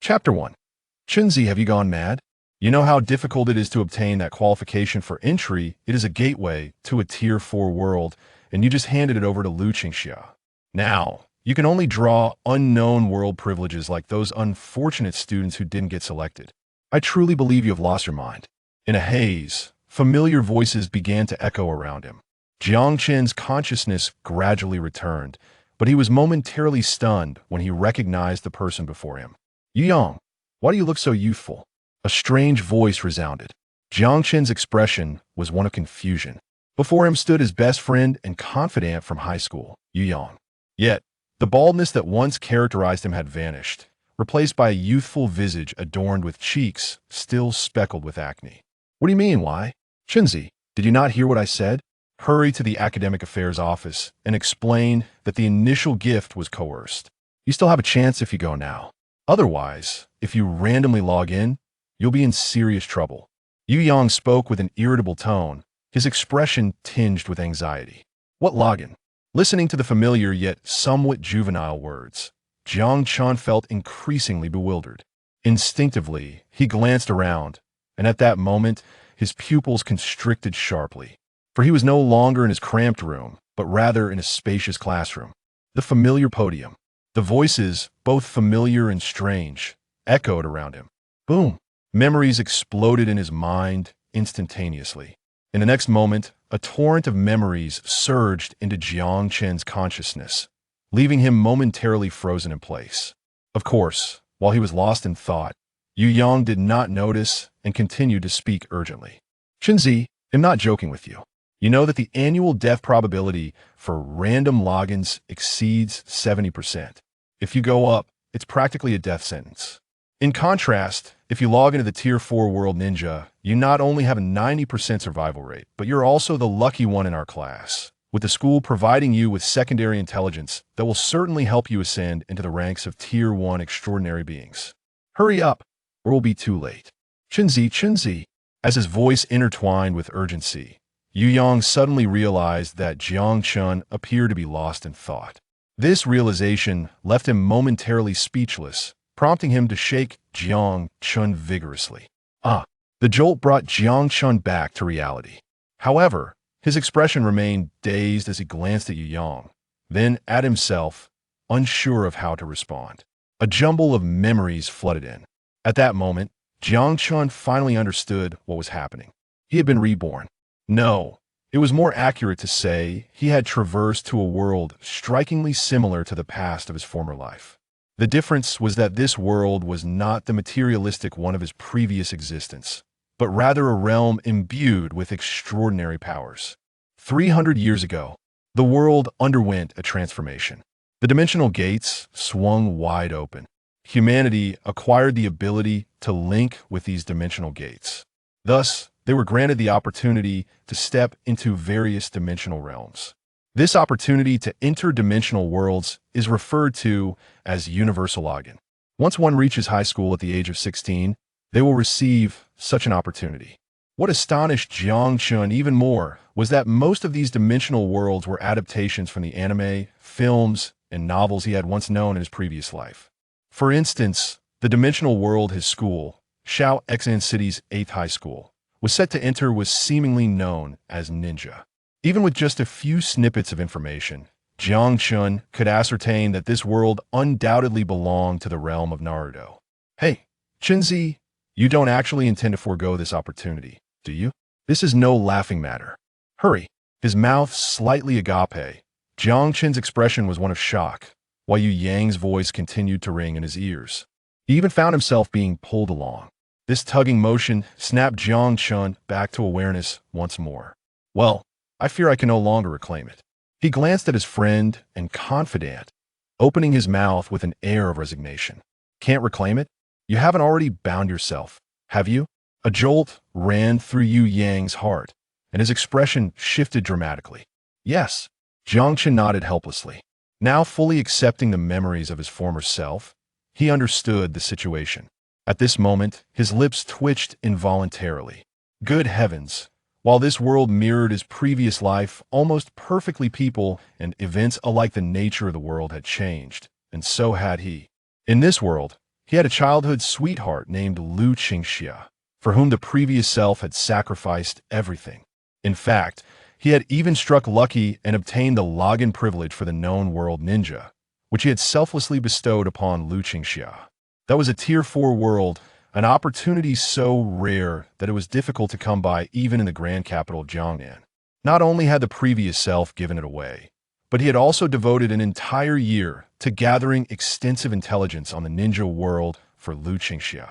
Chapter 1. Chunzi, have you gone mad? You know how difficult it is to obtain that qualification for entry. It is a gateway to a Tier 4 world, and you just handed it over to Lu Qingxia. Now, you can only draw unknown world privileges like those unfortunate students who didn't get selected. I truly believe you have lost your mind. In a haze, familiar voices began to echo around him. Jiang Qin's consciousness gradually returned, but he was momentarily stunned when he recognized the person before him. Yu Yang, why do you look so youthful? A strange voice resounded. Jiang Qin's expression was one of confusion. Before him stood his best friend and confidant from high school, Yu Yang. Yet, the baldness that once characterized him had vanished, replaced by a youthful visage adorned with cheeks still speckled with acne. What do you mean, why? Chunzi, did you not hear what I said? Hurry to the academic affairs office and explain that the initial gift was coerced. You still have a chance if you go now. Otherwise, if you randomly log in, you'll be in serious trouble. Yu Yang spoke with an irritable tone, his expression tinged with anxiety. What login? Listening to the familiar yet somewhat juvenile words, Jiang Qin felt increasingly bewildered. Instinctively, he glanced around, and at that moment, his pupils constricted sharply. For he was no longer in his cramped room, but rather in a spacious classroom. The familiar podium. The voices, both familiar and strange, echoed around him. Boom! Memories exploded in his mind instantaneously. In the next moment, a torrent of memories surged into Jiang Qin's consciousness, leaving him momentarily frozen in place. Of course, while he was lost in thought, Yu Yang did not notice and continued to speak urgently. Chunzi, I'm not joking with you. You know that the annual death probability for random logins exceeds 70%. If you go up, it's practically a death sentence. In contrast, if you log into the Tier 4 World Ninja, you not only have a 90% survival rate, but you're also the lucky one in our class, with the school providing you with secondary intelligence that will certainly help you ascend into the ranks of Tier 1 extraordinary beings. Hurry up, or we'll be too late. Chunzi. As his voice intertwined with urgency, Yu Yang suddenly realized that Jiang Qin appeared to be lost in thought. This realization left him momentarily speechless, prompting him to shake Jiang Qin vigorously. The jolt brought Jiang Qin back to reality. However, his expression remained dazed as he glanced at Yu Yang, then at himself, unsure of how to respond. A jumble of memories flooded in. At that moment, Jiang Qin finally understood what was happening. He had been reborn. No, it was more accurate to say he had traversed to a world strikingly similar to the past of his former life. The difference was that this world was not the materialistic one of his previous existence, but rather a realm imbued with extraordinary powers. 300 years ago, the world underwent a transformation. The dimensional gates swung wide open. Humanity acquired the ability to link with these dimensional gates. Thus, they were granted the opportunity to step into various dimensional realms. This opportunity to enter dimensional worlds is referred to as universal login. Once one reaches high school at the age of 16, they will receive such an opportunity. What astonished Jiang Qin even more was that most of these dimensional worlds were adaptations from the anime, films, and novels he had once known in his previous life. For instance, the dimensional world his school, Shao Xan City's 8th high school, was set to enter was seemingly known as Ninja. Even with just a few snippets of information, Jiang Qin could ascertain that this world undoubtedly belonged to the realm of Naruto. Hey, Chunzi, you don't actually intend to forego this opportunity, do you? This is no laughing matter. Hurry. His mouth slightly agape. Jiang Qin's expression was one of shock, while Yu Yang's voice continued to ring in his ears. He even found himself being pulled along. This tugging motion snapped Jiang Qin back to awareness once more. Well, I fear I can no longer reclaim it. He glanced at his friend and confidant, opening his mouth with an air of resignation. Can't reclaim it? You haven't already bound yourself, have you? A jolt ran through Yu Yang's heart, and his expression shifted dramatically. Yes, Jiang Qin nodded helplessly. Now fully accepting the memories of his former self, he understood the situation. At this moment, his lips twitched involuntarily. Good heavens! While this world mirrored his previous life almost perfectly, people and events alike, the nature of the world had changed, and so had he. In this world, He had a childhood sweetheart named Lu Qingxia, for whom the previous self had sacrificed everything. In fact, he had even struck lucky and obtained the login privilege for the known world ninja, which he had selflessly bestowed upon Lu Qingxia. That was a Tier 4 world, an opportunity so rare that it was difficult to come by even in the grand capital of Jiangnan. Not only had the previous self given it away, but he had also devoted an entire year to gathering extensive intelligence on the ninja world for Lu Qingxia.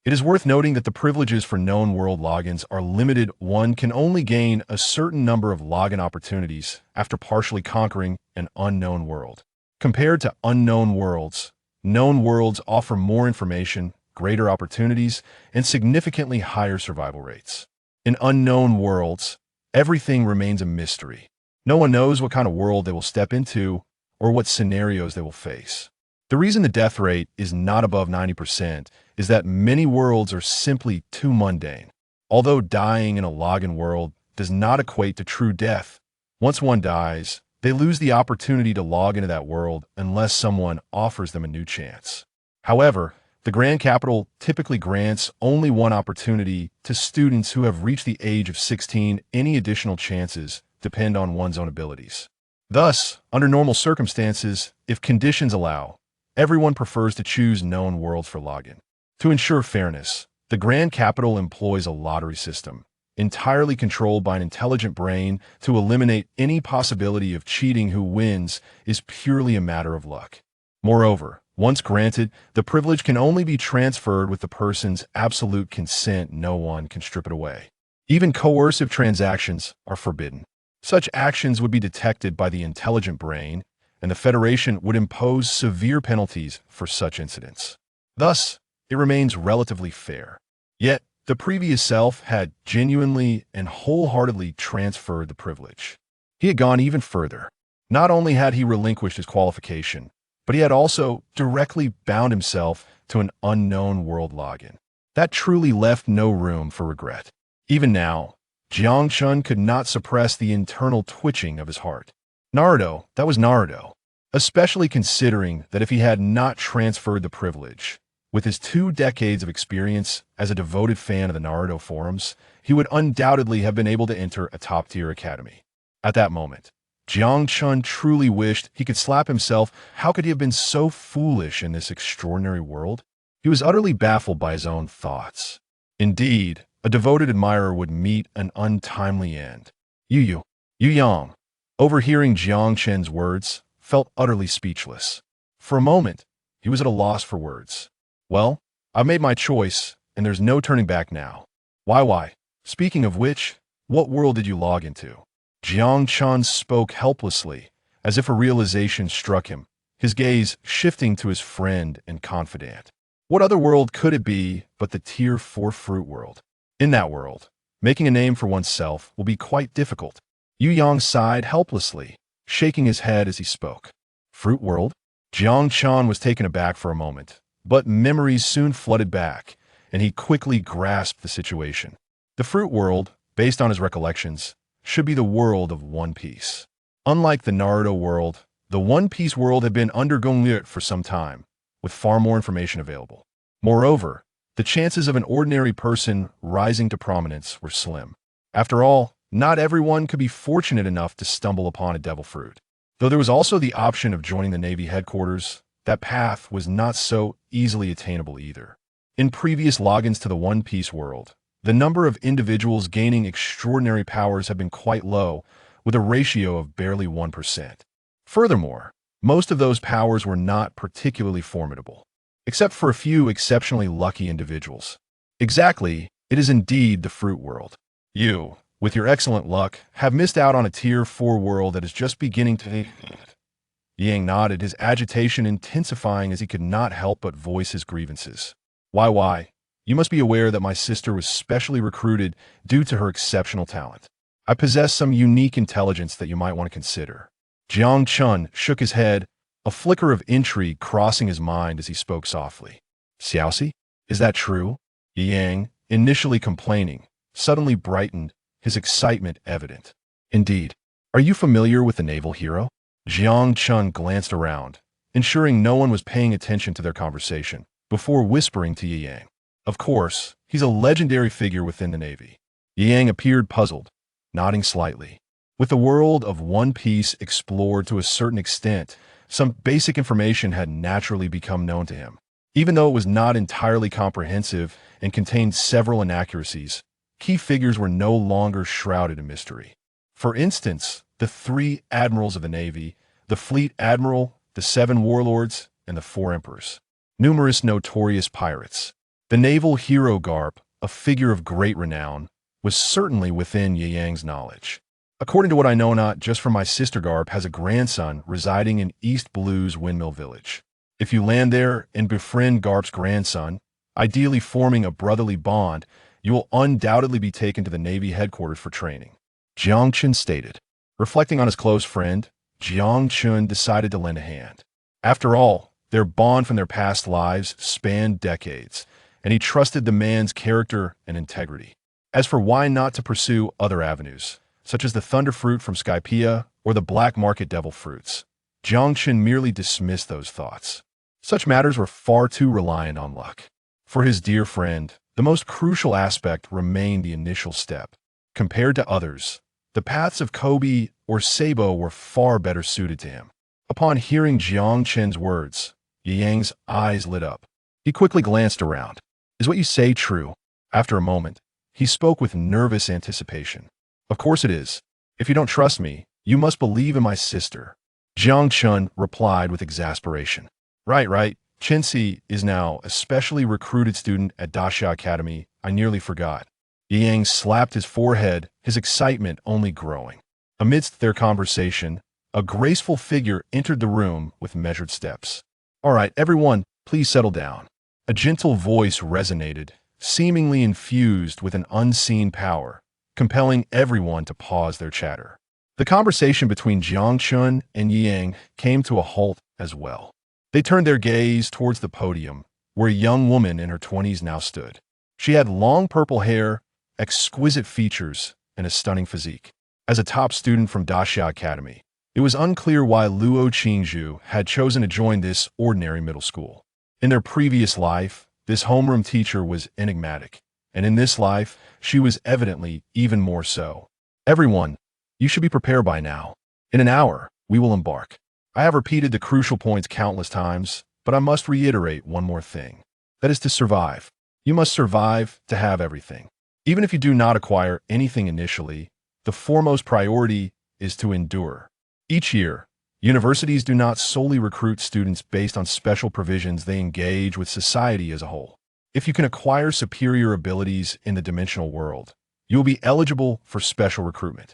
It is worth noting that the privileges for known world logins are limited. One can only gain a certain number of login opportunities after partially conquering an unknown world. Compared to unknown worlds, known worlds offer more information, greater opportunities, and significantly higher survival rates. In unknown worlds, everything remains a mystery. No one knows what kind of world they will step into or what scenarios they will face. The reason the death rate is not above 90% is that many worlds are simply too mundane. Although dying in a login world does not equate to true death, once one dies, they lose the opportunity to log into that world unless someone offers them a new chance. However, the Grand Capital typically grants only one opportunity to students who have reached the age of 16. Any additional chances depend on one's own abilities. Thus, under normal circumstances, if conditions allow, everyone prefers to choose known worlds for login. To ensure fairness, the Grand Capital employs a lottery system, entirely controlled by an intelligent brain to eliminate any possibility of cheating. Who wins is purely a matter of luck. Moreover, once granted, the privilege can only be transferred with the person's absolute consent. No one can strip it away. Even coercive transactions are forbidden. Such actions would be detected by the intelligent brain, and the Federation would impose severe penalties for such incidents. Thus, it remains relatively fair. Yet, the previous self had genuinely and wholeheartedly transferred the privilege. He had gone even further. Not only had he relinquished his qualification, but he had also directly bound himself to an unknown world login. That truly left no room for regret. Even now, Jiang Chun could not suppress the internal twitching of his heart. Naruto, that was Naruto. Especially considering that if he had not transferred the privilege, with his 2 decades of experience as a devoted fan of the Naruto forums, he would undoubtedly have been able to enter a top-tier academy. At that moment, Jiang Chun truly wished he could slap himself. How could he have been so foolish in this extraordinary world? He was utterly baffled by his own thoughts. Indeed, a devoted admirer would meet an untimely end. Yu Yang, overhearing Jiang Chen's words, felt utterly speechless. For a moment, he was at a loss for words. Well, I've made my choice, and there's no turning back now. Why? Speaking of which, what world did you log into? Jiang Chun spoke helplessly, as if a realization struck him, his gaze shifting to his friend and confidant. What other world could it be but the Tier 4 fruit world? In that world, making a name for oneself will be quite difficult. Yu Yang sighed helplessly, shaking his head as he spoke. Fruit world? Jiang Chun was taken aback for a moment, but memories soon flooded back, and he quickly grasped the situation. The fruit world, based on his recollections, should be the world of One Piece. Unlike the Naruto world, the One Piece world had been undergoing for some time, with far more information available. Moreover, the chances of an ordinary person rising to prominence were slim. After all, not everyone could be fortunate enough to stumble upon a devil fruit. Though there was also the option of joining the Navy headquarters, that path was not so easily attainable either. In previous logins to the One Piece world, the number of individuals gaining extraordinary powers had been quite low, with a ratio of barely 1%. Furthermore, most of those powers were not particularly formidable, except for a few exceptionally lucky individuals. Exactly, it is indeed the fruit world. You, with your excellent luck, have missed out on a Tier 4 world that is just beginning to... Yang nodded, his agitation intensifying as he could not help but voice his grievances. Why? You must be aware that my sister was specially recruited due to her exceptional talent. I possess some unique intelligence that you might want to consider. Jiang Chun shook his head, a flicker of intrigue crossing his mind as he spoke softly. Xiaoxi? Is that true? Yang, initially complaining, suddenly brightened, his excitement evident. Indeed. Are you familiar with the naval hero? Jiang Chun glanced around, ensuring no one was paying attention to their conversation. before whispering to Yi Yang. Of course, he's a legendary figure within the Navy. Yi Yang appeared puzzled, nodding slightly. With the world of One Piece explored to a certain extent, some basic information had naturally become known to him. Even though it was not entirely comprehensive and contained several inaccuracies, key figures were no longer shrouded in mystery. For instance, the 3 admirals of the Navy, the Fleet Admiral, the 7 warlords, and the 4 emperors. Numerous notorious pirates. The naval hero Garp, a figure of great renown, was certainly within Yi Yang's knowledge. According to what I know not just from my sister, Garp has a grandson residing in East Blue's Windmill Village. If you land there and befriend Garp's grandson, ideally forming a brotherly bond, you will undoubtedly be taken to the Navy headquarters for training, Jiang Chun stated. Reflecting on his close friend, Jiang Chun decided to lend a hand. After all, their bond from their past lives spanned decades, and he trusted the man's character and integrity. As for why not to pursue other avenues, such as the thunder fruit from Skypiea or the black market devil fruits, Jiang Chun merely dismissed those thoughts. Such matters were far too reliant on luck. For his dear friend, the most crucial aspect remained the initial step. Compared to others, the paths of Kobe or Sabo were far better suited to him. Upon hearing Jiang Chun's words, Yi Yang's eyes lit up. He quickly glanced around. Is what you say true? After a moment, he spoke with nervous anticipation. Of course it is. If you don't trust me, you must believe in my sister. Jiang Chun replied with exasperation. Right. Chinsi is now a specially recruited student at Dasha Academy. I nearly forgot. Yi Yang slapped his forehead, his excitement only growing. Amidst their conversation, a graceful figure entered the room with measured steps. All right, everyone, please settle down. A gentle voice resonated, seemingly infused with an unseen power, compelling everyone to pause their chatter. The conversation between Jiang Chun and Yi Yang came to a halt as well. They turned their gaze towards the podium, where a young woman in her 20s now stood. She had long purple hair, exquisite features, and a stunning physique. As a top student from Dasha Academy, it was unclear why Luo Qingzhu had chosen to join this ordinary middle school. In their previous life, this homeroom teacher was enigmatic, and in this life, she was evidently even more so. Everyone, you should be prepared by now. In an hour, we will embark. I have repeated the crucial points countless times, but I must reiterate one more thing. That is to survive. You must survive to have everything. Even if you do not acquire anything initially, the foremost priority is to endure. Each year, universities do not solely recruit students based on special provisions. They engage with society as a whole. If you can acquire superior abilities in the dimensional world, you will be eligible for special recruitment.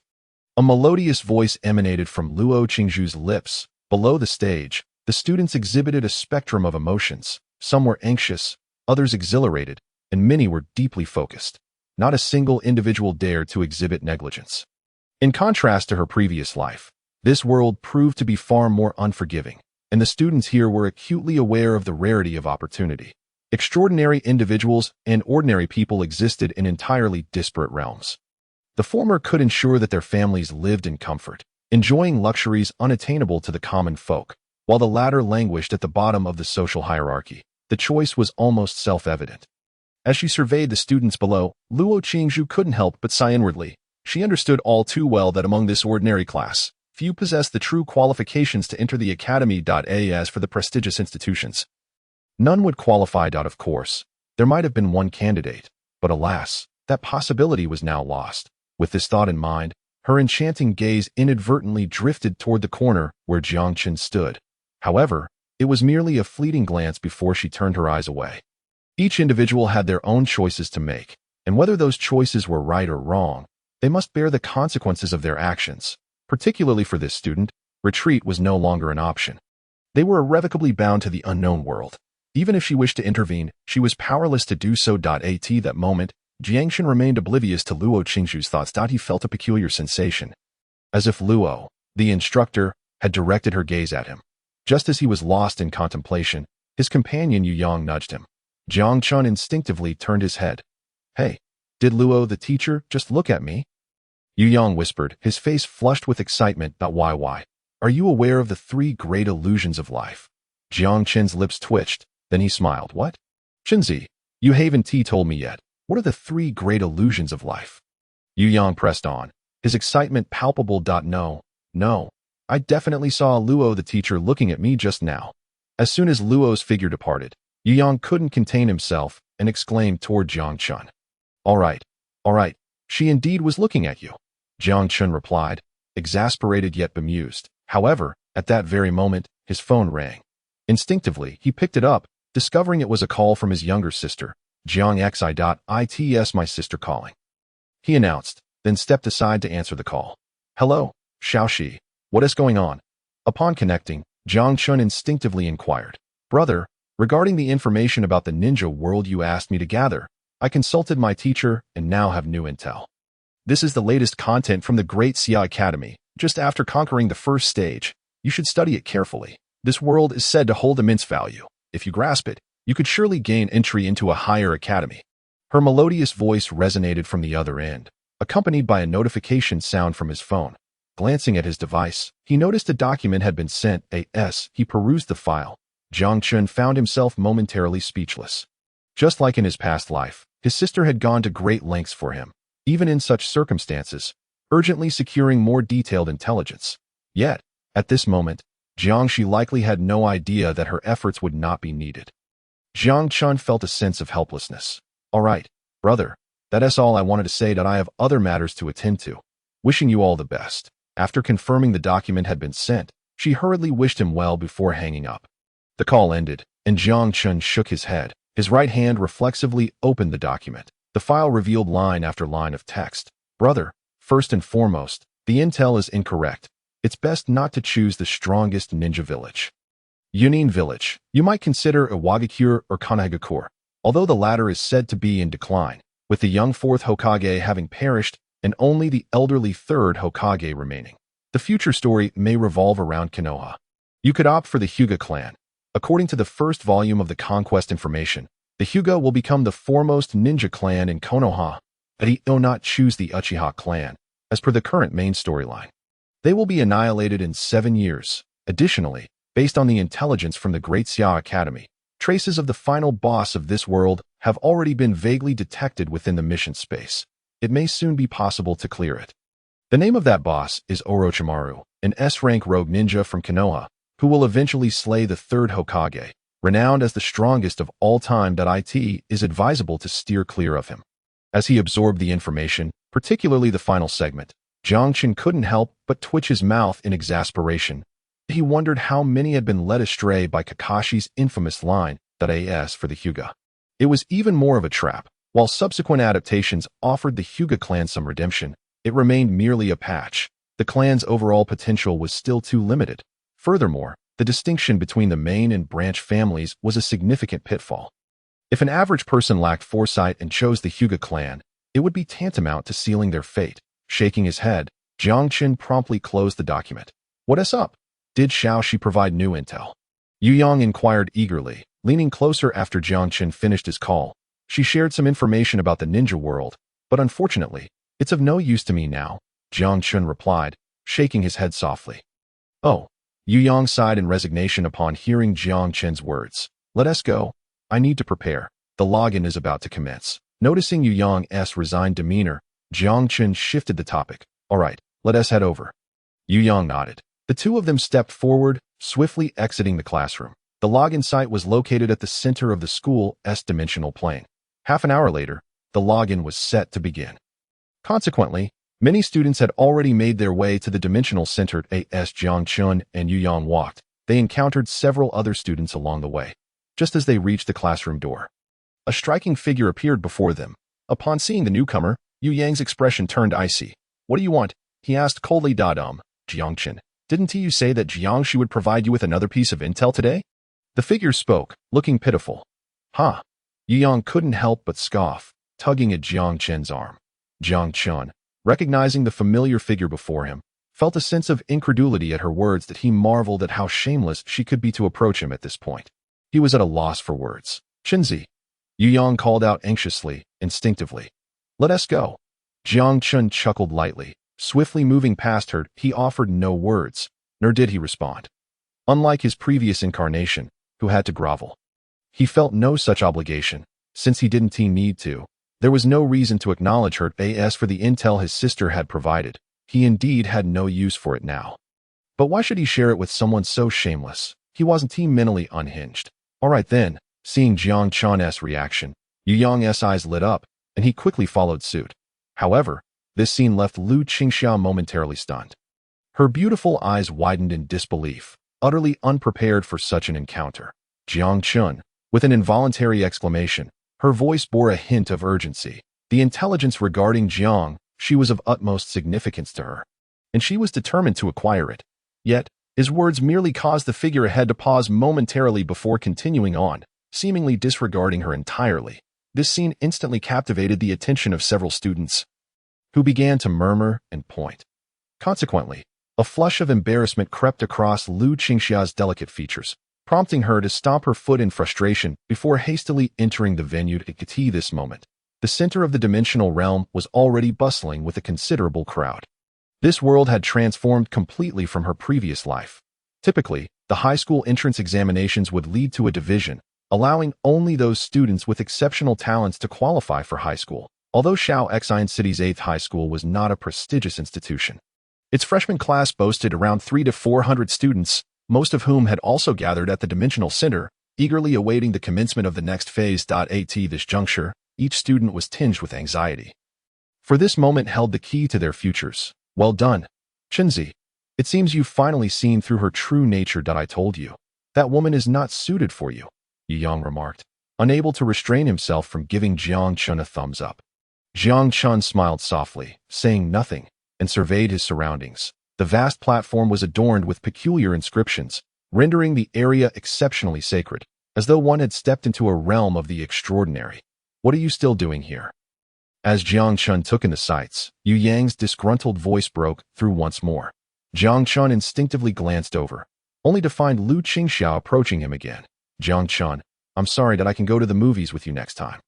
A melodious voice emanated from Luo Qingzhu's lips. Below the stage, the students exhibited a spectrum of emotions. Some were anxious, others exhilarated, and many were deeply focused. Not a single individual dared to exhibit negligence. In contrast to her previous life, this world proved to be far more unforgiving, and the students here were acutely aware of the rarity of opportunity. Extraordinary individuals and ordinary people existed in entirely disparate realms. The former could ensure that their families lived in comfort, enjoying luxuries unattainable to the common folk, while the latter languished at the bottom of the social hierarchy. The choice was almost self-evident. As she surveyed the students below, Luo Qingzhu couldn't help but sigh inwardly. She understood all too well that among this ordinary class, few possessed the true qualifications to enter the Academy. As for the prestigious institutions, none would qualify. Of course, there might have been one candidate, but alas, that possibility was now lost. With this thought in mind, her enchanting gaze inadvertently drifted toward the corner where Jiang Chun stood. However, it was merely a fleeting glance before she turned her eyes away. Each individual had their own choices to make, and whether those choices were right or wrong, they must bear the consequences of their actions. Particularly for this student, retreat was no longer an option. They were irrevocably bound to the unknown world. Even if she wished to intervene, she was powerless to do so. At that moment, Jiang Chun remained oblivious to Luo Qingzhu's thoughts. He felt a peculiar sensation, as if Luo, the instructor, had directed her gaze at him. Just as he was lost in contemplation, his companion Yu Yang nudged him. Jiang Chun instinctively turned his head. Hey, did Luo the teacher just look at me? Yu Yang whispered, his face flushed with excitement. Why? Are you aware of the 3 great illusions of life? Jiang Chun's lips twitched, then he smiled. What? Shinzi, you haven't told me yet. What are the three great illusions of life? Yu Yang pressed on, his excitement palpable. No. I definitely saw Luo the teacher looking at me just now. As soon as Luo's figure departed, Yu Yang couldn't contain himself and exclaimed toward Jiang Chun. All right. She indeed was looking at you. Jiang Chun replied, exasperated yet bemused. However, at that very moment, his phone rang. Instinctively, he picked it up, discovering it was a call from his younger sister, Jiang Xi. It's my sister calling, he announced, then stepped aside to answer the call. Hello, Xiaoxi. What is going on? Upon connecting, Jiang Chun instinctively inquired. Brother, regarding the information about the ninja world you asked me to gather, I consulted my teacher and now have new intel. This is the latest content from the Great Xia Academy. Just after conquering the first stage, you should study it carefully. This world is said to hold immense value. If you grasp it, you could surely gain entry into a higher academy. Her melodious voice resonated from the other end, accompanied by a notification sound from his phone. Glancing at his device, he noticed a document had been sent. He perused the file. Jiang Chun found himself momentarily speechless. Just like in his past life, his sister had gone to great lengths for him, even in such circumstances, urgently securing more detailed intelligence. Yet, at this moment, Jiangxi likely had no idea that her efforts would not be needed. Jiang Chun felt a sense of helplessness. All right, brother, that's all I wanted to say. I have other matters to attend to. Wishing you all the best. After confirming the document had been sent, she hurriedly wished him well before hanging up. The call ended, and Jiang Chun shook his head. His right hand reflexively opened the document. The file revealed line after line of text. Brother, first and foremost, the intel is incorrect. It's best not to choose the strongest ninja village. Chunin village. You might consider Iwagakure or Kanehagakure, although the latter is said to be in decline, with the young fourth Hokage having perished and only the elderly third Hokage remaining. The future story may revolve around Konoha. You could opt for the Hyuga clan. According to the first volume of the Conquest information, the Hyuga will become the foremost ninja clan in Konoha, but he will not choose the Uchiha clan, as per the current main storyline. They will be annihilated in 7 years. Additionally, based on the intelligence from the Great Xia Academy, traces of the final boss of this world have already been vaguely detected within the mission space. It may soon be possible to clear it. The name of that boss is Orochimaru, an S-rank rogue ninja from Konoha, who will eventually slay the third Hokage, renowned as the strongest of all time. It is advisable to steer clear of him. As he absorbed the information, particularly the final segment, Jiang Chun couldn't help but twitch his mouth in exasperation. He wondered how many had been led astray by Kakashi's infamous line, "As for the Hyuga." It was even more of a trap. While subsequent adaptations offered the Hyuga clan some redemption, it remained merely a patch. The clan's overall potential was still too limited. Furthermore, the distinction between the main and branch families was a significant pitfall. If an average person lacked foresight and chose the Hyuga clan, it would be tantamount to sealing their fate. Shaking his head, Jiang Chun promptly closed the document. What is up? Did Xiaoxi provide new intel? Yu Yang inquired eagerly, leaning closer after Jiang Chun finished his call. She shared some information about the ninja world, but unfortunately, it's of no use to me now, Jiang Chun replied, shaking his head softly. Oh, Yu Yang sighed in resignation upon hearing Jiang Chun's words. Let us go. I need to prepare. The login is about to commence. Noticing Yu Yang's resigned demeanor, Jiang Chun shifted the topic. All right, let us head over. Yu Yang nodded. The two of them stepped forward, swiftly exiting the classroom. The login site was located at the center of the school's dimensional plane. Half an hour later, the login was set to begin. Consequently, many students had already made their way to the dimensional center. As Jiang Chun and Yu Yang walked, they encountered several other students along the way. Just as they reached the classroom door, a striking figure appeared before them. Upon seeing the newcomer, Yu Yang's expression turned icy. What do you want? He asked coldly. Jiang Chun, didn't you say that Jiangxi would provide you with another piece of intel today? The figure spoke, looking pitiful. Huh? Yu Yang couldn't help but scoff, tugging at Jiang Chun's arm. Jiang Chun, recognizing the familiar figure before him, felt a sense of incredulity at her words that he marveled at how shameless she could be to approach him at this point. He was at a loss for words. Shinzi, Yu Yang called out anxiously, instinctively. Let us go. Jiang Chun chuckled lightly. Swiftly moving past her, he offered no words, nor did he respond. Unlike his previous incarnation, who had to grovel, He felt no such obligation, since he didn't need to. There was no reason to acknowledge her as for the intel his sister had provided. He indeed had no use for it now. But why should he share it with someone so shameless? He wasn't mentally unhinged. All right then, seeing Jiang Chan's reaction, Yu Yang's eyes lit up, and he quickly followed suit. However, this scene left Lu Qingxia momentarily stunned. Her beautiful eyes widened in disbelief, utterly unprepared for such an encounter. Jiang Chun, with an involuntary exclamation, her voice bore a hint of urgency. The intelligence regarding Jiang, she was of utmost significance to her, and she was determined to acquire it. Yet, his words merely caused the figure ahead to pause momentarily before continuing on, seemingly disregarding her entirely. This scene instantly captivated the attention of several students, who began to murmur and point. Consequently, a flush of embarrassment crept across Lu Qingxia's delicate features, prompting her to stomp her foot in frustration before hastily entering the venue at this moment. The center of the dimensional realm was already bustling with a considerable crowd. This world had transformed completely from her previous life. Typically, the high school entrance examinations would lead to a division, allowing only those students with exceptional talents to qualify for high school. Although Shaoxing City's 8th high school was not a prestigious institution, its freshman class boasted around 300 to 400 students, most of whom had also gathered at the dimensional center, eagerly awaiting the commencement of the next phase. At this juncture, each student was tinged with anxiety, for this moment held the key to their futures. Well done, Chenzi. It seems you've finally seen through her true nature. I told you. That woman is not suited for you, Yu Yang remarked, unable to restrain himself from giving Jiang Chun a thumbs up. Jiang Chun smiled softly, saying nothing, and surveyed his surroundings. The vast platform was adorned with peculiar inscriptions, rendering the area exceptionally sacred, as though one had stepped into a realm of the extraordinary. What are you still doing here? As Jiang Chun took in the sights, Yu Yang's disgruntled voice broke through once more. Jiang Chun instinctively glanced over, only to find Lu Qingxia approaching him again. Jiang Chun, I'm sorry that I can go to the movies with you next time.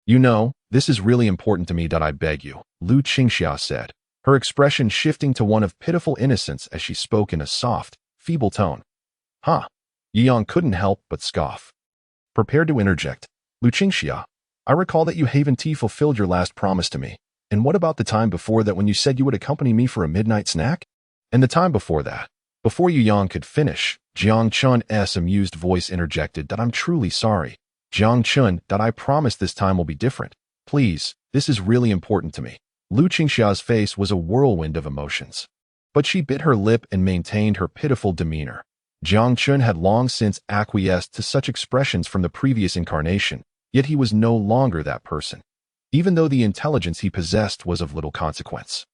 You know, this is really important to me. I beg you, Lu Qingxia said, her expression shifting to one of pitiful innocence as she spoke in a soft, feeble tone. Huh? Yu Yang couldn't help but scoff. Prepared to interject, Lu Qingxia, I recall that you haven't fulfilled your last promise to me. And what about the time before that when you said you would accompany me for a midnight snack? And the time before that? Before Yu Yang could finish, Jiang Chun's amused voice interjected that I'm truly sorry. Jiang Chun, that I promise this time will be different. Please, this is really important to me. Lu Qingxia's face was a whirlwind of emotions, but she bit her lip and maintained her pitiful demeanor. Jiang Chun had long since acquiesced to such expressions from the previous incarnation, yet he was no longer that person, even though the intelligence he possessed was of little consequence.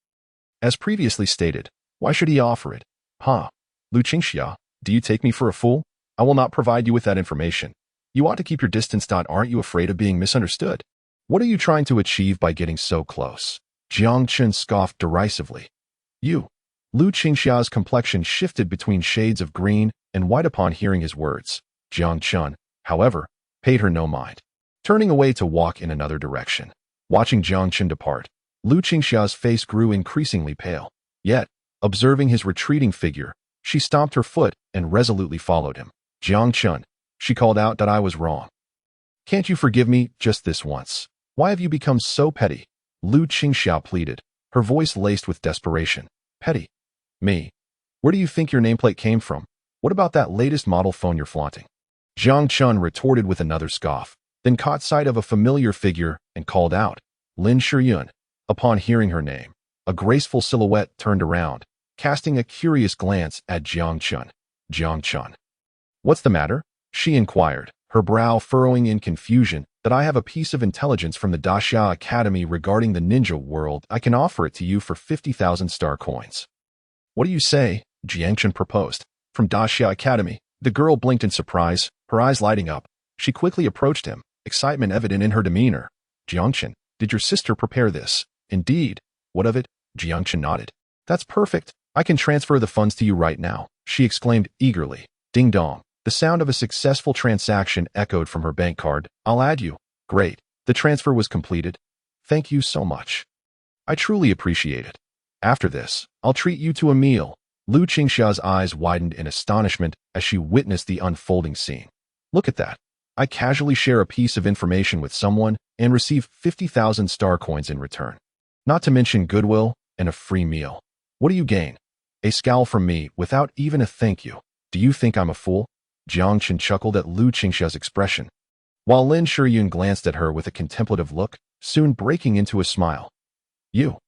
As previously stated, why should he offer it? Huh? Lu Qingxia, do you take me for a fool? I will not provide you with that information. You ought to keep your distance. Aren't you afraid of being misunderstood? What are you trying to achieve by getting so close? Jiang Chun scoffed derisively. You. Lu Qingxia's complexion shifted between shades of green and white upon hearing his words. Jiang Chun, however, paid her no mind, turning away to walk in another direction. Watching Jiang Chun depart, Lu Qingxia's face grew increasingly pale. Yet, observing his retreating figure, she stomped her foot and resolutely followed him. Jiang Chun, she called out, that I was wrong. Can't you forgive me just this once? Why have you become so petty? Lu Qingxia pleaded, her voice laced with desperation. Petty? Me? Where do you think your nameplate came from? What about that latest model phone you're flaunting? Jiang Chun retorted with another scoff, then caught sight of a familiar figure and called out, Lin Shiyun. Upon hearing her name, a graceful silhouette turned around, casting a curious glance at Jiang Chun. Jiang Chun. What's the matter? She inquired, her brow furrowing in confusion. That I have a piece of intelligence from the Daxia Academy regarding the ninja world. I can offer it to you for 50,000 star coins. What do you say? Jiang Chun proposed. From Daxia Academy. The girl blinked in surprise, her eyes lighting up. She quickly approached him, excitement evident in her demeanor. Jiang Chun, did your sister prepare this? Indeed. What of it? Jiang Chun nodded. That's perfect. I can transfer the funds to you right now, she exclaimed eagerly. Ding dong. The sound of a successful transaction echoed from her bank card. I'll add you. Great. The transfer was completed. Thank you so much. I truly appreciate it. After this, I'll treat you to a meal. Lu Qingxia's eyes widened in astonishment as she witnessed the unfolding scene. Look at that. I casually share a piece of information with someone and receive 50,000 star coins in return. Not to mention goodwill and a free meal. What do you gain? A scowl from me without even a thank you. Do you think I'm a fool? Jiang Chen chuckled at Lu Qingxia's expression, while Lin Shiyun glanced at her with a contemplative look, soon breaking into a smile. You.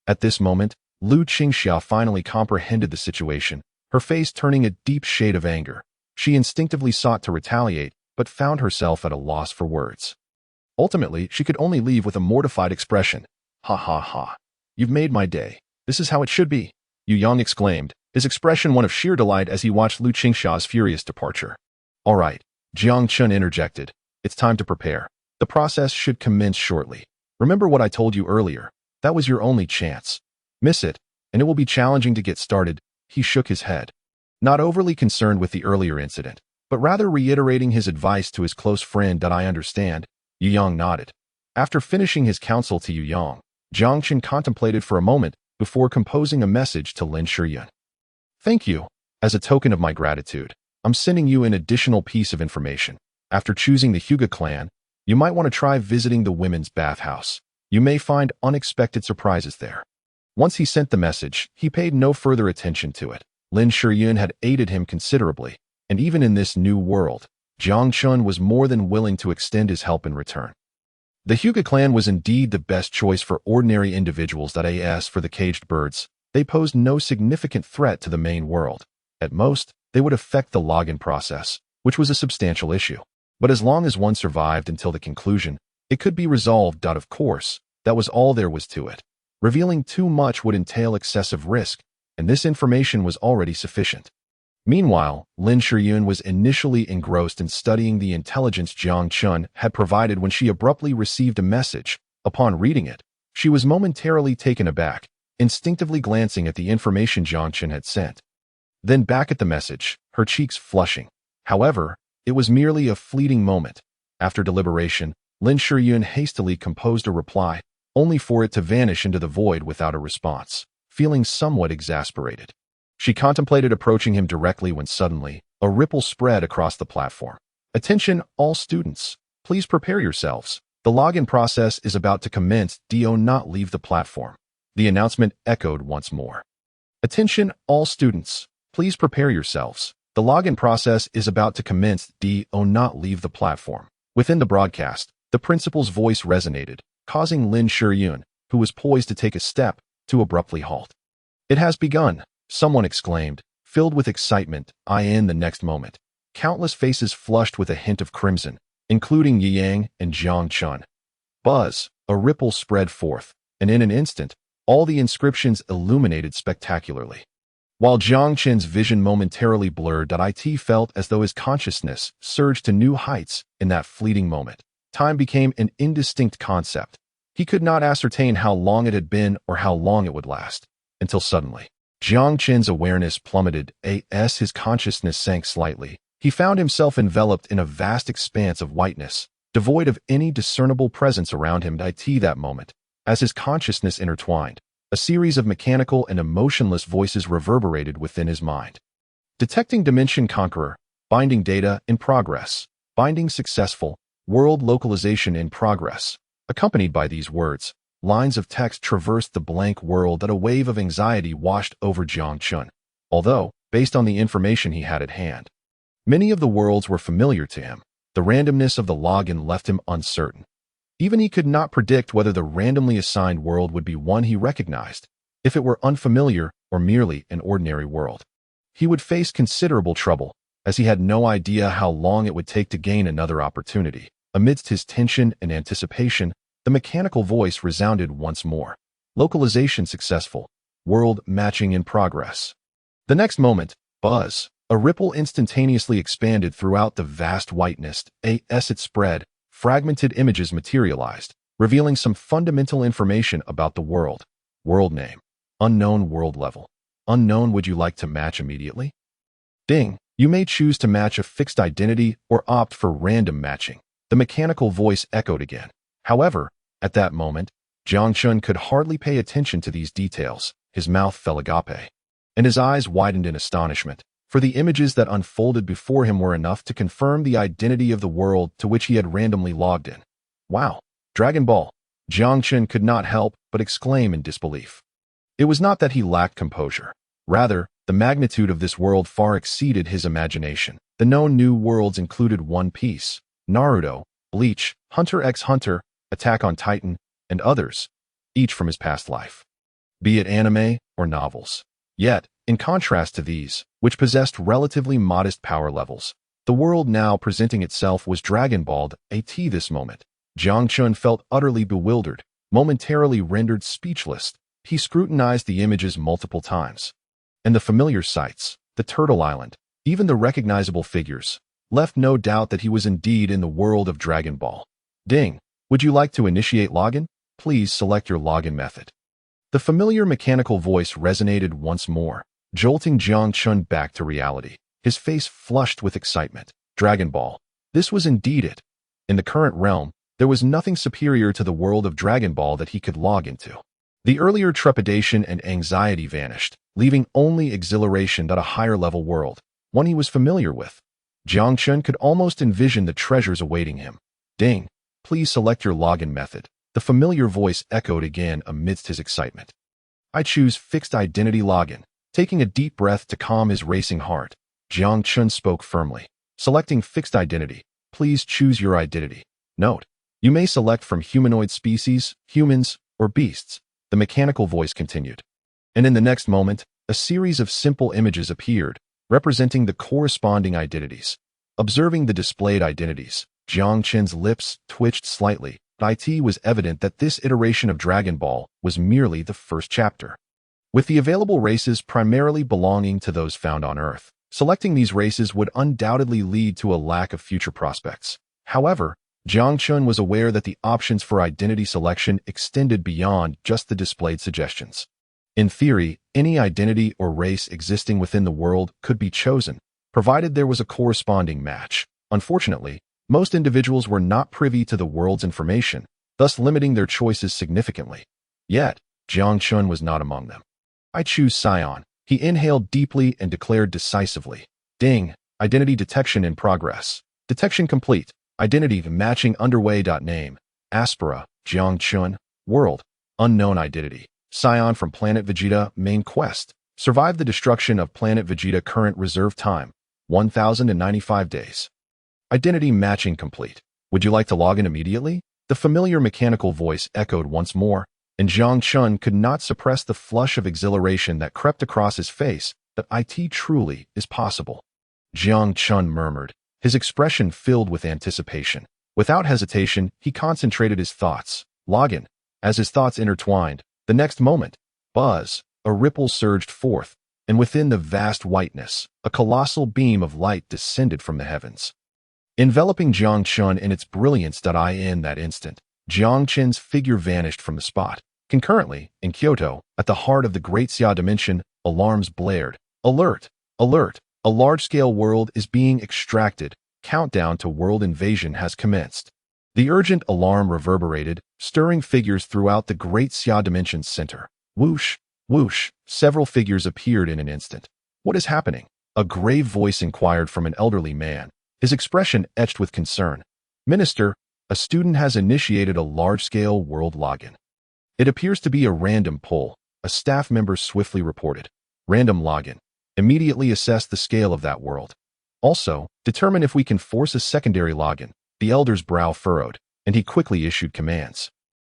At this moment, Lu Qingxia finally comprehended the situation, her face turning a deep shade of anger. She instinctively sought to retaliate, but found herself at a loss for words. Ultimately, she could only leave with a mortified expression. Ha ha ha. You've made my day. This is how it should be, Yu Yang exclaimed, his expression one of sheer delight as he watched Lu Qingxia's furious departure. All right, Jiang Chun interjected. It's time to prepare. The process should commence shortly. Remember what I told you earlier. That was your only chance. Miss it, and it will be challenging to get started. He shook his head, not overly concerned with the earlier incident, but rather reiterating his advice to his close friend. That I understand. Yu Yang nodded. After finishing his counsel to Yu Yang, Jiang Chen contemplated for a moment before composing a message to Lin Shiyun. Thank you. As a token of my gratitude, I'm sending you an additional piece of information. After choosing the Hyuga clan, you might want to try visiting the women's bathhouse. You may find unexpected surprises there. Once he sent the message, he paid no further attention to it. Lin Shiyun had aided him considerably, and even in this new world, Jiang Chun was more than willing to extend his help in return. The Hyuga clan was indeed the best choice for ordinary individuals. As for the caged birds, they posed no significant threat to the main world. At most, they would affect the login process, which was a substantial issue. But as long as one survived until the conclusion, it could be resolved. Of course, that was all there was to it. Revealing too much would entail excessive risk, and this information was already sufficient. Meanwhile, Lin Shiyun was initially engrossed in studying the intelligence Jiang Chun had provided when she abruptly received a message. Upon reading it, she was momentarily taken aback, instinctively glancing at the information Jiang Chun had sent. Then back at the message, her cheeks flushing. However, it was merely a fleeting moment. After deliberation, Lin Shiyun hastily composed a reply, only for it to vanish into the void without a response. Feeling somewhat exasperated, she contemplated approaching him directly when suddenly, a ripple spread across the platform. Attention, all students. Please prepare yourselves. The login process is about to commence. Do not leave the platform. The announcement echoed once more. Attention, all students. Please prepare yourselves. The login process is about to commence. Do not leave the platform. Within the broadcast, the principal's voice resonated, causing Lin Shiyun, who was poised to take a step, to abruptly halt. It has begun, someone exclaimed, filled with excitement. In the next moment, countless faces flushed with a hint of crimson, including Yi Yang and Jiang Chun. Buzz, a ripple spread forth, and in an instant, all the inscriptions illuminated spectacularly. While Jiang Chen's vision momentarily blurred, it felt as though his consciousness surged to new heights in that fleeting moment. Time became an indistinct concept. He could not ascertain how long it had been or how long it would last, until suddenly, Jiang Chen's awareness plummeted. As his consciousness sank slightly, he found himself enveloped in a vast expanse of whiteness, devoid of any discernible presence around him. That moment, as his consciousness intertwined, a series of mechanical and emotionless voices reverberated within his mind. Detecting Dimension Conqueror, binding data in progress, binding successful, world localization in progress. Accompanied by these words, lines of text traversed the blank world. A wave of anxiety washed over Jiang Chun. Although, based on the information he had at hand, many of the worlds were familiar to him, the randomness of the login left him uncertain. Even he could not predict whether the randomly assigned world would be one he recognized, if it were unfamiliar or merely an ordinary world. He would face considerable trouble, as he had no idea how long it would take to gain another opportunity. Amidst his tension and anticipation, the mechanical voice resounded once more. Localization successful. World matching in progress. The next moment, buzz, a ripple instantaneously expanded throughout the vast whiteness. As it spread, fragmented images materialized, revealing some fundamental information about the world. World name. Unknown world level. Unknown. Would you like to match immediately? Ding. You may choose to match a fixed identity or opt for random matching. The mechanical voice echoed again. However, at that moment, Jiang Chun could hardly pay attention to these details. His mouth fell agape, and his eyes widened in astonishment. for the images that unfolded before him were enough to confirm the identity of the world to which he had randomly logged in. Wow! Dragon Ball! Jiang Chun could not help but exclaim in disbelief. It was not that he lacked composure. Rather, the magnitude of this world far exceeded his imagination. The known new worlds included One Piece, Naruto, Bleach, Hunter x Hunter, Attack on Titan, and others, each from his past life, be it anime or novels. Yet, in contrast to these, which possessed relatively modest power levels, the world now presenting itself was Dragon Ball AT. This moment, Jiang Chun felt utterly bewildered, momentarily rendered speechless. He scrutinized the images multiple times. And the familiar sights, the Turtle Island, even the recognizable figures, left no doubt that he was indeed in the world of Dragon Ball. Ding! Would you like to initiate login? Please select your login method. The familiar mechanical voice resonated once more, jolting Jiang Chun back to reality. His face flushed with excitement. Dragon Ball. This was indeed it. In the current realm, there was nothing superior to the world of Dragon Ball that he could log into. The earlier trepidation and anxiety vanished, leaving only exhilaration at a higher-level world, one he was familiar with. Jiang Chun could almost envision the treasures awaiting him. Ding! Please select your login method. The familiar voice echoed again amidst his excitement. I choose Fixed Identity Login. Taking a deep breath to calm his racing heart, Jiang Chun spoke firmly. Selecting Fixed Identity. Please choose your identity. Note: you may select from humanoid species, humans, or beasts. The mechanical voice continued. And in the next moment, a series of simple images appeared, representing the corresponding identities. Observing the displayed identities, Jiang Chun's lips twitched slightly. It was evident that this iteration of Dragon Ball was merely the first chapter, with the available races primarily belonging to those found on Earth. Selecting these races would undoubtedly lead to a lack of future prospects. However, Jiang Chun was aware that the options for identity selection extended beyond just the displayed suggestions. In theory, any identity or race existing within the world could be chosen, provided there was a corresponding match. Unfortunately, most individuals were not privy to the world's information, thus limiting their choices significantly. Yet, Jiang Chun was not among them. I choose Scion. He inhaled deeply and declared decisively. Ding! Identity detection in progress. Detection complete. Identity matching underway. Name: Aspera, Jiang Chun. World: unknown identity. Scion from Planet Vegeta. Main quest: survive the destruction of Planet Vegeta. Current reserve time: 1,095 days. Identity matching complete. Would you like to log in immediately? The familiar mechanical voice echoed once more, and Jiang Chun could not suppress the flush of exhilaration that crept across his face. That it truly is possible. Jiang Chun murmured, his expression filled with anticipation. Without hesitation, he concentrated his thoughts. Login. As his thoughts intertwined, the next moment, buzz, a ripple surged forth, and within the vast whiteness, a colossal beam of light descended from the heavens, enveloping Jiang Chun in its brilliance. In that instant, Jiang Chun's figure vanished from the spot. Concurrently, in Kyoto, at the heart of the Great Xia dimension, alarms blared. Alert! Alert! A large-scale world is being extracted. Countdown to world invasion has commenced. The urgent alarm reverberated, stirring figures throughout the Great Xia dimension's center. Whoosh! Whoosh! Several figures appeared in an instant. What is happening? A grave voice inquired from an elderly man, his expression etched with concern. Minister, a student has initiated a large-scale world login. It appears to be a random poll, a staff member swiftly reported. Random login. Immediately assess the scale of that world. Also, determine if we can force a secondary login. The elder's brow furrowed, and he quickly issued commands.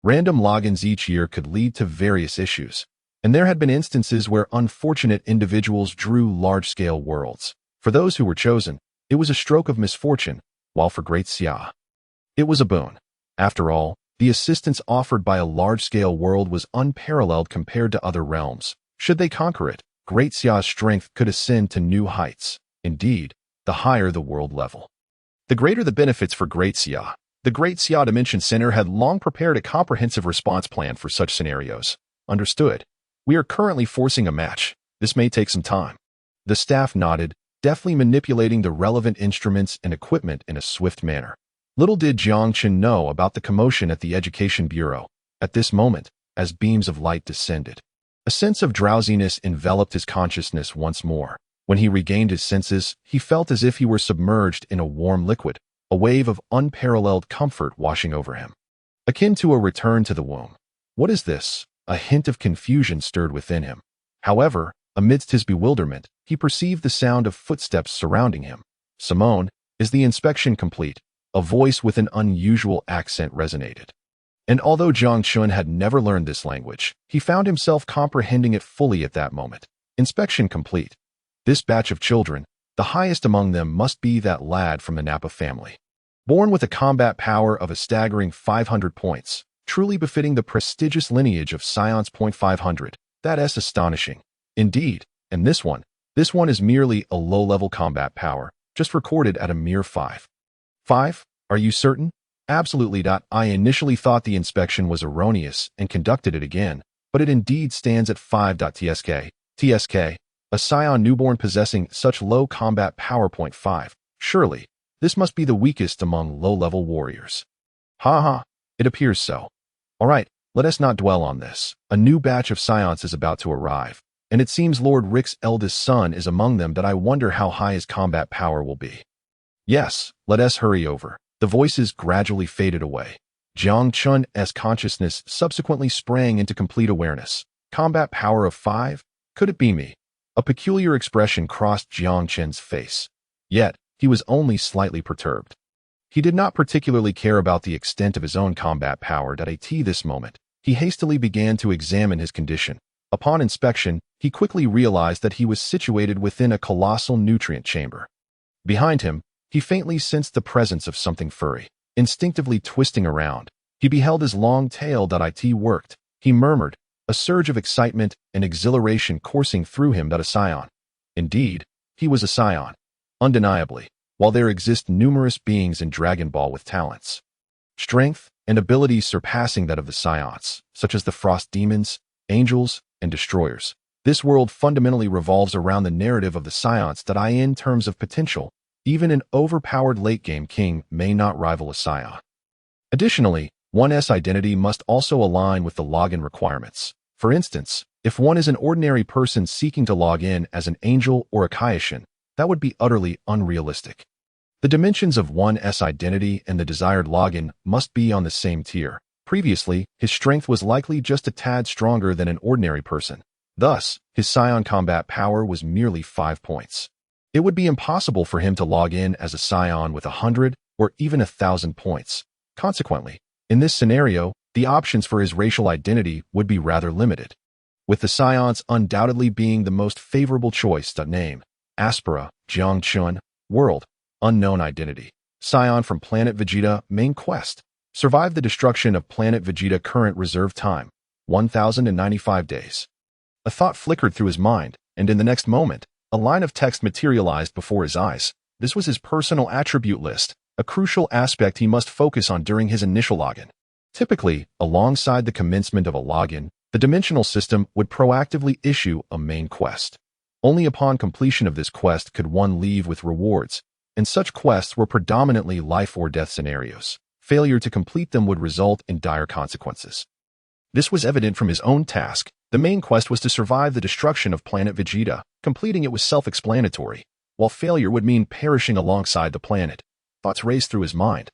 Random logins each year could lead to various issues, and there had been instances where unfortunate individuals drew large-scale worlds. For those who were chosen, it was a stroke of misfortune, while for Great Xia, it was a boon. After all, the assistance offered by a large-scale world was unparalleled compared to other realms. Should they conquer it, Great Xia's strength could ascend to new heights. Indeed, the higher the world level, the greater the benefits for Great Xia. The Great Xia Dimension Center had long prepared a comprehensive response plan for such scenarios. Understood. We are currently forcing a match. This may take some time. The staff nodded, deftly manipulating the relevant instruments and equipment in a swift manner. Little did Jiang Chun know about the commotion at the Education Bureau. At this moment, as beams of light descended, a sense of drowsiness enveloped his consciousness once more. When he regained his senses, he felt as if he were submerged in a warm liquid, a wave of unparalleled comfort washing over him. Akin to a return to the womb. What is this? A hint of confusion stirred within him. However, amidst his bewilderment, he perceived the sound of footsteps surrounding him. "Simone, is the inspection complete?" A voice with an unusual accent resonated. And although Jiang Chun had never learned this language, he found himself comprehending it fully at that moment. Inspection complete. This batch of children, the highest among them must be that lad from the Nappa family. Born with a combat power of a staggering 500 points, truly befitting the prestigious lineage of Science. 500. That's astonishing. Indeed, and this one is merely a low-level combat power, just recorded at a mere 5. 5? Are you certain? Absolutely. I initially thought the inspection was erroneous and conducted it again, but it indeed stands at 5. TSK, a scion newborn possessing such low combat power. 5. Surely, this must be the weakest among low-level warriors. Ha, it appears so. All right, let us not dwell on this. A new batch of scions is about to arrive, and it seems Lord Rick's eldest son is among them. That I wonder how high his combat power will be. Yes, let us hurry over. The voices gradually faded away. Jiang Chun's consciousness subsequently sprang into complete awareness. Combat power of 5? Could it be me? A peculiar expression crossed Jiang Chun's face. Yet, he was only slightly perturbed. He did not particularly care about the extent of his own combat power at this moment. He hastily began to examine his condition. Upon inspection, he quickly realized that he was situated within a colossal nutrient chamber. Behind him, he faintly sensed the presence of something furry. Instinctively twisting around, he beheld his long tail. It worked. He murmured, a surge of excitement and exhilaration coursing through him. A scion. Indeed, he was a scion. Undeniably, while there exist numerous beings in Dragon Ball with talents, strength, and abilities surpassing that of the scions, such as the frost demons, angels, and destroyers, this world fundamentally revolves around the narrative of the scions. In terms of potential, even an overpowered late-game king may not rival a scion. Additionally, one's identity must also align with the login requirements. For instance, if one is an ordinary person seeking to log in as an angel or a Kaioshin, that would be utterly unrealistic. The dimensions of one's identity and the desired login must be on the same tier. Previously, his strength was likely just a tad stronger than an ordinary person. Thus, his scion combat power was merely 5 points. It would be impossible for him to log in as a scion with 100 or even 1,000 points. Consequently, in this scenario, the options for his racial identity would be rather limited, with the scions undoubtedly being the most favorable choice. Name: Aspera, Jiang Chun, World, Unknown Identity. Scion from Planet Vegeta, Main Quest. Survive the destruction of Planet Vegeta. Current reserve time: 1,095 days. A thought flickered through his mind, and in the next moment, a line of text materialized before his eyes. This was his personal attribute list, a crucial aspect he must focus on during his initial login. Typically, alongside the commencement of a login, the dimensional system would proactively issue a main quest. Only upon completion of this quest could one leave with rewards, and such quests were predominantly life or death scenarios. Failure to complete them would result in dire consequences. This was evident from his own task. The main quest was to survive the destruction of Planet Vegeta. Completing it was self-explanatory, while failure would mean perishing alongside the planet. Thoughts raced through his mind.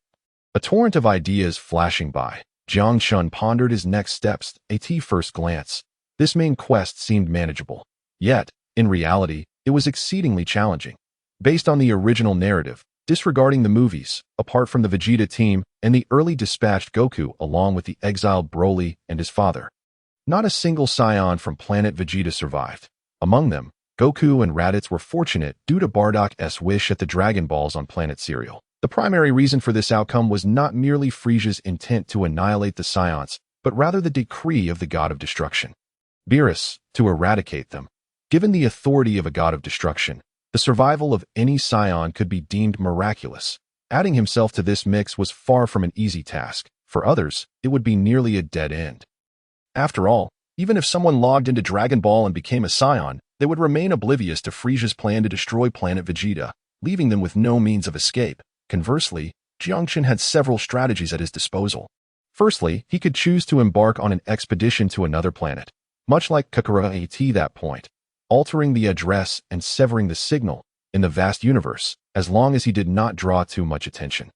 A torrent of ideas flashing by. Jiang Chun pondered his next steps. At first glance, this main quest seemed manageable. Yet, in reality, it was exceedingly challenging. Based on the original narrative, disregarding the movies, apart from the Vegeta team and the early dispatched Goku along with the exiled Broly and his father, not a single scion from Planet Vegeta survived. Among them, Goku and Raditz were fortunate due to Bardock's wish at the Dragon Balls on Planet Cereal. The primary reason for this outcome was not merely Frieza's intent to annihilate the scions, but rather the decree of the god of destruction, Beerus, to eradicate them. Given the authority of a god of destruction, the survival of any scion could be deemed miraculous. Adding himself to this mix was far from an easy task. For others, it would be nearly a dead end. After all, even if someone logged into Dragon Ball and became a scion, they would remain oblivious to Frieza's plan to destroy Planet Vegeta, leaving them with no means of escape. Conversely, Jiang Chun had several strategies at his disposal. Firstly, he could choose to embark on an expedition to another planet, much like Kakura at that point. altering the address and severing the signal in the vast universe, as long as he did not draw too much attention.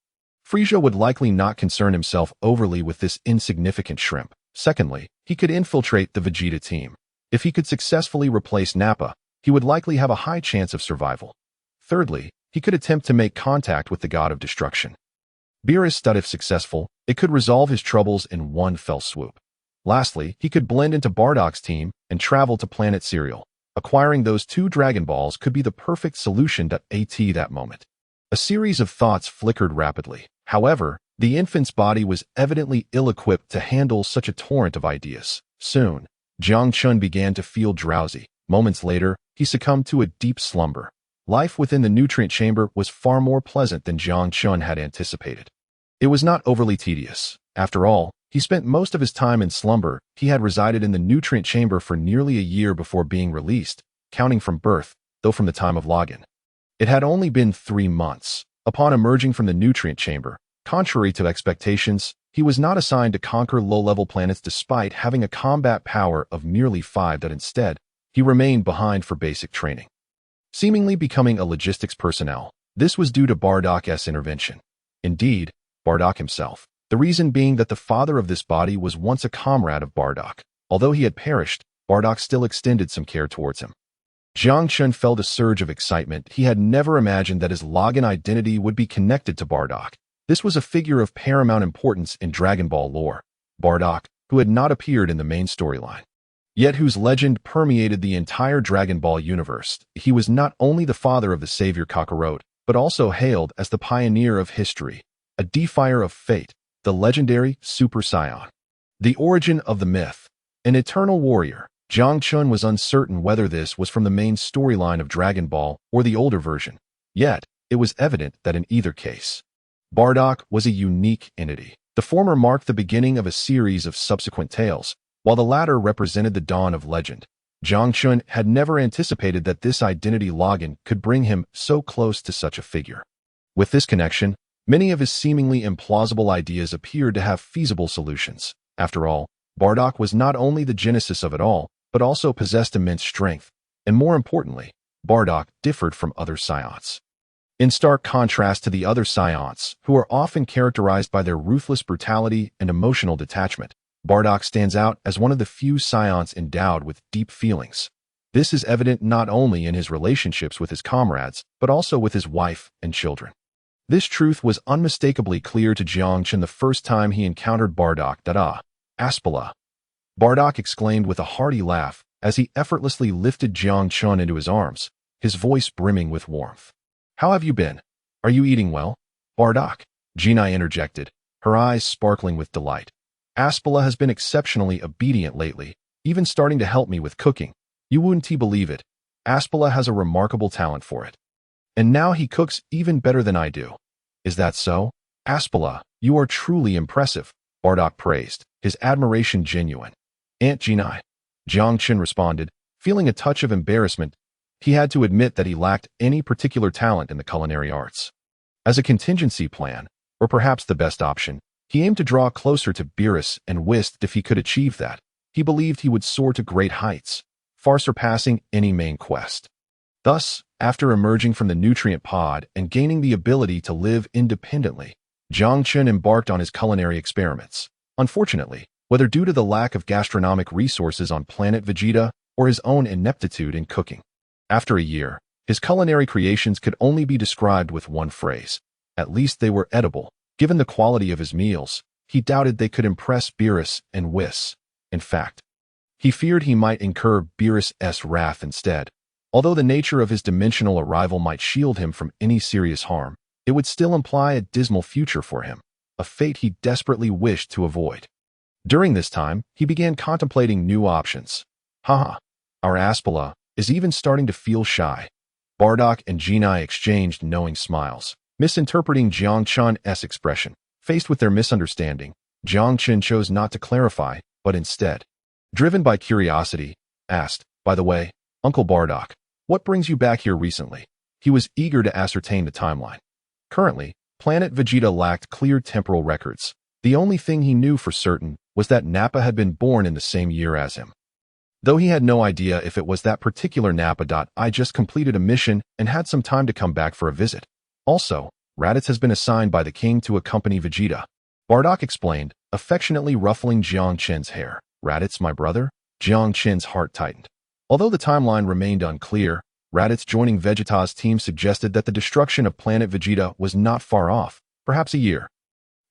Frieza would likely not concern himself overly with this insignificant shrimp. Secondly, he could infiltrate the Vegeta team. If he could successfully replace Nappa, he would likely have a high chance of survival. Thirdly, he could attempt to make contact with the god of destruction. Beerus thought if successful, it could resolve his troubles in one fell swoop. Lastly, he could blend into Bardock's team and travel to Planet Cereal. Acquiring those 2 Dragon Balls could be the perfect solution at that moment. A series of thoughts flickered rapidly. However, the infant's body was evidently ill-equipped to handle such a torrent of ideas. Soon, Jiang Chun began to feel drowsy. Moments later, he succumbed to a deep slumber. Life within the nutrient chamber was far more pleasant than Jiang Chun had anticipated. It was not overly tedious. After all, he spent most of his time in slumber. He had resided in the nutrient chamber for nearly a year before being released, counting from birth, though from the time of login. It had only been 3 months. Upon emerging from the nutrient chamber, contrary to expectations, he was not assigned to conquer low-level planets despite having a combat power of merely 5. Instead, he remained behind for basic training. Seemingly becoming a logistics personnel, this was due to Bardock's intervention. Indeed, Bardock himself. The reason being that the father of this body was once a comrade of Bardock. Although he had perished, Bardock still extended some care towards him. Jiang Chun felt a surge of excitement. He had never imagined that his login identity would be connected to Bardock. This was a figure of paramount importance in Dragon Ball lore. Bardock, who had not appeared in the main storyline, yet whose legend permeated the entire Dragon Ball universe. He was not only the father of the savior Kakarot, but also hailed as the pioneer of history, a defier of fate, the legendary Super Saiyan. The origin of the myth, an eternal warrior. Jiang Chun was uncertain whether this was from the main storyline of Dragon Ball or the older version. Yet, it was evident that in either case, Bardock was a unique entity. The former marked the beginning of a series of subsequent tales, while the latter represented the dawn of legend. Jiang Chun had never anticipated that this identity login could bring him so close to such a figure. With this connection, many of his seemingly implausible ideas appeared to have feasible solutions. After all, Bardock was not only the genesis of it all, but also possessed immense strength, and more importantly, Bardock differed from other Saiyans. In stark contrast to the other Saiyans, who are often characterized by their ruthless brutality and emotional detachment, Bardock stands out as one of the few Saiyans endowed with deep feelings. This is evident not only in his relationships with his comrades, but also with his wife and children. This truth was unmistakably clear to Jiang Chun the first time he encountered Bardock. Aspala! Bardock exclaimed with a hearty laugh as he effortlessly lifted Jiang Chun into his arms, his voice brimming with warmth. How have you been? Are you eating well? Bardock, Jinai interjected, her eyes sparkling with delight. Aspala has been exceptionally obedient lately, even starting to help me with cooking. You wouldn't believe it. Aspala has a remarkable talent for it. And now he cooks even better than I do. Is that so? Aspala, you are truly impressive, Bardock praised, his admiration genuine. Aunt Jinai, Jiang Chun responded, feeling a touch of embarrassment. He had to admit that he lacked any particular talent in the culinary arts. As a contingency plan, or perhaps the best option, he aimed to draw closer to Beerus and wished if he could achieve that, he believed he would soar to great heights, far surpassing any main quest. Thus, after emerging from the nutrient pod and gaining the ability to live independently, Jiang Chun embarked on his culinary experiments. Unfortunately, whether due to the lack of gastronomic resources on planet Vegeta or his own ineptitude in cooking, after a year, his culinary creations could only be described with one phrase. At least they were edible. Given the quality of his meals, he doubted they could impress Beerus and Whis. In fact, he feared he might incur Beerus' wrath instead. Although the nature of his dimensional arrival might shield him from any serious harm, it would still imply a dismal future for him, a fate he desperately wished to avoid. During this time, he began contemplating new options. Haha, our Aspala is even starting to feel shy. Bardock and Jinai exchanged knowing smiles, misinterpreting Jiang Chun's expression. Faced with their misunderstanding, Jiang Chun chose not to clarify, but instead, driven by curiosity, asked, "By the way, Uncle Bardock, what brings you back here recently?" He was eager to ascertain the timeline. Currently, planet Vegeta lacked clear temporal records. The only thing he knew for certain was that Nappa had been born in the same year as him. though he had no idea if it was that particular Nappa. I just completed a mission and had some time to come back for a visit. Also, Raditz has been assigned by the king to accompany Vegeta. Bardock explained, affectionately ruffling Jiang Chen's hair. Raditz, my brother? Jiang Chen's heart tightened. Although the timeline remained unclear, Raditz joining Vegeta's team suggested that the destruction of planet Vegeta was not far off, perhaps a year,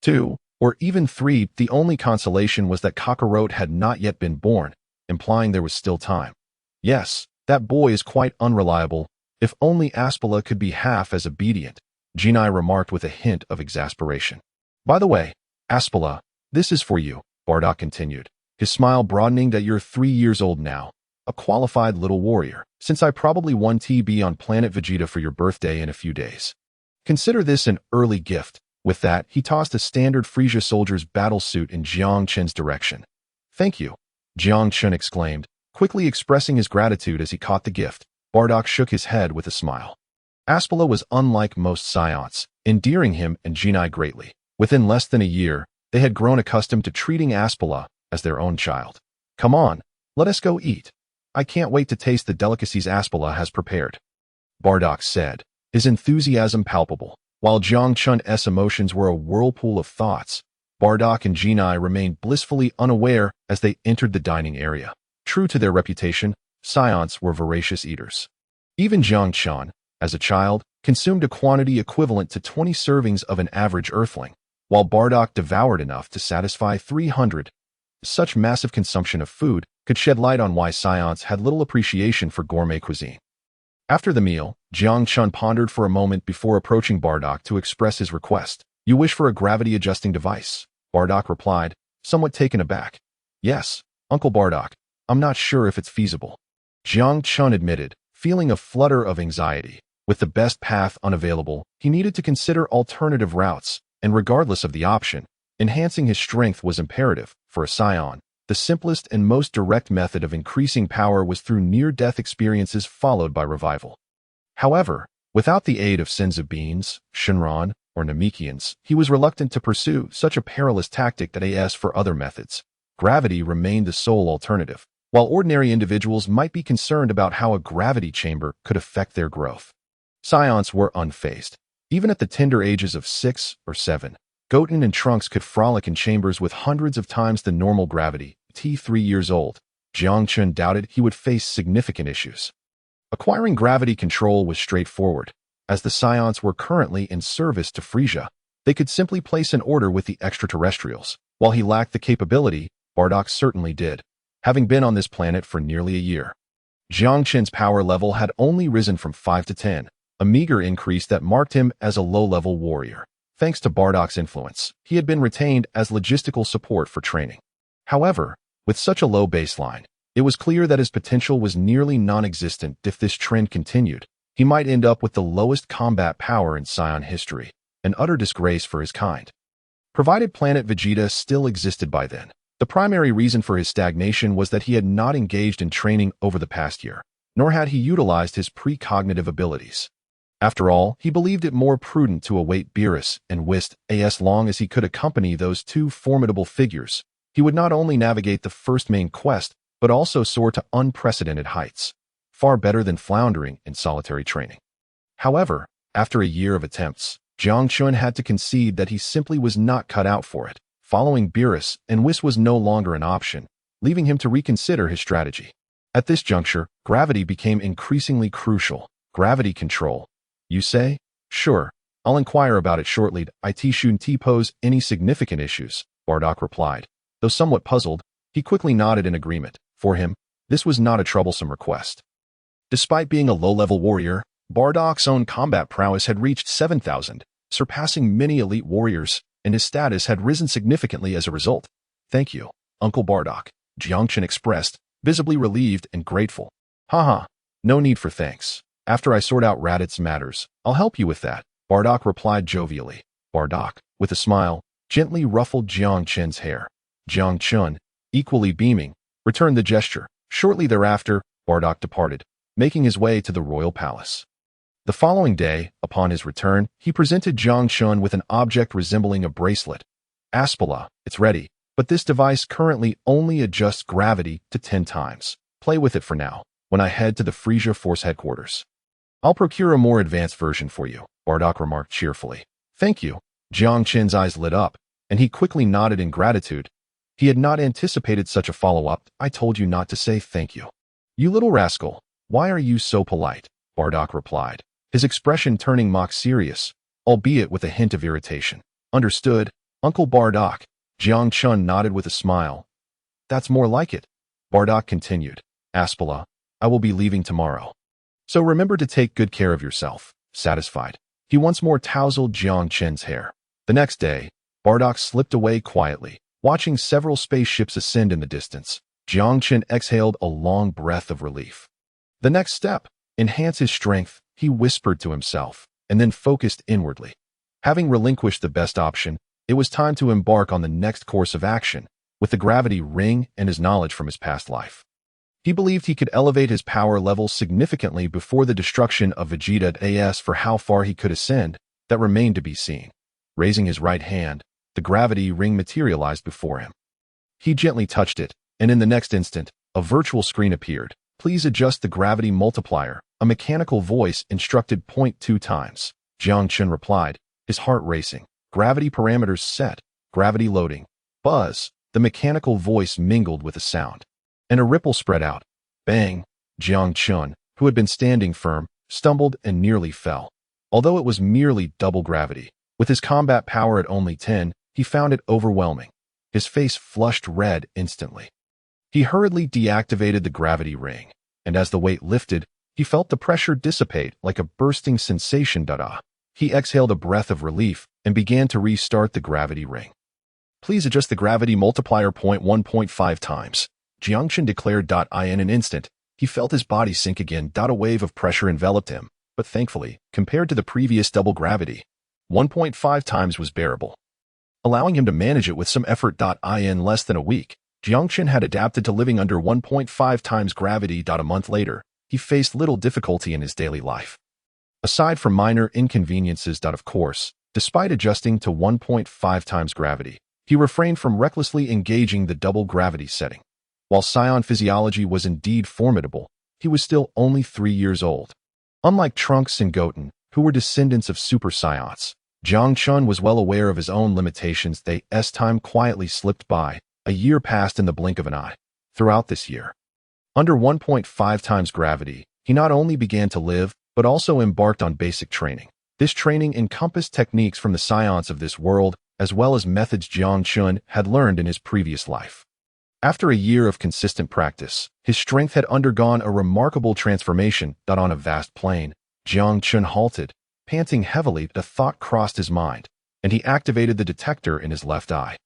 2, or even 3. The only consolation was that Kakarot had not yet been born, implying there was still time. Yes, that boy is quite unreliable. If only Aspala could be half as obedient, Jinai remarked with a hint of exasperation. By the way, Aspala, this is for you, Bardock continued, his smile broadening. That you're 3 years old now, a qualified little warrior, since I probably won TB on planet Vegeta for your birthday in a few days. Consider this an early gift. With that, he tossed a standard Frisia soldier's battle suit in Jiang Chen's direction. Thank you, Jiang Chen exclaimed, quickly expressing his gratitude as he caught the gift. Bardock shook his head with a smile. Aspala was unlike most scions, endearing him and Jinai greatly. Within less than a year, they had grown accustomed to treating Aspala as their own child. Come on, let us go eat. I can't wait to taste the delicacies Aspala has prepared, Bardock said, his enthusiasm palpable. While Jiang Chen's emotions were a whirlpool of thoughts, Bardock and Jinai remained blissfully unaware as they entered the dining area. True to their reputation, scions were voracious eaters. Even Jiang Chen, as a child, consumed a quantity equivalent to 20 servings of an average earthling, while Bardock devoured enough to satisfy 300. Such massive consumption of food could shed light on why scions had little appreciation for gourmet cuisine. After the meal, Jiang Chen pondered for a moment before approaching Bardock to express his request. You wish for a gravity-adjusting device? Bardock replied, somewhat taken aback. Yes, Uncle Bardock, I'm not sure if it's feasible, Jiang Chen admitted, feeling a flutter of anxiety. With the best path unavailable, he needed to consider alternative routes, and regardless of the option, enhancing his strength was imperative. For a scion, the simplest and most direct method of increasing power was through near-death experiences followed by revival. However, without the aid of senzu beans, Shinran, or Namekians, he was reluctant to pursue such a perilous tactic that as for other methods, gravity remained the sole alternative, while ordinary individuals might be concerned about how a gravity chamber could affect their growth. Scions were unfazed. Even at the tender ages of 6 or 7, Goten and Trunks could frolic in chambers with hundreds of times the normal gravity. 3 years old, Jiang Chen doubted he would face significant issues. Acquiring gravity control was straightforward. As the scions were currently in service to Frisia, they could simply place an order with the extraterrestrials. While he lacked the capability, Bardock certainly did, having been on this planet for nearly a year. Jiang Chen's power level had only risen from 5 to 10, a meager increase that marked him as a low-level warrior. Thanks to Bardock's influence, he had been retained as logistical support for training. However, with such a low baseline, it was clear that his potential was nearly non-existent. If this trend continued, he might end up with the lowest combat power in Scion history, an utter disgrace for his kind. Provided planet Vegeta still existed by then, the primary reason for his stagnation was that he had not engaged in training over the past year, nor had he utilized his precognitive abilities. After all, he believed it more prudent to await Beerus and Whist as long as he could accompany those two formidable figures. He would not only navigate the first main quest, but also soar to unprecedented heights, far better than floundering in solitary training. However, after a year of attempts, Jiang Chen had to concede that he simply was not cut out for it. Following Beerus and Whist was no longer an option, leaving him to reconsider his strategy. At this juncture, gravity became increasingly crucial. Gravity control, you say? Sure, I'll inquire about it shortly. It shouldn't pose any significant issues, Bardock replied. Though somewhat puzzled, he quickly nodded in agreement. For him, this was not a troublesome request. Despite being a low-level warrior, Bardock's own combat prowess had reached 7,000, surpassing many elite warriors, and his status had risen significantly as a result. Thank you, Uncle Bardock, Jiang Chen expressed, visibly relieved and grateful. Haha, no need for thanks. After I sort out Raditz's matters, I'll help you with that, Bardock replied jovially. Bardock, with a smile, gently ruffled Jiang Chen's hair. Jiang Chen, equally beaming, returned the gesture. Shortly thereafter, Bardock departed, making his way to the royal palace. The following day, upon his return, he presented Jiang Chen with an object resembling a bracelet. Aspala, it's ready, but this device currently only adjusts gravity to 10 times. Play with it for now, when I head to the Frisia Force headquarters. I'll procure a more advanced version for you, Bardock remarked cheerfully. Thank you. Jiang Qin's eyes lit up, and he quickly nodded in gratitude. He had not anticipated such a follow-up. I told you not to say thank you. You little rascal, why are you so polite? Bardock replied, his expression turning mock serious, albeit with a hint of irritation. Understood, Uncle Bardock. Jiang Qin nodded with a smile. That's more like it. Bardock continued. Aspala, I will be leaving tomorrow. So remember to take good care of yourself. Satisfied, he once more tousled Jiang Qin's hair. The next day, Bardock slipped away quietly, watching several spaceships ascend in the distance. Jiang Qin exhaled a long breath of relief. The next step, enhance his strength, he whispered to himself, and then focused inwardly. Having relinquished the best option, it was time to embark on the next course of action, with the gravity ring and his knowledge from his past life. He believed he could elevate his power level significantly before the destruction of Vegeta. As for how far he could ascend, that remained to be seen. Raising his right hand, the gravity ring materialized before him. He gently touched it, and in the next instant, a virtual screen appeared. Please adjust the gravity multiplier, a mechanical voice instructed 0.2 times. Jiang Qin replied, his heart racing. Gravity parameters set, gravity loading. Buzz, the mechanical voice mingled with a sound, and a ripple spread out. Bang! Jiang Qin, who had been standing firm, stumbled and nearly fell. Although it was merely double gravity, with his combat power at only 10, he found it overwhelming. His face flushed red instantly. He hurriedly deactivated the gravity ring, and as the weight lifted, he felt the pressure dissipate like a bursting sensation. He exhaled a breath of relief and began to restart the gravity ring. Please adjust the gravity multiplier 1.5 times. Jiang Qin declared. In an instant, he felt his body sink again. A wave of pressure enveloped him, but thankfully, compared to the previous double gravity, 1.5 times was bearable, allowing him to manage it with some effort. In less than a week, Jiang Qin had adapted to living under 1.5 times gravity. A month later, he faced little difficulty in his daily life. Aside from minor inconveniences. Of course, despite adjusting to 1.5 times gravity, he refrained from recklessly engaging the double gravity setting. While Scion physiology was indeed formidable, he was still only 3 years old. Unlike Trunks and Goten, who were descendants of Super Saions, Jiang Qin was well aware of his own limitations. As time quietly slipped by, a year passed in the blink of an eye. Throughout this year, under 1.5 times gravity, he not only began to live, but also embarked on basic training. This training encompassed techniques from the science of this world, as well as methods Jiang Qin had learned in his previous life. After a year of consistent practice, his strength had undergone a remarkable transformation. On a vast plain, Jiang Qin halted, panting heavily. A thought crossed his mind, and he activated the detector in his left eye.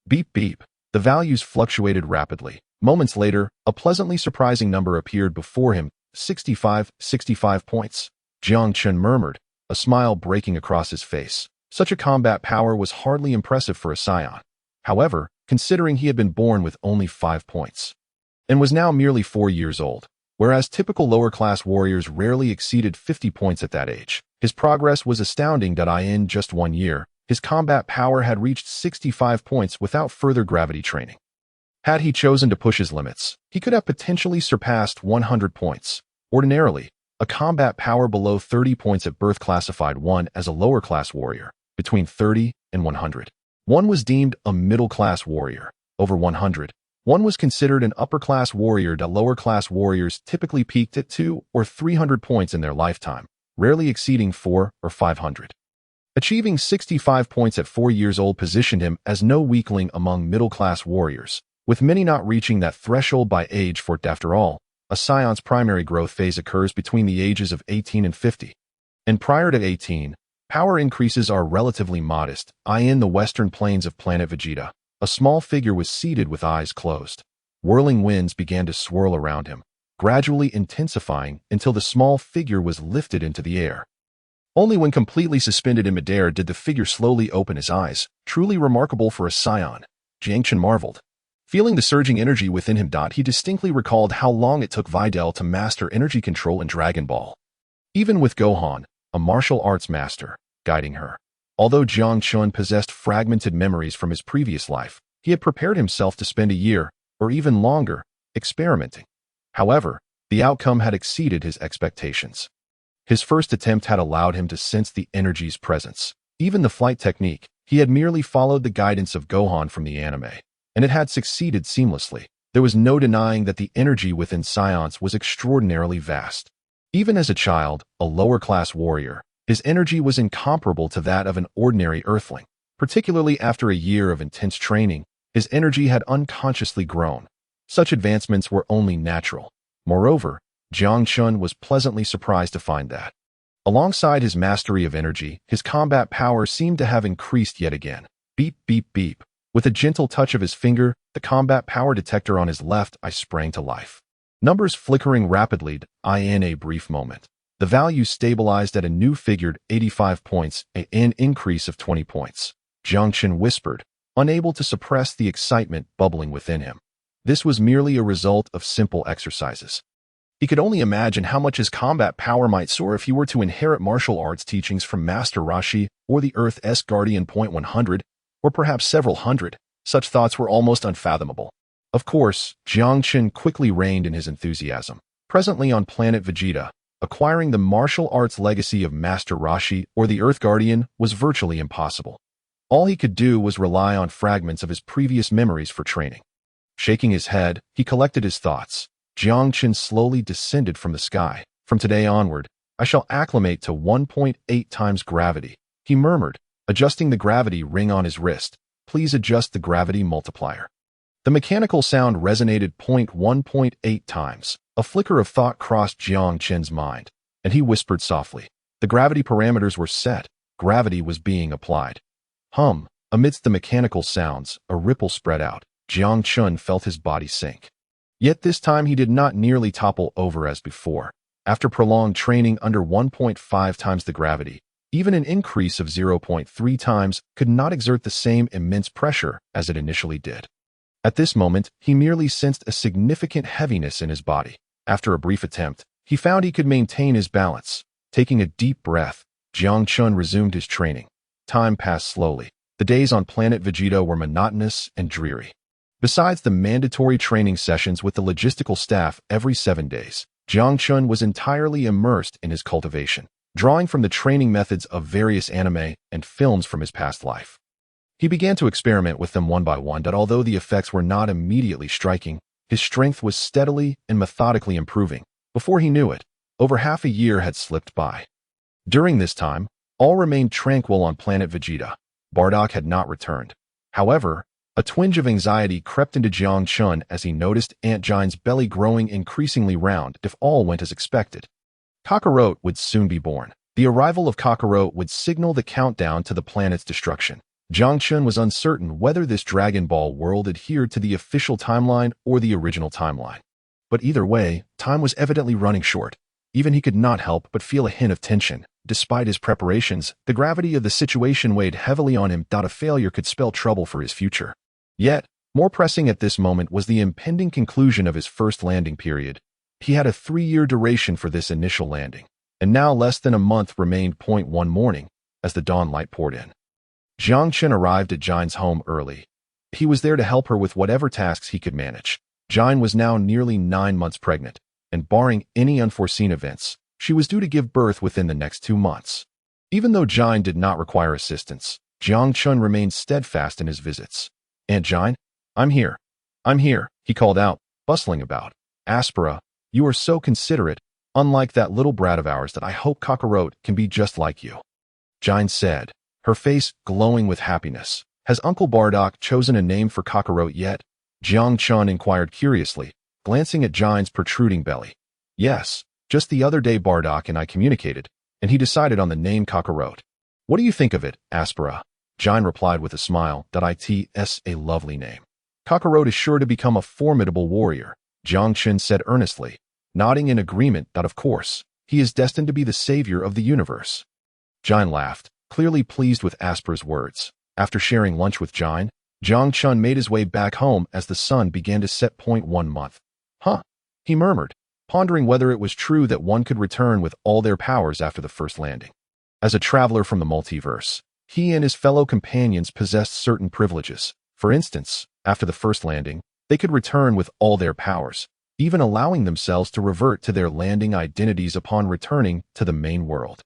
Beep beep. The values fluctuated rapidly. Moments later, a pleasantly surprising number appeared before him. 65 points. Jiang Qin murmured, a smile breaking across his face. Such a combat power was hardly impressive for a scion. However, considering he had been born with only 5 points, and was now merely 4 years old, whereas typical lower-class warriors rarely exceeded 50 points at that age, his progress was astounding. In just 1 year, his combat power had reached 65 points without further gravity training. Had he chosen to push his limits, he could have potentially surpassed 100 points. Ordinarily, a combat power below 30 points at birth classified one as a lower-class warrior. Between 30 and 100, one was deemed a middle-class warrior. Over 100, one was considered an upper-class warrior. Lower-class warriors typically peaked at 200 or 300 points in their lifetime, rarely exceeding 400 or 500. Achieving 65 points at 4 years old positioned him as no weakling among middle-class warriors, with many not reaching that threshold by age. After all, a scion's primary growth phase occurs between the ages of 18 and 50. And prior to 18, power increases are relatively modest. In the western plains of planet Vegeta, a small figure was seated with eyes closed. Whirling winds began to swirl around him, gradually intensifying until the small figure was lifted into the air. Only when completely suspended in midair did the figure slowly open his eyes. Truly remarkable for a scion, Jiang Qin marveled. Feeling the surging energy within him, he distinctly recalled how long it took Videl to master energy control in Dragon Ball. Even with Gohan, a martial arts master, guiding her. Although Jiang Qin possessed fragmented memories from his previous life, he had prepared himself to spend a year, or even longer, experimenting. However, the outcome had exceeded his expectations. His first attempt had allowed him to sense the energy's presence. Even the flight technique, he had merely followed the guidance of Gohan from the anime, and it had succeeded seamlessly. There was no denying that the energy within Science was extraordinarily vast. Even as a child, a lower-class warrior, his energy was incomparable to that of an ordinary earthling. Particularly after a year of intense training, his energy had unconsciously grown. Such advancements were only natural. Moreover, Jiang Chun was pleasantly surprised to find that, alongside his mastery of energy, his combat power seemed to have increased yet again. Beep, beep, beep. With a gentle touch of his finger, the combat power detector on his left eye sprang to life. Numbers flickering rapidly, in a brief moment. The value stabilized at a new figured 85 points, an increase of 20 points. Jiang Chun whispered, unable to suppress the excitement bubbling within him. This was merely a result of simple exercises. He could only imagine how much his combat power might soar if he were to inherit martial arts teachings from Master Roshi or the Earth's Guardian. 100, or perhaps several hundred. Such thoughts were almost unfathomable. Of course, Jiang Chun quickly reigned in his enthusiasm. Presently on planet Vegeta, acquiring the martial arts legacy of Master Roshi or the Earth Guardian was virtually impossible. All he could do was rely on fragments of his previous memories for training. Shaking his head, he collected his thoughts. Jiang Chun slowly descended from the sky. From today onward, I shall acclimate to 1.8 times gravity, he murmured, adjusting the gravity ring on his wrist. Please adjust the gravity multiplier. The mechanical sound resonated 1.8 times. A flicker of thought crossed Jiang Chun's mind, and he whispered softly. The gravity parameters were set. Gravity was being applied. Amidst the mechanical sounds, a ripple spread out. Jiang Chun felt his body sink. Yet this time he did not nearly topple over as before. After prolonged training under 1.5 times the gravity, even an increase of 0.3 times could not exert the same immense pressure as it initially did. At this moment, he merely sensed a significant heaviness in his body. After a brief attempt, he found he could maintain his balance. Taking a deep breath, Jiang Chun resumed his training. Time passed slowly. The days on planet Vegeta were monotonous and dreary. Besides the mandatory training sessions with the logistical staff every 7 days, Jiang Chun was entirely immersed in his cultivation, drawing from the training methods of various anime and films from his past life. He began to experiment with them one by one, that although the effects were not immediately striking, his strength was steadily and methodically improving. Before he knew it, over half a year had slipped by. During this time, all remained tranquil on planet Vegeta. Bardock had not returned. However, a twinge of anxiety crept into Jiang Chun as he noticed Aunt Jine's belly growing increasingly round if all went as expected. Kakarot would soon be born. The arrival of Kakarot would signal the countdown to the planet's destruction. Jiang Chun was uncertain whether this Dragon Ball world adhered to the official timeline or the original timeline. But either way, time was evidently running short. Even he could not help but feel a hint of tension. Despite his preparations, the gravity of the situation weighed heavily on him. A failure could spell trouble for his future. Yet, more pressing at this moment was the impending conclusion of his first landing period. He had a 3-year duration for this initial landing, and now less than a month remained. One morning, as the dawn light poured in, Jiang Chun arrived at Jine's home early. He was there to help her with whatever tasks he could manage. Jine was now nearly 9 months pregnant, and barring any unforeseen events, she was due to give birth within the next 2 months. Even though Jine did not require assistance, Jiang Chun remained steadfast in his visits. Aunt Jine, I'm here, he called out, bustling about. Aspera, you are so considerate, unlike that little brat of ours, that I hope Kakarot can be just like you. Jine said, her face glowing with happiness. Has Uncle Bardock chosen a name for Kakarot yet? Jiang Chun inquired curiously, glancing at Jine's protruding belly. Yes, just the other day Bardock and I communicated, and he decided on the name Kakarot. What do you think of it, Aspera? Jine replied with a smile. It's a lovely name. Kakarot is sure to become a formidable warrior, Jiang Chun said earnestly, nodding in agreement that of course, he is destined to be the savior of the universe. Jine laughed, clearly pleased with Aspera's words. After sharing lunch with Jine, Jiang Chun made his way back home as the sun began to set. 1 month. He murmured, pondering whether it was true that one could return with all their powers after the first landing. As a traveler from the multiverse, he and his fellow companions possessed certain privileges. For instance, after the first landing, they could return with all their powers. even allowing themselves to revert to their landing identities upon returning to the main world.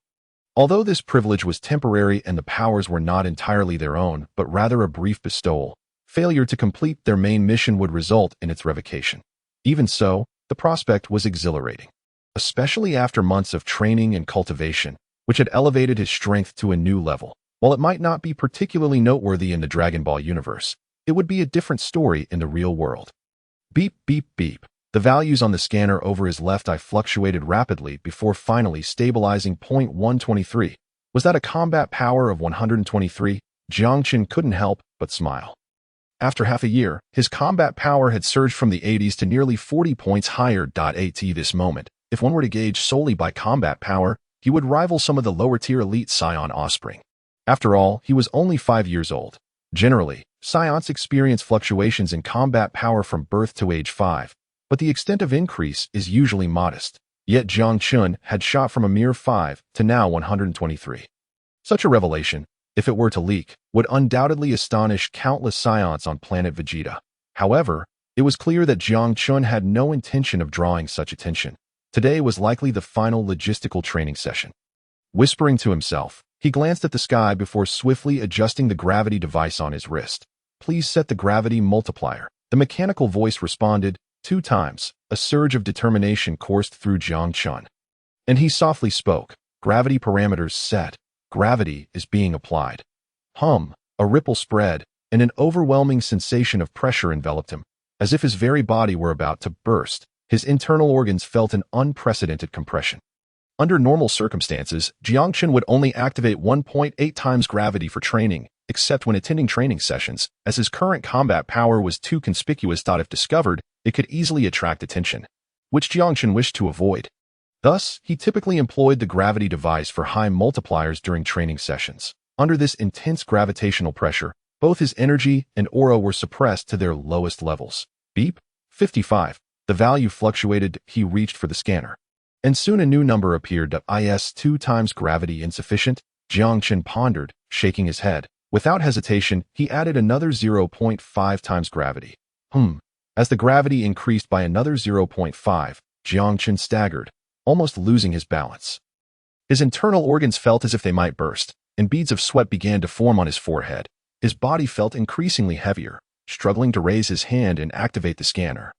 Although this privilege was temporary and the powers were not entirely their own, but rather a brief bestowal, failure to complete their main mission would result in its revocation. Even so, the prospect was exhilarating, especially after months of training and cultivation, which had elevated his strength to a new level. While it might not be particularly noteworthy in the Dragon Ball universe, it would be a different story in the real world. Beep, beep, beep. The values on the scanner over his left eye fluctuated rapidly before finally stabilizing. 123. Was that a combat power of 123? Jiang Chen couldn't help but smile. After half a year, his combat power had surged from the 80s to nearly 40 points higher. At this moment, if one were to gauge solely by combat power, he would rival some of the lower-tier elite Scion offspring. After all, he was only 5 years old. Generally, Scions experience fluctuations in combat power from birth to age 5, but the extent of increase is usually modest. Yet Jiang Chen had shot from a mere 5 to now 123. Such a revelation, if it were to leak, would undoubtedly astonish countless Scions on planet Vegeta. However, it was clear that Jiang Chen had no intention of drawing such attention. Today was likely the final logistical training session. Whispering to himself, he glanced at the sky before swiftly adjusting the gravity device on his wrist. Please set the gravity multiplier. The mechanical voice responded. 2 times, a surge of determination coursed through Jiang Chen. And he softly spoke. Gravity parameters set. Gravity is being applied. Hum, a ripple spread, and an overwhelming sensation of pressure enveloped him. As if his very body were about to burst, his internal organs felt an unprecedented compression. Under normal circumstances, Jiang Chen would only activate 1.8 times gravity for training, except when attending training sessions, as his current combat power was too conspicuous. If discovered, it could easily attract attention, which Jiang Chen wished to avoid. Thus, he typically employed the gravity device for high multipliers during training sessions. Under this intense gravitational pressure, both his energy and aura were suppressed to their lowest levels. Beep, 55. The value fluctuated. He reached for the scanner. And soon a new number appeared. Is 2 times gravity insufficient? Jiang Chen pondered, shaking his head. Without hesitation, he added another 0.5 times gravity. As the gravity increased by another 0.5, Jiang Chen staggered, almost losing his balance. His internal organs felt as if they might burst, and beads of sweat began to form on his forehead. His body felt increasingly heavier, struggling to raise his hand and activate the scanner.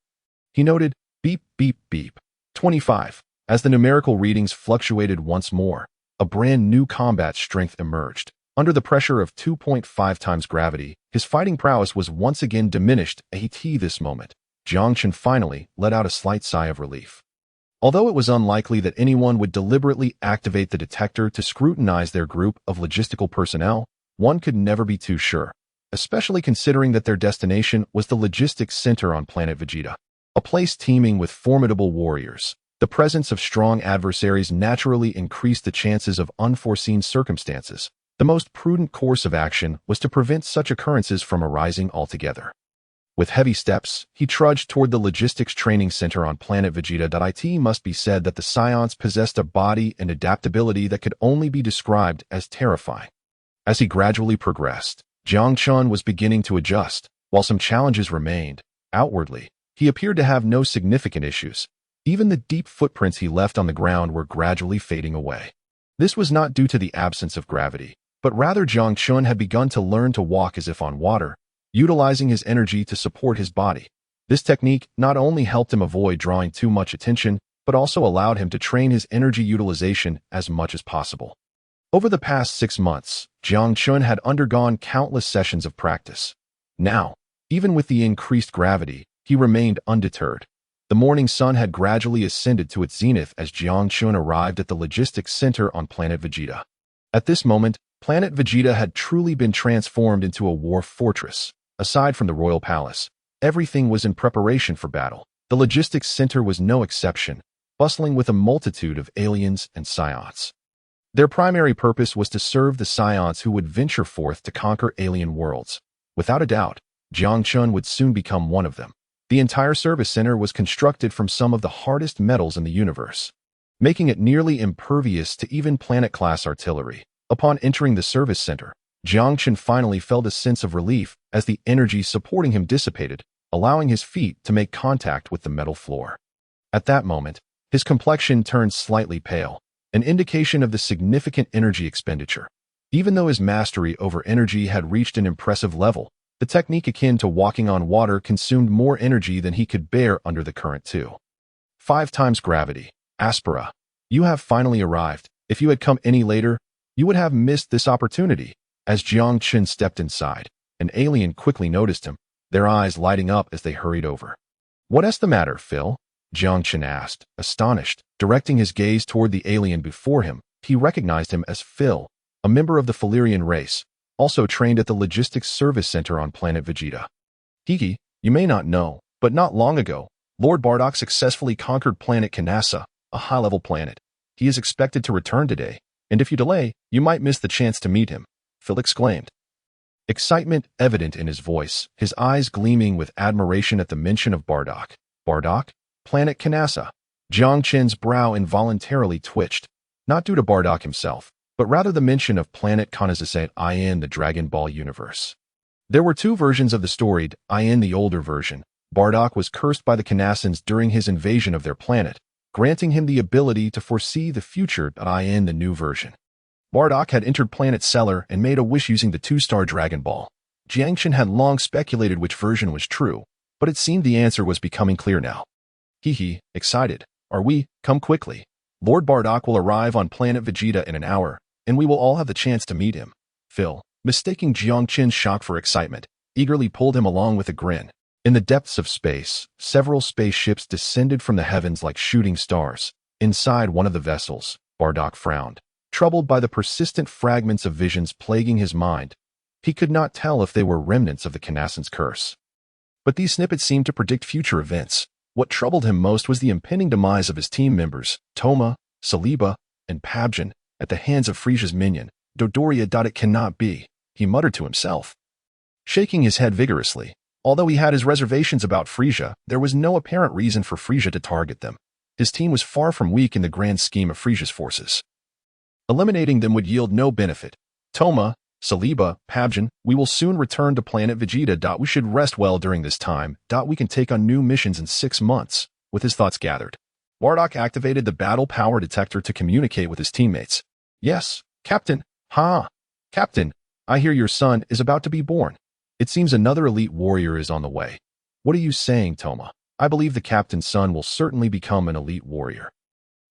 He noted, beep, beep, beep. 25. As the numerical readings fluctuated once more, a brand new combat strength emerged. Under the pressure of 2.5 times gravity, his fighting prowess was once again diminished. At this moment, Jiang Chen finally let out a slight sigh of relief. Although it was unlikely that anyone would deliberately activate the detector to scrutinize their group of logistical personnel, one could never be too sure, especially considering that their destination was the logistics center on planet Vegeta, a place teeming with formidable warriors. The presence of strong adversaries naturally increased the chances of unforeseen circumstances. The most prudent course of action was to prevent such occurrences from arising altogether. With heavy steps, he trudged toward the logistics training center on planet Vegeta. It must be said that the Scions possessed a body and adaptability that could only be described as terrifying. As he gradually progressed, Jiang Chen was beginning to adjust. While some challenges remained, outwardly, he appeared to have no significant issues. Even the deep footprints he left on the ground were gradually fading away. This was not due to the absence of gravity, but rather Jiang Chen had begun to learn to walk as if on water, utilizing his energy to support his body. This technique not only helped him avoid drawing too much attention, but also allowed him to train his energy utilization as much as possible. Over the past 6 months, Jiang Chen had undergone countless sessions of practice. Now, even with the increased gravity, he remained undeterred. The morning sun had gradually ascended to its zenith as Jiang Chen arrived at the logistics center on planet Vegeta. At this moment, planet Vegeta had truly been transformed into a war fortress. Aside from the royal palace, everything was in preparation for battle. The logistics center was no exception, bustling with a multitude of aliens and Scions. Their primary purpose was to serve the Scions who would venture forth to conquer alien worlds. Without a doubt, Jiang Chen would soon become one of them. The entire service center was constructed from some of the hardest metals in the universe, making it nearly impervious to even planet-class artillery. Upon entering the service center, Jiang Chen finally felt a sense of relief as the energy supporting him dissipated. allowing his feet to make contact with the metal floor. At that moment, his complexion turned slightly pale, an indication of the significant energy expenditure. Even though his mastery over energy had reached an impressive level, the technique akin to walking on water consumed more energy than he could bear under the current too. 5 times gravity. Aspera. You have finally arrived. If you had come any later, you would have missed this opportunity. As Jiang Chen stepped inside, an alien quickly noticed him, their eyes lighting up as they hurried over. "What's the matter, Phil?" Jiang Chen asked, astonished. Directing his gaze toward the alien before him, he recognized him as Phil, a member of the Philerian race, also trained at the Logistics Service Center on planet Vegeta. "Hehe, you may not know, but not long ago, Lord Bardock successfully conquered planet Kanasa, a high-level planet. He is expected to return today, and if you delay, you might miss the chance to meet him," Phil exclaimed. Excitement evident in his voice, his eyes gleaming with admiration at the mention of Bardock. Bardock? Planet Kanasa. Jiang Chen's brow involuntarily twitched, not due to Bardock himself, but rather the mention of planet Kanasa in the Dragon Ball universe. There were 2 versions of the story. In the older version, Bardock was cursed by the Kanasans during his invasion of their planet, granting him the ability to foresee the future. In the new version, Bardock had entered planet Cellar and made a wish using the 2-star Dragon Ball. Jiang Chen had long speculated which version was true, but it seemed the answer was becoming clear now. "Hehe, excited. Are we? Come quickly. Lord Bardock will arrive on planet Vegeta in an hour, and we will all have the chance to meet him." Phil, mistaking Jiang Chen's shock for excitement, eagerly pulled him along with a grin. In the depths of space, several spaceships descended from the heavens like shooting stars. Inside one of the vessels, Bardock frowned, troubled by the persistent fragments of visions plaguing his mind. He could not tell if they were remnants of the Kanasans' curse. But these snippets seemed to predict future events. What troubled him most was the impending demise of his team members, Toma, Saliba, and Pabjan, at the hands of Frisia's minion. Dodoria. It cannot be, he muttered to himself, shaking his head vigorously. Although he had his reservations about Frisia, there was no apparent reason for Frisia to target them. His team was far from weak in the grand scheme of Frisia's forces. Eliminating them would yield no benefit. Toma, Saliba, Pabjan, we will soon return to planet Vegeta. We should rest well during this time. We can take on new missions in 6 months. With his thoughts gathered, Bardock activated the battle power detector to communicate with his teammates. "Yes, Captain. Captain, I hear your son is about to be born. It seems another elite warrior is on the way." "What are you saying, Toma?" "I believe the captain's son will certainly become an elite warrior."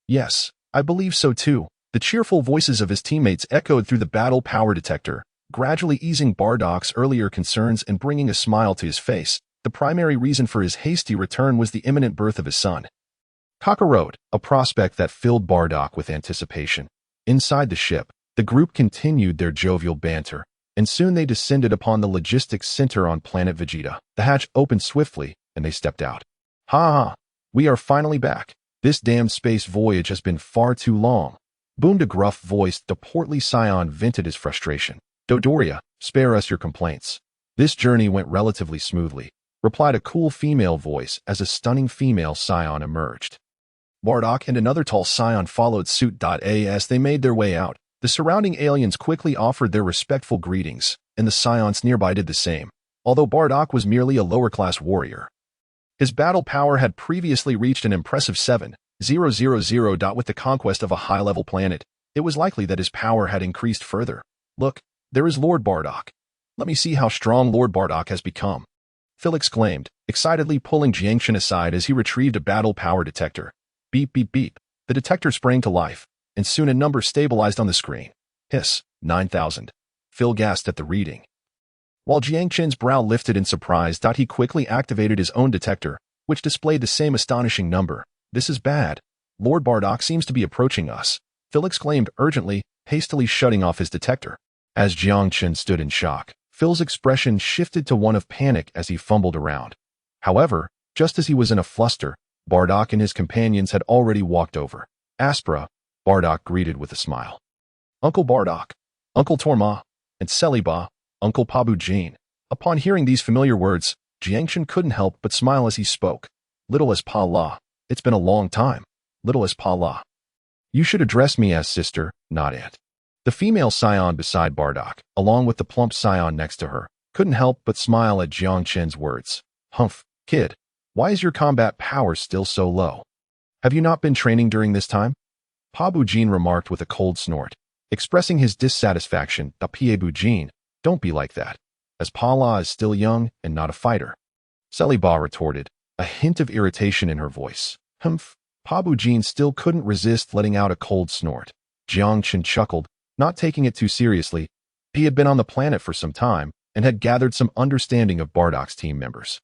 "Yes, I believe so too." The cheerful voices of his teammates echoed through the battle power detector, gradually easing Bardock's earlier concerns and bringing a smile to his face. The primary reason for his hasty return was the imminent birth of his son. Kakarot, a prospect that filled Bardock with anticipation. Inside the ship, the group continued their jovial banter, and soon they descended upon the logistics center on planet Vegeta. The hatch opened swiftly, and they stepped out. "Ha! We are finally back. This damned space voyage has been far too long," boomed a gruff-voiced, portly scion vented his frustration. "Dodoria, spare us your complaints. This journey went relatively smoothly," replied a cool female voice as a stunning female scion emerged. Bardock and another tall scion followed suit. As they made their way out, the surrounding aliens quickly offered their respectful greetings, and the scions nearby did the same, although Bardock was merely a lower-class warrior. His battle power had previously reached an impressive 7,000. With the conquest of a high-level planet, it was likely that his power had increased further. "Look, there is Lord Bardock. Let me see how strong Lord Bardock has become," Phil exclaimed, excitedly pulling Jiang Chen aside as he retrieved a battle power detector. Beep, beep, beep. The detector sprang to life, and soon a number stabilized on the screen. "Hiss, 9,000. Phil gasped at the reading. While Jiang Chen's brow lifted in surprise, he quickly activated his own detector, which displayed the same astonishing number. "This is bad. Lord Bardock seems to be approaching us," Phil exclaimed urgently, hastily shutting off his detector. As Jiang Chen stood in shock, Phil's expression shifted to one of panic as he fumbled around. However, just as he was in a fluster, Bardock and his companions had already walked over. "Aspera," Bardock greeted with a smile. "Uncle Bardock, Uncle Torma, and Seliba, Uncle Pabu Jean." Upon hearing these familiar words, Jiang Chen couldn't help but smile as he spoke. "Little as Pa La. It's been a long time. Little as Pa La. You should address me as sister, not aunt." The female scion beside Bardock, along with the plump scion next to her, couldn't help but smile at Jiang Chen's words. "Humph, Kid, why is your combat power still so low? Have you not been training during this time? Pa Bujin remarked with a cold snort, expressing his dissatisfaction. Pa Bujin, don't be like that, as Pa La is still young and not a fighter. Celiba retorted, a hint of irritation in her voice. Humph. Pa Bujin still couldn't resist letting out a cold snort. Jiang Chen chuckled, not taking it too seriously. He had been on the planet for some time and had gathered some understanding of Bardock's team members.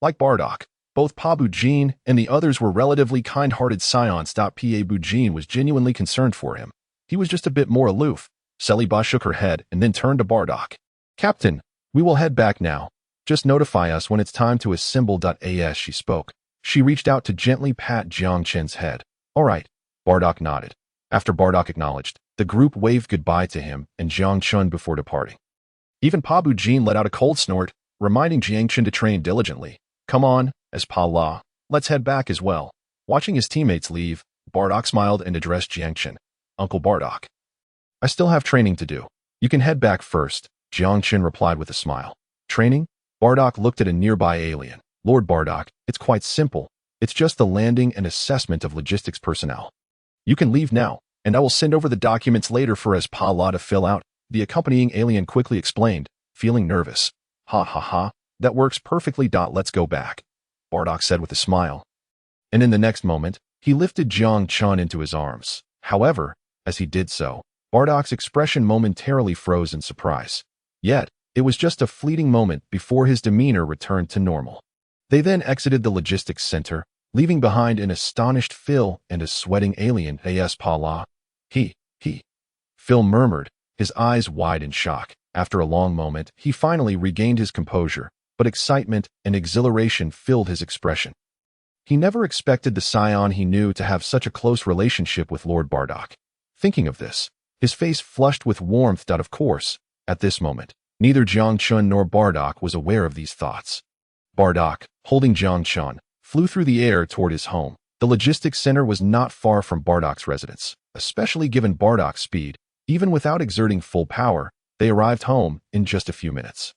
Like Bardock, both Pa Bujin and the others were relatively kind-hearted scions. Pa Bujin was genuinely concerned for him. He was just a bit more aloof. Celiba shook her head and then turned to Bardock. Captain, we will head back now. Just notify us when it's time to assemble. As she spoke, she reached out to gently pat Jiang Chen's head. All right, Bardock nodded. After Bardock acknowledged, the group waved goodbye to him and Jiang Chen before departing. Even Pa Bujin let out a cold snort, reminding Jiang Chen to train diligently. Come on, as Pa La, let's head back as well. Watching his teammates leave, Bardock smiled and addressed Jiang Chen. Uncle Bardock. I still have training to do. You can head back first, Jiang Chen replied with a smile. Training? Bardock looked at a nearby alien. Lord Bardock, it's quite simple. It's just the landing and assessment of logistics personnel. You can leave now, and I will send over the documents later for as Pa La to fill out, the accompanying alien quickly explained, feeling nervous. Ha ha ha, that works perfectly. Let's go back, Bardock said with a smile. And in the next moment, he lifted Jiang Chen into his arms. However, as he did so, Bardock's expression momentarily froze in surprise. Yet, it was just a fleeting moment before his demeanor returned to normal. They then exited the logistics center, leaving behind an astonished Phil and a sweating alien. As Pa La. He. Phil murmured, his eyes wide in shock. After a long moment, he finally regained his composure, but excitement and exhilaration filled his expression. He never expected the scion he knew to have such a close relationship with Lord Bardock. Thinking of this, his face flushed with warmth. Of course, at this moment, neither Jiang Chen nor Bardock was aware of these thoughts. Bardock, holding Jiang Chen, flew through the air toward his home. The logistics center was not far from Bardock's residence, especially given Bardock's speed. Even without exerting full power, they arrived home in just a few minutes.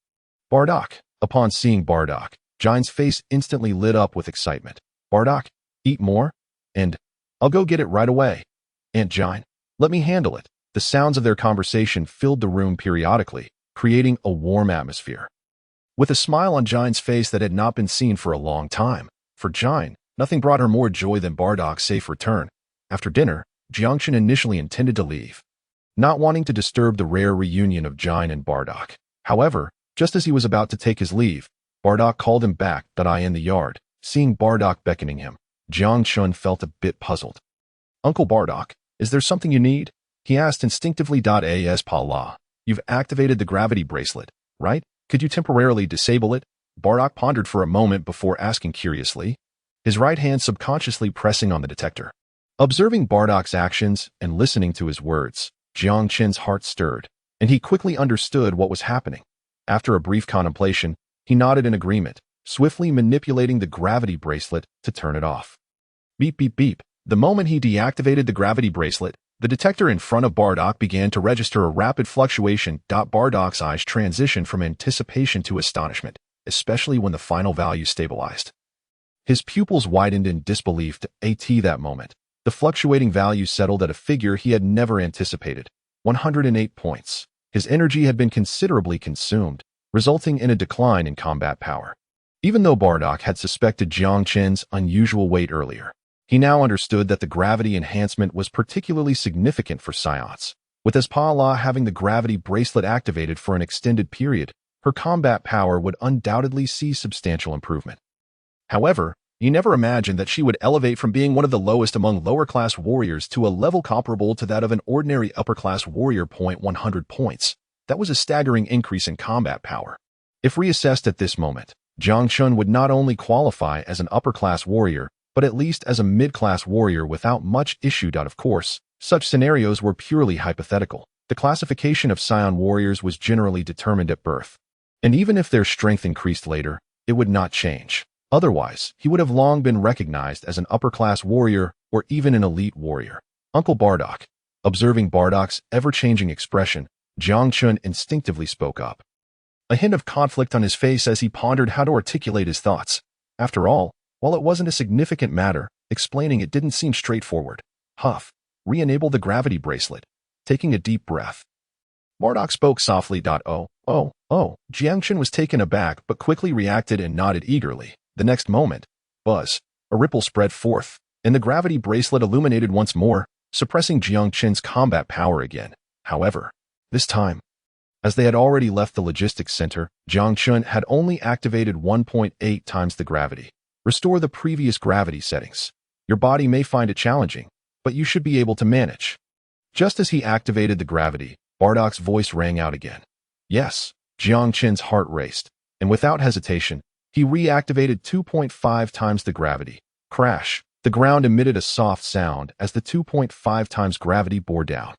Bardock. Upon seeing Bardock, Jine's face instantly lit up with excitement. Bardock, eat more? And I'll go get it right away. Aunt Jine, let me handle it. The sounds of their conversation filled the room periodically, creating a warm atmosphere. With a smile on Jine's face that had not been seen for a long time, for Jine, nothing brought her more joy than Bardock's safe return. After dinner, Jiang Chen initially intended to leave, not wanting to disturb the rare reunion of Jine and Bardock. However, just as he was about to take his leave, Bardock called him back. In the yard, seeing Bardock beckoning him, Jiang Chen felt a bit puzzled. Uncle Bardock, is there something you need? He asked instinctively. As Pa La, you've activated the gravity bracelet, right? Could you temporarily disable it? Bardock pondered for a moment before asking curiously, his right hand subconsciously pressing on the detector. Observing Bardock's actions and listening to his words, Jiang Chen's heart stirred, and he quickly understood what was happening. After a brief contemplation, he nodded in agreement, swiftly manipulating the gravity bracelet to turn it off. Beep beep beep. The moment he deactivated the gravity bracelet, the detector in front of Bardock began to register a rapid fluctuation. Bardock's eyes transitioned from anticipation to astonishment, especially when the final value stabilized. His pupils widened in disbelief. That moment, the fluctuating value settled at a figure he had never anticipated, 108 points. His energy had been considerably consumed, resulting in a decline in combat power. Even though Bardock had suspected Jiang Chen's unusual weight earlier, he now understood that the gravity enhancement was particularly significant for scions. With Pa La having the gravity bracelet activated for an extended period, her combat power would undoubtedly see substantial improvement. However, he never imagined that she would elevate from being one of the lowest among lower-class warriors to a level comparable to that of an ordinary upper-class warrior. 100 points. That was a staggering increase in combat power. If reassessed at this moment, Jiang Chen would not only qualify as an upper-class warrior, but at least as a mid-class warrior without much issue. Of course, such scenarios were purely hypothetical. The classification of scion warriors was generally determined at birth, and even if their strength increased later, it would not change. Otherwise, he would have long been recognized as an upper-class warrior or even an elite warrior. Uncle Bardock. Observing Bardock's ever-changing expression, Jiang Chen instinctively spoke up. A hint of conflict on his face as he pondered how to articulate his thoughts. After all, while it wasn't a significant matter, explaining it didn't seem straightforward. Huff. Re-enable the gravity bracelet. Taking a deep breath, Bardock spoke softly. Jiangchen was taken aback but quickly reacted and nodded eagerly. The next moment, buzz. A ripple spread forth, and the gravity bracelet illuminated once more, suppressing Jiangchen's combat power again. However, this time, as they had already left the logistics center, Jiangchen had only activated 1.8 times the gravity. Restore the previous gravity settings. Your body may find it challenging, but you should be able to manage. Just as he activated the gravity, Bardock's voice rang out again. Yes, Jiangchen's heart raced, and without hesitation, he reactivated 2.5 times the gravity. Crash. The ground emitted a soft sound as the 2.5 times gravity bore down.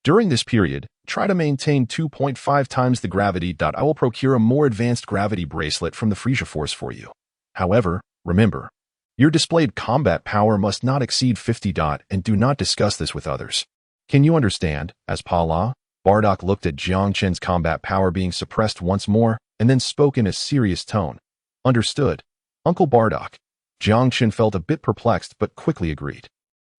During this period, try to maintain 2.5 times the gravity. I will procure a more advanced gravity bracelet from the Frisia Force for you. However, remember, your displayed combat power must not exceed 50. And do not discuss this with others. Can you understand? As Pala? Bardock looked at Jiangchen's combat power being suppressed once more, and then spoke in a serious tone. Understood, Uncle Bardock. Jiangchen felt a bit perplexed but quickly agreed.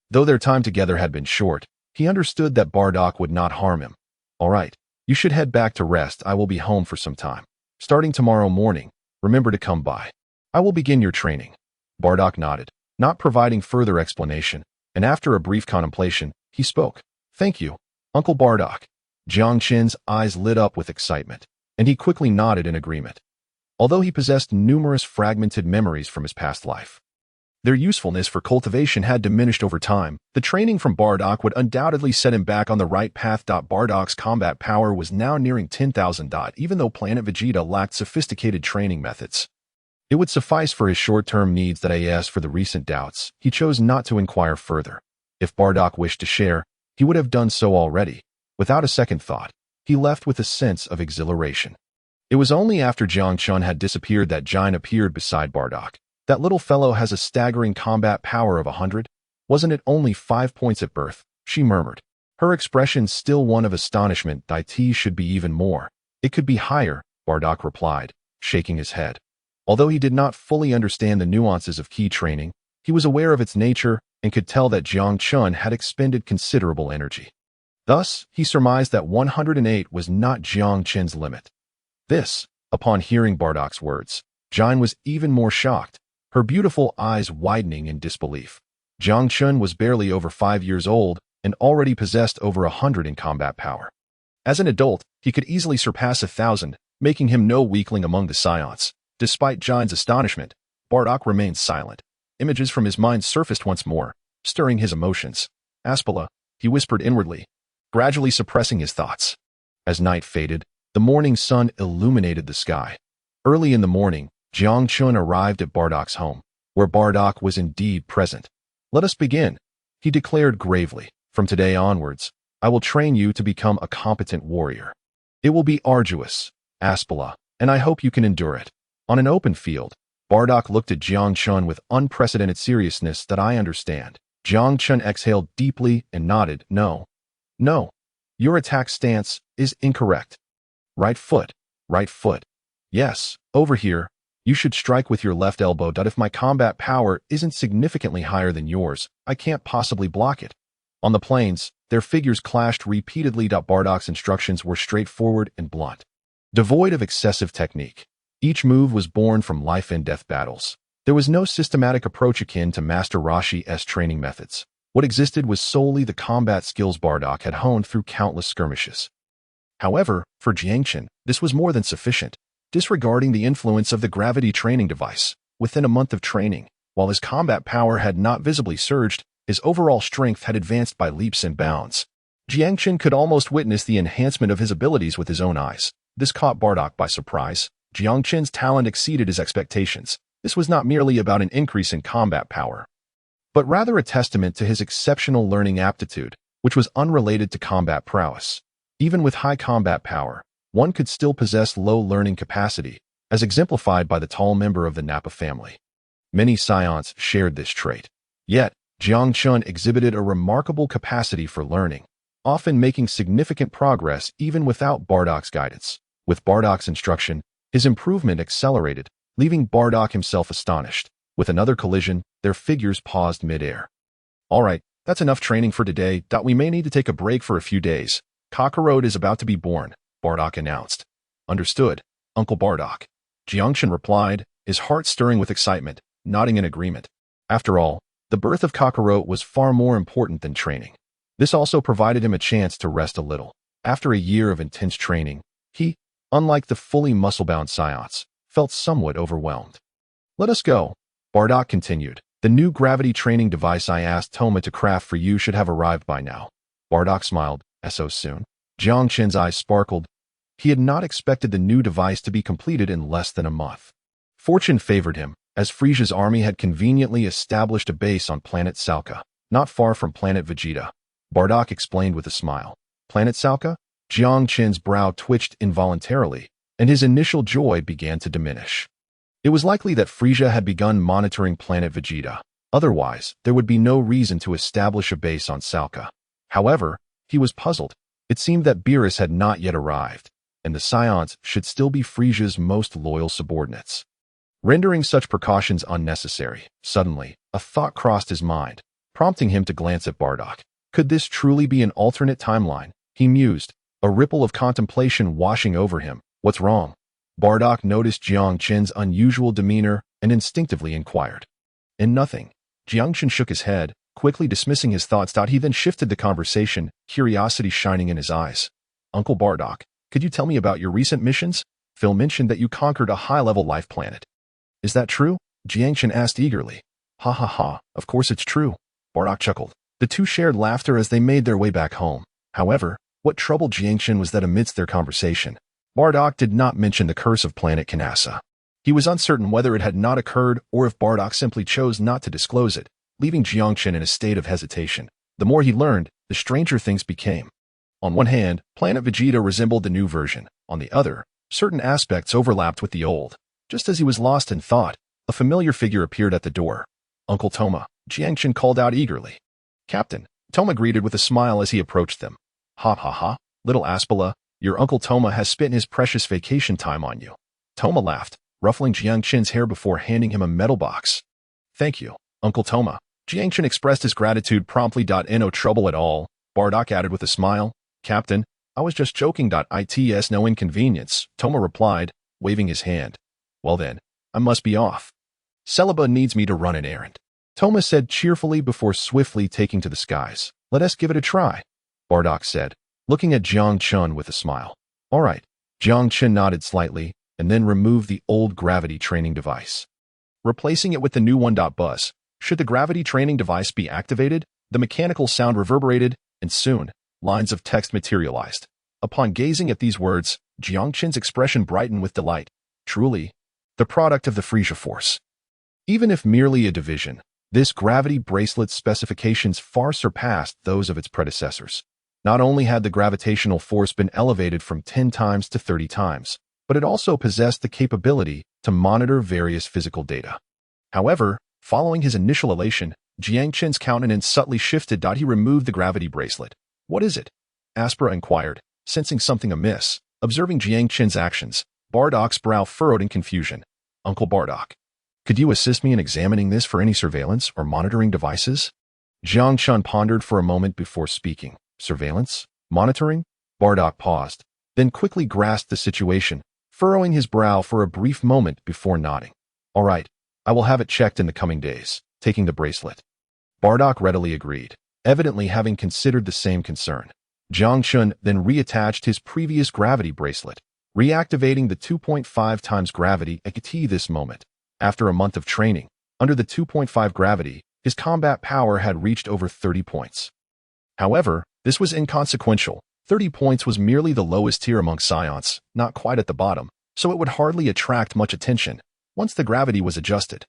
Though their time together had been short, he understood that Bardock would not harm him. All right, you should head back to rest. I will be home for some time. Starting tomorrow morning, remember to come by. I will begin your training. Bardock nodded, not providing further explanation, and after a brief contemplation, he spoke. Thank you, Uncle Bardock. Jiangchen's eyes lit up with excitement, and he quickly nodded in agreement. Although he possessed numerous fragmented memories from his past life, their usefulness for cultivation had diminished over time. The training from Bardock would undoubtedly set him back on the right path. Bardock's combat power was now nearing 10,000. Even though Planet Vegeta lacked sophisticated training methods, it would suffice for his short-term needs. As for the recent doubts, he chose not to inquire further. If Bardock wished to share, he would have done so already. Without a second thought, he left with a sense of exhilaration. It was only after Jiangchen had disappeared that Jin appeared beside Bardock. That little fellow has a staggering combat power of 100. Wasn't it only 5 points at birth? She murmured. Her expression still one of astonishment. It should be even more. It could be higher, Bardock replied, shaking his head. Although he did not fully understand the nuances of ki training, he was aware of its nature and could tell that Jiangchen had expended considerable energy. Thus, he surmised that 108 was not Jiangchen's limit. This, upon hearing Bardock's words, Jin was even more shocked, her beautiful eyes widening in disbelief. Jiangchen was barely over 5 years old and already possessed over 100 in combat power. As an adult, he could easily surpass 1,000, making him no weakling among the Scions. Despite Jin's astonishment, Bardock remained silent. Images from his mind surfaced once more, stirring his emotions. Aspala, he whispered inwardly, gradually suppressing his thoughts. As night faded, the morning sun illuminated the sky. Early in the morning, Jiangchen arrived at Bardock's home, where Bardock was indeed present. Let us begin, he declared gravely. From today onwards, I will train you to become a competent warrior. It will be arduous, Aspala, and I hope you can endure it. On an open field, Bardock looked at Jiangchen with unprecedented seriousness. That I understand. Jiangchen exhaled deeply and nodded. No, your attack stance is incorrect. Right foot. Yes, over here. You should strike with your left elbow. If my combat power isn't significantly higher than yours, I can't possibly block it. On the plains, their figures clashed repeatedly. Bardock's instructions were straightforward and blunt, devoid of excessive technique. Each move was born from life and death battles. There was no systematic approach akin to Master Roshi's training methods. What existed was solely the combat skills Bardock had honed through countless skirmishes. However, for Jiangchen, this was more than sufficient. Disregarding the influence of the gravity training device, within a month of training, while his combat power had not visibly surged, his overall strength had advanced by leaps and bounds. Jiangchen could almost witness the enhancement of his abilities with his own eyes. This caught Bardock by surprise. Jiangchen's talent exceeded his expectations. This was not merely about an increase in combat power, but rather a testament to his exceptional learning aptitude, which was unrelated to combat prowess. Even with high combat power, one could still possess low learning capacity, as exemplified by the tall member of the Nappa family. Many Scions shared this trait. Yet, Jiangchen exhibited a remarkable capacity for learning, often making significant progress even without Bardock's guidance. With Bardock's instruction, his improvement accelerated. leaving Bardock himself astonished. With another collision, their figures paused mid-air. All right, that's enough training for today. We may need to take a break for a few days. Kakarot is about to be born, Bardock announced. Understood, Uncle Bardock. Jiangchen replied, his heart stirring with excitement, nodding in agreement. After all, the birth of Kakarot was far more important than training. This also provided him a chance to rest a little. After a year of intense training, he, unlike the fully muscle-bound Science, felt somewhat overwhelmed. Let us go, Bardock continued. The new gravity training device I asked Toma to craft for you should have arrived by now. Bardock smiled. So soon? Jiangchen's eyes sparkled. He had not expected the new device to be completed in less than a month. Fortune favored him, as Frisia's army had conveniently established a base on planet Salka, not far from planet Vegeta. Bardock explained with a smile. Planet Salka? Jiangchen's brow twitched involuntarily, and his initial joy began to diminish. It was likely that Frisia had begun monitoring planet Vegeta. Otherwise, there would be no reason to establish a base on Salka. However, he was puzzled. It seemed that Beerus had not yet arrived, and the Scions should still be Frisia's most loyal subordinates. Rendering such precautions unnecessary, suddenly, a thought crossed his mind, prompting him to glance at Bardock. Could this truly be an alternate timeline? He mused, a ripple of contemplation washing over him. What's wrong? Bardock noticed Jiangchen's unusual demeanor and instinctively inquired. In nothing. Jiangchen shook his head, quickly dismissing his thoughts. He then shifted the conversation, curiosity shining in his eyes. Uncle Bardock, could you tell me about your recent missions? Phil mentioned that you conquered a high-level life planet. Is that true? Jiangchen asked eagerly. Ha ha ha, of course it's true. Bardock chuckled. The two shared laughter as they made their way back home. However, what troubled Jiangchen was that amidst their conversation, Bardock did not mention the curse of planet Kanasa. He was uncertain whether it had not occurred or if Bardock simply chose not to disclose it, leaving Jiangchen in a state of hesitation. The more he learned, the stranger things became. On one hand, planet Vegeta resembled the new version. On the other, certain aspects overlapped with the old. Just as he was lost in thought, a familiar figure appeared at the door. Uncle Toma, Jiangchen called out eagerly. Captain, Toma greeted with a smile as he approached them. Ha ha ha, little Aspala, your Uncle Toma has spent his precious vacation time on you. Toma laughed, ruffling Jiangchen's hair before handing him a metal box. Thank you, Uncle Toma. Jiangchen expressed his gratitude promptly. No trouble at all, Bardock added with a smile. Captain, I was just joking. It's no inconvenience, Toma replied, waving his hand. Well then, I must be off. Celeba needs me to run an errand, Toma said cheerfully before swiftly taking to the skies. Let us give it a try, Bardock said, looking at Jiangchen with a smile. All right. Jiangchen nodded slightly, and then removed the old gravity training device, replacing it with the new one. Buzz. Should the gravity training device be activated? The mechanical sound reverberated, and soon, lines of text materialized. Upon gazing at these words, Jiangchen's expression brightened with delight. Truly, the product of the Frisia Force. Even if merely a division, this gravity bracelet's specifications far surpassed those of its predecessors. Not only had the gravitational force been elevated from 10 times to 30 times, but it also possessed the capability to monitor various physical data. However, following his initial elation, Jiangchen's countenance subtly shifted. He removed the gravity bracelet. What is it? Aspera inquired, sensing something amiss. Observing Jiangchen's actions, Bardock's brow furrowed in confusion. Uncle Bardock, could you assist me in examining this for any surveillance or monitoring devices? Jiangchen pondered for a moment before speaking. Surveillance? Monitoring? Bardock paused, then quickly grasped the situation, furrowing his brow for a brief moment before nodding. All right, I will have it checked in the coming days, taking the bracelet. Bardock readily agreed, evidently having considered the same concern. Jiangchen then reattached his previous gravity bracelet, reactivating the 2.5 times gravity at this moment. After a month of training, under the 2.5 gravity, his combat power had reached over 30 points. However, this was inconsequential. 30 points was merely the lowest tier among Scions, not quite at the bottom, so it would hardly attract much attention once the gravity was adjusted.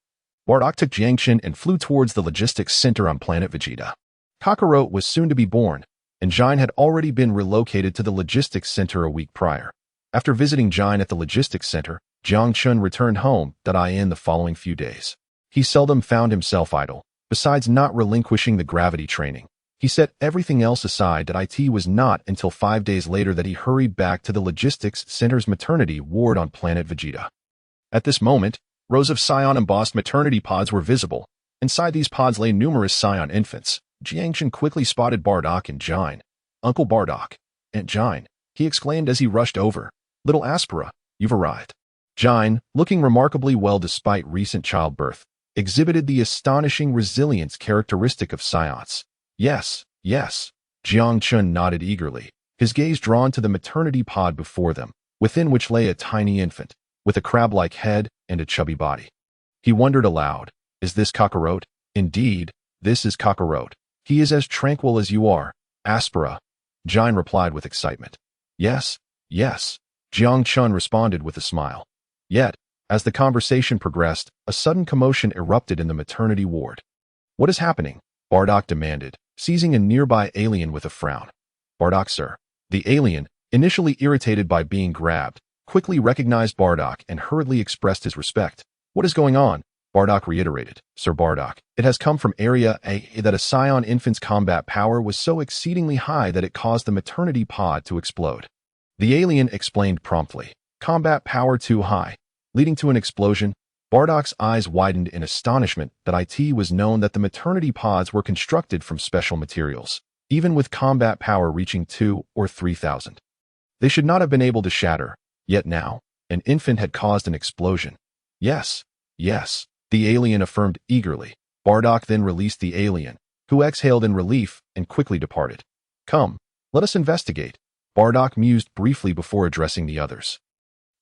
Bardock took Jiangchen and flew towards the logistics center on planet Vegeta. Kakarot was soon to be born, and Jine had already been relocated to the logistics center a week prior. After visiting Jine at the logistics center, Jiangchen returned home in the following few days. He seldom found himself idle. Besides not relinquishing the gravity training, he set everything else aside. It was not until 5 days later that he hurried back to the logistics center's maternity ward on planet Vegeta. At this moment, Rows of scion-embossed maternity pods were visible. Inside these pods lay numerous scion infants. Jiangchen quickly spotted Bardock and Jine. "Uncle Bardock, Aunt Jine," he exclaimed as he rushed over. "Little Aspera, you've arrived." Jine, looking remarkably well despite recent childbirth, exhibited the astonishing resilience characteristic of scions. "Yes, yes." Jiangchen nodded eagerly, his gaze drawn to the maternity pod before them, within which lay a tiny infant, with a crab-like head and a chubby body. He wondered aloud, "Is this Kakarot?" "Indeed, this is Kakarot. He is as tranquil as you are, Aspera," Jine replied with excitement. "Yes, yes," Jiangchen responded with a smile. Yet, as the conversation progressed, a sudden commotion erupted in the maternity ward. "What is happening?" Bardock demanded, seizing a nearby alien with a frown. "Bardock, sir." The alien, initially irritated by being grabbed, quickly recognized Bardock and hurriedly expressed his respect. "What is going on?" Bardock reiterated. "Sir Bardock, it has come from Area A that a scion infant's combat power was so exceedingly high that it caused the maternity pod to explode." The alien explained promptly. "Combat power too high, leading to an explosion." Bardock's eyes widened in astonishment that it was known that the maternity pods were constructed from special materials, even with combat power reaching 2,000 or 3,000. They should not have been able to shatter, yet now, an infant had caused an explosion. "Yes, yes," the alien affirmed eagerly. Bardock then released the alien, who exhaled in relief and quickly departed. "Come, let us investigate," Bardock mused briefly before addressing the others.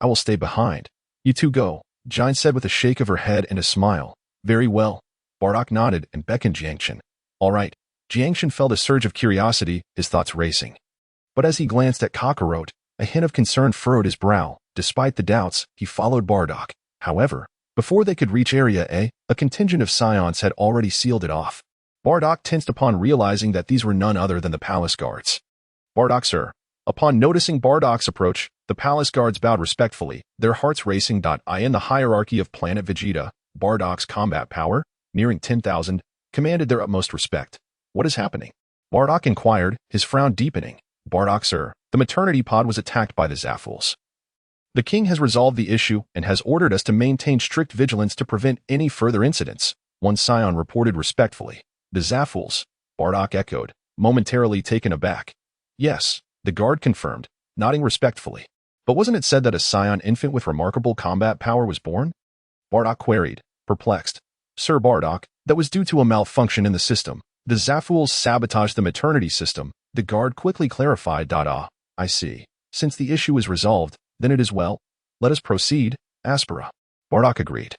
"I will stay behind. You two go," Jine said with a shake of her head and a smile. "Very well." Bardock nodded and beckoned Jiangchen. "All right." Jiangchen felt a surge of curiosity, his thoughts racing. But as he glanced at Kakarot, a hint of concern furrowed his brow. Despite the doubts, he followed Bardock. However, before they could reach Area A contingent of scions had already sealed it off. Bardock tensed upon realizing that these were none other than the palace guards. "Bardock, sir." Upon noticing Bardock's approach, the palace guards bowed respectfully, their hearts racing. In the hierarchy of planet Vegeta, Bardock's combat power, nearing 10,000, commanded their utmost respect. "What is happening?" Bardock inquired, his frown deepening. "Bardock, sir, the maternity pod was attacked by the Zafuls. The king has resolved the issue and has ordered us to maintain strict vigilance to prevent any further incidents," one scion reported respectfully. "The Zafuls," Bardock echoed, momentarily taken aback. "Yes," the guard confirmed, nodding respectfully. "But wasn't it said that a scion infant with remarkable combat power was born?" Bardock queried, perplexed. "Sir Bardock, that was due to a malfunction in the system. The Zafuls sabotaged the maternity system," the guard quickly clarified. "I see. Since the issue is resolved, then it is well. Let us proceed, Aspera." Bardock agreed.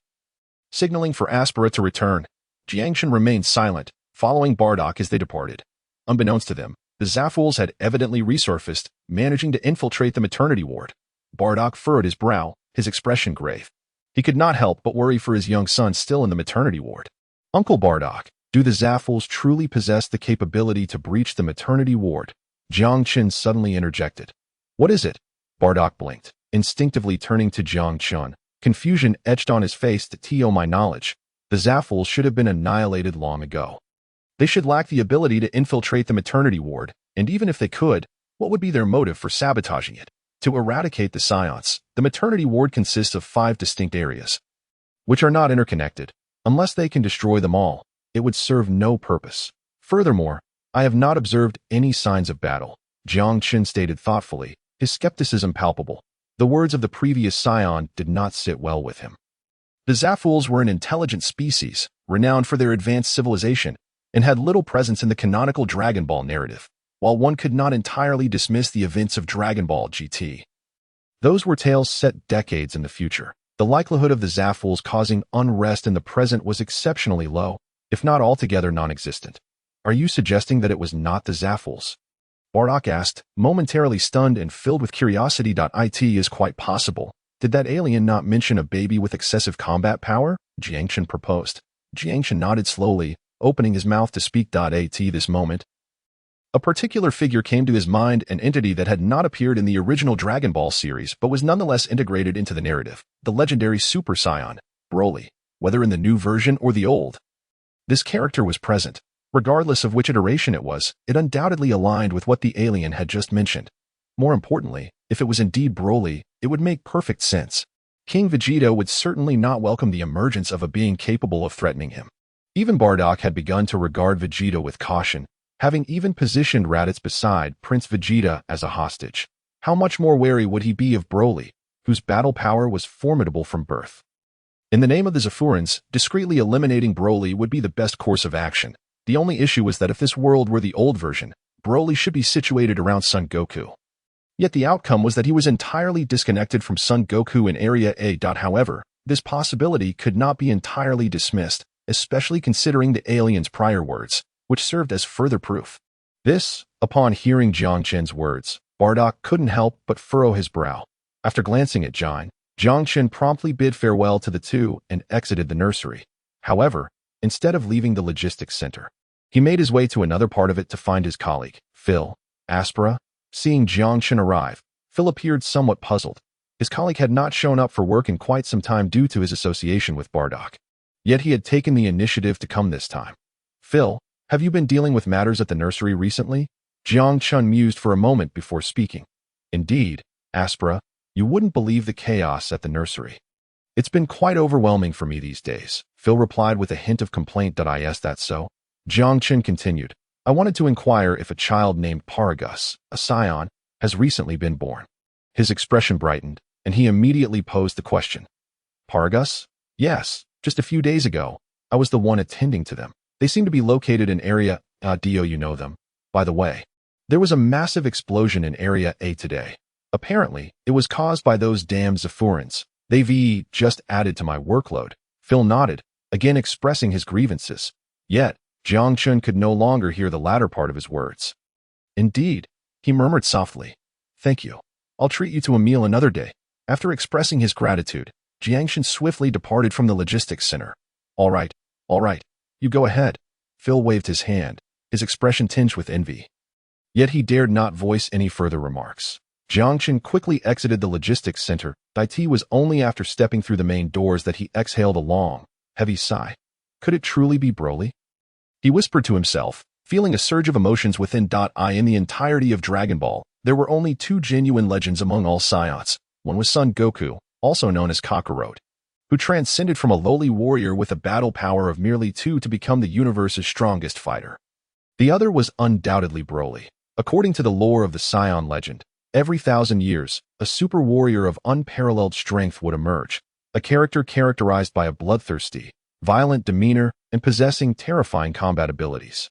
Signaling for Aspera to return, Jiangchen remained silent, following Bardock as they departed. Unbeknownst to them, the Zafuls had evidently resurfaced, managing to infiltrate the maternity ward. Bardock furrowed his brow, his expression grave. He could not help but worry for his young son still in the maternity ward. "Uncle Bardock, do the Zafuls truly possess the capability to breach the maternity ward?" Jiangchen suddenly interjected. "What is it?" Bardock blinked, instinctively turning to Jiangchen. Confusion etched on his face. "To my knowledge, the Zafuls should have been annihilated long ago. They should lack the ability to infiltrate the maternity ward, and even if they could, what would be their motive for sabotaging it? To eradicate the scions, the maternity ward consists of 5 distinct areas, which are not interconnected. Unless they can destroy them all, it would serve no purpose. Furthermore, I have not observed any signs of battle," Jiangchen stated thoughtfully, his skepticism palpable. The words of the previous scion did not sit well with him. The Zafuls were an intelligent species, renowned for their advanced civilization, and had little presence in the canonical Dragon Ball narrative, while one could not entirely dismiss the events of Dragon Ball GT. Those were tales set decades in the future. The likelihood of the Zafuls causing unrest in the present was exceptionally low, if not altogether non-existent. "Are you suggesting that it was not the Zafuls?" Bardock asked, momentarily stunned and filled with curiosity. "It is quite possible. Did that alien not mention a baby with excessive combat power?" Jiangchen proposed. Jiangchen nodded slowly, opening his mouth to speak. At this moment, a particular figure came to his mind, an entity that had not appeared in the original Dragon Ball series but was nonetheless integrated into the narrative, the legendary Super Saiyan, Broly, whether in the new version or the old. This character was present. Regardless of which iteration it was, it undoubtedly aligned with what the alien had just mentioned. More importantly, if it was indeed Broly, it would make perfect sense. King Vegeta would certainly not welcome the emergence of a being capable of threatening him. Even Bardock had begun to regard Vegeta with caution, having even positioned Raditz beside Prince Vegeta as a hostage. How much more wary would he be of Broly, whose battle power was formidable from birth? In the name of the Zephyrins, discreetly eliminating Broly would be the best course of action. The only issue was that if this world were the old version, Broly should be situated around Son Goku. Yet the outcome was that he was entirely disconnected from Son Goku in Area A. However, this possibility could not be entirely dismissed, especially considering the alien's prior words, which served as further proof. Upon hearing Jiang Chen's words, Bardock couldn't help but furrow his brow. After glancing at Jiang Chen promptly bid farewell to the two and exited the nursery. However, instead of leaving the logistics center, he made his way to another part of it to find his colleague, Phil. Aspera. Seeing Jiang Chen arrive, Phil appeared somewhat puzzled. His colleague had not shown up for work in quite some time due to his association with Bardock. Yet he had taken the initiative to come this time. Phil, have you been dealing with matters at the nursery recently? Jiang Chen mused for a moment before speaking. Indeed, Aspera, you wouldn't believe the chaos at the nursery. It's been quite overwhelming for me these days, Phil replied with a hint of complaint. Is that so? Jiang Chen continued. I wanted to inquire if a child named Paragus, a scion, has recently been born. His expression brightened, and he immediately posed the question. Paragus? Yes, just a few days ago. I was the one attending to them. They seem to be located in Area D. You know them. By the way, there was a massive explosion in Area A today. Apparently, it was caused by those damned Zephyrins. They've just added to my workload. Phil nodded, again expressing his grievances. Yet, Jiang Chen could no longer hear the latter part of his words. Indeed, he murmured softly. Thank you. I'll treat you to a meal another day. After expressing his gratitude, Jiang Chen swiftly departed from the logistics center. All right. You go ahead. Phil waved his hand, his expression tinged with envy. Yet he dared not voice any further remarks. Jiang Chen quickly exited the logistics center. It was only after stepping through the main doors that he exhaled a long, heavy sigh. Could it truly be Broly? He whispered to himself, feeling a surge of emotions within. In the entirety of Dragon Ball, there were only two genuine legends among all Saiyans. One was Son Goku, also known as Kakarot, who transcended from a lowly warrior with a battle power of merely 2 to become the universe's strongest fighter. The other was undoubtedly Broly. According to the lore of the Saiyan legend, every 1,000 years, a super warrior of unparalleled strength would emerge, a character characterized by a bloodthirsty, violent demeanor, and possessing terrifying combat abilities.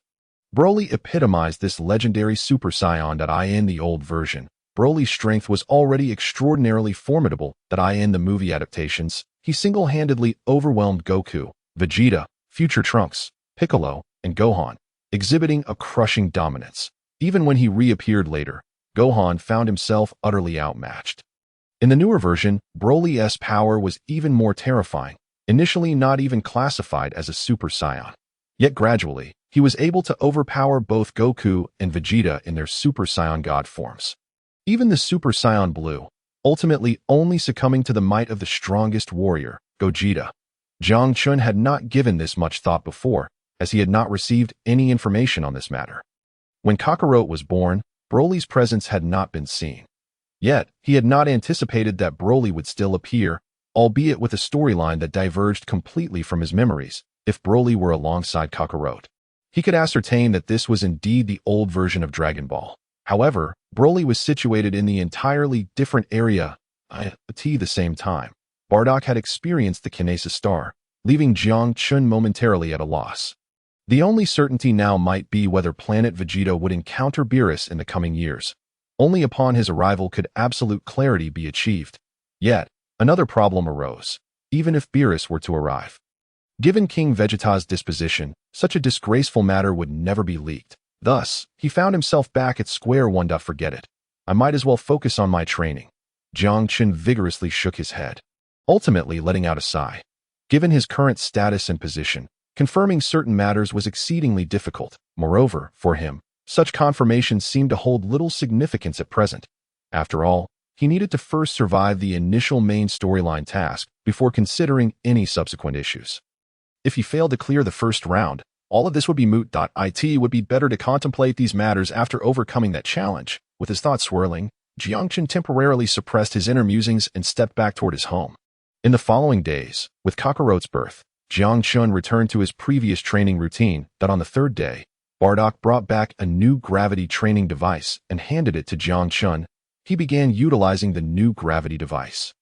Broly epitomized this legendary Super Saiyan. In the old version, Broly's strength was already extraordinarily formidable. In the movie adaptations, he single-handedly overwhelmed Goku, Vegeta, future Trunks, Piccolo, and Gohan, exhibiting a crushing dominance. Even when he reappeared later, Gohan found himself utterly outmatched. In the newer version, Broly's power was even more terrifying, initially not even classified as a Super Saiyan. Yet gradually, he was able to overpower both Goku and Vegeta in their Super Saiyan God forms. Even the Super Saiyan Blue, ultimately only succumbing to the might of the strongest warrior, Gogeta. Jiang Chen had not given this much thought before, as he had not received any information on this matter. When Kakarot was born, Broly's presence had not been seen. Yet, he had not anticipated that Broly would still appear, albeit with a storyline that diverged completely from his memories. If Broly were alongside Kakarot, he could ascertain that this was indeed the old version of Dragon Ball. However, Broly was situated in the entirely different area at the same time. Bardock had experienced the Kinesis Star, leaving Jiang Chen momentarily at a loss. The only certainty now might be whether Planet Vegeta would encounter Beerus in the coming years. Only upon his arrival could absolute clarity be achieved. Yet, another problem arose, even if Beerus were to arrive. Given King Vegeta's disposition, such a disgraceful matter would never be leaked. Thus, he found himself back at square one. Forget it. I might as well focus on my training. Jiang Chen vigorously shook his head, ultimately letting out a sigh. Given his current status and position, confirming certain matters was exceedingly difficult. Moreover, for him, such confirmations seemed to hold little significance at present. After all, he needed to first survive the initial main storyline task before considering any subsequent issues. If he failed to clear the first round, all of this would be moot. It would be better to contemplate these matters after overcoming that challenge. With his thoughts swirling, Jiang Chen temporarily suppressed his inner musings and stepped back toward his home. In the following days, with Kakarote's birth, Jiang Chun returned to his previous training routine that on the third day, Bardock brought back a new gravity training device and handed it to Jiang Chun. He began utilizing the new gravity device.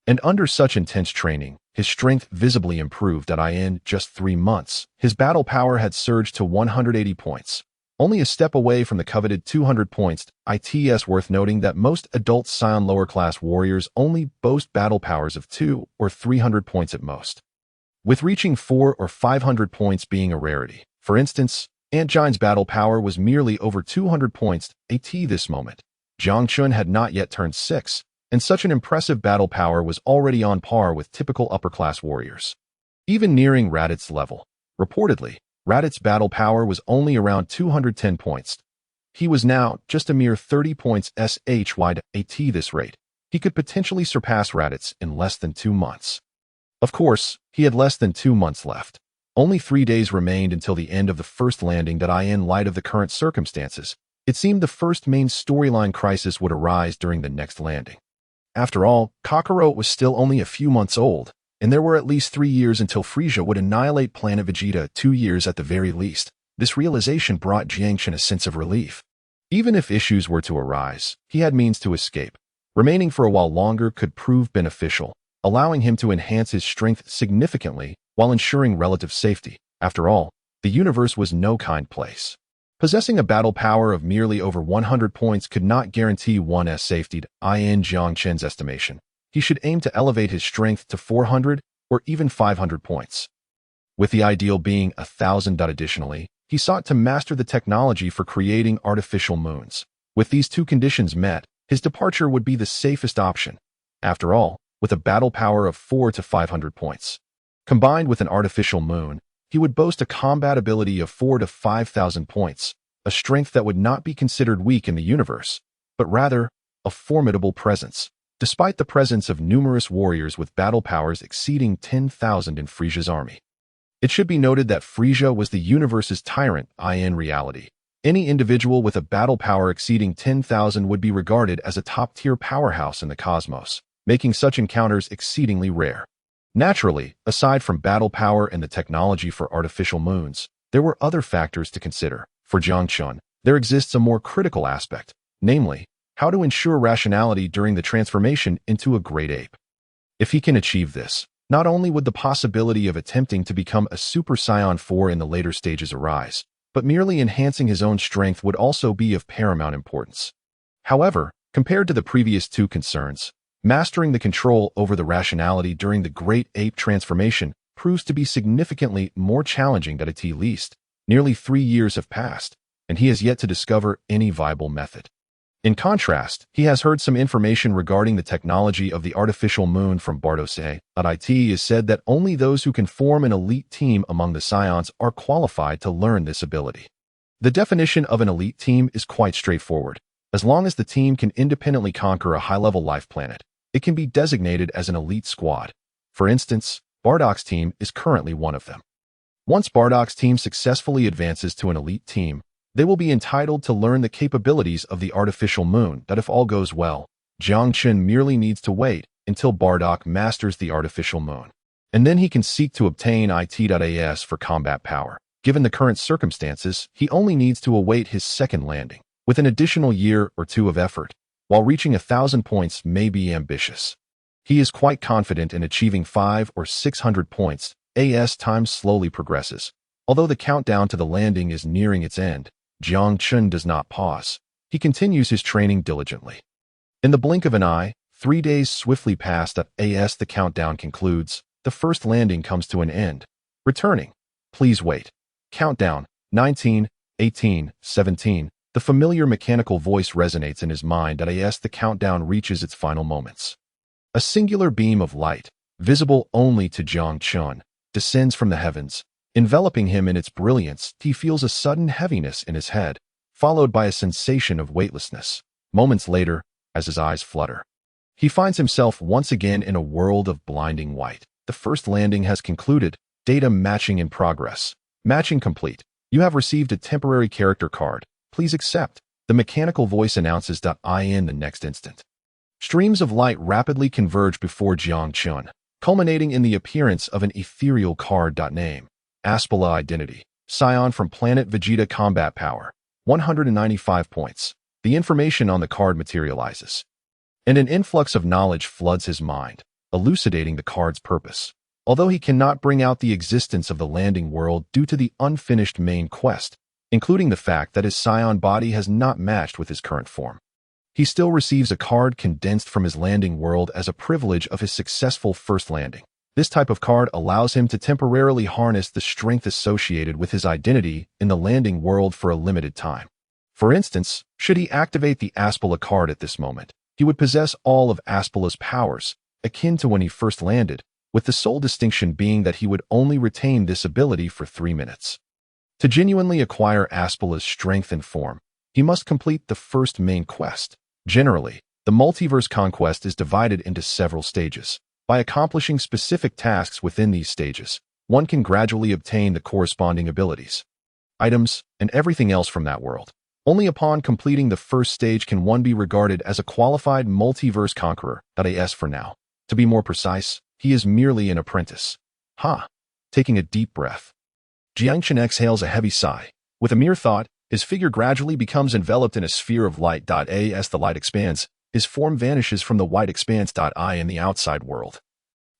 And under such intense training, his strength visibly improved that in just 3 months, his battle power had surged to 180 points. Only a step away from the coveted 200 points. It's worth noting that most adult Scion lower-class warriors only boast battle powers of 200 or 300 points at most, with reaching 400 or 500 points being a rarity. For instance, Ant Giant's battle power was merely over 200 points at this moment. Jiang Chun had not yet turned 6, and such an impressive battle power was already on par with typical upper-class warriors, even nearing Raditz level. Reportedly, Raditz's battle power was only around 210 points. He was now just a mere 30 points SHY at this rate. He could potentially surpass Raditz in less than 2 months. Of course, he had less than 2 months left. Only 3 days remained until the end of the first landing that in light of the current circumstances, it seemed the first main storyline crisis would arise during the next landing. After all, Kakarote was still only a few months old, and there were at least 3 years until Frieza would annihilate Planet Vegeta, 2 years at the very least. This realization brought Jiang Chun a sense of relief. Even if issues were to arise, he had means to escape. Remaining for a while longer could prove beneficial, allowing him to enhance his strength significantly while ensuring relative safety. After all, the universe was no kind place. Possessing a battle power of merely over 100 points could not guarantee one's safety. In Jiang Chun's estimation, he should aim to elevate his strength to 400 or even 500 points, with the ideal being 1,000. Additionally, he sought to master the technology for creating artificial moons. With these 2 conditions met, his departure would be the safest option. After all, with a battle power of 400 to 500 points, combined with an artificial moon, he would boast a combat ability of 4,000 to 5,000 points, a strength that would not be considered weak in the universe, but rather a formidable presence. Despite the presence of numerous warriors with battle powers exceeding 10,000 in Frieza's army. It should be noted that Frieza was the universe's tyrant. In reality, any individual with a battle power exceeding 10,000 would be regarded as a top-tier powerhouse in the cosmos, making such encounters exceedingly rare. Naturally, aside from battle power and the technology for artificial moons, there were other factors to consider. For Jiang Chun, there exists a more critical aspect, namely, how to ensure rationality during the transformation into a great ape. If he can achieve this, not only would the possibility of attempting to become a Super Saiyan 4 in the later stages arise, but merely enhancing his own strength would also be of paramount importance. However, compared to the previous 2 concerns, mastering the control over the rationality during the great ape transformation proves to be significantly more challenging than at least. Nearly 3 years have passed, and he has yet to discover any viable method. In contrast, he has heard some information regarding the technology of the artificial moon from Bardos A. It is said that only those who can form an elite team among the Scions are qualified to learn this ability. The definition of an elite team is quite straightforward. As long as the team can independently conquer a high-level life planet, it can be designated as an elite squad. For instance, Bardock's team is currently one of them. Once Bardock's team successfully advances to an elite team, they will be entitled to learn the capabilities of the artificial moon. That if all goes well, Jiang Chun merely needs to wait until Bardock masters the artificial moon, and then he can seek to obtain IT.AS for combat power. Given the current circumstances, he only needs to await his second landing. With an additional year or 2 of effort, while reaching 1,000 points may be ambitious, he is quite confident in achieving 500 or 600 points. As time slowly progresses, although the countdown to the landing is nearing its end, Jiang Chun does not pause. He continues his training diligently. In the blink of an eye, 3 days swiftly pass. As the countdown concludes, the first landing comes to an end. Returning. Please wait. Countdown. 19, 18, 17. The familiar mechanical voice resonates in his mind as the countdown reaches its final moments. A singular beam of light, visible only to Jiang Chun, descends from the heavens. Enveloping him in its brilliance, he feels a sudden heaviness in his head, followed by a sensation of weightlessness. Moments later, as his eyes flutter, he finds himself once again in a world of blinding white. The first landing has concluded. Data matching in progress. Matching complete. You have received a temporary character card. Please accept. The mechanical voice announces. In the next instant, streams of light rapidly converge before Jiang Chun. culminating in the appearance of an ethereal card. Name: Aspala Identity. Scion from planet Vegeta. Combat power: 195 points. The information on the card materializes, and an influx of knowledge floods his mind, elucidating the card's purpose. Although he cannot bring out the existence of the landing world due to the unfinished main quest, including the fact that his Scion body has not matched with his current form, he still receives a card condensed from his landing world as a privilege of his successful first landing. This type of card allows him to temporarily harness the strength associated with his identity in the landing world for a limited time. For instance, should he activate the Aspala card at this moment, he would possess all of Aspala's powers, akin to when he first landed, with the sole distinction being that he would only retain this ability for 3 minutes. To genuinely acquire Aspala's strength and form, he must complete the first main quest. Generally, the multiverse conquest is divided into several stages. By accomplishing specific tasks within these stages, one can gradually obtain the corresponding abilities, items, and everything else from that world. Only upon completing the first stage can one be regarded as a qualified multiverse conqueror. As for now, to be more precise, he is merely an apprentice. Taking a deep breath, Jiangchen exhales a heavy sigh. With a mere thought, his figure gradually becomes enveloped in a sphere of light. As the light expands, his form vanishes from the white expanse. In the outside world.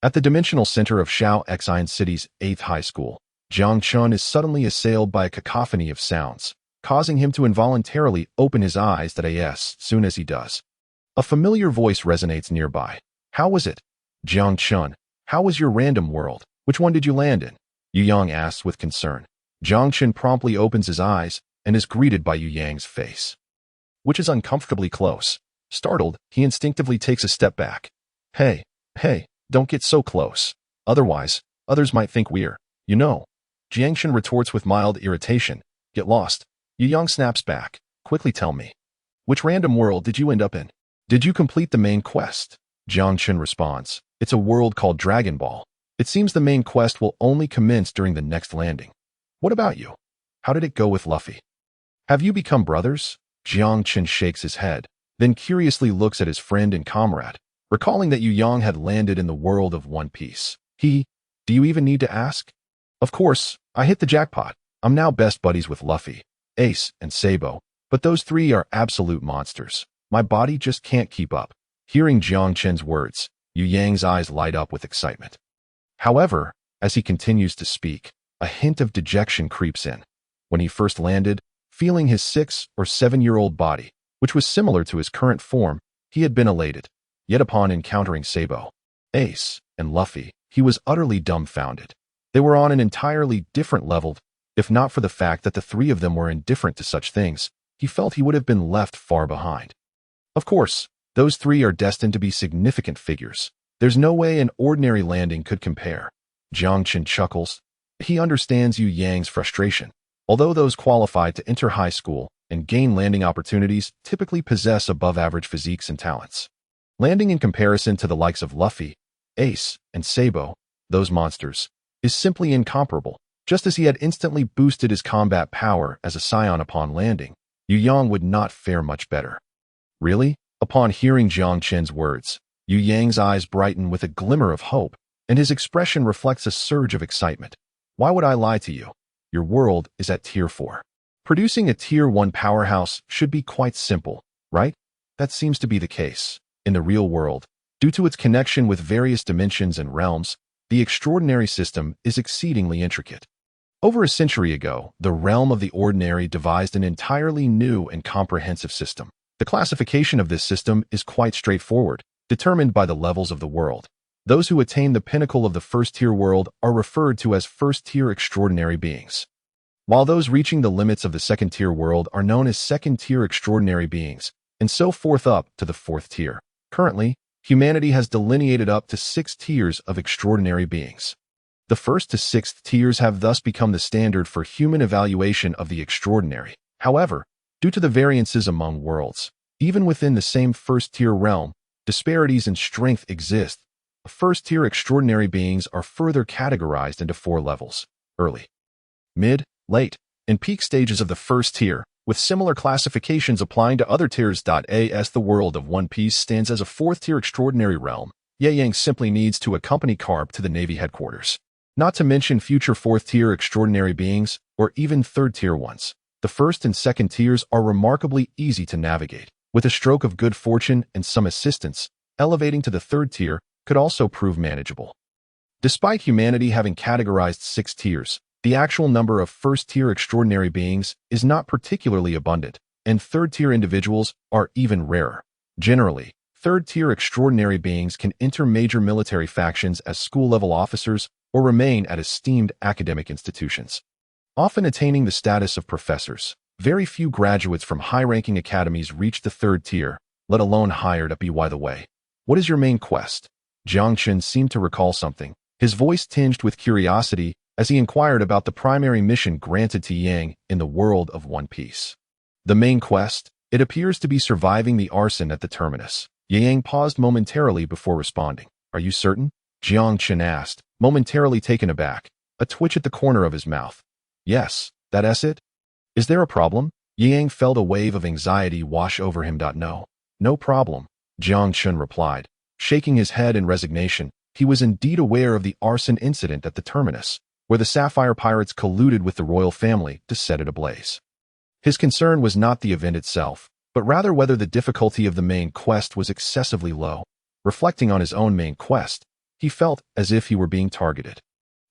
At the dimensional center of Shao Xian City's 8th high school, Jiang Chun is suddenly assailed by a cacophony of sounds, causing him to involuntarily open his eyes. As soon as he does, a familiar voice resonates nearby. "How was it, Jiang Chun? How was your random world? Which one did you land in?" Yu Yang asks with concern. Jiang Chun promptly opens his eyes and is greeted by Yu Yang's face, which is uncomfortably close. Startled, he instinctively takes a step back. Hey, don't get so close. Otherwise, others might think we're, Jiangchen retorts with mild irritation. "Get lost." Yu Yang snaps back. "Quickly tell me, which random world did you end up in? Did you complete the main quest?" Jiangchen responds. "It's a world called Dragon Ball. It seems the main quest will only commence during the next landing. What about you? How did it go with Luffy? Have you become brothers?" Jiangchen shakes his head, then curiously looks at his friend and comrade, recalling that Yu Yang had landed in the world of One Piece. Do you even need to ask? Of course, I hit the jackpot. I'm now best buddies with Luffy, Ace, and Sabo, but those three are absolute monsters. My body just can't keep up." Hearing Jiangchen's words, Yu Yang's eyes light up with excitement. However, as he continues to speak, a hint of dejection creeps in. When he first landed, feeling his 6 or 7-year-old body, which was similar to his current form, he had been elated. Yet upon encountering Sabo, Ace, and Luffy, he was utterly dumbfounded. They were on an entirely different level. If not for the fact that the three of them were indifferent to such things, he felt he would have been left far behind. Of course, those three are destined to be significant figures. There's no way an ordinary landing could compare. Jiangchen chuckles. He understands Yu Yang's frustration. Although those qualified to enter high school and gain landing opportunities typically possess above-average physiques and talents, landing in comparison to the likes of Luffy, Ace, and Sabo, those monsters, is simply incomparable. Just as he had instantly boosted his combat power as a Scion upon landing, Yu Yang would not fare much better. Really? Upon hearing Jiangchen's words, Yu Yang's eyes brighten with a glimmer of hope, and his expression reflects a surge of excitement. "Why would I lie to you? Your world is at Tier 4. Producing a Tier 1 powerhouse should be quite simple, right? That seems to be the case. In the real world, due to its connection with various dimensions and realms, the extraordinary system is exceedingly intricate. Over a century ago, the realm of the ordinary devised an entirely new and comprehensive system. The classification of this system is quite straightforward, determined by the levels of the world. Those who attain the pinnacle of the first-tier world are referred to as first-tier extraordinary beings, while those reaching the limits of the second-tier world are known as second-tier extraordinary beings, and so forth up to the fourth tier. Currently, humanity has delineated up to 6 tiers of extraordinary beings. The first to 6th tiers have thus become the standard for human evaluation of the extraordinary. However, due to the variances among worlds, even within the same first-tier realm, disparities in strength exist. First-tier extraordinary beings are further categorized into 4 levels: early, mid, late, and peak stages of the first tier, with similar classifications applying to other tiers. As the world of One Piece stands as a 4th-tier extraordinary realm, Ye Yang simply needs to accompany Carp to the Navy headquarters. Not to mention future 4th-tier extraordinary beings, or even 3rd-tier ones. The 1st and 2nd tiers are remarkably easy to navigate. With a stroke of good fortune and some assistance, elevating to the 3rd tier could also prove manageable. Despite humanity having categorized 6 tiers, the actual number of 1st-tier extraordinary beings is not particularly abundant, and 3rd-tier individuals are even rarer. Generally, 3rd-tier extraordinary beings can enter major military factions as school-level officers or remain at esteemed academic institutions, often attaining the status of professors. Very few graduates from high-ranking academies reach the 3rd tier, let alone hired up. By the way, what is your main quest? Jiang Chun seemed to recall something, his voice tinged with curiosity as he inquired about the primary mission granted to Yang in the world of One Piece. The main quest? It appears to be surviving the arson at the terminus. Yang paused momentarily before responding. Are you certain? Jiang Chun asked, momentarily taken aback, a twitch at the corner of his mouth. Yes, that's it. Is there a problem? Yang felt a wave of anxiety wash over him. No problem, Jiang Chun replied, shaking his head in resignation. He was indeed aware of the arson incident at the terminus, where the Sapphire Pirates colluded with the royal family to set it ablaze. His concern was not the event itself, but rather whether the difficulty of the main quest was excessively low. Reflecting on his own main quest, he felt as if he were being targeted.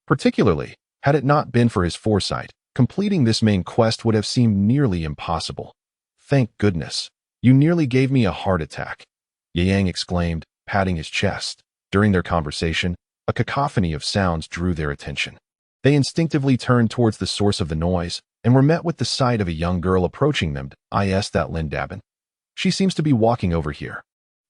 Particularly, had it not been for his foresight, completing this main quest would have seemed nearly impossible. Thank goodness. You nearly gave me a heart attack, Yang exclaimed, patting his chest. During their conversation, a cacophony of sounds drew their attention. They instinctively turned towards the source of the noise and were met with the sight of a young girl approaching them. Is that Lin Dabin? She seems to be walking over here,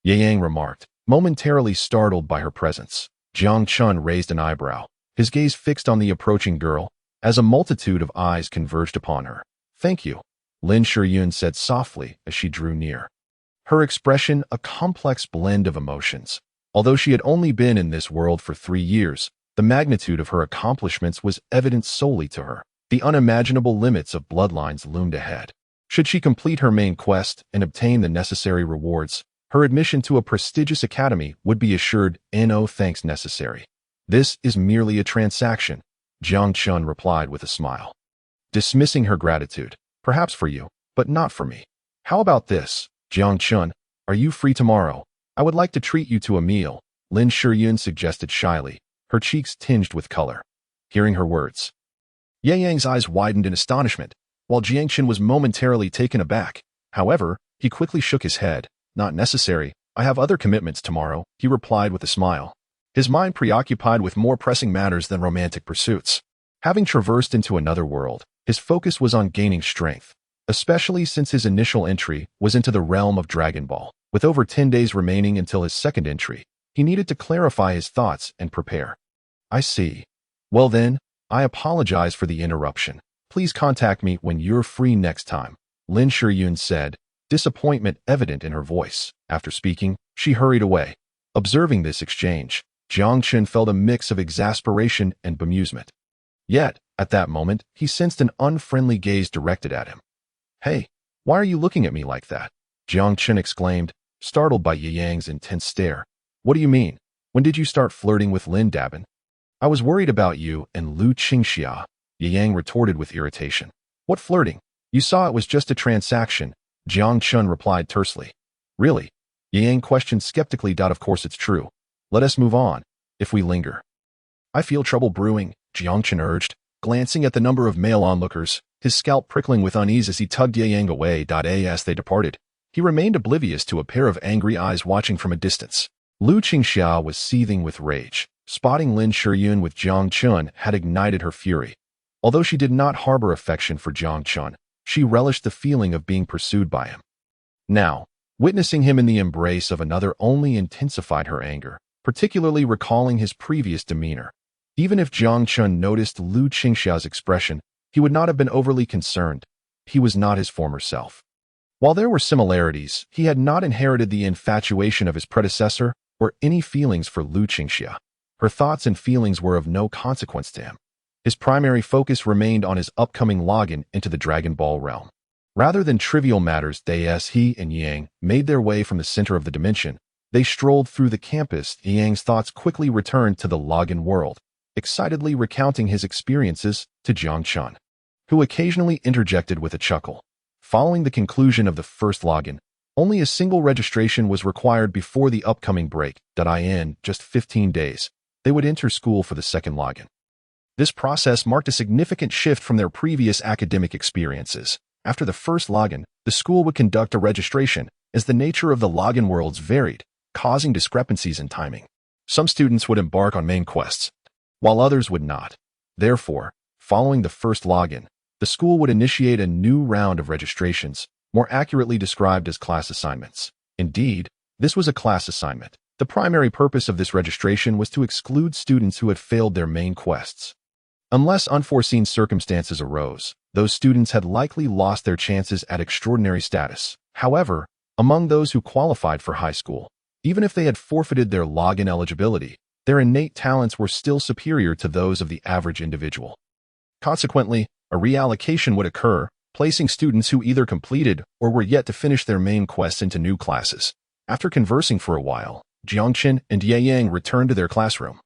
Yang remarked, momentarily startled by her presence. Jiang Chun raised an eyebrow, his gaze fixed on the approaching girl, as a multitude of eyes converged upon her. Thank you, Lin Shiyun said softly as she drew near. Her expression a complex blend of emotions. Although she had only been in this world for 3 years, the magnitude of her accomplishments was evident solely to her. The unimaginable limits of bloodlines loomed ahead. Should she complete her main quest and obtain the necessary rewards, her admission to a prestigious academy would be assured. No thanks necessary. This is merely a transaction, Jiang Chun replied with a smile. Dismissing her gratitude. Perhaps for you, but not for me. How about this, Jiang Chun? Are you free tomorrow? I would like to treat you to a meal, Lin Shiyun suggested shyly, her cheeks tinged with color. Hearing her words, Ye Yang's eyes widened in astonishment, while Jiang Chun was momentarily taken aback. However, he quickly shook his head. Not necessary. I have other commitments tomorrow, he replied with a smile, his mind preoccupied with more pressing matters than romantic pursuits. Having traversed into another world, his focus was on gaining strength, especially since his initial entry was into the realm of Dragon Ball. With over 10 days remaining until his second entry, he needed to clarify his thoughts and prepare. I see. Well then, I apologize for the interruption. Please contact me when you're free next time, Lin Shiyun said, disappointment evident in her voice. After speaking, she hurried away. Observing this exchange, Jiang Chun felt a mix of exasperation and bemusement. Yet, at that moment, he sensed an unfriendly gaze directed at him. Hey, why are you looking at me like that? Jiang Chun exclaimed, startled by Ye Yang's intense stare. What do you mean? When did you start flirting with Lin Dabin? I was worried about you and Lu Qingxia, Ye Yang retorted with irritation. What flirting? You saw it was just a transaction, Jiang Chun replied tersely. Really? Ye Yang questioned skeptically. Of course it's true. Let us move on, if we linger. I feel trouble brewing, Jiang Chun urged, glancing at the number of male onlookers, his scalp prickling with unease as he tugged Ye Yang away. As they departed, he remained oblivious to a pair of angry eyes watching from a distance. Lu Qingxia was seething with rage. Spotting Lin Shiyun with Jiang Chun had ignited her fury. Although she did not harbor affection for Jiang Chun, she relished the feeling of being pursued by him. Now, witnessing him in the embrace of another only intensified her anger, particularly recalling his previous demeanor. Even if Jiang Chun noticed Lu Qingxia's expression, he would not have been overly concerned. He was not his former self. While there were similarities, he had not inherited the infatuation of his predecessor or any feelings for Lu Qingxia. Her thoughts and feelings were of no consequence to him. His primary focus remained on his upcoming login into the Dragon Ball realm. Rather than trivial matters, he and Yang made their way from the center of the dimension, They strolled through the campus. Yang's thoughts quickly returned to the login world, excitedly recounting his experiences to Jiang Chun, who occasionally interjected with a chuckle. Following the conclusion of the first login, only a single registration was required before the upcoming break. In just 15 days, they would enter school for the second login. This process marked a significant shift from their previous academic experiences. After the first login, the school would conduct a registration, as the nature of the login worlds varied, causing discrepancies in timing. Some students would embark on main quests, while others would not. Therefore, following the first login, the school would initiate a new round of registrations, more accurately described as class assignments. Indeed, this was a class assignment. The primary purpose of this registration was to exclude students who had failed their main quests. Unless unforeseen circumstances arose, those students had likely lost their chances at extraordinary status. However, among those who qualified for high school, even if they had forfeited their login eligibility, their innate talents were still superior to those of the average individual. Consequently, a reallocation would occur, placing students who either completed or were yet to finish their main quests into new classes. After conversing for a while, Jiangchen and Ye Yang returned to their classroom,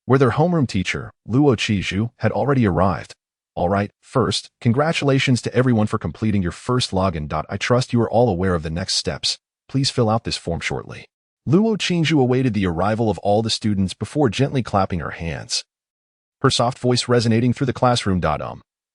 where their homeroom teacher, Luo Qizhu, had already arrived. All right, first, congratulations to everyone for completing your first login. I trust you are all aware of the next steps. Please fill out this form shortly. Luo Qingzhu awaited the arrival of all the students before gently clapping her hands, her soft voice resonating through the classroom.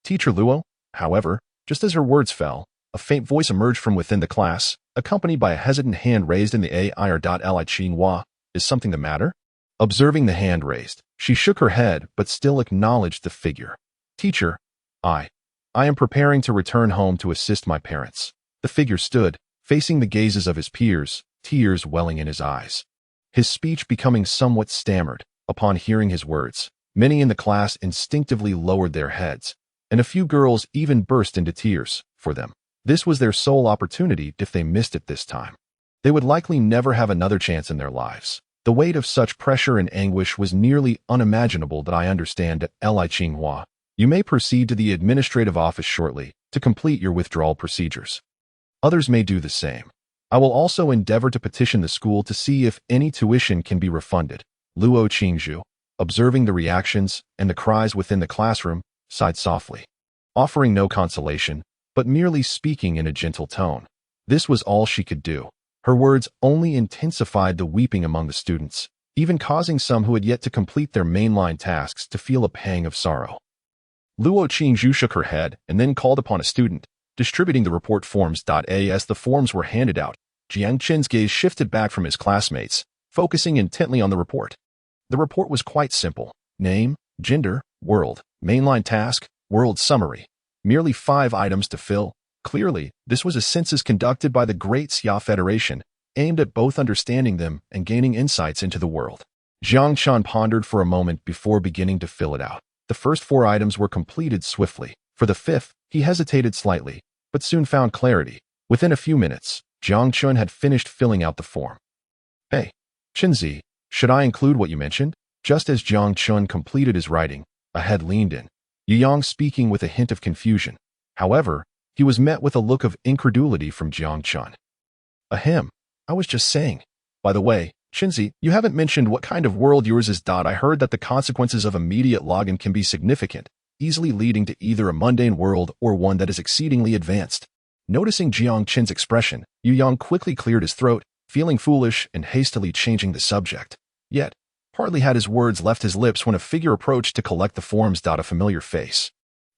Teacher Luo, however, just as her words fell, a faint voice emerged from within the class, accompanied by a hesitant hand raised in the air. Li Qinghua, is something the matter? Observing the hand raised, she shook her head but still acknowledged the figure. Teacher, I am preparing to return home to assist my parents. The figure stood, facing the gazes of his peers, tears welling in his eyes. His speech becoming somewhat stammered. Upon hearing his words, many in the class instinctively lowered their heads, and a few girls even burst into tears. For them, this was their sole opportunity. If they missed it this time, they would likely never have another chance in their lives. The weight of such pressure and anguish was nearly unimaginable. I understand. Li Qinghua, you may proceed to the administrative office shortly to complete your withdrawal procedures. Others may do the same. I will also endeavor to petition the school to see if any tuition can be refunded. Luo Qingzhu, observing the reactions and the cries within the classroom, sighed softly, offering no consolation, but merely speaking in a gentle tone. This was all she could do. Her words only intensified the weeping among the students, even causing some who had yet to complete their mainline tasks to feel a pang of sorrow. Luo Qingzhu shook her head and then called upon a student, distributing the report forms. As the forms were handed out, Jiang Chen's gaze shifted back from his classmates, focusing intently on the report. The report was quite simple. Name, gender, world, mainline task, world summary. Merely 5 items to fill. Clearly, this was a census conducted by the Great Xia Federation, aimed at both understanding them and gaining insights into the world. Jiang Chan pondered for a moment before beginning to fill it out. The first 4 items were completed swiftly. For the 5th, he hesitated slightly, but soon found clarity. Within a few minutes, Jiang Chun had finished filling out the form. Hey, Chinzi, should I include what you mentioned? Just as Jiang Chun completed his writing, a head leaned in, Yu Yang speaking with a hint of confusion. However, he was met with a look of incredulity from Jiang Chun. Ahem, I was just saying. By the way, Chinzi, you haven't mentioned what kind of world yours is. I heard that the consequences of immediate login can be significant, easily leading to either a mundane world or one that is exceedingly advanced. Noticing Jiang Chen's expression, Yu Yang quickly cleared his throat, feeling foolish and hastily changing the subject. Yet, hardly had his words left his lips when a figure approached to collect the forms. A familiar face.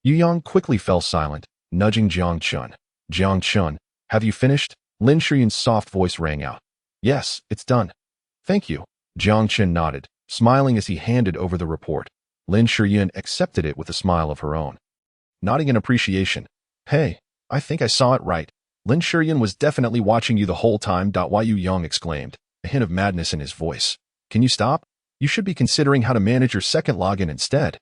Yu Yang quickly fell silent, nudging Jiang Chun. Jiang Chun, have you finished? Lin Shiyun's soft voice rang out. Yes, it's done. Thank you. Jiang Chun nodded, smiling as he handed over the report. Lin Shiyun accepted it with a smile of her own, nodding in appreciation. Hey, I think I saw it right. Lin Shiyun was definitely watching you the whole time. Why, Yu Yang exclaimed, a hint of madness in his voice. Can you stop? You should be considering how to manage your second login instead.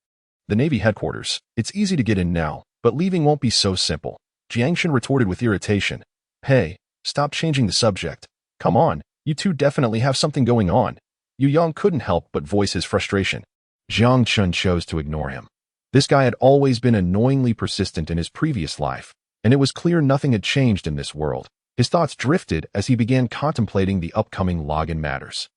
The Navy headquarters. It's easy to get in now, but leaving won't be so simple. Jiangshan retorted with irritation. Hey, stop changing the subject. Come on, you two definitely have something going on. Yu Yang couldn't help but voice his frustration. Jiang Chun chose to ignore him. This guy had always been annoyingly persistent in his previous life, and it was clear nothing had changed in this world. His thoughts drifted as he began contemplating the upcoming login matters.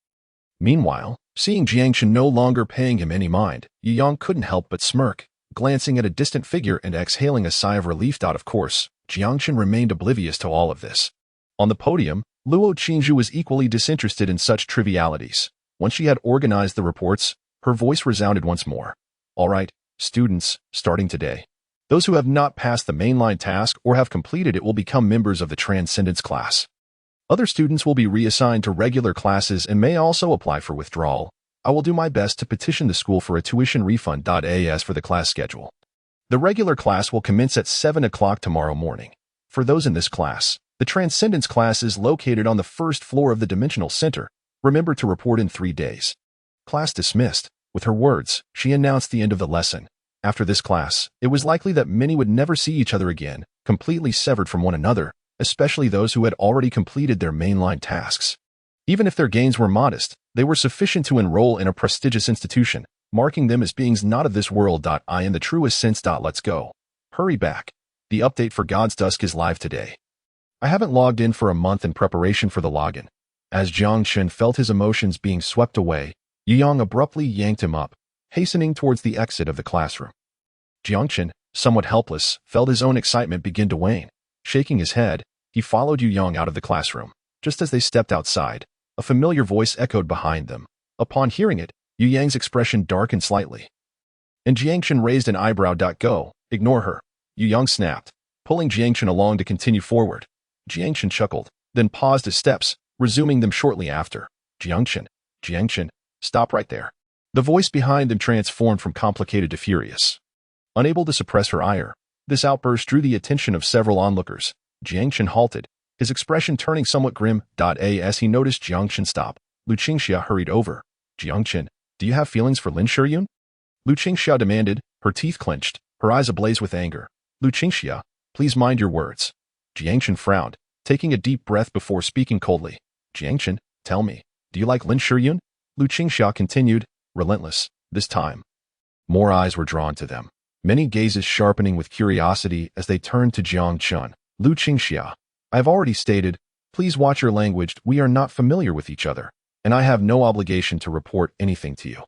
Meanwhile, seeing Jiangchen no longer paying him any mind, Yang couldn't help but smirk, glancing at a distant figure and exhaling a sigh of relief. Of course, Jiangchen remained oblivious to all of this. On the podium, Luo Qingzhu was equally disinterested in such trivialities. Once she had organized the reports, her voice resounded once more. All right, students, starting today. Those who have not passed the mainline task or have completed it will become members of the Transcendence class. Other students will be reassigned to regular classes and may also apply for withdrawal. I will do my best to petition the school for a tuition refund. As for the class schedule, the regular class will commence at 7 o'clock tomorrow morning. For those in this class, the Transcendence class is located on the first floor of the Dimensional Center. Remember to report in 3 days. Class dismissed. With her words, she announced the end of the lesson. After this class, it was likely that many would never see each other again, completely severed from one another, especially those who had already completed their mainline tasks. Even if their gains were modest, they were sufficient to enroll in a prestigious institution, marking them as beings not of this world. In the truest sense. Let's go. Hurry back. The update for God's Dusk is live today. I haven't logged in for a month in preparation for the login. As Jiangchen felt his emotions being swept away, Yang abruptly yanked him up, hastening towards the exit of the classroom. Jiangchen, somewhat helpless, felt his own excitement begin to wane. Shaking his head, he followed Yang out of the classroom. Just as they stepped outside, a familiar voice echoed behind them. Upon hearing it, Yang's expression darkened slightly. And Jiangchen raised an eyebrow. Go, ignore her. Yang snapped, pulling Jiangchen along to continue forward. Jiangchen chuckled, then paused his steps, resuming them shortly after. Jiangchen, stop right there. The voice behind them transformed from complicated to furious. Unable to suppress her ire, this outburst drew the attention of several onlookers. Jiangchen halted, his expression turning somewhat grim. As he noticed Jiangchen stop, Lu Qingxia hurried over. Jiangchen, do you have feelings for Lin Shiyun? Lu Qingxia demanded, her teeth clenched, her eyes ablaze with anger. Lu Qingxia, please mind your words. Jiangchen frowned, taking a deep breath before speaking coldly. Jiangchen, tell me, do you like Lin Shiyun? Lu Qingxia continued, relentless, this time. More eyes were drawn to them, many gazes sharpening with curiosity as they turned to Jiangchen. Lu Qingxia, I have already stated, please watch your language. We are not familiar with each other, and I have no obligation to report anything to you.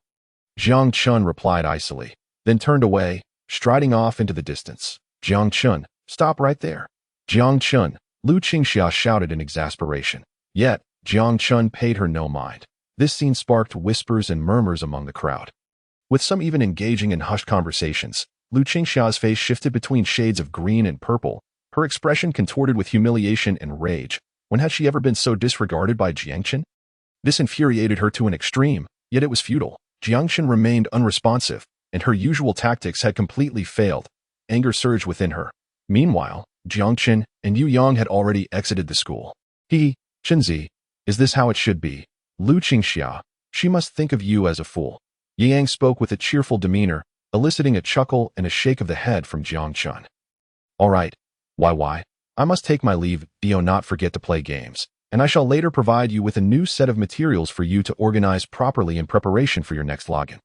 Jiangchen replied icily, then turned away, striding off into the distance. Jiangchen, stop right there. Jiangchen, Lu Qingxia shouted in exasperation. Yet, Jiangchen paid her no mind. This scene sparked whispers and murmurs among the crowd. With some even engaging in hushed conversations, Lu Qingxia's face shifted between shades of green and purple, her expression contorted with humiliation and rage. When had she ever been so disregarded by Jiangchen? This infuriated her to an extreme, yet it was futile. Jiangchen remained unresponsive, and her usual tactics had completely failed. Anger surged within her. Meanwhile, Jiangchen and Yang had already exited the school. Qinzi, is this how it should be? Lu Qingxia, she must think of you as a fool. Yang spoke with a cheerful demeanor, eliciting a chuckle and a shake of the head from Jiangchen. All right, why? I must take my leave. Do not forget to play games, and I shall later provide you with a new set of materials for you to organize properly in preparation for your next login.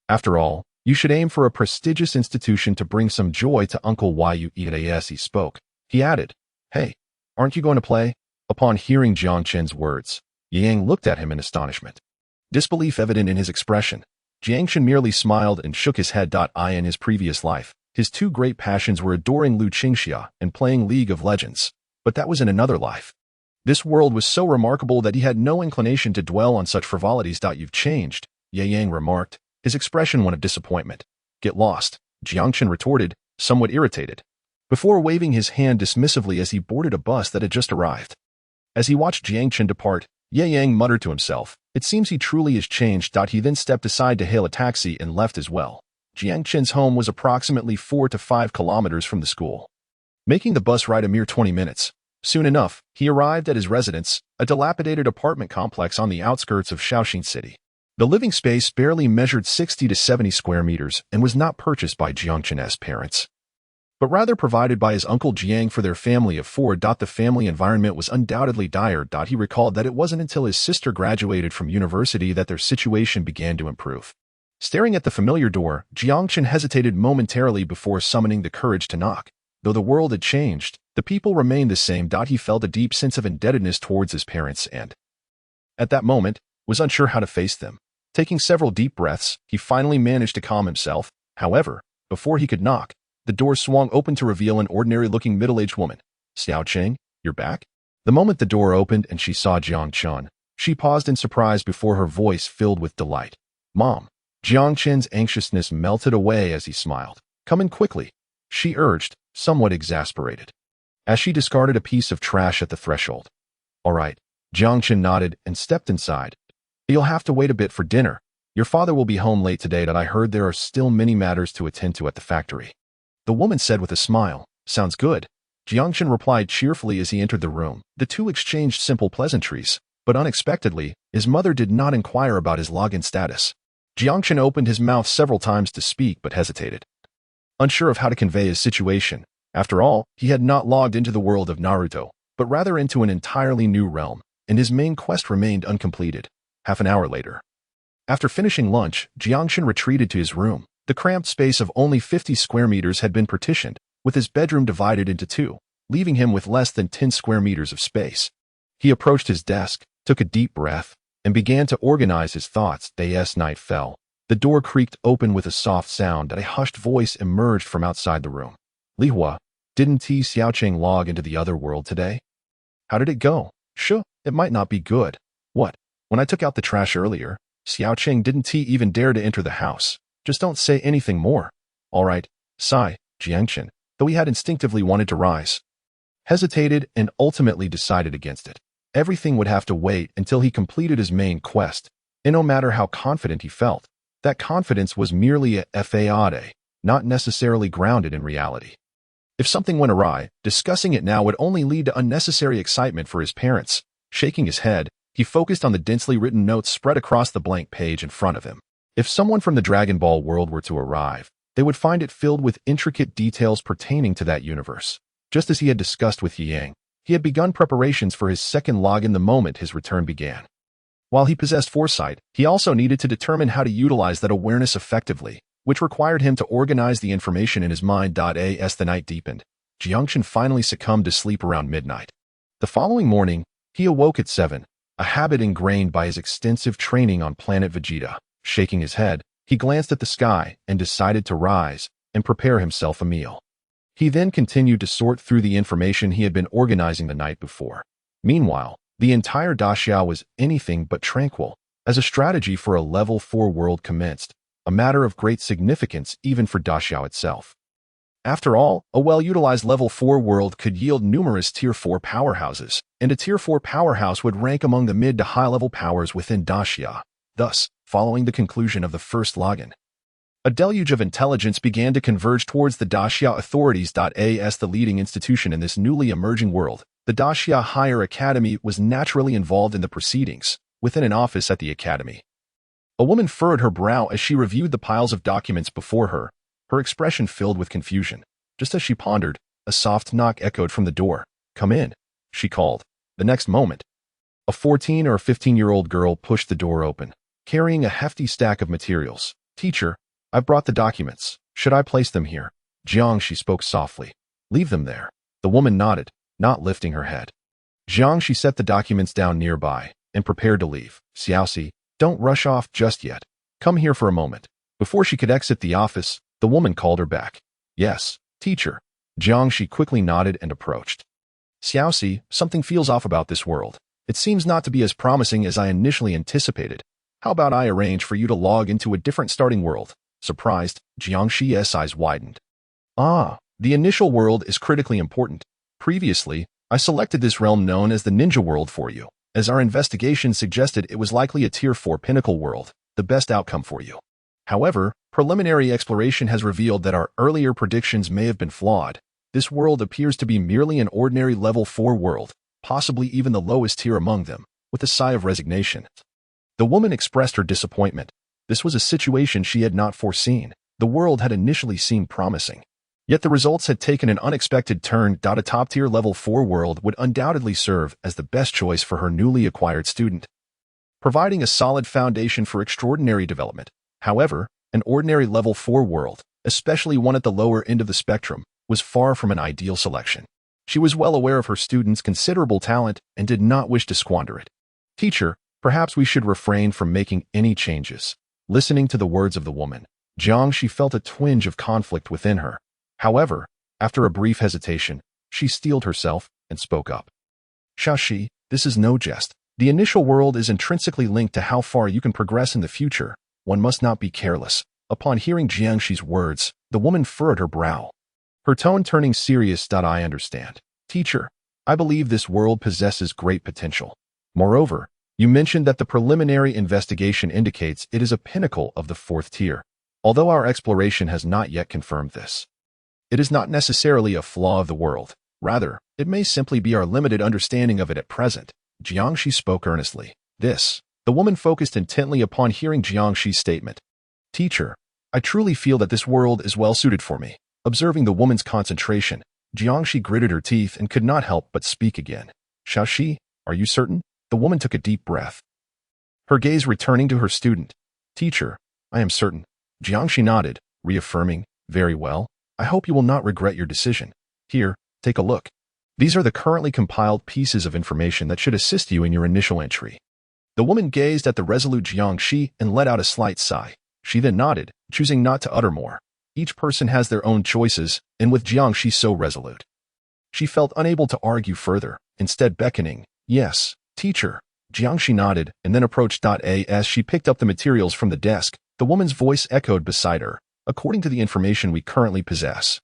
After all, you should aim for a prestigious institution to bring some joy to Uncle Yu. As he spoke, he added, Hey, aren't you going to play? Upon hearing Jiangchen's words, Yang looked at him in astonishment. Disbelief evident in his expression, Jiangchen merely smiled and shook his head. In his previous life, his two great passions were adoring Lu Qingxia and playing League of Legends, but that was in another life. This world was so remarkable that he had no inclination to dwell on such frivolities. You've changed, Yang remarked, his expression one of disappointment. Get lost, Jiangchen retorted, somewhat irritated, before waving his hand dismissively as he boarded a bus that had just arrived. As he watched Jiangchen depart, Yang muttered to himself, it seems he truly is changed. He then stepped aside to hail a taxi and left as well. Jiangchen's home was approximately 4 to 5 kilometers from the school, making the bus ride a mere 20 minutes. Soon enough, he arrived at his residence, a dilapidated apartment complex on the outskirts of Shaoxing City. The living space barely measured 60 to 70 square meters and was not purchased by Jiangchen's parents, but rather provided by his uncle Jiang for their family of 4. The family environment was undoubtedly dire. He recalled that it wasn't until his sister graduated from university that their situation began to improve. Staring at the familiar door, Jiangchen hesitated momentarily before summoning the courage to knock. Though the world had changed, The people remained the same. He felt a deep sense of indebtedness towards his parents and, at that moment, was unsure how to face them. Taking several deep breaths, he finally managed to calm himself. However, before he could knock, the door swung open to reveal an ordinary-looking middle-aged woman. "Xiao Cheng, you're back?" The moment the door opened and she saw Jiang Chen, she paused in surprise before her voice filled with delight. "Mom." Jiang Chen's anxiousness melted away as he smiled. "Come in quickly," she urged, somewhat exasperated, as she discarded a piece of trash at the threshold. "All right." Jiang Chen nodded and stepped inside. "You'll have to wait a bit for dinner. Your father will be home late today. I heard there are still many matters to attend to at the factory," the woman said with a smile. "Sounds good," Jiang Chen replied cheerfully as he entered the room. The two exchanged simple pleasantries, but unexpectedly, his mother did not inquire about his login status. Jiang Chen opened his mouth several times to speak but hesitated, unsure of how to convey his situation. After all, he had not logged into the world of Naruto, but rather into an entirely new realm, and his main quest remained uncompleted. Half an hour later, after finishing lunch, Jiang Chen retreated to his room. The cramped space of only 50 square meters had been partitioned, with his bedroom divided into two, leaving him with less than 10 square meters of space. He approached his desk, took a deep breath, and began to organize his thoughts. As night fell, the door creaked open with a soft sound and a hushed voice emerged from outside the room. "Li Hua, didn't Xiao Cheng log into the other world today? How did it go?" "Sure, it might not be good." "What? When I took out the trash earlier, Xiao Cheng didn't even dare to enter the house. Just don't say anything more." "All right," sighed Jiang Chen, though he had instinctively wanted to rise, hesitated, and ultimately decided against it. Everything would have to wait until he completed his main quest, and no matter how confident he felt, that confidence was merely a facade, not necessarily grounded in reality. If something went awry, discussing it now would only lead to unnecessary excitement for his parents. Shaking his head, he focused on the densely written notes spread across the blank page in front of him. If someone from the Dragon Ball world were to arrive, they would find it filled with intricate details pertaining to that universe. Just as he had discussed with Yang, he had begun preparations for his second login the moment his return began. While he possessed foresight, he also needed to determine how to utilize that awareness effectively, which required him to organize the information in his mind. As the night deepened, Jiang Chen finally succumbed to sleep around midnight. The following morning, he awoke at 7, a habit ingrained by his extensive training on planet Vegeta. Shaking his head, he glanced at the sky and decided to rise and prepare himself a meal. He then continued to sort through the information he had been organizing the night before. Meanwhile, the entire Daxiao was anything but tranquil, as a strategy for a level 4 world commenced, a matter of great significance even for Daxiao itself. After all, a well-utilized level 4 world could yield numerous tier 4 powerhouses, and a tier 4 powerhouse would rank among the mid to high-level powers within Daxia. Thus, following the conclusion of the first login, a deluge of intelligence began to converge towards the Daxia authorities. As the leading institution in this newly emerging world, the Daxia Higher Academy was naturally involved in the proceedings. Within an office at the academy, a woman furrowed her brow as she reviewed the piles of documents before her, her expression filled with confusion. Just as she pondered, a soft knock echoed from the door. "Come in," she called. The next moment, a 14 or 15-year-old girl pushed the door open, carrying a hefty stack of materials. "Teacher, I've brought the documents. Should I place them here?" "Jiang," she spoke softly. "Leave them there." The woman nodded, not lifting her head. "Jiang," she set the documents down nearby and prepared to leave. "Xiaoxi, don't rush off just yet. Come here for a moment." Before she could exit the office, the woman called her back. "Yes, teacher." Jiang, she quickly nodded and approached. "Xiaoxi, something feels off about this world. It seems not to be as promising as I initially anticipated. How about I arrange for you to log into a different starting world?" Surprised, Jiang Xi's eyes widened. "Ah, the initial world is critically important. Previously, I selected this realm known as the Ninja World for you, as our investigation suggested it was likely a Tier 4 pinnacle world, the best outcome for you. However, preliminary exploration has revealed that our earlier predictions may have been flawed. This world appears to be merely an ordinary level 4 world, possibly even the lowest tier among them." With a sigh of resignation, the woman expressed her disappointment. This was a situation she had not foreseen. The world had initially seemed promising, yet the results had taken an unexpected turn. A top-tier level 4 world would undoubtedly serve as the best choice for her newly acquired student, providing a solid foundation for extraordinary development. However, an ordinary level 4 world, especially one at the lower end of the spectrum, was far from an ideal selection. She was well aware of her students' considerable talent and did not wish to squander it. Teacher, perhaps we should refrain from making any changes. Listening to the words of the woman, Jiangshi felt a twinge of conflict within her. However, after a brief hesitation, she steeled herself and spoke up. Shashi, this is no jest. The initial world is intrinsically linked to how far you can progress in the future. One must not be careless. Upon hearing Jiangshi's words, the woman furrowed her brow. Her tone turning serious. I understand. Teacher, I believe this world possesses great potential. Moreover, you mentioned that the preliminary investigation indicates it is a pinnacle of the 4th tier, although our exploration has not yet confirmed this. It is not necessarily a flaw of the world. Rather, it may simply be our limited understanding of it at present. Jiangshi spoke earnestly. The woman focused intently upon hearing Jiangshi's statement. Teacher, I truly feel that this world is well suited for me. Observing the woman's concentration, Jiangshi gritted her teeth and could not help but speak again. Shashi, are you certain? The woman took a deep breath, her gaze returning to her student. Teacher, I am certain. Jiangshi nodded, reaffirming, very well. I hope you will not regret your decision. Here, take a look. These are the currently compiled pieces of information that should assist you in your initial entry. The woman gazed at the resolute Jiangshi and let out a slight sigh. She then nodded, choosing not to utter more. Each person has their own choices, and with Jiangshi so resolute, she felt unable to argue further, instead beckoning. Yes, teacher. Jiangshi nodded and then approached. As she picked up the materials from the desk, the woman's voice echoed beside her. According to the information we currently possess,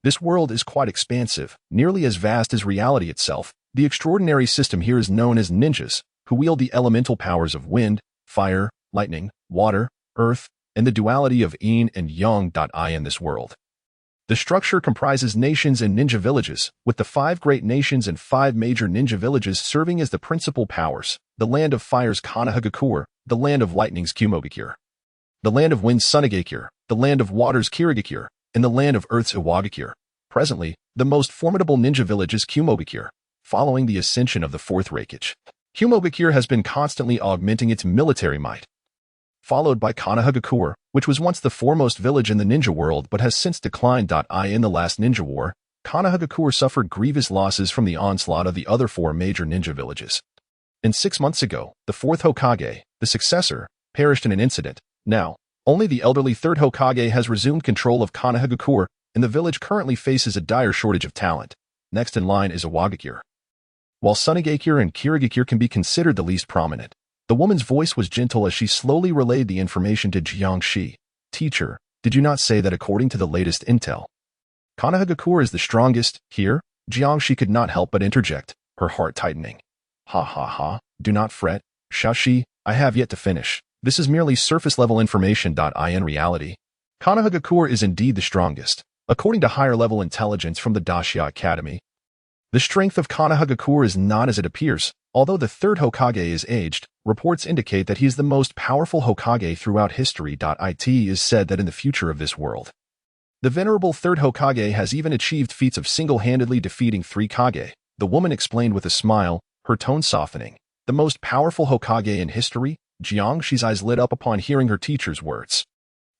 this world is quite expansive, nearly as vast as reality itself. The extraordinary system here is known as ninjas, who wield the elemental powers of wind, fire, lightning, water, earth, and the duality of yin and yang. In this world, the structure comprises nations and ninja villages, with the 5 great nations and 5 major ninja villages serving as the principal powers: the land of fire's Konohagakure, the land of lightning's Kumogakure, the land of wind's Sunagakure, the land of water's Kirigakure, and the land of earth's Iwagakure. Presently, the most formidable ninja village is Kumogakure. Following the ascension of the 4th Raikage, Kumogakure has been constantly augmenting its military might, followed by Konohagakure, which was once the foremost village in the ninja world but has since declined. In the last ninja war, Konohagakure suffered grievous losses from the onslaught of the other 4 major ninja villages. And 6 months ago, the 4th Hokage, the successor, perished in an incident. Now, only the elderly 3rd Hokage has resumed control of Konohagakure, and the village currently faces a dire shortage of talent. Next in line is Iwagakure, while Sunagakure and Kirigakure can be considered the least prominent. The woman's voice was gentle as she slowly relayed the information to Jiangshi. Teacher, did you not say that according to the latest intel, Konohagakure is the strongest here? Jiangshi could not help but interject, her heart tightening. Ha ha ha, do not fret. Shashi, I have yet to finish. This is merely surface-level information. In reality, Konohagakure is indeed the strongest. According to higher-level intelligence from the Dacia Academy, the strength of Konohagakure is not as it appears. Although the 3rd Hokage is aged, reports indicate that he is the most powerful Hokage throughout history. It is said that in the future of this world, the venerable 3rd Hokage has even achieved feats of single-handedly defeating 3 Kage. The woman explained with a smile, her tone softening. The most powerful Hokage in history? Jiangshi's eyes lit up upon hearing her teacher's words.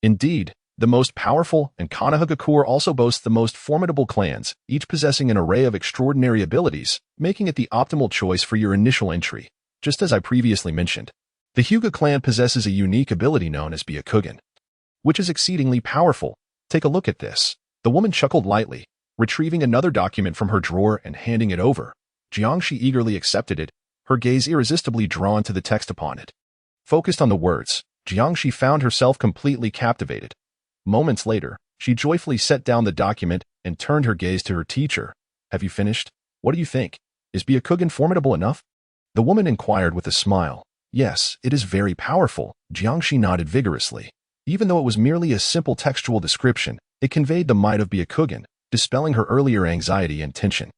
Indeed, the most powerful, and Konohagakure also boasts the most formidable clans, each possessing an array of extraordinary abilities, making it the optimal choice for your initial entry. Just as I previously mentioned, the Hyuga clan possesses a unique ability known as Byakugan, which is exceedingly powerful. Take a look at this. The woman chuckled lightly, retrieving another document from her drawer and handing it over. Jiangshi eagerly accepted it, her gaze irresistibly drawn to the text upon it. Focused on the words, Jiangshi found herself completely captivated. Moments later, she joyfully set down the document and turned her gaze to her teacher. Have you finished? What do you think? Is Byakugan formidable enough? The woman inquired with a smile. Yes, it is very powerful. Jiangshi nodded vigorously. Even though it was merely a simple textual description, it conveyed the might of Byakugan, dispelling her earlier anxiety and tension.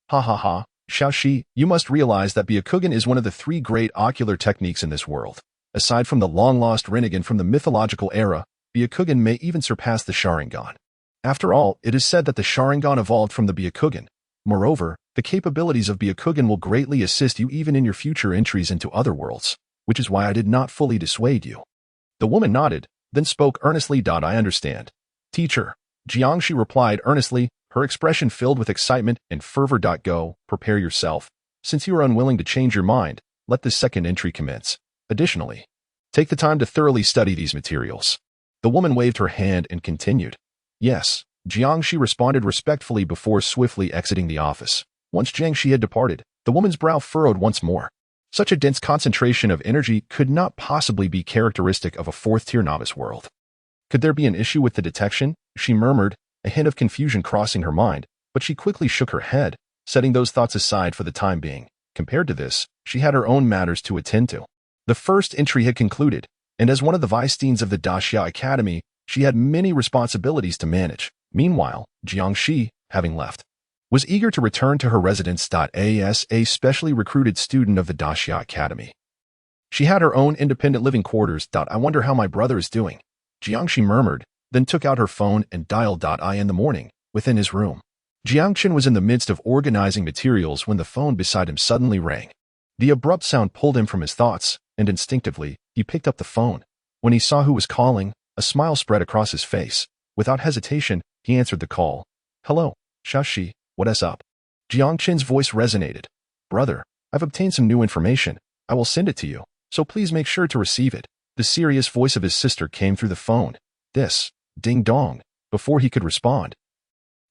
Ha ha ha, Shaoshi, you must realize that Byakugan is one of the 3 great ocular techniques in this world. Aside from the long-lost Rinnegan from the mythological era, Byakugan may even surpass the Sharingan. After all, it is said that the Sharingan evolved from the Byakugan. Moreover, the capabilities of Byakugan will greatly assist you even in your future entries into other worlds, which is why I did not fully dissuade you. The woman nodded, then spoke earnestly. I understand. Teacher, Jiangshi replied earnestly, her expression filled with excitement and fervor. Go, prepare yourself. Since you are unwilling to change your mind, let this second entry commence. Additionally, take the time to thoroughly study these materials. The woman waved her hand and continued. Yes, Jiangshi responded respectfully before swiftly exiting the office. Once Jiangshi had departed, the woman's brow furrowed once more. Such a dense concentration of energy could not possibly be characteristic of a fourth-tier novice world. Could there be an issue with the detection? She murmured, a hint of confusion crossing her mind, but she quickly shook her head, setting those thoughts aside for the time being. Compared to this, she had her own matters to attend to. The first entry had concluded, and as one of the Vystines of the Daxia Academy, she had many responsibilities to manage. Meanwhile, Jiangshi, having left, was eager to return to her residence. As a specially recruited student of the Daxia Academy, she had her own independent living quarters. I wonder how my brother is doing, Jiangshi murmured, then took out her phone and dialed I in the morning, within his room. Jiangchen was in the midst of organizing materials when the phone beside him suddenly rang. The abrupt sound pulled him from his thoughts, and instinctively, he picked up the phone. When he saw who was calling, a smile spread across his face. Without hesitation, he answered the call. Hello, Shashi, what's up? Jiangchen's voice resonated. Brother, I've obtained some new information. I will send it to you, so please make sure to receive it. The serious voice of his sister came through the phone. This, ding dong, before he could respond.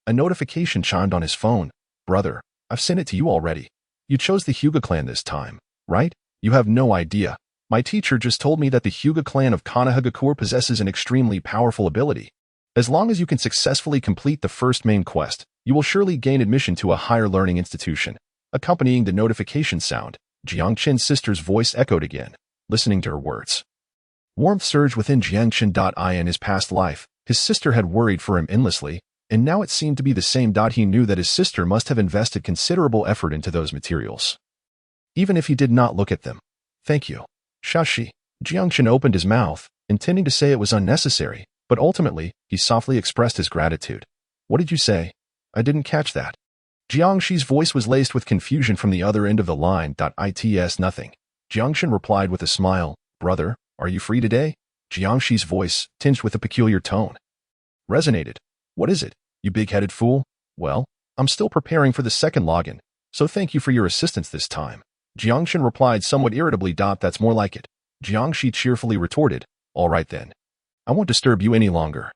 A notification chimed on his phone. Brother, I've sent it to you already. You chose the Hyuga clan this time, right? You have no idea. My teacher just told me that the Hyuga clan of Konohagakure possesses an extremely powerful ability. As long as you can successfully complete the first main quest, you will surely gain admission to a higher learning institution. Accompanying the notification sound, Jiangchen's sister's voice echoed again, listening to her words. Warmth surged within Jiangchen. In his past life, his sister had worried for him endlessly, and now it seemed to be the same. He knew that his sister must have invested considerable effort into those materials, even if he did not look at them. Thank you, Shashi. Jiangchen opened his mouth, intending to say it was unnecessary, but ultimately, he softly expressed his gratitude. What did you say? I didn't catch that. Jiangshi's voice was laced with confusion from the other end of the line. It's nothing. Jiangchen replied with a smile. Brother, are you free today? Jiangshi's voice, tinged with a peculiar tone, resonated. What is it, you big-headed fool? Well, I'm still preparing for the second login, so thank you for your assistance this time. Jiangchen replied somewhat irritably. That's more like it. Jiangshi cheerfully retorted. All right then. I won't disturb you any longer.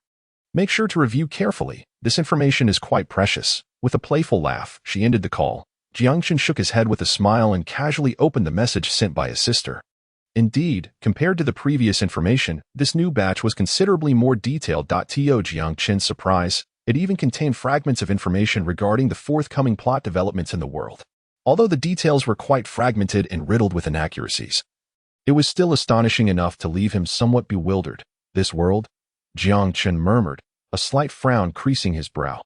Make sure to review carefully. This information is quite precious. With a playful laugh, she ended the call. Jiangchen shook his head with a smile and casually opened the message sent by his sister. Indeed, compared to the previous information, this new batch was considerably more detailed. To Jiangchen's surprise, it even contained fragments of information regarding the forthcoming plot developments in the world. Although the details were quite fragmented and riddled with inaccuracies, it was still astonishing enough to leave him somewhat bewildered. This world? Jiangchen murmured, a slight frown creasing his brow.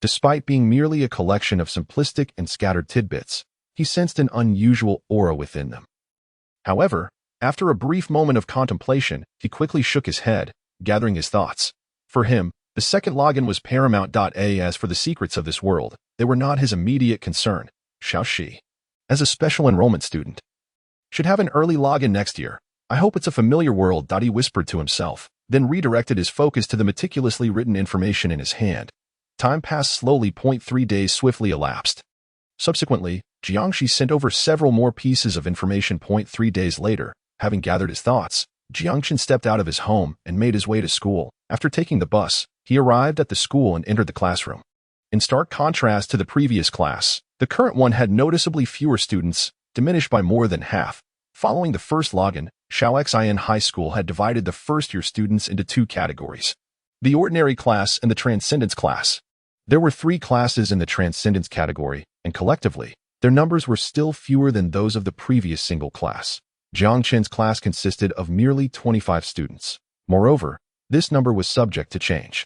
Despite being merely a collection of simplistic and scattered tidbits, he sensed an unusual aura within them. However, after a brief moment of contemplation, he quickly shook his head, gathering his thoughts. For him, the second login was paramount. As for the secrets of this world, they were not his immediate concern. Shaoxi, as a special enrollment student, should have an early login next year. I hope it's a familiar world. He whispered to himself, then redirected his focus to the meticulously written information in his hand. Time passed slowly. 3 days swiftly elapsed. Subsequently, Jiangshi sent over several more pieces of information. 3 days later, having gathered his thoughts, Jiangchen stepped out of his home and made his way to school. After taking the bus, he arrived at the school and entered the classroom. In stark contrast to the previous class, the current one had noticeably fewer students, diminished by more than half. Following the first login, Shaoxin High School had divided the first-year students into two categories: the ordinary class and the transcendence class. There were 3 classes in the transcendence category, and collectively, their numbers were still fewer than those of the previous single class. Jiangchen's class consisted of merely 25 students. Moreover, this number was subject to change.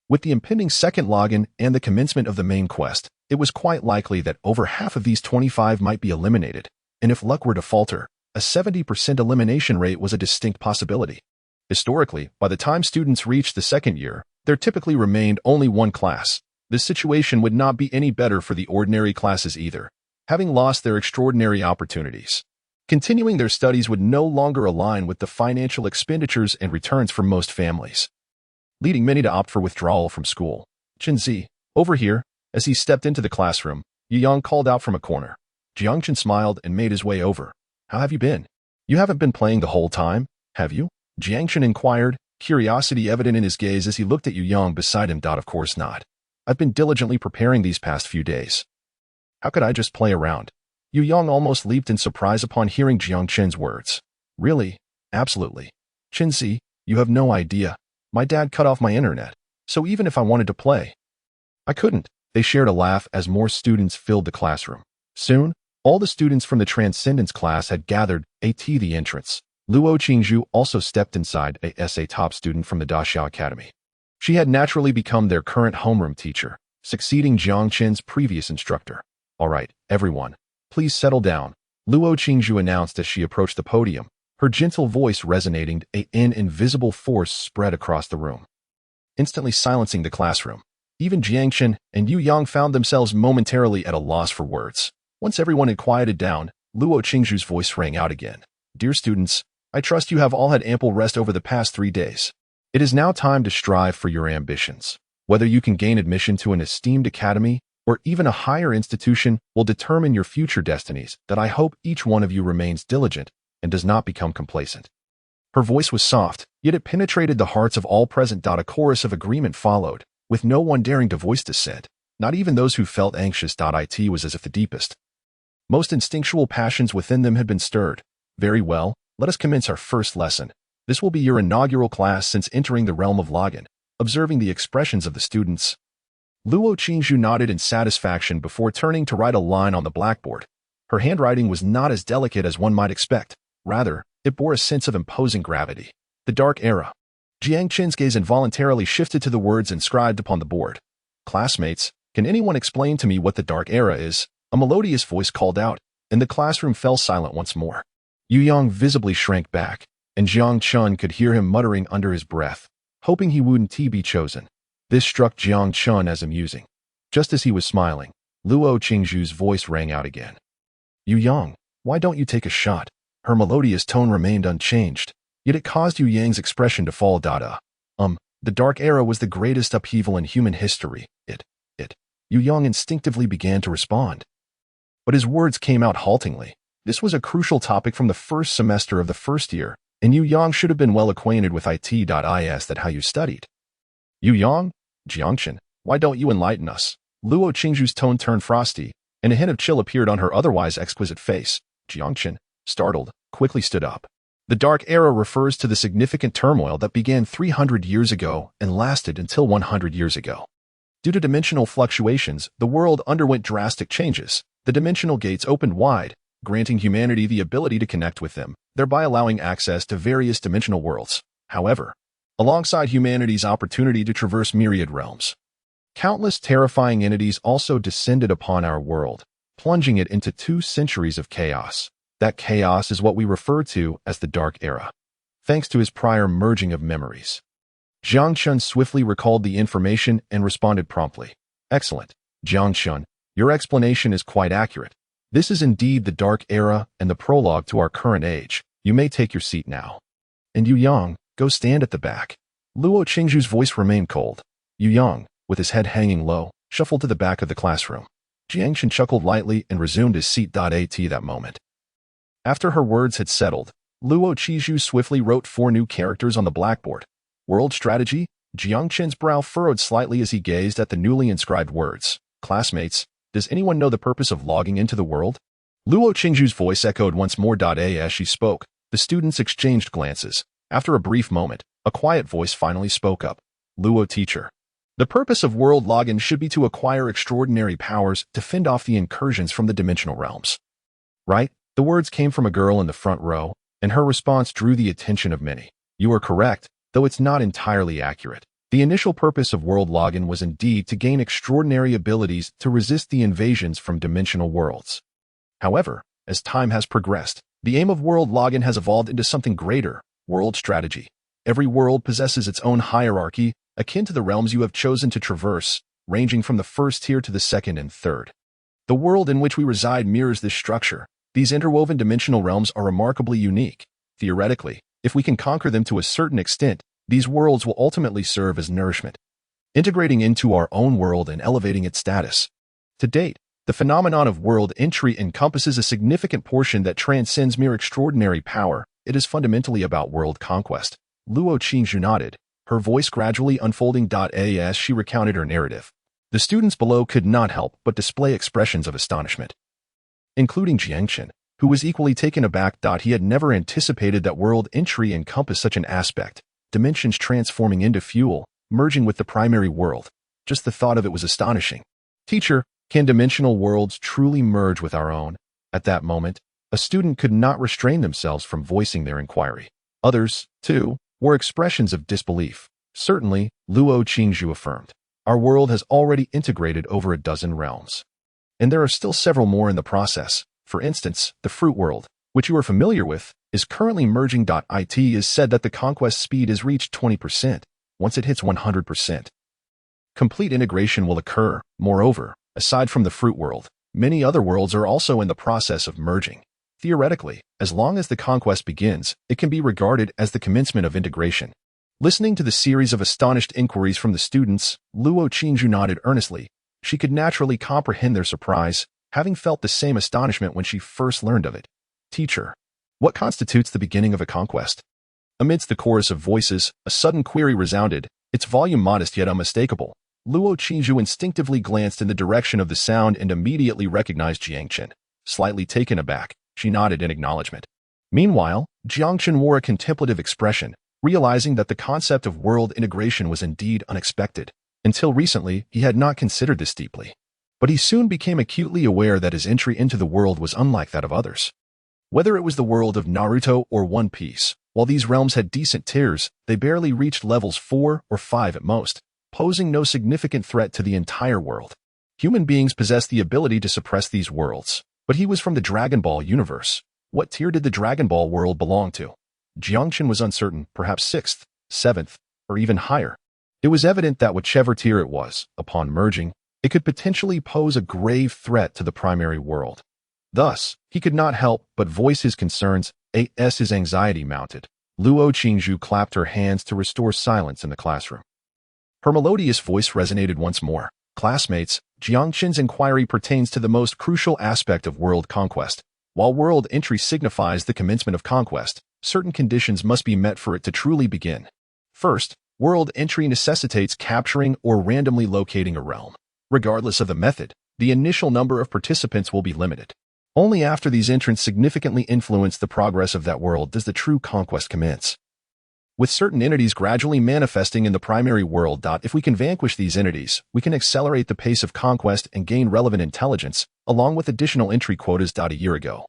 With the impending second login and the commencement of the main quest, it was quite likely that over half of these 25 might be eliminated, and if luck were to falter, a 70% elimination rate was a distinct possibility. Historically, by the time students reached the second year, there typically remained only one class. This situation would not be any better for the ordinary classes either, having lost their extraordinary opportunities. Continuing their studies would no longer align with the financial expenditures and returns for most families, leading many to opt for withdrawal from school. Chinzi, over here, As he stepped into the classroom, Yu Yang called out from a corner. Jiangchen smiled and made his way over. How have you been? You haven't been playing the whole time, have you? Jiangchen inquired, curiosity evident in his gaze as he looked at Yu Yang beside him. Of course not. I've been diligently preparing these past few days. How could I just play around? Yu Yang almost leaped in surprise upon hearing Jiangchen's words. Really? Absolutely. Chinzi, you have no idea. My dad cut off my internet, so even if I wanted to play, I couldn't. They shared a laugh as more students filled the classroom. Soon, all the students from the Transcendence class had gathered at the entrance. Luo Qingzhu also stepped inside, a top student from the Daxiao Academy. She had naturally become their current homeroom teacher, succeeding Jiangchen's previous instructor. All right, everyone, please settle down, Luo Qingzhu announced as she approached the podium, her gentle voice resonating. An invisible force spread across the room, instantly silencing the classroom. Even Jiangchen and Yu Yang found themselves momentarily at a loss for words. Once everyone had quieted down, Luo Qingzhu's voice rang out again. Dear students, I trust you have all had ample rest over the past 3 days. It is now time to strive for your ambitions. Whether you can gain admission to an esteemed academy or even a higher institution will determine your future destinies. That I hope each one of you remains diligent and does not become complacent. Her voice was soft, yet it penetrated the hearts of all present. A chorus of agreement followed, with no one daring to voice dissent, not even those who felt anxious. It was as if the deepest, most instinctual passions within them had been stirred. Very well, let us commence our first lesson. This will be your inaugural class since entering the realm of Login. Observing the expressions of the students, Luo Qingzhu nodded in satisfaction before turning to write a line on the blackboard. Her handwriting was not as delicate as one might expect. Rather, it bore a sense of imposing gravity. The Dark Era. Jiangchen's gaze involuntarily shifted to the words inscribed upon the board. Classmates, can anyone explain to me what the Dark Era is? A melodious voice called out, and the classroom fell silent once more. Yu Yang visibly shrank back, and Jiangchen could hear him muttering under his breath, hoping he wouldn't be chosen. This struck Jiangchen as amusing. Just as he was smiling, Luo Qingzhu's voice rang out again. Yu Yang, why don't you take a shot? Her melodious tone remained unchanged, yet it caused Yu Yang's expression to fall. The Dark Era was the greatest upheaval in human history. Yu Yang instinctively began to respond. But his words came out haltingly. This was a crucial topic from the first semester of the first year, and Yu Yang should have been well acquainted with it. That how you studied. Yu Yang? Jiangchen, why don't you enlighten us? Luo Qingzhu's tone turned frosty, and a hint of chill appeared on her otherwise exquisite face. Jiangchen, startled, quickly stood up. The Dark Era refers to the significant turmoil that began 300 years ago and lasted until 100 years ago. Due to dimensional fluctuations, the world underwent drastic changes. The dimensional gates opened wide, granting humanity the ability to connect with them, thereby allowing access to various dimensional worlds. However, alongside humanity's opportunity to traverse myriad realms, countless terrifying entities also descended upon our world, plunging it into 2 centuries of chaos. That chaos is what we refer to as the Dark Era, thanks to his prior merging of memories. Jiangchen swiftly recalled the information and responded promptly. Excellent, Jiangchen, your explanation is quite accurate. This is indeed the Dark Era and the prologue to our current age. You may take your seat now. And Yu Yang, go stand at the back. Luo Qingzhu's voice remained cold. Yu Yang, with his head hanging low, shuffled to the back of the classroom. Jiangchen chuckled lightly and resumed his seat. At that moment, after her words had settled, Luo Qingzhu swiftly wrote 4 new characters on the blackboard. World strategy? Jiangchen's brow furrowed slightly as he gazed at the newly inscribed words. Classmates, does anyone know the purpose of logging into the world? Luo Qingzhu's voice echoed once more. As she spoke, the students exchanged glances. After a brief moment, a quiet voice finally spoke up. Luo teacher. The purpose of world login should be to acquire extraordinary powers to fend off the incursions from the dimensional realms. Right? The words came from a girl in the front row, and her response drew the attention of many. You are correct, though it's not entirely accurate. The initial purpose of world login was indeed to gain extraordinary abilities to resist the invasions from dimensional worlds. However, as time has progressed, the aim of world login has evolved into something greater, world strategy. Every world possesses its own hierarchy, akin to the realms you have chosen to traverse, ranging from the first tier to the second and third. The world in which we reside mirrors this structure. These interwoven dimensional realms are remarkably unique. Theoretically, if we can conquer them to a certain extent, these worlds will ultimately serve as nourishment integrating into our own world and elevating its status. To date, the phenomenon of world entry encompasses a significant portion that transcends mere extraordinary power. It is fundamentally about world conquest. Luo Qingzhu nodded, her voice gradually unfolding. As she recounted her narrative, the students below could not help but display expressions of astonishment, including Jiangchen, who was equally taken aback. He had never anticipated that world entry encompassed such an aspect, dimensions transforming into fuel, merging with the primary world. Just the thought of it was astonishing. Teacher, can dimensional worlds truly merge with our own? At that moment, a student could not restrain themselves from voicing their inquiry. Others, too, were expressions of disbelief. Certainly, Luo Qingzhu affirmed, our world has already integrated over a dozen realms. And there are still several more in the process. For instance, the fruit world, which you are familiar with, is currently merging. It is said that the conquest speed is reached 20%. Once it hits 100%, complete integration will occur. Moreover, aside from the fruit world, many other worlds are also in the process of merging. Theoretically, as long as the conquest begins, it can be regarded as the commencement of integration. Listening to the series of astonished inquiries from the students, Luo Qingzhu nodded earnestly. She could naturally comprehend their surprise, having felt the same astonishment when she first learned of it. Teacher, what constitutes the beginning of a conquest? Amidst the chorus of voices, a sudden query resounded, its volume modest yet unmistakable. Luo Qingzhu instinctively glanced in the direction of the sound and immediately recognized Jiangchen. Slightly taken aback, she nodded in acknowledgement. Meanwhile, Jiangchen wore a contemplative expression, realizing that the concept of world integration was indeed unexpected. Until recently, he had not considered this deeply. But he soon became acutely aware that his entry into the world was unlike that of others. Whether it was the world of Naruto or One Piece, while these realms had decent tiers, they barely reached levels 4 or 5 at most, posing no significant threat to the entire world. Human beings possess the ability to suppress these worlds, but he was from the Dragon Ball universe. What tier did the Dragon Ball world belong to? Jiangchen was uncertain, perhaps 6th, 7th, or even higher. It was evident that whichever tier it was, upon merging, it could potentially pose a grave threat to the primary world. Thus, he could not help but voice his concerns. As his anxiety mounted, Luo Qingzhu clapped her hands to restore silence in the classroom. Her melodious voice resonated once more. Classmates, Jiangchen's inquiry pertains to the most crucial aspect of world conquest. While world entry signifies the commencement of conquest, certain conditions must be met for it to truly begin. First, world entry necessitates capturing or randomly locating a realm. Regardless of the method, the initial number of participants will be limited. Only after these entrants significantly influence the progress of that world does the true conquest commence. With certain entities gradually manifesting in the primary world. If we can vanquish these entities, we can accelerate the pace of conquest and gain relevant intelligence, along with additional entry quotas. A year ago,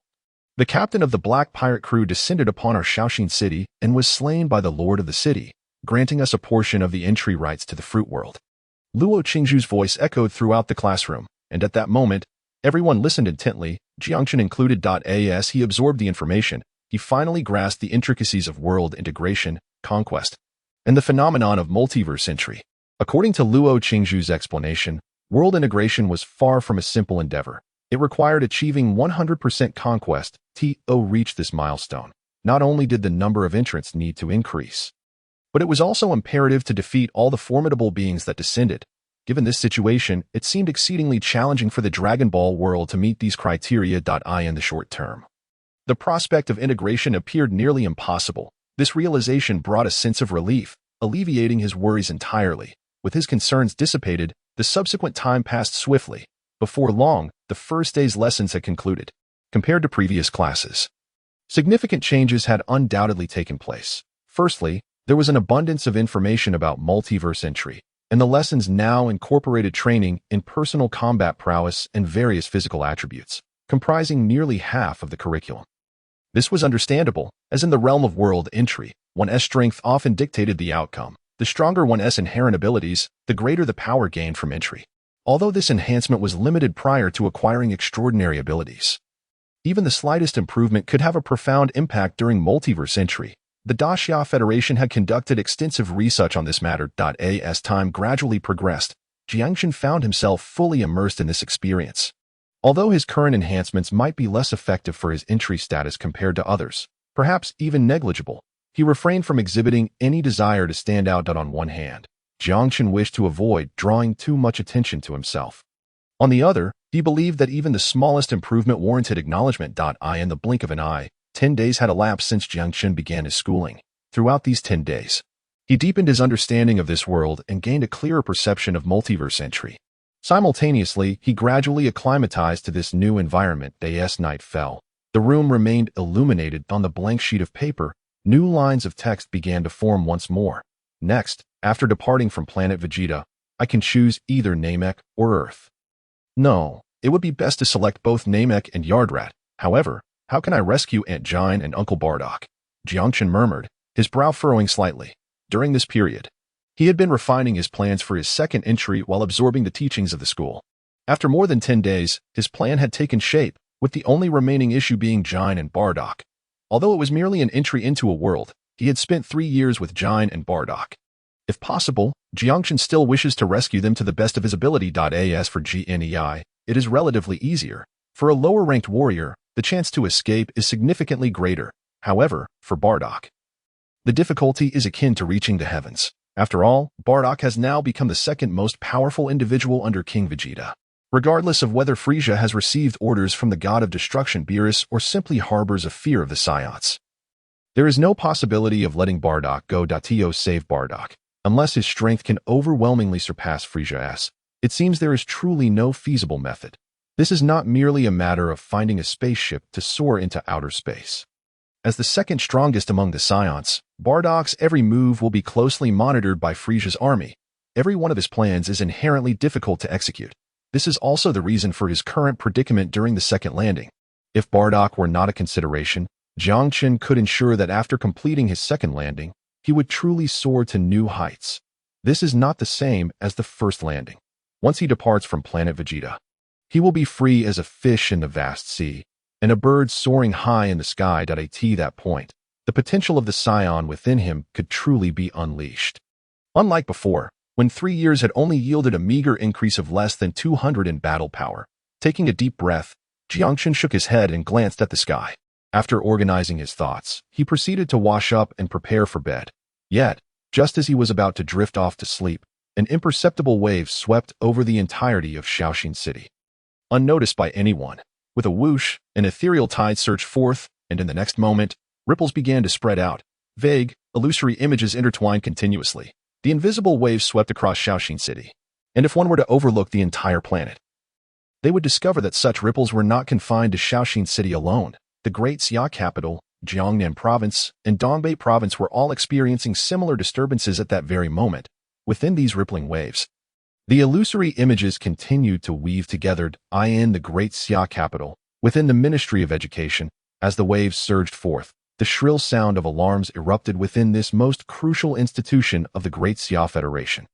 the captain of the Black Pirate crew descended upon our Shaoxin city and was slain by the lord of the city, granting us a portion of the entry rights to the fruit world. Luo Qingzhu's voice echoed throughout the classroom, and at that moment, everyone listened intently, Jiangchen included. As he absorbed the information, he finally grasped the intricacies of world integration, conquest, and the phenomenon of multiverse entry. According to Luo Qingzhu's explanation, world integration was far from a simple endeavor. It required achieving 100% conquest. To reach this milestone, not only did the number of entrants need to increase, but it was also imperative to defeat all the formidable beings that descended. Given this situation, it seemed exceedingly challenging for the Dragon Ball world to meet these criteria. In the short term, the prospect of integration appeared nearly impossible. This realization brought a sense of relief, alleviating his worries entirely. With his concerns dissipated, the subsequent time passed swiftly. Before long, the first day's lessons had concluded. Compared to previous classes, significant changes had undoubtedly taken place. Firstly, there was an abundance of information about multiverse entry, and the lessons now incorporated training in personal combat prowess and various physical attributes, comprising nearly half of the curriculum. This was understandable, as in the realm of world entry, one's strength often dictated the outcome. The stronger one's inherent abilities, the greater the power gained from entry. Although this enhancement was limited prior to acquiring extraordinary abilities, even the slightest improvement could have a profound impact during multiverse entry. The Daxia Federation had conducted extensive research on this matter. As time gradually progressed, Jiangchen found himself fully immersed in this experience. Although his current enhancements might be less effective for his entry status compared to others, perhaps even negligible, he refrained from exhibiting any desire to stand out. On one hand, Jiangchen wished to avoid drawing too much attention to himself. On the other, he believed that even the smallest improvement warranted acknowledgement. In the blink of an eye, 10 days had elapsed since Jiangchen began his schooling. Throughout these 10 days, he deepened his understanding of this world and gained a clearer perception of multiverse entry. Simultaneously, he gradually acclimatized to this new environment. As night fell, the room remained illuminated. On the blank sheet of paper, new lines of text began to form once more. Next, after departing from planet Vegeta, I can choose either Namek or Earth. No, it would be best to select both Namek and Yardrat. However, how can I rescue Aunt Jine and Uncle Bardock? Jiangchen murmured, his brow furrowing slightly. During this period, he had been refining his plans for his second entry while absorbing the teachings of the school. After more than 10 days, his plan had taken shape, with the only remaining issue being Jine and Bardock. Although it was merely an entry into a world, he had spent 3 years with Jine and Bardock. If possible, Jiangchen still wishes to rescue them to the best of his ability. As for Gnei, it is relatively easier. For a lower-ranked warrior, the chance to escape is significantly greater. However, for Bardock, the difficulty is akin to reaching the heavens. After all, Bardock has now become the second most powerful individual under King Vegeta. Regardless of whether Frieza has received orders from the god of destruction Beerus or simply harbors a fear of the Saiyans, there is no possibility of letting Bardock go. To save Bardock, unless his strength can overwhelmingly surpass Frieza's, it seems there is truly no feasible method. This is not merely a matter of finding a spaceship to soar into outer space. As the second strongest among the Saiyans, Bardock's every move will be closely monitored by Frieza's army. Every one of his plans is inherently difficult to execute. This is also the reason for his current predicament during the second landing. If Bardock were not a consideration, Jiangchen could ensure that after completing his second landing, he would truly soar to new heights. This is not the same as the first landing. Once he departs from planet Vegeta, he will be free as a fish in the vast sea, and a bird soaring high in the sky. At that point, the potential of the Saiyan within him could truly be unleashed. Unlike before, when 3 years had only yielded a meager increase of less than 200 in battle power. Taking a deep breath, Jiangchen shook his head and glanced at the sky. After organizing his thoughts, he proceeded to wash up and prepare for bed. Yet, just as he was about to drift off to sleep, an imperceptible wave swept over the entirety of Shaoxin City. Unnoticed by anyone, with a whoosh, an ethereal tide surged forth, and in the next moment, ripples began to spread out. Vague, illusory images intertwined continuously. The invisible wave swept across Shaoxin City, and if one were to overlook the entire planet, they would discover that such ripples were not confined to Shaoxin City alone. The Great Xia capital, Jiangnan Province, and Dongbei Province were all experiencing similar disturbances at that very moment. Within these rippling waves, the illusory images continued to weave together. In the Great Xia capital, within the Ministry of Education, as the waves surged forth, the shrill sound of alarms erupted within this most crucial institution of the Great Xia Federation.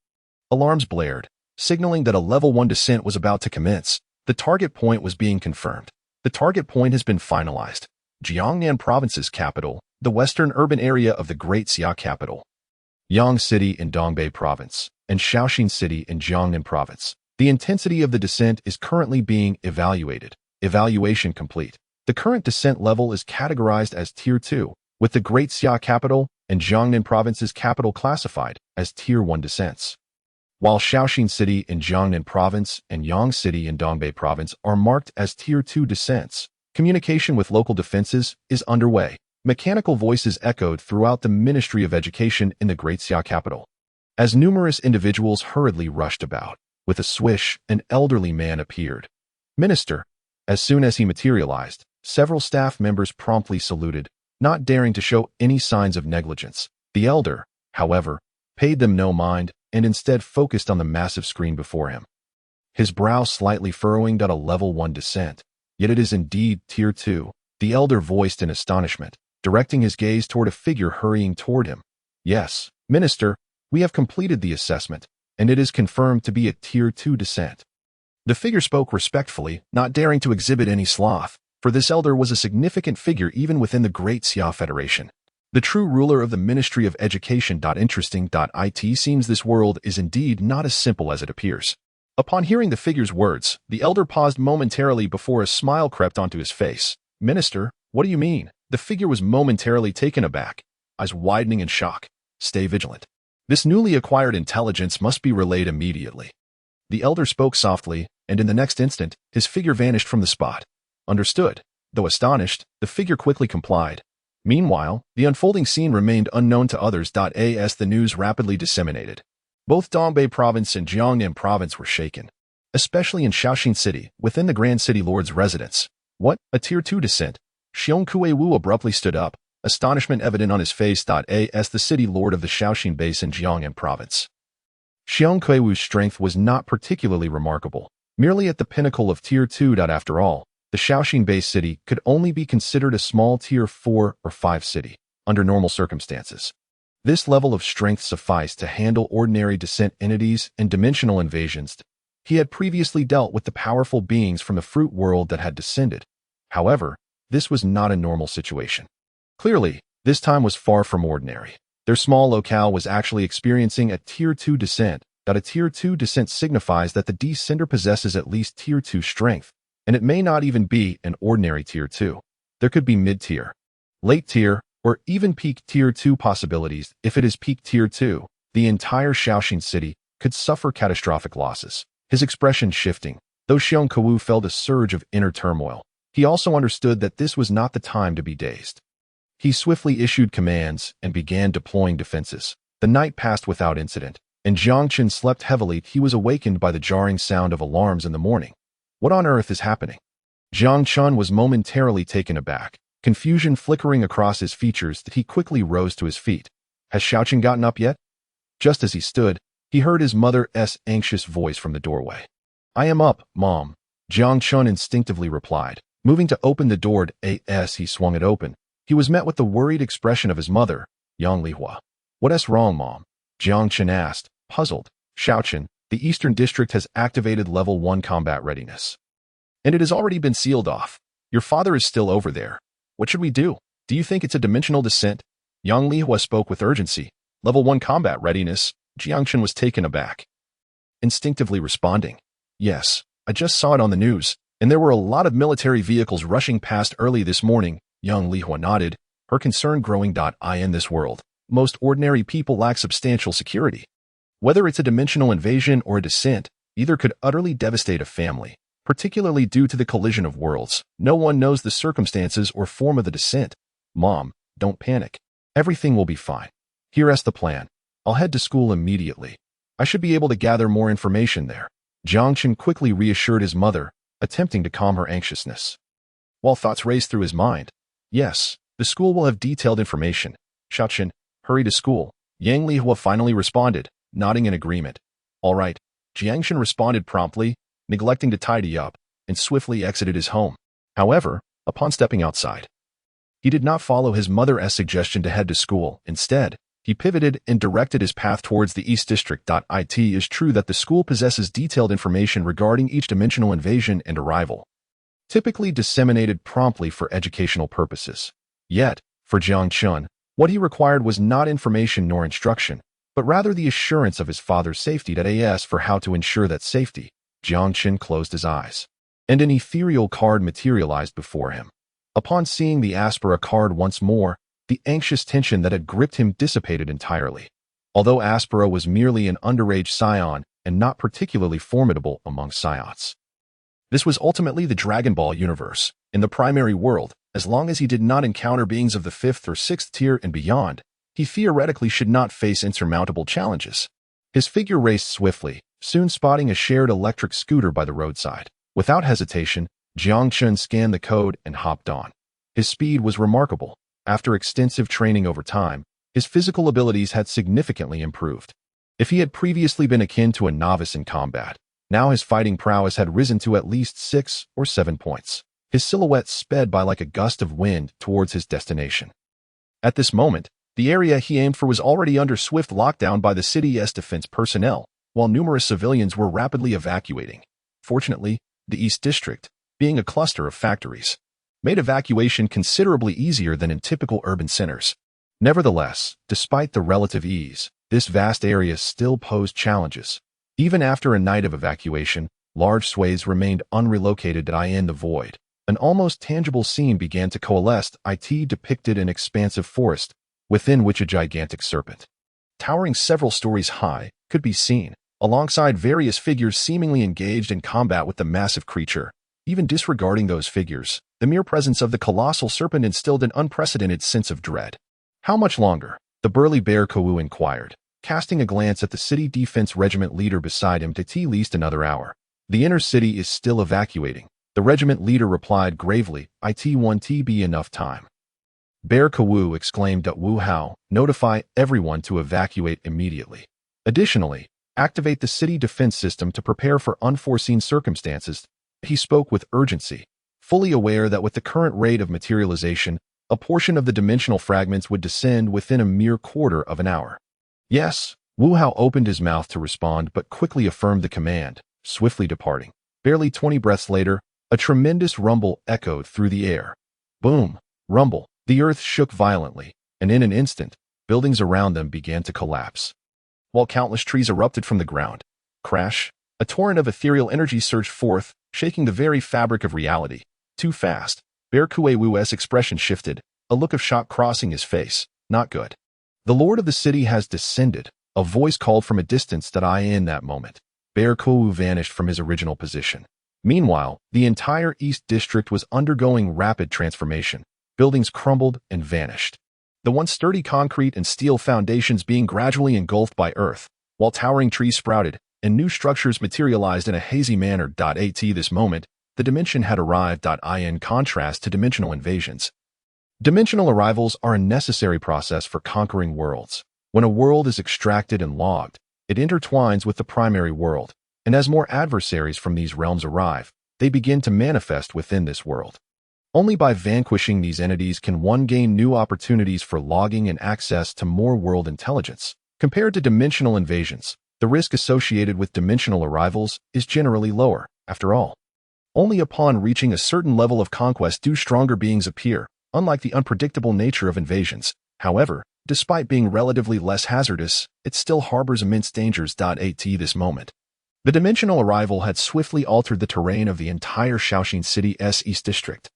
Alarms blared, signaling that a level 1 descent was about to commence. The target point was being confirmed. The target point has been finalized. Jiangnan Province's capital, the western urban area of the Great Xia capital, Yang City in Dongbei Province, and Shaoxin City in Jiangnan Province. The intensity of the descent is currently being evaluated. Evaluation complete. The current descent level is categorized as Tier 2, with the Great Xia capital and Jiangnan Province's capital classified as Tier 1 descents. While Shaoxin City in Jiangnan Province and Yang City in Dongbei Province are marked as Tier 2 descents, communication with local defenses is underway. Mechanical voices echoed throughout the Ministry of Education in the Great Xia capital. As numerous individuals hurriedly rushed about, with a swish, an elderly man appeared. Minister. As soon as he materialized, several staff members promptly saluted, not daring to show any signs of negligence. The elder, however, paid them no mind and instead focused on the massive screen before him. His brow slightly furrowing at a level 1 descent. Yet it is indeed Tier 2, the elder voiced in astonishment, directing his gaze toward a figure hurrying toward him. Yes, Minister, we have completed the assessment, and it is confirmed to be a Tier 2 descent. The figure spoke respectfully, not daring to exhibit any sloth, for this elder was a significant figure even within the Great Xia Federation. The true ruler of the Ministry of Education. Interesting.it seems this world is indeed not as simple as it appears. Upon hearing the figure's words, the elder paused momentarily before a smile crept onto his face. Minister, what do you mean? The figure was momentarily taken aback, eyes widening in shock. Stay vigilant. This newly acquired intelligence must be relayed immediately. The elder spoke softly, and in the next instant, his figure vanished from the spot. Understood. Though astonished, the figure quickly complied. Meanwhile, the unfolding scene remained unknown to others. As the news rapidly disseminated, both Dongbei Province and Jiangnan Province were shaken, especially in Shaoxing City, within the Grand City Lord's residence. What? A Tier 2 descent? Xiong Kuei-Wu abruptly stood up, astonishment evident on his face. As the city lord of the Shaoxing base in Jiangnan Province. Xiong Kuei-Wu's strength was not particularly remarkable, merely at the pinnacle of Tier 2. After all, the Shaoxing base city could only be considered a small Tier 4 or 5 city, under normal circumstances. This level of strength sufficed to handle ordinary descent entities and dimensional invasions. He had previously dealt with the powerful beings from the fruit world that had descended. However, this was not a normal situation. Clearly, this time was far from ordinary. Their small locale was actually experiencing a Tier 2 descent. A Tier 2 descent signifies that the descender possesses at least Tier 2 strength, and it may not even be an ordinary Tier 2. There could be mid-tier, late-tier, or even peak Tier 2 possibilities. If it is peak Tier 2, the entire Shaoxing city could suffer catastrophic losses. His expression shifting, though Xiong Kuei-Wu felt a surge of inner turmoil. He also understood that this was not the time to be dazed. He swiftly issued commands and began deploying defenses. The night passed without incident, and Jiang Chen slept heavily. He was awakened by the jarring sound of alarms in the morning. What on earth is happening? Jiang Chen was momentarily taken aback, confusion flickering across his features. He quickly rose to his feet. Has Xiaochen gotten up yet? Just as he stood, he heard his mother's anxious voice from the doorway. I am up, Mom, Jiang Chen instinctively replied. Moving to open the door, as he swung it open, he was met with the worried expression of his mother, Yang Lihua. What's wrong, Mom? Jiang Chen asked, puzzled. Xiaochen, the Eastern District has activated Level 1 combat readiness. And it has already been sealed off. Your father is still over there. What should we do? Do you think it's a dimensional descent? Yang Lihua spoke with urgency. Level 1 combat readiness. Jiang Chen was taken aback, instinctively responding. Yes, I just saw it on the news, and there were a lot of military vehicles rushing past early this morning. Yang Lihua nodded, her concern growing. In this world, most ordinary people lack substantial security. Whether it's a dimensional invasion or a descent, either could utterly devastate a family, particularly due to the collision of worlds. No one knows the circumstances or form of the descent. Mom, don't panic. Everything will be fine. Here's the plan. I'll head to school immediately. I should be able to gather more information there. Jiang Chen quickly reassured his mother, attempting to calm her anxiousness. While thoughts raced through his mind, yes, the school will have detailed information. Xiaochen, hurry to school. Yang Lihua finally responded, nodding in agreement. All right. Jiang Chen responded promptly, neglecting to tidy up, and swiftly exited his home. However, upon stepping outside, he did not follow his mother's suggestion to head to school. Instead, he pivoted and directed his path towards the East District. It is true that the school possesses detailed information regarding each dimensional invasion and arrival, typically disseminated promptly for educational purposes. Yet, for Jiang Chen, what he required was not information nor instruction, but rather the assurance of his father's safety. As for how to ensure that safety, Jiang Chen closed his eyes, and an ethereal card materialized before him. Upon seeing the Aspera card once more, the anxious tension that had gripped him dissipated entirely. Although Aspera was merely an underage scion and not particularly formidable among scions, this was ultimately the Dragon Ball universe. In the primary world, as long as he did not encounter beings of the 5th or 6th tier and beyond, he theoretically should not face insurmountable challenges. His figure raced swiftly, soon spotting a shared electric scooter by the roadside. Without hesitation, Jiang Chen scanned the code and hopped on. His speed was remarkable. After extensive training over time, his physical abilities had significantly improved. If he had previously been akin to a novice in combat, now his fighting prowess had risen to at least 6 or 7 points. His silhouette sped by like a gust of wind towards his destination. At this moment, the area he aimed for was already under swift lockdown by the city's defense personnel, while numerous civilians were rapidly evacuating. Fortunately, the East District, being a cluster of factories, made evacuation considerably easier than in typical urban centers. Nevertheless, despite the relative ease, this vast area still posed challenges. Even after a night of evacuation, large swathes remained unrelocated. In the void, an almost tangible scene began to coalesce. It depicted an expansive forest, within which a gigantic serpent, towering several stories high, could be seen, alongside various figures seemingly engaged in combat with the massive creature. Even disregarding those figures, the mere presence of the colossal serpent instilled an unprecedented sense of dread. How much longer? The burly bear Kawu inquired, casting a glance at the city defense regiment leader beside him. At least another hour. The inner city is still evacuating. The regiment leader replied gravely, "It won't be enough time." Bear Kawu exclaimed, "Wu Hao, notify everyone to evacuate immediately. Additionally, activate the city defense system to prepare for unforeseen circumstances." He spoke with urgency, fully aware that with the current rate of materialization, a portion of the dimensional fragments would descend within a mere quarter of an hour. Yes, Wu Hao opened his mouth to respond but quickly affirmed the command, swiftly departing. Barely 20 breaths later, a tremendous rumble echoed through the air. Boom! Rumble! The earth shook violently, and in an instant, buildings around them began to collapse. While countless trees erupted from the ground. Crash! A torrent of ethereal energy surged forth, shaking the very fabric of reality. Too fast. Bear Kuewu's expression shifted, a look of shock crossing his face. Not good. The Lord of the city has descended, a voice called from a distance. In that moment, Bear Kuewu vanished from his original position. Meanwhile, the entire East District was undergoing rapid transformation. Buildings crumbled and vanished. The once sturdy concrete and steel foundations being gradually engulfed by earth, while towering trees sprouted, and new structures materialized in a hazy manner. At this moment, the dimension had arrived. In contrast to dimensional invasions, dimensional arrivals are a necessary process for conquering worlds. When a world is extracted and logged, it intertwines with the primary world, and as more adversaries from these realms arrive, they begin to manifest within this world. Only by vanquishing these entities can one gain new opportunities for logging and access to more world intelligence. Compared to dimensional invasions, the risk associated with dimensional arrivals is generally lower. After all, only upon reaching a certain level of conquest do stronger beings appear, unlike the unpredictable nature of invasions. However, despite being relatively less hazardous, it still harbors immense dangers. At this moment, the dimensional arrival had swiftly altered the terrain of the entire Shaoxing City's East District.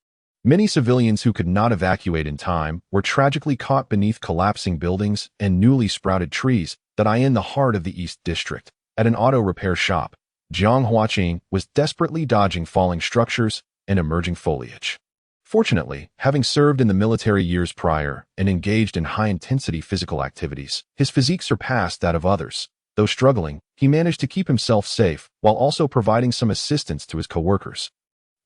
Many civilians who could not evacuate in time were tragically caught beneath collapsing buildings and newly sprouted trees. In the heart of the East District, at an auto repair shop, Jiang Huaqing was desperately dodging falling structures and emerging foliage. Fortunately, having served in the military years prior and engaged in high-intensity physical activities, his physique surpassed that of others. Though struggling, he managed to keep himself safe while also providing some assistance to his coworkers.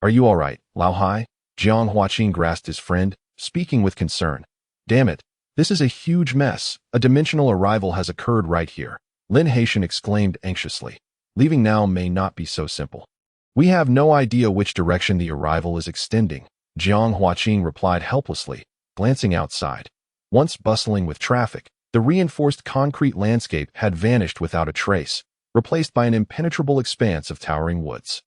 "Are you all right, Lao Hai?" Jiang Huaqing grasped his friend, speaking with concern. "Damn it. This is a huge mess. A dimensional arrival has occurred right here," Lin Haitian exclaimed anxiously. "Leaving now may not be so simple. We have no idea which direction the arrival is extending," Jiang Huaqing replied helplessly, glancing outside. Once bustling with traffic, the reinforced concrete landscape had vanished without a trace, replaced by an impenetrable expanse of towering woods.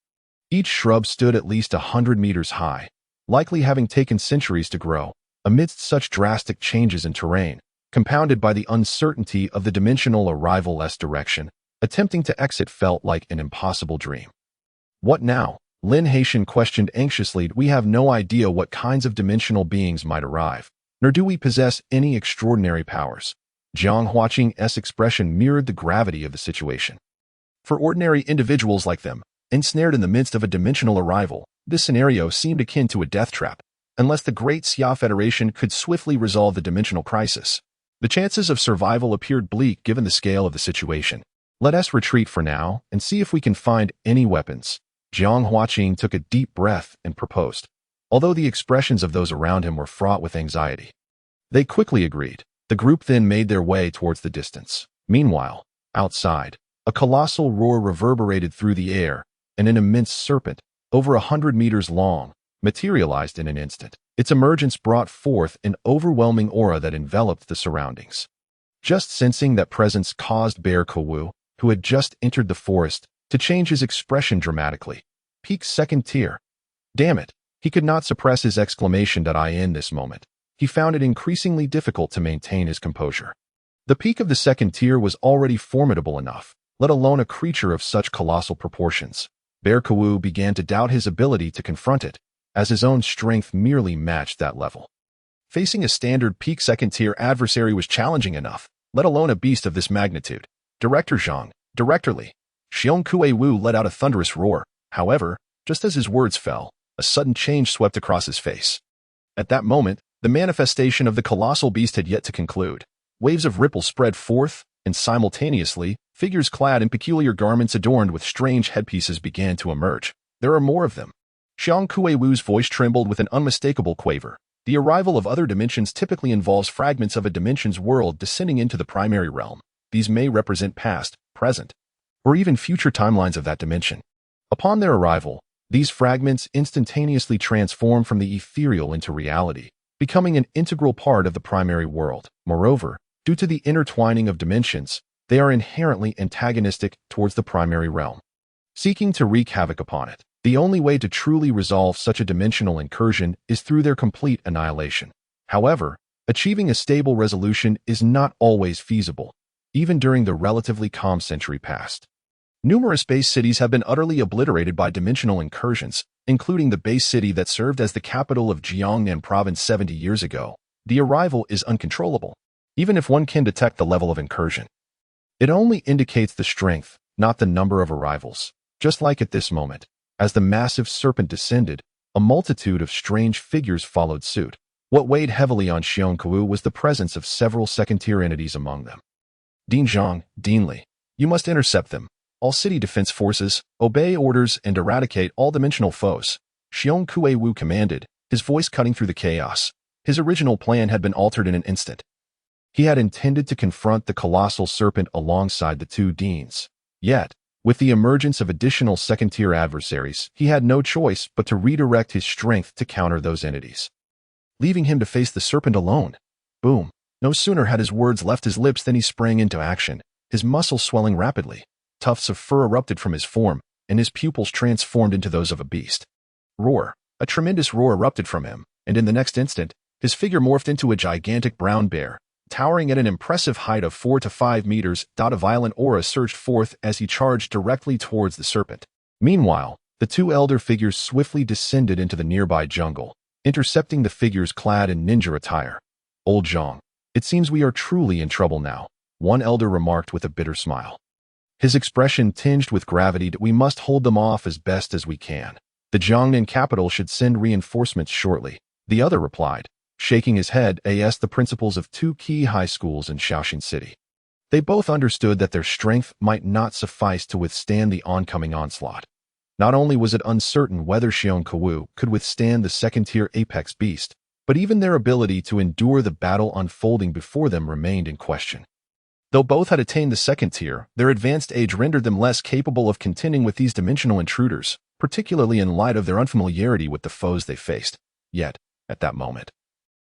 Each shrub stood at least 100 meters high, likely having taken centuries to grow. Amidst such drastic changes in terrain, compounded by the uncertainty of the dimensional arrival's direction, attempting to exit felt like an impossible dream. "What now?" Lin Haitian questioned anxiously. "We have no idea what kinds of dimensional beings might arrive, nor do we possess any extraordinary powers." Jiang Huaqing's expression mirrored the gravity of the situation. For ordinary individuals like them, ensnared in the midst of a dimensional arrival, this scenario seemed akin to a death trap. Unless the Great Xia Federation could swiftly resolve the dimensional crisis, the chances of survival appeared bleak given the scale of the situation. "Let us retreat for now and see if we can find any weapons." Jiang Huaqing took a deep breath and proposed, although the expressions of those around him were fraught with anxiety. They quickly agreed. The group then made their way towards the distance. Meanwhile, outside, a colossal roar reverberated through the air, and an immense serpent, over 100 meters long, materialized in an instant. Its emergence brought forth an overwhelming aura that enveloped the surroundings. Just sensing that presence caused Bear Kawu, who had just entered the forest, to change his expression dramatically. "Peak second tier." Damn it, he could not suppress his exclamation. In this moment, he found it increasingly difficult to maintain his composure. The peak of the second tier was already formidable enough, let alone a creature of such colossal proportions. Bear Kawu began to doubt his ability to confront it, as his own strength merely matched that level. Facing a standard peak second-tier adversary was challenging enough, let alone a beast of this magnitude. Director Zhang, directly. Xiong Kuei-Wu let out a thunderous roar. However, just as his words fell, a sudden change swept across his face. At that moment, the manifestation of the colossal beast had yet to conclude. Waves of ripple spread forth, and simultaneously, figures clad in peculiar garments adorned with strange headpieces began to emerge. There are more of them. Xiong Kuei-Wu's voice trembled with an unmistakable quaver. The arrival of other dimensions typically involves fragments of a dimension's world descending into the primary realm. These may represent past, present, or even future timelines of that dimension. Upon their arrival, these fragments instantaneously transform from the ethereal into reality, becoming an integral part of the primary world. Moreover, due to the intertwining of dimensions, they are inherently antagonistic towards the primary realm, seeking to wreak havoc upon it. The only way to truly resolve such a dimensional incursion is through their complete annihilation. However, achieving a stable resolution is not always feasible, even during the relatively calm century past. Numerous base cities have been utterly obliterated by dimensional incursions, including the base city that served as the capital of Jiangnan province 70 years ago. The arrival is uncontrollable, even if one can detect the level of incursion. It only indicates the strength, not the number of arrivals. Just like at this moment, as the massive serpent descended, a multitude of strange figures followed suit. What weighed heavily on Xiong Kuei was the presence of several second-tier entities among them. Dean Zhang, Dean Li, you must intercept them. All city defense forces, obey orders and eradicate all dimensional foes. Xiong Kuei-Wu commanded, his voice cutting through the chaos. His original plan had been altered in an instant. He had intended to confront the colossal serpent alongside the two deans. Yet, with the emergence of additional second-tier adversaries, he had no choice but to redirect his strength to counter those entities, leaving him to face the serpent alone. Boom. No sooner had his words left his lips than he sprang into action, his muscles swelling rapidly. Tufts of fur erupted from his form, and his pupils transformed into those of a beast. Roar. A tremendous roar erupted from him, and in the next instant, his figure morphed into a gigantic brown bear, towering at an impressive height of 4 to 5 meters. A violent aura surged forth as he charged directly towards the serpent. Meanwhile, the two elder figures swiftly descended into the nearby jungle, intercepting the figures clad in ninja attire. Old Zhang, it seems we are truly in trouble now, one elder remarked with a bitter smile. His expression tinged with gravity that we must hold them off as best as we can. The Jiangnan capital should send reinforcements shortly, the other replied, shaking his head. As the principals of two key high schools in Shaoxing City. They both understood that their strength might not suffice to withstand the oncoming onslaught. Not only was it uncertain whether Xiong Kuei could withstand the second-tier apex beast, but even their ability to endure the battle unfolding before them remained in question. Though both had attained the second tier, their advanced age rendered them less capable of contending with these dimensional intruders, particularly in light of their unfamiliarity with the foes they faced. Yet, at that moment,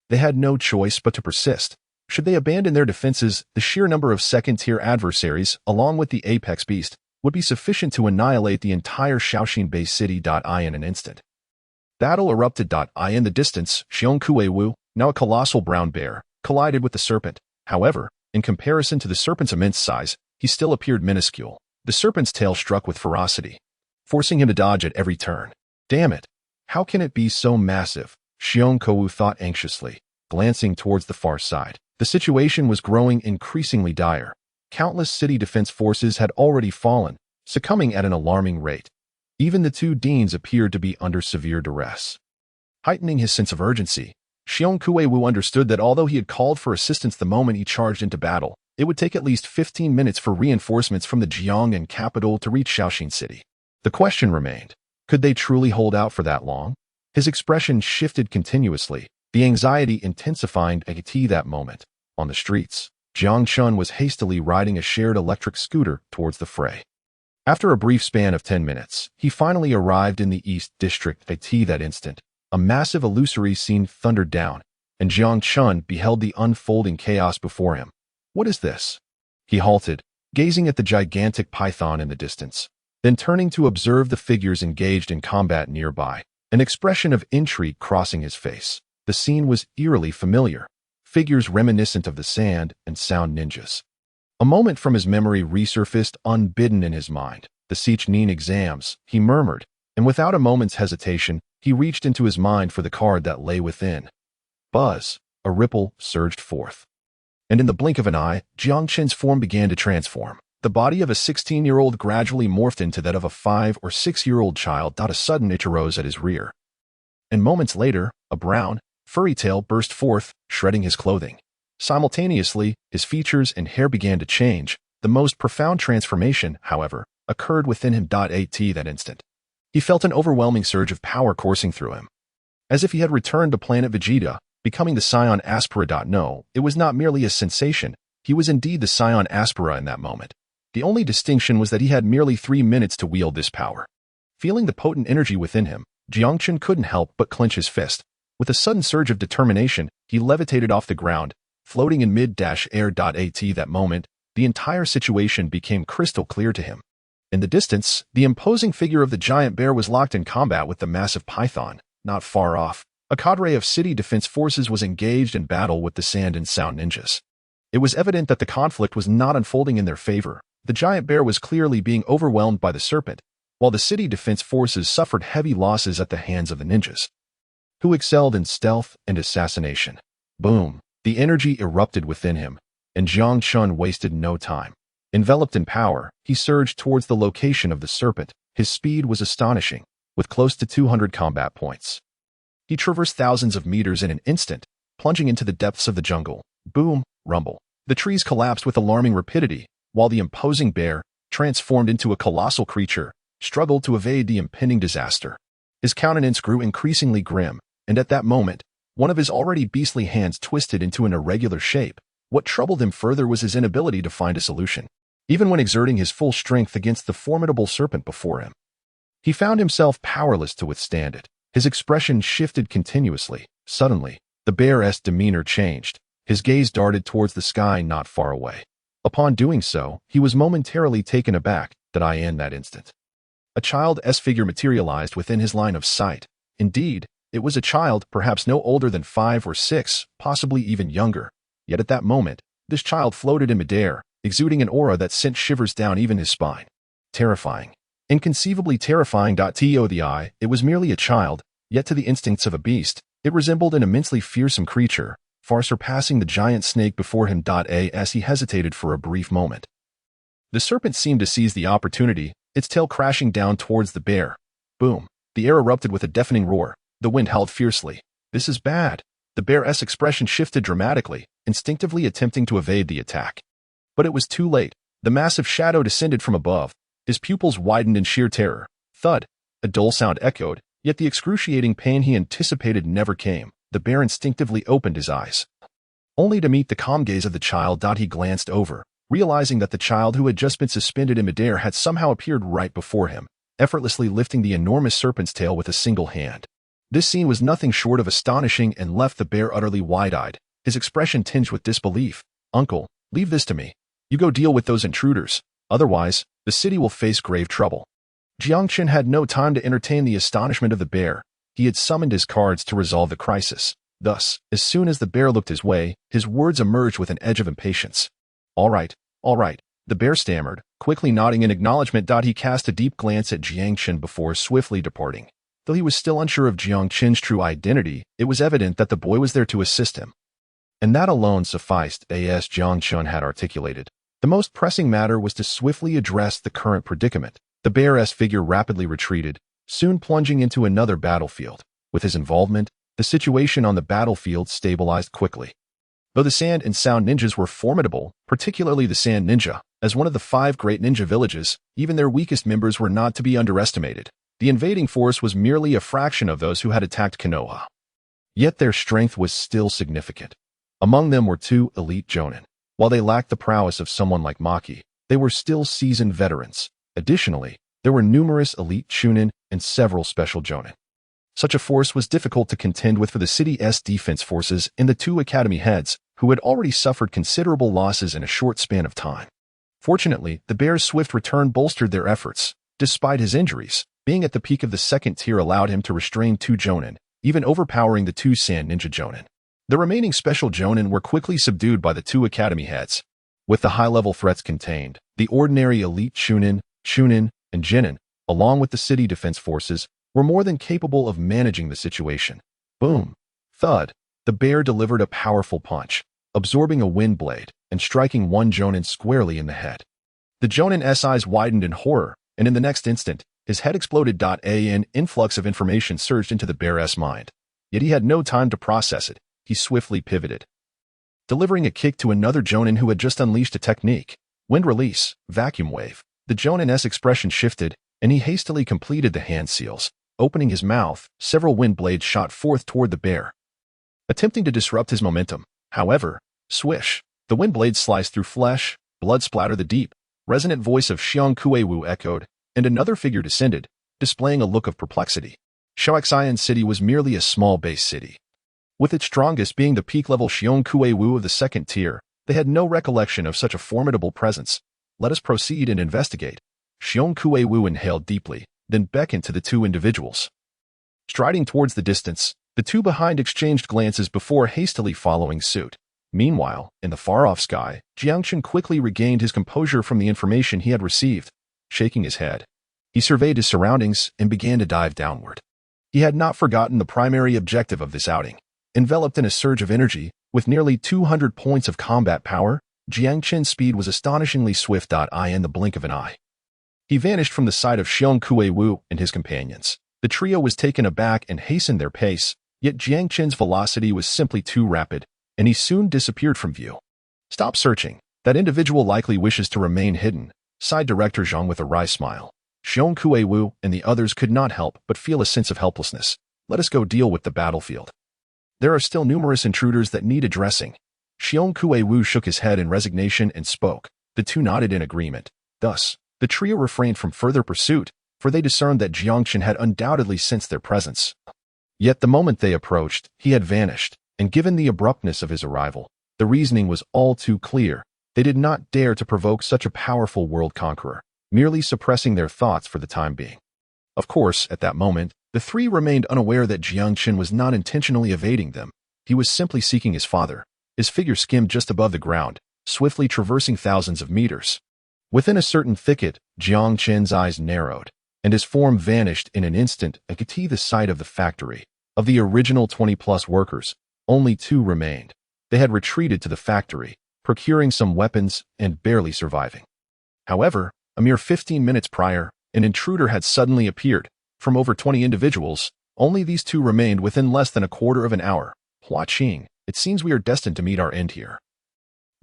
they had no choice but to persist. Should they abandon their defenses, the sheer number of second-tier adversaries, along with the apex beast, would be sufficient to annihilate the entire Shaoxing base city. In an instant, battle erupted. In the distance, Xiong Kuei-Wu, now a colossal brown bear, collided with the serpent. However, in comparison to the serpent's immense size, he still appeared minuscule. The serpent's tail struck with ferocity, forcing him to dodge at every turn. Damn it! How can it be so massive? Xiong Kuei thought anxiously, glancing towards the far side. The situation was growing increasingly dire. Countless city defense forces had already fallen, succumbing at an alarming rate. Even the two deans appeared to be under severe duress. Heightening his sense of urgency, Xiong Kuei-Wu understood that although he had called for assistance the moment he charged into battle, it would take at least 15 minutes for reinforcements from the Jiangnan capital to reach Shaoxing City. The question remained, could they truly hold out for that long? His expression shifted continuously, the anxiety intensifying at that moment. On the streets, Jiang Chun was hastily riding a shared electric scooter towards the fray. After a brief span of 10 minutes, he finally arrived in the East District. That instant, a massive illusory scene thundered down, and Jiang Chun beheld the unfolding chaos before him. What is this? He halted, gazing at the gigantic python in the distance, then turning to observe the figures engaged in combat nearby, an expression of intrigue crossing his face. The scene was eerily familiar, figures reminiscent of the sand and sound ninjas. A moment from his memory resurfaced unbidden in his mind. The Chunin exams, he murmured, and without a moment's hesitation, he reached into his mind for the card that lay within. Buzz, a ripple surged forth. and in the blink of an eye, Jiang Qin's form began to transform. The body of a 16-year-old gradually morphed into that of a 5- or 6-year-old child. A sudden itch arose at his rear. And moments later, a brown, furry tail burst forth, shredding his clothing. Simultaneously, his features and hair began to change. The most profound transformation, however, occurred within him. At that instant, he felt an overwhelming surge of power coursing through him. As if he had returned to planet Vegeta, becoming the Scion Aspera. No, it was not merely a sensation. He was indeed the Scion Aspera in that moment. The only distinction was that he had merely 3 minutes to wield this power. Feeling the potent energy within him, Jiang Qin couldn't help but clench his fist. With a sudden surge of determination, he levitated off the ground, floating in mid-air. At that moment, the entire situation became crystal clear to him. In the distance, the imposing figure of the giant bear was locked in combat with the massive python. Not far off, a cadre of city defense forces was engaged in battle with the sand and sound ninjas. It was evident that the conflict was not unfolding in their favor. The giant bear was clearly being overwhelmed by the serpent, while the city defense forces suffered heavy losses at the hands of the ninjas, who excelled in stealth and assassination. Boom! The energy erupted within him, and Jiang Qin wasted no time. Enveloped in power, he surged towards the location of the serpent. His speed was astonishing, with close to 200 combat points. He traversed thousands of meters in an instant, plunging into the depths of the jungle. Boom! Rumble. The trees collapsed with alarming rapidity, while the imposing bear, transformed into a colossal creature, struggled to evade the impending disaster. His countenance grew increasingly grim, and at that moment, one of his already beastly hands twisted into an irregular shape. What troubled him further was his inability to find a solution. Even when exerting his full strength against the formidable serpent before him, he found himself powerless to withstand it. His expression shifted continuously. Suddenly, the bear's demeanor changed. His gaze darted towards the sky not far away. Upon doing so, he was momentarily taken aback. In that instant, a child's figure materialized within his line of sight. Indeed, it was a child, perhaps no older than 5 or 6, possibly even younger. Yet at that moment, this child floated in midair, exuding an aura that sent shivers down even his spine. Terrifying. Inconceivably terrifying. It was merely a child, yet to the instincts of a beast, it resembled an immensely fearsome creature, far surpassing the giant snake before him. As he hesitated for a brief moment, the serpent seemed to seize the opportunity, its tail crashing down towards the bear. Boom! The air erupted with a deafening roar. The wind howled fiercely. This is bad. The bear's expression shifted dramatically, instinctively attempting to evade the attack. But it was too late. The massive shadow descended from above. His pupils widened in sheer terror. Thud! A dull sound echoed, yet the excruciating pain he anticipated never came. The bear instinctively opened his eyes, only to meet the calm gaze of the child. He glanced over, realizing that the child who had just been suspended in midair had somehow appeared right before him, effortlessly lifting the enormous serpent's tail with a single hand. This scene was nothing short of astonishing and left the bear utterly wide-eyed, his expression tinged with disbelief. Uncle, leave this to me. You go deal with those intruders. Otherwise, the city will face grave trouble. Jiang Qin had no time to entertain the astonishment of the bear. He had summoned his cards to resolve the crisis. Thus, as soon as the bear looked his way, his words emerged with an edge of impatience. All right, the bear stammered, quickly nodding in acknowledgement. He cast a deep glance at Jiang Qin before swiftly departing. Though he was still unsure of Jiang Qin's true identity, it was evident that the boy was there to assist him. And that alone sufficed, as Jiang Qin had articulated. The most pressing matter was to swiftly address the current predicament. The bear's figure rapidly retreated, soon plunging into another battlefield. With his involvement, the situation on the battlefield stabilized quickly. Though the sand and sound ninjas were formidable, particularly the sand ninja, as one of the 5 great ninja villages, even their weakest members were not to be underestimated. The invading force was merely a fraction of those who had attacked Konoha. Yet their strength was still significant. Among them were 2 elite jonin. While they lacked the prowess of someone like Maki, they were still seasoned veterans. Additionally, there were numerous elite Chunin and several special jonin. Such a force was difficult to contend with for the city's defense forces and the 2 academy heads, who had already suffered considerable losses in a short span of time. Fortunately, the bear's swift return bolstered their efforts. Despite his injuries, being at the peak of the 2nd tier allowed him to restrain 2 jonin, even overpowering the 2 sand ninja jonin. The remaining special jonin were quickly subdued by the 2 academy heads. With the high-level threats contained, the ordinary elite Chunin, and Genin, along with the city defense forces, were more than capable of managing the situation. Boom! Thud! The bear delivered a powerful punch. absorbing a wind blade and striking one Jonin squarely in the head. The Jonin's eyes widened in horror, and in the next instant, his head exploded. An influx of information surged into the bear's mind. Yet he had no time to process it. He swiftly pivoted, delivering a kick to another Jonin who had just unleashed a technique. Wind release, vacuum wave. The Jonin's expression shifted, and he hastily completed the hand seals. Opening his mouth, several wind blades shot forth toward the bear, attempting to disrupt his momentum. However, swish, the wind blades sliced through flesh, blood splattered. The deep, resonant voice of Xiong Kuei-wu echoed, and another figure descended, displaying a look of perplexity. Xiaoxian City was merely a small base city. With its strongest being the peak-level Xiong Kuei-wu of the second tier, they had no recollection of such a formidable presence. Let us proceed and investigate. Xiong Kuei-wu inhaled deeply, then beckoned to the two individuals. Striding towards the distance, the two behind exchanged glances before hastily following suit. Meanwhile, in the far-off sky, Jiangchen quickly regained his composure from the information he had received. Shaking his head, he surveyed his surroundings and began to dive downward. He had not forgotten the primary objective of this outing. Enveloped in a surge of energy, with nearly 200 points of combat power, Jiangchen's speed was astonishingly swift. In the blink of an eye, he vanished from the sight of Xiong Kuei-wu and his companions. The trio was taken aback and hastened their pace, yet Jiangchen's velocity was simply too rapid, and he soon disappeared from view. Stop searching. That individual likely wishes to remain hidden, sighed Director Zhang with a wry smile. Xiong Kuei-wu and the others could not help but feel a sense of helplessness. Let us go deal with the battlefield. There are still numerous intruders that need addressing. Xiong Kuei-wu shook his head in resignation and spoke. The two nodded in agreement. Thus, the trio refrained from further pursuit, for they discerned that Jiangchen had undoubtedly sensed their presence. Yet the moment they approached, he had vanished, and given the abruptness of his arrival, the reasoning was all too clear. They did not dare to provoke such a powerful world conqueror, merely suppressing their thoughts for the time being. Of course, at that moment, the three remained unaware that Jiangchen was not intentionally evading them. He was simply seeking his father. His figure skimmed just above the ground, swiftly traversing thousands of meters. Within a certain thicket, Jiangchen's eyes narrowed, and his form vanished in an instant. And could see the sight of the factory. Of the original 20-plus workers, only 2 remained. They had retreated to the factory, procuring some weapons and barely surviving. However, a mere 15 minutes prior, an intruder had suddenly appeared. From over 20 individuals, only these 2 remained within less than a quarter of an hour. Hua Qing, it seems we are destined to meet our end here,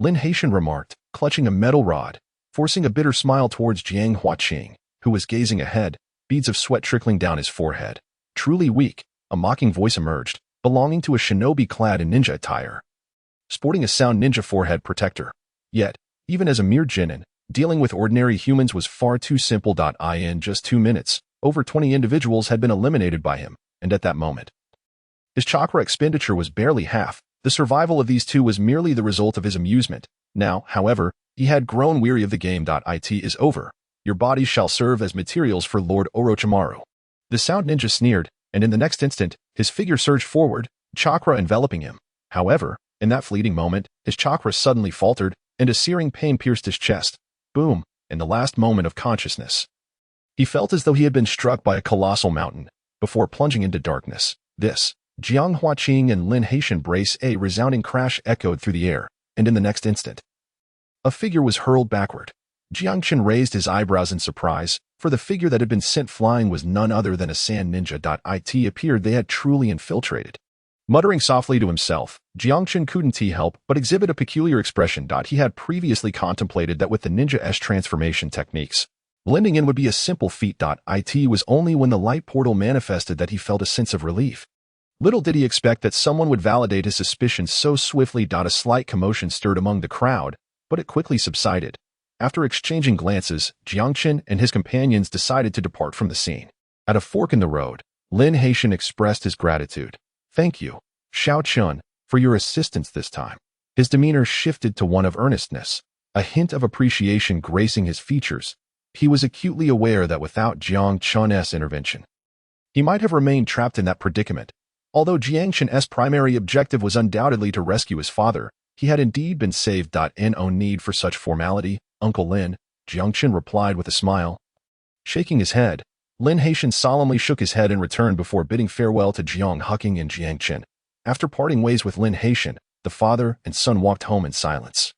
Lin Haitian remarked, clutching a metal rod, forcing a bitter smile towards Jiang Hua Qing, who was gazing ahead, beads of sweat trickling down his forehead. Truly weak, a mocking voice emerged, belonging to a shinobi clad in ninja attire, sporting a sound ninja forehead protector. Yet, even as a mere genin, dealing with ordinary humans was far too simple. In just 2 minutes, over 20 individuals had been eliminated by him, and at that moment, his chakra expenditure was barely half. The survival of these 2 was merely the result of his amusement. Now, however, he had grown weary of the game. It is over. Your bodies shall serve as materials for Lord Orochimaru. The sound ninja sneered, and in the next instant, his figure surged forward, chakra enveloping him. However, in that fleeting moment, his chakra suddenly faltered, and a searing pain pierced his chest. Boom! In the last moment of consciousness, he felt as though he had been struck by a colossal mountain, before plunging into darkness. This, Jiang Hua Qing and Lin Haitian brace. A resounding crash echoed through the air, and in the next instant, a figure was hurled backward. Jiangchen raised his eyebrows in surprise, for the figure that had been sent flying was none other than a sand ninja. It appeared they had truly infiltrated. Muttering softly to himself, Jiangchen couldn't help but exhibit a peculiar expression. He had previously contemplated that with the ninja's transformation techniques, blending in would be a simple feat. It was only when the light portal manifested that he felt a sense of relief. Little did he expect that someone would validate his suspicions so swiftly. A slight commotion stirred among the crowd, but it quickly subsided. After exchanging glances, Jiangchen and his companions decided to depart from the scene. At a fork in the road, Lin Haitian expressed his gratitude. Thank you, Xiao Chun, for your assistance this time. His demeanor shifted to one of earnestness, a hint of appreciation gracing his features. He was acutely aware that without Jiang Chun's intervention, he might have remained trapped in that predicament. Although Jiang Chun's primary objective was undoubtedly to rescue his father, he had indeed been saved. No need for such formality, Uncle Lin, Jiangchen replied with a smile. Shaking his head, Lin Haitian solemnly shook his head in return before bidding farewell to Jiang Huqing and Jiangchen. After parting ways with Lin Haitian, The father and son walked home in silence.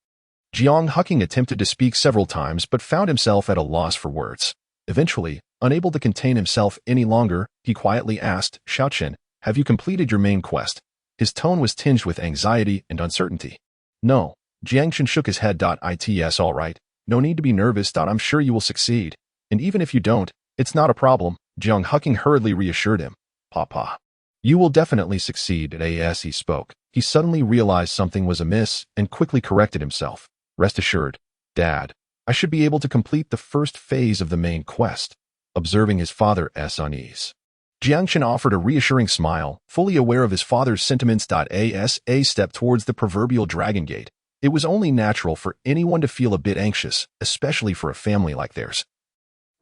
Jiang Huking attempted to speak several times but found himself at a loss for words. Eventually, unable to contain himself any longer, he quietly asked, "Xiaochen, have you completed your main quest?" His tone was tinged with anxiety and uncertainty. "No." Jiangchen shook his head. "It's all right. No need to be nervous. I'm sure you will succeed. And even if you don't, it's not a problem," Jiang Huking hurriedly reassured him. "Papa, you will definitely succeed." As he spoke, he suddenly realized something was amiss and quickly corrected himself. "Rest assured, Dad, I should be able to complete the first phase of the main quest." Observing his father's unease, Jiangchen offered a reassuring smile, fully aware of his father's sentiments. As a step towards the proverbial dragon gate, it was only natural for anyone to feel a bit anxious, especially for a family like theirs,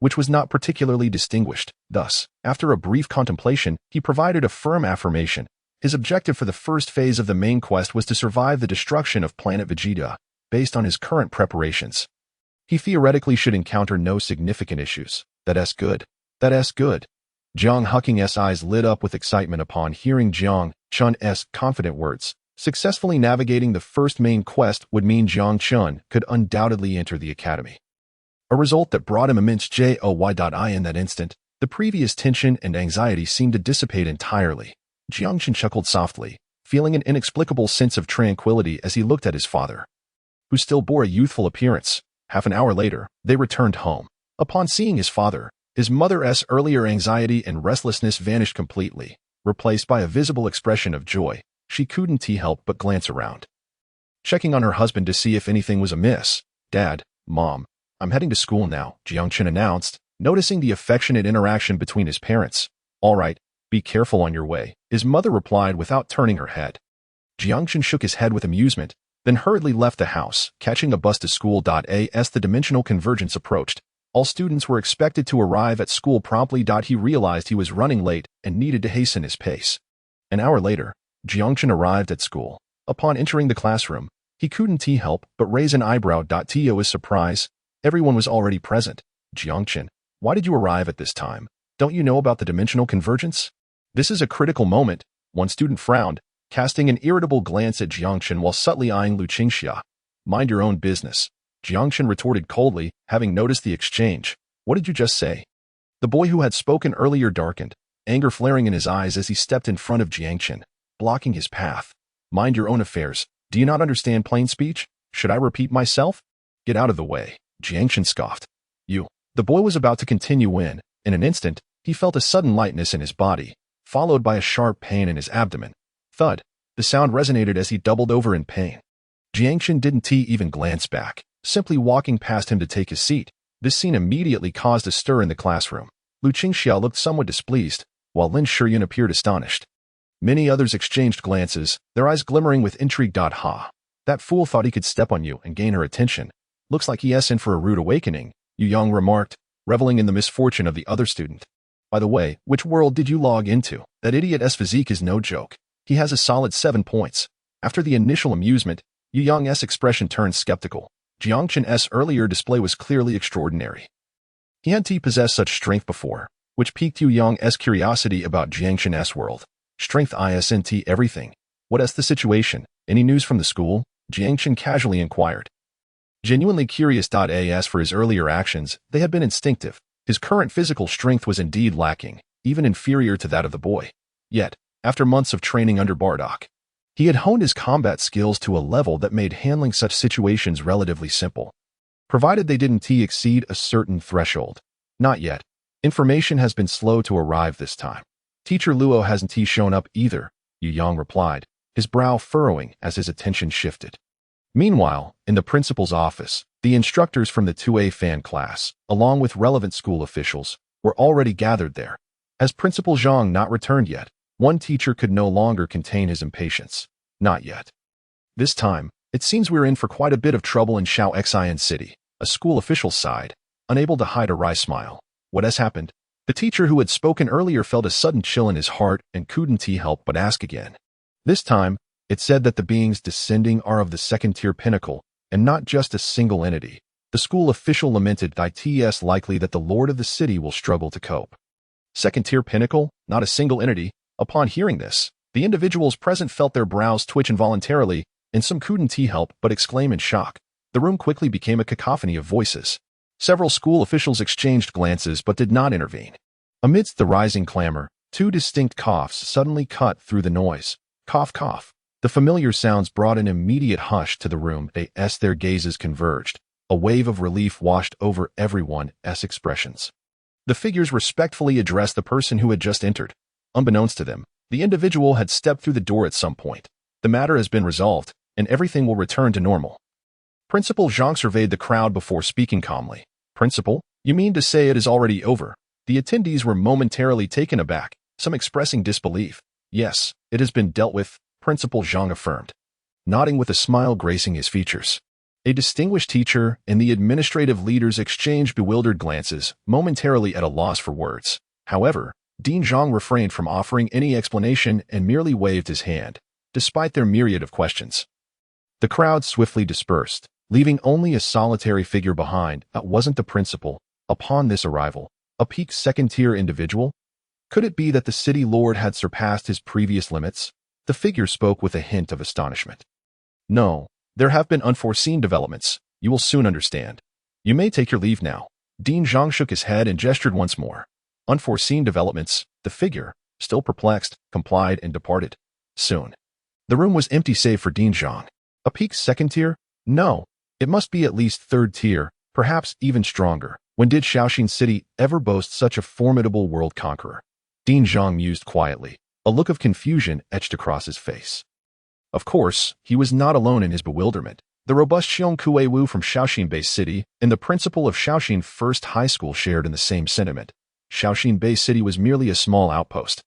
which was not particularly distinguished. Thus, after a brief contemplation, he provided a firm affirmation. His objective for the first phase of the main quest was to survive the destruction of planet Vegeta. Based on his current preparations, he theoretically should encounter no significant issues. That's good. That's good. Jiang Huking's eyes lit up with excitement upon hearing Jiang Chun's confident words. Successfully navigating the first main quest would mean Jiang Chun could undoubtedly enter the academy, a result that brought him immense joy. In that instant, the previous tension and anxiety seemed to dissipate entirely. Jiang Chun chuckled softly, feeling an inexplicable sense of tranquility as he looked at his father, who still bore a youthful appearance. Half an hour later, they returned home. Upon seeing his father, his mother's earlier anxiety and restlessness vanished completely, replaced by a visible expression of joy. She couldn't help but glance around, checking on her husband to see if anything was amiss. "Dad, Mom, I'm heading to school now," Jiang Chun announced, noticing the affectionate interaction between his parents. "All right, be careful on your way," his mother replied without turning her head. Jiang Chun shook his head with amusement, then hurriedly left the house, catching a bus to school. As the dimensional convergence approached, all students were expected to arrive at school promptly. He realized he was running late and needed to hasten his pace. An hour later, Jiang Chun arrived at school. Upon entering the classroom, he couldn't help but raise an eyebrow. To his surprise, everyone was already present. "Jiang Chun, why did you arrive at this time? Don't you know about the dimensional convergence? This is a critical moment." One student frowned, casting an irritable glance at Jiang Chun while subtly eyeing Lu Qingxia. "Mind your own business," Jiang Chun retorted coldly, having noticed the exchange. "What did you just say?" The boy who had spoken earlier darkened, anger flaring in his eyes as he stepped in front of Jiang Chun, blocking his path. "Mind your own affairs. Do you not understand plain speech? Should I repeat myself?" "Get out of the way," Jiang Chun scoffed. "You." The boy was about to continue when, in an instant, he felt a sudden lightness in his body, followed by a sharp pain in his abdomen. Thud. The sound resonated as he doubled over in pain. Jiang Chun didn't even glance back, simply walking past him to take his seat. This scene immediately caused a stir in the classroom. Lu Qingxia looked somewhat displeased, while Lin Shiyun appeared astonished. Many others exchanged glances, their eyes glimmering with intrigue. "Ha! That fool thought he could step on you and gain her attention. Looks like he's in for a rude awakening," Yu Yang remarked, reveling in the misfortune of the other student. "By the way, which world did you log into? That idiot's physique is no joke. He has a solid 7 points." After the initial amusement, Yu Yang's expression turned skeptical. Jiang Chun's earlier display was clearly extraordinary. He hadn't possessed such strength before, which piqued Yu Yang's curiosity about Jiang Chun's world. "Strength isn't everything. What's the situation? Any news from the school?" Jiang Chun casually inquired. Genuinely curious. As for his earlier actions, they had been instinctive. His current physical strength was indeed lacking, even inferior to that of the boy. Yet, after months of training under Bardock, he had honed his combat skills to a level that made handling such situations relatively simple, provided they didn't exceed a certain threshold. "Not yet. Information has been slow to arrive this time. Teacher Luo hasn't shown up either," Yu Yang replied, his brow furrowing as his attention shifted. Meanwhile, in the principal's office, the instructors from the 2A fan class, along with relevant school officials, were already gathered there. As Principal Zhang not returned yet, one teacher could no longer contain his impatience. "Not yet. This time, it seems we're in for quite a bit of trouble in Shaoxian City," a school official sighed, unable to hide a wry smile. "What has happened?" The teacher who had spoken earlier felt a sudden chill in his heart and couldn't help but ask again. This time, it said that the beings descending are of the second-tier pinnacle, and not just a single entity. The school official lamented it's likely that the lord of the city will struggle to cope. "Second-tier pinnacle, not a single entity." Upon hearing this, The individuals present felt their brows twitch involuntarily, and some couldn't help but exclaim in shock. The room quickly became a cacophony of voices. Several school officials exchanged glances but did not intervene. Amidst the rising clamor, two distinct coughs suddenly cut through the noise. Cough, cough. The familiar sounds brought an immediate hush to the room as their gazes converged. A wave of relief washed over everyone's expressions. The figures respectfully addressed the person who had just entered. Unbeknownst to them, the individual had stepped through the door at some point. The matter has been resolved, and everything will return to normal. Principal Zhang surveyed the crowd before speaking calmly. Principal, you mean to say it is already over? The attendees were momentarily taken aback, some expressing disbelief. Yes, it has been dealt with, Principal Zhang affirmed, nodding with a smile gracing his features. A distinguished teacher and the administrative leaders exchanged bewildered glances, momentarily at a loss for words. However, Dean Zhang refrained from offering any explanation and merely waved his hand, despite their myriad of questions. The crowd swiftly dispersed, leaving only a solitary figure behind. That wasn't the principal. Upon this arrival, a peak second-tier individual? Could it be that the city lord had surpassed his previous limits? The figure spoke with a hint of astonishment. No, there have been unforeseen developments. You will soon understand. You may take your leave now. Dean Zhang shook his head and gestured once more. Unforeseen developments. The figure, still perplexed, complied and departed. Soon. The room was empty save for Dean Zhang. A peak second tier? No. It must be at least third tier, perhaps even stronger. When did Shaoxing City ever boast such a formidable world conqueror? Dean Zhang mused quietly, a look of confusion etched across his face. Of course, he was not alone in his bewilderment. The robust Xiong Kuei-Wu from Shaoxing Bay City and the principal of Shaoxing First High School shared in the same sentiment. Shaoxing Bay City was merely a small outpost,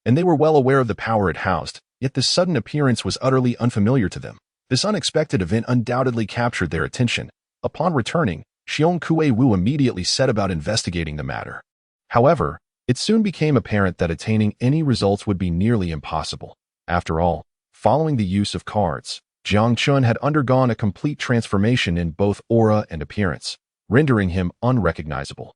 and they were well aware of the power it housed, yet this sudden appearance was utterly unfamiliar to them. This unexpected event undoubtedly captured their attention. Upon returning, Xiong Kuei-Wu immediately set about investigating the matter. However, it soon became apparent that attaining any results would be nearly impossible. After all, following the use of cards, Jiang Chun had undergone a complete transformation in both aura and appearance, rendering him unrecognizable.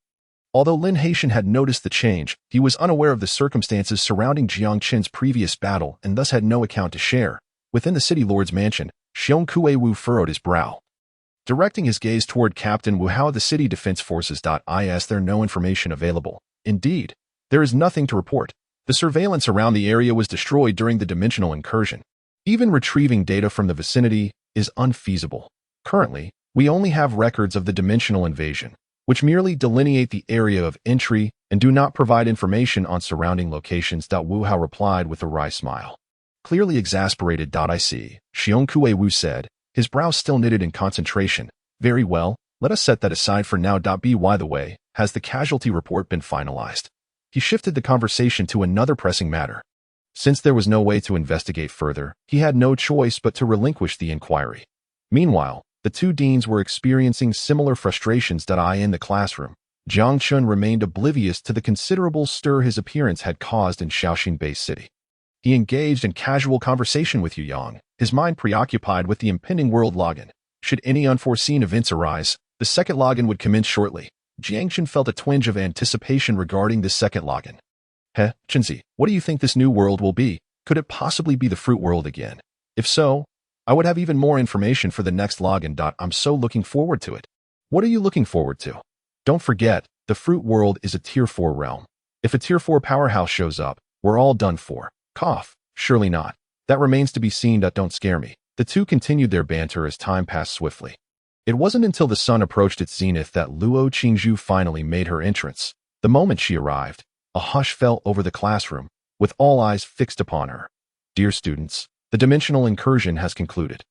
Although Lin Haitian had noticed the change, he was unaware of the circumstances surrounding Jiang Chen's previous battle and thus had no account to share. Within the city lord's mansion, Xiong Kuei-Wu furrowed his brow. Directing his gaze toward Captain Wu Hao of the City Defense Forces. Is there no information available? Indeed, there is nothing to report. The surveillance around the area was destroyed during the dimensional incursion. Even retrieving data from the vicinity is unfeasible. Currently, we only have records of the dimensional invasion, which merely delineate the area of entry and do not provide information on surrounding locations. Wu Hao replied with a wry smile. Clearly exasperated. I see, Xiong Kuei-Wu said, his brows still knitted in concentration. Very well, let us set that aside for now. By the way, has the casualty report been finalized? He shifted the conversation to another pressing matter. Since there was no way to investigate further, he had no choice but to relinquish the inquiry. Meanwhile, the two deans were experiencing similar frustrations. In the classroom, Jiang Chun remained oblivious to the considerable stir his appearance had caused in Shaoxing Bay City. He engaged in casual conversation with Yu Yang, his mind preoccupied with the impending world login. Should any unforeseen events arise, the second login would commence shortly. Jiang Chun felt a twinge of anticipation regarding this second login. Chenzi, what do you think this new world will be? Could it possibly be the fruit world again? If so, I would have even more information for the next login. I'm so looking forward to it. What are you looking forward to? Don't forget, the fruit world is a tier 4 realm. If a tier 4 powerhouse shows up, we're all done for. Cough. Surely not. That remains to be seen. Don't scare me. The two continued their banter as time passed swiftly. It wasn't until the sun approached its zenith that Luo Qingzhu finally made her entrance. The moment she arrived, a hush fell over the classroom, with all eyes fixed upon her. Dear students, the dimensional incursion has concluded.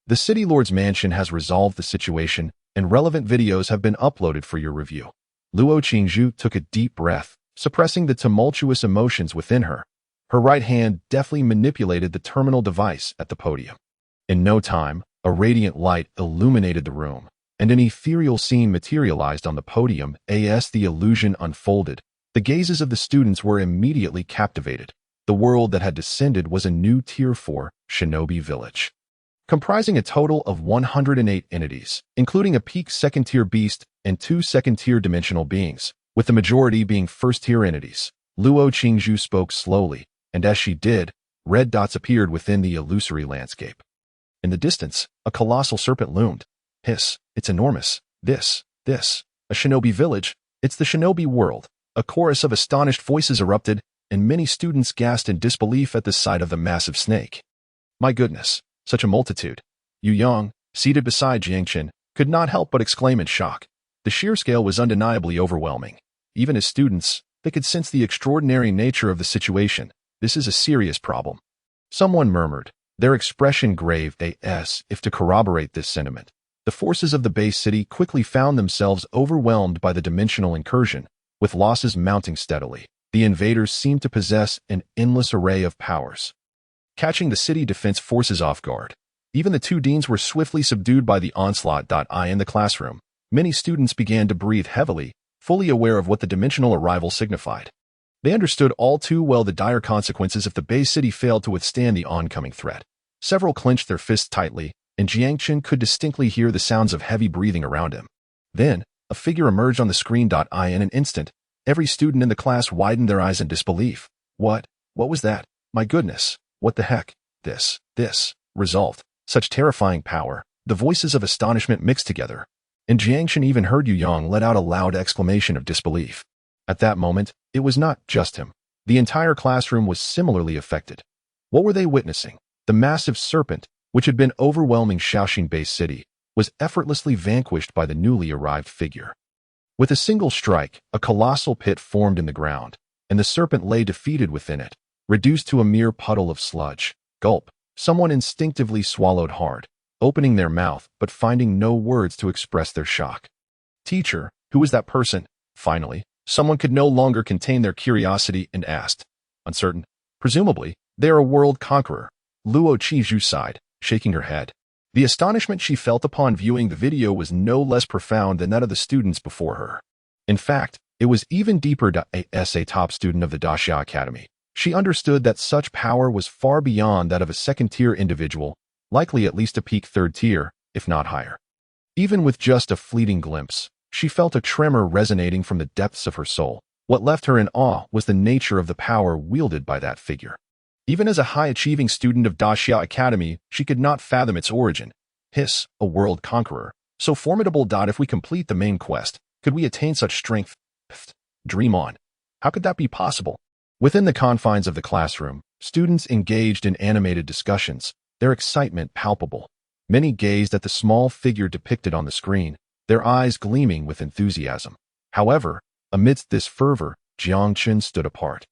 The City Lord's mansion has resolved the situation, and relevant videos have been uploaded for your review. Luo Qingzhu took a deep breath, suppressing the tumultuous emotions within her. Her right hand deftly manipulated the terminal device at the podium. In no time, a radiant light illuminated the room, and an ethereal scene materialized on the podium. As the illusion unfolded, the gazes of the students were immediately captivated. The world that had descended was a new Tier 4 shinobi village, comprising a total of 108 entities, including a peak second-tier beast and 2 second-tier dimensional beings, with the majority being first-tier entities. Luo Qingzhu spoke slowly, and as she did, Red dots appeared within the illusory landscape. In the distance, a colossal serpent loomed. Hiss, it's enormous. This, a shinobi village. It's the shinobi world. A chorus of astonished voices erupted, and many students gasped in disbelief at the sight of the massive snake. My goodness, such a multitude. Yu Yang, seated beside Jiangchen, could not help but exclaim in shock. The sheer scale was undeniably overwhelming. Even as students, they could sense the extraordinary nature of the situation. This is a serious problem. Someone murmured, their expression grave as if to corroborate this sentiment. The forces of the base city quickly found themselves overwhelmed by the dimensional incursion, with losses mounting steadily. The invaders seemed to possess an endless array of powers, catching the city defense forces off guard. Even the two deans were swiftly subdued by the onslaught. In the classroom, many students began to breathe heavily, fully aware of what the dimensional arrival signified. They understood all too well the dire consequences if the base city failed to withstand the oncoming threat. Several clenched their fists tightly, and Jiangchen could distinctly hear the sounds of heavy breathing around him. Then, a figure emerged on the screen. In an instant, every student in the class widened their eyes in disbelief. What was that? My goodness, what the heck? This resolved. Such terrifying power. The voices of astonishment mixed together, and Jiangchen even heard Yu Yang let out a loud exclamation of disbelief. At that moment, it was not just him. The entire classroom was similarly affected. What were they witnessing? The massive serpent, which had been overwhelming Shaoxing Base City, was effortlessly vanquished by the newly arrived figure. With a single strike, a colossal pit formed in the ground, and the serpent lay defeated within it, reduced to a mere puddle of sludge. Gulp. Someone instinctively swallowed hard, opening their mouth but finding no words to express their shock. Teacher, who was that person? Finally, someone could no longer contain their curiosity and asked. Uncertain. Presumably, they are a world conqueror. Luo Qizhu sighed, shaking her head. The astonishment she felt upon viewing the video was no less profound than that of the students before her. In fact, it was even deeper. As a top student of the Daxia Academy, she understood that such power was far beyond that of a second-tier individual, likely at least a peak third-tier, if not higher. Even with just a fleeting glimpse, she felt a tremor resonating from the depths of her soul. What left her in awe was the nature of the power wielded by that figure. Even as a high-achieving student of Daxia Academy, she could not fathom its origin. Hiss, a world conqueror. So formidable. If we complete the main quest, could we attain such strength? Dream on. How could that be possible? Within the confines of the classroom, students engaged in animated discussions, their excitement palpable. Many gazed at the small figure depicted on the screen, their eyes gleaming with enthusiasm. However, amidst this fervor, Jiangchen stood apart.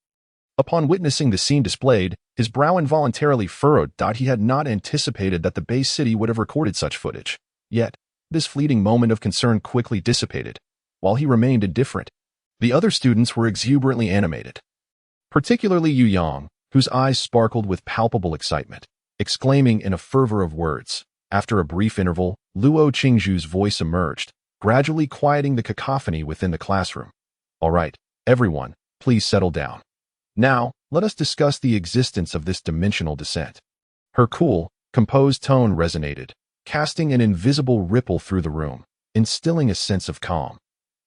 Upon witnessing the scene displayed, his brow involuntarily furrowed. He had not anticipated that the base city would have recorded such footage. Yet, this fleeting moment of concern quickly dissipated. While he remained indifferent, the other students were exuberantly animated. Particularly Yu Yang, whose eyes sparkled with palpable excitement, exclaiming in a fervor of words. After a brief interval, Luo Qingzhu's voice emerged, gradually quieting the cacophony within the classroom. All right, everyone, please settle down. Now, let us discuss the existence of this dimensional descent. Her cool, composed tone resonated, casting an invisible ripple through the room, instilling a sense of calm.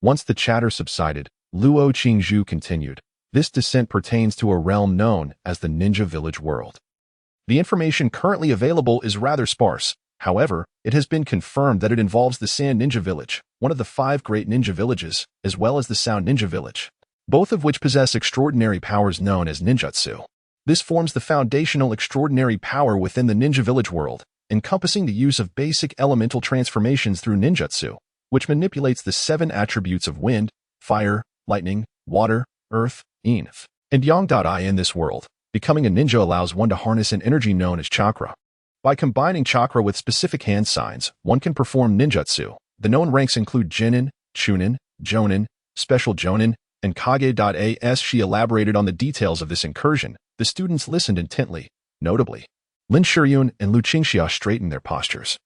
Once the chatter subsided, Luo Qingzhu continued. This descent pertains to a realm known as the Ninja Village world. The information currently available is rather sparse. However, it has been confirmed that it involves the Sand Ninja Village, one of the 5 great ninja villages, as well as the Sound Ninja Village, both of which possess extraordinary powers known as ninjutsu. This forms the foundational extraordinary power within the Ninja Village world, encompassing the use of basic elemental transformations through ninjutsu, which manipulates the 7 attributes of wind, fire, lightning, water, earth, yin, and yang. In this world, becoming a ninja allows one to harness an energy known as chakra. By combining chakra with specific hand signs, one can perform ninjutsu. The known ranks include Jinin, Chunin, Jonin, Special Jonin, and Kage. As she elaborated on the details of this incursion, the students listened intently. Notably, Lin Shiyun and Lu Qingxia straightened their postures,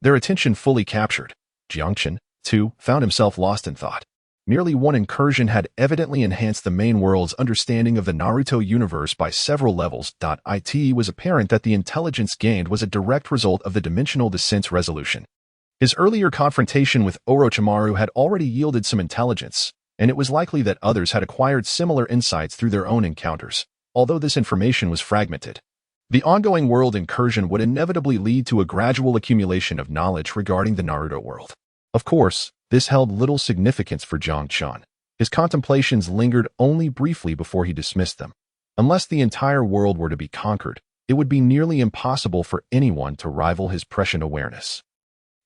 their attention fully captured. Jiangchen, too, found himself lost in thought. Merely one incursion had evidently enhanced the main world's understanding of the Naruto universe by several levels. It was apparent that the intelligence gained was a direct result of the dimensional descent's resolution. His earlier confrontation with Orochimaru had already yielded some intelligence, and it was likely that others had acquired similar insights through their own encounters. although this information was fragmented. The ongoing world incursion would inevitably lead to a gradual accumulation of knowledge regarding the Naruto world. Of course, this held little significance for Jiang Chun. His contemplations lingered only briefly before he dismissed them. Unless the entire world were to be conquered, it would be nearly impossible for anyone to rival his prescient awareness.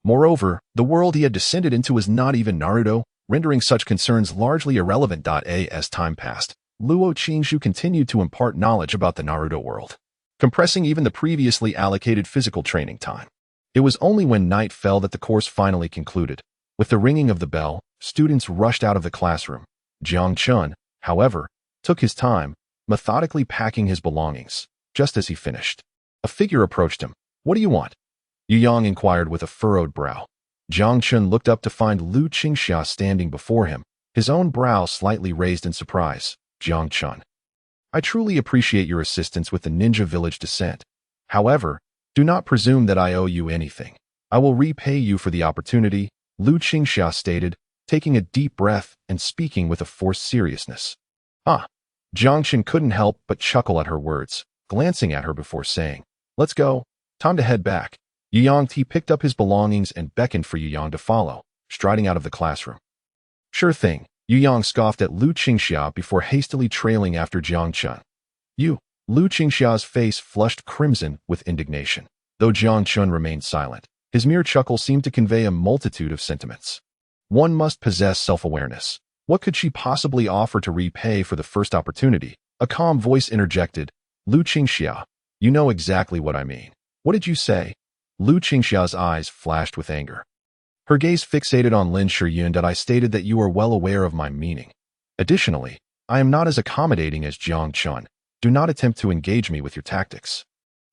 Moreover, the world he had descended into was not even Naruto, rendering such concerns largely irrelevant. As time passed, Luo Qingzhu continued to impart knowledge about the Naruto world, compressing even the previously allocated physical training time. It was only when night fell that the course finally concluded. With the ringing of the bell, students rushed out of the classroom. Jiang Chun, however, took his time, methodically packing his belongings. Just as he finished, a figure approached him. "What do you want?" Yu Yang inquired with a furrowed brow. Jiang Chun looked up to find Lu Qingxia standing before him, his own brow slightly raised in surprise. "Jiang Chun, I truly appreciate your assistance with the ninja village descent. However, do not presume that I owe you anything. I will repay you for the opportunity," Lu Qingxia stated, taking a deep breath and speaking with a forced seriousness. "Ah." Jiang Chun couldn't help but chuckle at her words, glancing at her before saying, "Let's go. Time to head back." Yu Yang picked up his belongings and beckoned for Yu Yang to follow, striding out of the classroom. "Sure thing," Yu Yang scoffed at Lu Qingxia before hastily trailing after Jiang Chun. "You." Lu Qingxia's face flushed crimson with indignation. Though Jiang Chun remained silent, his mere chuckle seemed to convey a multitude of sentiments. One must possess self-awareness. What could she possibly offer to repay for the first opportunity? A calm voice interjected. "Lu Qingxia, you know exactly what I mean." "What did you say?" Lu Qingxia's eyes flashed with anger. Her gaze fixated on Lin Shiyun. "I stated that you are well aware of my meaning. Additionally, I am not as accommodating as Jiang Chun. Do not attempt to engage me with your tactics."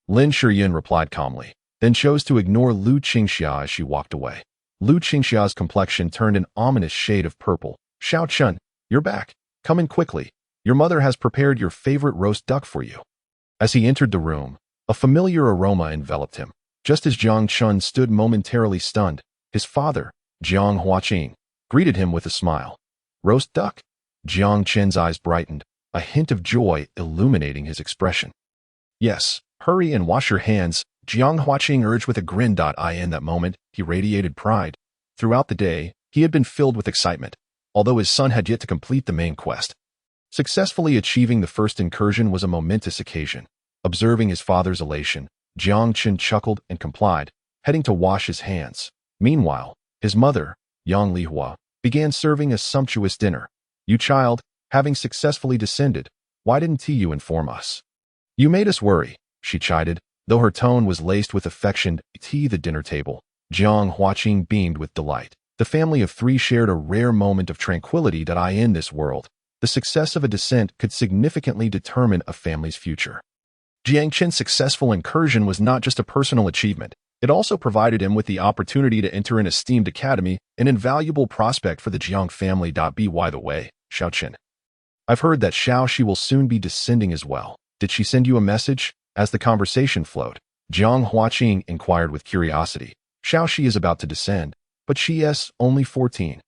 Lin Shiyun replied calmly, then chose to ignore Lu Qingxia as she walked away. Lu Qingxia's complexion turned an ominous shade of purple. "Xiao Chun, you're back. Come in quickly. Your mother has prepared your favorite roast duck for you." As he entered the room, a familiar aroma enveloped him. Just as Jiang Chun stood momentarily stunned, his father, Jiang Huaqing, greeted him with a smile. "Roast duck?" Jiang Chen's eyes brightened, a hint of joy illuminating his expression. "Yes, hurry and wash your hands," Jiang Huaqing urged with a grin. In that moment, he radiated pride. Throughout the day, he had been filled with excitement, although his son had yet to complete the main quest. Successfully achieving the first incursion was a momentous occasion. Observing his father's elation, Jiang Chun chuckled and complied, heading to wash his hands. Meanwhile, his mother, Yang Lihua, began serving a sumptuous dinner. "You child, having successfully descended, why didn't you inform us?" "You made us worry," she chided, though her tone was laced with affection. The dinner table, Jiang Huaqing beamed with delight. The family of three shared a rare moment of tranquility. In this world, the success of a descent could significantly determine a family's future. Jiang Chen's successful incursion was not just a personal achievement. It also provided him with the opportunity to enter an esteemed academy, an invaluable prospect for the Jiang family. By the way, Xiao Chen, I've heard that Xiao Shi will soon be descending as well. Did she send you a message? As the conversation flowed, Jiang Huaqing inquired with curiosity. "Xiao Shi is about to descend, but she is only 14.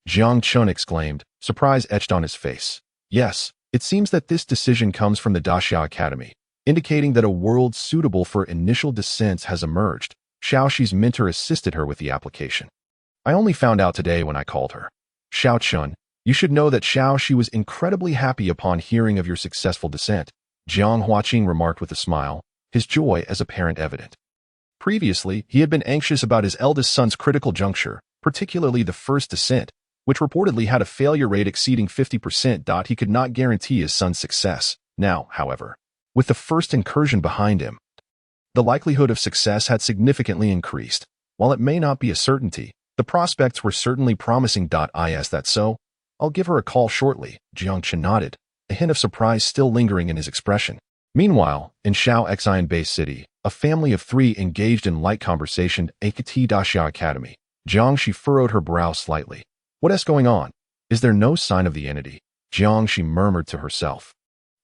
Jiang Chun exclaimed, surprise etched on his face. "Yes, it seems that this decision comes from the Daxia Academy, indicating that a world suitable for initial descents has emerged. Xiao Shi's mentor assisted her with the application. I only found out today when I called her. Xiao Chun, you should know that Xiao Shi was incredibly happy upon hearing of your successful descent," Jiang Huaqing remarked with a smile, his joy as apparent evident. Previously, he had been anxious about his eldest son's critical juncture, particularly the first descent, which reportedly had a failure rate exceeding 50%. He could not guarantee his son's success. Now, however, with the first incursion behind him, the likelihood of success had significantly increased. While it may not be a certainty, the prospects were certainly promising. Is that so? I'll give her a call shortly, Jiang Chen nodded, a hint of surprise still lingering in his expression. Meanwhile, in Shao Xian Bay City, a family of three engaged in light conversation at Daxia Academy. Jiang Shi furrowed her brow slightly. What is going on? Is there no sign of the entity? Jiang Shi murmured to herself,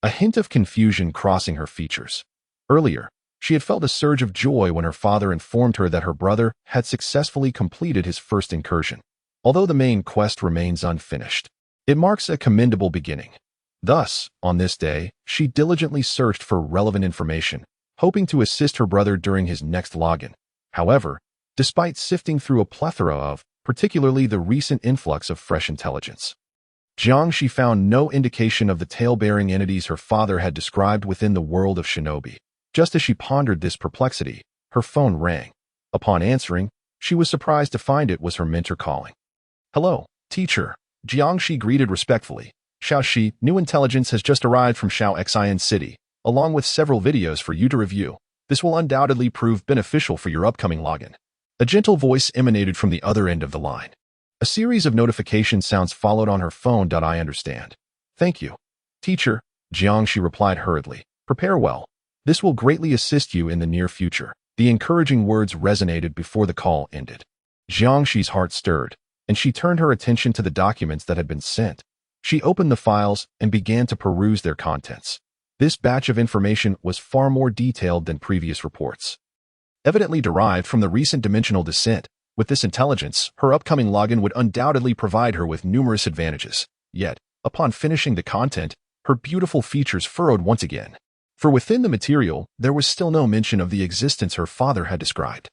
a hint of confusion crossing her features. Earlier, she had felt a surge of joy when her father informed her that her brother had successfully completed his first incursion. Although the main quest remains unfinished, it marks a commendable beginning. Thus, on this day, she diligently searched for relevant information, hoping to assist her brother during his next login. However, despite sifting through a plethora of, particularly the recent influx of fresh intelligence, Jiangxi found no indication of the tale-bearing entities her father had described within the world of shinobi. Just as she pondered this perplexity, her phone rang. Upon answering, she was surprised to find it was her mentor calling. "Hello, teacher," Jiangxi greeted respectfully. "Xiaoxi, new intelligence has just arrived from Xiao City, along with several videos for you to review. This will undoubtedly prove beneficial for your upcoming login." A gentle voice emanated from the other end of the line. A series of notification sounds followed on her phone. "I understand. Thank you, teacher," Jiangxi replied hurriedly. "Prepare well. This will greatly assist you in the near future." The encouraging words resonated before the call ended. Jiangxi's heart stirred, and she turned her attention to the documents that had been sent. She opened the files and began to peruse their contents. This batch of information was far more detailed than previous reports, evidently derived from the recent dimensional descent. With this intelligence, her upcoming login would undoubtedly provide her with numerous advantages. Yet, upon finishing the content, her beautiful features furrowed once again. For within the material, there was still no mention of the existence her father had described.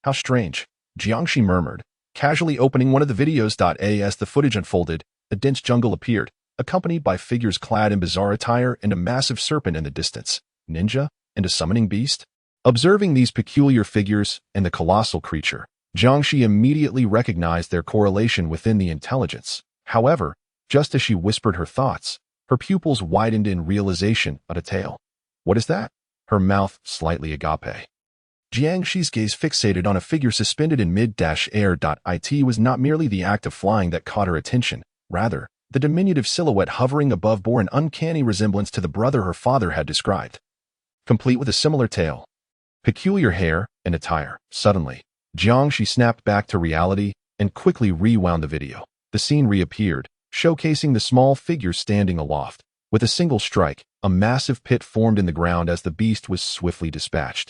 "How strange," Jiangxi murmured, casually opening one of the videos. As the footage unfolded, a dense jungle appeared, accompanied by figures clad in bizarre attire and a massive serpent in the distance, ninja, and a summoning beast. Observing these peculiar figures and the colossal creature, Jiangxi immediately recognized their correlation within the intelligence. However, just as she whispered her thoughts, her pupils widened in realization of a tale. "What is that?" Her mouth slightly agape. Jiangxi's gaze fixated on a figure suspended in mid-air. It was not merely the act of flying that caught her attention. Rather, the diminutive silhouette hovering above bore an uncanny resemblance to the brother her father had described, complete with a similar tail, peculiar hair, and attire. Suddenly, Jiangxi snapped back to reality and quickly rewound the video. The scene reappeared, showcasing the small figure standing aloft. With a single strike, a massive pit formed in the ground as the beast was swiftly dispatched.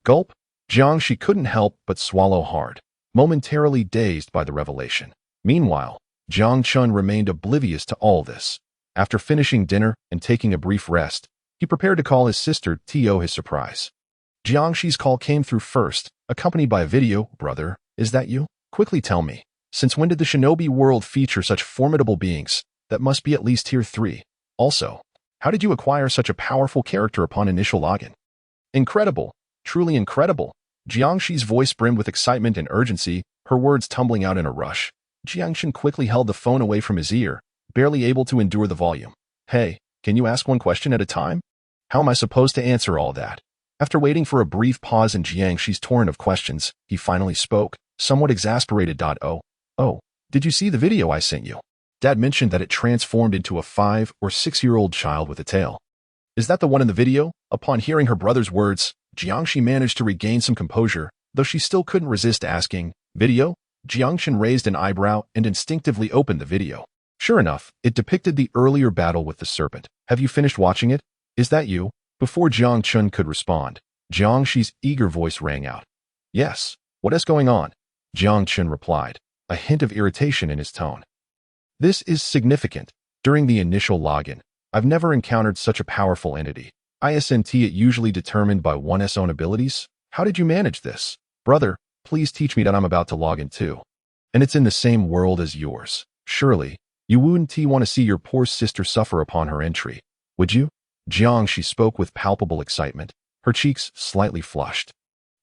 Gulp! Jiangxi couldn't help but swallow hard, momentarily dazed by the revelation. Meanwhile, Jiang Chun remained oblivious to all this. After finishing dinner and taking a brief rest, he prepared to call his sister to his surprise. Jiangxi's call came through first, accompanied by a video. "Brother, is that you? Quickly tell me, since when did the shinobi world feature such formidable beings? That must be at least tier 3. Also, how did you acquire such a powerful character upon initial login?" "Incredible, truly incredible." Jiangxi's voice brimmed with excitement and urgency, her words tumbling out in a rush. Jiangxin quickly held the phone away from his ear, barely able to endure the volume. "Hey, can you ask one question at a time? How am I supposed to answer all that?" After waiting for a brief pause in Jiangxi's torrent of questions, he finally spoke, somewhat exasperated. Oh, did you see the video I sent you? Dad mentioned that it transformed into a 5- or 6-year-old child with a tail. Is that the one in the video?" Upon hearing her brother's words, Jiangxi managed to regain some composure, though she still couldn't resist asking, "Video?" Jiangxin raised an eyebrow and instinctively opened the video. Sure enough, it depicted the earlier battle with the serpent. "Have you finished watching it? Is that you?" Before Jiang Chun could respond, Jiangxi's eager voice rang out. "Yes, what is going on?" Jiang Chun replied, a hint of irritation in his tone. "This is significant. During the initial login, I've never encountered such a powerful entity. Isn't it usually determined by one's own abilities? How did you manage this? Brother, please teach me that I'm about to log in too. And it's in the same world as yours. Surely, you wouldn't want to see your poor sister suffer upon her entry, would you?" Jiangxi spoke with palpable excitement, her cheeks slightly flushed.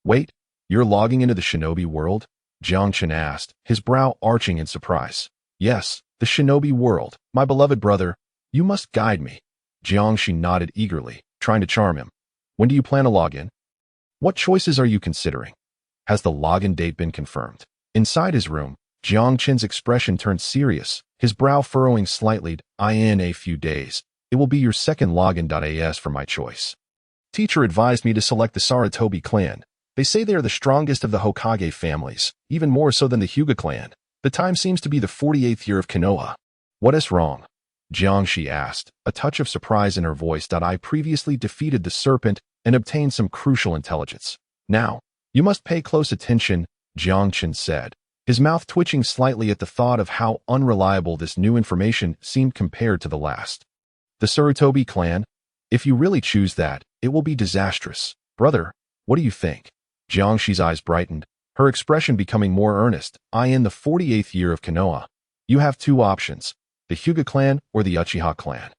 "Wait, you're logging into the shinobi world?" Jiangchen asked, his brow arching in surprise. "Yes, the shinobi world. My beloved brother, you must guide me." Jiangxi nodded eagerly, trying to charm him. "When do you plan to log in? What choices are you considering? Has the login date been confirmed?" Inside his room, Jiangchen's expression turned serious, his brow furrowing slightly. "In a few days. It will be your second login. For my choice. Teacher advised me to select the Saratobi clan. They say they are the strongest of the Hokage families, even more so than the Hyuga clan. The time seems to be the 48th year of Konoha." "What is wrong?" Jiangxi asked, a touch of surprise in her voice. "I previously defeated the serpent and obtained some crucial intelligence. Now, you must pay close attention," Jiangchen said, his mouth twitching slightly at the thought of how unreliable this new information seemed compared to the last. The Sarutobi clan? If you really choose that, it will be disastrous. Brother, what do you think? Jiangxi's eyes brightened, her expression becoming more earnest. I in the 48th year of Konoha. You have two options, the Hyuga clan or the Uchiha clan.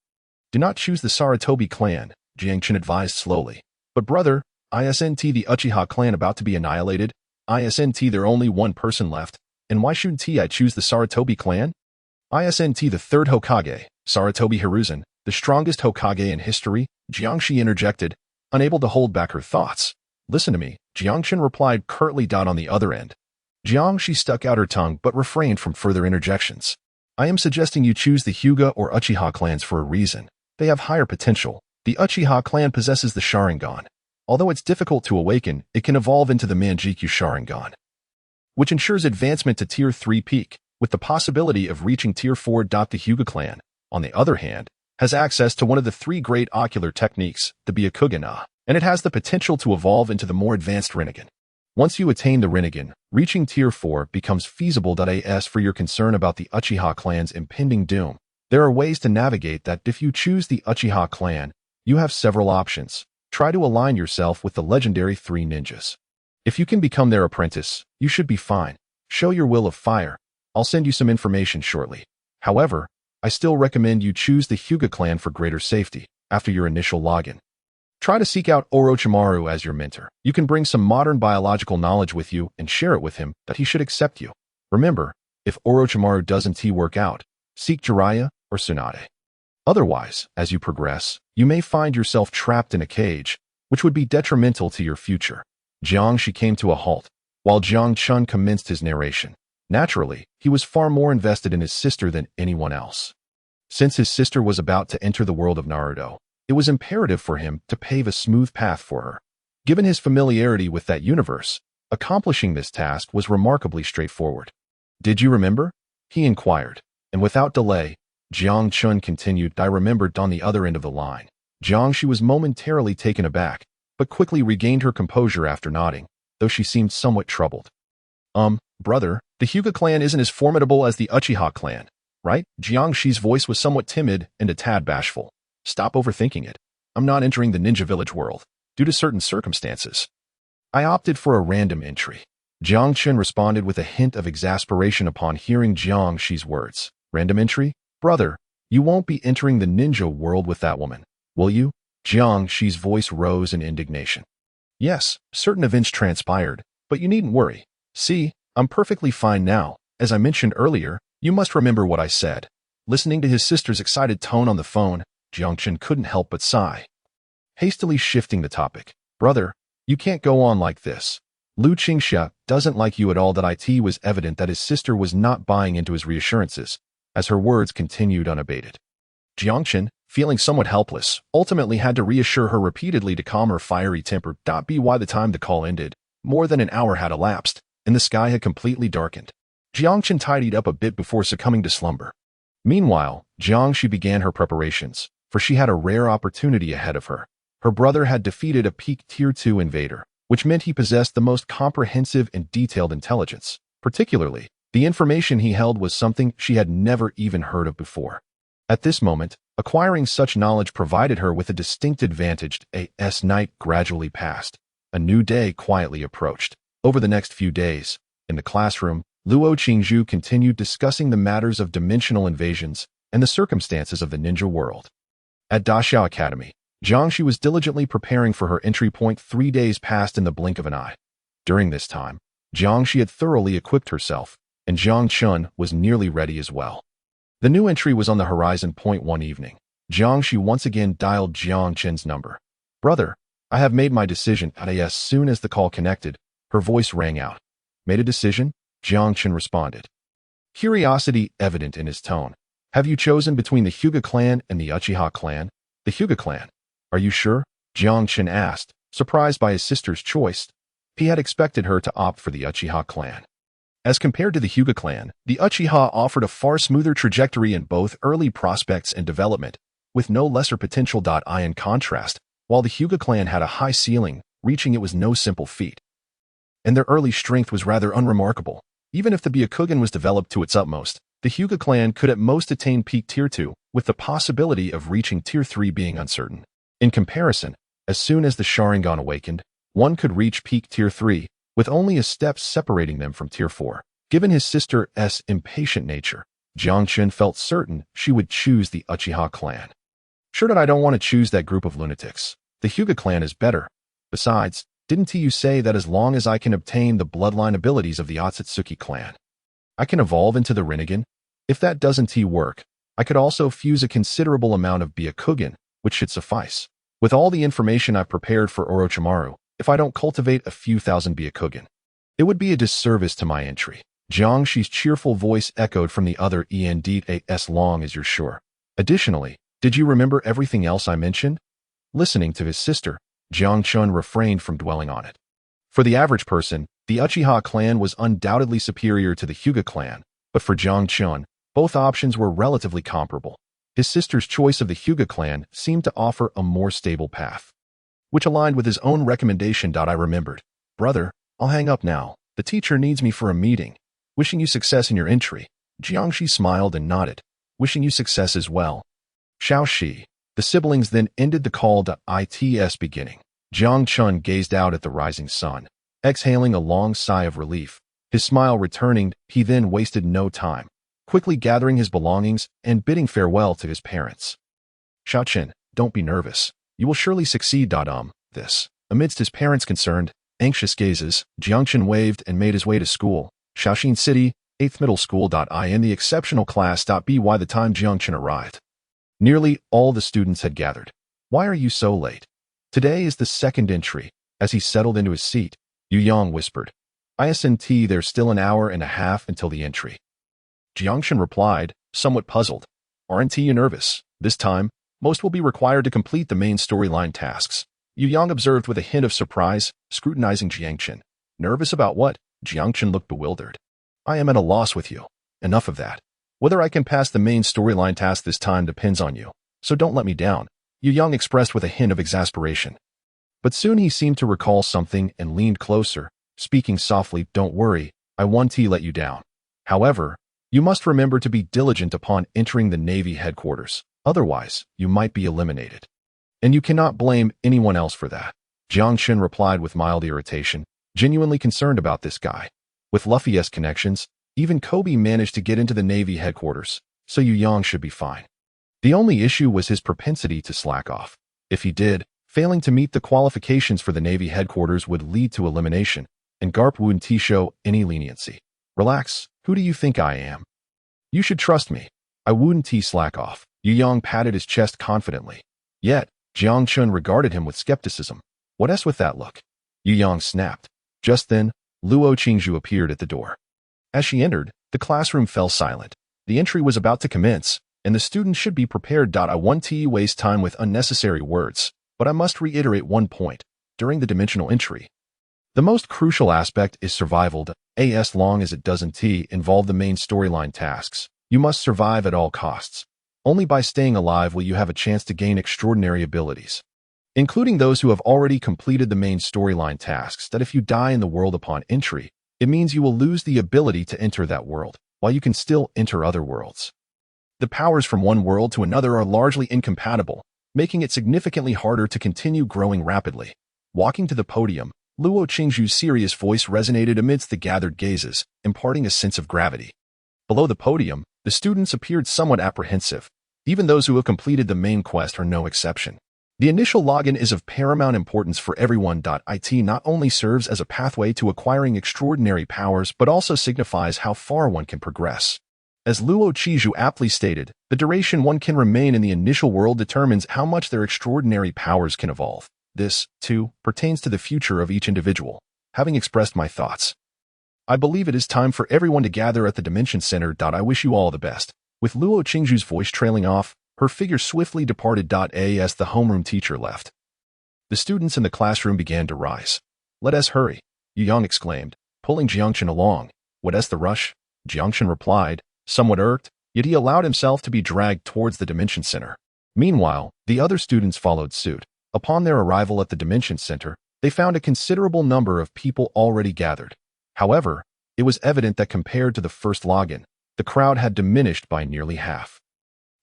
Do not choose the Sarutobi clan, Jiangchen advised slowly. But brother, isn't the Uchiha clan about to be annihilated? Isn't there only one person left? And why shouldn't I choose the Sarutobi clan? Isn't the third Hokage, Sarutobi Hiruzen, the strongest Hokage in history? Jiangxi interjected, unable to hold back her thoughts. Listen to me, Jiangchen replied curtly. On the other end. Jiangxi stuck out her tongue but refrained from further interjections. I am suggesting you choose the Hyuga or Uchiha clans for a reason. They have higher potential. The Uchiha clan possesses the Sharingan. Although it's difficult to awaken, it can evolve into the Manjikyu Sharingan, which ensures advancement to Tier 3 peak, with the possibility of reaching Tier 4. The Hyuga clan, on the other hand, has access to one of the three great ocular techniques, the Byakugan, and it has the potential to evolve into the more advanced Rinnegan. Once you attain the Rinnegan, reaching Tier 4 becomes feasible. As for your concern about the Uchiha clan's impending doom, there are ways to navigate that. If you choose the Uchiha clan, you have several options. Try to align yourself with the legendary 3 ninjas. If you can become their apprentice, you should be fine. Show your will of fire. I'll send you some information shortly. However, I still recommend you choose the Hyuga clan for greater safety after your initial login. Try to seek out Orochimaru as your mentor. You can bring some modern biological knowledge with you and share it with him that he should accept you. Remember, if Orochimaru doesn't work out, seek Jiraiya or Tsunade. Otherwise, as you progress, you may find yourself trapped in a cage, which would be detrimental to your future. Jiangxi came to a halt, while Jiang Chun commenced his narration. Naturally, he was far more invested in his sister than anyone else. Since his sister was about to enter the world of Naruto, it was imperative for him to pave a smooth path for her. Given his familiarity with that universe, accomplishing this task was remarkably straightforward. Did you remember? He inquired, and without delay, Jiang Chun continued. I remembered. On the other end of the line, Jiangxi was momentarily taken aback, but quickly regained her composure after nodding, though she seemed somewhat troubled. Brother, the Hyuga clan isn't as formidable as the Uchiha clan, right? Jiangxi's voice was somewhat timid and a tad bashful. Stop overthinking it. I'm not entering the ninja village world, due to certain circumstances. I opted for a random entry. Jiang Chun responded with a hint of exasperation upon hearing Jiangxi's words. Random entry? Brother, you won't be entering the ninja world with that woman, will you? Jiangxi's voice rose in indignation. Yes, certain events transpired, but you needn't worry. See, I'm perfectly fine now. As I mentioned earlier, you must remember what I said. Listening to his sister's excited tone on the phone, Jiangchen couldn't help but sigh. Hastily shifting the topic. Brother, you can't go on like this. Lu Qingxia doesn't like you at all. It was evident that his sister was not buying into his reassurances, as her words continued unabated. Jiangchen, feeling somewhat helpless, ultimately had to reassure her repeatedly to calm her fiery temper. By the time the call ended, more than an hour had elapsed, and the sky had completely darkened. Jiangchen tidied up a bit before succumbing to slumber. Meanwhile, Jiangxi began her preparations, for she had a rare opportunity ahead of her. Her brother had defeated a peak Tier 2 invader, which meant he possessed the most comprehensive and detailed intelligence. Particularly, the information he held was something she had never even heard of before. At this moment, acquiring such knowledge provided her with a distinct advantage. As night gradually passed, a new day quietly approached. Over the next few days, in the classroom, Luo Qingzhu continued discussing the matters of dimensional invasions and the circumstances of the ninja world. At Daxiao Academy, Jiangxi was diligently preparing for her entry point. 3 days passed in the blink of an eye. During this time, Jiangxi had thoroughly equipped herself, and Jiang Chun was nearly ready as well. The new entry was on the horizon. One evening, Jiangxi once again dialed Jiang Chen's number. Brother, I have made my decision. As soon as the call connected, her voice rang out. Made a decision? Jiang Chen responded, curiosity evident in his tone. Have you chosen between the Hyuga clan and the Uchiha clan? The Hyuga clan. Are you sure? Jiang Chen asked, surprised by his sister's choice. He had expected her to opt for the Uchiha clan. As compared to the Hyuga clan, the Uchiha offered a far smoother trajectory in both early prospects and development, with no lesser potential. In contrast, while the Hyuga clan had a high ceiling, reaching it was no simple feat. And their early strength was rather unremarkable. Even if the Byakugan was developed to its utmost, the Hyuga clan could at most attain peak Tier 2, with the possibility of reaching Tier 3 being uncertain. In comparison, as soon as the Sharingan awakened, one could reach peak Tier 3, with only a step separating them from Tier 4. Given his sister's impatient nature, Jiang Chun felt certain she would choose the Uchiha clan. Sure that I don't want to choose that group of lunatics. The Hyuga clan is better. Besides, didn't you say that as long as I can obtain the bloodline abilities of the Otsutsuki clan, I can evolve into the Rinnegan? If that doesn't work, I could also fuse a considerable amount of Byakugan, which should suffice. With all the information I've prepared for Orochimaru, if I don't cultivate a few thousand Byakugan, it would be a disservice to my entry. Jiang Shi's cheerful voice echoed from the other end as long as you're sure. Additionally, did you remember everything else I mentioned? Listening to his sister, Jiang Chun refrained from dwelling on it. For the average person, the Uchiha clan was undoubtedly superior to the Hyuga clan, but for Jiang Chun, both options were relatively comparable. His sister's choice of the Hyuga clan seemed to offer a more stable path, which aligned with his own recommendation. I remembered. Brother, I'll hang up now. The teacher needs me for a meeting. Wishing you success in your entry. Jiangxi smiled and nodded. Wishing you success as well. Xiaoxi. The siblings then ended the call to its beginning. Jiang Chun gazed out at the rising sun, exhaling a long sigh of relief. His smile returning, he then wasted no time, quickly gathering his belongings and bidding farewell to his parents. Xiaoqin, don't be nervous. You will surely succeed. This. Amidst his parents' concerned, anxious gazes, Jiangchen waved and made his way to school. Shaoxin City, 8th Middle School. In the exceptional class. By the time Jiangchen arrived, nearly all the students had gathered. Why are you so late? Today is the second entry. As he settled into his seat, Yu Yang whispered, "Isn't there's still an hour and a half until the entry?" Jiangchen replied, somewhat puzzled, "Aren't you nervous? This time, most will be required to complete the main storyline tasks." Yu Yang observed with a hint of surprise, scrutinizing Jiangchen. Nervous about what? Jiangchen looked bewildered. I am at a loss with you. Enough of that. Whether I can pass the main storyline task this time depends on you, so don't let me down, Yu Yang expressed with a hint of exasperation. But soon he seemed to recall something and leaned closer, speaking softly, "Don't worry, I won't let you down. However, you must remember to be diligent upon entering the Navy headquarters, otherwise you might be eliminated. And you cannot blame anyone else for that." Jiang Chun replied with mild irritation, genuinely concerned about this guy. With Luffy's connections, even Kobe managed to get into the Navy headquarters, so Yu Yang should be fine. The only issue was his propensity to slack off. If he did, failing to meet the qualifications for the Navy headquarters would lead to elimination, and Garp wouldn't show any leniency. Relax, who do you think I am? You should trust me. I wouldn't slack off. Yu Yang patted his chest confidently. Yet, Jiang Chun regarded him with skepticism. What's with that look? Yu Yang snapped. Just then, Luo Qingzhu appeared at the door. As she entered, the classroom fell silent. The entry was about to commence, and the students should be prepared. I won't waste time with unnecessary words, but I must reiterate one point. During the dimensional entry, the most crucial aspect is survival. As long as it doesn't involve the main storyline tasks, you must survive at all costs. Only by staying alive will you have a chance to gain extraordinary abilities, including those who have already completed the main storyline tasks. That if you die in the world upon entry, it means you will lose the ability to enter that world, while you can still enter other worlds. The powers from one world to another are largely incompatible, making it significantly harder to continue growing rapidly. Walking to the podium, Luo Qingzhu's serious voice resonated amidst the gathered gazes, imparting a sense of gravity. Below the podium, the students appeared somewhat apprehensive. Even those who have completed the main quest are no exception. The initial login is of paramount importance for everyone. It not only serves as a pathway to acquiring extraordinary powers but also signifies how far one can progress. As Luo Qingzhu aptly stated, the duration one can remain in the initial world determines how much their extraordinary powers can evolve. This, too, pertains to the future of each individual. Having expressed my thoughts, I believe it is time for everyone to gather at the Dimension Center. I wish you all the best. With Luo Qingzhu's voice trailing off, her figure swiftly departed. As the homeroom teacher left, the students in the classroom began to rise. Let us hurry, Yu Yang exclaimed, pulling Jiangchen along. What's the rush? Jiangchen replied, somewhat irked, yet he allowed himself to be dragged towards the Dimension Center. Meanwhile, the other students followed suit. Upon their arrival at the Dimension Center, they found a considerable number of people already gathered. However, it was evident that compared to the first login, the crowd had diminished by nearly half.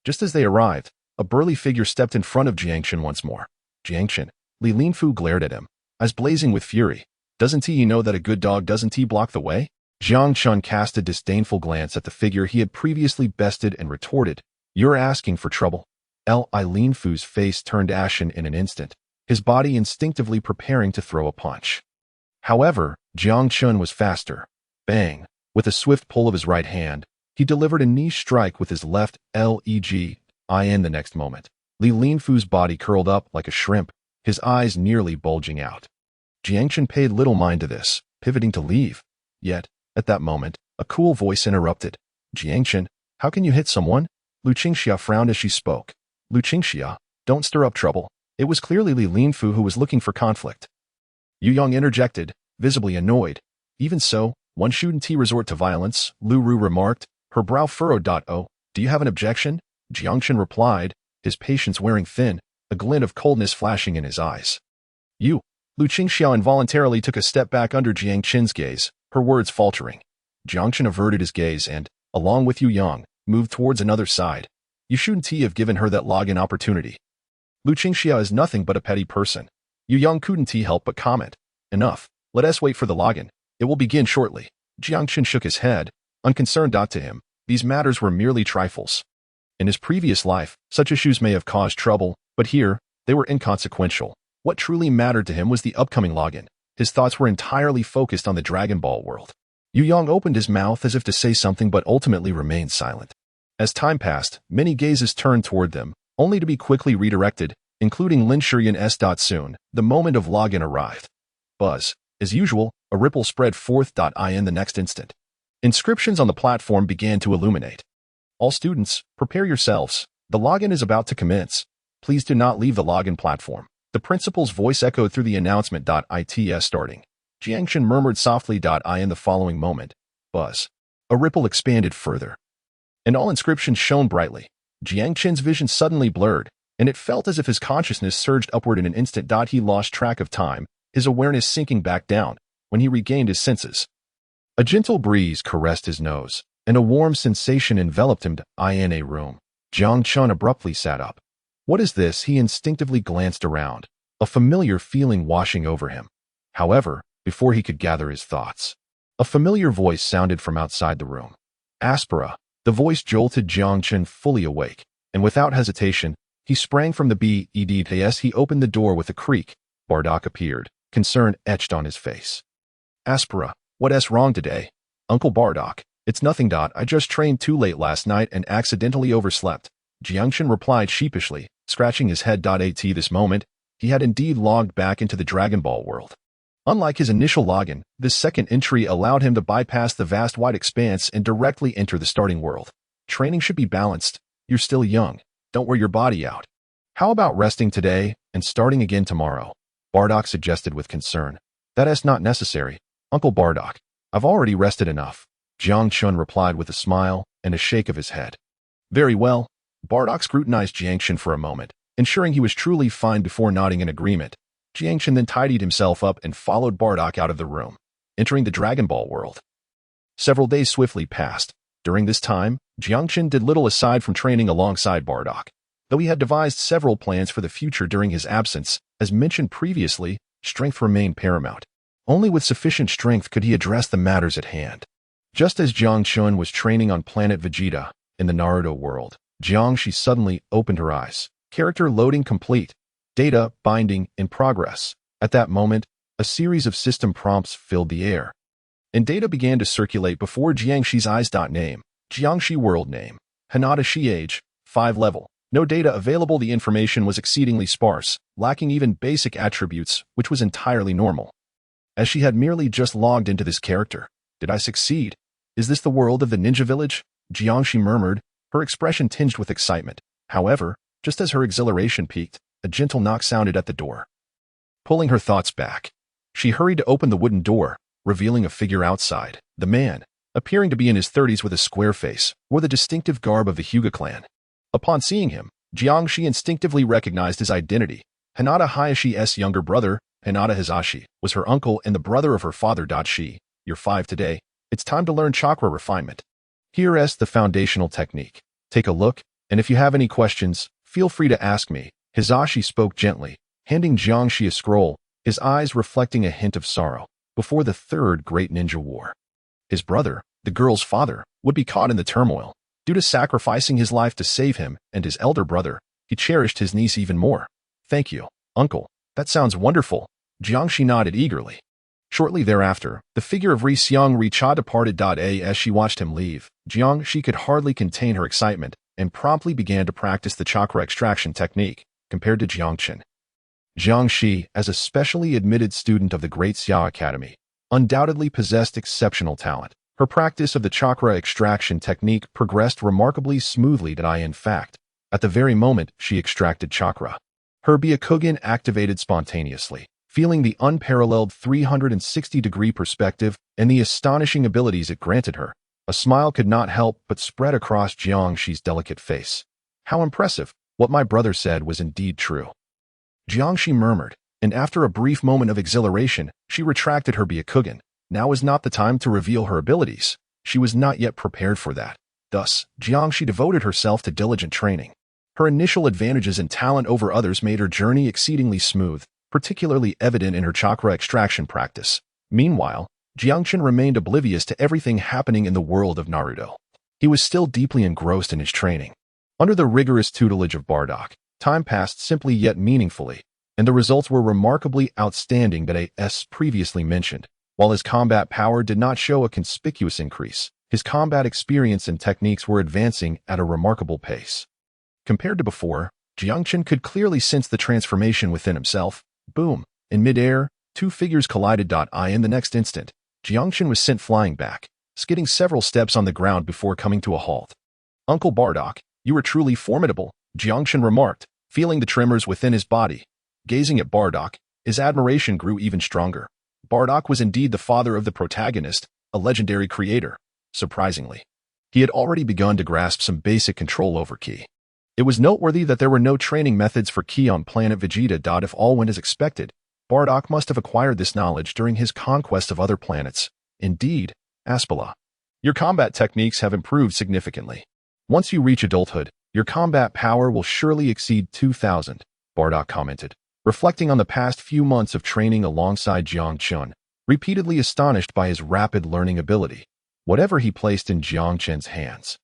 Just as they arrived, a burly figure stepped in front of Jiangchen once more. Jiangchen, Li Linfu glared at him, eyes blazing with fury. Doesn't he know that a good dog doesn't block the way? Jiang Chun cast a disdainful glance at the figure he had previously bested and retorted, "You're asking for trouble." Li Linfu's face turned ashen in an instant, his body instinctively preparing to throw a punch. However, Jiang Chun was faster. Bang! With a swift pull of his right hand, he delivered a knee strike with his left leg. The next moment, Li Linfu's body curled up like a shrimp, his eyes nearly bulging out. Jiangchen paid little mind to this, pivoting to leave. Yet, at that moment, a cool voice interrupted. "Jiangchen, how can you hit someone?" Lu Qingxia frowned as she spoke. "Lu Qingxia, don't stir up trouble." It was clearly Li Linfu who was looking for conflict. Yu Yang interjected, visibly annoyed. "Even so, one shouldn't resort to violence," Lu Ru remarked, her brow furrowed. "Oh, do you have an objection?" Jiangchen replied, his patience wearing thin, a glint of coldness flashing in his eyes. "You." Lu Qingxiao involuntarily took a step back under Jiangchen's gaze, her words faltering. Jiangchen averted his gaze and, along with Yu Yang, moved towards another side. "You shouldn't have given her that login opportunity." Lu Qingxiao is nothing but a petty person. Yu Yang couldn't help but comment. "Enough. Let us wait for the login. It will begin shortly." Jiangchen shook his head, unconcerned. To him, these matters were merely trifles. In his previous life, such issues may have caused trouble, but here, they were inconsequential. What truly mattered to him was the upcoming login. His thoughts were entirely focused on the Dragon Ball world. Yu Yang opened his mouth as if to say something but ultimately remained silent. As time passed, many gazes turned toward them, only to be quickly redirected, including Lin Shurian's. Soon, the moment of login arrived. Buzz. As usual, a ripple spread forth. In the next instant, inscriptions on the platform began to illuminate. "All students, prepare yourselves. The login is about to commence. Please do not leave the login platform." The principal's voice echoed through the announcement. It's starting. Jiangchen murmured softly. In the following moment, buzz. A ripple expanded further, and all inscriptions shone brightly. Jiangchen's vision suddenly blurred, and it felt as if his consciousness surged upward in an instant. He lost track of time, his awareness sinking back down. When he regained his senses, a gentle breeze caressed his nose, and a warm sensation enveloped him. In a room. Jiang Chun abruptly sat up. "What is this?" He instinctively glanced around, a familiar feeling washing over him. However, before he could gather his thoughts, a familiar voice sounded from outside the room. "Aspera." The voice jolted Jiang Chun fully awake, and without hesitation, he sprang from the bed. As he opened the door with a creak, Bardock appeared, concern etched on his face. "Aspera, what's wrong today?" "Uncle Bardock, it's nothing. I just trained too late last night and accidentally overslept," Jiangchen replied sheepishly, scratching his head. At this moment, he had indeed logged back into the Dragon Ball world. Unlike his initial login, this second entry allowed him to bypass the vast wide expanse and directly enter the starting world. Training should be balanced. You're still young. Don't wear your body out. "How about resting today and starting again tomorrow?" Bardock suggested with concern. "That's not necessary, Uncle Bardock. I've already rested enough," Jiang Chun replied with a smile and a shake of his head. "Very well." Bardock scrutinized Jiangchen for a moment, ensuring he was truly fine before nodding in agreement. Jiangchen then tidied himself up and followed Bardock out of the room, entering the Dragon Ball world. Several days swiftly passed. During this time, Jiangchen did little aside from training alongside Bardock. Though he had devised several plans for the future during his absence, as mentioned previously, strength remained paramount. Only with sufficient strength could he address the matters at hand. Just as Jiang Chun was training on planet Vegeta, in the Naruto world, She suddenly opened her eyes. Character loading complete. Data binding in progress. At that moment, a series of system prompts filled the air, and data began to circulate before Jiangxi's eyes. Name, Jiangxi world name, Hinata Shi age, 5 level. No data available. The information was exceedingly sparse, lacking even basic attributes, which was entirely normal. As she had merely just logged into this character. "Did I succeed? Is this the world of the ninja village?" Jiangxi murmured, her expression tinged with excitement. However, just as her exhilaration peaked, a gentle knock sounded at the door. Pulling her thoughts back, she hurried to open the wooden door, revealing a figure outside. The man, appearing to be in his 30s with a square face, wore the distinctive garb of the Hyuga clan. Upon seeing him, Jiangxi instinctively recognized his identity. Hinata Hayashi's younger brother, Hinata Hisashi, was her uncle and the brother of her father. She, "You're 5 today. It's time to learn chakra refinement. Here's the foundational technique. Take a look And if you have any questions, feel free to ask me. Hisashi spoke gently, handing Jiangxi a scroll, his eyes reflecting a hint of sorrow. Before the third great ninja war, his brother, the girl's father, would be caught in the turmoil. Due to sacrificing his life to save him and his elder brother, he cherished his niece even more. Thank you, uncle. That sounds wonderful. Jiangxi nodded eagerly. Shortly thereafter, the figure of Ri Xiang Richa departed. As she watched him leave, Jiangxi could hardly contain her excitement and promptly began to practice the chakra extraction technique, compared to Jiangchen. Jiangxi, as a specially admitted student of the Great Xia Academy, undoubtedly possessed exceptional talent. Her practice of the chakra extraction technique progressed remarkably smoothly. In fact, at the very moment she extracted chakra, her Byakugan activated spontaneously, feeling the unparalleled 360-degree perspective and the astonishing abilities it granted her. A smile could not help but spread across Jiangxi's delicate face. How impressive! What my brother said was indeed true. Jiangxi murmured, and after a brief moment of exhilaration, she retracted her Byakugan. Now was not the time to reveal her abilities. She was not yet prepared for that. Thus, Jiangxi devoted herself to diligent training. Her initial advantages and talent over others made her journey exceedingly smooth, particularly evident in her chakra extraction practice. Meanwhile, Jiangchen remained oblivious to everything happening in the world of Naruto. He was still deeply engrossed in his training. Under the rigorous tutelage of Bardock, time passed simply yet meaningfully, and the results were remarkably outstanding. As previously mentioned, while his combat power did not show a conspicuous increase, his combat experience and techniques were advancing at a remarkable pace. Compared to before, Jiangchen could clearly sense the transformation within himself. Boom! In midair, two figures collided. In the next instant, Jiangchen was sent flying back, skidding several steps on the ground before coming to a halt. Uncle Bardock, you were truly formidable, Jiangchen remarked, feeling the tremors within his body. Gazing at Bardock, his admiration grew even stronger. Bardock was indeed the father of the protagonist, a legendary creator. Surprisingly, he had already begun to grasp some basic control over Ki. It was noteworthy that there were no training methods for Ki on planet Vegeta. If all went as expected, Bardock must have acquired this knowledge during his conquest of other planets. Indeed, Aspala, your combat techniques have improved significantly. Once you reach adulthood, your combat power will surely exceed 2,000, Bardock commented, reflecting on the past few months of training alongside Jiangchen, repeatedly astonished by his rapid learning ability. Whatever he placed in Jiangchen's hands,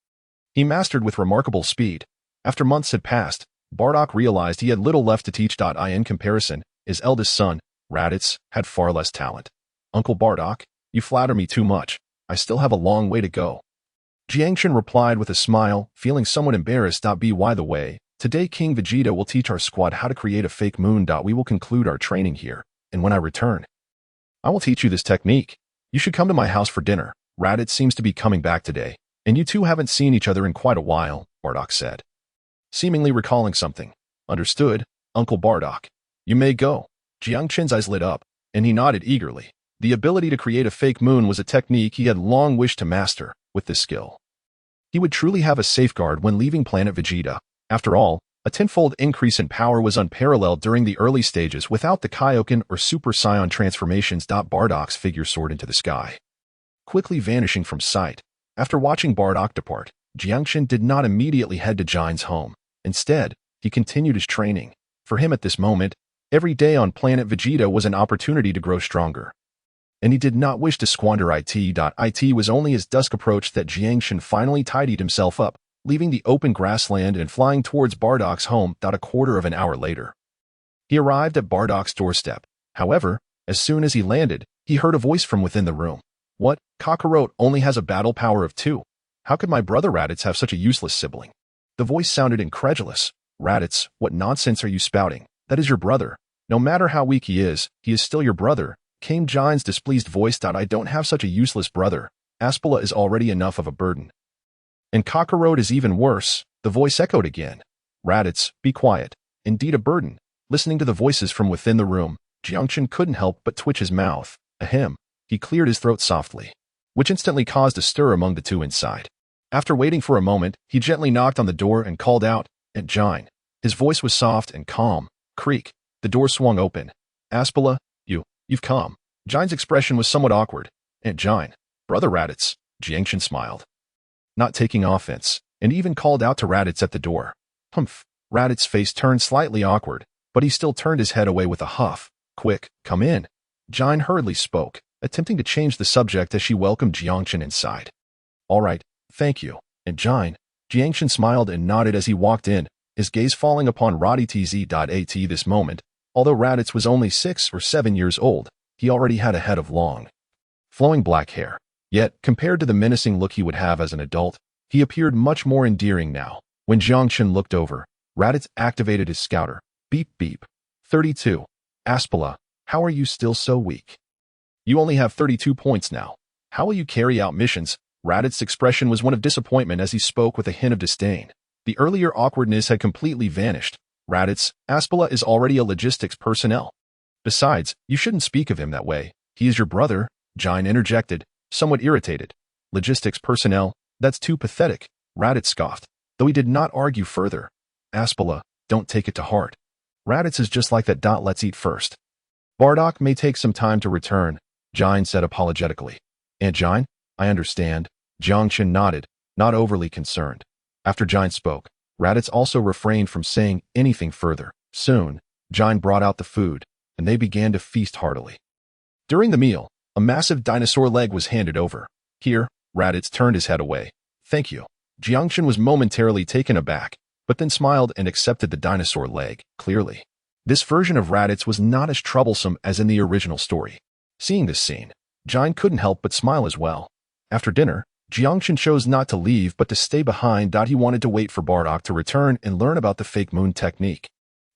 he mastered with remarkable speed. After months had passed, Bardock realized he had little left to teach. In comparison, his eldest son, Raditz, had far less talent. Uncle Bardock, you flatter me too much. I still have a long way to go. Jiangchen replied with a smile, feeling somewhat embarrassed. By the way, today King Vegeta will teach our squad how to create a fake moon. We will conclude our training here, and when I return, I will teach you this technique. You should come to my house for dinner. Raditz seems to be coming back today, and you two haven't seen each other in quite a while, Bardock said, seemingly recalling something. Understood, Uncle Bardock. You may go. Jiangchen's eyes lit up, and he nodded eagerly. The ability to create a fake moon was a technique he had long wished to master. With this skill, he would truly have a safeguard when leaving planet Vegeta. After all, a tenfold increase in power was unparalleled during the early stages without the Kaioken or Super Saiyan transformations. Bardock's figure soared into the sky, quickly vanishing from sight. After watching Bardock depart, Jiangchen did not immediately head to Jin's home. Instead, he continued his training. For him at this moment, every day on planet Vegeta was an opportunity to grow stronger, and he did not wish to squander it. It was only as dusk approached that Jiangchen finally tidied himself up, leaving the open grassland and flying towards Bardock's home. A quarter of an hour later, he arrived at Bardock's doorstep. However, as soon as he landed, he heard a voice from within the room. What? Kakarot only has a battle power of 2. How could my brother Raditz have such a useless sibling? The voice sounded incredulous. Raditz, what nonsense are you spouting? That is your brother. No matter how weak he is still your brother, came Jin's displeased voice. I don't have such a useless brother. Aspala is already enough of a burden, and Kakarot is even worse. The voice echoed again. Raditz, be quiet. Indeed a burden. Listening to the voices from within the room, Jiangchen couldn't help but twitch his mouth. Ahem. He cleared his throat softly, which instantly caused a stir among the two inside. After waiting for a moment, he gently knocked on the door and called out, Aunt Jine. His voice was soft and calm. Creak. The door swung open. Aspala, you've come. Jine's expression was somewhat awkward. Aunt Jine. Brother Raditz. Jiangchen smiled, not taking offense. and even called out to Raditz at the door. Humph. Raditz's face turned slightly awkward, but he still turned his head away with a huff. Quick, come in. Jin hurriedly spoke, attempting to change the subject as she welcomed Jiangchen inside. All right, thank you. And Jiangchen smiled and nodded as he walked in, his gaze falling upon Raditz this moment. Although Raditz was only 6 or 7 years old, he already had a head of long, flowing black hair. Yet, compared to the menacing look he would have as an adult, he appeared much more endearing now. When Jiangchen looked over, Raditz activated his scouter. Beep beep. 32. Aspala, how are you still so weak? You only have 32 points now. How will you carry out missions? Raditz's expression was one of disappointment as he spoke with a hint of disdain. The earlier awkwardness had completely vanished. Raditz, Aspala is already a logistics personnel. Besides, you shouldn't speak of him that way. He is your brother, Jin interjected, somewhat irritated. Logistics personnel? That's too pathetic, Raditz scoffed, though he did not argue further. Aspala, don't take it to heart. Raditz is just like that. Let's eat first. Bardock may take some time to return, Jin said apologetically. Aunt Jin, I understand. Jiangchen nodded, not overly concerned. After Jin spoke, Raditz also refrained from saying anything further. Soon, Jin brought out the food, and they began to feast heartily. During the meal, a massive dinosaur leg was handed over. Here, Raditz turned his head away. Thank you. Jiangchen was momentarily taken aback, but then smiled and accepted the dinosaur leg, clearly. This version of Raditz was not as troublesome as in the original story. Seeing this scene, Jin couldn't help but smile as well. After dinner, Jiangchen chose not to leave but to stay behind. He wanted to wait for Bardock to return and learn about the fake moon technique.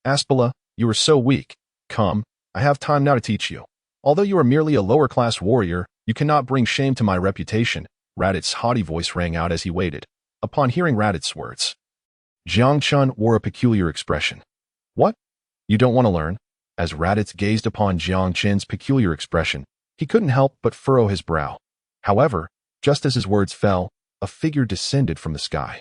Aspala, you are so weak. Come, I have time now to teach you. Although you are merely a lower-class warrior, you cannot bring shame to my reputation. Raditz's haughty voice rang out as he waited. Upon hearing Raditz's words, Jiangchen wore a peculiar expression. What? You don't want to learn? As Raditz gazed upon Jiangchen's peculiar expression, he couldn't help but furrow his brow. However, just as his words fell, a figure descended from the sky.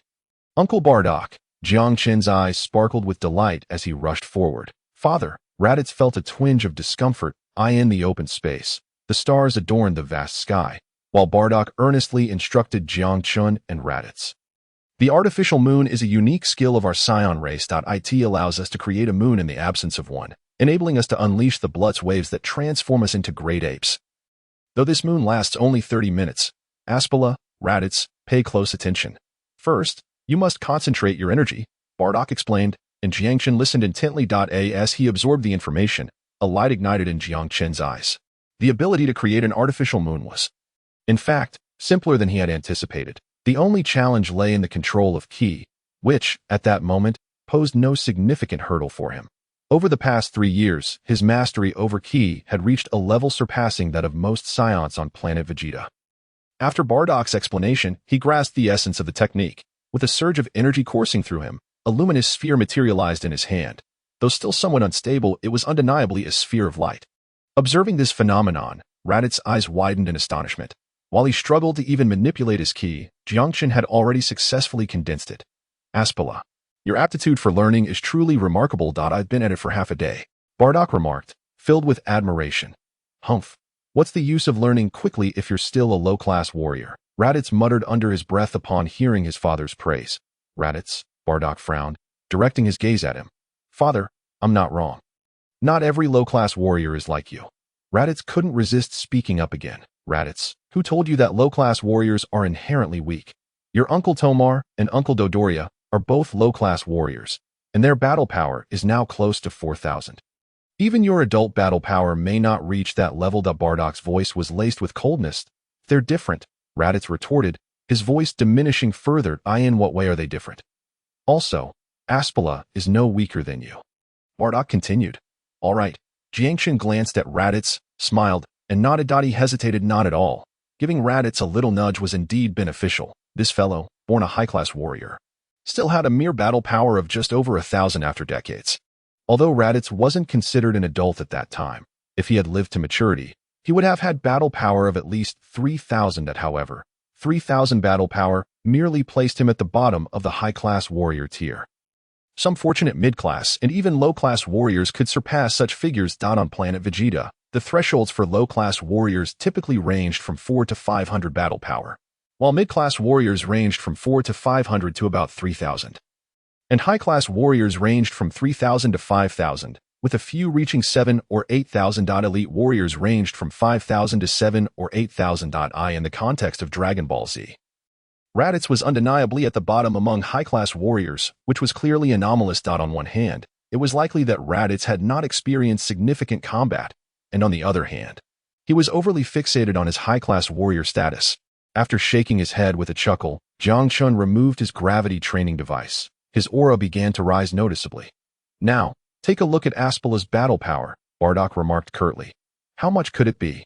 Uncle Bardock. Jiangchen's eyes sparkled with delight as he rushed forward. Father, Raditz felt a twinge of discomfort. In the open space, the stars adorned the vast sky, while Bardock earnestly instructed Jiangchen and Raditz. The artificial moon is a unique skill of our scion race. It allows us to create a moon in the absence of one, enabling us to unleash the Blutz waves that transform us into great apes. Though this moon lasts only 30 minutes, Aspala, Raditz, pay close attention. First, you must concentrate your energy, Bardock explained, and Jiangchen listened intently. As he absorbed the information, a light ignited in Jiangchen's eyes. The ability to create an artificial moon was, in fact, simpler than he had anticipated. The only challenge lay in the control of Ki, which, at that moment, posed no significant hurdle for him. Over the past 3 years, his mastery over Ki had reached a level surpassing that of most scions on planet Vegeta. After Bardock's explanation, he grasped the essence of the technique. With a surge of energy coursing through him, a luminous sphere materialized in his hand. Though still somewhat unstable, it was undeniably a sphere of light. Observing this phenomenon, Raditz's eyes widened in astonishment. While he struggled to even manipulate his ki, Jiangchen had already successfully condensed it. Aspala, your aptitude for learning is truly remarkable. I've been at it for half a day, Bardock remarked, filled with admiration. Humph. What's the use of learning quickly if you're still a low-class warrior? Raditz muttered under his breath upon hearing his father's praise. Raditz, Bardock frowned, directing his gaze at him. Father, I'm not wrong. Not every low-class warrior is like you. Raditz couldn't resist speaking up again. Raditz, who told you that low-class warriors are inherently weak? Your Uncle Tomar and Uncle Dodoria are both low-class warriors, and their battle power is now close to 4,000. Even your adult battle power may not reach that level. Bardock's voice was laced with coldness. They're different, Raditz retorted, his voice diminishing further. In what way are they different? Also, Aspala is no weaker than you. Bardock continued. All right. Jiangchen glanced at Raditz, smiled, and nodded. He hesitated not at all. Giving Raditz a little nudge was indeed beneficial. This fellow, born a high-class warrior, still had a mere battle power of just over 1,000 after decades. Although Raditz wasn't considered an adult at that time, if he had lived to maturity, he would have had battle power of at least 3,000. However, 3,000 battle power merely placed him at the bottom of the high-class warrior tier. Some fortunate mid-class and even low-class warriors could surpass such figures. On planet Vegeta, the thresholds for low-class warriors typically ranged from 4 to 500 battle power. while mid-class warriors ranged from 4 to 500 to about 3,000. And high-class warriors ranged from 3,000 to 5,000, with a few reaching 7 or 8,000. Elite warriors ranged from 5,000 to 7 or 8,000. In the context of Dragon Ball Z, Raditz was undeniably at the bottom among high-class warriors, which was clearly anomalous. On one hand, it was likely that Raditz had not experienced significant combat, and on the other hand, he was overly fixated on his high-class warrior status. After shaking his head with a chuckle, Jiang Chun removed his gravity training device. His aura began to rise noticeably. "Now, take a look at Aspala's battle power," Bardock remarked curtly. "How much could it be?"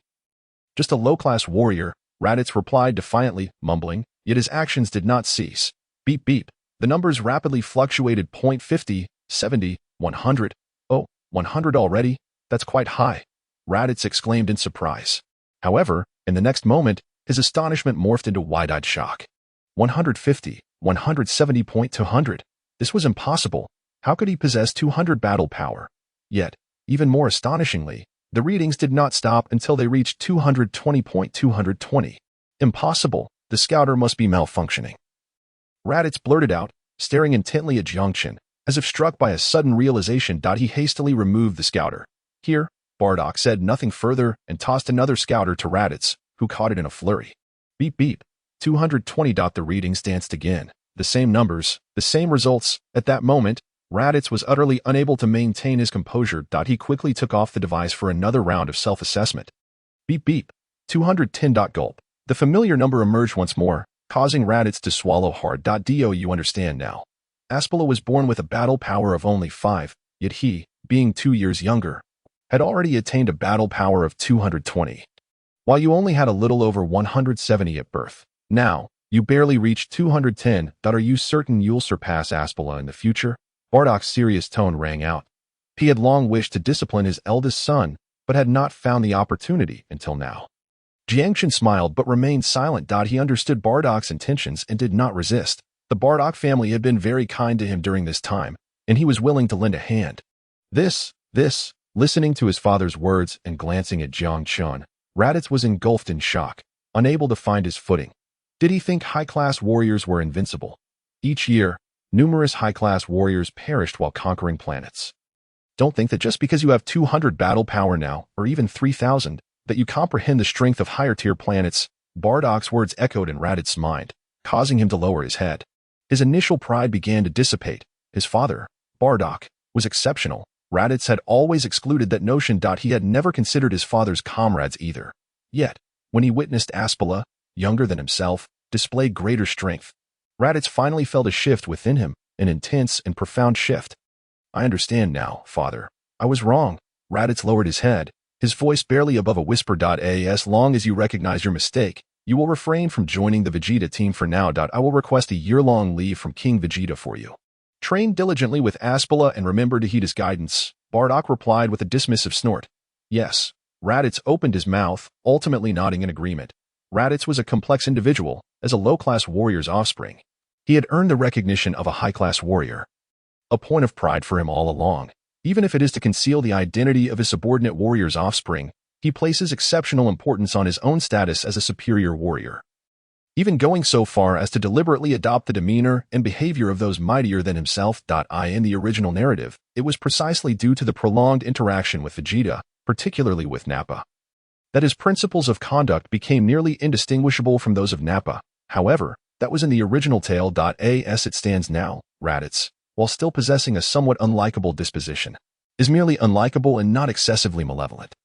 "Just a low-class warrior," Raditz replied defiantly, mumbling, yet his actions did not cease. Beep beep. The numbers rapidly fluctuated. 50, 70, 100. "Oh, 100 already? That's quite high," Raditz exclaimed in surprise. However, in the next moment, his astonishment morphed into wide-eyed shock. 150, 170.200. This was impossible. How could he possess 200 battle power? Yet, even more astonishingly, the readings did not stop until they reached 220.220. Impossible. The scouter must be malfunctioning. Raditz blurted out, staring intently at Jiang Chun, as if struck by a sudden realization. He hastily removed the scouter. "Here," Bardock said nothing further and tossed another scouter to Raditz, who caught it in a flurry. Beep beep. 220. The readings danced again. The same numbers, the same results. At that moment, Raditz was utterly unable to maintain his composure. He quickly took off the device for another round of self-assessment. Beep beep. 210. Gulp. The familiar number emerged once more, causing Raditz to swallow hard. Do you understand now? Aspala was born with a battle power of only 5, yet he, being 2 years younger, had already attained a battle power of 220. While you only had a little over 170 at birth, now, you barely reached 210. Are you certain you'll surpass Aspala in the future? Bardock's serious tone rang out. He had long wished to discipline his eldest son, but had not found the opportunity until now. Jiang Chun smiled but remained silent. He understood Bardock's intentions and did not resist. The Bardock family had been very kind to him during this time, and he was willing to lend a hand. Listening to his father's words and glancing at Jiang Chun, Raditz was engulfed in shock, unable to find his footing. Did he think high-class warriors were invincible? Each year, numerous high-class warriors perished while conquering planets. Don't think that just because you have 200 battle power now, or even 3,000, that you comprehend the strength of higher-tier planets. Bardock's words echoed in Raditz's mind, causing him to lower his head. His initial pride began to dissipate. His father, Bardock, was exceptional. Raditz had always excluded that notion. He had never considered his father's comrades either. Yet, when he witnessed Aspala, younger than himself, display greater strength, Raditz finally felt a shift within him, an intense and profound shift. I understand now, father. I was wrong. Raditz lowered his head, his voice barely above a whisper. As long as you recognize your mistake, you will refrain from joining the Vegeta team for now. I will request a year-long leave from King Vegeta for you. Train diligently with Aspala and remember to heed his guidance, Bardock replied with a dismissive snort. Yes. Raditz opened his mouth, ultimately nodding in agreement. Raditz was a complex individual, as a low-class warrior's offspring. He had earned the recognition of a high-class warrior. A point of pride for him all along. Even if it is to conceal the identity of his subordinate warrior's offspring, he places exceptional importance on his own status as a superior warrior. Even going so far as to deliberately adopt the demeanor and behavior of those mightier than himself. In the original narrative, it was precisely due to the prolonged interaction with Vegeta, particularly with Nappa, that his principles of conduct became nearly indistinguishable from those of Nappa. However, that was in the original tale. As it stands now, Raditz, while still possessing a somewhat unlikable disposition, is merely unlikable and not excessively malevolent.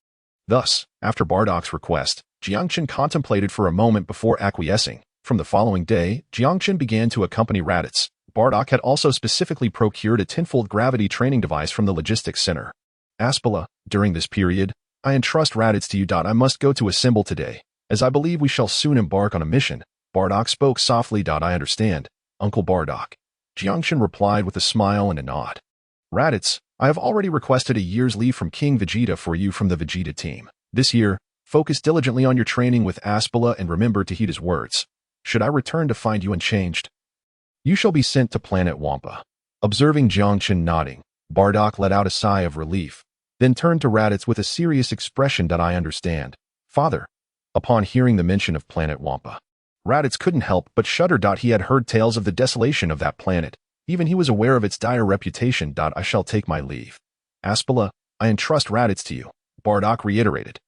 Thus, after Bardock's request, Jiang Chun contemplated for a moment before acquiescing. From the following day, Jiang Chun began to accompany Raditz. Bardock had also specifically procured a tenfold gravity training device from the logistics center. Aspala, during this period, I entrust Raditz to you. I must go to assemble today, as I believe we shall soon embark on a mission. Bardock spoke softly. I understand, Uncle Bardock. Jiang Chun replied with a smile and a nod. Raditz, I have already requested a year's leave from King Vegeta for you from the Vegeta team. This year, focus diligently on your training with Aspala and remember to heed his words. Should I return to find you unchanged, you shall be sent to planet Wampa. Observing Jiang Chun nodding, Bardock let out a sigh of relief, then turned to Raditz with a serious expression. I understand, father. Upon hearing the mention of planet Wampa, Raditz couldn't help but shudder. He had heard tales of the desolation of that planet. Even he was aware of its dire reputation. I shall take my leave. Aspala, I entrust Raditz to you, Bardock reiterated.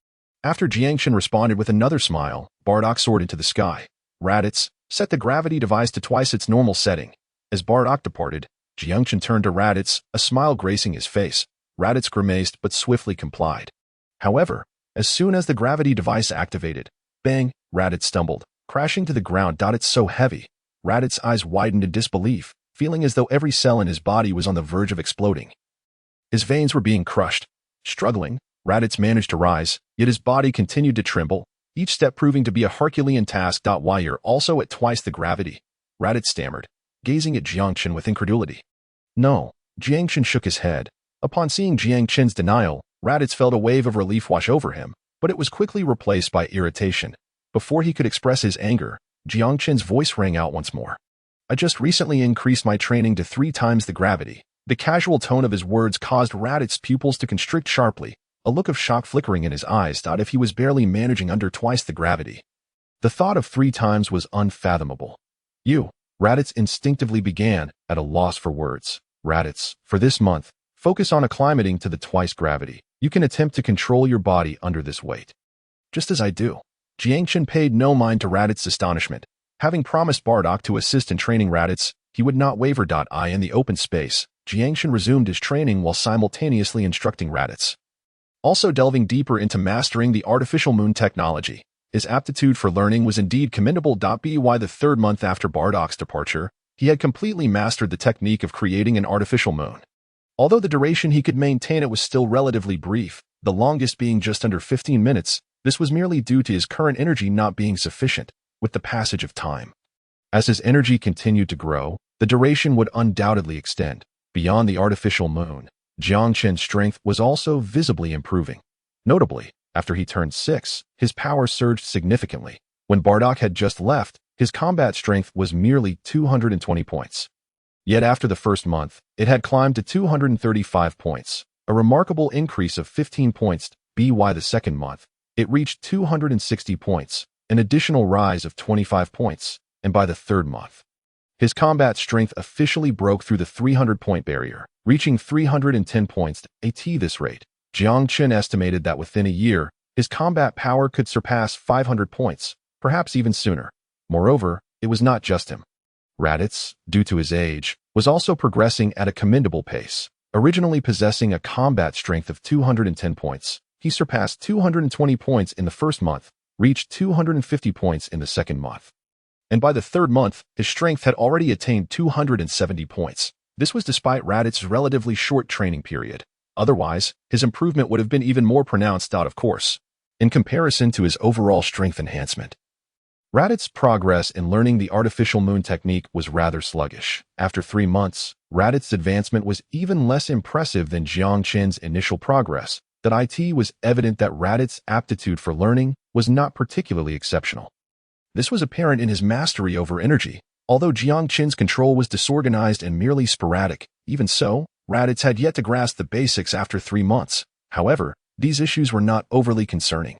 After Jiangchen responded with another smile, Bardock soared into the sky. Raditz, set the gravity device to twice its normal setting. As Bardock departed, Jiangchen turned to Raditz, a smile gracing his face. Raditz grimaced but swiftly complied. However, as soon as the gravity device activated, bang, Raditz stumbled, crashing to the ground. It's so heavy. Raditz's eyes widened in disbelief, feeling as though every cell in his body was on the verge of exploding. His veins were being crushed. Struggling, Raditz managed to rise, yet his body continued to tremble, each step proving to be a Herculean task. Why you're also at twice the gravity? Raditz stammered, gazing at Jiangchen with incredulity. No, Jiangchen shook his head. Upon seeing Jiangchen's denial, Raditz felt a wave of relief wash over him, but it was quickly replaced by irritation. Before he could express his anger, Jiangchen's voice rang out once more. I just recently increased my training to 3 times the gravity. The casual tone of his words caused Raditz's pupils to constrict sharply, a look of shock flickering in his eyes. If he was barely managing under twice the gravity. The thought of 3 times was unfathomable. Raditz instinctively began, at a loss for words. Raditz, for this month, focus on acclimating to the twice gravity. You can attempt to control your body under this weight. Just as I do. Jiangchen paid no mind to Raditz's astonishment. Having promised Bardock to assist in training Raditz, he would not waver. In the open space, Jiangchen resumed his training while simultaneously instructing Raditz. Also delving deeper into mastering the artificial moon technology, his aptitude for learning was indeed commendable. By the 3rd month after Bardock's departure, he had completely mastered the technique of creating an artificial moon. Although the duration he could maintain it was still relatively brief, the longest being just under 15 minutes, this was merely due to his current energy not being sufficient. With the passage of time, as his energy continued to grow, the duration would undoubtedly extend. Beyond the artificial moon, Jiangchen's strength was also visibly improving. Notably, after he turned 6, his power surged significantly. When Bardock had just left, his combat strength was merely 220 points. Yet after the first month, it had climbed to 235 points, a remarkable increase of 15 points. By the second month, it reached 260 points, an additional rise of 25 points, and by the 3rd month, his combat strength officially broke through the 300-point barrier, reaching 310 points. At this rate, Jiangchen estimated that within a year, his combat power could surpass 500 points, perhaps even sooner. Moreover, it was not just him. Raditz, due to his age, was also progressing at a commendable pace. Originally possessing a combat strength of 210 points, he surpassed 220 points in the first month, reached 250 points in the second month. And by the 3rd month, his strength had already attained 270 points. This was despite Raditz's relatively short training period. Otherwise, his improvement would have been even more pronounced. Of course, in comparison to his overall strength enhancement. Raditz's progress in learning the artificial moon technique was rather sluggish. After 3 months, Raditz's advancement was even less impressive than Jiangchen's initial progress. It was evident that Raditz's aptitude for learning was not particularly exceptional. This was apparent in his mastery over energy. Although Jiangchen's control was disorganized and merely sporadic, even so, Raditz had yet to grasp the basics after 3 months. However, these issues were not overly concerning.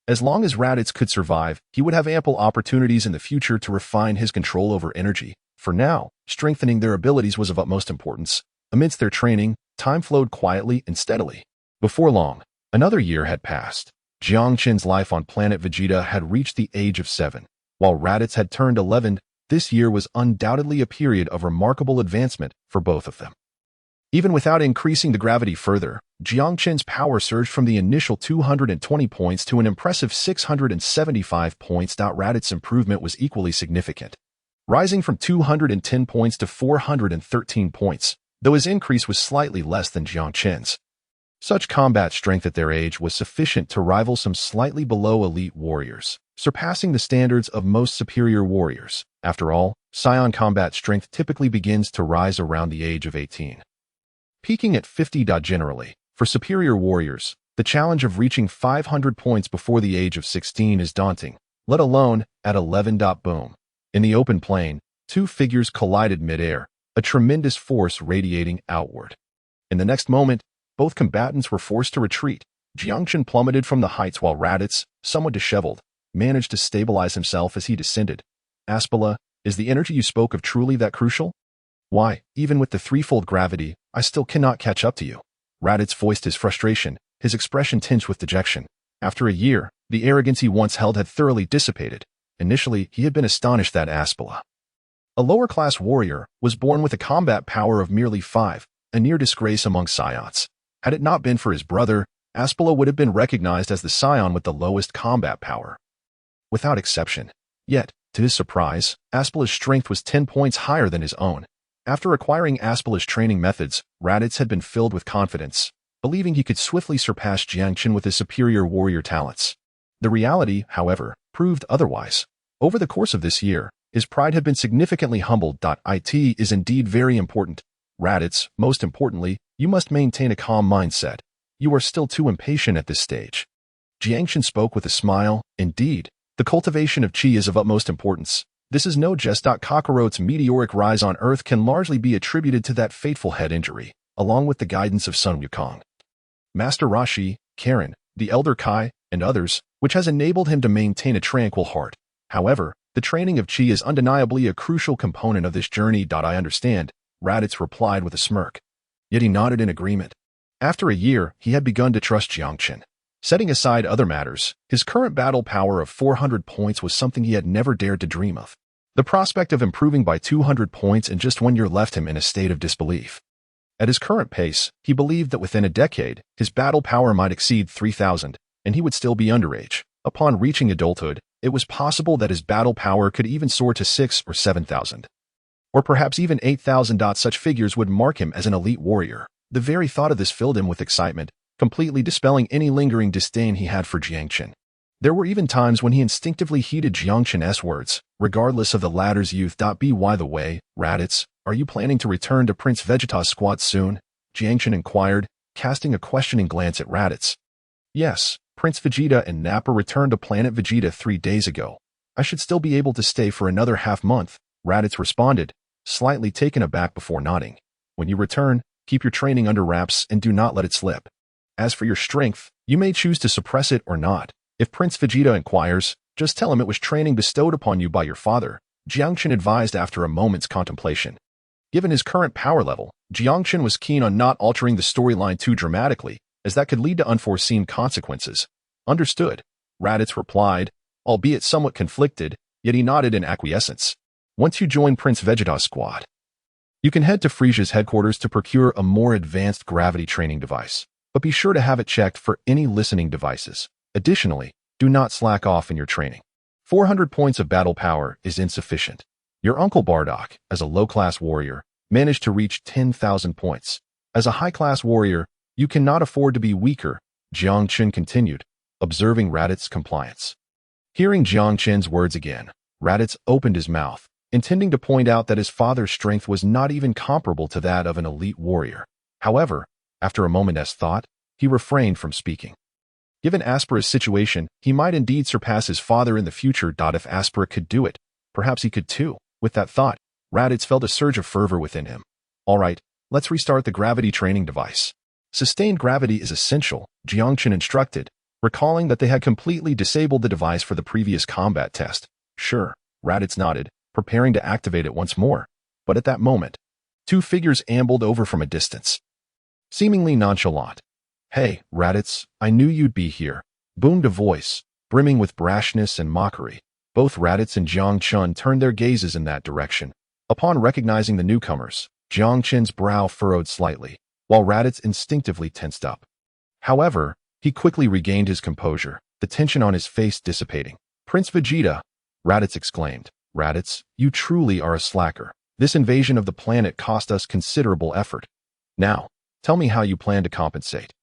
As long as Raditz could survive, he would have ample opportunities in the future to refine his control over energy. For now, strengthening their abilities was of utmost importance. Amidst their training, time flowed quietly and steadily. Before long, another year had passed. Jiangchen's life on planet Vegeta had reached the age of 7. While Raditz had turned 11, this year was undoubtedly a period of remarkable advancement for both of them. Even without increasing the gravity further, Jiangchen's power surged from the initial 220 points to an impressive 675 points. Raditz's improvement was equally significant, rising from 210 points to 413 points, though his increase was slightly less than Jiangchen's. Such combat strength at their age was sufficient to rival some slightly below elite warriors, surpassing the standards of most superior warriors. After all, Scion combat strength typically begins to rise around the age of 18. Peaking at 50. Generally, for superior warriors, the challenge of reaching 500 points before the age of 16 is daunting, let alone at 11. Boom. In the open plain, 2 figures collided mid-air, a tremendous force radiating outward. In the next moment, both combatants were forced to retreat. Jiangchen plummeted from the heights while Raditz, somewhat disheveled, managed to stabilize himself as he descended. Aspala, is the energy you spoke of truly that crucial? Why, even with the threefold gravity, I still cannot catch up to you. Raditz voiced his frustration, his expression tinged with dejection. After a year, the arrogance he once held had thoroughly dissipated. Initially, he had been astonished that Aspala, a lower-class warrior, was born with a combat power of merely 5, a near disgrace among scions. Had it not been for his brother, Aspala would have been recognized as the scion with the lowest combat power, without exception. Yet, to his surprise, Aspala's strength was 10 points higher than his own. After acquiring Aspala's training methods, Raditz had been filled with confidence, believing he could swiftly surpass Jiangchen with his superior warrior talents. The reality, however, proved otherwise. Over the course of this year, his pride had been significantly humbled. It is indeed very important. Raditz, most importantly, you must maintain a calm mindset. You are still too impatient at this stage. Jiangchen spoke with a smile. Indeed, the cultivation of qi is of utmost importance. This is no jest. Kakarot's meteoric rise on Earth can largely be attributed to that fateful head injury, along with the guidance of Sun Wukong, Master Rashi, Karen, the Elder Kai, and others, which has enabled him to maintain a tranquil heart. However, the training of qi is undeniably a crucial component of this journey. I understand, Raditz replied with a smirk. Yet he nodded in agreement. After a year, he had begun to trust Jiangchen. Setting aside other matters, his current battle power of 400 points was something he had never dared to dream of. The prospect of improving by 200 points in just 1 year left him in a state of disbelief. At his current pace, he believed that within a decade, his battle power might exceed 3,000, and he would still be underage. Upon reaching adulthood, it was possible that his battle power could even soar to 6,000 or 7,000. Or perhaps even 8,000. Such figures would mark him as an elite warrior. The very thought of this filled him with excitement, completely dispelling any lingering disdain he had for Jiangchen. There were even times when he instinctively heeded Jiangchen's words, regardless of the latter's youth. By the way, Raditz, are you planning to return to Prince Vegeta's squad soon? Jiangchen inquired, casting a questioning glance at Raditz. Yes, Prince Vegeta and Nappa returned to planet Vegeta 3 days ago. I should still be able to stay for another half-month, Raditz responded, slightly taken aback before nodding. When you return, keep your training under wraps and do not let it slip. As for your strength, you may choose to suppress it or not. If Prince Vegeta inquires, just tell him it was training bestowed upon you by your father, Jiangchen advised after a moment's contemplation. Given his current power level, Jiangchen was keen on not altering the storyline too dramatically, as that could lead to unforeseen consequences. Understood, Raditz replied, albeit somewhat conflicted, yet he nodded in acquiescence. Once you join Prince Vegeta's squad, you can head to Friesia's headquarters to procure a more advanced gravity training device, but be sure to have it checked for any listening devices. Additionally, do not slack off in your training. 400 points of battle power is insufficient. Your uncle Bardock, as a low-class warrior, managed to reach 10,000 points. As a high-class warrior, you cannot afford to be weaker, Jiangchen continued, observing Raditz's compliance. Hearing Jiangchen's words again, Raditz opened his mouth, intending to point out that his father's strength was not even comparable to that of an elite warrior. However, after a moment's thought, he refrained from speaking. Given Aspera's situation, he might indeed surpass his father in the future. If Aspera could do it, perhaps he could too. With that thought, Raditz felt a surge of fervor within him. All right, let's restart the gravity training device. Sustained gravity is essential, Jiangchen instructed, recalling that they had completely disabled the device for the previous combat test. Sure, Raditz nodded, preparing to activate it once more. But at that moment, 2 figures ambled over from a distance, seemingly nonchalant. Hey, Raditz, I knew you'd be here, boomed a voice, brimming with brashness and mockery. Both Raditz and Jiangchen turned their gazes in that direction. Upon recognizing the newcomers, Jiangchen's brow furrowed slightly, while Raditz instinctively tensed up. However, he quickly regained his composure, the tension on his face dissipating. Prince Vegeta, Raditz exclaimed. Raditz, you truly are a slacker. This invasion of the planet cost us considerable effort. Now, tell me how you plan to compensate.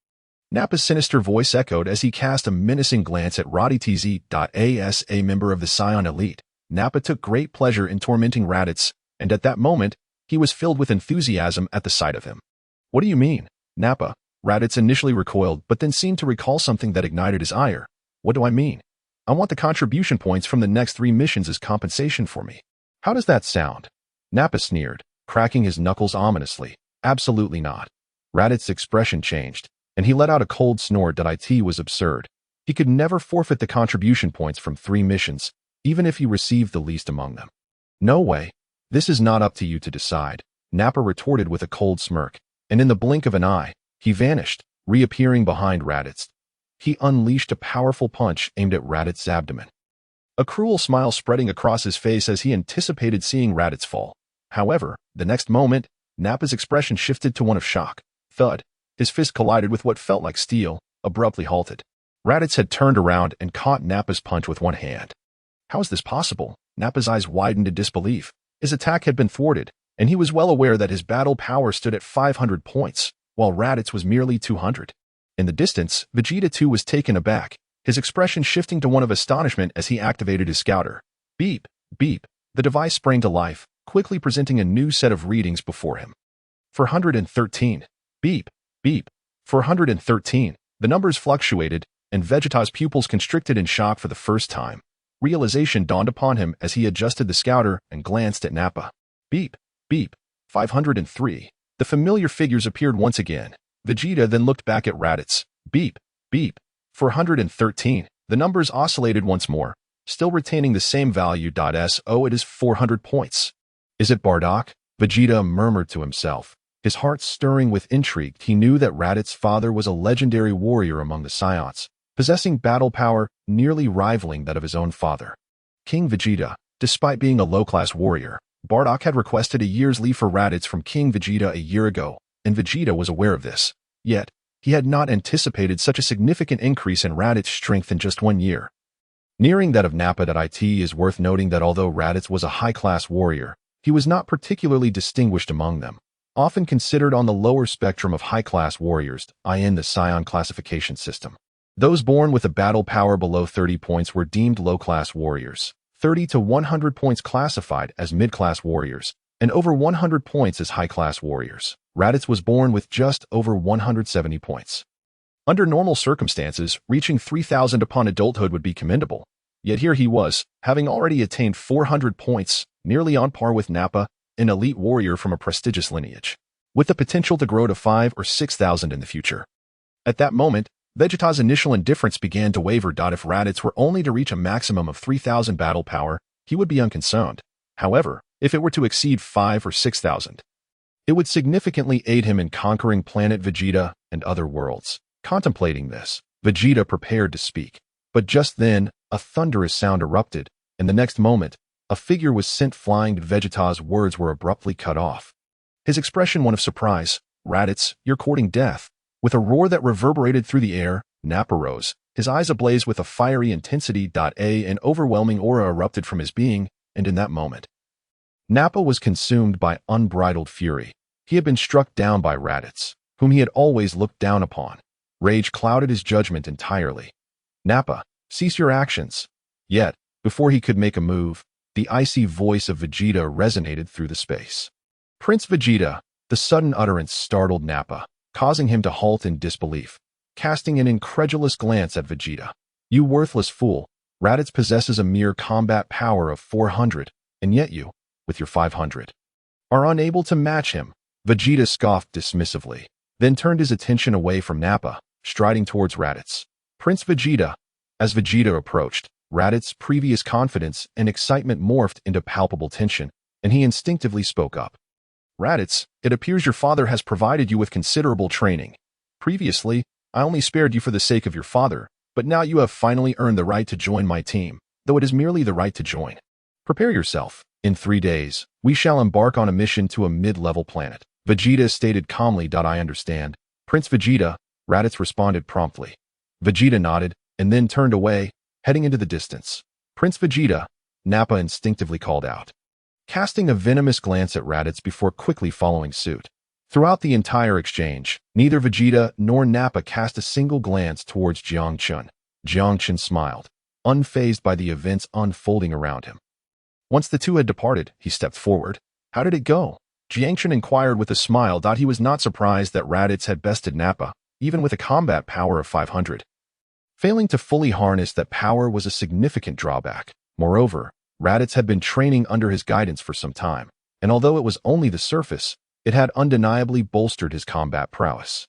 Nappa's sinister voice echoed as he cast a menacing glance at Raditz. A member of the Scion Elite. Nappa took great pleasure in tormenting Raditz, and at that moment, he was filled with enthusiasm at the sight of him. What do you mean, Nappa? Raditz initially recoiled, but then seemed to recall something that ignited his ire. What do I mean? I want the contribution points from the next 3 missions as compensation for me. How does that sound? Nappa sneered, cracking his knuckles ominously. Absolutely not. Raditz's expression changed, and he let out a cold snort. It was absurd. He could never forfeit the contribution points from 3 missions. even if he received the least among them. No way. This is not up to you to decide, Nappa retorted with a cold smirk, and in the blink of an eye, he vanished, reappearing behind Raditz. He unleashed a powerful punch aimed at Raditz's abdomen. A cruel smile spreading across his face as he anticipated seeing Raditz fall. However, the next moment, Nappa's expression shifted to one of shock. Thud. His fist collided with what felt like steel, abruptly halted. Raditz had turned around and caught Nappa's punch with one hand. How is this possible? Nappa's eyes widened in disbelief. His attack had been thwarted, and he was well aware that his battle power stood at 500 points, while Raditz was merely 200. In the distance, Vegeta too was taken aback, his expression shifting to one of astonishment as he activated his scouter. Beep, beep. The device sprang to life, quickly presenting a new set of readings before him. 413. Beep, beep. 413. The numbers fluctuated, and Vegeta's pupils constricted in shock for the first time. Realization dawned upon him as he adjusted the scouter and glanced at Nappa. Beep, beep. 503. The familiar figures appeared once again. Vegeta then looked back at Raditz. Beep, beep. 413. The numbers oscillated once more, still retaining the same value. So it is 400 points. Is it Bardock? Vegeta murmured to himself, his heart stirring with intrigue. He knew that Raditz's father was a legendary warrior among the Saiyans, possessing battle power nearly rivaling that of his own father. King Vegeta, despite being a low-class warrior, Bardock had requested a year's leave for Raditz from King Vegeta a year ago, and Vegeta was aware of this. Yet, he had not anticipated such a significant increase in Raditz's strength in just 1 year. Nearing that of Nappa. It is worth noting that although Raditz was a high-class warrior, he was not particularly distinguished among them, often considered on the lower spectrum of high-class warriors, in the Saiyan classification system. Those born with a battle power below 30 points were deemed low-class warriors, 30 to 100 points classified as mid-class warriors, and over 100 points as high-class warriors. Raditz was born with just over 170 points. Under normal circumstances, reaching 3,000 upon adulthood would be commendable. Yet here he was, having already attained 400 points, nearly on par with Nappa, an elite warrior from a prestigious lineage, with the potential to grow to 5,000 or 6,000 in the future. At that moment, Vegeta's initial indifference began to waver. If Raditz were only to reach a maximum of 3,000 battle power, he would be unconcerned. However, if it were to exceed 5,000 or 6,000, it would significantly aid him in conquering planet Vegeta and other worlds. Contemplating this, Vegeta prepared to speak. But just then, a thunderous sound erupted, and the next moment, a figure was sent flying. Vegeta's words were abruptly cut off. His expression one of surprise. Raditz, you're courting death. With a roar that reverberated through the air, Nappa rose, his eyes ablaze with a fiery intensity. An overwhelming aura erupted from his being, and in that moment, Nappa was consumed by unbridled fury. He had been struck down by Raditz, whom he had always looked down upon. Rage clouded his judgment entirely. Nappa, cease your actions. Yet, before he could make a move, the icy voice of Vegeta resonated through the space. Prince Vegeta. The sudden utterance startled Nappa, causing him to halt in disbelief, casting an incredulous glance at Vegeta. You worthless fool, Raditz possesses a mere combat power of 400, and yet you, with your 500, are unable to match him. Vegeta scoffed dismissively, then turned his attention away from Nappa, striding towards Raditz. Prince Vegeta. As Vegeta approached, Raditz's previous confidence and excitement morphed into palpable tension, and he instinctively spoke up. Raditz, it appears your father has provided you with considerable training. Previously, I only spared you for the sake of your father, but now you have finally earned the right to join my team, though it is merely the right to join. Prepare yourself. In 3 days, we shall embark on a mission to a mid-level planet. Vegeta stated calmly. I understand. Prince Vegeta, Raditz responded promptly. Vegeta nodded, and then turned away, heading into the distance. Prince Vegeta, Nappa instinctively called out, casting a venomous glance at Raditz before quickly following suit. Throughout the entire exchange, neither Vegeta nor Nappa cast a single glance towards Jiang Chun. Jiang Chun smiled, unfazed by the events unfolding around him. Once the two had departed, he stepped forward. How did it go? Jiang Chun inquired with a smile. He was not surprised that Raditz had bested Nappa, even with a combat power of 500. Failing to fully harness that power was a significant drawback. Moreover, Raditz had been training under his guidance for some time, and although it was only the surface, it had undeniably bolstered his combat prowess.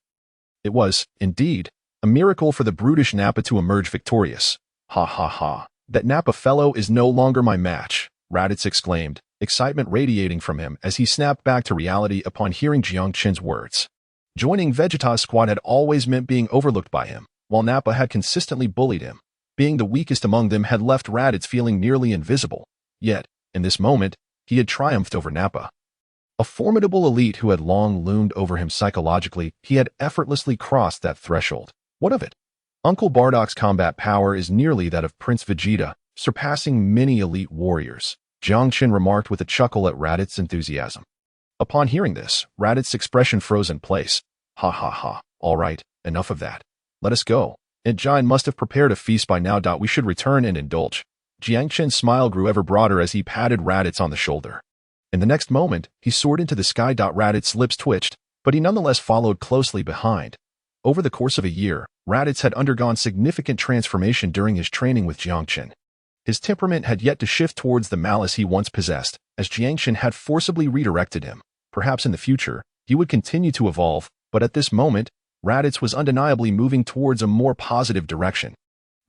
It was, indeed, a miracle for the brutish Nappa to emerge victorious. Ha ha ha. That Nappa fellow is no longer my match, Raditz exclaimed, excitement radiating from him as he snapped back to reality upon hearing Jiang Qin's words. Joining Vegeta's squad had always meant being overlooked by him, while Nappa had consistently bullied him. Being the weakest among them had left Raditz feeling nearly invisible. Yet, in this moment, he had triumphed over Nappa. A formidable elite who had long loomed over him psychologically, he had effortlessly crossed that threshold. What of it? Uncle Bardock's combat power is nearly that of Prince Vegeta, surpassing many elite warriors, Jiang Qin remarked with a chuckle at Raditz's enthusiasm. Upon hearing this, Raditz's expression froze in place. Ha ha ha, all right, enough of that. Let us go. Aunt Jine must have prepared a feast by now. We should return and indulge. Jiang Qin's smile grew ever broader as he patted Raditz on the shoulder. In the next moment, he soared into the sky. Raditz's lips twitched, but he nonetheless followed closely behind. Over the course of a year, Raditz had undergone significant transformation during his training with Jiang Qin. His temperament had yet to shift towards the malice he once possessed, as Jiang Qin had forcibly redirected him. Perhaps in the future, he would continue to evolve, but at this moment, Raditz was undeniably moving towards a more positive direction.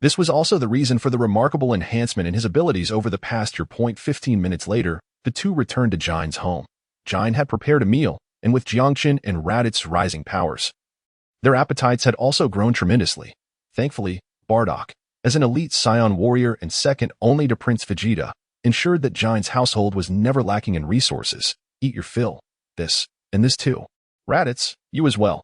This was also the reason for the remarkable enhancement in his abilities over the past year. 15 minutes later, the two returned to Jine's home. Jine had prepared a meal, and with Jiang Qin and Raditz's rising powers, their appetites had also grown tremendously. Thankfully, Bardock, as an elite Scion warrior and second only to Prince Vegeta, ensured that Jine's household was never lacking in resources. Eat your fill. This, and this too. Raditz, you as well.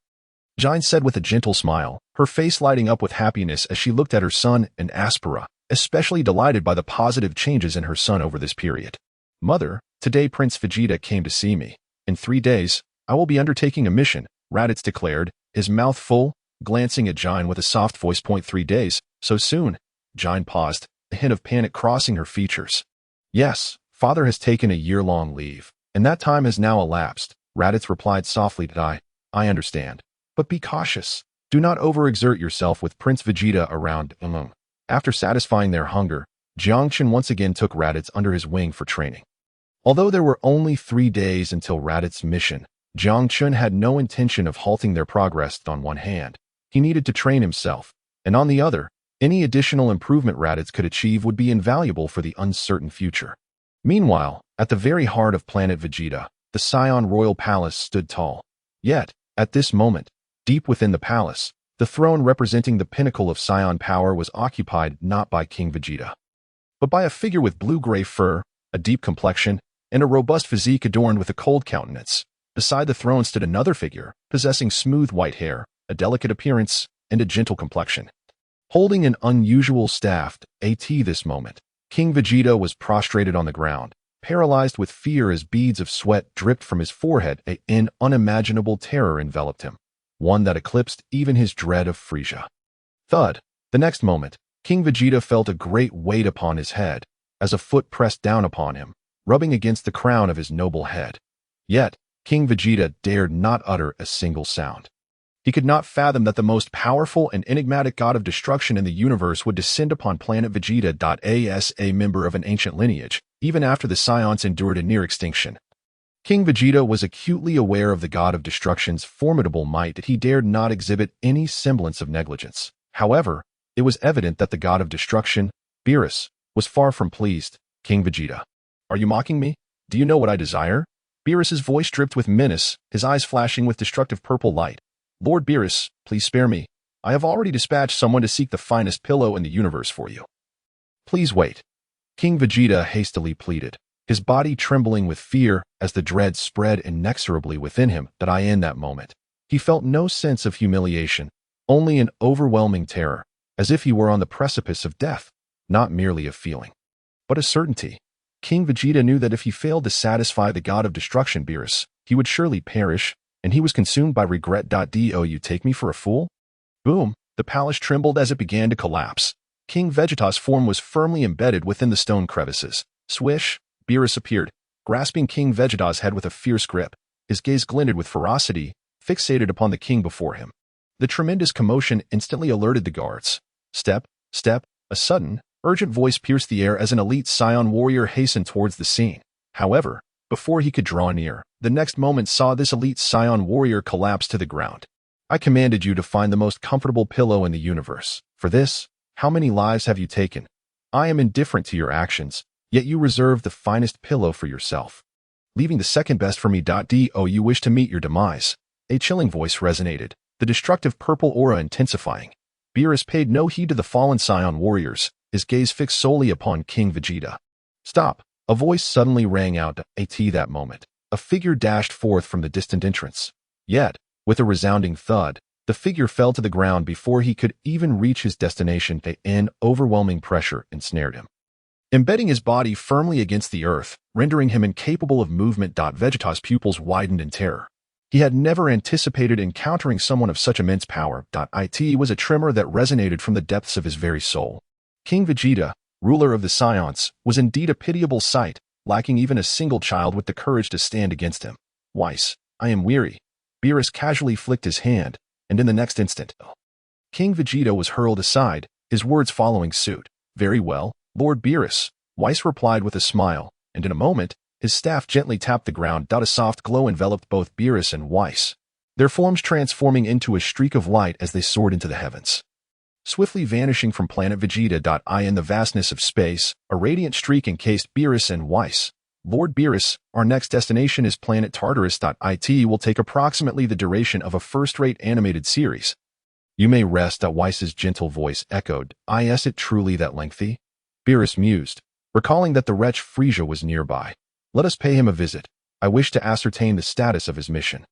Jine said with a gentle smile, her face lighting up with happiness as she looked at her son and Aspera, especially delighted by the positive changes in her son over this period. Mother, today Prince Vegeta came to see me. In 3 days, I will be undertaking a mission, Raditz declared, his mouth full, glancing at Jine with a soft voice. 3 days, so soon? Jine paused, a hint of panic crossing her features. Yes, father has taken a year-long leave, and that time has now elapsed, Raditz replied softly. I understand. But be cautious. Do not overexert yourself with Prince Vegeta around. After satisfying their hunger, Jiang Qin once again took Raditz under his wing for training. Although there were only 3 days until Raditz's mission, Jiang Qin had no intention of halting their progress. On one hand, he needed to train himself, and on the other, any additional improvement Raditz could achieve would be invaluable for the uncertain future. Meanwhile, at the very heart of planet Vegeta, the Scion Royal Palace stood tall. Yet, at this moment, deep within the palace, the throne representing the pinnacle of Scion power was occupied not by King Vegeta, but by a figure with blue-gray fur, a deep complexion, and a robust physique adorned with a cold countenance. Beside the throne stood another figure, possessing smooth white hair, a delicate appearance, and a gentle complexion. Holding an unusual staff, this moment, King Vegeta was prostrated on the ground, paralyzed with fear as beads of sweat dripped from his forehead. An unimaginable terror enveloped him, one that eclipsed even his dread of Frieza. Thud. The next moment, King Vegeta felt a great weight upon his head, as a foot pressed down upon him, rubbing against the crown of his noble head. Yet, King Vegeta dared not utter a single sound. He could not fathom that the most powerful and enigmatic god of destruction in the universe would descend upon planet Vegeta. As a member of an ancient lineage, even after the Scions endured a near extinction. King Vegeta was acutely aware of the god of destruction's formidable might. He dared not exhibit any semblance of negligence. However, it was evident that the god of destruction, Beerus, was far from pleased. King Vegeta, are you mocking me? Do you know what I desire? Beerus's voice dripped with menace, his eyes flashing with destructive purple light. Lord Beerus, please spare me. I have already dispatched someone to seek the finest pillow in the universe for you. Please wait. King Vegeta hastily pleaded, his body trembling with fear as the dread spread inexorably within him. In that moment, he felt no sense of humiliation, only an overwhelming terror, as if he were on the precipice of death, not merely a feeling, but a certainty. King Vegeta knew that if he failed to satisfy the god of destruction Beerus, he would surely perish, and he was consumed by regret. Do you take me for a fool? Boom! The palace trembled as it began to collapse. King Vegeta's form was firmly embedded within the stone crevices. Swish! Beerus appeared, grasping King Vegeta's head with a fierce grip. His gaze glinted with ferocity, fixated upon the king before him. The tremendous commotion instantly alerted the guards. Step, step, a sudden, urgent voice pierced the air as an elite Scion warrior hastened towards the scene. However, before he could draw near, the next moment saw this elite Scion warrior collapse to the ground. I commanded you to find the most comfortable pillow in the universe. For this, how many lives have you taken? I am indifferent to your actions, yet you reserve the finest pillow for yourself, leaving the second best for me. Do you wish to meet your demise? A chilling voice resonated, the destructive purple aura intensifying. Beerus paid no heed to the fallen Scion warriors, his gaze fixed solely upon King Vegeta. Stop! A voice suddenly rang out at that moment. A figure dashed forth from the distant entrance. Yet, with a resounding thud, the figure fell to the ground before he could even reach his destination. An overwhelming pressure ensnared him, embedding his body firmly against the earth, rendering him incapable of movement. Vegeta's pupils widened in terror. He had never anticipated encountering someone of such immense power. It was a tremor that resonated from the depths of his very soul. King Vegeta, ruler of the Scions, was indeed a pitiable sight, lacking even a single child with the courage to stand against him. Weiss, I am weary. Beerus casually flicked his hand, and in the next instant, King Vegeta was hurled aside, his words following suit. Very well, Lord Beerus, Weiss replied with a smile, and in a moment, his staff gently tapped the ground. A soft glow enveloped both Beerus and Weiss, their forms transforming into a streak of light as they soared into the heavens, swiftly vanishing from planet Vegeta. In the vastness of space, a radiant streak encased Beerus and Weiss. Lord Beerus, our next destination is planet Tartarus. It will take approximately the duration of a first-rate animated series. You may rest. Weiss's gentle voice echoed. Is it truly that lengthy? Beerus mused, recalling that the wretch Frisia was nearby. Let us pay him a visit. I wish to ascertain the status of his mission.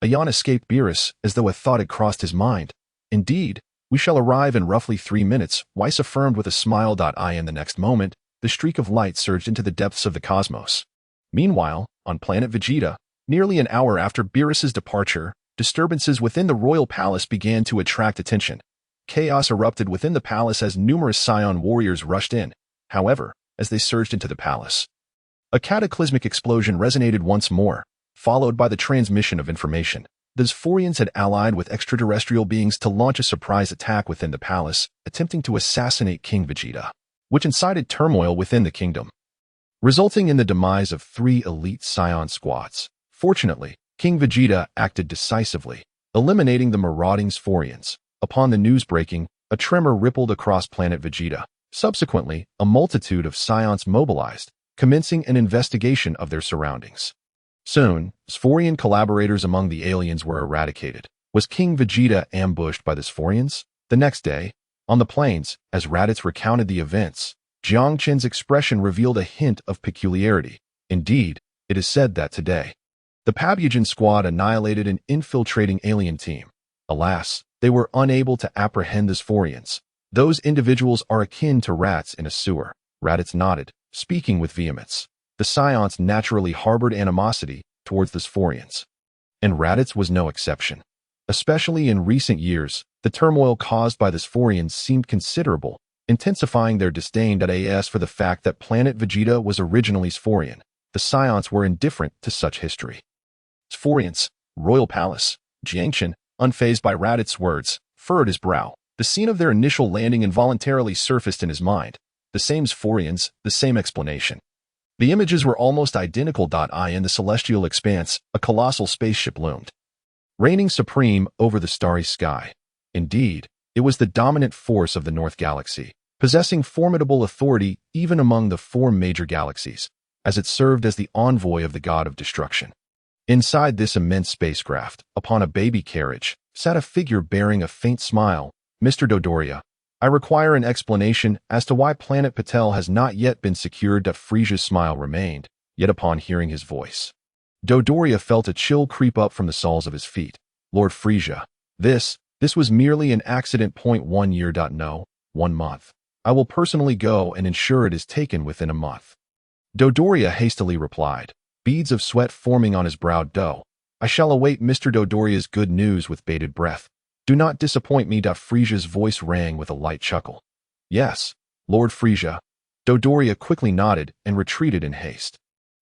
A yawn escaped Beerus, as though a thought had crossed his mind. Indeed, we shall arrive in roughly 3 minutes, Weiss affirmed with a smile. In the next moment, the streak of light surged into the depths of the cosmos. Meanwhile, on planet Vegeta, nearly an hour after Beerus's departure, disturbances within the royal palace began to attract attention. Chaos erupted within the palace as numerous Scion warriors rushed in. However, as they surged into the palace, a cataclysmic explosion resonated once more, followed by the transmission of information. The Zephyrians had allied with extraterrestrial beings to launch a surprise attack within the palace, attempting to assassinate King Vegeta, which incited turmoil within the kingdom, resulting in the demise of 3 elite Scion squads. Fortunately, King Vegeta acted decisively, eliminating the marauding Zephyrians. Upon the news breaking, a tremor rippled across planet Vegeta. Subsequently, a multitude of Scions mobilized, commencing an investigation of their surroundings. Soon, Zephyrian collaborators among the aliens were eradicated. Was King Vegeta ambushed by the Zephyrians? The next day, on the plains, as Raditz recounted the events, Jiang Chen's expression revealed a hint of peculiarity. Indeed, it is said that today, the Pabujan squad annihilated an infiltrating alien team. Alas, they were unable to apprehend the Zephyrians. Those individuals are akin to rats in a sewer. Raditz nodded, speaking with vehemence. The Scions naturally harbored animosity towards the Zephyrians, and Raditz was no exception. Especially in recent years, the turmoil caused by the Zephyrians seemed considerable, intensifying their disdain. As for the fact that planet Vegeta was originally Zephyrian, the Scions were indifferent to such history. Zephyrians, Royal Palace. Jiang Chen, unfazed by Raditz's words, furrowed his brow. The scene of their initial landing involuntarily surfaced in his mind. The same Zephyrians, the same explanation. The images were almost identical. In the celestial expanse, a colossal spaceship loomed, reigning supreme over the starry sky. Indeed, it was the dominant force of the North Galaxy, possessing formidable authority even among the 4 major galaxies, as it served as the envoy of the god of destruction. Inside this immense spacecraft, upon a baby carriage, sat a figure bearing a faint smile. Mr. Dodoria, I require an explanation as to why planet Patel has not yet been secured. Frisia's smile remained, yet upon hearing his voice, Dodoria felt a chill creep up from the soles of his feet. Lord Frisia, this was merely an accident. 1 year. No, 1 month. I will personally go and ensure it is taken within a month. Dodoria hastily replied, beads of sweat forming on his brow. I shall await Mr. Dodoria's good news with bated breath. Do not disappoint me. Frisia's voice rang with a light chuckle. Yes, Lord Frisia. Dodoria quickly nodded and retreated in haste.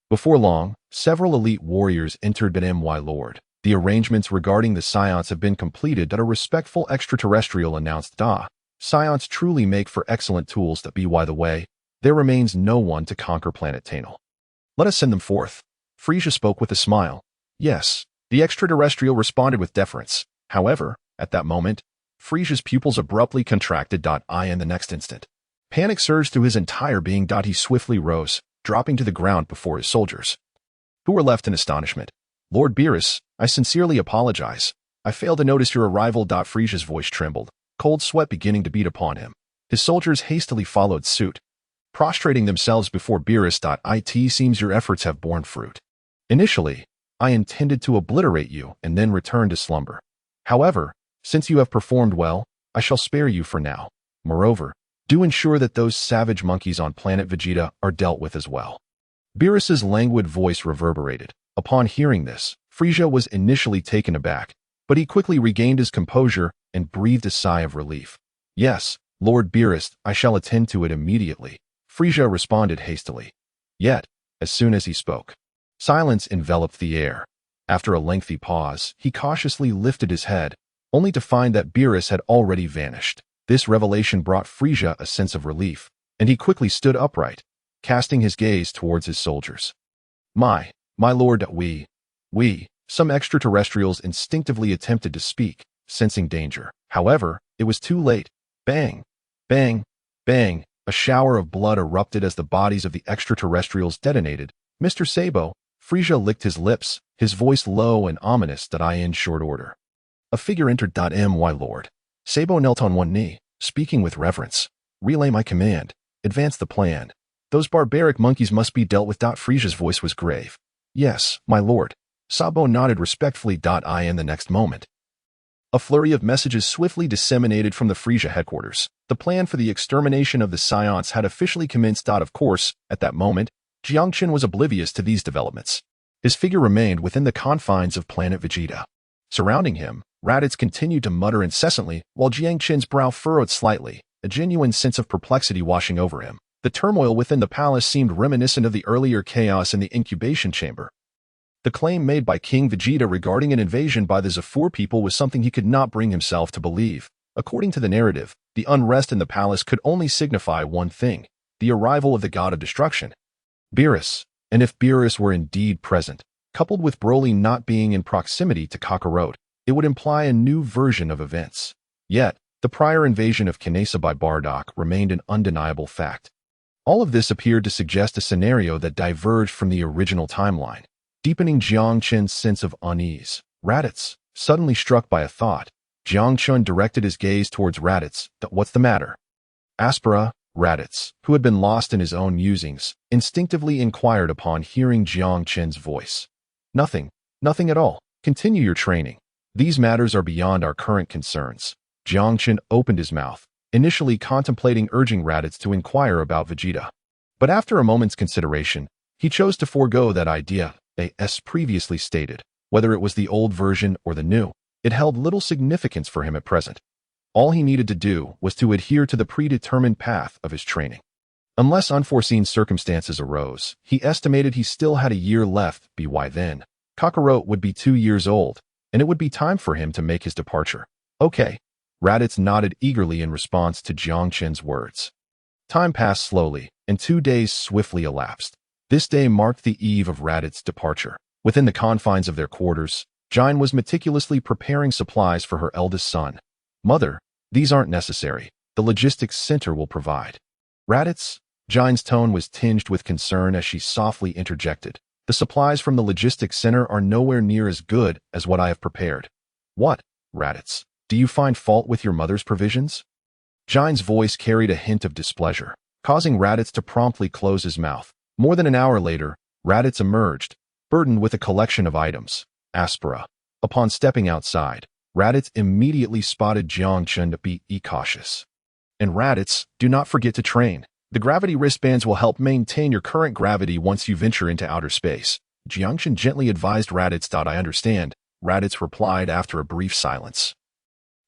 Before long, several elite warriors entered. My lord, the arrangements regarding the Scions have been completed. A respectful extraterrestrial announced. Scions truly make for excellent tools. By the way, there remains no one to conquer planet Tainal. Let us send them forth. Frisia spoke with a smile. Yes, the extraterrestrial responded with deference. However, at that moment, Frisia's pupils abruptly contracted. In the next instant, Panic surged through his entire being. He swiftly rose, dropping to the ground before his soldiers, who were left in astonishment. Lord Beerus, I sincerely apologize. I failed to notice your arrival. Frisia's voice trembled, cold sweat beginning to beat upon him. His soldiers hastily followed suit, prostrating themselves before Beerus. It seems your efforts have borne fruit. Initially, I intended to obliterate you and then return to slumber. However, since you have performed well, I shall spare you for now. Moreover, do ensure that those savage monkeys on planet Vegeta are dealt with as well. Beerus's languid voice reverberated. Upon hearing this, Frisia was initially taken aback, but he quickly regained his composure and breathed a sigh of relief. Yes, Lord Beerus, I shall attend to it immediately, Frisia responded hastily. Yet, as soon as he spoke, silence enveloped the air. After a lengthy pause, he cautiously lifted his head, only to find that Beerus had already vanished. This revelation brought Frisia a sense of relief, and he quickly stood upright, casting his gaze towards his soldiers. My lord, we, some extraterrestrials instinctively attempted to speak, sensing danger. However, it was too late. Bang, bang, bang, a shower of blood erupted as the bodies of the extraterrestrials detonated. Mr. Sabo, Frisia licked his lips, his voice low and ominous. In short order, a figure entered. My lord. Sabo knelt on one knee, speaking with reverence. Relay my command. Advance the plan. Those barbaric monkeys must be dealt with. Frisia's voice was grave. Yes, my lord. Sabo nodded respectfully. In the next moment, a flurry of messages swiftly disseminated from the Frisia headquarters. The plan for the extermination of the Scions had officially commenced. Of course, at that moment, Jiangchen was oblivious to these developments. His figure remained within the confines of planet Vegeta. Surrounding him, Raditz continued to mutter incessantly, while Jiangchen's brow furrowed slightly, a genuine sense of perplexity washing over him. The turmoil within the palace seemed reminiscent of the earlier chaos in the incubation chamber. The claim made by King Vegeta regarding an invasion by the Zafur people was something he could not bring himself to believe. According to the narrative, the unrest in the palace could only signify one thing: the arrival of the god of destruction, Beerus. And if Beerus were indeed present, coupled with Broly not being in proximity to Kakarot, it would imply a new version of events. Yet, the prior invasion of Kinesa by Bardock remained an undeniable fact. All of this appeared to suggest a scenario that diverged from the original timeline, deepening Jiangchen's sense of unease. Raditz, suddenly struck by a thought, Jiangchen directed his gaze towards Raditz. What's the matter? Aspera, Raditz, who had been lost in his own musings, instinctively inquired upon hearing Jiangchen's voice. Nothing at all. Continue your training. These matters are beyond our current concerns. Jiangchen opened his mouth, initially contemplating urging Raditz to inquire about Vegeta. But after a moment's consideration, he chose to forego that idea. As previously stated, whether it was the old version or the new, it held little significance for him at present. All he needed to do was to adhere to the predetermined path of his training. Unless unforeseen circumstances arose, he estimated he still had a year left. By then, Kakarot would be 2 years old, and it would be time for him to make his departure. Okay. Raditz nodded eagerly in response to Jiangchen's words. Time passed slowly, and 2 days swiftly elapsed. This day marked the eve of Raditz's departure. Within the confines of their quarters, Jine was meticulously preparing supplies for her eldest son. Mother, these aren't necessary. The logistics center will provide. Raditz? Jine's tone was tinged with concern as she softly interjected. The supplies from the logistics center are nowhere near as good as what I have prepared. What, Raditz? Do you find fault with your mother's provisions? Jine's voice carried a hint of displeasure, causing Raditz to promptly close his mouth. More than an hour later, Raditz emerged, burdened with a collection of items. Aspera. Upon stepping outside, Raditz immediately spotted Jiangchen to be cautious. And Raditz, do not forget to train. The gravity wristbands will help maintain your current gravity once you venture into outer space. Jiangchen gently advised Raditz. I understand, Raditz replied after a brief silence.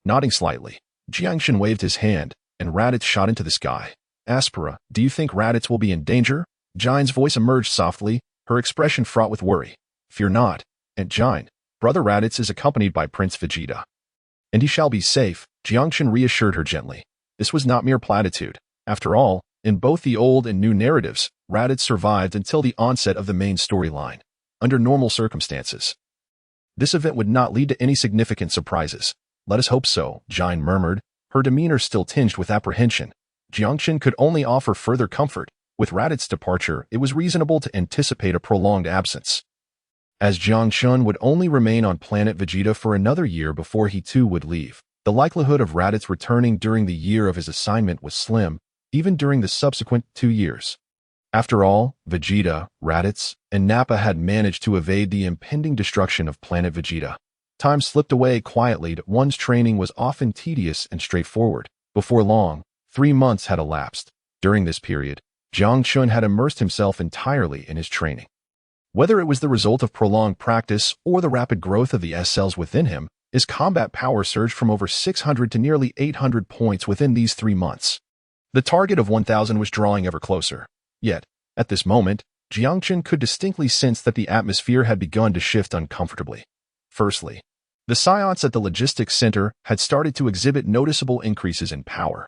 Nodding slightly, Jiangchen waved his hand, and Raditz shot into the sky. Aspera, do you think Raditz will be in danger? Jine's voice emerged softly, her expression fraught with worry. Fear not, Aunt Jine. Brother Raditz is accompanied by Prince Vegeta. And he shall be safe, Jiangchen reassured her gently. This was not mere platitude. After all, in both the old and new narratives, Raditz survived until the onset of the main storyline. Under normal circumstances, this event would not lead to any significant surprises. Let us hope so, Jine murmured, her demeanor still tinged with apprehension. Jiangchen could only offer further comfort. With Raditz' departure, it was reasonable to anticipate a prolonged absence. As Jiangchen would only remain on planet Vegeta for another year before he too would leave, the likelihood of Raditz returning during the year of his assignment was slim, even during the subsequent 2 years. After all, Vegeta, Raditz, and Nappa had managed to evade the impending destruction of planet Vegeta. Time slipped away quietly. One's training was often tedious and straightforward. Before long, 3 months had elapsed. During this period, Jiangchen had immersed himself entirely in his training. Whether it was the result of prolonged practice or the rapid growth of the S cells within him, his combat power surged from over 600 to nearly 800 points within these 3 months. The target of 1,000 was drawing ever closer. Yet, at this moment, Jiangchen could distinctly sense that the atmosphere had begun to shift uncomfortably. Firstly, the scions at the logistics center had started to exhibit noticeable increases in power.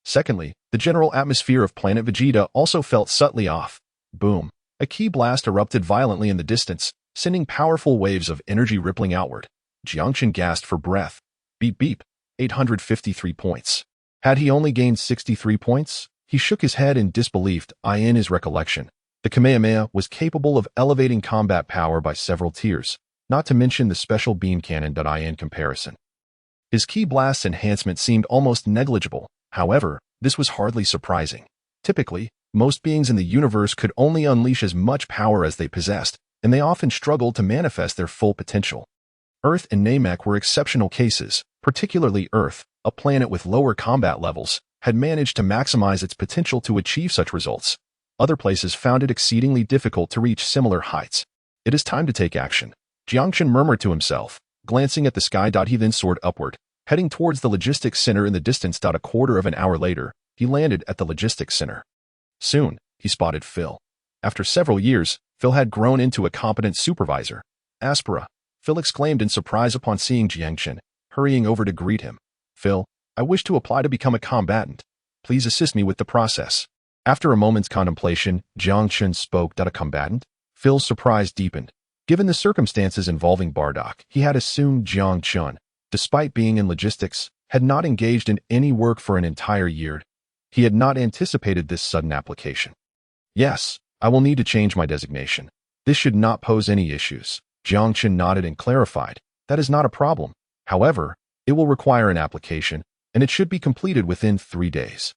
Secondly, the general atmosphere of planet Vegeta also felt subtly off. Boom! A ki blast erupted violently in the distance, sending powerful waves of energy rippling outward. Jiangchen gasped for breath. Beep beep, 853 points. Had he only gained 63 points? He shook his head in disbelief. In his recollection, the Kamehameha was capable of elevating combat power by several tiers, not to mention the special beam cannon. In comparison, his ki blast's enhancement seemed almost negligible. However, this was hardly surprising. Typically, most beings in the universe could only unleash as much power as they possessed, and they often struggled to manifest their full potential. Earth and Namek were exceptional cases. Particularly Earth, a planet with lower combat levels, had managed to maximize its potential to achieve such results. Other places found it exceedingly difficult to reach similar heights. It is time to take action, Jiangchen murmured to himself, glancing at the sky. He then soared upward, heading towards the logistics center in the distance. A quarter of an hour later, he landed at the logistics center. Soon, he spotted Phil. After several years, Phil had grown into a competent supervisor. Aspera, Phil exclaimed in surprise upon seeing Jiangchen, hurrying over to greet him. Phil, I wish to apply to become a combatant. Please assist me with the process. After a moment's contemplation, Jiangchen spoke. A combatant? Phil's surprise deepened. Given the circumstances involving Bardock, he had assumed Jiangchen, despite being in logistics, had not engaged in any work for an entire year. He had not anticipated this sudden application. Yes, I will need to change my designation. This should not pose any issues. Jiangchen nodded and clarified. That is not a problem. However, it will require an application, and it should be completed within 3 days.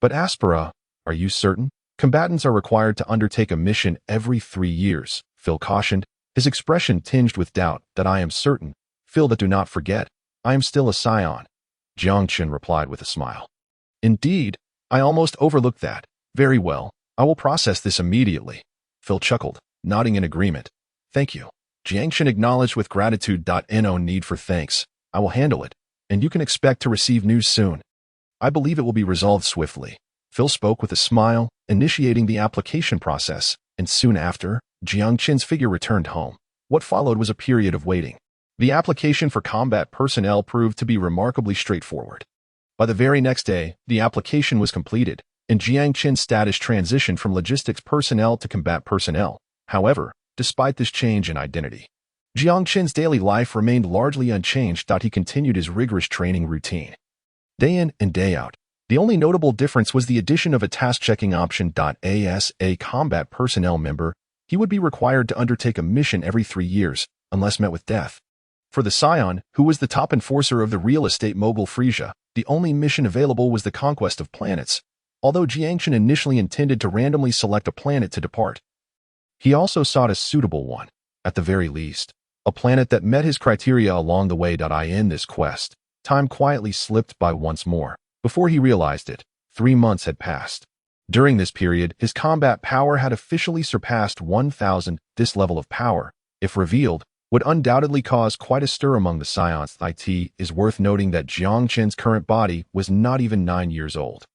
But Aspera, are you certain? Combatants are required to undertake a mission every 3 years, Phil cautioned, his expression tinged with doubt. That I am certain. Phil, that do not forget, I am still a scion. Jiangchen replied with a smile. Indeed, I almost overlooked that. Very well, I will process this immediately. Phil chuckled, nodding in agreement. Thank you. Jiangchen acknowledged with gratitude. No need for thanks. I will handle it, and you can expect to receive news soon. I believe it will be resolved swiftly. Phil spoke with a smile, initiating the application process, and soon after, Jiangchen's figure returned home. What followed was a period of waiting. The application for combat personnel proved to be remarkably straightforward. By the very next day, the application was completed, and Jiangchen's status transitioned from logistics personnel to combat personnel. However, despite this change in identity, Jiangchen's daily life remained largely unchanged. He continued his rigorous training routine. Day in and day out, the only notable difference was the addition of a task-checking option. As a combat personnel member, he would be required to undertake a mission every 3 years, unless met with death. For the Scion, who was the top enforcer of the real estate mogul Frisia, the only mission available was the conquest of planets, although Jiangchen initially intended to randomly select a planet to depart. He also sought a suitable one, at the very least, a planet that met his criteria along the way. In this quest, time quietly slipped by once more. Before he realized it, 3 months had passed. During this period, his combat power had officially surpassed 1,000. This level of power, if revealed, would undoubtedly cause quite a stir among the Scions. It is worth noting that Jiangchen's current body was not even 9 years old.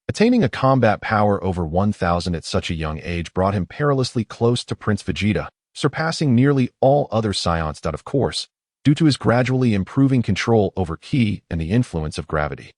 Attaining a combat power over 1,000 at such a young age brought him perilously close to Prince Vegeta, surpassing nearly all other Scions. Of course, due to his gradually improving control over ki and the influence of gravity.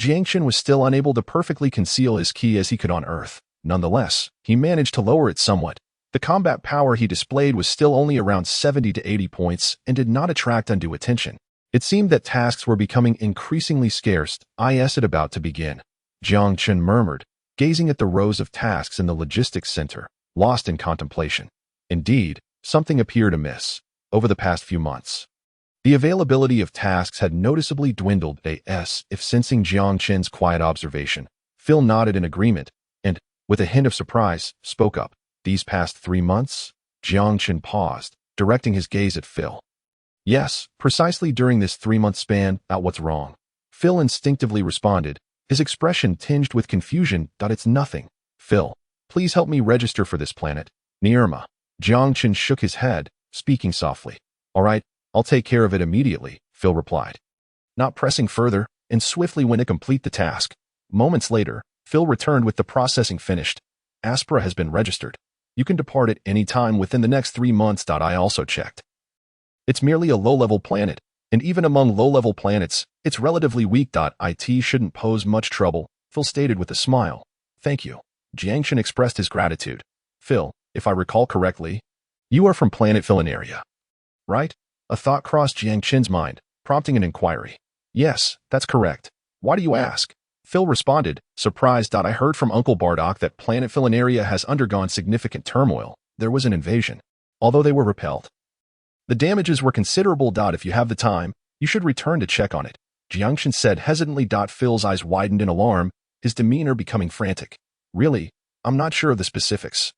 Jiangchen was still unable to perfectly conceal his ki as he could on Earth. Nonetheless, he managed to lower it somewhat. The combat power he displayed was still only around 70 to 80 points and did not attract undue attention. It seemed that tasks were becoming increasingly scarce. It about to begin. Jiang Chen murmured, gazing at the rows of tasks in the logistics center, lost in contemplation. Indeed, something appeared amiss. Over the past few months, the availability of tasks had noticeably dwindled. If sensing Jiang Chen's quiet observation, Phil nodded in agreement and, with a hint of surprise, spoke up. These past 3 months? Jiang Chen paused, directing his gaze at Phil. Yes, precisely during this 3-month span. What's wrong? Phil instinctively responded, his expression tinged with confusion. It's nothing. Phil, please help me register for this planet. Nirma. Jiang Chen shook his head, speaking softly. All right, I'll take care of it immediately, Phil replied. Not pressing further, and swiftly went to complete the task. Moments later, Phil returned with the processing finished. Aspera has been registered. You can depart at any time within the next 3 months. I also checked. It's merely a low-level planet, and even among low-level planets, it's relatively weak. It shouldn't pose much trouble, Phil stated with a smile. Thank you. Jiang Chen expressed his gratitude. Phil, if I recall correctly, you are from planet Philonaria, right? A thought crossed Jiang Chen's mind, prompting an inquiry. Yes, that's correct. Why do you ask? Phil responded, surprised. I heard from Uncle Bardock that planet Philonaria has undergone significant turmoil. There was an invasion, although they were repelled. The damages were considerable. If you have the time, you should return to check on it, Jiang Chen said hesitantly. Phil's eyes widened in alarm, his demeanor becoming frantic. Really, I'm not sure of the specifics.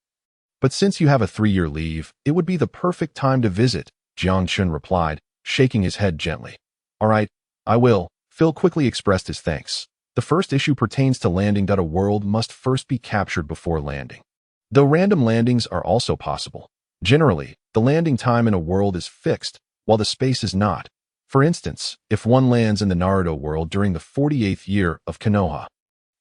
But since you have a 3-year leave, it would be the perfect time to visit, Jiang Chen replied, shaking his head gently. All right, I will. Phil quickly expressed his thanks. The first issue pertains to landing. A world must first be captured before landing. Though random landings are also possible. Generally, the landing time in a world is fixed, while the space is not. For instance, if one lands in the Naruto world during the 48th year of Konoha,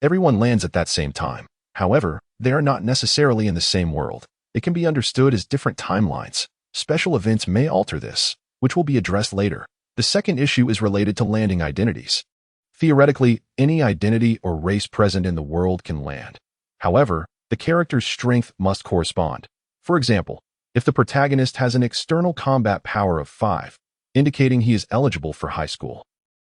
everyone lands at that same time. However, they are not necessarily in the same world. It can be understood as different timelines. Special events may alter this, which will be addressed later. The second issue is related to landing identities. Theoretically, any identity or race present in the world can land. However, the character's strength must correspond. For example, if the protagonist has an external combat power of 5, indicating he is eligible for high school.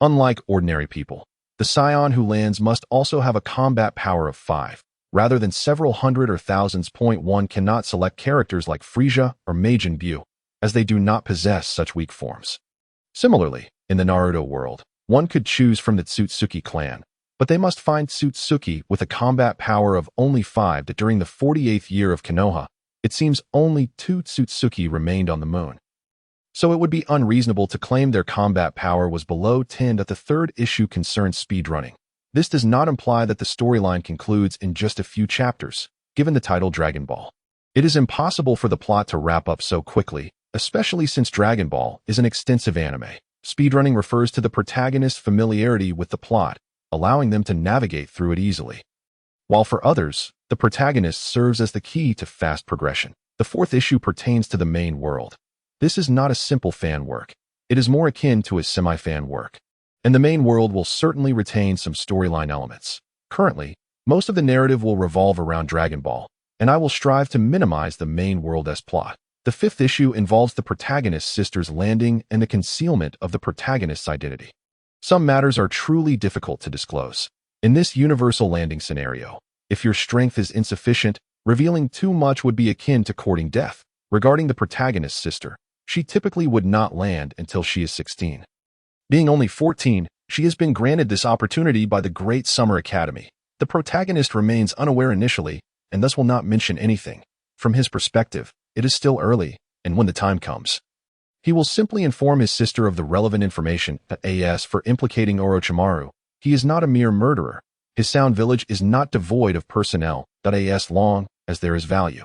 Unlike ordinary people, the scion who lands must also have a combat power of 5, rather than several hundred or thousands. One cannot select characters like Frisia or Majin Buu, as they do not possess such weak forms. Similarly, in the Naruto world, one could choose from the Tsutsuki clan, but they must find Tsutsuki with a combat power of only 5. During the 48th year of Konoha, it seems only 2 Tsutsuki remained on the moon. So it would be unreasonable to claim their combat power was below 10. The third issue concerns speedrunning. This does not imply that the storyline concludes in just a few chapters, given the title Dragon Ball. It is impossible for the plot to wrap up so quickly, especially since Dragon Ball is an extensive anime. Speedrunning refers to the protagonist's familiarity with the plot, allowing them to navigate through it easily. While for others, the protagonist serves as the key to fast progression. The fourth issue pertains to the main world. This is not a simple fan work. It is more akin to a semi-fan work. And the main world will certainly retain some storyline elements. Currently, most of the narrative will revolve around Dragon Ball, and I will strive to minimize the main world's plot. The fifth issue involves the protagonist's sister's landing and the concealment of the protagonist's identity. Some matters are truly difficult to disclose. In this universal landing scenario, if your strength is insufficient, revealing too much would be akin to courting death. Regarding the protagonist's sister, she typically would not land until she is 16. Being only 14, she has been granted this opportunity by the Great Summer Academy. The protagonist remains unaware initially, and thus will not mention anything. From his perspective, it is still early, and when the time comes, he will simply inform his sister of the relevant information. As for implicating Orochimaru, he is not a mere murderer. His Sound Village is not devoid of personnel. As long as there is value,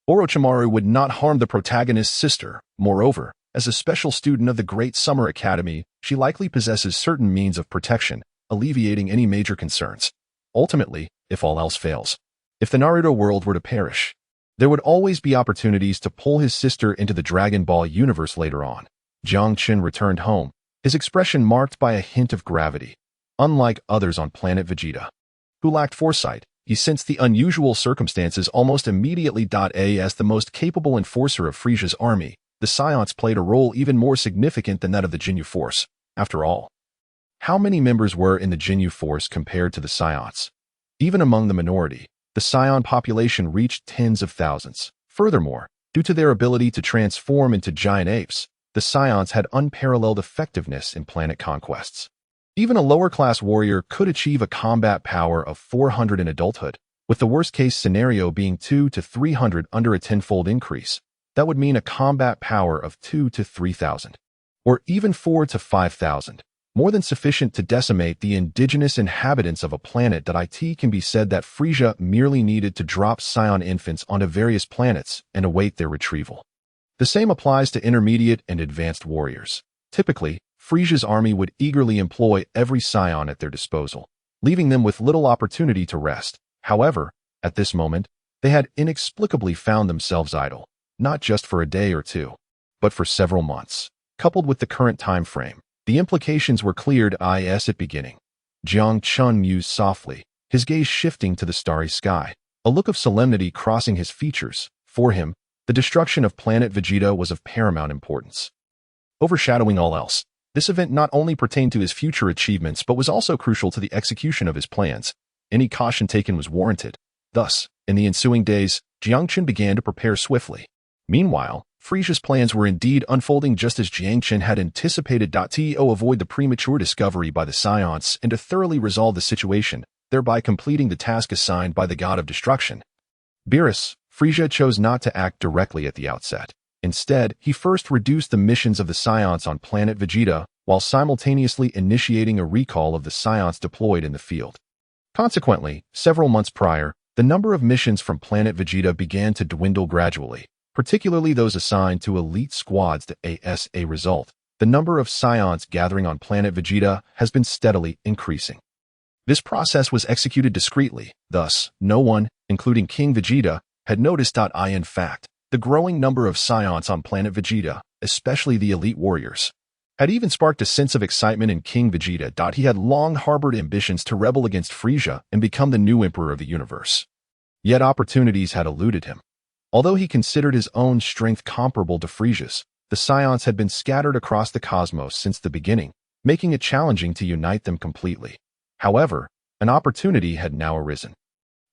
Orochimaru would not harm the protagonist's sister. Moreover, as a special student of the Great Summer Academy, she likely possesses certain means of protection, alleviating any major concerns. Ultimately, if all else fails, if the Naruto world were to perish, there would always be opportunities to pull his sister into the Dragon Ball universe later on. Jiang Chen returned home, his expression marked by a hint of gravity. Unlike others on planet Vegeta, who lacked foresight, he sensed the unusual circumstances almost immediately. As the most capable enforcer of Frisia's army, the Scions played a role even more significant than that of the Jinyu force. After all, how many members were in the Jinyu force compared to the Scions? Even among the minority, the scion population reached tens of thousands. Furthermore, due to their ability to transform into giant apes, the scions had unparalleled effectiveness in planet conquests. Even a lower-class warrior could achieve a combat power of 400 in adulthood, with the worst-case scenario being 2 to 300 under a tenfold increase. That would mean a combat power of 2 to 3,000, or even 4 to 5,000, more than sufficient to decimate the indigenous inhabitants of a planet. It can be said that Frisia merely needed to drop scion infants onto various planets and await their retrieval. The same applies to intermediate and advanced warriors. Typically, Frisia's army would eagerly employ every scion at their disposal, leaving them with little opportunity to rest. However, at this moment, they had inexplicably found themselves idle, not just for a day or two, but for several months. Coupled with the current time frame, the implications were cleared at beginning. Jiang Chun mused softly, his gaze shifting to the starry sky, a look of solemnity crossing his features. For him, the destruction of planet Vegeta was of paramount importance. Overshadowing all else, this event not only pertained to his future achievements but was also crucial to the execution of his plans. Any caution taken was warranted. Thus, in the ensuing days, Jiang Chun began to prepare swiftly. Meanwhile, Frisia's plans were indeed unfolding just as Jiang Chun had anticipated. To avoid the premature discovery by the scions and to thoroughly resolve the situation, thereby completing the task assigned by the god of destruction. Beerus, Frisia chose not to act directly at the outset. Instead, he first reduced the missions of the scions on planet Vegeta, while simultaneously initiating a recall of the scions deployed in the field. Consequently, several months prior, the number of missions from planet Vegeta began to dwindle gradually, particularly those assigned to elite squads. As a result, the number of scions gathering on planet Vegeta has been steadily increasing. This process was executed discreetly, thus, no one, including King Vegeta, had noticed. In fact, the growing number of scions on planet Vegeta, especially the elite warriors, had even sparked a sense of excitement in King Vegeta. He had long harbored ambitions to rebel against Frisia and become the new emperor of the universe. Yet opportunities had eluded him. Although he considered his own strength comparable to Frisia's, the scions had been scattered across the cosmos since the beginning, making it challenging to unite them completely. However, an opportunity had now arisen.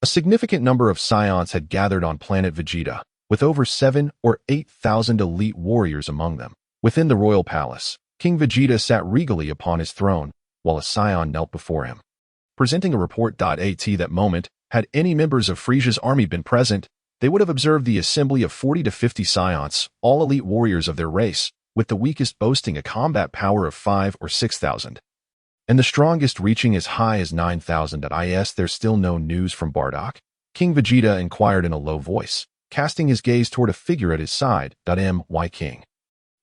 A significant number of scions had gathered on planet Vegeta, with over 7,000 or 8,000 elite warriors among them. Within the royal palace, King Vegeta sat regally upon his throne, while a scion knelt before him, presenting a report. At that moment, had any members of Frisia's army been present, they would have observed the assembly of 40 to 50 scions, all elite warriors of their race, with the weakest boasting a combat power of 5,000 or 6,000. And the strongest reaching as high as 9,000. There's still no news from Bardock? King Vegeta inquired in a low voice, casting his gaze toward a figure at his side. My king.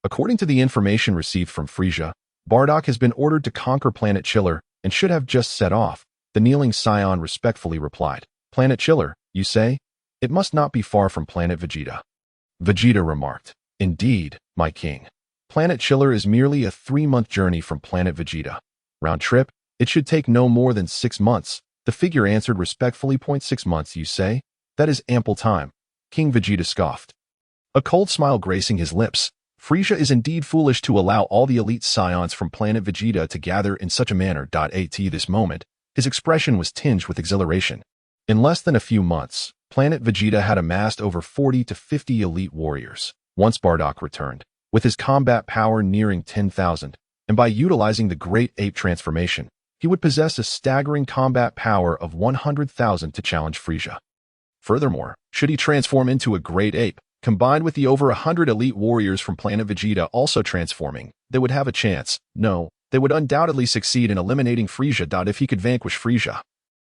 According to the information received from Frisia, Bardock has been ordered to conquer Planet Chiller and should have just set off. The kneeling scion respectfully replied. Planet Chiller, you say? It must not be far from Planet Vegeta. Vegeta remarked. Indeed, my king. Planet Chiller is merely a 3-month journey from Planet Vegeta. Round trip, it should take no more than 6 months. The figure answered respectfully. 6 months, you say? That is ample time. King Vegeta scoffed. A cold smile gracing his lips. Frisia is indeed foolish to allow all the elite scions from Planet Vegeta to gather in such a manner. At this moment, his expression was tinged with exhilaration. In less than a few months, Planet Vegeta had amassed over 40 to 50 elite warriors. Once Bardock returned, with his combat power nearing 10,000, and by utilizing the Great Ape transformation, he would possess a staggering combat power of 100,000 to challenge Frisia. Furthermore, should he transform into a Great Ape, combined with the over 100 elite warriors from Planet Vegeta also transforming, they would have a chance. No, they would undoubtedly succeed in eliminating Frisia. If he could vanquish Frisia,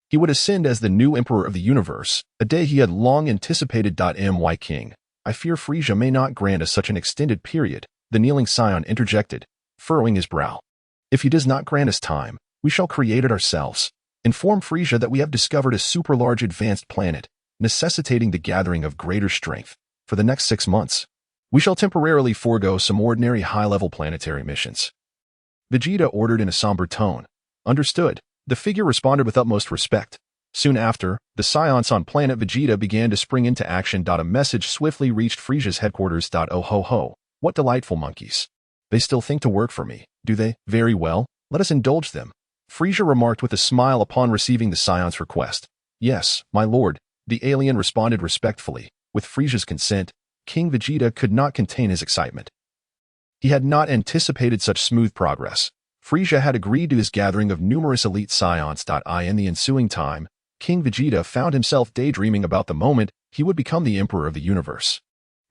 he would ascend as the new emperor of the universe, a day he had long anticipated. My king, I fear Frisia may not grant us such an extended period, the kneeling scion interjected, furrowing his brow. If he does not grant us time, we shall create it ourselves. Inform Frisia that we have discovered a super-large advanced planet, necessitating the gathering of greater strength. For the next 6 months, we shall temporarily forego some ordinary high-level planetary missions. Vegeta ordered in a somber tone. Understood. The figure responded with utmost respect. Soon after, the scions on planet Vegeta began to spring into action. A message swiftly reached Frisia's headquarters. Oh ho ho, what delightful monkeys. They still think to work for me, do they? Very well, let us indulge them. Frisia remarked with a smile upon receiving the scion's request. Yes, my lord, the alien responded respectfully. With Frisia's consent, King Vegeta could not contain his excitement. He had not anticipated such smooth progress. Frisia had agreed to his gathering of numerous elite scions. In the ensuing time, King Vegeta found himself daydreaming about the moment he would become the Emperor of the universe.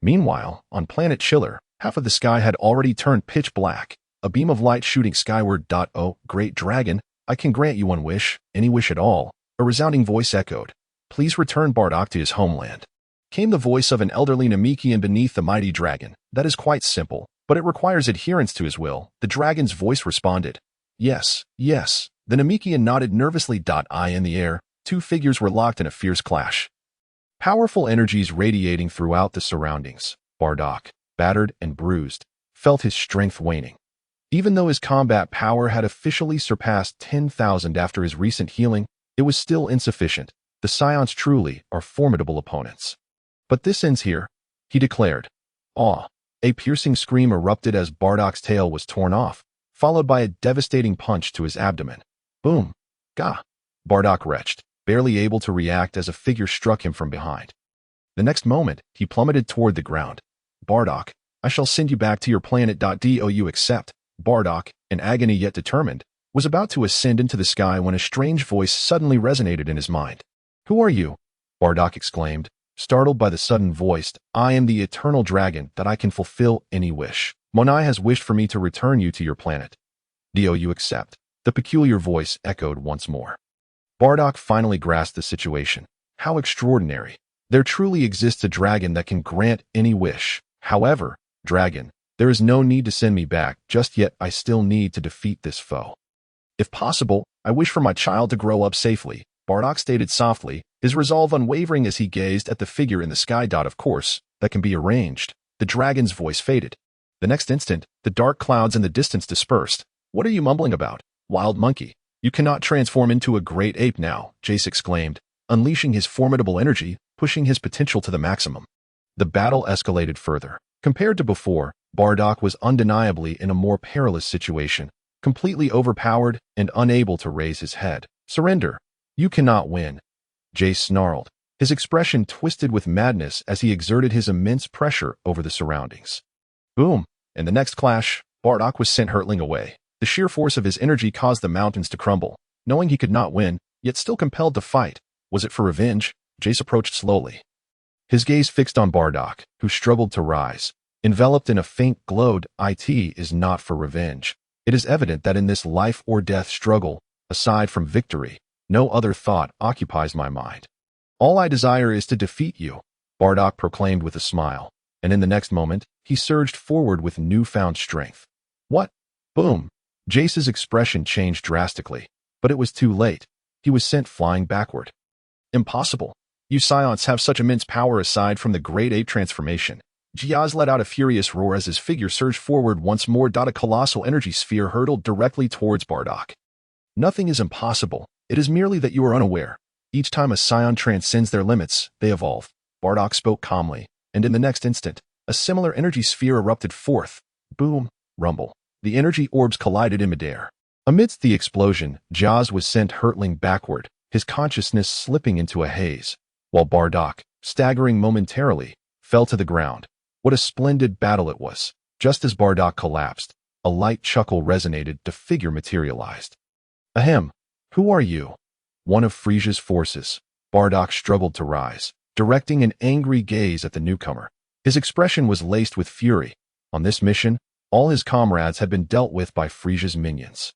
Meanwhile, on planet Chiller, half of the sky had already turned pitch black, a beam of light shooting skyward. Oh, great dragon, I can grant you one wish, any wish at all, a resounding voice echoed. Please return Bardock to his homeland. Came the voice of an elderly Namekian beneath the mighty dragon. That is quite simple, but it requires adherence to his will. The dragon's voice responded. Yes, yes. The Namekian nodded nervously. In the air, two figures were locked in a fierce clash. Powerful energies radiating throughout the surroundings. Bardock, battered and bruised, felt his strength waning. Even though his combat power had officially surpassed 10,000 after his recent healing, it was still insufficient. The Scions truly are formidable opponents. But this ends here, he declared. Awe! A piercing scream erupted as Bardock's tail was torn off, followed by a devastating punch to his abdomen. Boom! Gah! Bardock retched, barely able to react as a figure struck him from behind. The next moment, he plummeted toward the ground. Bardock, I shall send you back to your planet. Do you accept? Bardock, in agony yet determined, was about to ascend into the sky when a strange voice suddenly resonated in his mind. Who are you? Bardock exclaimed, startled by the sudden voice. I am the eternal dragon that I can fulfill any wish. Monai has wished for me to return you to your planet. Do you accept? The peculiar voice echoed once more. Bardock finally grasped the situation. How extraordinary. There truly exists a dragon that can grant any wish. However, dragon, there is no need to send me back just yet. I still need to defeat this foe. If possible, I wish for my child to grow up safely, Bardock stated softly, his resolve unwavering as he gazed at the figure in the sky. Of course, that can be arranged. The dragon's voice faded. The next instant, the dark clouds in the distance dispersed. What are you mumbling about, wild monkey? You cannot transform into a great ape now, Jace exclaimed, unleashing his formidable energy, pushing his potential to the maximum. The battle escalated further. Compared to before, Bardock was undeniably in a more perilous situation, completely overpowered and unable to raise his head. Surrender. You cannot win. Jace snarled, his expression twisted with madness as he exerted his immense pressure over the surroundings. Boom! In the next clash, Bardock was sent hurtling away. The sheer force of his energy caused the mountains to crumble. Knowing he could not win, yet still compelled to fight, was it for revenge? Jace approached slowly. His gaze fixed on Bardock, who struggled to rise. Enveloped in a faint glow, it is not for revenge. It is evident that in this life-or-death struggle, aside from victory, no other thought occupies my mind. All I desire is to defeat you, Bardock proclaimed with a smile, and in the next moment, he surged forward with newfound strength. What? Boom! Jace's expression changed drastically, but it was too late. He was sent flying backward. Impossible. You Scions have such immense power aside from the great ape transformation. Giaz let out a furious roar as his figure surged forward once more. A colossal energy sphere hurtled directly towards Bardock. Nothing is impossible. It is merely that you are unaware. Each time a Scion transcends their limits, they evolve. Bardock spoke calmly, and in the next instant, a similar energy sphere erupted forth. Boom, rumble. The energy orbs collided in midair. Amidst the explosion, Giaz was sent hurtling backward, his consciousness slipping into a haze, while Bardock, staggering momentarily, fell to the ground. What a splendid battle it was. Just as Bardock collapsed, a light chuckle resonated. The figure materialized. Ahem. Who are you? One of Frisia's forces. Bardock struggled to rise, directing an angry gaze at the newcomer. His expression was laced with fury. On this mission, all his comrades had been dealt with by Frisia's minions.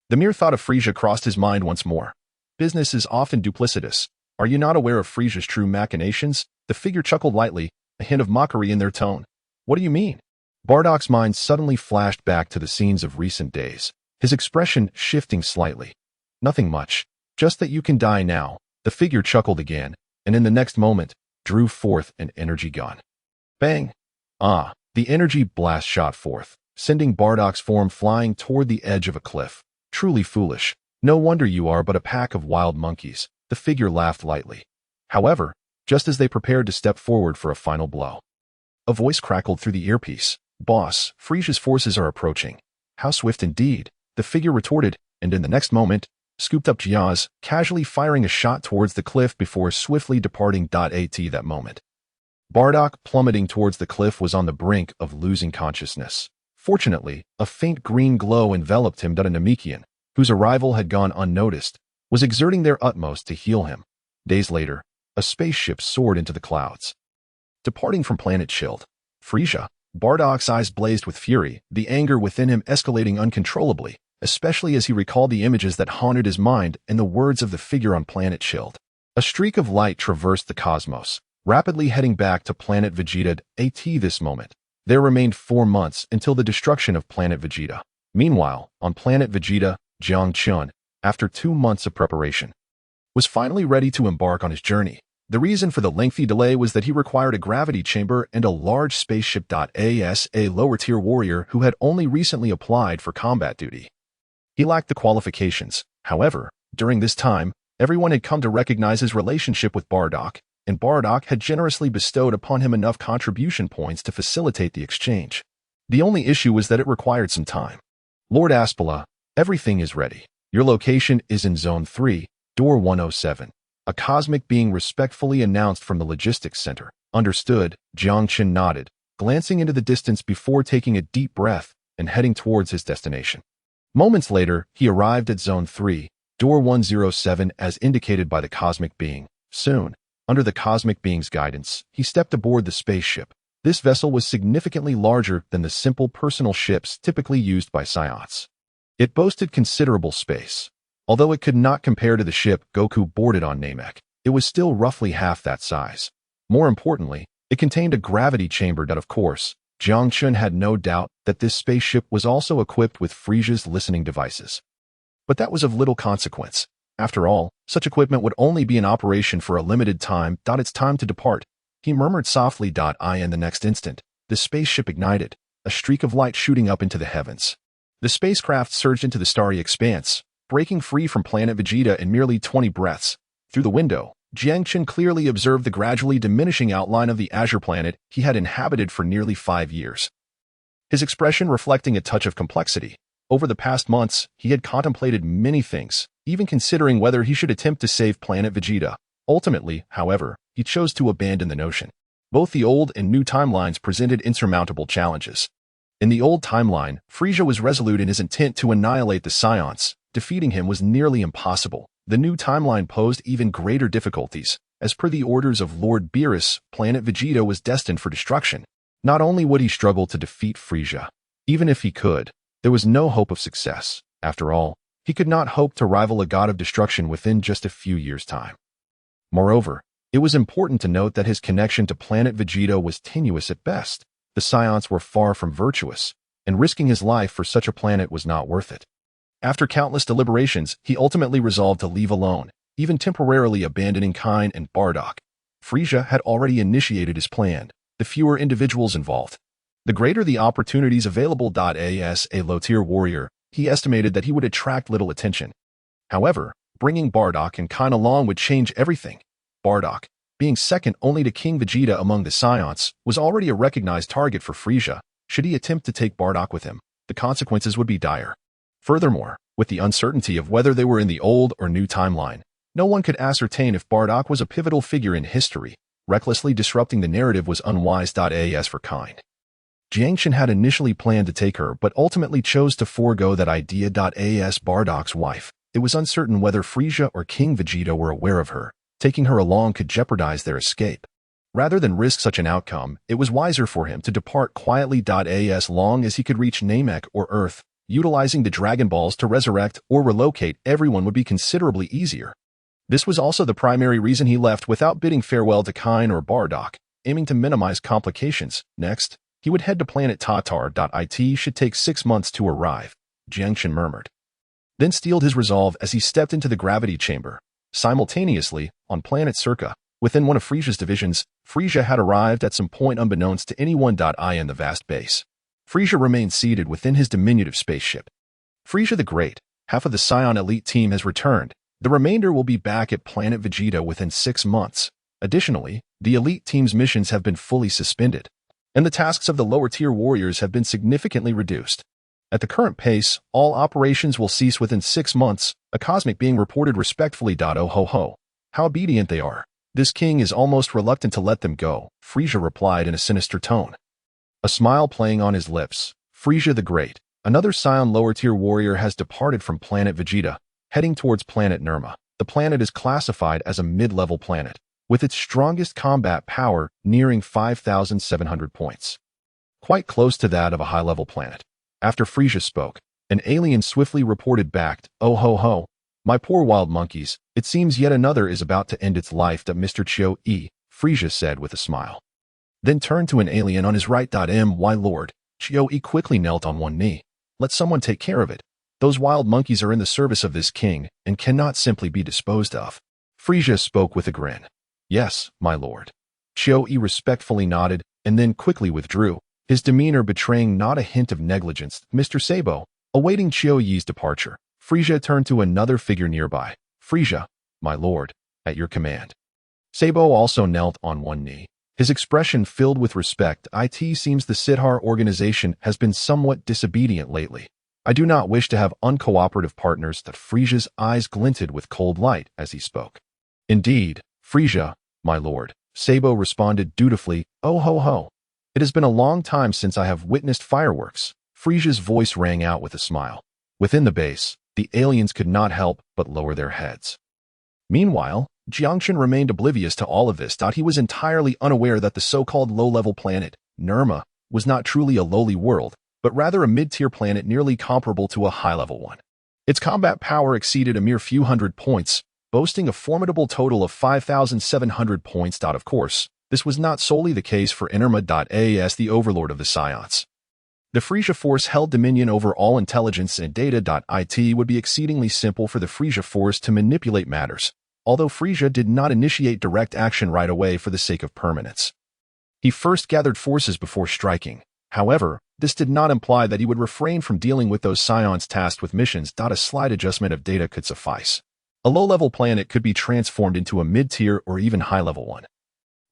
The mere thought of Frisia crossed his mind once more. Business is often duplicitous. Are you not aware of Frisia's true machinations? The figure chuckled lightly, a hint of mockery in their tone. What do you mean? Bardock's mind suddenly flashed back to the scenes of recent days, his expression shifting slightly. Nothing much, just that you can die now. The figure chuckled again, and in the next moment, drew forth an energy gun. Bang! Ah, the energy blast shot forth, sending Bardock's form flying toward the edge of a cliff. Truly foolish. No wonder you are but a pack of wild monkeys. The figure laughed lightly. However, just as they prepared to step forward for a final blow, a voice crackled through the earpiece. Boss, Frisia's forces are approaching. How swift indeed, the figure retorted, and in the next moment, scooped up Jiaz, casually firing a shot towards the cliff before swiftly departing. At that moment, Bardock, plummeting towards the cliff, was on the brink of losing consciousness. Fortunately, a faint green glow enveloped him. A Namekian, whose arrival had gone unnoticed, was exerting their utmost to heal him. Days later, a spaceship soared into the clouds. Departing from planet Shield, Frisia, Bardock's eyes blazed with fury, the anger within him escalating uncontrollably, especially as he recalled the images that haunted his mind and the words of the figure on planet Shield. A streak of light traversed the cosmos, rapidly heading back to planet Vegeta. At this moment, there remained 4 months until the destruction of planet Vegeta. Meanwhile, on planet Vegeta, Jiang Chun, after 2 months of preparation, was finally ready to embark on his journey. The reason for the lengthy delay was that he required a gravity chamber and a large spaceship. As a lower-tier warrior who had only recently applied for combat duty, he lacked the qualifications. However, during this time, everyone had come to recognize his relationship with Bardock, and Bardock had generously bestowed upon him enough contribution points to facilitate the exchange. The only issue was that it required some time. Lord Aspala, everything is ready. Your location is in Zone 3, Door 107. A cosmic being respectfully announced from the logistics center. Understood, Jiang Chen nodded, glancing into the distance before taking a deep breath and heading towards his destination. Moments later, he arrived at Zone 3, Door 107 as indicated by the cosmic being. Soon, under the cosmic being's guidance, he stepped aboard the spaceship. This vessel was significantly larger than the simple personal ships typically used by Scionts. It boasted considerable space. Although it could not compare to the ship Goku boarded on Namek, it was still roughly half that size. More importantly, it contained a gravity chamber. Of course, Jiang Chun had no doubt that this spaceship was also equipped with Frisia's listening devices. But that was of little consequence. After all, such equipment would only be in operation for a limited time. It's time to depart, he murmured softly. In the next instant, the spaceship ignited, a streak of light shooting up into the heavens. The spacecraft surged into the starry expanse, breaking free from planet Vegeta in merely 20 breaths. Through the window, Jiang Chen clearly observed the gradually diminishing outline of the azure planet he had inhabited for nearly 5 years. His expression reflecting a touch of complexity. Over the past months, he had contemplated many things, even considering whether he should attempt to save planet Vegeta. Ultimately, however, he chose to abandon the notion. Both the old and new timelines presented insurmountable challenges. In the old timeline, Frisia was resolute in his intent to annihilate the Scionts. Defeating him was nearly impossible. The new timeline posed even greater difficulties. As per the orders of Lord Beerus, planet Vegeta was destined for destruction. Not only would he struggle to defeat Frisia, even if he could, there was no hope of success. After all, he could not hope to rival a god of destruction within just a few years' time. Moreover, it was important to note that his connection to planet Vegeta was tenuous at best. The Scionts were far from virtuous, and risking his life for such a planet was not worth it. After countless deliberations, he ultimately resolved to leave alone, even temporarily abandoning Kine and Bardock. Frisia had already initiated his plan. The fewer individuals involved, the greater the opportunities available. As a low-tier warrior, he estimated that he would attract little attention. However, bringing Bardock and Kine along would change everything. Bardock, being second only to King Vegeta among the Scionts, was already a recognized target for Frisia. Should he attempt to take Bardock with him, the consequences would be dire. Furthermore, with the uncertainty of whether they were in the old or new timeline, no one could ascertain if Bardock was a pivotal figure in history. Recklessly disrupting the narrative was unwise. As for Kine, Jiang Chen had initially planned to take her but ultimately chose to forego that idea. As Bardock's wife, it was uncertain whether Frisia or King Vegeta were aware of her. Taking her along could jeopardize their escape. Rather than risk such an outcome, it was wiser for him to depart quietly. As long as he could reach Namek or Earth, utilizing the Dragon Balls to resurrect or relocate everyone would be considerably easier. This was also the primary reason he left without bidding farewell to Kine or Bardock, aiming to minimize complications. Next, he would head to planet Tatar. It should take 6 months to arrive, Jiang Chen murmured, then steeled his resolve as he stepped into the gravity chamber. Simultaneously, on planet Circa, within one of Frisia's divisions, Frisia had arrived at some point unbeknownst to anyone. In the vast base, Frisia remained seated within his diminutive spaceship. Frisia the Great, half of the Scion elite team has returned. The remainder will be back at planet Vegeta within 6 months. Additionally, the elite team's missions have been fully suspended, and the tasks of the lower-tier warriors have been significantly reduced. At the current pace, all operations will cease within 6 months, A cosmic being reported respectfully. Oh ho ho. How obedient they are. This king is almost reluctant to let them go, Frieza replied in a sinister tone. A smile playing on his lips. Frieza the Great, another Scion lower-tier warrior, has departed from planet Vegeta, heading towards planet Nerma. The planet is classified as a mid-level planet, with its strongest combat power nearing 5,700 points. Quite close to that of a high-level planet. After Frieza spoke, an alien swiftly reported back, "Oh ho ho, my poor wild monkeys, it seems yet another is about to end its life." Mr. Chio-E, Frieza said with a smile. Then turned to an alien on his right. My lord, Chio-E quickly knelt on one knee. Let someone take care of it. Those wild monkeys are in the service of this king and cannot simply be disposed of. Frieza spoke with a grin. Yes, my lord. Chio-E respectfully nodded and then quickly withdrew, his demeanor betraying not a hint of negligence. Mr. Sabo, awaiting Chio-Yi's departure, Frieza turned to another figure nearby. Frieza, my lord, at your command. Sabo also knelt on one knee, his expression filled with respect. It seems the Sidhar organization has been somewhat disobedient lately. I do not wish to have uncooperative partners. Frieza's eyes glinted with cold light as he spoke. Indeed, Frieza, my lord, Sabo responded dutifully. Oh ho ho. It has been a long time since I have witnessed fireworks. Frieza's voice rang out with a smile. Within the base, the aliens could not help but lower their heads. Meanwhile, Jiangchen remained oblivious to all of this. He was entirely unaware that the so-called low-level planet, Nerma, was not truly a lowly world, but rather a mid-tier planet nearly comparable to a high-level one. Its combat power exceeded a mere few hundred points, boasting a formidable total of 5,700 points. Of course, this was not solely the case for Nerma. As the overlord of the Scions. The Frieza Force held dominion over all intelligence and data. It would be exceedingly simple for the Frieza Force to manipulate matters, although Frieza did not initiate direct action right away for the sake of permanence. He first gathered forces before striking. However, this did not imply that he would refrain from dealing with those Scions tasked with missions. A slight adjustment of data could suffice. A low-level planet could be transformed into a mid-tier or even high-level one,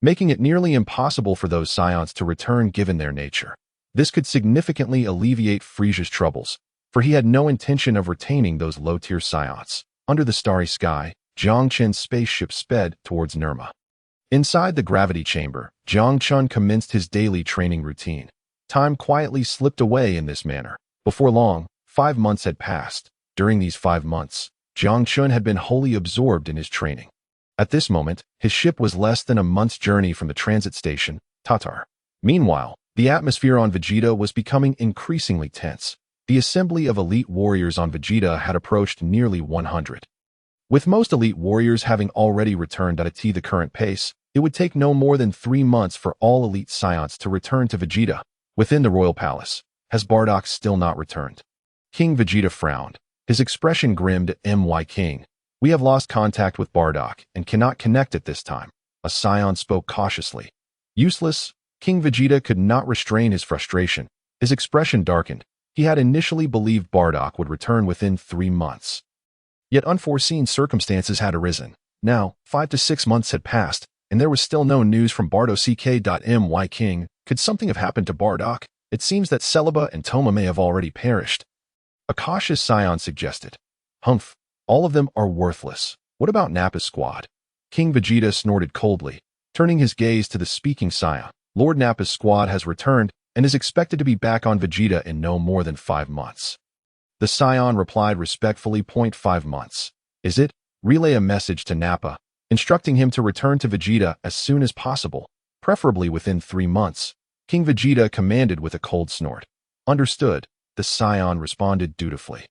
making it nearly impossible for those Scions to return given their nature. This could significantly alleviate Frieza's troubles, for he had no intention of retaining those low-tier Scions. Under the starry sky, Jiangchen's spaceship sped towards Nerma. Inside the gravity chamber, Jiangchen commenced his daily training routine. Time quietly slipped away in this manner. Before long, 5 months had passed. During these 5 months, Jiangchen had been wholly absorbed in his training. At this moment, his ship was less than a month's journey from the transit station, Tatar. Meanwhile, the atmosphere on Vegeta was becoming increasingly tense. The assembly of elite warriors on Vegeta had approached nearly 100. With most elite warriors having already returned at the current pace, it would take no more than 3 months for all elite Scions to return to Vegeta. Within the royal palace, has Bardock still not returned? King Vegeta frowned. His expression grimmed. King, we have lost contact with Bardock and cannot connect at this time. A Scion spoke cautiously. Useless. King Vegeta could not restrain his frustration. His expression darkened. He had initially believed Bardock would return within 3 months. Yet unforeseen circumstances had arisen. Now, 5 to 6 months had passed, and there was still no news from Bardo CK. King, could something have happened to Bardock? It seems that Celebi and Toma may have already perished. A cautious Scion suggested. Humph, all of them are worthless. What about Nappa's squad? King Vegeta snorted coldly, turning his gaze to the speaking Scion. Lord Nappa's squad has returned and is expected to be back on Vegeta in no more than 5 months. The Scion replied respectfully. 5 months. Is it? Relay a message to Nappa, instructing him to return to Vegeta as soon as possible, preferably within 3 months. King Vegeta commanded with a cold snort. Understood, the Scion responded dutifully.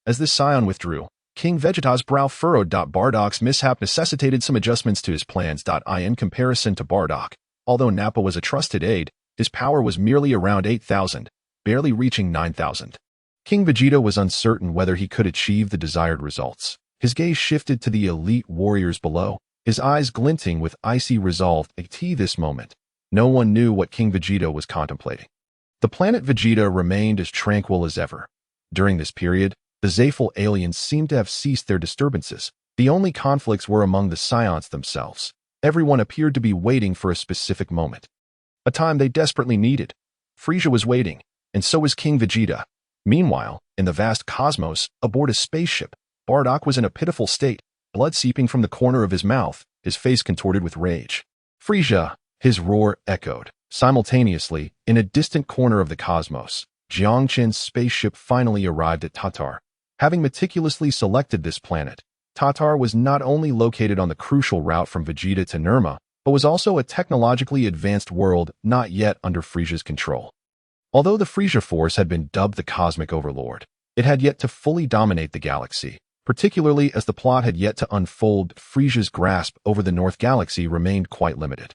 As this Scion withdrew, King Vegeta's brow furrowed. Bardock's mishap necessitated some adjustments to his plans. In comparison to Bardock, although Nappa was a trusted aide, his power was merely around 8,000, barely reaching 9,000. King Vegeta was uncertain whether he could achieve the desired results. His gaze shifted to the elite warriors below, his eyes glinting with icy resolve. At this moment, no one knew what King Vegeta was contemplating. The planet Vegeta remained as tranquil as ever. During this period, the Zaphil aliens seemed to have ceased their disturbances. The only conflicts were among the Scions themselves. Everyone appeared to be waiting for a specific moment, a time they desperately needed. Frieza was waiting, and so was King Vegeta. Meanwhile, in the vast cosmos, aboard a spaceship, Bardock was in a pitiful state, blood seeping from the corner of his mouth, his face contorted with rage. Frisia! His roar echoed. Simultaneously, in a distant corner of the cosmos, Jiangqin's spaceship finally arrived at Tatar. Having meticulously selected this planet, Tatar was not only located on the crucial route from Vegeta to Nirma, but was also a technologically advanced world not yet under Frisia's control. Although the Frisia Force had been dubbed the Cosmic Overlord, it had yet to fully dominate the galaxy, particularly as the plot had yet to unfold. Frisia's grasp over the North Galaxy remained quite limited.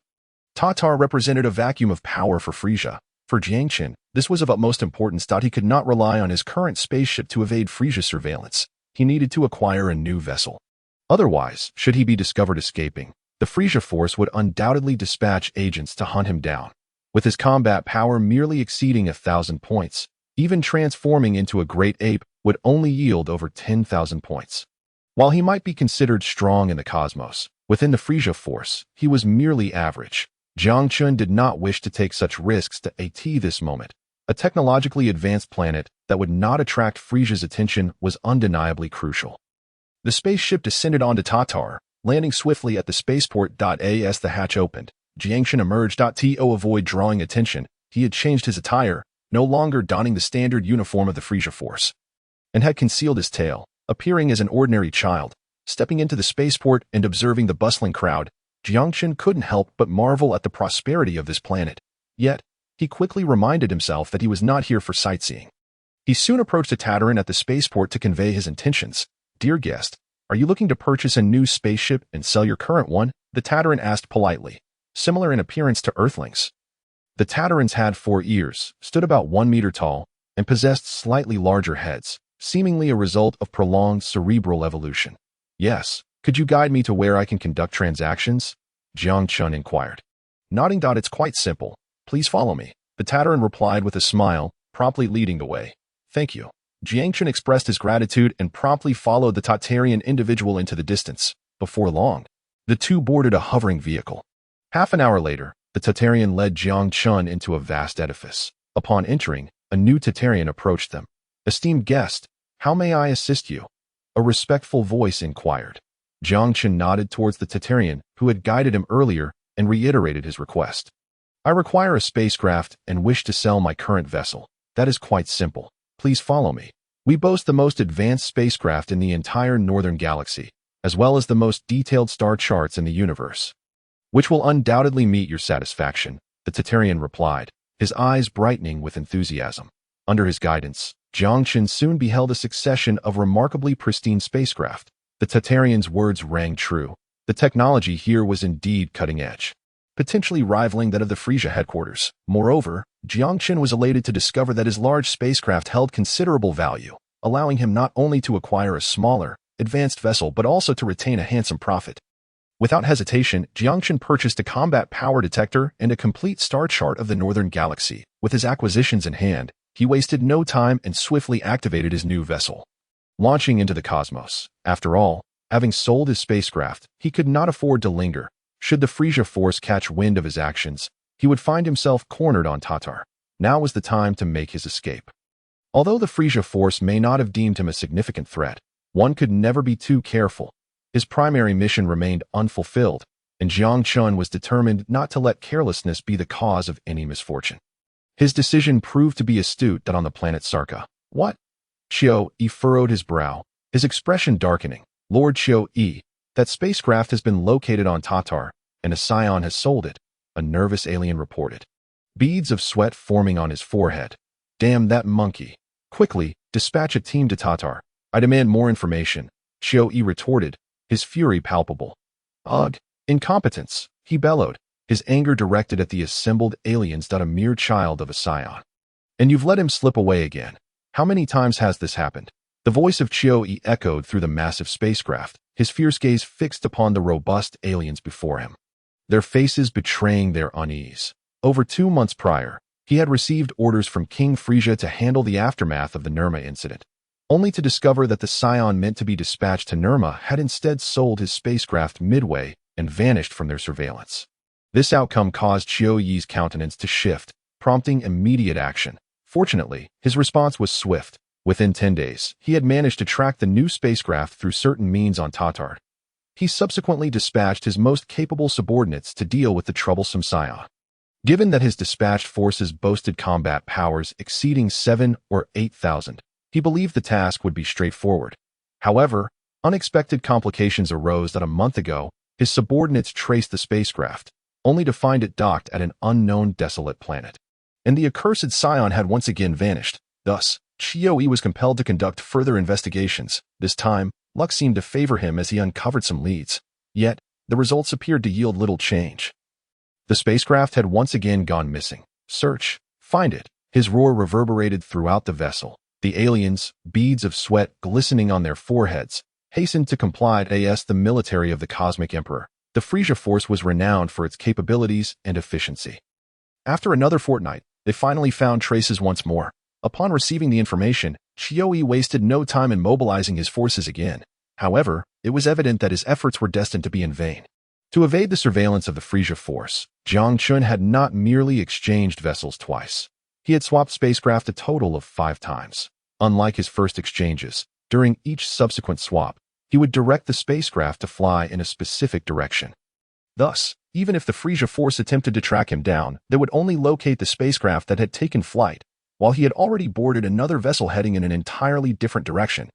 Tatar represented a vacuum of power for Frisia. For Jiangqin, this was of utmost importance that he could not rely on his current spaceship to evade Frisia's surveillance. He needed to acquire a new vessel. Otherwise, should he be discovered escaping, the Frisia Force would undoubtedly dispatch agents to hunt him down. With his combat power merely exceeding 1,000 points, even transforming into a great ape would only yield over 10,000 points. While he might be considered strong in the cosmos, within the Frisia Force, he was merely average. Jiangqin did not wish to take such risks at this moment. A technologically advanced planet that would not attract Frisia's attention was undeniably crucial. The spaceship descended onto Tatar, landing swiftly at the spaceport. As the hatch opened, Jiangqin emerged. To avoid drawing attention, he had changed his attire, no longer donning the standard uniform of the Frisia Force, and had concealed his tail, appearing as an ordinary child. Stepping into the spaceport and observing the bustling crowd, Jiangqin couldn't help but marvel at the prosperity of this planet. Yet, he quickly reminded himself that he was not here for sightseeing. He soon approached a Tataran at the spaceport to convey his intentions. "Dear guest, are you looking to purchase a new spaceship and sell your current one?" the Tataran asked politely, similar in appearance to Earthlings. The Tatarans had 4 ears, stood about 1 meter tall, and possessed slightly larger heads, seemingly a result of prolonged cerebral evolution. "Yes, could you guide me to where I can conduct transactions?" Jiangqin inquired. Nodding. "It's quite simple. Please follow me," the Tataran replied with a smile, promptly leading the way. "Thank you." Jiangqin expressed his gratitude and promptly followed the Tatarian individual into the distance. Before long, the two boarded a hovering vehicle. Half an hour later, the Tatarian led Jiangqin into a vast edifice. Upon entering, a new Tatarian approached them. "Esteemed guest, how may I assist you?" a respectful voice inquired. Jiangqin nodded towards the Tatarian, who had guided him earlier, and reiterated his request. "I require a spacecraft and wish to sell my current vessel. That is quite simple. Please follow me. We boast the most advanced spacecraft in the entire northern galaxy, as well as the most detailed star charts in the universe, which will undoubtedly meet your satisfaction," the Tatarian replied, his eyes brightening with enthusiasm. Under his guidance, Jiangqin soon beheld a succession of remarkably pristine spacecraft. The Tatarian's words rang true. The technology here was indeed cutting edge, potentially rivaling that of the Frisia headquarters. Moreover, Jiangqin was elated to discover that his large spacecraft held considerable value, allowing him not only to acquire a smaller, advanced vessel but also to retain a handsome profit. Without hesitation, Jiangqin purchased a combat power detector and a complete star chart of the northern galaxy. With his acquisitions in hand, he wasted no time and swiftly activated his new vessel, launching into the cosmos. After all, having sold his spacecraft, he could not afford to linger. Should the Frisia Force catch wind of his actions, he would find himself cornered on Tatar. Now was the time to make his escape. Although the Frisia Force may not have deemed him a significant threat, one could never be too careful. His primary mission remained unfulfilled, and Jiangqin was determined not to let carelessness be the cause of any misfortune. His decision proved to be astute. On the planet Sarka. "What?" Chio-E furrowed his brow, his expression darkening. "Lord Chio-E, that spacecraft has been located on Tatar, and a scion has sold it," a nervous alien reported, beads of sweat forming on his forehead. "Damn that monkey. Quickly, dispatch a team to Tatar. I demand more information," Chio-E retorted, his fury palpable. "Ugh, incompetence," he bellowed, his anger directed at the assembled aliens. "A mere child of a scion. And you've let him slip away again. How many times has this happened?" The voice of Chio-E echoed through the massive spacecraft, his fierce gaze fixed upon the robust aliens before him, their faces betraying their unease. Over 2 months prior, he had received orders from King Frisia to handle the aftermath of the Nirma incident, only to discover that the scion meant to be dispatched to Nirma had instead sold his spacecraft midway and vanished from their surveillance. This outcome caused Chio-Yi's countenance to shift, prompting immediate action. Fortunately, his response was swift. Within 10 days, he had managed to track the new spacecraft through certain means on Tatar. He subsequently dispatched his most capable subordinates to deal with the troublesome scion. Given that his dispatched forces boasted combat powers exceeding 7 or 8,000, he believed the task would be straightforward. However, unexpected complications arose that a month ago, his subordinates traced the spacecraft, only to find it docked at an unknown desolate planet. And the accursed scion had once again vanished. Thus, Yi was compelled to conduct further investigations. This time, luck seemed to favor him as he uncovered some leads. Yet, the results appeared to yield little change. The spacecraft had once again gone missing. Search. Find it. His roar reverberated throughout the vessel. The aliens, beads of sweat glistening on their foreheads, hastened to comply as the military of the Cosmic Emperor. The Frisia Force was renowned for its capabilities and efficiency. After another fortnight, they finally found traces once more. Upon receiving the information, Yi wasted no time in mobilizing his forces again. However, it was evident that his efforts were destined to be in vain. To evade the surveillance of the Frisia Force, Jiang Chun had not merely exchanged vessels twice. He had swapped spacecraft a total of 5 times. Unlike his first exchanges, during each subsequent swap, he would direct the spacecraft to fly in a specific direction. Thus, even if the Frisia Force attempted to track him down, they would only locate the spacecraft that had taken flight, while he had already boarded another vessel heading in an entirely different direction.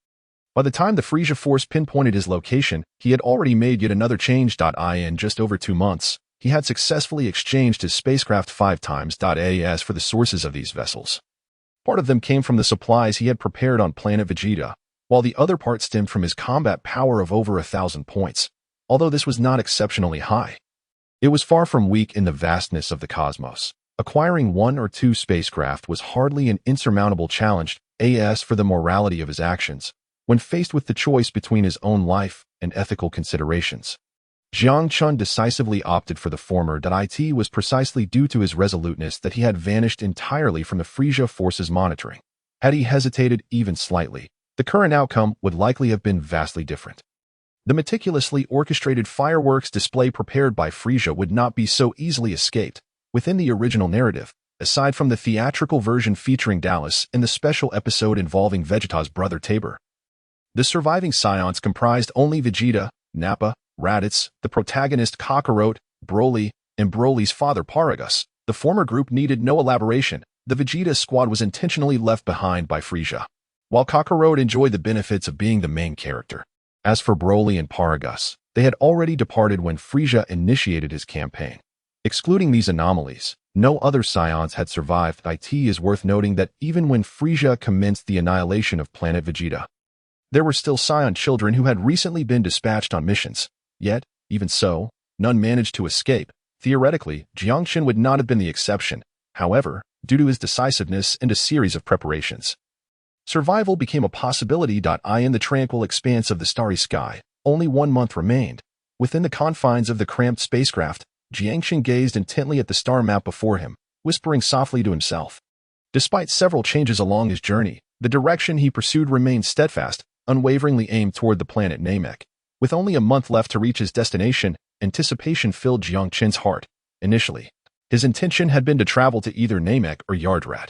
By the time the Frisia Force pinpointed his location, he had already made yet another change. In just over 2 months, he had successfully exchanged his spacecraft 5 times. As for the sources of these vessels, part of them came from the supplies he had prepared on planet Vegeta, while the other part stemmed from his combat power of over 1,000 points, although this was not exceptionally high. It was far from weak in the vastness of the cosmos. Acquiring 1 or 2 spacecraft was hardly an insurmountable challenge. As for the morality of his actions, when faced with the choice between his own life and ethical considerations, Jiang Chun decisively opted for the former. It was precisely due to his resoluteness that he had vanished entirely from the Frisia Force's monitoring. Had he hesitated even slightly, the current outcome would likely have been vastly different. The meticulously orchestrated fireworks display prepared by Frisia would not be so easily escaped. Within the original narrative, aside from the theatrical version featuring Dallas and the special episode involving Vegeta's brother Tabor, the surviving scions comprised only Vegeta, Nappa, Raditz, the protagonist Kakarot, Broly, and Broly's father Paragus. The former group needed no elaboration. The Vegeta squad was intentionally left behind by Frisia, while Kakarot enjoyed the benefits of being the main character. As for Broly and Paragus, they had already departed when Frisia initiated his campaign. Excluding these anomalies, no other scions had survived. It is worth noting that even when Frisia commenced the annihilation of planet Vegeta, there were still scion children who had recently been dispatched on missions. Yet, even so, none managed to escape. Theoretically, Jiang Chun would not have been the exception. However, due to his decisiveness and a series of preparations, survival became a possibility. In the tranquil expanse of the starry sky, only 1 month remained. Within the confines of the cramped spacecraft, Jiang Chun gazed intently at the star map before him, whispering softly to himself. Despite several changes along his journey, the direction he pursued remained steadfast, unwaveringly aimed toward the planet Namek. With only a month left to reach his destination, anticipation filled Jiang Chun's heart. Initially, his intention had been to travel to either Namek or Yardrat.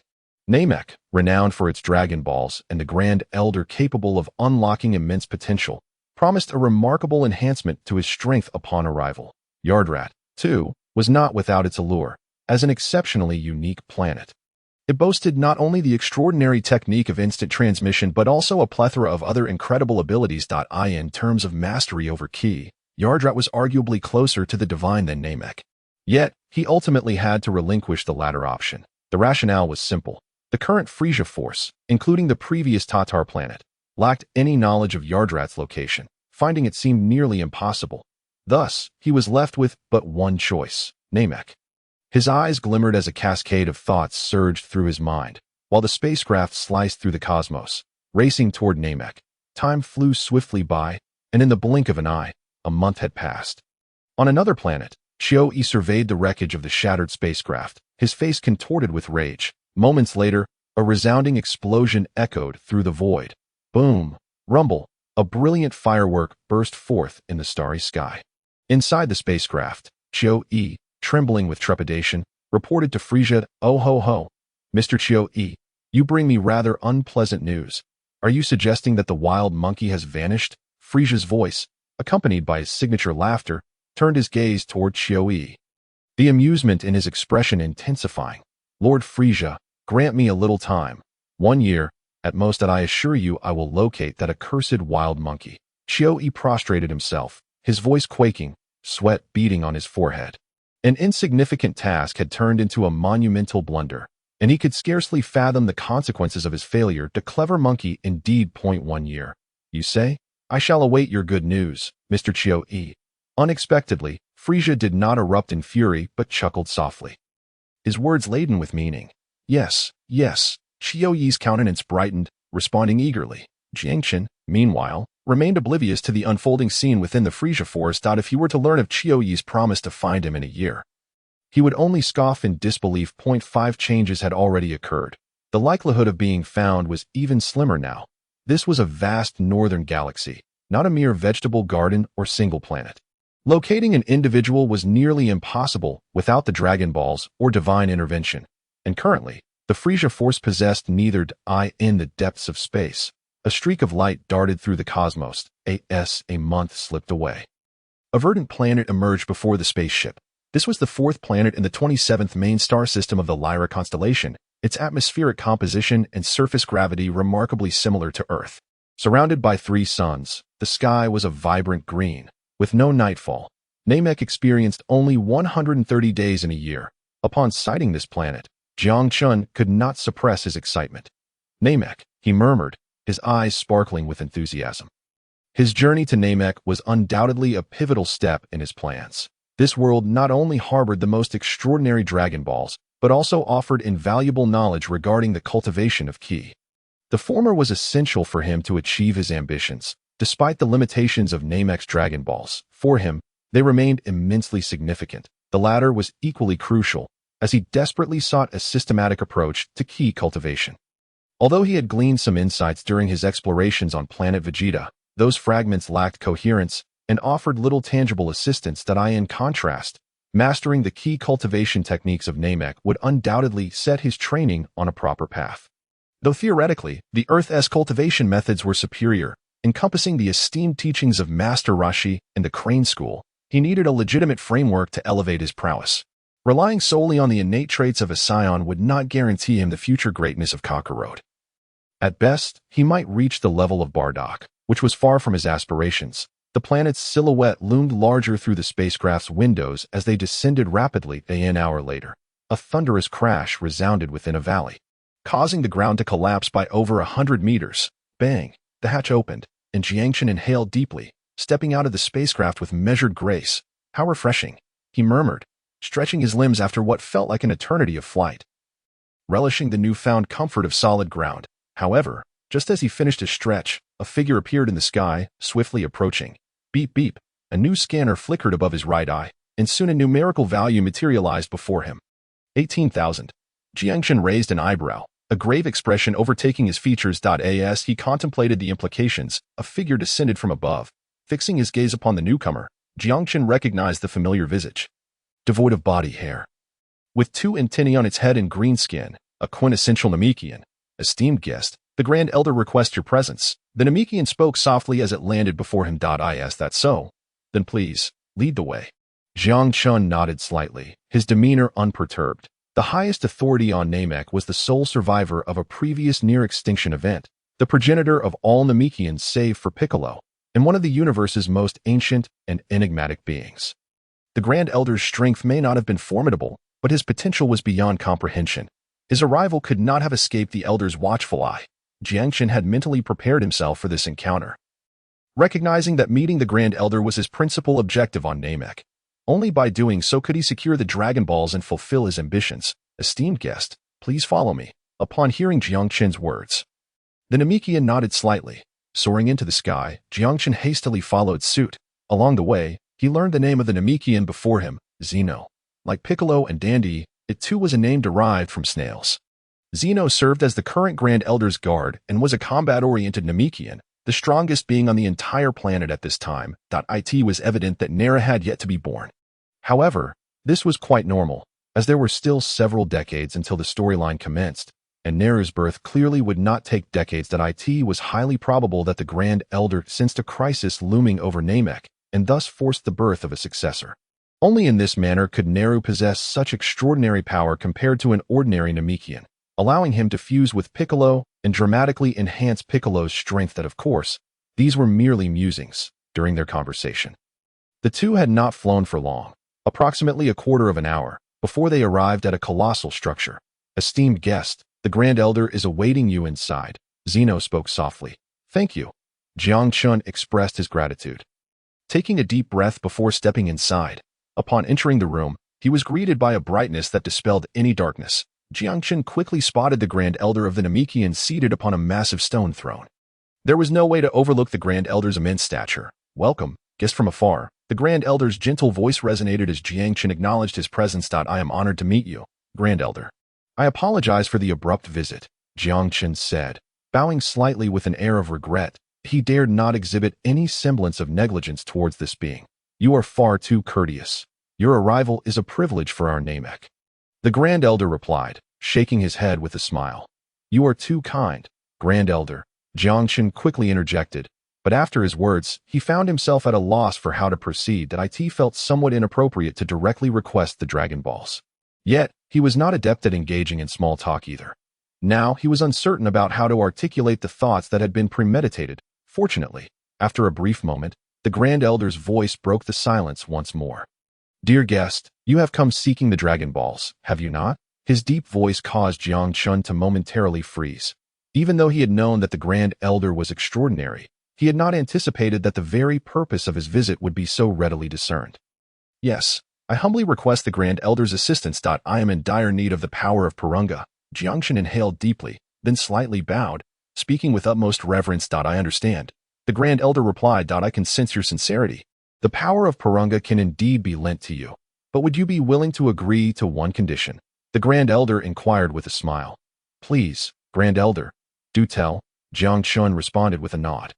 Namek, renowned for its Dragon Balls and the Grand Elder capable of unlocking immense potential, promised a remarkable enhancement to his strength upon arrival. Yardrat, too, was not without its allure, as an exceptionally unique planet. It boasted not only the extraordinary technique of instant transmission but also a plethora of other incredible abilities. In terms of mastery over ki, Yardrat was arguably closer to the divine than Namek. Yet, he ultimately had to relinquish the latter option. The rationale was simple. The current Frisia Force, including the previous Tatar planet, lacked any knowledge of Yardrat's location. Finding it seemed nearly impossible. Thus, he was left with but one choice: Namek. His eyes glimmered as a cascade of thoughts surged through his mind, while the spacecraft sliced through the cosmos, racing toward Namek. Time flew swiftly by, and in the blink of an eye, a month had passed. On another planet, Yi surveyed the wreckage of the shattered spacecraft, his face contorted with rage. Moments later, a resounding explosion echoed through the void. Boom! Rumble! A brilliant firework burst forth in the starry sky. Inside the spacecraft, Yi, trembling with trepidation, reported to Frisia, "Oh ho ho! Mr. Yi, you bring me rather unpleasant news. Are you suggesting that the wild monkey has vanished? Frisia's voice, accompanied by his signature laughter, turned his gaze toward Yi. The amusement in his expression intensifying. Lord Frisia, grant me a little time. 1 year, at most, that I assure you I will locate that accursed wild monkey. Yi prostrated himself, his voice quaking, sweat beading on his forehead. An insignificant task had turned into a monumental blunder, and he could scarcely fathom the consequences of his failure. The clever monkey indeed. 1 year. You say? I shall await your good news, Mr. Yi. Unexpectedly, Frisia did not erupt in fury but chuckled softly, his words laden with meaning. Yes, yes. Yi's countenance brightened, responding eagerly. Jiangchen, meanwhile, remained oblivious to the unfolding scene within the Frisia forest. If he were to learn of Yi's promise to find him in a year, he would only scoff in disbelief. 5 changes had already occurred. The likelihood of being found was even slimmer now. This was a vast northern galaxy, not a mere vegetable garden or single planet. Locating an individual was nearly impossible without the Dragon Balls or divine intervention, and currently, the Frisia force possessed neither. In the depths of space, a streak of light darted through the cosmos. A month slipped away. A verdant planet emerged before the spaceship. This was the 4th planet in the 27th main star system of the Lyra constellation, its atmospheric composition and surface gravity remarkably similar to Earth. Surrounded by 3 suns, the sky was a vibrant green, with no nightfall. Namek experienced only 130 days in a year. Upon sighting this planet, Jiangchen could not suppress his excitement. Namek, he murmured, his eyes sparkling with enthusiasm. His journey to Namek was undoubtedly a pivotal step in his plans. This world not only harbored the most extraordinary Dragon Balls, but also offered invaluable knowledge regarding the cultivation of Ki. The former was essential for him to achieve his ambitions. Despite the limitations of Namek's Dragon Balls, for him, they remained immensely significant. The latter was equally crucial, as he desperately sought a systematic approach to Ki cultivation. Although he had gleaned some insights during his explorations on planet Vegeta, those fragments lacked coherence and offered little tangible assistance. In contrast, mastering the Ki cultivation techniques of Namek would undoubtedly set his training on a proper path. Though theoretically, the Earth's cultivation methods were superior, encompassing the esteemed teachings of Master Rashi and the Crane School, he needed a legitimate framework to elevate his prowess. Relying solely on the innate traits of a scion would not guarantee him the future greatness of Kakarot. At best, he might reach the level of Bardock, which was far from his aspirations. The planet's silhouette loomed larger through the spacecraft's windows as they descended rapidly. An hour later, a thunderous crash resounded within a valley, causing the ground to collapse by over 100 meters. Bang! The hatch opened, and Jiangchen inhaled deeply, stepping out of the spacecraft with measured grace. How refreshing, he murmured, stretching his limbs after what felt like an eternity of flight. Relishing the newfound comfort of solid ground, however, just as he finished his stretch, a figure appeared in the sky, swiftly approaching. Beep beep, a new scanner flickered above his right eye, and soon a numerical value materialized before him. 18,000. Jiangchen raised an eyebrow, a grave expression overtaking his features. As he contemplated the implications, a figure descended from above. Fixing his gaze upon the newcomer, Jiangchen recognized the familiar visage. Devoid of body hair, with 2 antennae on its head and green skin, a quintessential Namekian. Esteemed guest, the Grand Elder requests your presence. The Namekian spoke softly as it landed before him. Is that so? Then please, lead the way. Jiangchen nodded slightly, his demeanor unperturbed. The highest authority on Namek was the sole survivor of a previous near-extinction event, the progenitor of all Namekians save for Piccolo, and one of the universe's most ancient and enigmatic beings. The Grand Elder's strength may not have been formidable, but his potential was beyond comprehension. His arrival could not have escaped the Elder's watchful eye. Jiangchen had mentally prepared himself for this encounter, recognizing that meeting the Grand Elder was his principal objective on Namek. Only by doing so could he secure the Dragon Balls and fulfill his ambitions. Esteemed guest, please follow me. Upon hearing Jiangchen's words, the Namekian nodded slightly. Soaring into the sky, Jiangchen hastily followed suit. Along the way, he learned the name of the Namekian before him, Zeno. Like Piccolo and Dandy, it too was a name derived from snails. Zeno served as the current Grand Elder's guard and was a combat-oriented Namekian, the strongest being on the entire planet at this time. It was evident that Nera had yet to be born. However, this was quite normal, as there were still several decades until the storyline commenced. and Neru's birth clearly would not take decades. It was highly probable that the Grand Elder sensed a crisis looming over Namek, and thus forced the birth of a successor. Only in this manner could Neru possess such extraordinary power compared to an ordinary Namekian, allowing him to fuse with Piccolo and dramatically enhance Piccolo's strength. That, of course, these were merely musings during their conversation. The two had not flown for long, approximately a quarter of an hour, before they arrived at a colossal structure. "Esteemed guest, the Grand Elder is awaiting you inside," Zeno spoke softly. "Thank you." Jiang Chun expressed his gratitude. Taking a deep breath before stepping inside, upon entering the room, he was greeted by a brightness that dispelled any darkness. Jiang Chun quickly spotted the Grand Elder of the Namekians seated upon a massive stone throne. There was no way to overlook the Grand Elder's immense stature. "Welcome, guest from afar." The Grand Elder's gentle voice resonated as Jiang Chun acknowledged his presence. "I am honored to meet you, Grand Elder." "I apologize for the abrupt visit," Jiang Chun said, bowing slightly with an air of regret. He dared not exhibit any semblance of negligence towards this being. "You are far too courteous. Your arrival is a privilege for our Namek." The Grand Elder replied, shaking his head with a smile. "You are too kind, Grand Elder," Jiang Chun quickly interjected, but after his words, he found himself at a loss for how to proceed. It felt somewhat inappropriate to directly request the Dragon Balls. Yet, he was not adept at engaging in small talk either. Now, he was uncertain about how to articulate the thoughts that had been premeditated. Fortunately, after a brief moment, the Grand Elder's voice broke the silence once more. "Dear guest, you have come seeking the Dragon Balls, have you not?" His deep voice caused Jiang Chun to momentarily freeze. Even though he had known that the Grand Elder was extraordinary, he had not anticipated that the very purpose of his visit would be so readily discerned. "Yes, I humbly request the Grand Elder's assistance. I am in dire need of the power of Purunga." Jiang Chun inhaled deeply, then slightly bowed, speaking with utmost reverence. "I understand." The Grand Elder replied. "I can sense your sincerity. The power of Purunga can indeed be lent to you, but would you be willing to agree to one condition?" The Grand Elder inquired with a smile. "Please, Grand Elder, do tell," Jiang Chun responded with a nod.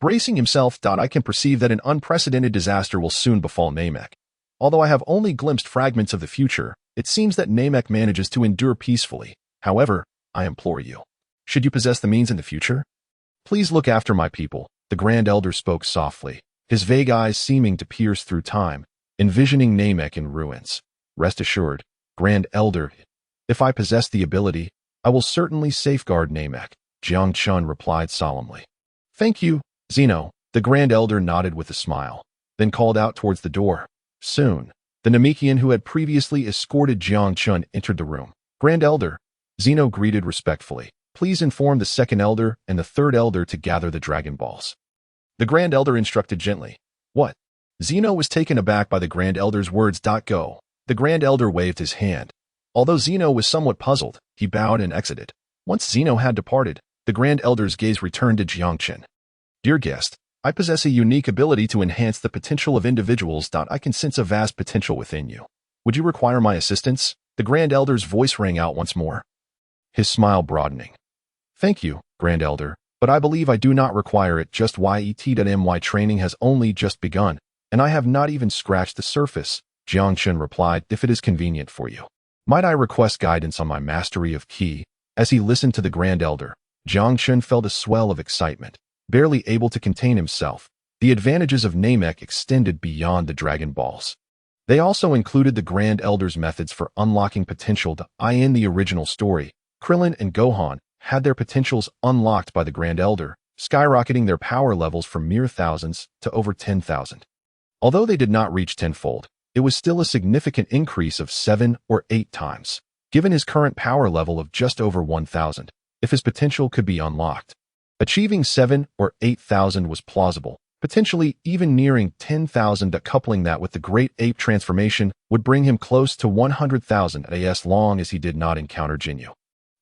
Bracing himself, "I can perceive that an unprecedented disaster will soon befall Namek. Although I have only glimpsed fragments of the future, it seems that Namek manages to endure peacefully. However, I implore you, should you possess the means in the future, please look after my people." The Grand Elder spoke softly, his vague eyes seeming to pierce through time, envisioning Namek in ruins. "Rest assured, Grand Elder, if I possess the ability, I will certainly safeguard Namek," Jiang Chun replied solemnly. "Thank you, Zeno." The Grand Elder nodded with a smile, then called out towards the door. Soon, the Namekian who had previously escorted Jiang Chun entered the room. "Grand Elder," Zeno greeted respectfully, "please inform the second Elder and the third Elder to gather the Dragon Balls." The Grand Elder instructed gently. "What?" Zeno was taken aback by the Grand Elder's words. "Go." The Grand Elder waved his hand. Although Zeno was somewhat puzzled, he bowed and exited. Once Zeno had departed, the Grand Elder's gaze returned to Jiang Chun. "Dear guest, I possess a unique ability to enhance the potential of individuals. I can sense a vast potential within you. Would you require my assistance?" The Grand Elder's voice rang out once more, his smile broadening. "Thank you, Grand Elder, but I believe I do not require it. Just yet.my training has only just begun, and I have not even scratched the surface," Jiang Chun replied. "If it is convenient for you, might I request guidance on my mastery of Ki?" As he listened to the Grand Elder, Jiang Chun felt a swell of excitement. Barely able to contain himself, the advantages of Namek extended beyond the Dragon Balls. They also included the Grand Elder's methods for unlocking potential. In the original story, Krillin and Gohan had their potentials unlocked by the Grand Elder, skyrocketing their power levels from mere thousands to over 10,000. Although they did not reach tenfold, it was still a significant increase of 7 or 8 times, given his current power level of just over 1,000, if his potential could be unlocked. Achieving 7 or 8,000 was plausible, potentially even nearing 10,000. Coupling that with the Great Ape transformation would bring him close to 100,000 as long as he did not encounter Jinyu.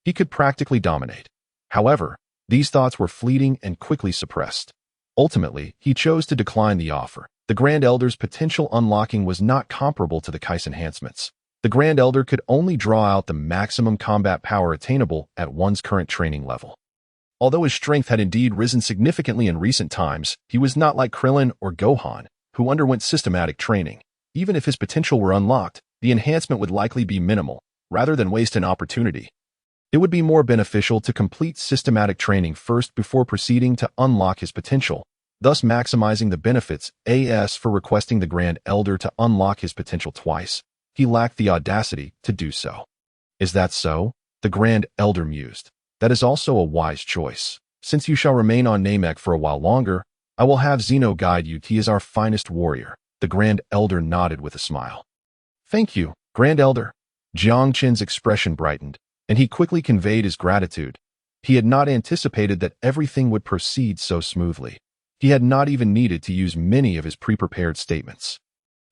He could practically dominate. However, these thoughts were fleeting and quickly suppressed. Ultimately, he chose to decline the offer. The Grand Elder's potential unlocking was not comparable to the Kai's enhancements. The Grand Elder could only draw out the maximum combat power attainable at one's current training level. Although his strength had indeed risen significantly in recent times, he was not like Krillin or Gohan, who underwent systematic training. Even if his potential were unlocked, the enhancement would likely be minimal, rather than waste an opportunity. It would be more beneficial to complete systematic training first before proceeding to unlock his potential, thus maximizing the benefits. As for requesting the Grand Elder to unlock his potential twice, he lacked the audacity to do so. Is that so? The Grand Elder mused. That is also a wise choice. Since you shall remain on Namek for a while longer, I will have Zeno guide you. He is our finest warrior. The Grand Elder nodded with a smile. Thank you, Grand Elder. Jiang Qin's expression brightened, and he quickly conveyed his gratitude. He had not anticipated that everything would proceed so smoothly. He had not even needed to use many of his pre-prepared statements.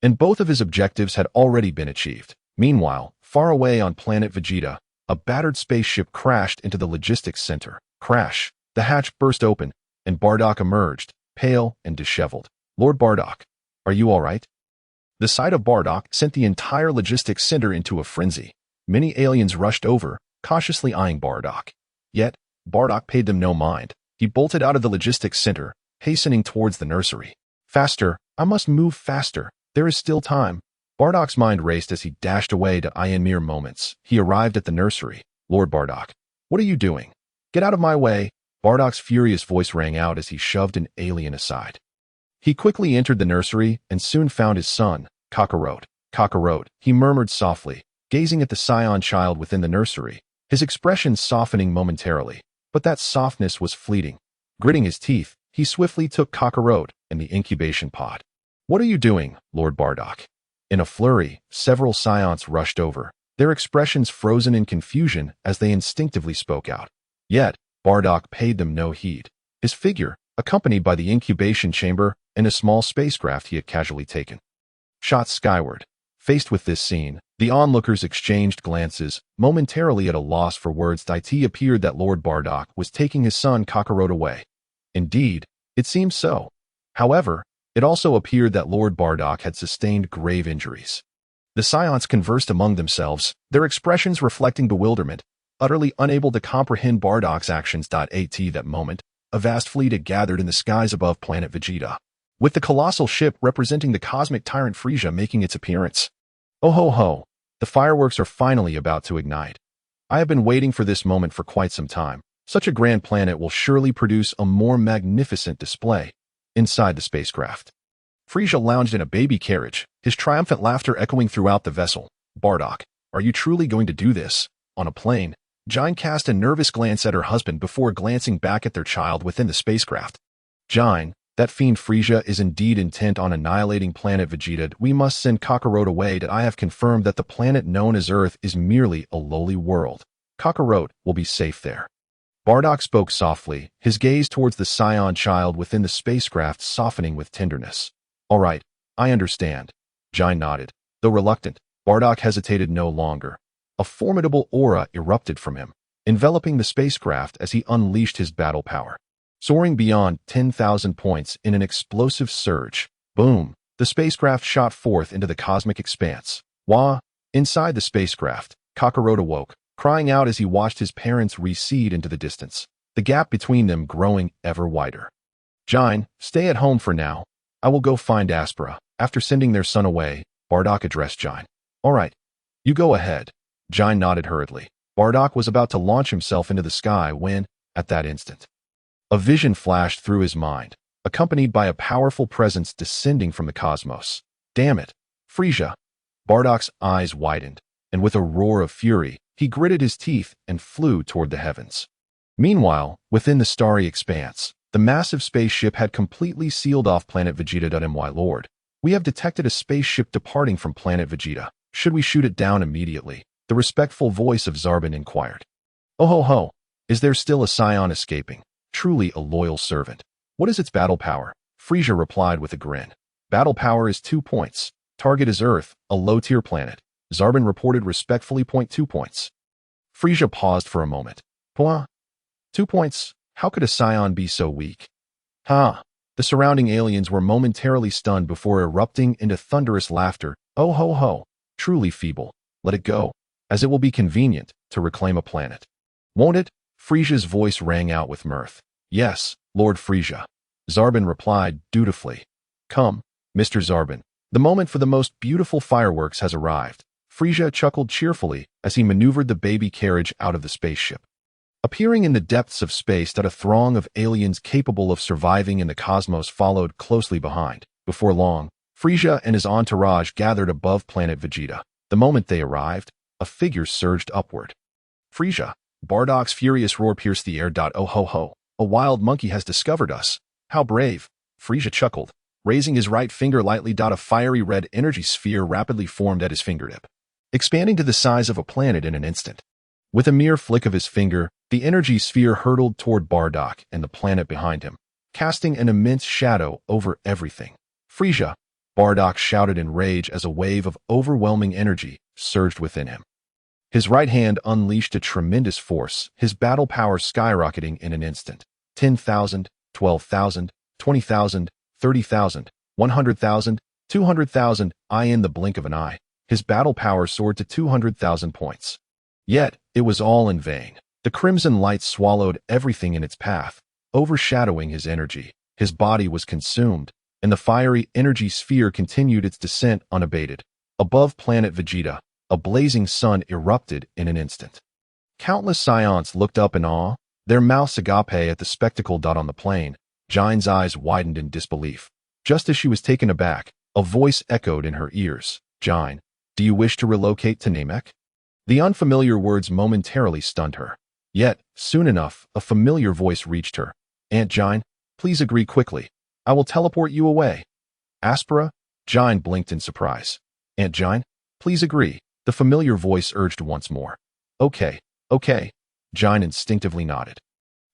And both of his objectives had already been achieved. Meanwhile, far away on planet Vegeta, a battered spaceship crashed into the logistics center. Crash! The hatch burst open, and Bardock emerged, pale and disheveled. Lord Bardock, are you all right? The sight of Bardock sent the entire logistics center into a frenzy. Many aliens rushed over, cautiously eyeing Bardock. Yet, Bardock paid them no mind. He bolted out of the logistics center, hastening towards the nursery. Faster! I must move faster. There is still time. Bardock's mind raced as he dashed away to in mere moments. He arrived at the nursery. Lord Bardock, what are you doing? Get out of my way! Bardock's furious voice rang out as he shoved an alien aside. He quickly entered the nursery and soon found his son, Kakarot. Kakarot, he murmured softly, gazing at the scion child within the nursery, his expression softening momentarily. But that softness was fleeting. Gritting his teeth, he swiftly took Kakarot and the incubation pod. What are you doing, Lord Bardock? In a flurry, several scions rushed over, their expressions frozen in confusion as they instinctively spoke out. Yet, Bardock paid them no heed. His figure, accompanied by the incubation chamber and a small spacecraft he had casually taken, shot skyward. Faced with this scene, the onlookers exchanged glances, momentarily at a loss for words. It appeared that Lord Bardock was taking his son Kakarot away. Indeed, it seemed so. However, it also appeared that Lord Bardock had sustained grave injuries. The scions conversed among themselves, their expressions reflecting bewilderment, utterly unable to comprehend Bardock's actions. At that moment, a vast fleet had gathered in the skies above planet Vegeta, with the colossal ship representing the cosmic tyrant Frieza making its appearance. Oh ho ho, the fireworks are finally about to ignite. I have been waiting for this moment for quite some time. Such a grand planet will surely produce a more magnificent display. Inside the spacecraft, Frieza lounged in a baby carriage, his triumphant laughter echoing throughout the vessel. Bardock, are you truly going to do this? On a plane, Jine cast a nervous glance at her husband before glancing back at their child within the spacecraft. Jine, that fiend Frieza is indeed intent on annihilating planet Vegeta. We must send Kakarot away. I have confirmed that the planet known as Earth is merely a lowly world. Kakarot will be safe there. Bardock spoke softly, his gaze towards the scion child within the spacecraft softening with tenderness. All right, I understand. Jine nodded. Though reluctant, Bardock hesitated no longer. A formidable aura erupted from him, enveloping the spacecraft as he unleashed his battle power. Soaring beyond 10,000 points in an explosive surge, boom, the spacecraft shot forth into the cosmic expanse. Wah! Inside the spacecraft, Kakarot awoke, crying out as he watched his parents recede into the distance, the gap between them growing ever wider. Jine, stay at home for now. I will go find Aspera. After sending their son away, Bardock addressed Jine. All right, you go ahead. Jine nodded hurriedly. Bardock was about to launch himself into the sky when, at that instant, a vision flashed through his mind, accompanied by a powerful presence descending from the cosmos. Damn it, Frieza! Bardock's eyes widened, and with a roar of fury, he gritted his teeth and flew toward the heavens. Meanwhile, within the starry expanse, the massive spaceship had completely sealed off planet Vegeta. My lord, we have detected a spaceship departing from planet Vegeta. Should we shoot it down immediately? The respectful voice of Zarbin inquired. Oh ho ho, is there still a scion escaping? Truly a loyal servant. What is its battle power? Frieza replied with a grin. Battle power is 2 points. Target is Earth, a low-tier planet. Zarbin reported respectfully. 2 points. Frieza paused for a moment. Point? 2 points? How could a scion be so weak? Ha! The surrounding aliens were momentarily stunned before erupting into thunderous laughter. Oh ho ho! Truly feeble. Let it go, as it will be convenient to reclaim a planet. Won't it? Frieza's voice rang out with mirth. Yes, Lord Frieza. Zarbin replied dutifully. Come, Mr. Zarbin. The moment for the most beautiful fireworks has arrived. Frisia chuckled cheerfully as he maneuvered the baby carriage out of the spaceship. Appearing in the depths of space, that a throng of aliens capable of surviving in the cosmos followed closely behind. Before long, Frisia and his entourage gathered above planet Vegeta. The moment they arrived, a figure surged upward. Frisia! Bardock's furious roar pierced the air. Oh ho ho! A wild monkey has discovered us. How brave! Frisia chuckled, raising his right finger lightly. A fiery red energy sphere rapidly formed at his fingertip, expanding to the size of a planet in an instant. With a mere flick of his finger, the energy sphere hurtled toward Bardock and the planet behind him, casting an immense shadow over everything. Frisia! Bardock shouted in rage as a wave of overwhelming energy surged within him. His right hand unleashed a tremendous force, his battle power skyrocketing in an instant. 10,000, 12,000, 20,000, 30,000, 100,000, 200,000. In the blink of an eye, his battle power soared to 200,000 points. Yet, it was all in vain. The crimson light swallowed everything in its path, overshadowing his energy. His body was consumed, and the fiery energy sphere continued its descent unabated. Above planet Vegeta, a blazing sun erupted in an instant. Countless Scions looked up in awe, their mouths agape at the spectacle. On the plain, Jine's eyes widened in disbelief. Just as she was taken aback, a voice echoed in her ears. Jine, do you wish to relocate to Namek? The unfamiliar words momentarily stunned her. Yet, soon enough, a familiar voice reached her. Aunt Jine, please agree quickly. I will teleport you away. Aspera? Jine blinked in surprise. Aunt Jine, please agree, the familiar voice urged once more. Okay. Jine instinctively nodded.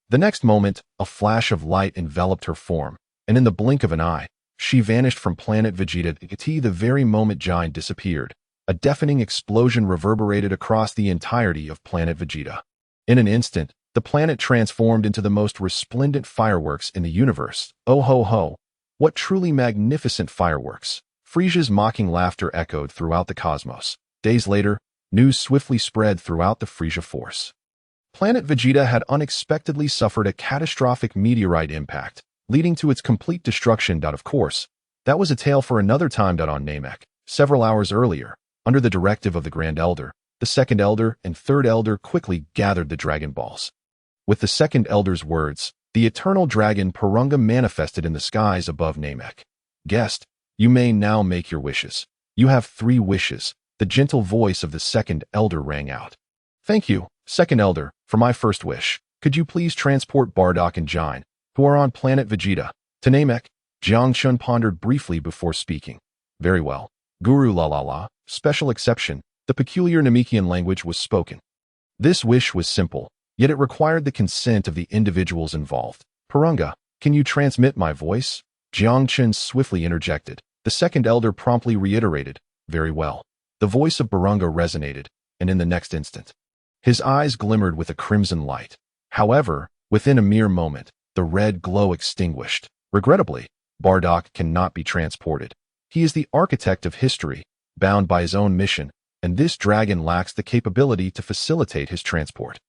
The next moment, a flash of light enveloped her form, and in the blink of an eye, she vanished from planet Vegeta. The very moment Jine disappeared, a deafening explosion reverberated across the entirety of planet Vegeta. In an instant, the planet transformed into the most resplendent fireworks in the universe. Oh ho ho! What truly magnificent fireworks! Frisia's mocking laughter echoed throughout the cosmos. Days later, news swiftly spread throughout the Frisia force. Planet Vegeta had unexpectedly suffered a catastrophic meteorite impact, leading to its complete destruction. Of course, that was a tale for another time. On Namek, several hours earlier, under the directive of the Grand Elder, the Second Elder and Third Elder quickly gathered the Dragon Balls. With the Second Elder's words, the eternal dragon Purunga manifested in the skies above Namek. Guest, you may now make your wishes. You have 3 wishes. The gentle voice of the Second Elder rang out. Thank you, Second Elder, for my first wish. Could you please transport Bardock and Jine, who are on planet Vegeta, to Namek? Jiangchun pondered briefly before speaking. Very well. Guru la. Special exception, the peculiar Namekian language was spoken. This wish was simple, yet it required the consent of the individuals involved. Purunga, can you transmit my voice? Jiangchun swiftly interjected. The Second Elder promptly reiterated. Very well. The voice of Purunga resonated, and in the next instant, his eyes glimmered with a crimson light. However, within a mere moment, the red glow extinguished. Regrettably, Bardock cannot be transported. He is the architect of history, bound by his own mission, and this dragon lacks the capability to facilitate his transport.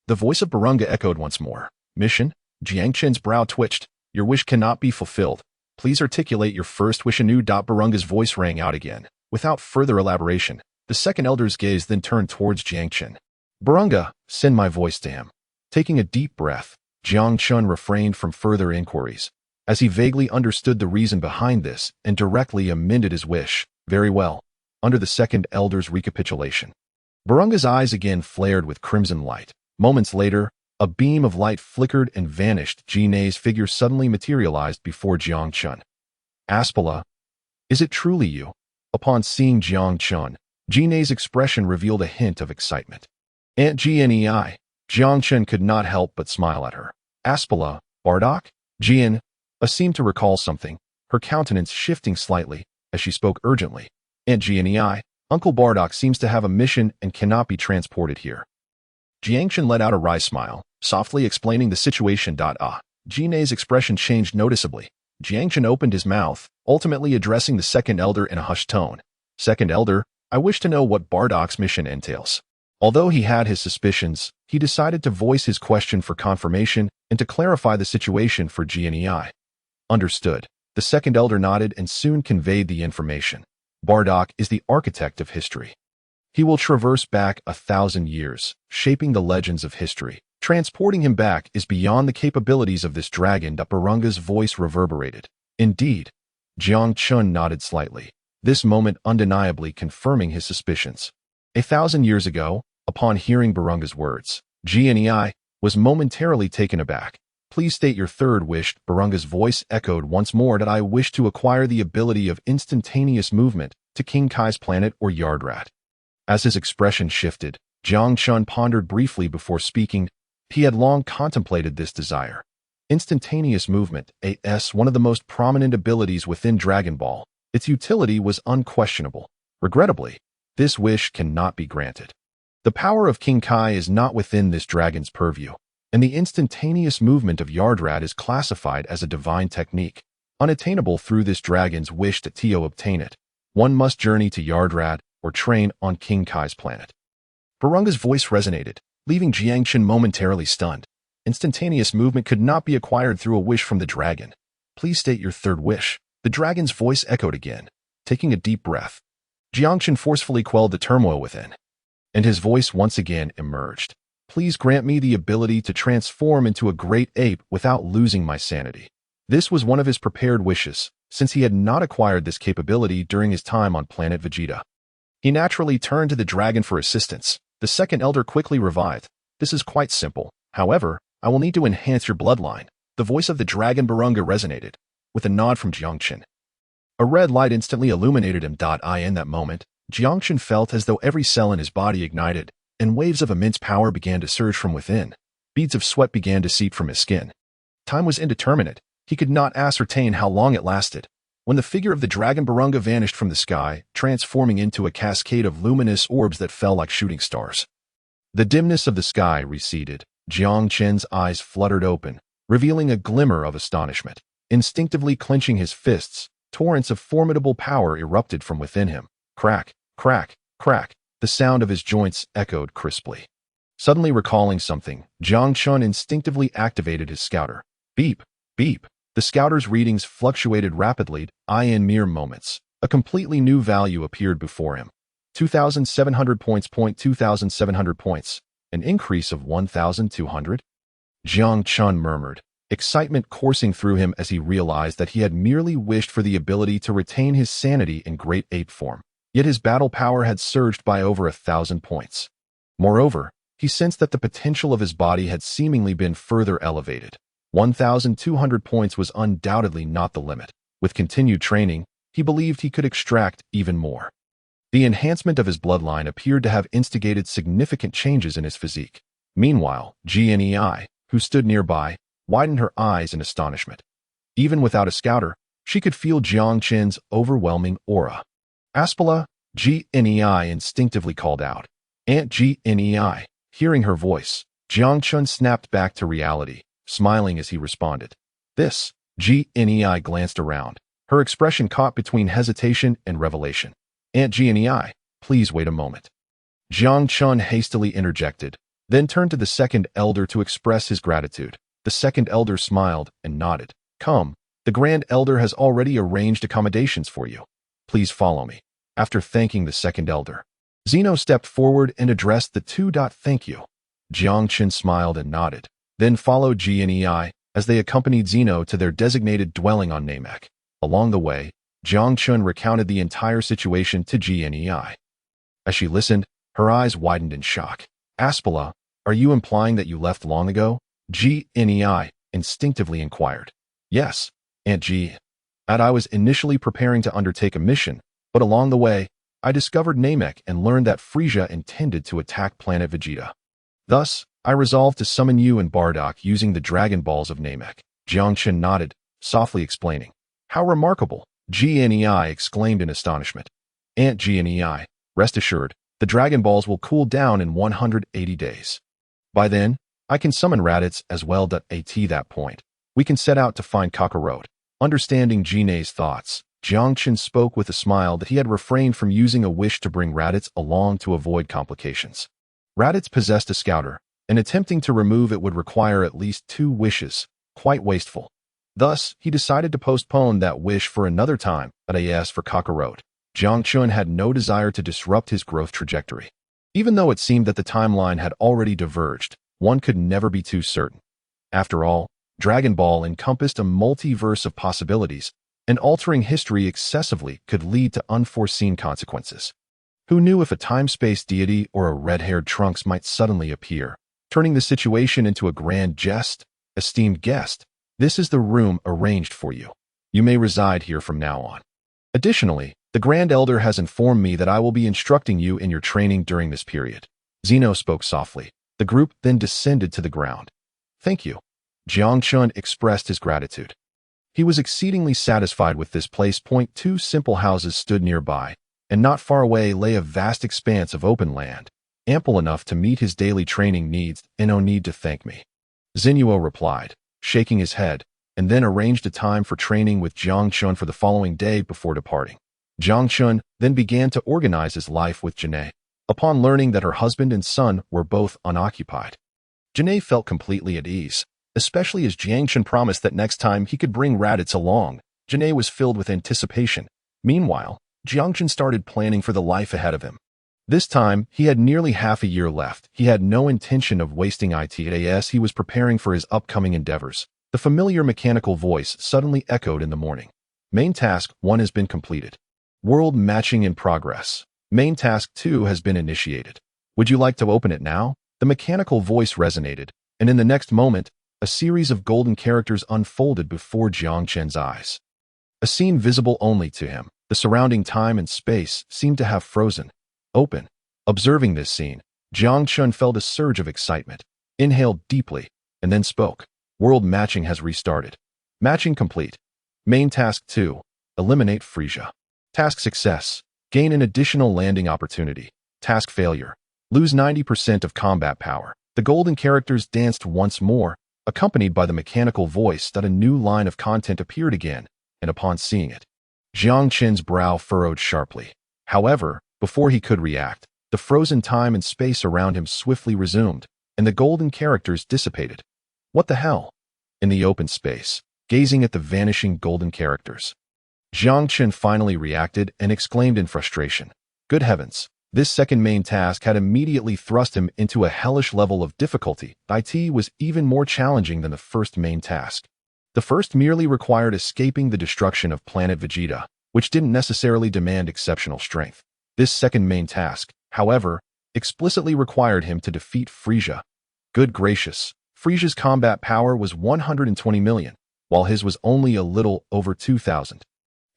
The voice of Purunga echoed once more. Mission? Jiangchen's brow twitched. Your wish cannot be fulfilled. Please articulate your first wish anew. Purunga's voice rang out again. Without further elaboration, the Second Elder's gaze then turned towards Jiangchen. Purunga, send my voice to him. Taking a deep breath, Jiangchun refrained from further inquiries, as he vaguely understood the reason behind this and directly amended his wish. Very well. Under the Second Elder's recapitulation, Purunga's eyes again flared with crimson light. Moments later, a beam of light flickered and vanished. Jine's figure suddenly materialized before Jiangchun. Aspala, is it truly you? Upon seeing Jiangchun, Jine's expression revealed a hint of excitement. Aunt Gnei, Jiangchun could not help but smile at her. Aspala, Bardock? Jian seemed to recall something, her countenance shifting slightly as she spoke urgently. Aunt Gnei, Uncle Bardock seems to have a mission and cannot be transported here. Jiangchun let out a wry smile, softly explaining the situation. Jine's expression changed noticeably. Jiangchun opened his mouth, ultimately addressing the Second Elder in a hushed tone. Second Elder, I wish to know what Bardock's mission entails. Although he had his suspicions, he decided to voice his question for confirmation and to clarify the situation for Gnei. Understood. The Second Elder nodded and soon conveyed the information. Bardock is the architect of history. He will traverse back 1,000 years, shaping the legends of history. Transporting him back is beyond the capabilities of this dragon. Baranga's voice reverberated. Indeed. Jiang Chun nodded slightly, this moment undeniably confirming his suspicions. 1,000 years ago, upon hearing Baranga's words, Genei was momentarily taken aback. Please state your third wish. Baranga's voice echoed once more that I wish to acquire the ability of instantaneous movement to King Kai's planet or Yardrat. As his expression shifted, Jiang Chun pondered briefly before speaking. He had long contemplated this desire. Instantaneous movement, one of the most prominent abilities within Dragon Ball. Its utility was unquestionable. Regrettably, this wish cannot be granted. The power of King Kai is not within this dragon's purview, and the instantaneous movement of Yardrat is classified as a divine technique, unattainable through this dragon's wish that Tio obtain it. One must journey to Yardrat or train on King Kai's planet. Baranga's voice resonated, leaving Jiang Chun momentarily stunned. Instantaneous movement could not be acquired through a wish from the dragon. Please state your third wish. The dragon's voice echoed again. Taking a deep breath, Jiang Chun forcefully quelled the turmoil within, and his voice once again emerged. Please grant me the ability to transform into a great ape without losing my sanity. This was one of his prepared wishes, since he had not acquired this capability during his time on planet Vegeta. He naturally turned to the dragon for assistance. The second elder quickly revived. This is quite simple. However, I will need to enhance your bloodline. The voice of the dragon Barunga resonated, with a nod from Jiang Chun. A red light instantly illuminated him. In that moment, Jiang Chun felt as though every cell in his body ignited, and waves of immense power began to surge from within. Beads of sweat began to seep from his skin. Time was indeterminate. He could not ascertain how long it lasted. When the figure of the dragon Barunga vanished from the sky, transforming into a cascade of luminous orbs that fell like shooting stars. The dimness of the sky receded. Jiang Chun's eyes fluttered open, revealing a glimmer of astonishment. Instinctively clenching his fists, torrents of formidable power erupted from within him. Crack, crack, crack. The sound of his joints echoed crisply. Suddenly recalling something, Jiang Chun instinctively activated his scouter. Beep, beep. The scouter's readings fluctuated rapidly. In mere moments, a completely new value appeared before him. 2,700 points. 2,700 points. An increase of 1,200? Jiang Chun murmured, excitement coursing through him as he realized that he had merely wished for the ability to retain his sanity in great ape form. Yet his battle power had surged by over 1,000 points. Moreover, he sensed that the potential of his body had seemingly been further elevated. 1,200 points was undoubtedly not the limit. With continued training, he believed he could extract even more. The enhancement of his bloodline appeared to have instigated significant changes in his physique. Meanwhile, Genei, who stood nearby, widened her eyes in astonishment. Even without a scouter, she could feel Jiang Chun's overwhelming aura. Aspala, Genei instinctively called out. Aunt Genei. Hearing her voice, Jiang Chun snapped back to reality, smiling as he responded. This, Genei glanced around, her expression caught between hesitation and revelation. Aunt Genei, please wait a moment. Jiang Chun hastily interjected, then turned to the second elder to express his gratitude. The second elder smiled and nodded. Come, the grand elder has already arranged accommodations for you. Please follow me. After thanking the second elder, Zeno stepped forward and addressed the two. Thank you. Jiang Chun smiled and nodded, then followed Genei as they accompanied Zeno to their designated dwelling on Namek. Along the way, Jiang Chun recounted the entire situation to Genei. As she listened, her eyes widened in shock. Aspala, are you implying that you left long ago? Genei instinctively inquired. Yes, Aunt G. I was initially preparing to undertake a mission, but along the way, I discovered Namek and learned that Frieza intended to attack planet Vegeta. Thus, I resolved to summon you and Bardock using the Dragon Balls of Namek. Jiang Chun nodded, softly explaining. How remarkable! Genei exclaimed in astonishment. Aunt Genei, rest assured, the Dragon Balls will cool down in 180 days. By then, I can summon Raditz as well. At that point, we can set out to find Kakarot. Understanding Genei's thoughts, Jiang Chun spoke with a smile that he had refrained from using a wish to bring Raditz along to avoid complications. Raditz possessed a scouter, and attempting to remove it would require at least 2 wishes, quite wasteful. Thus, he decided to postpone that wish for another time. But as for Kakarot, Jiang Chun had no desire to disrupt his growth trajectory. Even though it seemed that the timeline had already diverged, one could never be too certain. After all, Dragon Ball encompassed a multiverse of possibilities, and altering history excessively could lead to unforeseen consequences. Who knew if a time-space deity or a red-haired Trunks might suddenly appear, turning the situation into a grand jest? Esteemed guest, this is the room arranged for you. You may reside here from now on. Additionally, the Grand Elder has informed me that I will be instructing you in your training during this period. Zeno spoke softly. The group then descended to the ground. Thank you. Jiang Chun expressed his gratitude. He was exceedingly satisfied with this place. Two simple houses stood nearby, and not far away lay a vast expanse of open land, ample enough to meet his daily training needs. No need to thank me. Zenuo replied, shaking his head, and then arranged a time for training with Jiang Chun for the following day before departing. Jiang Chun then began to organize his life with Janae. Upon learning that her husband and son were both unoccupied, Janae felt completely at ease, especially as Jiang Chun promised that next time he could bring Raditz along. Janae was filled with anticipation. Meanwhile, Jiang Chun started planning for the life ahead of him. This time, he had nearly half a year left. He had no intention of wasting it as he was preparing for his upcoming endeavors. The familiar mechanical voice suddenly echoed in the morning. Main task 1 has been completed. World matching in progress. Main task 2 has been initiated. Would you like to open it now? The mechanical voice resonated, and in the next moment, a series of golden characters unfolded before Jiang Chun's eyes. A scene visible only to him. The surrounding time and space seemed to have frozen, open. Observing this scene, Jiang Chun felt a surge of excitement, inhaled deeply, and then spoke. World matching has restarted. Matching complete. Main task 2. Eliminate Frisia. Task success. Gain an additional landing opportunity. Task failure. Lose 90% of combat power. The golden characters danced once more, accompanied by the mechanical voice that a new line of content appeared again, and upon seeing it, Jiang Chun's brow furrowed sharply. However, before he could react, the frozen time and space around him swiftly resumed, and the golden characters dissipated. What the hell? In the open space, gazing at the vanishing golden characters, Jiang Chun finally reacted and exclaimed in frustration. Good heavens! This second main task had immediately thrust him into a hellish level of difficulty. It was even more challenging than the first main task. The first merely required escaping the destruction of planet Vegeta, which didn't necessarily demand exceptional strength. This second main task, however, explicitly required him to defeat Frisia. Good gracious, Frisia's combat power was 120 million, while his was only a little over 2,000.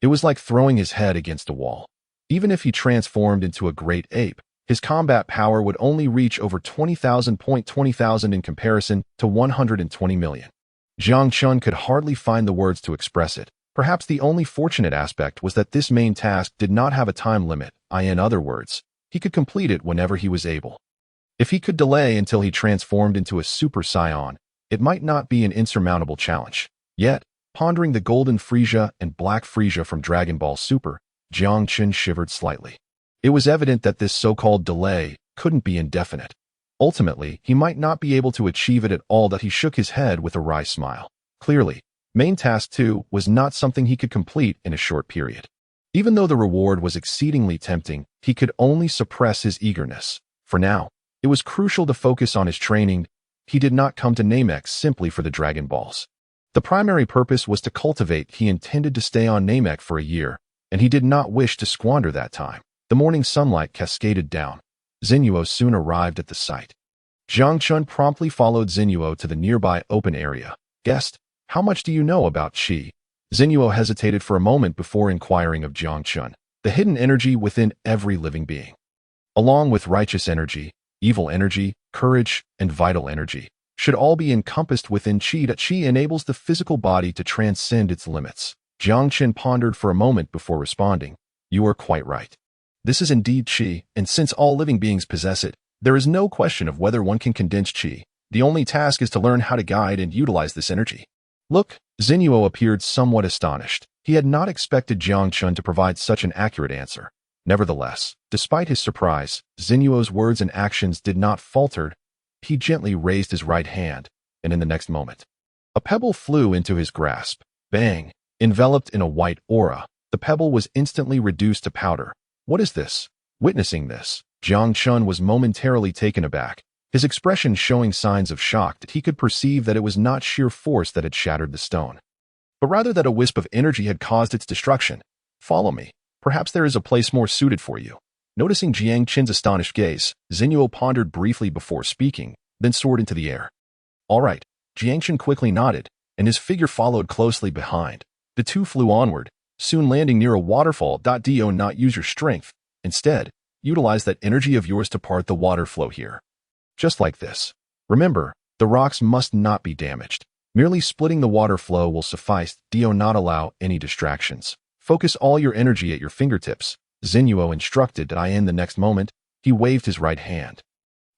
It was like throwing his head against a wall. Even if he transformed into a great ape, his combat power would only reach over 20,000 in comparison to 120 million. Jiang Chun could hardly find the words to express it. Perhaps the only fortunate aspect was that this main task did not have a time limit. In other words, he could complete it whenever he was able. If he could delay until he transformed into a Super Saiyan, it might not be an insurmountable challenge. Yet, pondering the golden Frisia and black Frisia from Dragon Ball Super, Jiang Chun shivered slightly. It was evident that this so-called delay couldn't be indefinite. Ultimately, he might not be able to achieve it at all. That he shook his head with a wry smile. Clearly, main task 2 was not something he could complete in a short period. Even though the reward was exceedingly tempting, he could only suppress his eagerness. For now, it was crucial to focus on his training. He did not come to Namek simply for the Dragon Balls. The primary purpose was to cultivate. He intended to stay on Namek for a year, and he did not wish to squander that time. The morning sunlight cascaded down. Zenuo soon arrived at the site. Jiang Chun promptly followed Zenuo to the nearby open area. Guest, how much do you know about Qi? Zenuo hesitated for a moment before inquiring of Jiang Chun. The hidden energy within every living being, along with righteous energy, evil energy, courage, and vital energy, should all be encompassed within Qi. That Qi enables the physical body to transcend its limits. Jiang Chun pondered for a moment before responding. You are quite right. This is indeed Qi, and since all living beings possess it, there is no question of whether one can condense Qi. The only task is to learn how to guide and utilize this energy. Look, Zenuo appeared somewhat astonished. He had not expected Jiang Chun to provide such an accurate answer. Nevertheless, despite his surprise, Zenuo's words and actions did not falter. He gently raised his right hand, and in the next moment, a pebble flew into his grasp. Bang! Enveloped in a white aura, The pebble was instantly reduced to powder. What is this? Witnessing this, Jiang Chun was momentarily taken aback, his expression showing signs of shock that he could perceive that it was not sheer force that had shattered the stone, but rather that a wisp of energy had caused its destruction. Follow me. Perhaps there is a place more suited for you. Noticing Jiang Chin's astonished gaze, Xinyuo pondered briefly before speaking, then soared into the air. All right. Jiang Chin quickly nodded, and his figure followed closely behind. The two flew onward, soon landing near a waterfall. Do not use your strength. Instead, utilize that energy of yours to part the water flow here. Just like this. Remember, the rocks must not be damaged. Merely splitting the water flow will suffice. Do not allow any distractions. Focus all your energy at your fingertips. Xinyuo instructed. In the next moment, he waved his right hand,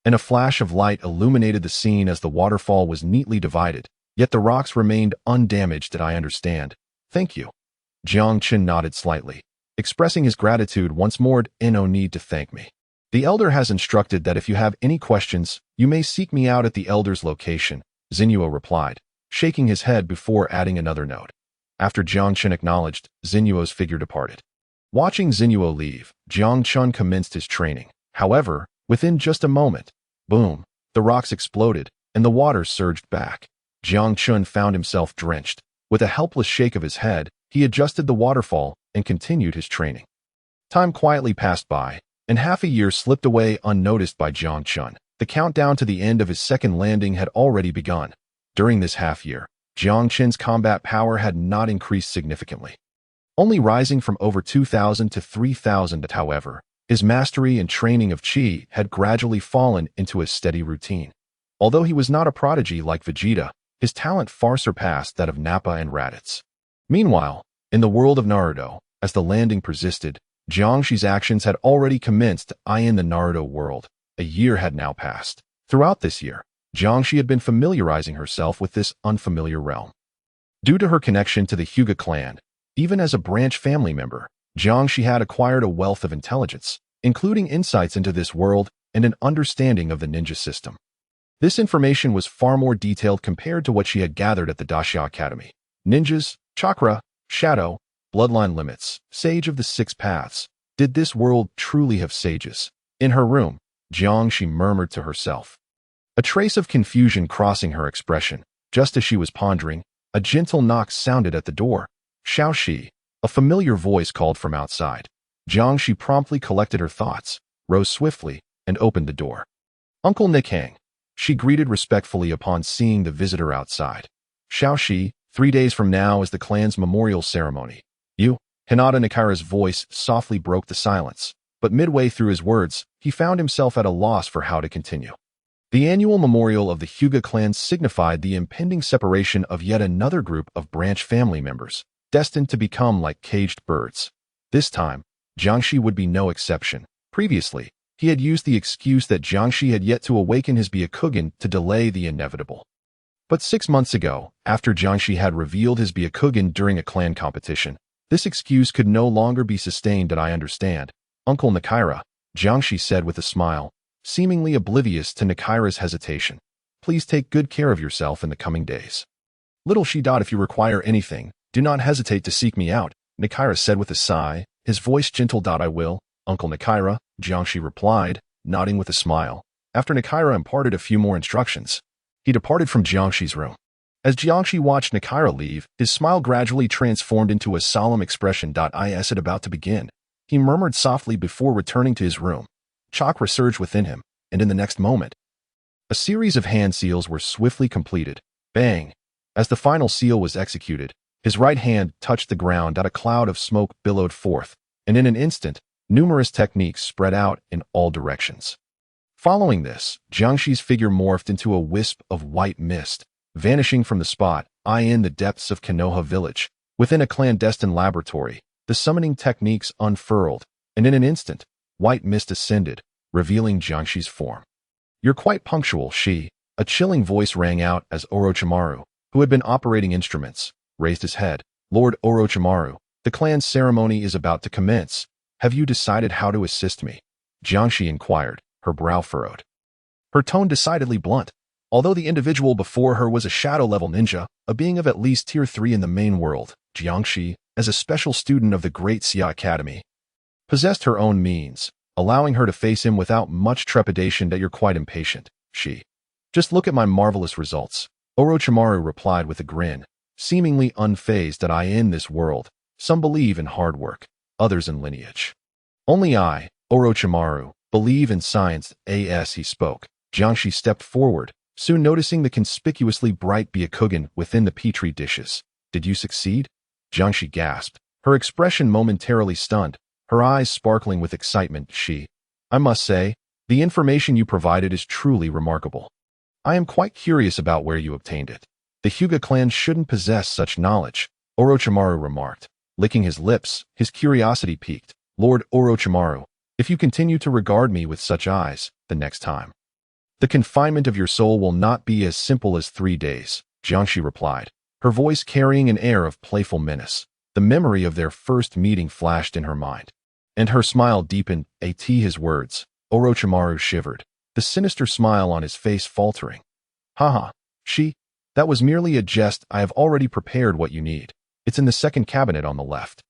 and a flash of light illuminated the scene as the waterfall was neatly divided, yet the rocks remained undamaged. I understand. Thank you. Jiang Chin nodded slightly, expressing his gratitude once more. No need to thank me. The elder has instructed that if you have any questions, you may seek me out at the elder's location, Xinyuo replied, shaking his head before adding another note. After Jiang Chin acknowledged, Xinyuo's figure departed. Watching Xinyuo leave, Jiang Chun commenced his training. However, within just a moment, boom, the rocks exploded, and the water surged back. Jiang Chun found himself drenched. With a helpless shake of his head, he adjusted the waterfall and continued his training. Time quietly passed by, and half a year slipped away unnoticed by Jiang Chun. The countdown to the end of his second landing had already begun. During this half year, Jiang Chin's combat power had not increased significantly, only rising from over 2,000 to 3,000. However, his mastery and training of Qi had gradually fallen into a steady routine. Although he was not a prodigy like Vegeta, his talent far surpassed that of Nappa and Raditz. Meanwhile, in the world of Naruto, as the landing persisted, Jiangxi's actions had already commenced. In the Naruto world, a year had now passed. Throughout this year, Jiangxi had been familiarizing herself with this unfamiliar realm. Due to her connection to the Hyuga clan, even as a branch family member, Jiangxi had acquired a wealth of intelligence, including insights into this world and an understanding of the ninja system. This information was far more detailed compared to what she had gathered at the Daxia Academy. Ninjas, chakra, shadow, bloodline limits, sage of the six paths. Did this world truly have sages? In her room, Jiangxi murmured to herself, a trace of confusion crossing her expression. Just as she was pondering, a gentle knock sounded at the door. Xiaoxi, a familiar voice called from outside. Jiangxi promptly collected her thoughts, rose swiftly, and opened the door. Uncle Nikhang, she greeted respectfully upon seeing the visitor outside. Xiaoxi, 3 days from now is the clan's memorial ceremony. You? Hinata Nakara's voice softly broke the silence, but midway through his words, he found himself at a loss for how to continue. The annual memorial of the Hyuga clan signified the impending separation of yet another group of branch family members, destined to become like caged birds. This time, Jiangxi would be no exception. Previously, he had used the excuse that Jiangxi had yet to awaken his Byakugan to delay the inevitable. But 6 months ago, after Jiangxi had revealed his Byakugan during a clan competition, this excuse could no longer be sustained. I understand, Uncle Nakira, Jiangxi said with a smile, seemingly oblivious to Nakira's hesitation. Please take good care of yourself in the coming days. Little she. If you require anything, do not hesitate to seek me out, Nakira said with a sigh, his voice gentle. I will, Uncle Nakira, Jiangxi replied, nodding with a smile. After Nakira imparted a few more instructions, he departed from Jiangxi's room. As Jiangxi watched Nakira leave, his smile gradually transformed into a solemn expression. Is it about to begin? He murmured softly before returning to his room. Chakra surged within him, and in the next moment, a series of hand seals were swiftly completed. Bang! As the final seal was executed, his right hand touched the ground. A cloud of smoke billowed forth, and in an instant, numerous techniques spread out in all directions. Following this, Jiangxi's figure morphed into a wisp of white mist, vanishing from the spot. In the depths of Konoha village, within a clandestine laboratory, the summoning techniques unfurled, and in an instant, white mist ascended, revealing Jiangxi's form. You're quite punctual, she. A chilling voice rang out as Orochimaru, who had been operating instruments, raised his head. Lord Orochimaru, the clan's ceremony is about to commence. Have you decided how to assist me? Jiangxi inquired, her brow furrowed, her tone decidedly blunt. Although the individual before her was a shadow-level ninja, a being of at least tier 3 in the main world, Jiangxi, as a special student of the Great Xia Academy, possessed her own means, allowing her to face him without much trepidation. That you're quite impatient, she. Just look at my marvelous results, Orochimaru replied with a grin, seemingly unfazed. That I in this world, some believe in hard work, others in lineage. Only I, Orochimaru, believe in science. As he spoke, Jiangshi stepped forward, soon noticing the conspicuously bright Byakugan within the petri dishes. Did you succeed? Jiangshi gasped, her expression momentarily stunned, her eyes sparkling with excitement. I must say, the information you provided is truly remarkable. I am quite curious about where you obtained it. The Hyuga clan shouldn't possess such knowledge, Orochimaru remarked, licking his lips, his curiosity piqued. Lord Orochimaru, if you continue to regard me with such eyes, the next time, the confinement of your soul will not be as simple as 3 days, Jiangshi replied, her voice carrying an air of playful menace. The memory of their first meeting flashed in her mind, and her smile deepened. At his words, Orochimaru shivered, the sinister smile on his face faltering. Haha, that was merely a jest. I have already prepared what you need. It's in the second cabinet on the left.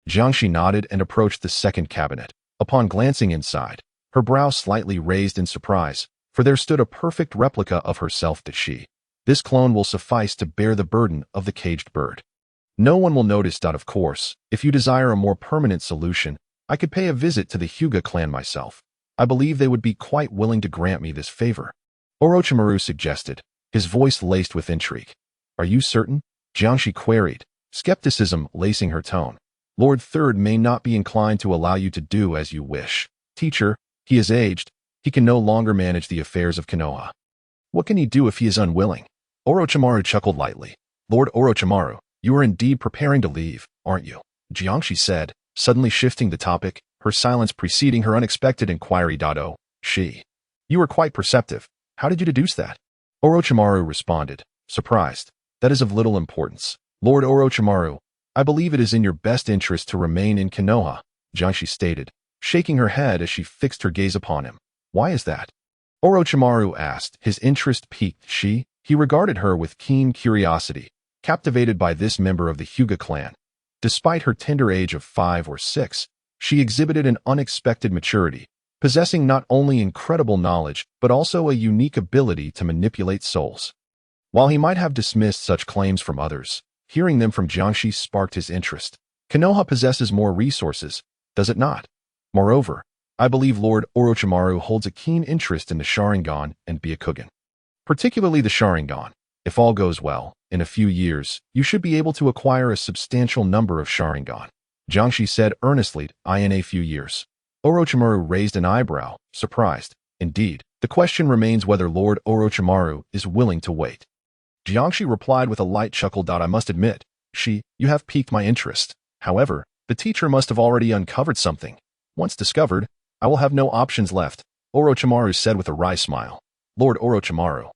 Jiangshi nodded and approached the second cabinet. Upon glancing inside, her brow slightly raised in surprise, for there stood a perfect replica of herself. This clone will suffice to bear the burden of the caged bird. No one will notice. Of course, if you desire a more permanent solution, I could pay a visit to the Hyuga clan myself. I believe they would be quite willing to grant me this favor, Orochimaru suggested, his voice laced with intrigue. Are you certain? Jiangshi queried, skepticism lacing her tone. Lord Third may not be inclined to allow you to do as you wish. Teacher, he is aged. He can no longer manage the affairs of Konoha. What can he do if he is unwilling? Orochimaru chuckled lightly. Lord Orochimaru, you are indeed preparing to leave, aren't you? Jiangshi said, suddenly shifting the topic, her silence preceding her unexpected inquiry. You were quite perceptive. How did you deduce that? Orochimaru responded, surprised. That is of little importance. Lord Orochimaru, I believe it is in your best interest to remain in Konoha, Jiangshi stated, shaking her head as she fixed her gaze upon him. Why is that? Orochimaru asked, his interest piqued. He regarded her with keen curiosity, captivated by this member of the Hyuga clan. Despite her tender age of 5 or 6, she exhibited an unexpected maturity, possessing not only incredible knowledge but also a unique ability to manipulate souls. While he might have dismissed such claims from others, hearing them from Jiangshi sparked his interest. Konoha possesses more resources, does it not? Moreover, I believe Lord Orochimaru holds a keen interest in the Sharingan and Byakugan. Particularly the Sharingan. If all goes well, in a few years, you should be able to acquire a substantial number of Sharingan, Jiangshi said earnestly. In a few years. Orochimaru raised an eyebrow, surprised. Indeed, the question remains whether Lord Orochimaru is willing to wait. Jiangshi replied with a light chuckle. I must admit, you have piqued my interest. However, the teacher must have already uncovered something. Once discovered, I will have no options left, Orochimaru said with a wry smile. Lord Orochimaru,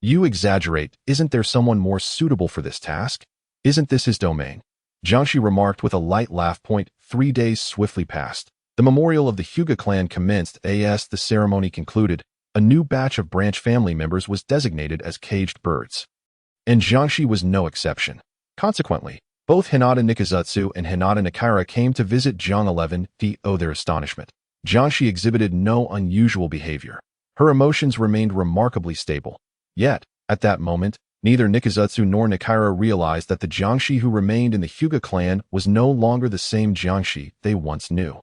you exaggerate. Isn't there someone more suitable for this task? Isn't this his domain? Jiangshi remarked with a light laugh. 3 days swiftly passed. The memorial of the Hyuga clan commenced. As the ceremony concluded, a new batch of branch family members was designated as caged birds. And Jiangshi was no exception. Consequently, both Hinata Nikizutsu and Hinata Nakara came to visit Jiang 11. To their astonishment, Jiangshi exhibited no unusual behavior. Her emotions remained remarkably stable. Yet, at that moment, neither Nikizutsu nor Nakara realized that the Jiangshi who remained in the Hyuga clan was no longer the same Jiangshi they once knew,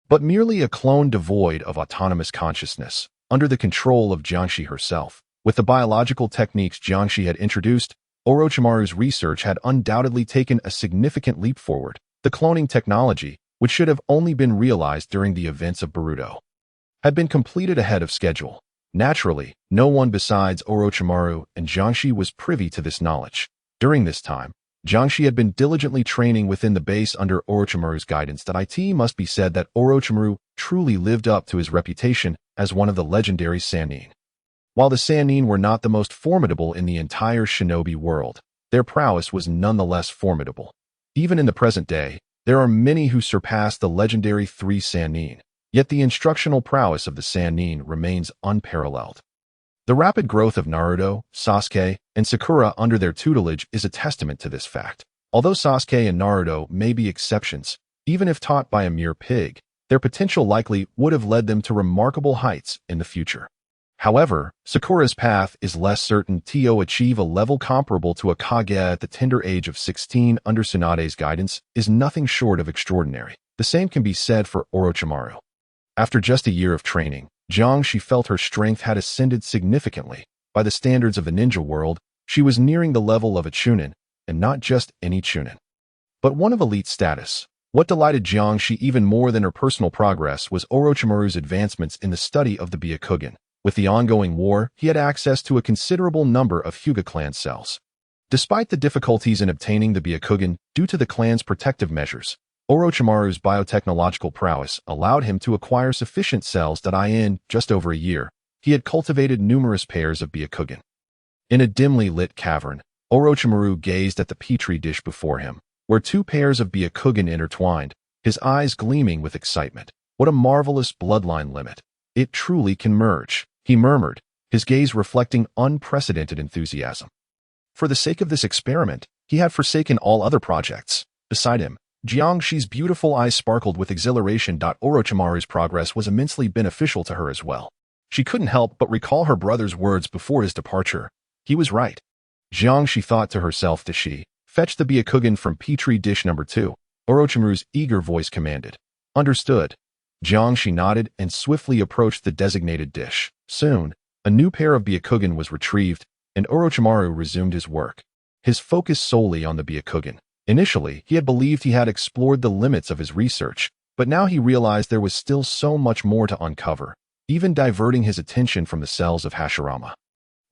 but merely a clone devoid of autonomous consciousness, under the control of Jiangshi herself. With the biological techniques Jiangshi had introduced, Orochimaru's research had undoubtedly taken a significant leap forward. The cloning technology, which should have only been realized during the events of Boruto, had been completed ahead of schedule. Naturally, no one besides Orochimaru and Jiangshi was privy to this knowledge. During this time, Jiangshi had been diligently training within the base under Orochimaru's guidance. It must be said that Orochimaru truly lived up to his reputation as one of the legendary Sannin. While the Sannin were not the most formidable in the entire shinobi world, their prowess was nonetheless formidable. Even in the present day, there are many who surpass the legendary 3 Sannin. Yet the instructional prowess of the Sannin remains unparalleled. The rapid growth of Naruto, Sasuke, and Sakura under their tutelage is a testament to this fact. Although Sasuke and Naruto may be exceptions, even if taught by a mere pig, their potential likely would have led them to remarkable heights in the future. However, Sakura's path is less certain to achieve a level comparable to a Hokage at the tender age of 16 under Tsunade's guidance is nothing short of extraordinary. The same can be said for Orochimaru. After just a year of training, she felt her strength had ascended significantly. By the standards of the ninja world, she was nearing the level of a Chunin, and not just any Chunin, but one of elite status. What delighted Jiangshi even more than her personal progress was Orochimaru's advancements in the study of the Byakugan. With the ongoing war, he had access to a considerable number of Hyuga clan cells. Despite the difficulties in obtaining the Byakugan due to the clan's protective measures, Orochimaru's biotechnological prowess allowed him to acquire sufficient cells that in just over a year, he had cultivated numerous pairs of Byakugan. In a dimly lit cavern, Orochimaru gazed at the petri dish before him, where two pairs of Byakugan intertwined, his eyes gleaming with excitement. What a marvelous bloodline limit! It truly can merge, he murmured, his gaze reflecting unprecedented enthusiasm. For the sake of this experiment, he had forsaken all other projects. Beside him, Jiangshi's beautiful eyes sparkled with exhilaration. Orochimaru's progress was immensely beneficial to her as well. She couldn't help but recall her brother's words before his departure. He was right. Jiangshi thought to herself as she fetched the Byakugan from petri dish number 2. Orochimaru's eager voice commanded. Understood. Jiangshi nodded and swiftly approached the designated dish. Soon, a new pair of Byakugan was retrieved, and Orochimaru resumed his work. His focus solely on the Byakugan. Initially, he had believed he had explored the limits of his research, but now he realized there was still so much more to uncover, even diverting his attention from the cells of Hashirama.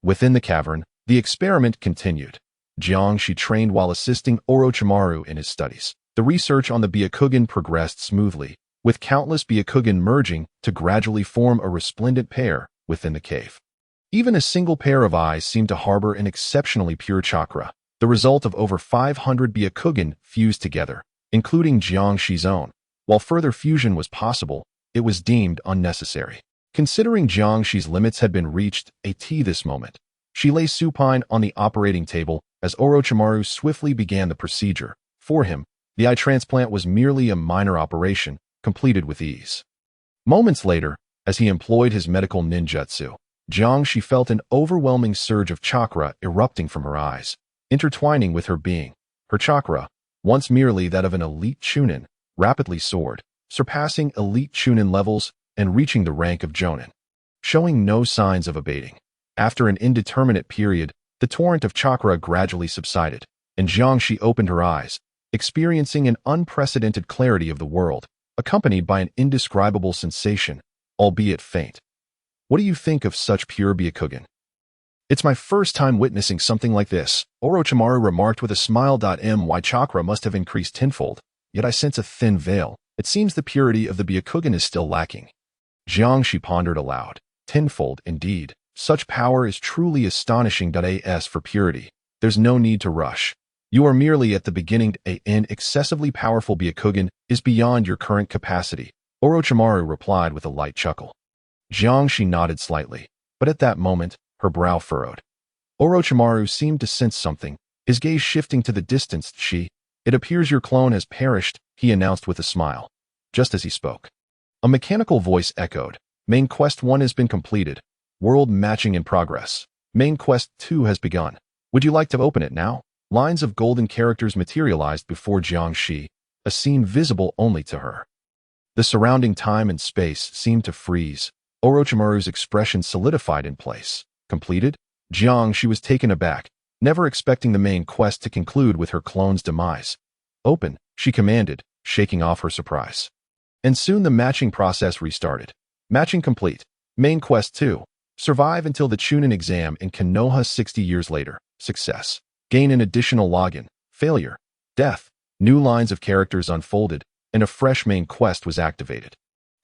Within the cavern, the experiment continued. Jiangshi trained while assisting Orochimaru in his studies. The research on the Byakugan progressed smoothly, with countless Byakugan merging to gradually form a resplendent pair within the cave. Even a single pair of eyes seemed to harbor an exceptionally pure chakra, the result of over 500 Byakugan fused together, including Jiangshi's own. While further fusion was possible, it was deemed unnecessary. Considering Jiangshi's limits had been reached this moment, she lay supine on the operating table as Orochimaru swiftly began the procedure. For him, the eye transplant was merely a minor operation, completed with ease. Moments later, as he employed his medical ninjutsu, Jiangshi felt an overwhelming surge of chakra erupting from her eyes, intertwining with her being. Her chakra, once merely that of an elite Chunin, rapidly soared, surpassing elite Chunin levels and reaching the rank of Jonin, showing no signs of abating. After an indeterminate period, the torrent of chakra gradually subsided, and Jiangshi opened her eyes, experiencing an unprecedented clarity of the world, accompanied by an indescribable sensation, albeit faint. What do you think of such pure Byakugan? It's my first time witnessing something like this, Orochimaru remarked with a smile. My chakra must have increased tenfold, yet I sense a thin veil. It seems the purity of the Byakugan is still lacking. Jiangshi pondered aloud. Tenfold, indeed. Such power is truly astonishing. As for purity, there's no need to rush. You are merely at the beginning. An excessively powerful Byakugan is beyond your current capacity, Orochimaru replied with a light chuckle. Jiangshi nodded slightly, but at that moment, her brow furrowed. Orochimaru seemed to sense something, his gaze shifting to the distance. It appears your clone has perished, he announced with a smile. Just as he spoke, a mechanical voice echoed. Main Quest 1 has been completed. World matching in progress. Main Quest 2 has begun. Would you like to open it now? Lines of golden characters materialized before Jiangshi, a scene visible only to her. The surrounding time and space seemed to freeze. Orochimaru's expression solidified in place. Completed? Jiangshi was taken aback, never expecting the main quest to conclude with her clone's demise. Open, she commanded, shaking off her surprise. And soon the matching process restarted. Matching complete. Main Quest 2. Survive until the Chunin Exam in Konoha 60 years later. Success. Gain an additional login. Failure. Death. New lines of characters unfolded, and a fresh main quest was activated.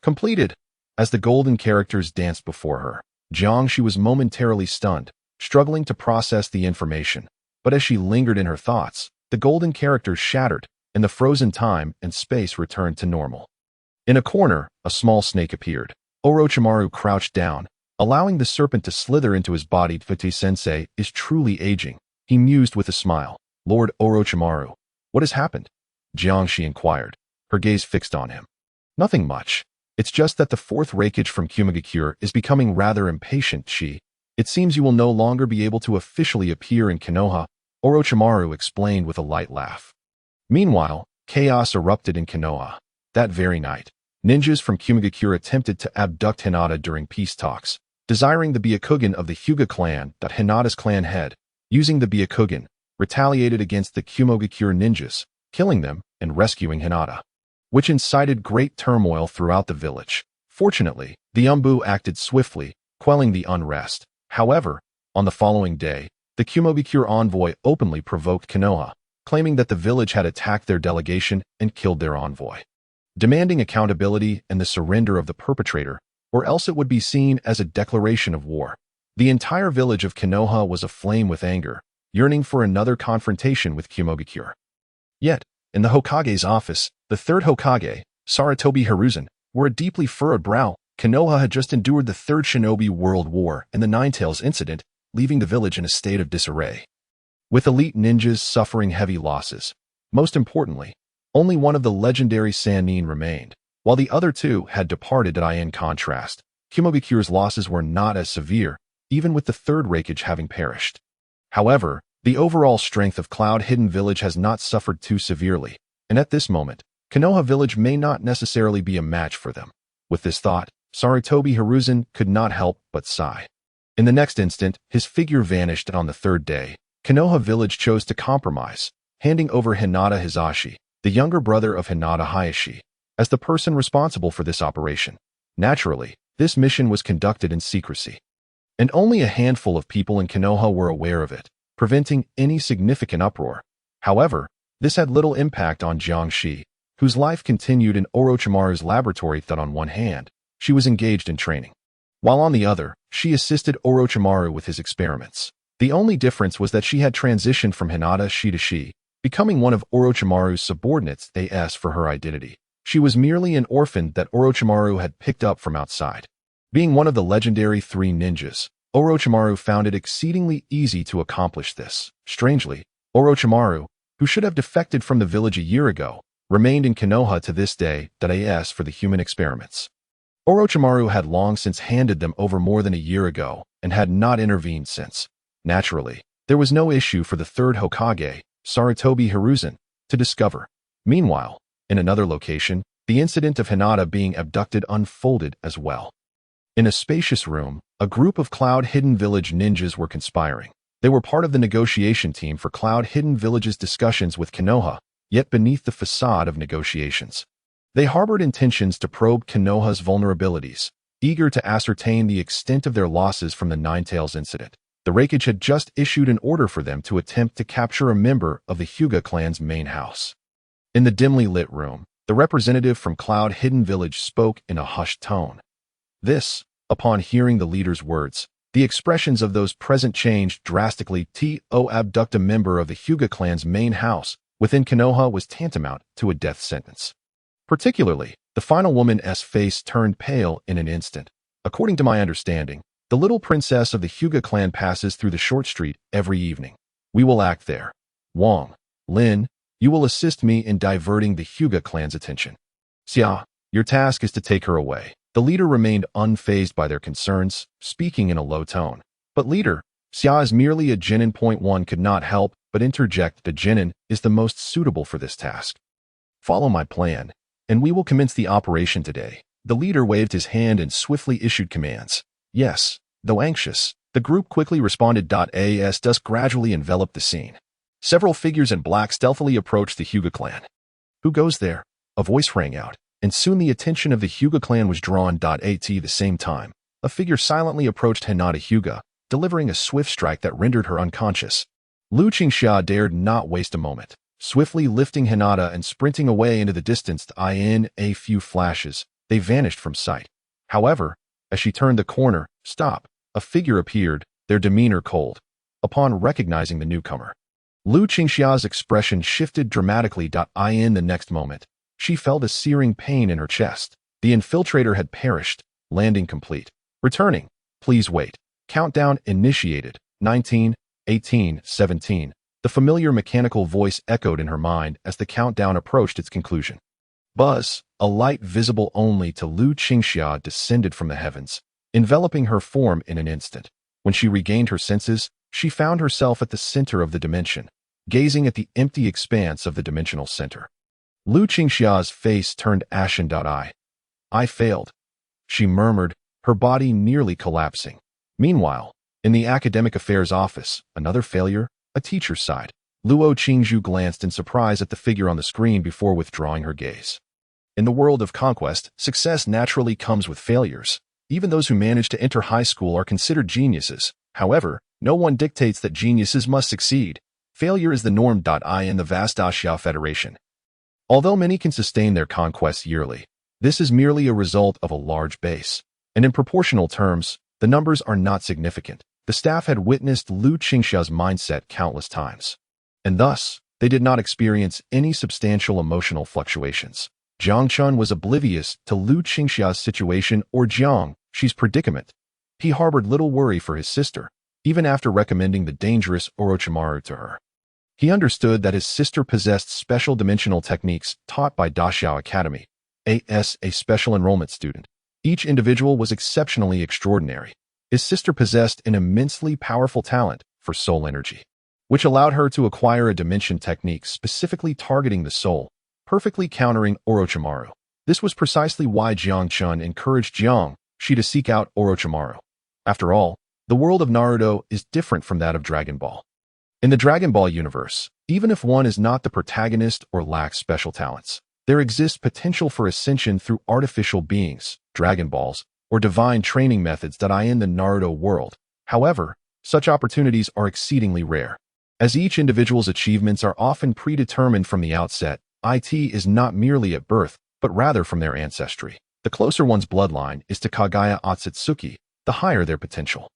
Completed. As the golden characters danced before her, Jiangshi was momentarily stunned, struggling to process the information. But as she lingered in her thoughts, the golden characters shattered, and the frozen time and space returned to normal. In a corner, a small snake appeared. Orochimaru crouched down, allowing the serpent to slither into his body. Futi-sensei is truly aging, he mused with a smile. Lord Orochimaru, What has happened? Jiangxi inquired, her gaze fixed on him. Nothing much. It's just that the fourth Raikage from Kumagakure is becoming rather impatient, Shi. It seems you will no longer be able to officially appear in Konoha, Orochimaru explained with a light laugh. Meanwhile, chaos erupted in Konoha. That very night, ninjas from Kumagakure attempted to abduct Hinata during peace talks, desiring the Byakugan of the Hyuga clan that Hinata's clan head, using the Byakugan, retaliated against the Kumagakure ninjas, killing them and rescuing Hinata, which incited great turmoil throughout the village. Fortunately, the Umbu acted swiftly, quelling the unrest. However, on the following day, the Kumagakure envoy openly provoked Konoha, claiming that the village had attacked their delegation and killed their envoy, demanding accountability and the surrender of the perpetrator, or else it would be seen as a declaration of war. The entire village of Konoha was aflame with anger, yearning for another confrontation with Kumagakure. Yet, in the Hokage's office, the third Hokage, Sarutobi Hiruzen, wore a deeply furrowed brow. Konoha had just endured the Third Shinobi World War and the Ninetales incident, leaving the village in a state of disarray, with elite ninjas suffering heavy losses. Most importantly, only one of the legendary Sannin remained, while the other two had departed. In contrast, Kumogakure's losses were not as severe, even with the third Raikage having perished. However, the overall strength of Cloud Hidden Village has not suffered too severely, and at this moment, Konoha Village may not necessarily be a match for them. With this thought, Sarutobi Hiruzen could not help but sigh. In the next instant, his figure vanished, and on the third day, Konoha Village chose to compromise, handing over Hinata Hisashi, the younger brother of Hinata Hayashi, as the person responsible for this operation. Naturally, this mission was conducted in secrecy, and only a handful of people in Konoha were aware of it, preventing any significant uproar. However, this had little impact on Jiangxi, whose life continued in Orochimaru's laboratory. That on one hand, she was engaged in training, while on the other, she assisted Orochimaru with his experiments. The only difference was that she had transitioned from Hinata to Shi, becoming one of Orochimaru's subordinates. As for her identity, she was merely an orphan that Orochimaru had picked up from outside. Being one of the legendary three ninjas, Orochimaru found it exceedingly easy to accomplish this. Strangely, Orochimaru, who should have defected from the village a year ago, remained in Konoha to this day. As for the human experiments, Orochimaru had long since handed them over more than a year ago and had not intervened since. Naturally, there was no issue for the third Hokage, Sarutobi Hiruzen, to discover. Meanwhile, in another location, the incident of Hinata being abducted unfolded as well. In a spacious room, a group of Cloud Hidden Village ninjas were conspiring. They were part of the negotiation team for Cloud Hidden Village's discussions with Konoha, yet beneath the facade of negotiations, they harbored intentions to probe Konoha's vulnerabilities, eager to ascertain the extent of their losses from the Ninetales incident. The Raikage had just issued an order for them to attempt to capture a member of the Hyuga clan's main house. In the dimly lit room, the representative from Cloud Hidden Village spoke in a hushed tone. Upon hearing the leader's words, the expressions of those present changed drastically. To abduct a member of the Hyuga clan's main house within Konoha was tantamount to a death sentence. Particularly, the final woman's face turned pale in an instant. According to my understanding, the little princess of the Hyuga clan passes through the short street every evening. We will act there. Wang, Lin, you will assist me in diverting the Hyuga clan's attention. Xia, your task is to take her away. The leader remained unfazed by their concerns, speaking in a low tone. But leader, Xia is merely a genin. One could not help but interject. The genin is the most suitable for this task. Follow my plan, and we will commence the operation today. The leader waved his hand and swiftly issued commands. Yes, though anxious, the group quickly responded. As dusk gradually enveloped the scene, several figures in black stealthily approached the Hyuga clan. Who goes there? A voice rang out, and soon the attention of the Hyuga clan was drawn. At the same time, a figure silently approached Hinata Hyuga, delivering a swift strike that rendered her unconscious. Lu Qingxia dared not waste a moment, swiftly lifting Hinata and sprinting away into the distance. In a few flashes, they vanished from sight. However, as she turned the corner, a figure appeared, their demeanor cold. Upon recognizing the newcomer, Lu Qingxia's expression shifted dramatically. In the next moment, she felt a searing pain in her chest. The infiltrator had perished, landing complete. Returning. Please wait. Countdown initiated. 19, 18, 17. The familiar mechanical voice echoed in her mind as the countdown approached its conclusion. Buzz, a light visible only to Lu Qingxia, descended from the heavens, enveloping her form in an instant. When she regained her senses, she found herself at the center of the dimension, gazing at the empty expanse of the dimensional center. Lu Qingxia's face turned ashen. I failed, she murmured, her body nearly collapsing. Meanwhile, in the academic affairs office, another failure, a teacher sighed. Luo Qingzhu glanced in surprise at the figure on the screen before withdrawing her gaze. In the world of conquest, success naturally comes with failures. Even those who manage to enter high school are considered geniuses. However, no one dictates that geniuses must succeed. Failure is the norm. In the vast Xia Federation, although many can sustain their conquests yearly, this is merely a result of a large base, and in proportional terms, the numbers are not significant. The staff had witnessed Lu Qingxia's mindset countless times, and thus, they did not experience any substantial emotional fluctuations. Jiang Chun was oblivious to Lu Qingxia's situation or Jiang's predicament. He harbored little worry for his sister, even after recommending the dangerous Orochimaru to her. He understood that his sister possessed special dimensional techniques taught by Daxiao Academy, as a special enrollment student. Each individual was exceptionally extraordinary. His sister possessed an immensely powerful talent for soul energy, which allowed her to acquire a dimension technique specifically targeting the soul, perfectly countering Orochimaru. This was precisely why Jiang Chun encouraged Jiangxi to seek out Orochimaru. After all, the world of Naruto is different from that of Dragon Ball. In the Dragon Ball universe, even if one is not the protagonist or lacks special talents, there exists potential for ascension through artificial beings, Dragon Balls, or divine training methods in the Naruto world. However, such opportunities are exceedingly rare. As each individual's achievements are often predetermined from the outset, it is not merely at birth, but rather from their ancestry. The closer one's bloodline is to Kagaya Otsutsuki, the higher their potential.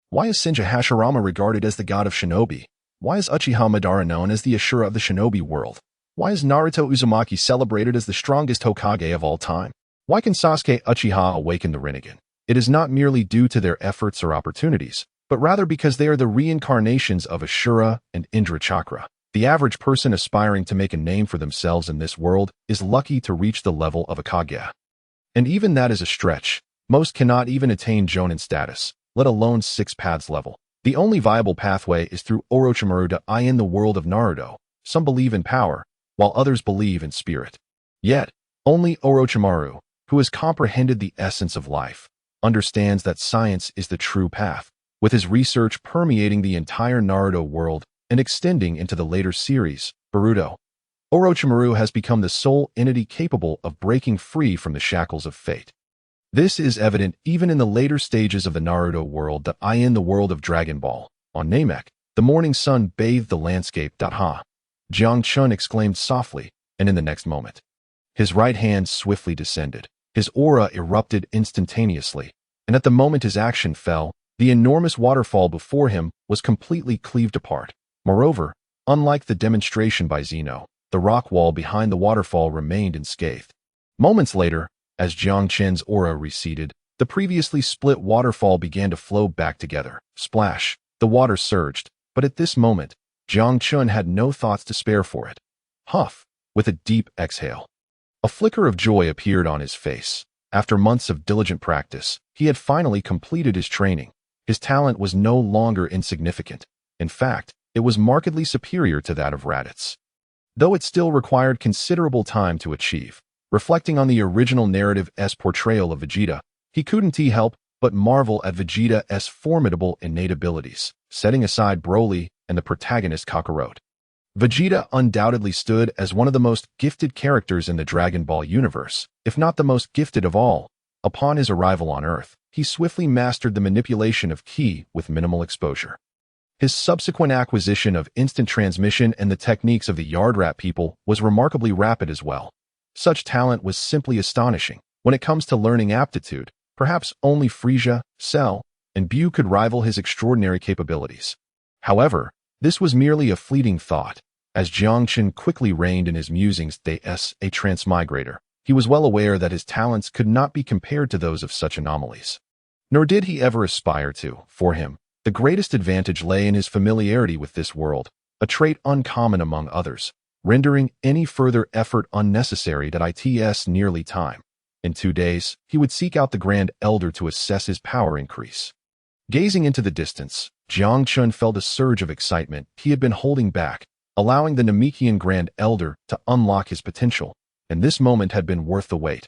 Why is Senja Hashirama regarded as the god of shinobi? Why is Uchiha Madara known as the Ashura of the shinobi world? Why is Naruto Uzumaki celebrated as the strongest Hokage of all time? Why can Sasuke Uchiha awaken the Rinnegan? It is not merely due to their efforts or opportunities, but rather because they are the reincarnations of Ashura and Indra Chakra. The average person aspiring to make a name for themselves in this world is lucky to reach the level of a Kage. And even that is a stretch. Most cannot even attain Jonin status, let alone 6 paths level. The only viable pathway is through Orochimaru in the world of Naruto. Some believe in power, while others believe in spirit. Yet, only Orochimaru, who has comprehended the essence of life, understands that science is the true path. With his research permeating the entire Naruto world and extending into the later series, Boruto, Orochimaru has become the sole entity capable of breaking free from the shackles of fate. This is evident even in the later stages of the Naruto world in the world of Dragon Ball. On Namek, the morning sun bathed the landscape. Jiang Chun exclaimed softly, and in the next moment, his right hand swiftly descended. His aura erupted instantaneously, and at the moment his action fell, the enormous waterfall before him was completely cleaved apart. Moreover, unlike the demonstration by Zeno, the rock wall behind the waterfall remained unscathed. Moments later, as Jiang Chen's aura receded, the previously split waterfall began to flow back together. Splash! The water surged, but at this moment, Jiang Chun had no thoughts to spare for it. Huff! With a deep exhale, a flicker of joy appeared on his face. After months of diligent practice, he had finally completed his training. His talent was no longer insignificant. In fact, it was markedly superior to that of Raditz, though it still required considerable time to achieve. Reflecting on the original narrative's portrayal of Vegeta, he couldn't help but marvel at Vegeta's formidable innate abilities, setting aside Broly and the protagonist Kakarot. Vegeta undoubtedly stood as one of the most gifted characters in the Dragon Ball universe, if not the most gifted of all. Upon his arrival on Earth, he swiftly mastered the manipulation of ki with minimal exposure. His subsequent acquisition of instant transmission and the techniques of the Yardrat people was remarkably rapid as well. Such talent was simply astonishing. When it comes to learning aptitude, perhaps only Frieza, Cell, and Bu could rival his extraordinary capabilities. However, this was merely a fleeting thought. As Jiang Chun quickly reined in his musings as a transmigrator, he was well aware that his talents could not be compared to those of such anomalies. Nor did he ever aspire to. For him, the greatest advantage lay in his familiarity with this world. a trait uncommon among others, rendering any further effort unnecessary that it's nearly time. In 2 days, he would seek out the Grand Elder to assess his power increase. Gazing into the distance, Jiang Chun felt a surge of excitement he had been holding back, allowing the Namekian Grand Elder to unlock his potential, and this moment had been worth the wait.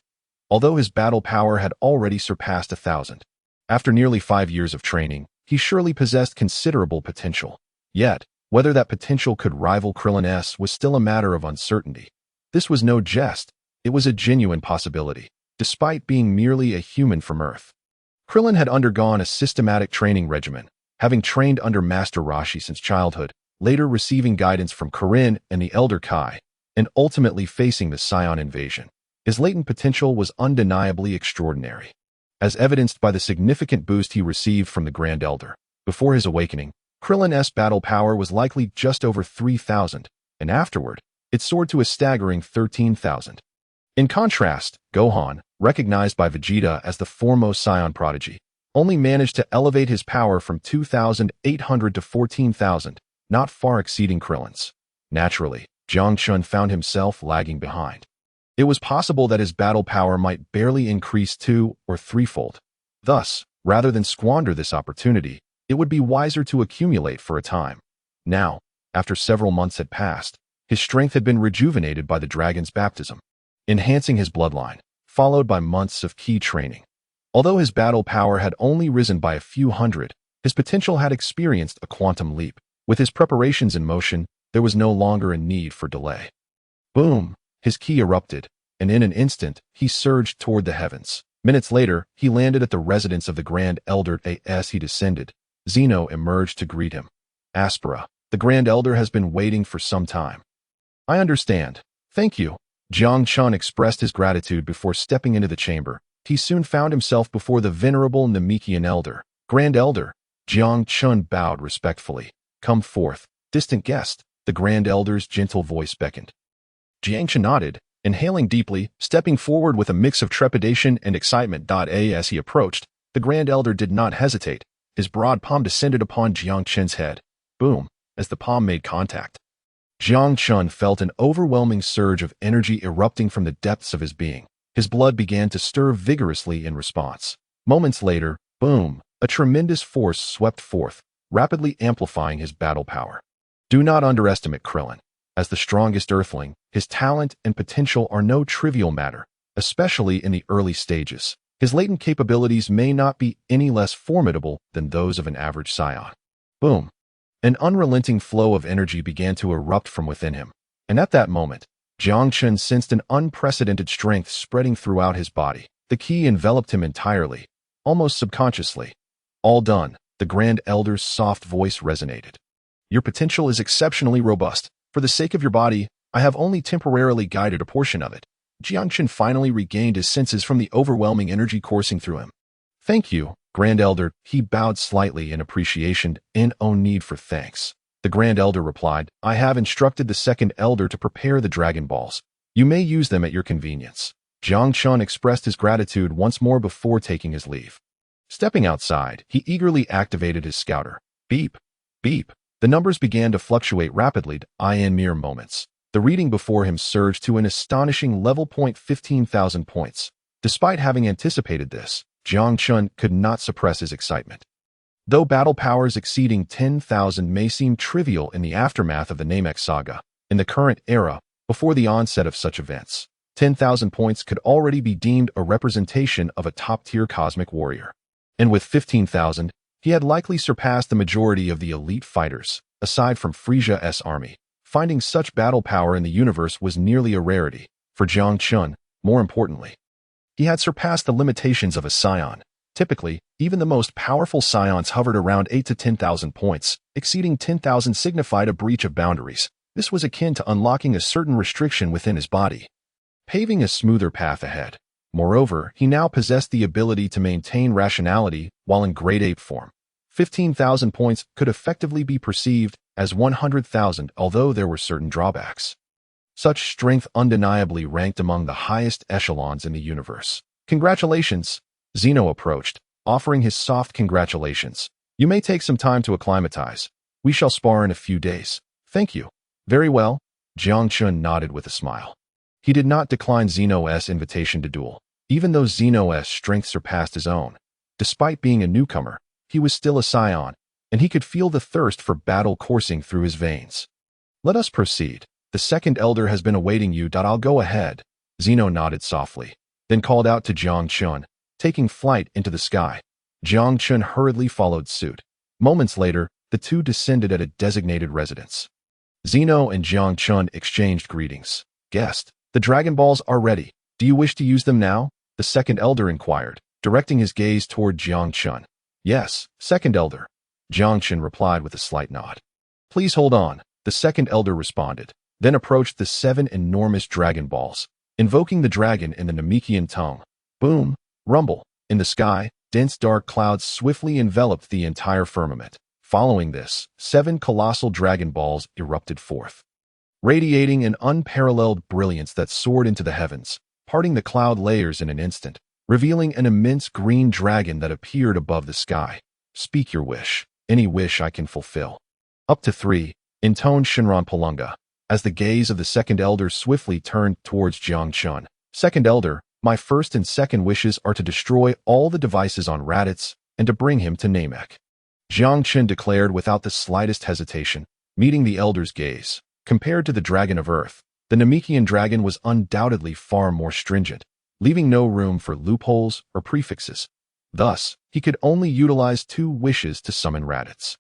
Although his battle power had already surpassed 1,000. After nearly 5 years of training, he surely possessed considerable potential. Yet, whether that potential could rival Krillin's was still a matter of uncertainty. This was no jest, it was a genuine possibility, despite being merely a human from Earth. Krillin had undergone a systematic training regimen, having trained under Master Roshi since childhood, later receiving guidance from Kirin and the Elder Kai, and ultimately facing the Scion invasion. His latent potential was undeniably extraordinary, as evidenced by the significant boost he received from the Grand Elder. Before his awakening, Krillin's battle power was likely just over 3,000, and afterward, it soared to a staggering 13,000. In contrast, Gohan, recognized by Vegeta as the foremost Scion prodigy, only managed to elevate his power from 2,800 to 14,000, not far exceeding Krillin's. Naturally, Jiang Chun found himself lagging behind. It was possible that his battle power might barely increase 2- or 3-fold. Thus, rather than squander this opportunity, it would be wiser to accumulate for a time. Now, after several months had passed, his strength had been rejuvenated by the dragon's baptism, enhancing his bloodline, followed by months of key training. Although his battle power had only risen by a few hundred, his potential had experienced a quantum leap. With his preparations in motion, there was no longer a need for delay. Boom! His ki erupted, and in an instant, he surged toward the heavens. Minutes later, he landed at the residence of the Grand Elder. As he descended, Zeno emerged to greet him. Aspera, the Grand Elder has been waiting for some time. I understand. Thank you. Jiang Chun expressed his gratitude before stepping into the chamber. He soon found himself before the venerable Namekian Elder. Grand Elder, Jiang Chun bowed respectfully. Come forth, distant guest, the Grand Elder's gentle voice beckoned. Jiang Chun nodded, inhaling deeply, stepping forward with a mix of trepidation and excitement. As he approached, the Grand Elder did not hesitate. His broad palm descended upon Jiang Chun's head. Boom, as the palm made contact. Jiang Chun felt an overwhelming surge of energy erupting from the depths of his being. His blood began to stir vigorously in response. Moments later, boom, a tremendous force swept forth, rapidly amplifying his battle power. Do not underestimate Krillin. As the strongest Earthling, his talent and potential are no trivial matter, especially in the early stages. His latent capabilities may not be any less formidable than those of an average Scion. Boom! An unrelenting flow of energy began to erupt from within him, and at that moment, Jiang Chun sensed an unprecedented strength spreading throughout his body. The ki enveloped him entirely, almost subconsciously. All done, the Grand Elder's soft voice resonated. Your potential is exceptionally robust. For the sake of your body, I have only temporarily guided a portion of it. Jiang Chun finally regained his senses from the overwhelming energy coursing through him. Thank you, Grand Elder. He bowed slightly in appreciation and no need for thanks. The Grand Elder replied, I have instructed the Second Elder to prepare the Dragon Balls. You may use them at your convenience. Jiang Chun expressed his gratitude once more before taking his leave. Stepping outside, he eagerly activated his scouter. Beep, beep. The numbers began to fluctuate rapidly in mere moments. The reading before him surged to an astonishing level 15,000 points. Despite having anticipated this, Jiang Chun could not suppress his excitement. Though battle powers exceeding 10,000 may seem trivial in the aftermath of the Namek saga, in the current era, before the onset of such events, 10,000 points could already be deemed a representation of a top-tier cosmic warrior. And with 15,000, he had likely surpassed the majority of the elite fighters, aside from Frisia's army. Finding such battle power in the universe was nearly a rarity. For Jiang Chun, more importantly, he had surpassed the limitations of a Scion. Typically, even the most powerful Scions hovered around 8 to 10,000 points. Exceeding 10,000 signified a breach of boundaries. This was akin to unlocking a certain restriction within his body, paving a smoother path ahead. Moreover, he now possessed the ability to maintain rationality while in great ape form. 15,000 points could effectively be perceived as 100,000, although there were certain drawbacks. Such strength undeniably ranked among the highest echelons in the universe. Congratulations! Zeno approached, offering his soft congratulations. You may take some time to acclimatize. We shall spar in a few days. Thank you. Very well. Jiang Chun nodded with a smile. He did not decline Zeno's invitation to duel, even though Zeno's strength surpassed his own. Despite being a newcomer, he was still a scion, and he could feel the thirst for battle coursing through his veins. Let us proceed. The second elder has been awaiting you. I'll go ahead. Zeno nodded softly, then called out to Jiang Chun, taking flight into the sky. Jiang Chun hurriedly followed suit. Moments later, the two descended at a designated residence. Zeno and Jiang Chun exchanged greetings. Guest, the Dragon Balls are ready. Do you wish to use them now? The second elder inquired, directing his gaze toward Jiang Chun. Yes, second elder. Jiang Chun replied with a slight nod. Please hold on, the second elder responded, then approached the 7 enormous Dragon Balls, invoking the dragon in the Namekian tongue. Boom, rumble. In the sky, dense dark clouds swiftly enveloped the entire firmament. Following this, 7 colossal Dragon Balls erupted forth, radiating an unparalleled brilliance that soared into the heavens, parting the cloud layers in an instant, revealing an immense green dragon that appeared above the sky. Speak your wish. Any wish I can fulfill. Up to 3, intoned Shinran Palunga, as the gaze of the second elder swiftly turned towards Jiang Chun. Second elder, my first and second wishes are to destroy all the devices on Raditz and to bring him to Namek. Jiang Chun declared without the slightest hesitation, meeting the elder's gaze. Compared to the Dragon of Earth, the Namekian dragon was undoubtedly far more stringent, leaving no room for loopholes or prefixes. Thus, he could only utilize 2 wishes to summon Raditz.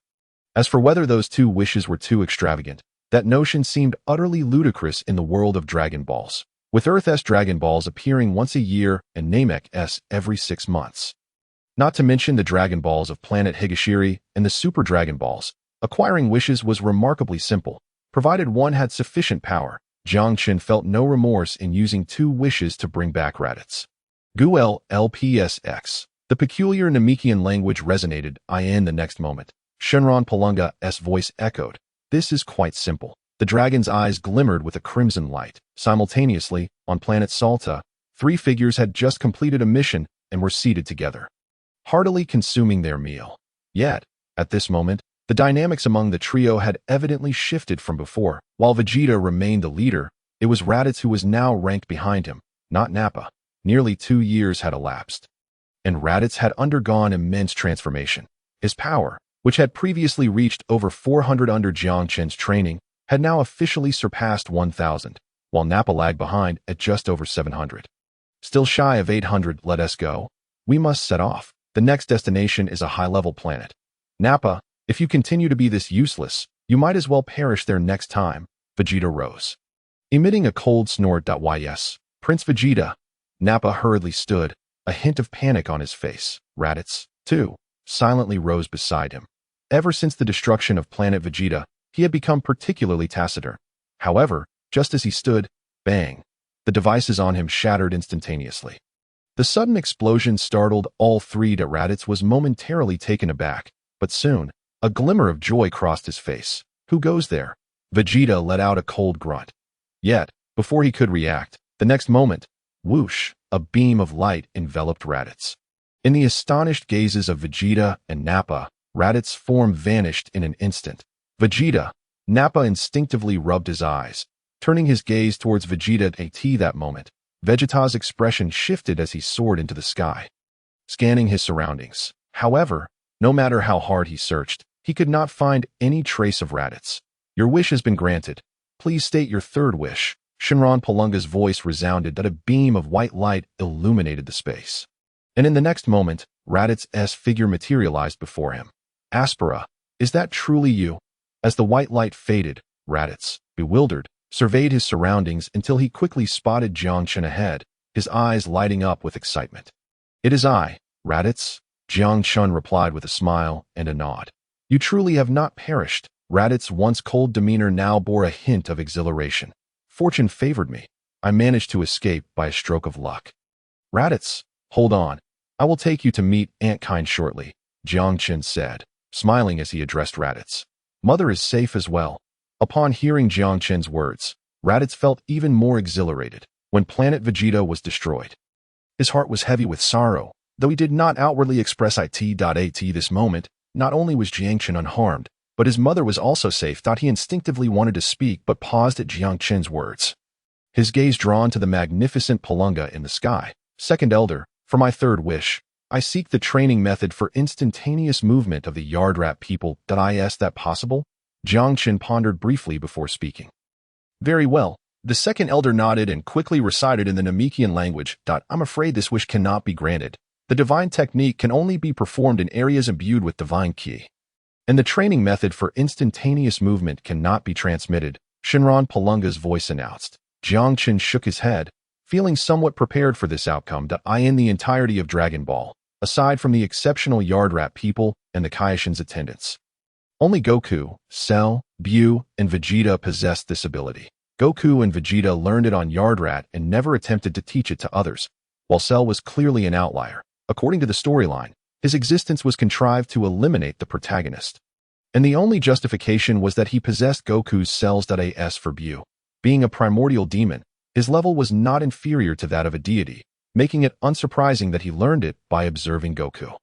As for whether those 2 wishes were too extravagant, that notion seemed utterly ludicrous in the world of Dragon Balls, with Earth's Dragon Balls appearing once a year and Namek's every 6 months. Not to mention the Dragon Balls of planet Higashiri and the Super Dragon Balls, acquiring wishes was remarkably simple, provided one had sufficient power. Jiang Chun felt no remorse in using 2 wishes to bring back Raditz. Guel LPSX. The peculiar Namekian language resonated in the next moment. Shinran Palunga's voice echoed. This is quite simple. The dragon's eyes glimmered with a crimson light. Simultaneously, on planet Salta, 3 figures had just completed a mission and were seated together, heartily consuming their meal. Yet, at this moment, the dynamics among the trio had evidently shifted from before. While Vegeta remained the leader, it was Raditz who was now ranked behind him, not Nappa. Nearly 2 years had elapsed, and Raditz had undergone immense transformation. His power, which had previously reached over 400 under Jiang Chun's training, had now officially surpassed 1,000, while Nappa lagged behind at just over 700. Still shy of 800, let us go. We must set off. The next destination is a high-level planet. Nappa, if you continue to be this useless, you might as well perish there next time. Vegeta rose, emitting a cold snort. Yes, Prince Vegeta. Nappa hurriedly stood, a hint of panic on his face. Raditz, too, silently rose beside him. Ever since the destruction of planet Vegeta, he had become particularly taciturn. However, just as he stood, bang, the devices on him shattered instantaneously. The sudden explosion startled all 3. Raditz was momentarily taken aback, but soon, a glimmer of joy crossed his face. Who goes there? Vegeta let out a cold grunt. Yet, before he could react, the next moment, whoosh, a beam of light enveloped Raditz. In the astonished gazes of Vegeta and Nappa, Raditz's form vanished in an instant. Vegeta, Nappa instinctively rubbed his eyes, turning his gaze towards Vegeta at that moment. Vegeta's expression shifted as he soared into the sky, scanning his surroundings. However, no matter how hard he searched, he could not find any trace of Raditz. Your wish has been granted. Please state your third wish. Shinran Palunga's voice resounded that a beam of white light illuminated the space. And in the next moment, Raditz's figure materialized before him. Aspera, is that truly you? As the white light faded, Raditz, bewildered, surveyed his surroundings until he quickly spotted Jiang Chun ahead, his eyes lighting up with excitement. It is I, Raditz, Jiang Chun replied with a smile and a nod. You truly have not perished. Raditz's once cold demeanor now bore a hint of exhilaration. Fortune favored me. I managed to escape by a stroke of luck. Raditz, hold on. I will take you to meet Aunt Kind shortly, Jiang Chun said, smiling as he addressed Raditz. Mother is safe as well. Upon hearing Jiang Chun's words, Raditz felt even more exhilarated. When planet Vegeta was destroyed, his heart was heavy with sorrow. Though he did not outwardly express it. At this moment, not only was Jiang Chun unharmed, But his mother was also safe. He instinctively wanted to speak but paused at Jiang Qin's words. His gaze drawn to the magnificent Palunga in the sky. Second elder, for my third wish, I seek the training method for instantaneous movement of the yard rat people. Is that possible? Jiang Qin pondered briefly before speaking. Very well. The second elder nodded and quickly recited in the Namekian language. I'm afraid this wish cannot be granted. The divine technique can only be performed in areas imbued with divine ki. And the training method for instantaneous movement cannot be transmitted, Shinran Palunga's voice announced. Jiang Qin shook his head, feeling somewhat prepared for this outcome. In the entirety of Dragon Ball, aside from the exceptional yard rat people and the Kaioshin's attendants, only Goku, Cell, Bu, and Vegeta possessed this ability. Goku and Vegeta learned it on Yard Rat and never attempted to teach it to others, while Cell was clearly an outlier. According to the storyline, his existence was contrived to eliminate the protagonist. And the only justification was that he possessed Goku's cells. As for Bu, being a primordial demon, his level was not inferior to that of a deity, making it unsurprising that he learned it by observing Goku.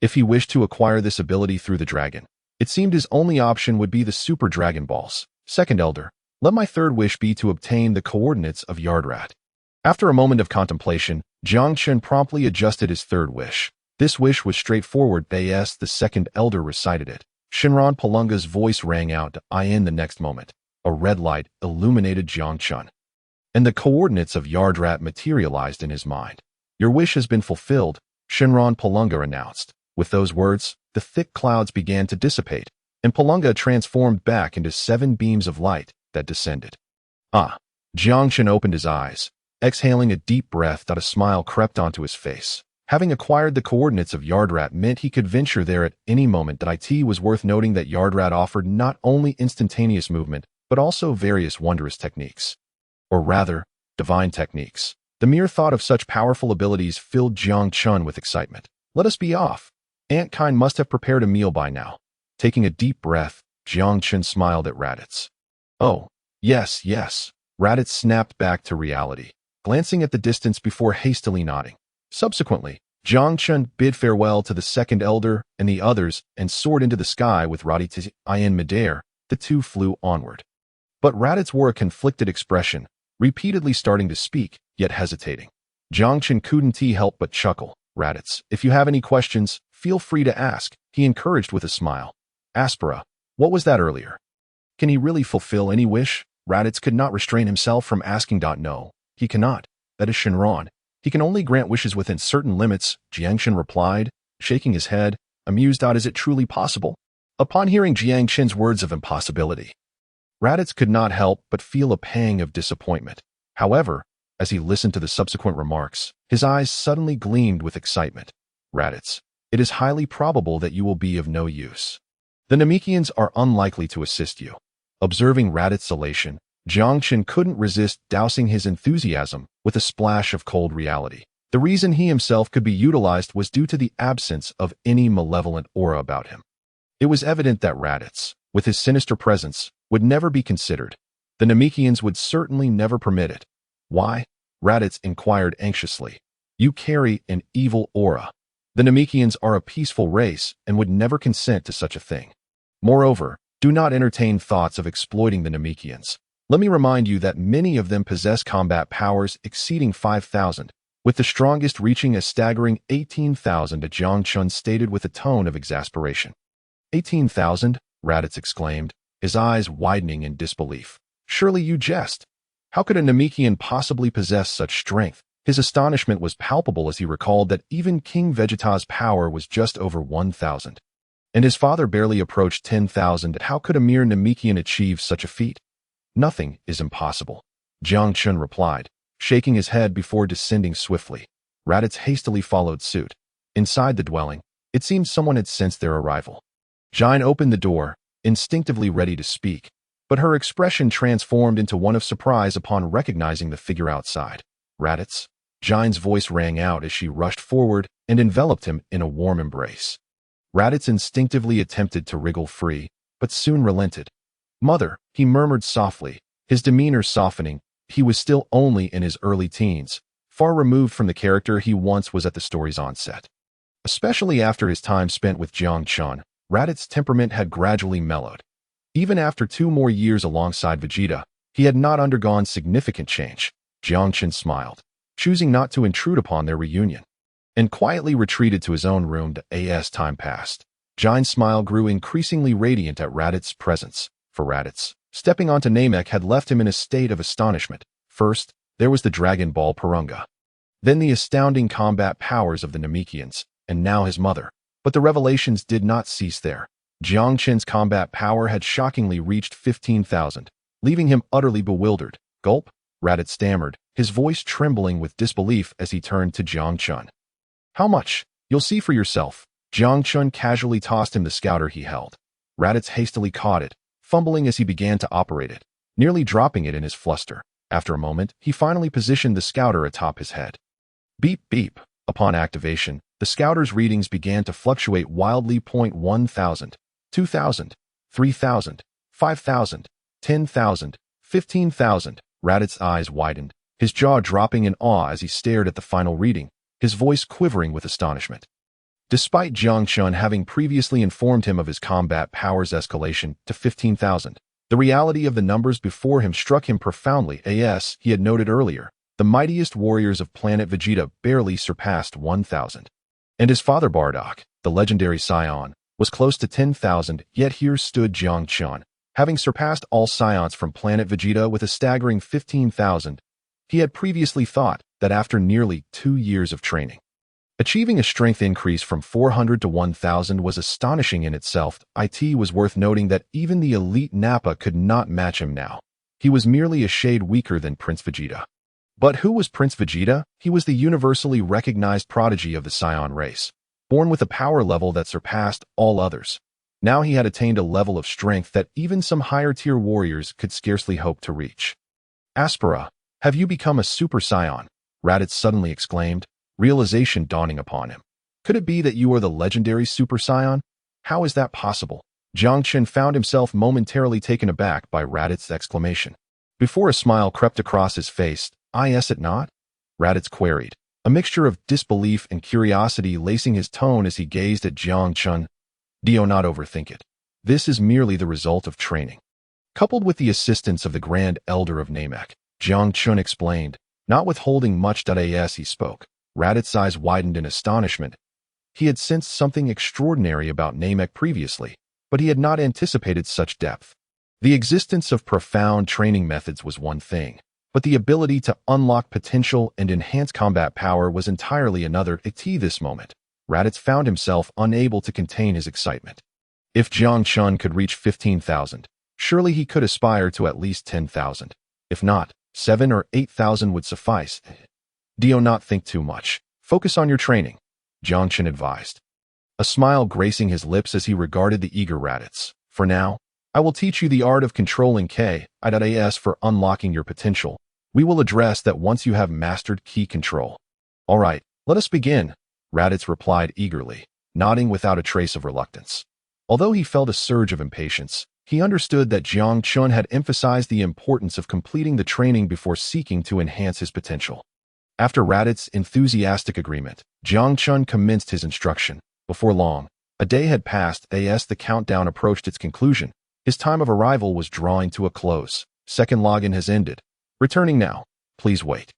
If he wished to acquire this ability through the dragon, it seemed his only option would be the Super Dragon Balls. Second elder, let my third wish be to obtain the coordinates of Yard Rat. After a moment of contemplation, Jiang Qin promptly adjusted his third wish. This wish was straightforward. The second elder recited it. Shinran Palunga's voice rang out. In the next moment, a red light illuminated Jiang Qin, and the coordinates of Yard Rat materialized in his mind. Your wish has been fulfilled, Shinran Palunga announced. With those words, the thick clouds began to dissipate, and Palunga transformed back into 7 beams of light that descended. Jiang Qin opened his eyes, exhaling a deep breath. A smile crept onto his face. Having acquired the coordinates of Yard Rat meant he could venture there at any moment. It was worth noting that Yard Rat offered not only instantaneous movement, but also various wondrous techniques. Or rather, divine techniques. The mere thought of such powerful abilities filled Jiang Qin with excitement. Let us be off. Antkind must have prepared a meal by now. Taking a deep breath, Jiang Qin smiled at Raditz. Oh, yes. Raditz snapped back to reality, glancing at the distance before hastily nodding. Subsequently, Jiang Qin bid farewell to the second elder and the others and soared into the sky with Raditz in midair. The two flew onward. But Raditz wore a conflicted expression, repeatedly starting to speak, yet hesitating. Jiang Qin couldn't help but chuckle. Raditz, if you have any questions, feel free to ask, he encouraged with a smile. Aspera, what was that earlier? Can he really fulfill any wish? Raditz could not restrain himself from asking. No, he cannot. That is Shinran. He can only grant wishes within certain limits, Jiang Qin replied, shaking his head, amused. Is it truly possible? Upon hearing Jiang Qin's words of impossibility, Raditz could not help but feel a pang of disappointment. However, as he listened to the subsequent remarks, his eyes suddenly gleamed with excitement. Raditz, it is highly probable that you will be of no use. The Namekians are unlikely to assist you. Observing Raditz's elation, Jiang Qin couldn't resist dousing his enthusiasm with a splash of cold reality. The reason he himself could be utilized was due to the absence of any malevolent aura about him. It was evident that Raditz, with his sinister presence, would never be considered. The Namekians would certainly never permit it. Why? Raditz inquired anxiously. You carry an evil aura. The Namekians are a peaceful race and would never consent to such a thing. Moreover, do not entertain thoughts of exploiting the Namekians. Let me remind you that many of them possess combat powers exceeding 5,000, with the strongest reaching a staggering 18,000, Jiang Qin stated with a tone of exasperation. 18,000? Raditz exclaimed, his eyes widening in disbelief. Surely you jest. How could a Namekian possibly possess such strength? His astonishment was palpable as he recalled that even King Vegeta's power was just over 1,000. And his father barely approached 10,000. How could a mere Namekian achieve such a feat? Nothing is impossible, Jiang Qin replied, shaking his head before descending swiftly. Raditz hastily followed suit. Inside the dwelling, it seemed someone had sensed their arrival. Jine opened the door, instinctively ready to speak, but her expression transformed into one of surprise upon recognizing the figure outside. Raditz? Jine's voice rang out as she rushed forward and enveloped him in a warm embrace. Raditz instinctively attempted to wriggle free, but soon relented. Mother, he murmured softly, his demeanor softening. He was still only in his early teens, far removed from the character he once was at the story's onset. Especially after his time spent with Jiang Qin, Raditz' temperament had gradually mellowed. Even after 2 more years alongside Vegeta, he had not undergone significant change. Jiangchen smiled, choosing not to intrude upon their reunion, and quietly retreated to his own room. As time passed, Jian's smile grew increasingly radiant at Raditz's presence. For Raditz, stepping onto Namek had left him in a state of astonishment. First, there was the Dragon Ball Purunga. Then the astounding combat powers of the Namekians, and now his mother. But the revelations did not cease there. Jiangchen's combat power had shockingly reached 15,000, leaving him utterly bewildered. Gulp, Raditz stammered, his voice trembling with disbelief as he turned to Jiangchen. How much? You'll see for yourself. Jiangchen casually tossed him the scouter he held. Raditz hastily caught it, fumbling as he began to operate it, nearly dropping it in his fluster. After a moment, he finally positioned the scouter atop his head. Beep, beep. Upon activation, the scouter's readings began to fluctuate wildly. 1,000, 2,000, 3,000, 5,000, 10,000, 15,000. Raditz's eyes widened, his jaw dropping in awe as he stared at the final reading, his voice quivering with astonishment. Despite Jiangchen having previously informed him of his combat powers escalation to 15,000, the reality of the numbers before him struck him profoundly. As he had noted earlier, the mightiest warriors of planet Vegeta barely surpassed 1,000. And his father Bardock, the legendary scion, was close to 10,000, yet here stood Jiangchen, having surpassed all scions from planet Vegeta with a staggering 15,000. He had previously thought that after nearly 2 years of training, achieving a strength increase from 400 to 1,000 was astonishing in itself. It was worth noting that even the elite Nappa could not match him now. He was merely a shade weaker than Prince Vegeta. But who was Prince Vegeta? He was the universally recognized prodigy of the Scion race, born with a power level that surpassed all others. Now he had attained a level of strength that even some higher-tier warriors could scarcely hope to reach. Aspera, have you become a Super Scion? Raditz suddenly exclaimed, realization dawning upon him. Could it be that you are the legendary Super Scion? How is that possible? Jiangchen found himself momentarily taken aback by Raditz's exclamation. Before a smile crept across his face, is it not? Raditz queried, a mixture of disbelief and curiosity lacing his tone as he gazed at Jiangchen. Do not overthink it. This is merely the result of training, coupled with the assistance of the Grand Elder of Namek, Jiangchen explained, not withholding much. As he spoke, Raditz's eyes widened in astonishment. He had sensed something extraordinary about Namek previously, but he had not anticipated such depth. The existence of profound training methods was one thing, but the ability to unlock potential and enhance combat power was entirely another. At this moment, Raditz found himself unable to contain his excitement. If Jiangchen could reach 15,000, surely he could aspire to at least 10,000. If not, 7 or 8,000 would suffice. Do not think too much. Focus on your training, Jiangchen advised, a smile gracing his lips as he regarded the eager Raditz. For now, I will teach you the art of controlling Ki.As for unlocking your potential. We will address that once you have mastered Ki control. All right, let us begin, Raditz replied eagerly, nodding without a trace of reluctance. Although he felt a surge of impatience, he understood that Jiangchen had emphasized the importance of completing the training before seeking to enhance his potential. After Raditz's enthusiastic agreement, Jiangchen commenced his instruction. Before long, a day had passed. As the countdown approached its conclusion, his time of arrival was drawing to a close. Second login has ended. Returning now. Please wait.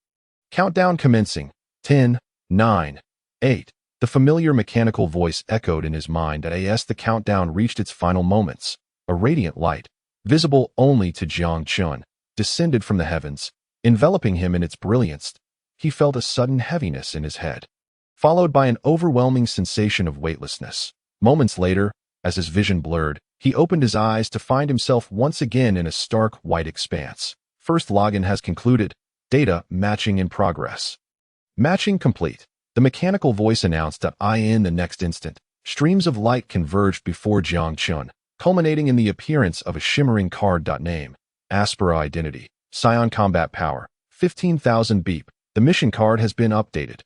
Countdown commencing. 10, 9, 8. The familiar mechanical voice echoed in his mind as the countdown reached its final moments. A radiant light, visible only to Jiangchen, descended from the heavens, enveloping him in its brilliance. He felt a sudden heaviness in his head, followed by an overwhelming sensation of weightlessness. Moments later, as his vision blurred, he opened his eyes to find himself once again in a stark white expanse. First login has concluded. Data matching in progress. Matching complete. The mechanical voice announced. In the next instant, streams of light converged before Jiangchen, culminating in the appearance of a shimmering card. Name, Aspera identity, Scion combat power, 15,000 beep. The mission card has been updated.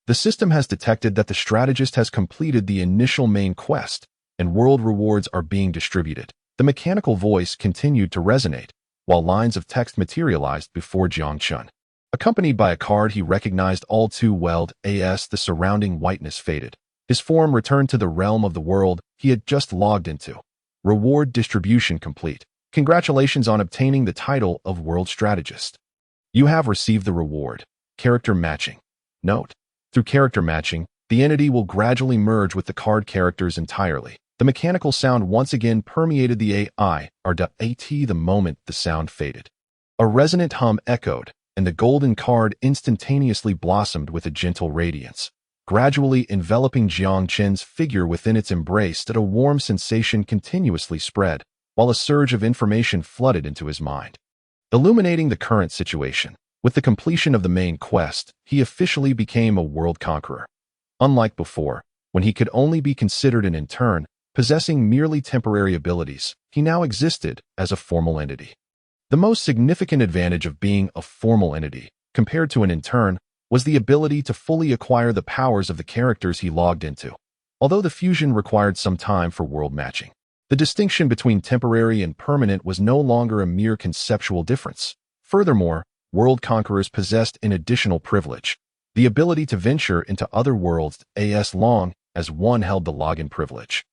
The system has detected that the strategist has completed the initial main quest, and world rewards are being distributed. The mechanical voice continued to resonate, while lines of text materialized before Jiangchen, accompanied by a card he recognized all too well. As the surrounding whiteness faded, his form returned to the realm of the world. he had just logged into. Reward distribution complete. Congratulations on obtaining the title of World Strategist. You have received the reward. Character matching. Note: through character matching, the entity will gradually merge with the card characters entirely. The mechanical sound once again permeated the AI, the moment the sound faded. A resonant hum echoed, and the golden card instantaneously blossomed with a gentle radiance, gradually enveloping Jiang Chen's figure within its embrace that a warm sensation continuously spread, while a surge of information flooded into his mind, illuminating the current situation. With the completion of the main quest, he officially became a world conqueror. Unlike before, when he could only be considered an intern, possessing merely temporary abilities, he now existed as a formal entity. The most significant advantage of being a formal entity, compared to an intern, was the ability to fully acquire the powers of the characters he logged into. Although the fusion required some time for world matching, the distinction between temporary and permanent was no longer a mere conceptual difference. Furthermore, world conquerors possessed an additional privilege: the ability to venture into other worlds as long as one held the login privilege.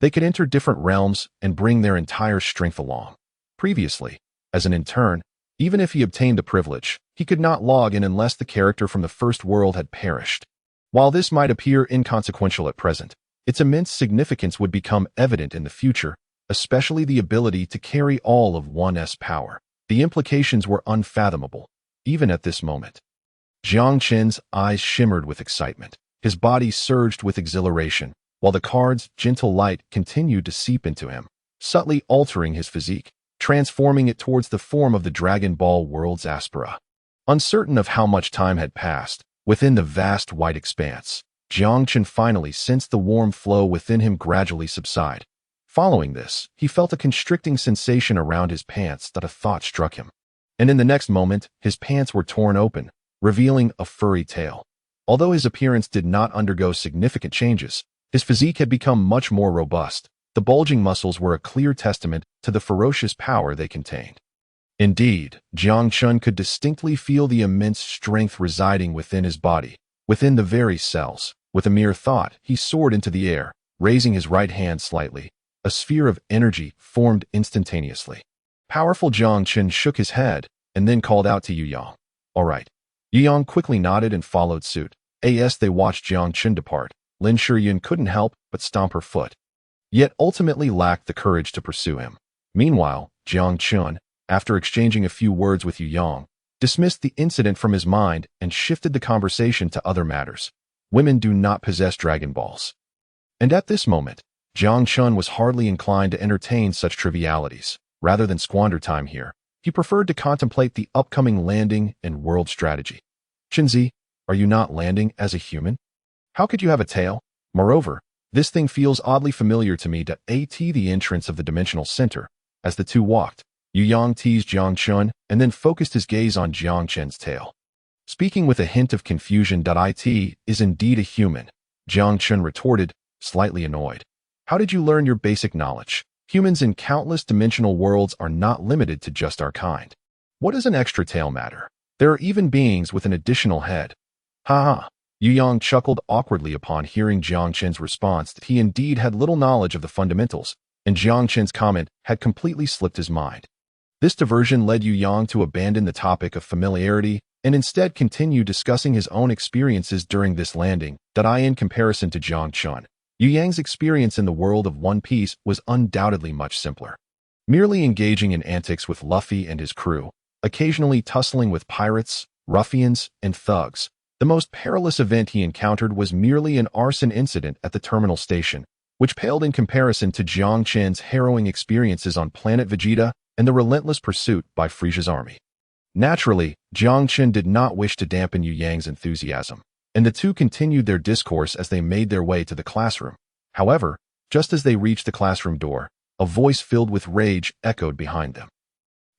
They could enter different realms and bring their entire strength along. Previously, as an intern, even if he obtained the privilege, he could not log in unless the character from the first world had perished. While this might appear inconsequential at present, its immense significance would become evident in the future, especially the ability to carry all of one's power. The implications were unfathomable, even at this moment. Jiang Chen's eyes shimmered with excitement. His body surged with exhilaration, while the card's gentle light continued to seep into him, subtly altering his physique, transforming it towards the form of the Dragon Ball World's Aspera. Uncertain of how much time had passed, within the vast white expanse, Jiang Chen finally sensed the warm flow within him gradually subside. Following this, he felt a constricting sensation around his pants that a thought struck him. And in the next moment, his pants were torn open, revealing a furry tail. Although his appearance did not undergo significant changes, his physique had become much more robust. The bulging muscles were a clear testament to the ferocious power they contained. Indeed, Jiang Chen could distinctly feel the immense strength residing within his body, within the very cells. With a mere thought, he soared into the air, raising his right hand slightly. A sphere of energy formed instantaneously. Powerful Jiang Chen shook his head and then called out to Yu Yang. "All right." Yu Yang quickly nodded and followed suit. As they watched Jiang Chen depart, Lin Shiyun couldn't help but stomp her foot, yet ultimately lacked the courage to pursue him. Meanwhile, Jiang Chen, after exchanging a few words with Yu Yang, dismissed the incident from his mind and shifted the conversation to other matters. Women do not possess Dragon Balls. And at this moment, Jiang Chen was hardly inclined to entertain such trivialities. Rather than squander time here, he preferred to contemplate the upcoming landing and world strategy. "Chenzi, are you not landing as a human? How could you have a tail? Moreover, this thing feels oddly familiar to me." The entrance of the dimensional center. As the two walked, Yu Yang teased Jiang Chen and then focused his gaze on Jiang Chen's tail. Speaking with a hint of confusion, "It is indeed a human," Jiang Chen retorted, slightly annoyed. "How did you learn your basic knowledge? Humans in countless dimensional worlds are not limited to just our kind. What does an extra tail matter? There are even beings with an additional head." "Ha ha." Yu Yang chuckled awkwardly upon hearing Jiang Chen's response that he indeed had little knowledge of the fundamentals, and Jiang Chen's comment had completely slipped his mind. This diversion led Yu Yang to abandon the topic of familiarity and instead continue discussing his own experiences during this landing. In comparison to Jiang Chen, Yu Yang's experience in the world of One Piece was undoubtedly much simpler. Merely engaging in antics with Luffy and his crew, occasionally tussling with pirates, ruffians, and thugs, the most perilous event he encountered was merely an arson incident at the terminal station, which paled in comparison to Jiang Chen's harrowing experiences on planet Vegeta and the relentless pursuit by Frieza's army. Naturally, Jiang Chen did not wish to dampen Yu Yang's enthusiasm, and the two continued their discourse as they made their way to the classroom. However, just as they reached the classroom door, a voice filled with rage echoed behind them.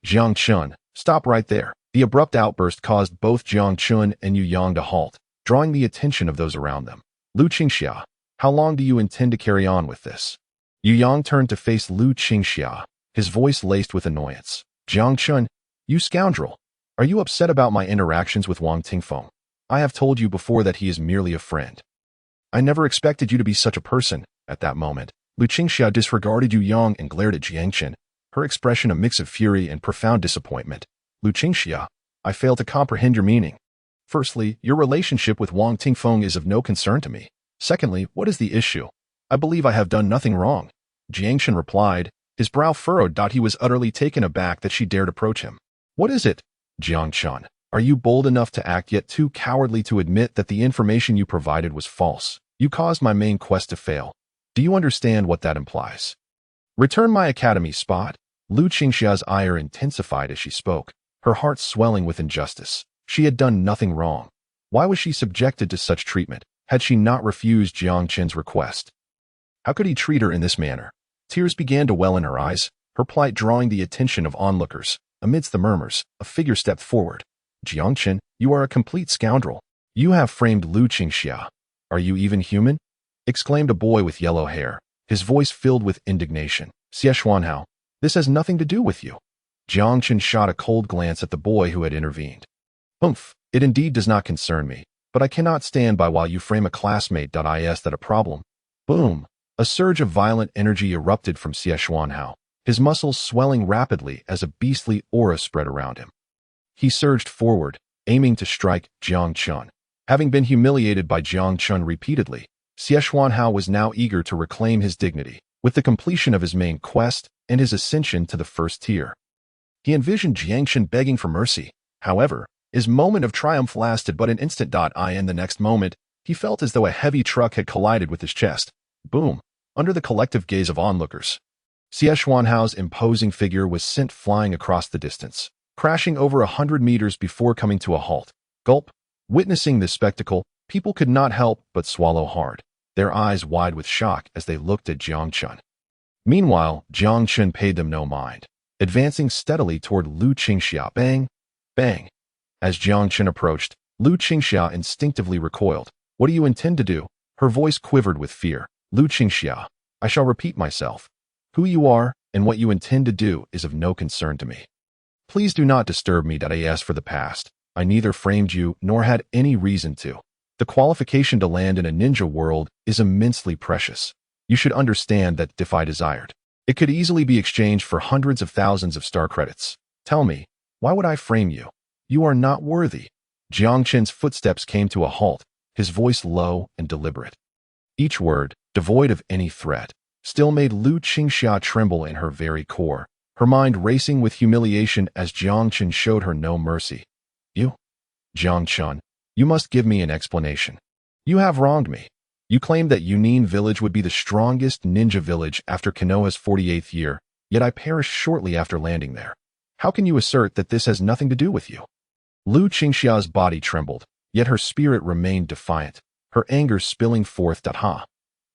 "Jiang Chen, stop right there." The abrupt outburst caused both Jiang Chen and Yu Yang to halt, drawing the attention of those around them. "Lu Qingxia, how long do you intend to carry on with this?" Yu Yang turned to face Lu Qingxia, his voice laced with annoyance. "Jiang Chen, you scoundrel, are you upset about my interactions with Wang Tingfeng? I have told you before that he is merely a friend." "I never expected you to be such a person." At that moment, Lu Qingxia disregarded Yu Yang and glared at Jiangchen, her expression a mix of fury and profound disappointment. Lu Qingxia, I fail to comprehend your meaning. Firstly, your relationship with Wang Tingfeng is of no concern to me. Secondly, what is the issue? I believe I have done nothing wrong. Jiangchen replied, his brow furrowed. He was utterly taken aback that she dared approach him. What is it? Jiangchen, are you bold enough to act yet too cowardly to admit that the information you provided was false? You caused my main quest to fail. Do you understand what that implies? Return my academy spot. Lu Qingxia's ire intensified as she spoke, her heart swelling with injustice. She had done nothing wrong. Why was she subjected to such treatment? Had she not refused Jiangchen's request? How could he treat her in this manner? Tears began to well in her eyes, her plight drawing the attention of onlookers. Amidst the murmurs, a figure stepped forward. Jiangchen, you are a complete scoundrel. You have framed Lu Qingxia. Are you even human? Exclaimed a boy with yellow hair, his voice filled with indignation. Xie, this has nothing to do with you. Jiangchen shot a cold glance at the boy who had intervened. Humph, it indeed does not concern me, but I cannot stand by while you frame a classmate. Is that a problem? Boom! A surge of violent energy erupted from Xie, his muscles swelling rapidly as a beastly aura spread around him. He surged forward, aiming to strike Jiangchen. Having been humiliated by Jiangchen repeatedly, Xie was now eager to reclaim his dignity, with the completion of his main quest and his ascension to the first tier. He envisioned Jiangchen begging for mercy. However, his moment of triumph lasted but an instant. In the next moment, he felt as though a heavy truck had collided with his chest. Boom! Under the collective gaze of onlookers, Xie imposing figure was sent flying across the distance, crashing over 100 meters before coming to a halt. Gulp! Witnessing this spectacle, people could not help but swallow hard, their eyes wide with shock as they looked at Jiangchen. Meanwhile, Jiangchen paid them no mind, advancing steadily toward Lu Qingxia. Bang! Bang! As Jiangchen approached, Lu Qingxia instinctively recoiled. What do you intend to do? Her voice quivered with fear. Lu Qingxia, I shall repeat myself. Who you are and what you intend to do is of no concern to me. Please do not disturb me. As for the past, I neither framed you nor had any reason to. The qualification to land in a ninja world is immensely precious. You should understand that if I desired, it could easily be exchanged for hundreds of thousands of star credits. Tell me, why would I frame you? You are not worthy. Jiangchen's footsteps came to a halt, his voice low and deliberate. Each word, devoid of any threat, still made Lu Qingxia tremble in her very core, her mind racing with humiliation as Jiangchen showed her no mercy. You? Jiangchen, you must give me an explanation. You have wronged me. You claimed that Chunin village would be the strongest ninja village after Konoha's 48th year, yet I perished shortly after landing there. How can you assert that this has nothing to do with you? Lu Qingxia's body trembled, yet her spirit remained defiant, her anger spilling forth.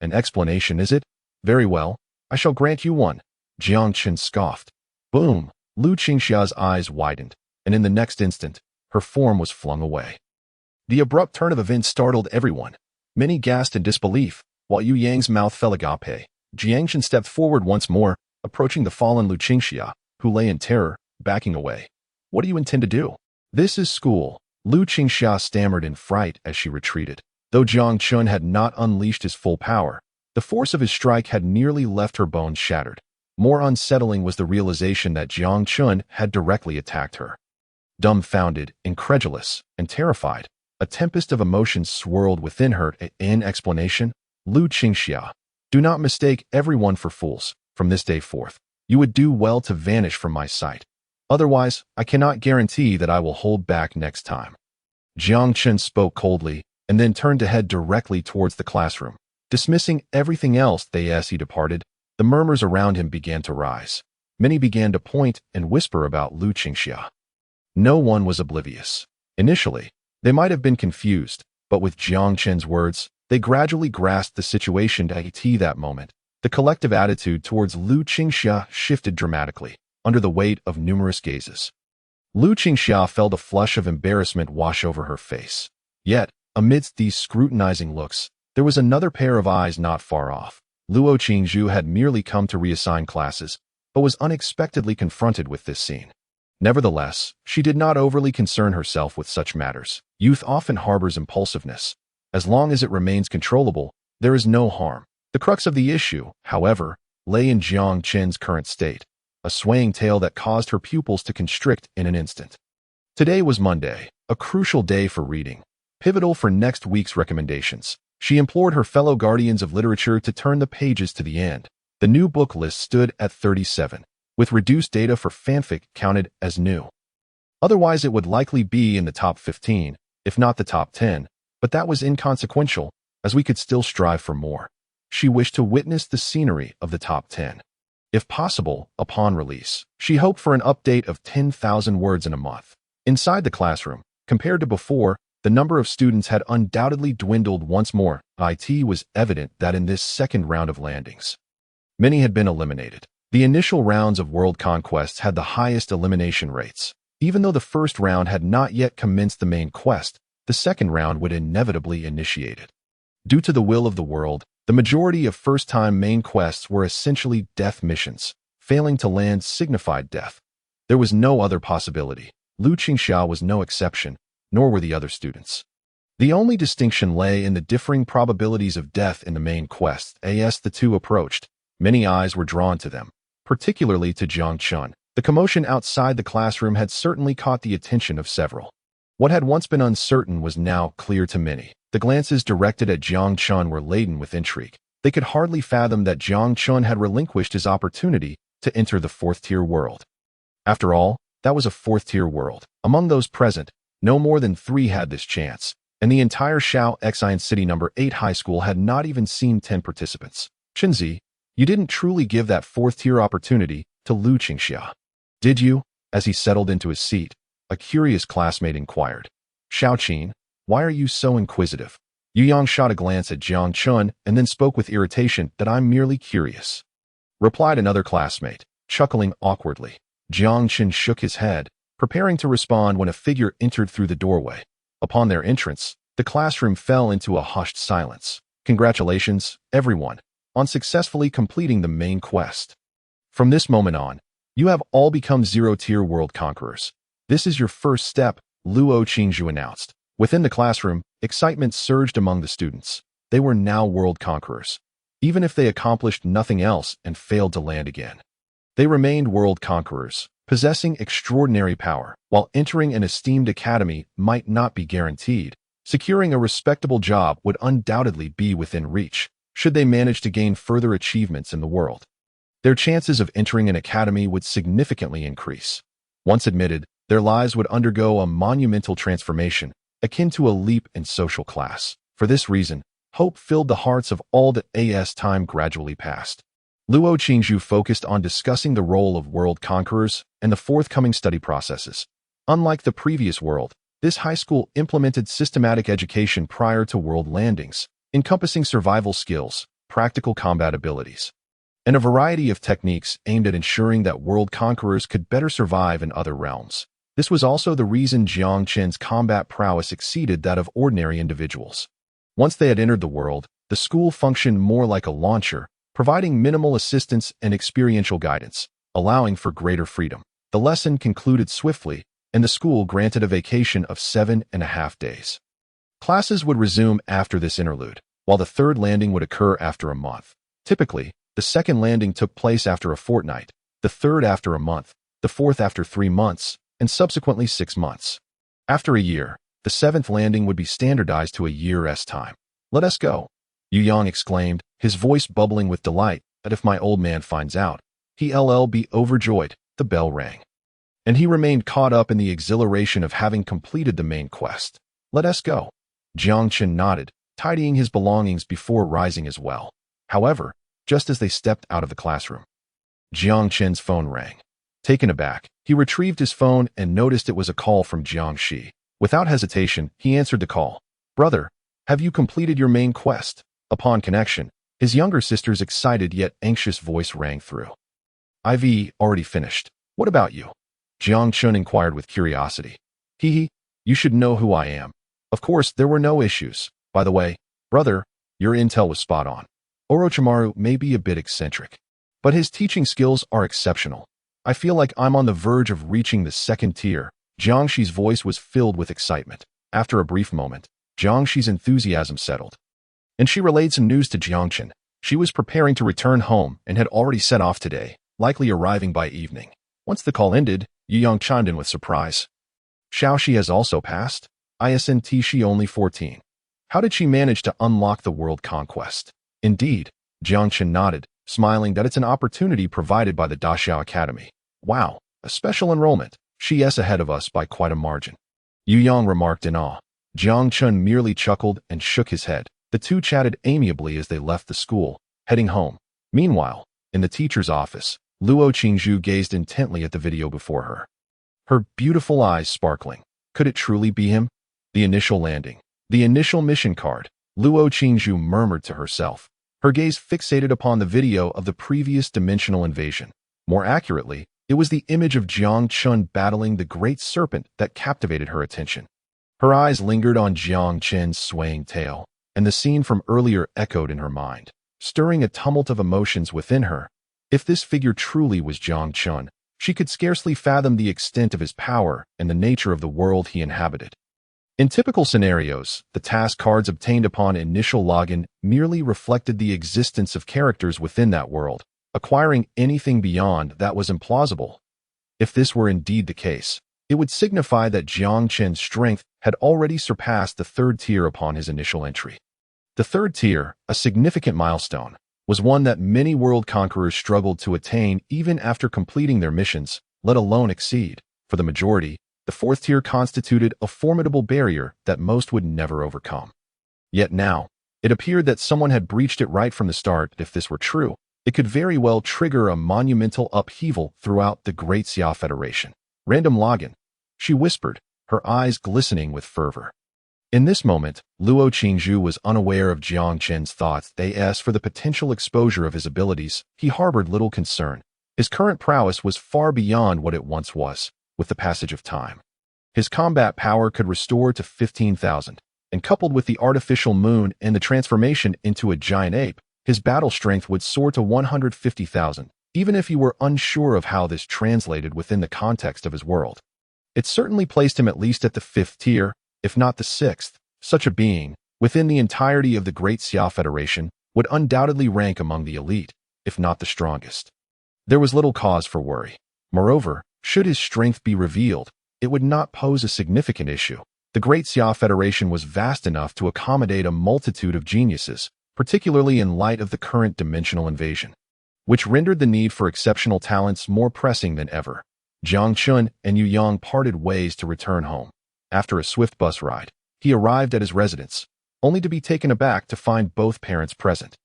An explanation, is it? Very well, I shall grant you one. Jiangchen scoffed. Boom! Lu Qingxia's eyes widened, and in the next instant, her form was flung away. The abrupt turn of events startled everyone. Many gasped in disbelief, while Yu Yang's mouth fell agape. Jiangchen stepped forward once more, approaching the fallen Lu Qingxia, who lay in terror, backing away. What do you intend to do? This is school. Lu Qingxia stammered in fright as she retreated. Though Jiangchen had not unleashed his full power, the force of his strike had nearly left her bones shattered. More unsettling was the realization that Jiangchen had directly attacked her. Dumbfounded, incredulous, and terrified, a tempest of emotions swirled within her. In explanation, Lu Qingxia, do not mistake everyone for fools. From this day forth, you would do well to vanish from my sight. Otherwise, I cannot guarantee that I will hold back next time. Jiangchen spoke coldly, and then turned to head directly towards the classroom. Dismissing everything else as he departed, the murmurs around him began to rise. Many began to point and whisper about Lu Qingxia. No one was oblivious. Initially, they might have been confused, but with Jiangchen's words, they gradually grasped the situation. At that moment, the collective attitude towards Lu Qingxia shifted dramatically, under the weight of numerous gazes. Lu Qingxia felt a flush of embarrassment wash over her face. Yet, amidst these scrutinizing looks, there was another pair of eyes not far off. Luo Qingzhu had merely come to reassign classes, but was unexpectedly confronted with this scene. Nevertheless, she did not overly concern herself with such matters. Youth often harbors impulsiveness. As long as it remains controllable, there is no harm. The crux of the issue, however, lay in Jiang Qin's current state, a swaying tale that caused her pupils to constrict in an instant. Today was Monday, a crucial day for reading, pivotal for next week's recommendations. She implored her fellow guardians of literature to turn the pages to the end. The new book list stood at 37, with reduced data for fanfic counted as new. Otherwise, it would likely be in the top 15, if not the top 10, but that was inconsequential, as we could still strive for more. She wished to witness the scenery of the top 10. If possible, upon release, she hoped for an update of 10,000 words in a month. Inside the classroom, compared to before, the number of students had undoubtedly dwindled once more. It was evident that in this second round of landings, many had been eliminated. The initial rounds of world conquests had the highest elimination rates. Even though the first round had not yet commenced the main quest, the second round would inevitably initiate it. Due to the will of the world, the majority of first-time main quests were essentially death missions. Failing to land signified death. There was no other possibility. Lu Qingxia was no exception, nor were the other students. The only distinction lay in the differing probabilities of death in the main quest. As the two approached, many eyes were drawn to them, particularly to Jiang Qin. The commotion outside the classroom had certainly caught the attention of several. What had once been uncertain was now clear to many. The glances directed at Jiang Qin were laden with intrigue. They could hardly fathom that Jiang Qin had relinquished his opportunity to enter the fourth-tier world. After all, that was a fourth-tier world. Among those present, no more than 3 had this chance, and the entire Shao Xian City No. 8 high school had not even seen 10 participants. Qinzi, you didn't truly give that fourth-tier opportunity to Lu Qingxia, did you? As he settled into his seat, a curious classmate inquired. Shaoqin, why are you so inquisitive? Yu Yang shot a glance at Jiang Qin and then spoke with irritation that I'm merely curious. Replied another classmate, chuckling awkwardly. Jiang Qin shook his head, preparing to respond when a figure entered through the doorway. Upon their entrance, the classroom fell into a hushed silence. Congratulations, everyone, on successfully completing the main quest. From this moment on, you have all become zero-tier world conquerors. This is your first step, Luo Qingzhu announced. Within the classroom, excitement surged among the students. They were now world conquerors. Even if they accomplished nothing else and failed to land again, they remained world conquerors, possessing extraordinary power. While entering an esteemed academy might not be guaranteed, securing a respectable job would undoubtedly be within reach, should they manage to gain further achievements in the world. Their chances of entering an academy would significantly increase. Once admitted, their lives would undergo a monumental transformation, akin to a leap in social class. For this reason, hope filled the hearts of all that as time gradually passed. Luo Qingzhu focused on discussing the role of world conquerors and the forthcoming study processes. Unlike the previous world, this high school implemented systematic education prior to world landings, encompassing survival skills, practical combat abilities, and a variety of techniques aimed at ensuring that world conquerors could better survive in other realms. This was also the reason Jiang Qin's combat prowess exceeded that of ordinary individuals. Once they had entered the world, the school functioned more like a launcher, providing minimal assistance and experiential guidance, allowing for greater freedom. The lesson concluded swiftly, and the school granted a vacation of 7.5 days. Classes would resume after this interlude, while the third landing would occur after a month. Typically, the second landing took place after a fortnight, the third after a month, the fourth after 3 months, and subsequently 6 months. After a year, the seventh landing would be standardized to a year's time. Let us go, Yu Yang exclaimed, his voice bubbling with delight that if my old man finds out, he'll be overjoyed. The bell rang, and he remained caught up in the exhilaration of having completed the main quest. Let us go. Jiang Qin nodded, tidying his belongings before rising as well. However, just as they stepped out of the classroom, Jiang Qin's phone rang. Taken aback, he retrieved his phone and noticed it was a call from Jiang Shi. Without hesitation, he answered the call. Brother, have you completed your main quest? Upon connection, his younger sister's excited yet anxious voice rang through. I've already finished. What about you? Jiang Qin inquired with curiosity. Hehe, you should know who I am. Of course, there were no issues. By the way, brother, your intel was spot on. Orochimaru may be a bit eccentric, but his teaching skills are exceptional. I feel like I'm on the verge of reaching the second tier. Jiang Shi's voice was filled with excitement. After a brief moment, Jiang Shi's enthusiasm settled, and she relayed some news to Jiang Qin. She was preparing to return home and had already set off today, likely arriving by evening. Once the call ended, Yu Yang chimed in with surprise. Xiaoxi has also passed? Isn't she only 14? How did she manage to unlock the world conquest? Indeed, Jiangchen nodded, smiling that it's an opportunity provided by the Daxiao Academy. Wow, a special enrollment. She is ahead of us by quite a margin. Yu Yang remarked in awe. Jiangchen merely chuckled and shook his head. The two chatted amiably as they left the school, heading home. Meanwhile, in the teacher's office, Luo Qingzhu gazed intently at the video before her. Her beautiful eyes sparkling. Could it truly be him? The initial landing. The initial mission card. Luo Qingzhu murmured to herself, her gaze fixated upon the video of the previous dimensional invasion. More accurately, it was the image of Jiangchen battling the great serpent that captivated her attention. Her eyes lingered on Jiangchen's swaying tail, and the scene from earlier echoed in her mind, stirring a tumult of emotions within her. If this figure truly was Jiangchen, she could scarcely fathom the extent of his power and the nature of the world he inhabited. In typical scenarios, the task cards obtained upon initial login merely reflected the existence of characters within that world. Acquiring anything beyond that was implausible. If this were indeed the case, it would signify that Jiangchen's strength had already surpassed the third tier upon his initial entry. The third tier, a significant milestone, was one that many world conquerors struggled to attain even after completing their missions, let alone exceed. For the majority, the fourth tier constituted a formidable barrier that most would never overcome. Yet now, it appeared that someone had breached it right from the start. If this were true, it could very well trigger a monumental upheaval throughout the Great Xia Federation. Random login, she whispered, her eyes glistening with fervor. In this moment, Luo Qingzhu was unaware of Jiangchen's thoughts. As for the potential exposure of his abilities, he harbored little concern. His current prowess was far beyond what it once was. With the passage of time, his combat power could restore to 15,000, and coupled with the artificial moon and the transformation into a giant ape, his battle strength would soar to 150,000, even if he were unsure of how this translated within the context of his world. It certainly placed him at least at the 5th tier, if not the 6th. Such a being, within the entirety of the Great Xia Federation, would undoubtedly rank among the elite, if not the strongest. There was little cause for worry. Moreover, should his strength be revealed, it would not pose a significant issue. The Great Xia Federation was vast enough to accommodate a multitude of geniuses, particularly in light of the current dimensional invasion, which rendered the need for exceptional talents more pressing than ever. Jiangchen and Yu Yang parted ways to return home. After a swift bus ride, he arrived at his residence, only to be taken aback to find both parents present.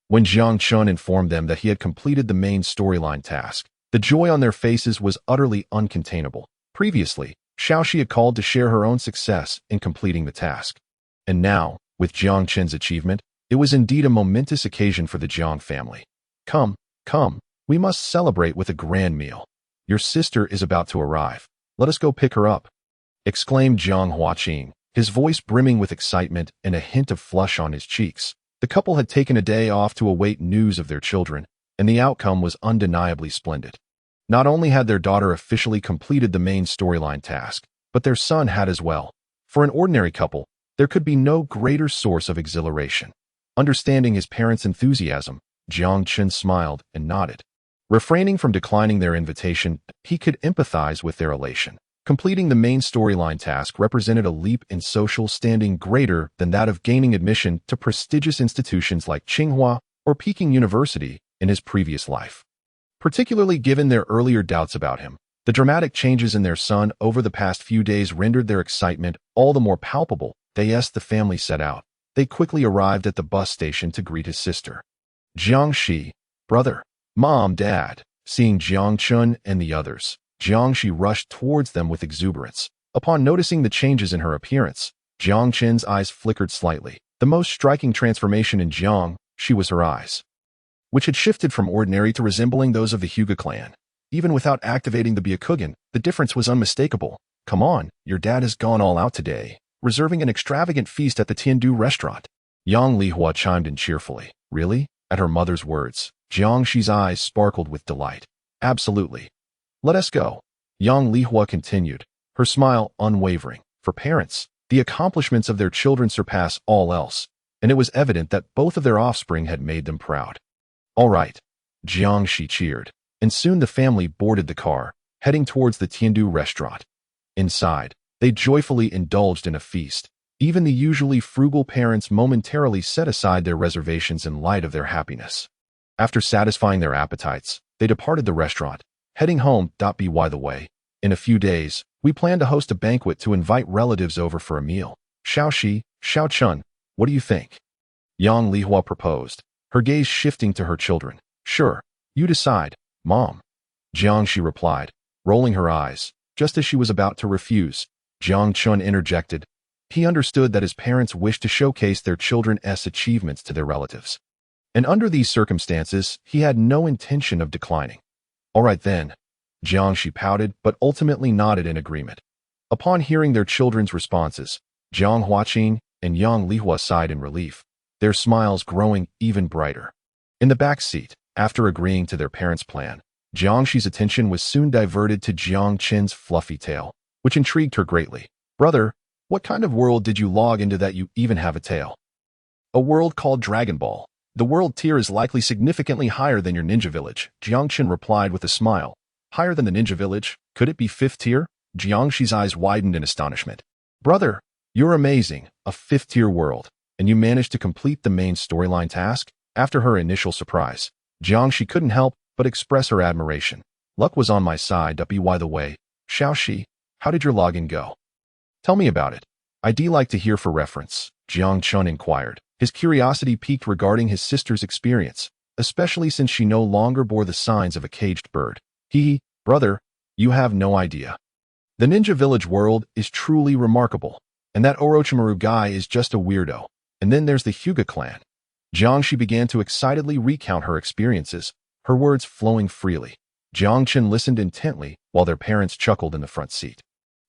When Jiangchen informed them that he had completed the main storyline task, the joy on their faces was utterly uncontainable. Previously, Xiaoxi had called to share her own success in completing the task. And now, with Jiangchen's achievement, it was indeed a momentous occasion for the Jiang family. Come, we must celebrate with a grand meal. Your sister is about to arrive. Let us go pick her up, exclaimed Jiang Huaqing, his voice brimming with excitement and a hint of flush on his cheeks. The couple had taken a day off to await news of their children, and the outcome was undeniably splendid. Not only had their daughter officially completed the main storyline task, but their son had as well. For an ordinary couple, there could be no greater source of exhilaration. Understanding his parents' enthusiasm, Jiangchen smiled and nodded. Refraining from declining their invitation, he could empathize with their elation. Completing the main storyline task represented a leap in social standing greater than that of gaining admission to prestigious institutions like Tsinghua or Peking University in his previous life. Particularly given their earlier doubts about him, the dramatic changes in their son over the past few days rendered their excitement all the more palpable. The family set out. They quickly arrived at the bus station to greet his sister. Jiangxi, brother, mom, dad. Seeing Jiangchen and the others, Jiangxi rushed towards them with exuberance. Upon noticing the changes in her appearance, Jiangchen's eyes flickered slightly. The most striking transformation in Jiangxi was her eyes, which had shifted from ordinary to resembling those of the Hyuga clan. Even without activating the Byakugan, the difference was unmistakable. Come on, your dad has gone all out today, reserving an extravagant feast at the Tiandu restaurant. Yang Lihua chimed in cheerfully. Really? At her mother's words, Jiangxi's eyes sparkled with delight. Absolutely. Let us go. Yang Lihua continued, her smile unwavering. For parents, the accomplishments of their children surpass all else. and it was evident that both of their offspring had made them proud. All right, Jiangxi cheered, and soon the family boarded the car, heading towards the Tiandu restaurant. Inside, they joyfully indulged in a feast. Even the usually frugal parents momentarily set aside their reservations in light of their happiness. After satisfying their appetites, they departed the restaurant, heading home. By the way, in a few days, we plan to host a banquet to invite relatives over for a meal. Xiaoxi, Xiaochun, what do you think? Yang Lihua proposed, her gaze shifting to her children. Sure, you decide, Mom. Jiangxi replied, rolling her eyes. Just as she was about to refuse, Jiang Chun interjected. He understood that his parents wished to showcase their children's achievements to their relatives. And under these circumstances, he had no intention of declining. All right then, Jiangxi pouted but ultimately nodded in agreement. Upon hearing their children's responses, Jiang Huaqing and Yang Lihua sighed in relief, their smiles growing even brighter. In the back seat, after agreeing to their parents' plan, Jiangxi's attention was soon diverted to Jiang Qin's fluffy tail, which intrigued her greatly. Brother, what kind of world did you log into that you even have a tail? A world called Dragon Ball. The world tier is likely significantly higher than your ninja village, Jiang Qin replied with a smile. Higher than the ninja village? Could it be 5th tier? Jiangxi's eyes widened in astonishment. Brother, you're amazing, a 5th tier world, and you managed to complete the main storyline task? After her initial surprise, Jiangxi couldn't help but express her admiration. Luck was on my side. By the way, Xiaoxi, how did your login go? Tell me about it. I'd like to hear for reference, Jiang Chun inquired, his curiosity piqued regarding his sister's experience, especially since she no longer bore the signs of a caged bird. Hehe, brother, you have no idea. The ninja village world is truly remarkable, and that Orochimaru guy is just a weirdo. And then there's the Hyuga clan. Jiangxi began to excitedly recount her experiences, her words flowing freely. Jiang Qin listened intently while their parents chuckled in the front seat.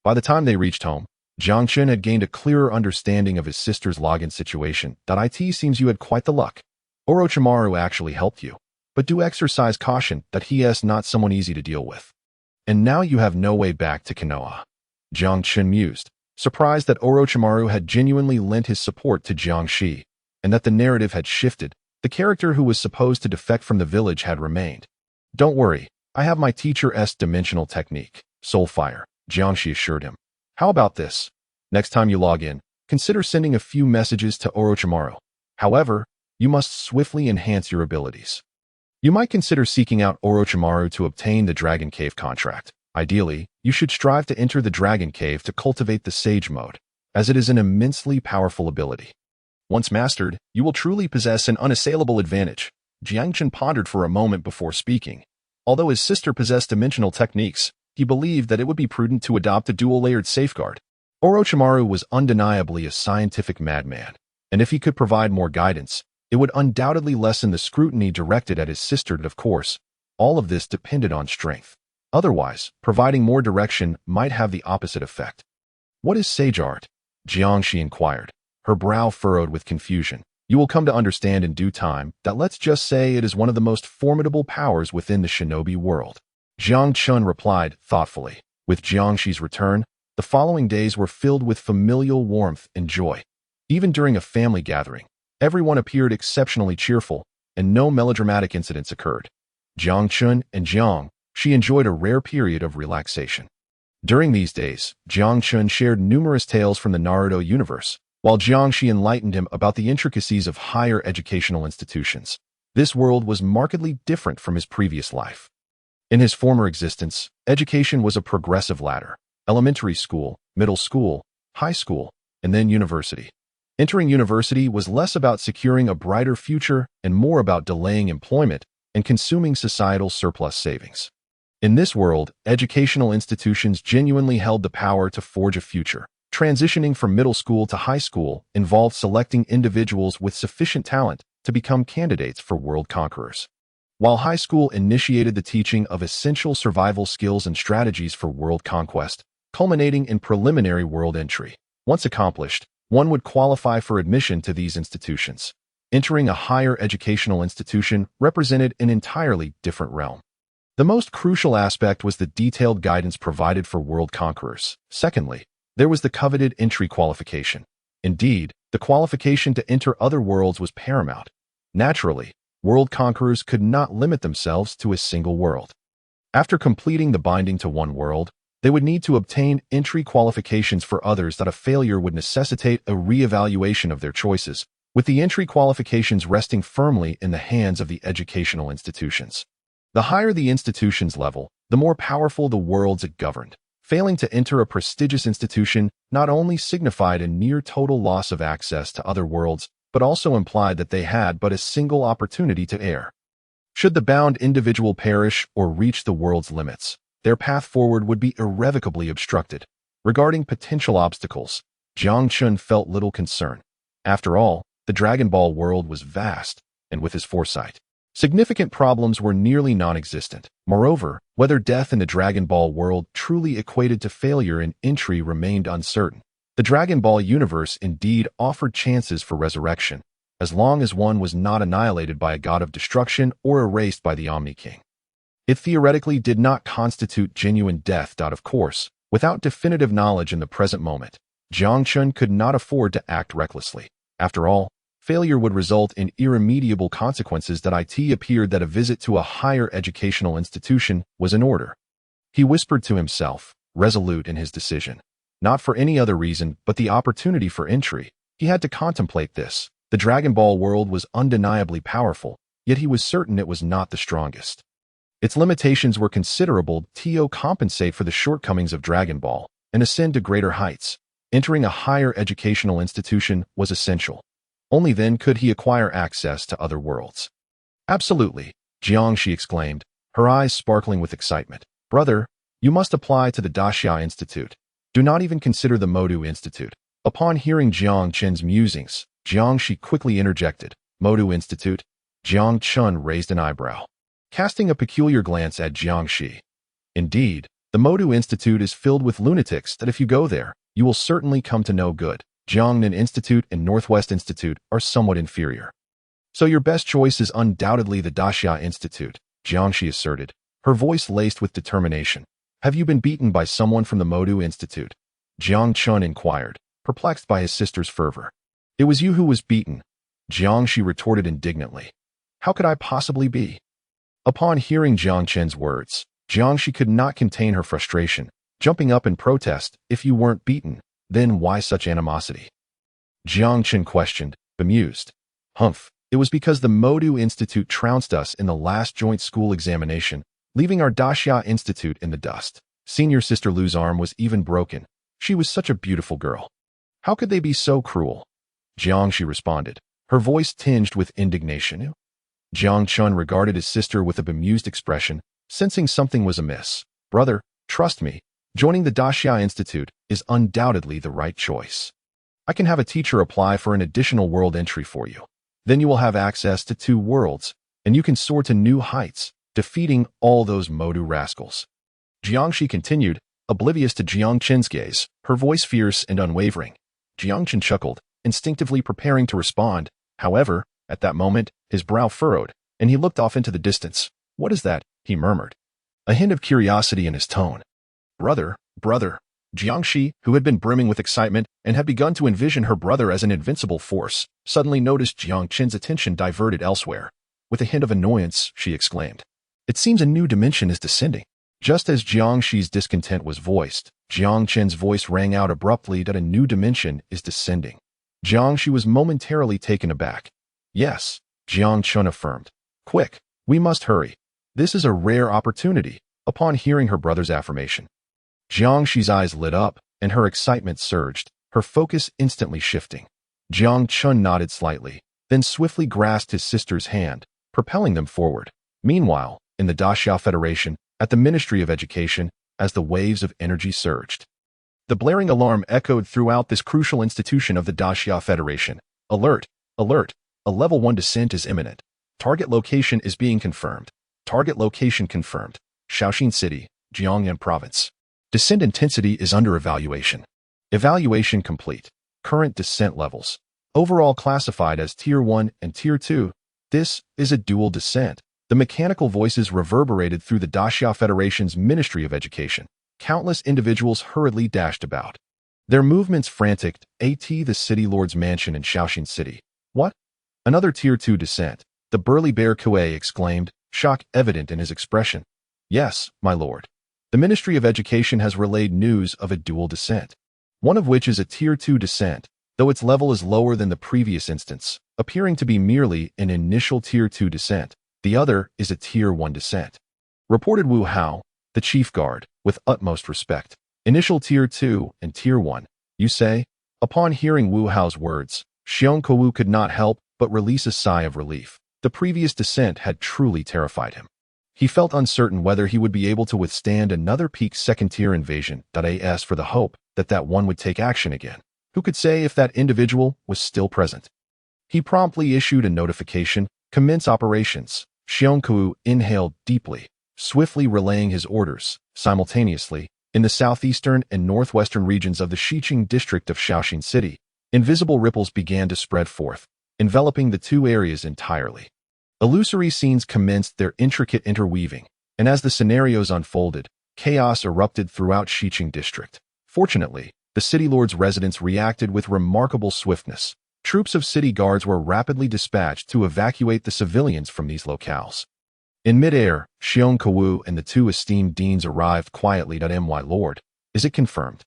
By the time they reached home, Jiang Qin had gained a clearer understanding of his sister's login situation. It seems you had quite the luck. Orochimaru actually helped you, but do exercise caution that he is not someone easy to deal with. And now you have no way back to Konoha. Jiang Qin mused, surprised that Orochimaru had genuinely lent his support to Jiangxi, and that the narrative had shifted. The character who was supposed to defect from the village had remained. Don't worry, I have my teacher's dimensional technique, Soulfire, Jiangxi assured him. How about this? Next time you log in, consider sending a few messages to Orochimaru. However, you must swiftly enhance your abilities. You might consider seeking out Orochimaru to obtain the Dragon Cave contract. Ideally, you should strive to enter the Dragon Cave to cultivate the Sage mode, as it is an immensely powerful ability. Once mastered, you will truly possess an unassailable advantage. Jiang Qin pondered for a moment before speaking. Although his sister possessed dimensional techniques, he believed that it would be prudent to adopt a dual-layered safeguard. Orochimaru was undeniably a scientific madman, and if he could provide more guidance, it would undoubtedly lessen the scrutiny directed at his sister. Of course, all of this depended on strength. Otherwise, providing more direction might have the opposite effect. What is sage art? Jiangxi inquired, her brow furrowed with confusion. You will come to understand in due time that let's just say it is one of the most formidable powers within the shinobi world. Jiang Chun replied thoughtfully. With Jiangxi's return, the following days were filled with familial warmth and joy. Even during a family gathering, everyone appeared exceptionally cheerful, and no melodramatic incidents occurred. Jiang Chun and Jiangxi enjoyed a rare period of relaxation. During these days, Jiang Chun shared numerous tales from the Naruto universe, while Jiangxi enlightened him about the intricacies of higher educational institutions. This world was markedly different from his previous life. In his former existence, education was a progressive ladder: elementary school, middle school, high school, and then university. Entering university was less about securing a brighter future and more about delaying employment and consuming societal surplus savings. In this world, educational institutions genuinely held the power to forge a future. Transitioning from middle school to high school involved selecting individuals with sufficient talent to become candidates for world conquerors. While high school initiated the teaching of essential survival skills and strategies for world conquest, culminating in preliminary world entry. Once accomplished, one would qualify for admission to these institutions. Entering a higher educational institution represented an entirely different realm. The most crucial aspect was the detailed guidance provided for world conquerors. Secondly, there was the coveted entry qualification. Indeed, The qualification to enter other worlds was paramount. Naturally, world conquerors could not limit themselves to a single world. After completing the binding to one world, they would need to obtain entry qualifications for others that a failure would necessitate a re-evaluation of their choices, with the entry qualifications resting firmly in the hands of the educational institutions. The higher the institution's level, the more powerful the worlds it governed. Failing to enter a prestigious institution not only signified a near-total loss of access to other worlds, but also implied that they had but a single opportunity to err. Should the bound individual perish or reach the world's limits, their path forward would be irrevocably obstructed. Regarding potential obstacles, Jiang Chun felt little concern. After all, the Dragon Ball world was vast, and with his foresight, significant problems were nearly non-existent. Moreover, whether death in the Dragon Ball world truly equated to failure in entry remained uncertain. The Dragon Ball universe indeed offered chances for resurrection, as long as one was not annihilated by a god of destruction or erased by the Omni King. It theoretically did not constitute genuine death. Of course, without definitive knowledge in the present moment, Jiang Chun could not afford to act recklessly. After all, failure would result in irremediable consequences. It appeared that a visit to a higher educational institution was in order. He whispered to himself, resolute in his decision. Not for any other reason but the opportunity for entry. He had to contemplate this. The Dragon Ball world was undeniably powerful, yet he was certain it was not the strongest. Its limitations were considerable to compensate for the shortcomings of Dragon Ball and ascend to greater heights. Entering a higher educational institution was essential. Only then could he acquire access to other worlds. Absolutely, Jiangxi exclaimed, her eyes sparkling with excitement. Brother, you must apply to the Daxia Institute. Do not even consider the Modu Institute. Upon hearing Jiang Chen's musings, Jiangxi quickly interjected. Modu Institute? Jiang Chun raised an eyebrow, casting a peculiar glance at Jiangxi. Indeed, the Modu Institute is filled with lunatics that if you go there, you will certainly come to no good. Jiangnan Institute and Northwest Institute are somewhat inferior. So your best choice is undoubtedly the Daxia Institute, Jiangxi asserted, her voice laced with determination. Have you been beaten by someone from the Modu Institute? Jiang Chun inquired, perplexed by his sister's fervor. It was you who was beaten, Jiangxi retorted indignantly. How could I possibly be? Upon hearing Jiang Chen's words, Jiangxi could not contain her frustration, jumping up in protest. If you weren't beaten, then why such animosity? Jiang Chen questioned, bemused. Humph, it was because the Modu Institute trounced us in the last joint school examination, leaving our Daxia Institute in the dust. Senior Sister Lu's arm was even broken. She was such a beautiful girl. How could they be so cruel? Jiangxi responded, her voice tinged with indignation. Jiang Chun regarded his sister with a bemused expression, sensing something was amiss. Brother, trust me, joining the Daxia Institute is undoubtedly the right choice. I can have a teacher apply for an additional world entry for you. Then you will have access to 2 worlds, and you can soar to new heights, defeating all those Modu rascals. Jiangxi continued, oblivious to Jiang Chen's gaze, her voice fierce and unwavering. Jiang Chen chuckled, instinctively preparing to respond. However, at that moment, his brow furrowed, and he looked off into the distance. What is that? He murmured, a hint of curiosity in his tone. Brother. Jiangxi, who had been brimming with excitement and had begun to envision her brother as an invincible force, suddenly noticed Jiang Chen's attention diverted elsewhere. With a hint of annoyance, she exclaimed, It seems a new dimension is descending. Just as Jiangxi's discontent was voiced, Jiang Chen's voice rang out abruptly that a new dimension is descending. Jiangxi was momentarily taken aback. Yes, Jiang Chun affirmed. Quick, we must hurry. This is a rare opportunity. Upon hearing her brother's affirmation, Jiangxi's eyes lit up, and her excitement surged, her focus instantly shifting. Jiang Chun nodded slightly, then swiftly grasped his sister's hand, propelling them forward. Meanwhile, in the Daxia Federation, at the Ministry of Education, as the waves of energy surged, the blaring alarm echoed throughout this crucial institution of the Daxia Federation. Alert! Alert! A level 1 descent is imminent. Target location is being confirmed. Target location confirmed. Shaoxing City, Jiangnan Province. Descent intensity is under evaluation. Evaluation complete. Current descent levels. Overall classified as Tier 1 and Tier 2. This is a dual descent. The mechanical voices reverberated through the Daxia Federation's Ministry of Education. Countless individuals hurriedly dashed about. Their movements frantic. The city lord's mansion in Shaoxin City. What? Another Tier 2 descent, the burly bear Kuei exclaimed, shock evident in his expression. Yes, my lord. The Ministry of Education has relayed news of a dual descent. One of which is a Tier 2 descent, though its level is lower than the previous instance, appearing to be merely an initial Tier 2 descent. The other is a Tier 1 descent. Reported Wu Hao, the chief guard, with utmost respect. Initial Tier 2 and Tier 1, you say? Upon hearing Wu Hao's words, Xiong Kou could not help but release a sigh of relief. The previous descent had truly terrified him. He felt uncertain whether he would be able to withstand another peak second-tier invasion. As for the hope that one would take action again, who could say if that individual was still present? He promptly issued a notification, commence operations. Xiong Kou inhaled deeply, swiftly relaying his orders, simultaneously, in the southeastern and northwestern regions of the Xiqing district of Shaoxin City. Invisible ripples began to spread forth, enveloping the two areas entirely. Illusory scenes commenced their intricate interweaving, and as the scenarios unfolded, chaos erupted throughout Xiqing district. Fortunately, the city lord's residents reacted with remarkable swiftness. Troops of city guards were rapidly dispatched to evacuate the civilians from these locales. In mid-air, Xiong Kou and the two esteemed deans arrived quietly. My lord, is it confirmed?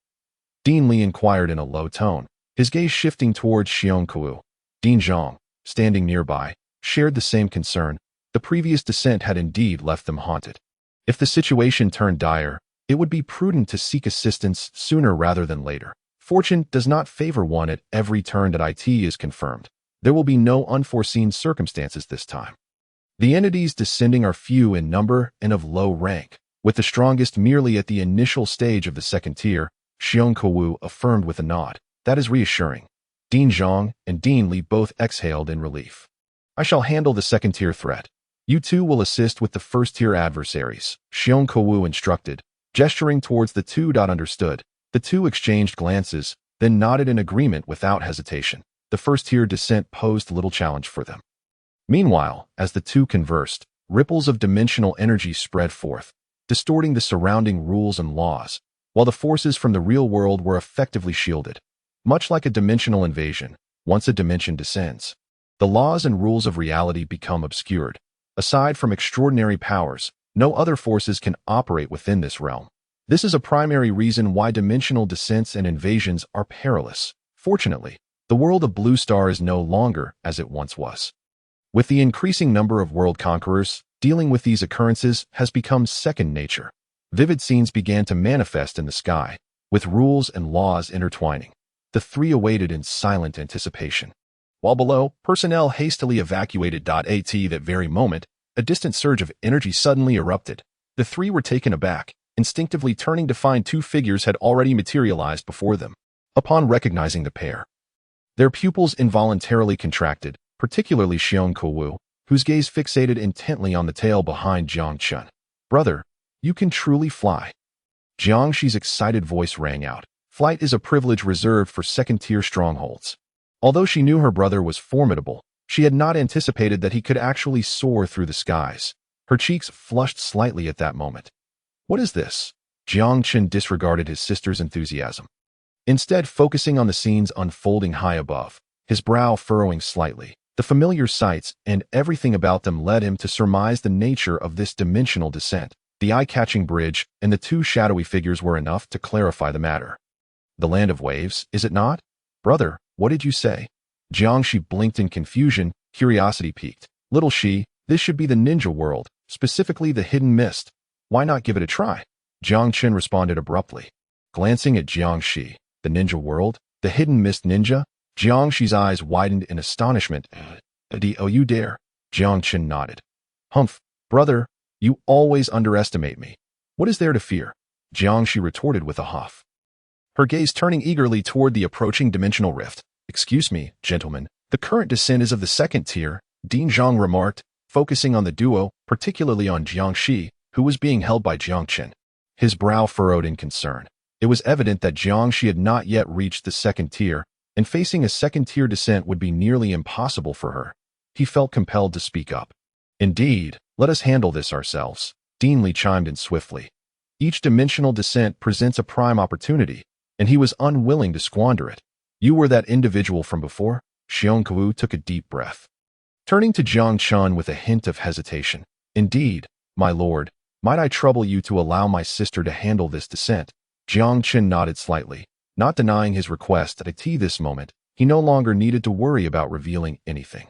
Dean Li inquired in a low tone, his gaze shifting towards Xiong Kou. Dean Zhang, standing nearby, shared the same concern. The previous descent had indeed left them haunted. If the situation turned dire, it would be prudent to seek assistance sooner rather than later. Fortune does not favor one at every turn. It is confirmed. There will be no unforeseen circumstances this time. The entities descending are few in number and of low rank, with the strongest merely at the initial stage of the second tier. Xiong Kou affirmed with a nod. That is reassuring. Dean Zhang and Dean Li both exhaled in relief. I shall handle the second-tier threat. You two will assist with the first-tier adversaries, Xiong Kou instructed, gesturing towards the two. Understood. The two exchanged glances, then nodded in agreement without hesitation. The first-tier descent posed little challenge for them. Meanwhile, as the two conversed, ripples of dimensional energy spread forth, distorting the surrounding rules and laws, while the forces from the real world were effectively shielded. Much like a dimensional invasion, once a dimension descends, the laws and rules of reality become obscured. Aside from extraordinary powers, no other forces can operate within this realm. This is a primary reason why dimensional descents and invasions are perilous. Fortunately, the world of Blue Star is no longer as it once was. With the increasing number of world conquerors, dealing with these occurrences has become second nature. Vivid scenes began to manifest in the sky, with rules and laws intertwining. The three awaited in silent anticipation. While below, personnel hastily evacuated. At that very moment, a distant surge of energy suddenly erupted. The three were taken aback, instinctively turning to find two figures had already materialized before them. Upon recognizing the pair, their pupils involuntarily contracted, particularly Xiong Kou, whose gaze fixated intently on the tail behind Jiang Chun. Brother, you can truly fly. Jiang Shi's excited voice rang out. Flight is a privilege reserved for second-tier strongholds. Although she knew her brother was formidable, she had not anticipated that he could actually soar through the skies. Her cheeks flushed slightly at that moment. What is this? Jiang Chun disregarded his sister's enthusiasm, instead focusing on the scenes unfolding high above, his brow furrowing slightly. The familiar sights and everything about them led him to surmise the nature of this dimensional descent. The eye-catching bridge and the two shadowy figures were enough to clarify the matter. The land of waves, is it not? Brother, what did you say? Jiang Shi blinked in confusion, curiosity piqued. Little Shi, this should be the ninja world, specifically the hidden mist. Why not give it a try? Jiang Chen responded abruptly. Glancing at Jiang Shi, the ninja world, the hidden mist ninja? Jiang Shi's eyes widened in astonishment. Oh, you dare? Jiang Chen nodded. Humph, brother, you always underestimate me. What is there to fear? Jiang Shi retorted with a huff, her gaze turning eagerly toward the approaching dimensional rift. Excuse me, gentlemen, the current descent is of the second tier, Dean Zhang remarked, focusing on the duo, particularly on Jiang Shi, who was being held by Jiang Chen. His brow furrowed in concern. It was evident that Jiang Shi had not yet reached the second tier, and facing a second-tier descent would be nearly impossible for her. He felt compelled to speak up. Indeed, let us handle this ourselves. Dean Li chimed in swiftly. Each dimensional descent presents a prime opportunity, and he was unwilling to squander it. You were that individual from before? Xiongku took a deep breath. Turning to Jiang Chun with a hint of hesitation. Indeed, my lord, might I trouble you to allow my sister to handle this descent? Jiang Chun nodded slightly, not denying his request at this moment. He no longer needed to worry about revealing anything.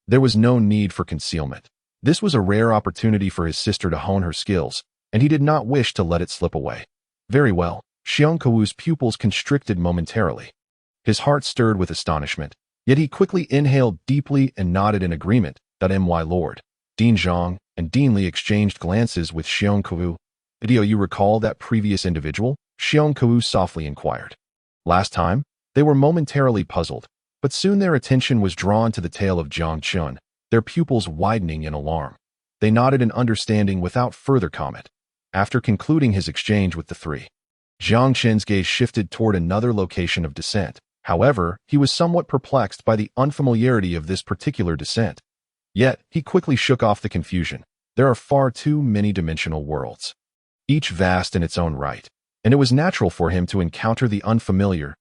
There was no need for concealment. This was a rare opportunity for his sister to hone her skills, and he did not wish to let it slip away. Very well. Xiongku's pupils constricted momentarily. His heart stirred with astonishment, yet he quickly inhaled deeply and nodded in agreement that my lord. Din Zhang and Din Li exchanged glances with Xiongku. Do you recall that previous individual? Xiongku softly inquired. Last time, they were momentarily puzzled, but soon their attention was drawn to the tale of Jiang Chun, their pupils widening in alarm. They nodded in understanding without further comment. After concluding his exchange with the three, Jiang Chun's gaze shifted toward another location of descent. However, he was somewhat perplexed by the unfamiliarity of this particular descent. Yet, he quickly shook off the confusion. There are far too many dimensional worlds, each vast in its own right, and it was natural for him to encounter the unfamiliar.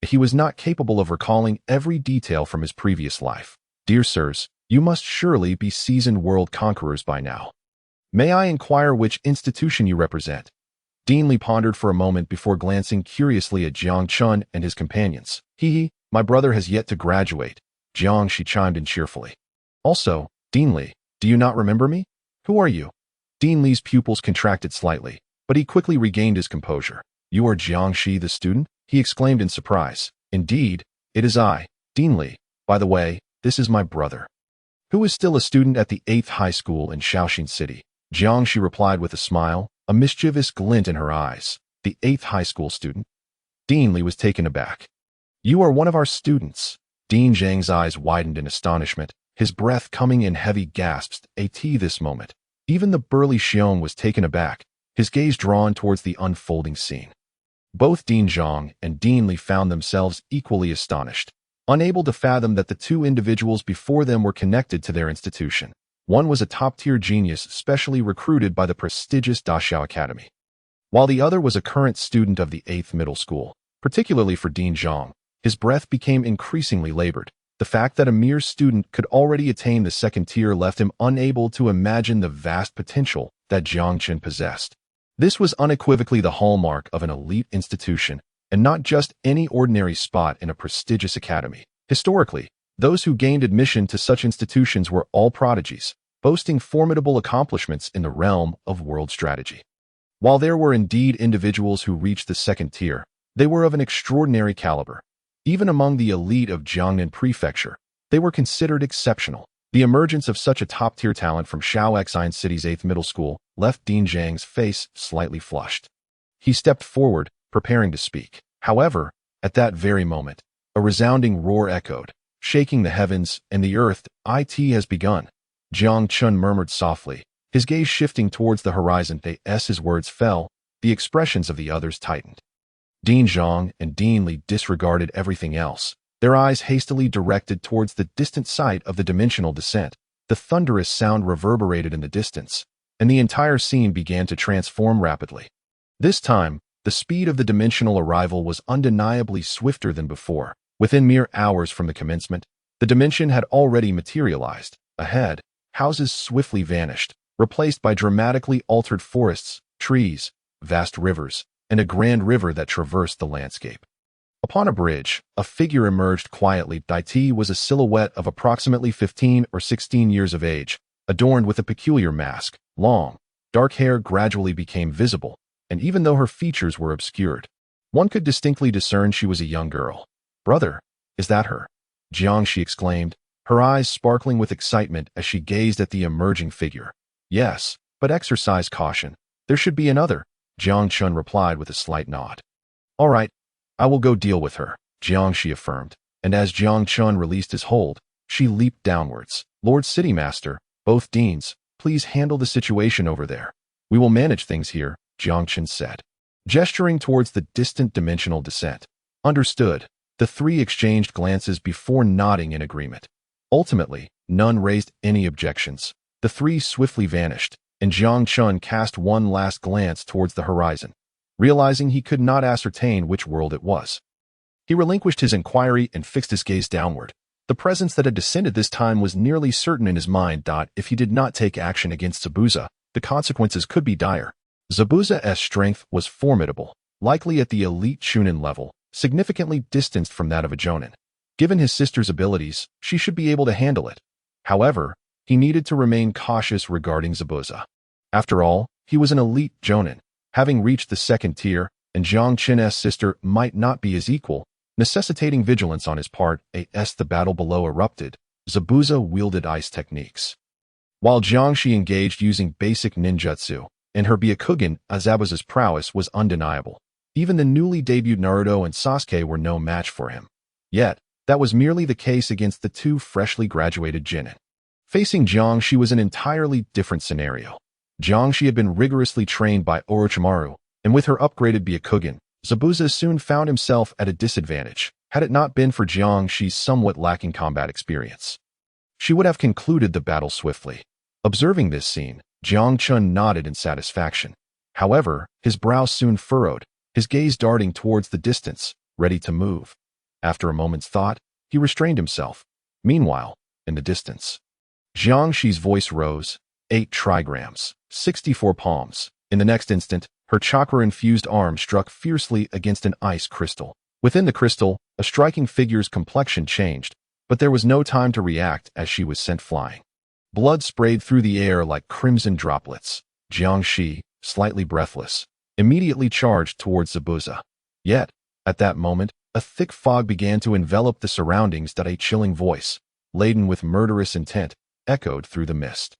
He was not capable of recalling every detail from his previous life. Dear sirs, you must surely be seasoned world conquerors by now. May I inquire which institution you represent? Din Li pondered for a moment before glancing curiously at Jiang Chun and his companions. Hehe, my brother has yet to graduate. Jiang Shi chimed in cheerfully. Also, Din Li, do you not remember me? Who are you? Din Li's pupils contracted slightly, but he quickly regained his composure. You are Jiang Shi the student? He exclaimed in surprise. Indeed, it is I, Din Li. By the way, this is my brother, who is still a student at the 8th high school in Shaoxing City. Jiang Shi replied with a smile, a mischievous glint in her eyes. The 8th high school student? Din Li was taken aback. You are one of our students. Din Zhang's eyes widened in astonishment, his breath coming in heavy gasps at this moment. Even the burly Xiong was taken aback, his gaze drawn towards the unfolding scene. Both Din Zhang and Din Li found themselves equally astonished, unable to fathom that the two individuals before them were connected to their institution. One was a top-tier genius specially recruited by the prestigious Daxiao Academy, while the other was a current student of the 8th middle school. Particularly for Din Zhang, his breath became increasingly labored. The fact that a mere student could already attain the 2nd tier left him unable to imagine the vast potential that Jiang Chun possessed. This was unequivocally the hallmark of an elite institution, and not just any ordinary spot in a prestigious academy. Historically, those who gained admission to such institutions were all prodigies, boasting formidable accomplishments in the realm of world strategy. While there were indeed individuals who reached the 2nd tier, they were of an extraordinary caliber. Even among the elite of Jiangnan Prefecture, they were considered exceptional. The emergence of such a top-tier talent from Shaoxing City's 8th middle school left Din Zhang's face slightly flushed. He stepped forward, preparing to speak. However, at that very moment, a resounding roar echoed, shaking the heavens and the earth. It has begun. Jiang Chun murmured softly, his gaze shifting towards the horizon. As his words fell, the expressions of the others tightened. Din Zhang and Din Li disregarded everything else, their eyes hastily directed towards the distant site of the dimensional descent. The thunderous sound reverberated in the distance, and the entire scene began to transform rapidly. This time, the speed of the dimensional arrival was undeniably swifter than before. Within mere hours from the commencement, the dimension had already materialized. Ahead, houses swiftly vanished, replaced by dramatically altered forests, trees, vast rivers, and a grand river that traversed the landscape. Upon a bridge, a figure emerged quietly. It was a silhouette of approximately 15 or 16 years of age, adorned with a peculiar mask. Long, dark hair gradually became visible, and even though her features were obscured, one could distinctly discern she was a young girl. Brother, is that her? Jiang Shi exclaimed, her eyes sparkling with excitement as she gazed at the emerging figure. Yes, but exercise caution. There should be another. Jiang Chun replied with a slight nod. All right, I will go deal with her, Jiang Shi affirmed, and as Jiang Chun released his hold, she leaped downwards. Lord City Master, both deans, please handle the situation over there. We will manage things here, Jiang Chun said, gesturing towards the distant dimensional descent. Understood. The three exchanged glances before nodding in agreement. Ultimately, none raised any objections. The three swiftly vanished, and Jiang Chun cast one last glance towards the horizon, realizing he could not ascertain which world it was. He relinquished his inquiry and fixed his gaze downward. The presence that had descended this time was nearly certain in his mind that if he did not take action against Zabuza, the consequences could be dire. Zabuza's strength was formidable, likely at the elite Chunin level, significantly distanced from that of a Jonin. Given his sister's abilities, she should be able to handle it. However, he needed to remain cautious regarding Zabuza. After all, he was an elite Jonin, having reached the second tier, and Jiang Qin's sister might not be his equal, necessitating vigilance on his part. As the battle below erupted, Zabuza wielded ice techniques. While Jiangxi engaged using basic ninjutsu, and her Byakugan, Zabuza's prowess was undeniable. Even the newly debuted Naruto and Sasuke were no match for him. Yet, that was merely the case against the two freshly graduated Genin. Facing Jiangxi was an entirely different scenario. Jiangxi had been rigorously trained by Orochimaru, and with her upgraded Byakugan, Zabuza soon found himself at a disadvantage, had it not been for Jiangxi's somewhat lacking combat experience. She would have concluded the battle swiftly. Observing this scene, Jiang Chun nodded in satisfaction. However, his brow soon furrowed, his gaze darting towards the distance, ready to move. After a moment's thought, he restrained himself. Meanwhile, in the distance, Jiangxi's voice rose, 8 trigrams, 64 palms. In the next instant, her chakra-infused arm struck fiercely against an ice crystal. Within the crystal, a striking figure's complexion changed, but there was no time to react as she was sent flying. Blood sprayed through the air like crimson droplets. Jiangxi, slightly breathless, immediately charged towards Zabuza. Yet, at that moment, a thick fog began to envelop the surroundings. A chilling voice, laden with murderous intent, echoed through the mist.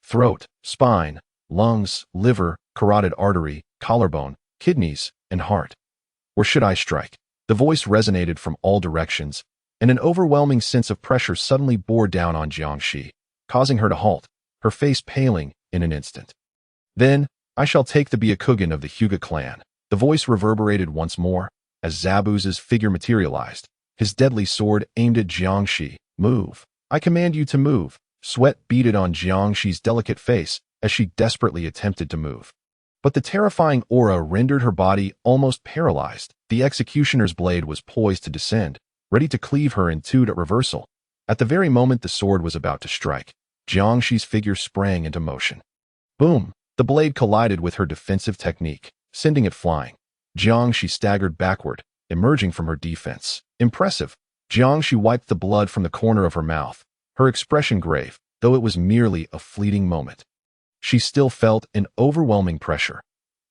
Throat, spine, lungs, liver, carotid artery, collarbone, kidneys, and heart. Where should I strike? The voice resonated from all directions, and an overwhelming sense of pressure suddenly bore down on Jiangxi, causing her to halt, her face paling in an instant. Then, I shall take the Byakugan of the Hyuga clan. The voice reverberated once more, as Zabuza's figure materialized, his deadly sword aimed at Jiangxi. Move. I command you to move. Sweat beaded on Jiangxi's delicate face as she desperately attempted to move. But the terrifying aura rendered her body almost paralyzed. The executioner's blade was poised to descend, ready to cleave her in two at reversal. At the very moment the sword was about to strike, Jiangxi's figure sprang into motion. Boom! The blade collided with her defensive technique, sending it flying. Jiangxi staggered backward, emerging from her defense. Impressive. Jiangxi wiped the blood from the corner of her mouth, her expression grave, though it was merely a fleeting moment. She still felt an overwhelming pressure.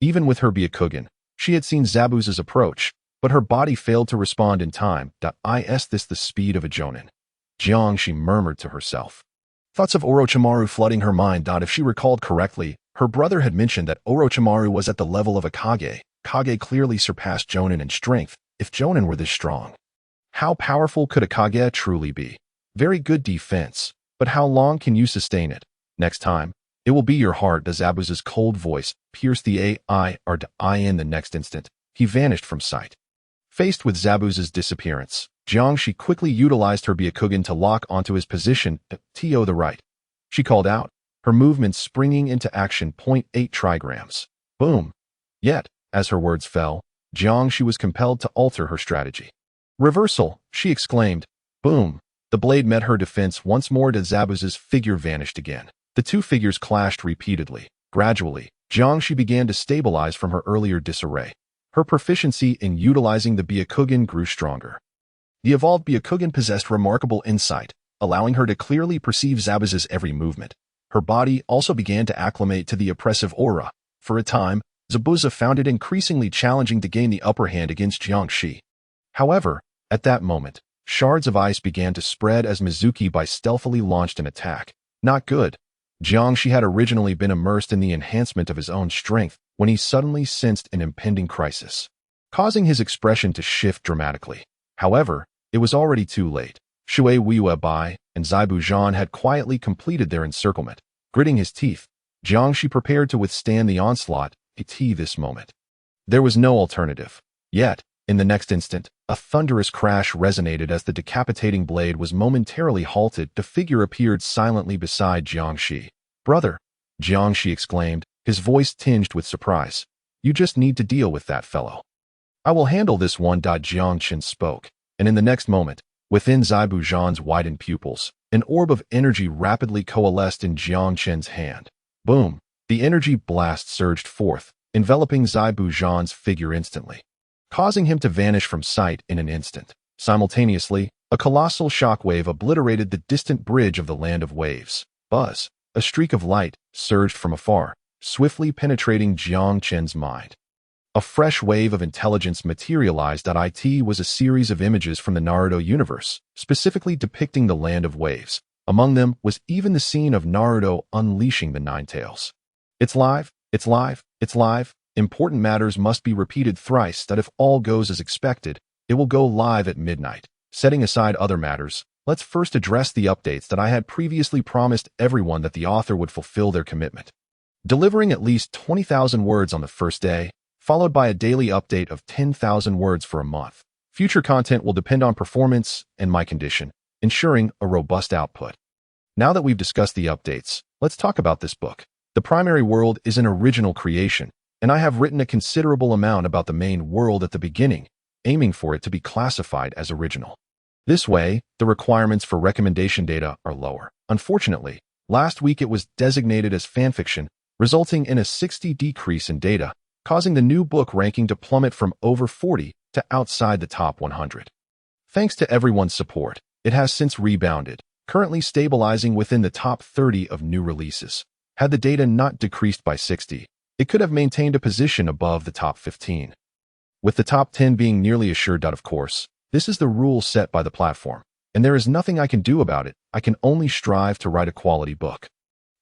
Even with her Byakugan, she had seen Zabuza's approach, but her body failed to respond in time. Is this the speed of a Jonin? Jiangxi murmured to herself. Thoughts of Orochimaru flooding her mind. If she recalled correctly, her brother had mentioned that Orochimaru was at the level of a Kage. Kage clearly surpassed Jonin in strength, if Jonin were this strong. How powerful could a Kage truly be? Very good defense, but how long can you sustain it? Next time, it will be your heart. Zabuza's cold voice pierced the in the next instant. He vanished from sight. Faced with Zabuza's disappearance, Jiangxi quickly utilized her Byakugan to lock onto his position to the right. She called out, her movements springing into action. 0.8 trigrams. Boom! Yet, as her words fell, Jiangxi was compelled to alter her strategy. Reversal, she exclaimed. Boom! The blade met her defense once more. Zabuza's figure vanished again. The two figures clashed repeatedly. Gradually, Jiangxi began to stabilize from her earlier disarray. Her proficiency in utilizing the Byakugan grew stronger. The evolved Byakugan possessed remarkable insight, allowing her to clearly perceive Zabuza's every movement. Her body also began to acclimate to the oppressive aura. For a time, Zabuza found it increasingly challenging to gain the upper hand against Jiangxi. However, at that moment, shards of ice began to spread as Mizuki stealthily launched an attack. Not good. Jiangxi had originally been immersed in the enhancement of his own strength when he suddenly sensed an impending crisis, causing his expression to shift dramatically. However, it was already too late. Shui Weiwei and Zaibu Zhan had quietly completed their encirclement. Gritting his teeth, Jiangxi prepared to withstand the onslaught. This moment, there was no alternative. Yet, in the next instant, a thunderous crash resonated as the decapitating blade was momentarily halted. The figure appeared silently beside Jiangxi. Brother! Jiangxi exclaimed, his voice tinged with surprise. You just need to deal with that fellow. I will handle this one. Jiang Qin spoke, and in the next moment, within Zaibu Zhan's widened pupils, an orb of energy rapidly coalesced in Jiang Qin's hand. Boom! The energy blast surged forth, enveloping Zaibu Zhan's figure instantly, causing him to vanish from sight in an instant. Simultaneously, a colossal shockwave obliterated the distant bridge of the land of waves. Buzz! A streak of light surged from afar, swiftly penetrating Jiang Qin's mind. A fresh wave of intelligence materialized. It was a series of images from the Naruto universe, specifically depicting the land of waves. Among them was even the scene of Naruto unleashing the Nine Tails. It's live, it's live, it's live. Important matters must be repeated thrice. That if all goes as expected, it will go live at midnight. Setting aside other matters, let's first address the updates that I had previously promised everyone that the author would fulfill their commitment, delivering at least 20,000 words on the first day, followed by a daily update of 10,000 words for a month. Future content will depend on performance and my condition, ensuring a robust output. Now that we've discussed the updates, let's talk about this book. The primary world is an original creation, and I have written a considerable amount about the main world at the beginning, aiming for it to be classified as original. This way, the requirements for recommendation data are lower. Unfortunately, last week it was designated as fanfiction, resulting in a 60 decrease in data, causing the new book ranking to plummet from over 40 to outside the top 100. Thanks to everyone's support, it has since rebounded, currently stabilizing within the top 30 of new releases. Had the data not decreased by 60, it could have maintained a position above the top 15. With the top 10 being nearly assured. Of course, this is the rule set by the platform, and there is nothing I can do about it. I can only strive to write a quality book.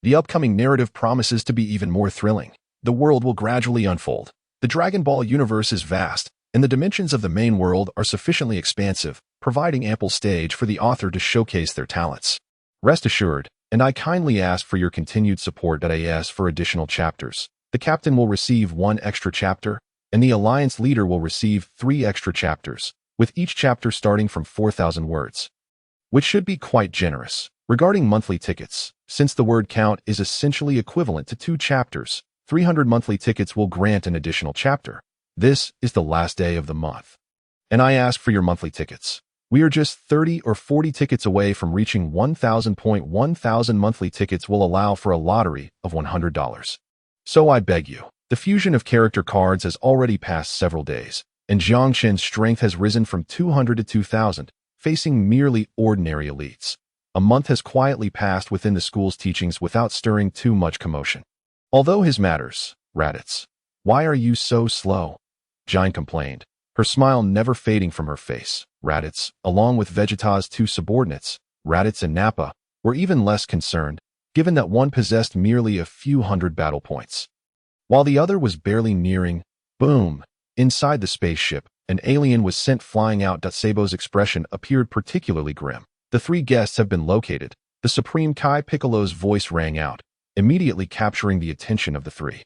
The upcoming narrative promises to be even more thrilling. The world will gradually unfold. The Dragon Ball universe is vast, and the dimensions of the main world are sufficiently expansive, providing ample stage for the author to showcase their talents. Rest assured, and I kindly ask for your continued support. As for additional chapters, the captain will receive 1 extra chapter, and the alliance leader will receive 3 extra chapters, with each chapter starting from 4,000 words, which should be quite generous. Regarding monthly tickets, since the word count is essentially equivalent to 2 chapters, 300 monthly tickets will grant an additional chapter. This is the last day of the month, and I ask for your monthly tickets. We are just 30 or 40 tickets away from reaching 1,000. 1,000 monthly tickets will allow for a lottery of $100. So I beg you. The fusion of character cards has already passed several days, and Jiang Qin's strength has risen from 200 to 2,000, facing merely ordinary elites. A month has quietly passed within the school's teachings without stirring too much commotion. Although his matters, Raditz. Why are you so slow? Jiang complained, her smile never fading from her face. Raditz, along with Vegeta's 2 subordinates, Raditz and Nappa, were even less concerned, given that one possessed merely a few hundred battle points, while the other was barely nearing. Boom! Inside the spaceship, an alien was sent flying out. Sabo's expression appeared particularly grim. The 3 guests have been located. The Supreme Kai Piccolo's voice rang out, immediately capturing the attention of the 3.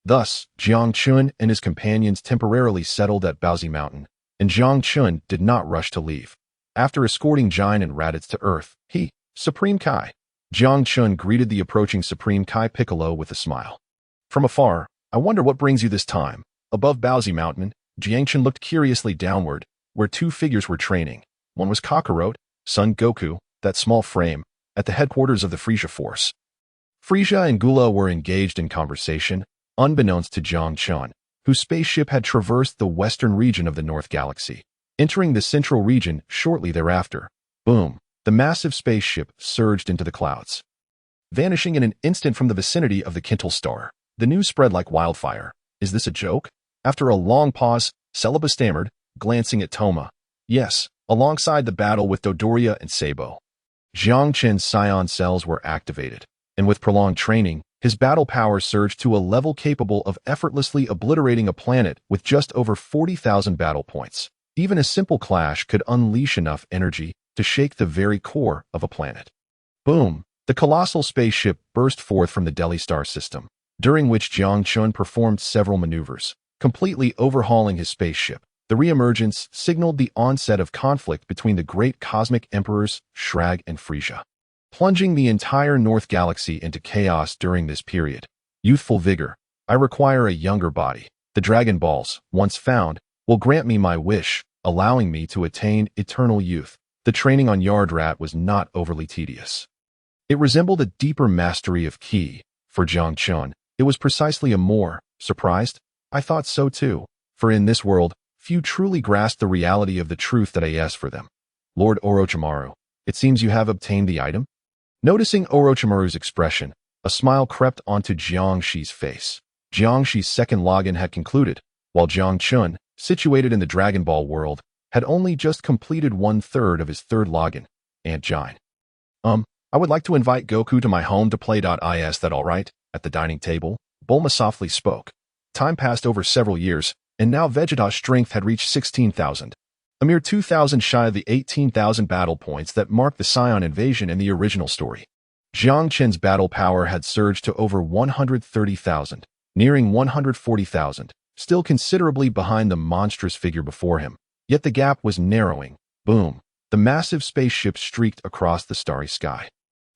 Thus, Jiang Qun and his companions temporarily settled at Baozi Mountain, and Jiang Qun did not rush to leave. After escorting Jin and Raditz to Earth, Supreme Kai. Jiang Qun greeted the approaching Supreme Kai Piccolo with a smile. From afar, I wonder what brings you this time. Above Baozi Mountain, Jiang Qun looked curiously downward, where 2 figures were training. One was Kakarot, Son Goku, that small frame, at the headquarters of the Frieza Force. Frieza and Gula were engaged in conversation, unbeknownst to Jiang Qun, whose spaceship had traversed the western region of the North Galaxy, entering the central region shortly thereafter. Boom! The massive spaceship surged into the clouds, vanishing in an instant from the vicinity of the Kintel star. The news spread like wildfire. Is this a joke? After a long pause, Celebi stammered, glancing at Toma. Yes, alongside the battle with Dodoria and Sabo. Jiang Qin's Scion cells were activated, and with prolonged training, his battle power surged to a level capable of effortlessly obliterating a planet with just over 40,000 battle points. Even a simple clash could unleash enough energy to shake the very core of a planet. Boom! The colossal spaceship burst forth from the Delhi star system, during which Jiang Qun performed several maneuvers, completely overhauling his spaceship. The reemergence signaled the onset of conflict between the great cosmic emperors, Shrag and Frieza, plunging the entire North Galaxy into chaos during this period. Youthful vigor. I require a younger body. The Dragon Balls, once found, will grant me my wish, allowing me to attain eternal youth. The training on Yard Rat was not overly tedious. It resembled a deeper mastery of Ki. For Jiang Chun, it was precisely a more. Surprised? I thought so too, for in this world, few truly grasp the reality of the truth that I ask for them. Lord Orochimaru, it seems you have obtained the item? Noticing Orochimaru's expression, a smile crept onto Jiang Shi's face. Jiang Shi's second login had concluded, while Jiang Chun, situated in the Dragon Ball world, had only just completed 1/3 of his third login. Aunt Jine. I would like to invite Goku to my home to play. Is that all right? At the dining table, Bulma softly spoke. Time passed over several years, and now Vegeta's strength had reached 16,000. A mere 2,000 shy of the 18,000 battle points that marked the Scion invasion in the original story. Jiang Chen's battle power had surged to over 130,000, nearing 140,000, still considerably behind the monstrous figure before him. Yet the gap was narrowing. Boom! The massive spaceship streaked across the starry sky.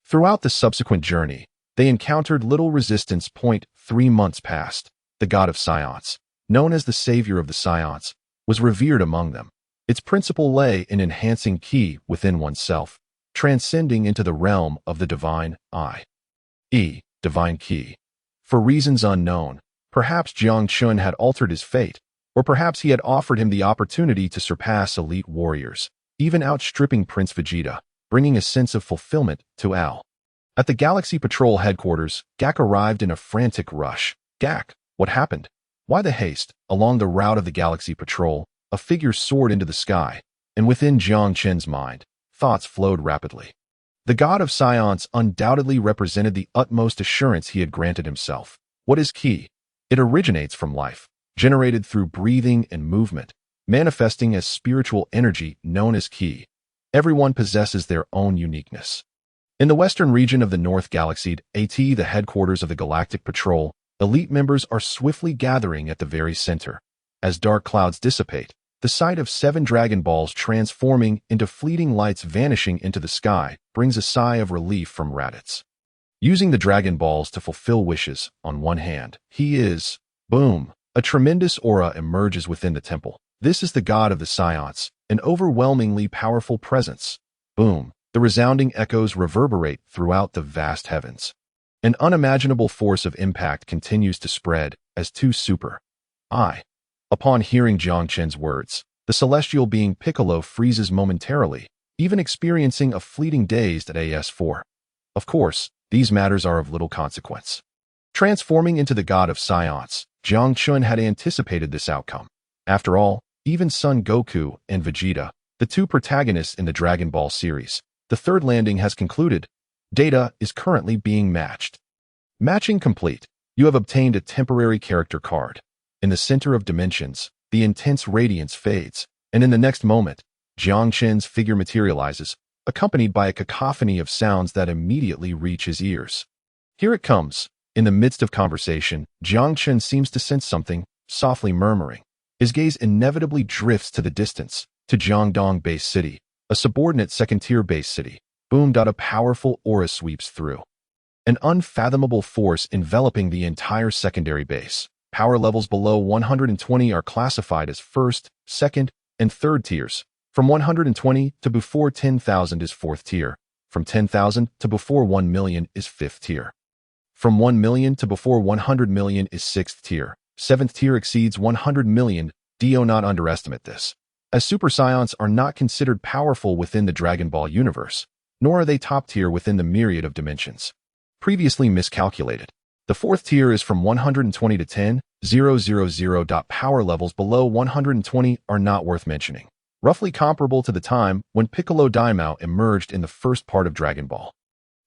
Throughout the subsequent journey, they encountered little resistance. 3 months passed. The god of Science, known as the savior of the Science, was revered among them. Its principle lay in enhancing Ki within oneself, transcending into the realm of the divine i.e., divine Ki. For reasons unknown, perhaps Jiang Chun had altered his fate, or perhaps he had offered him the opportunity to surpass elite warriors, even outstripping Prince Vegeta, bringing a sense of fulfillment to Al. At the Galaxy Patrol headquarters, Gak arrived in a frantic rush. Gak, what happened? Why the haste? Along the route of the Galaxy Patrol, a figure soared into the sky, and within Jiang Chen's mind, thoughts flowed rapidly. The god of Science undoubtedly represented the utmost assurance he had granted himself. What is Ki? It originates from life, generated through breathing and movement, manifesting as spiritual energy known as Ki. Everyone possesses their own uniqueness. In the western region of the North Galaxy, the headquarters of the Galactic Patrol, elite members are swiftly gathering at the very center. As dark clouds dissipate, the sight of 7 Dragon Balls transforming into fleeting lights vanishing into the sky brings a sigh of relief from Raditz. Using the Dragon Balls to fulfill wishes, on one hand, he is, boom, a tremendous aura emerges within the temple. This is the god of the Science, an overwhelmingly powerful presence. Boom, the resounding echoes reverberate throughout the vast heavens. An unimaginable force of impact continues to spread as two Upon hearing Jiang Chen's words, the celestial being Piccolo freezes momentarily, even experiencing a fleeting dazed at AS4. Of course, these matters are of little consequence. Transforming into the god of Science, Jiang Chun had anticipated this outcome. After all, even Son Goku and Vegeta, the two protagonists in the Dragon Ball series, the third landing has concluded. Data is currently being matched. Matching complete. You have obtained a temporary character card. In the center of dimensions, the intense radiance fades, and in the next moment, Jiang Chen's figure materializes, accompanied by a cacophony of sounds that immediately reach his ears. Here it comes. In the midst of conversation, Jiang Chen seems to sense something, softly murmuring. His gaze inevitably drifts to the distance, to Jiangdong Base City, a subordinate second-tier base city. Boom! A powerful aura sweeps through. An unfathomable force enveloping the entire secondary base. Power levels below 120 are classified as first, second, and third tiers. From 120 to before 10,000 is fourth tier. From 10,000 to before 1 million is fifth tier. From 1 million to before 100 million is sixth tier. Seventh tier exceeds 100 million. Do not underestimate this, as Super Saiyan are not considered powerful within the Dragon Ball universe, nor are they top tier within the myriad of dimensions previously miscalculated. The fourth tier is from 120 to 10,000. Power levels below 120 are not worth mentioning, roughly comparable to the time when Piccolo Daimao emerged in the first part of Dragon Ball.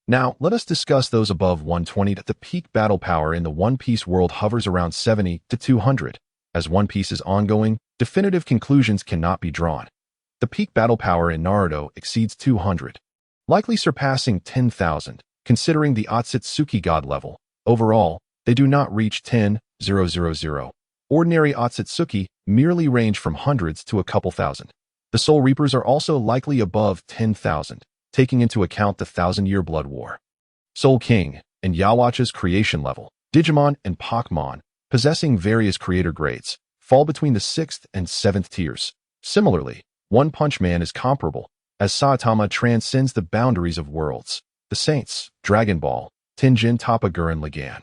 Now, let us discuss those above 120. The peak battle power in the One Piece world hovers around 70 to 200. As One Piece is ongoing, definitive conclusions cannot be drawn. The peak battle power in Naruto exceeds 200, likely surpassing 10,000, considering the Otsutsuki god level. Overall, they do not reach 10,000. Ordinary Otsutsuki merely range from hundreds to a couple thousand. The Soul Reapers are also likely above 10,000, taking into account the 1,000-year blood war. Soul King and Yhwach's creation level. Digimon and Pokemon possessing various creator grades, fall between the 6th and 7th tiers. Similarly, One Punch Man is comparable, as Saitama transcends the boundaries of worlds. The Saints, Dragon Ball, Tenjin Toppa Gurren Lagann,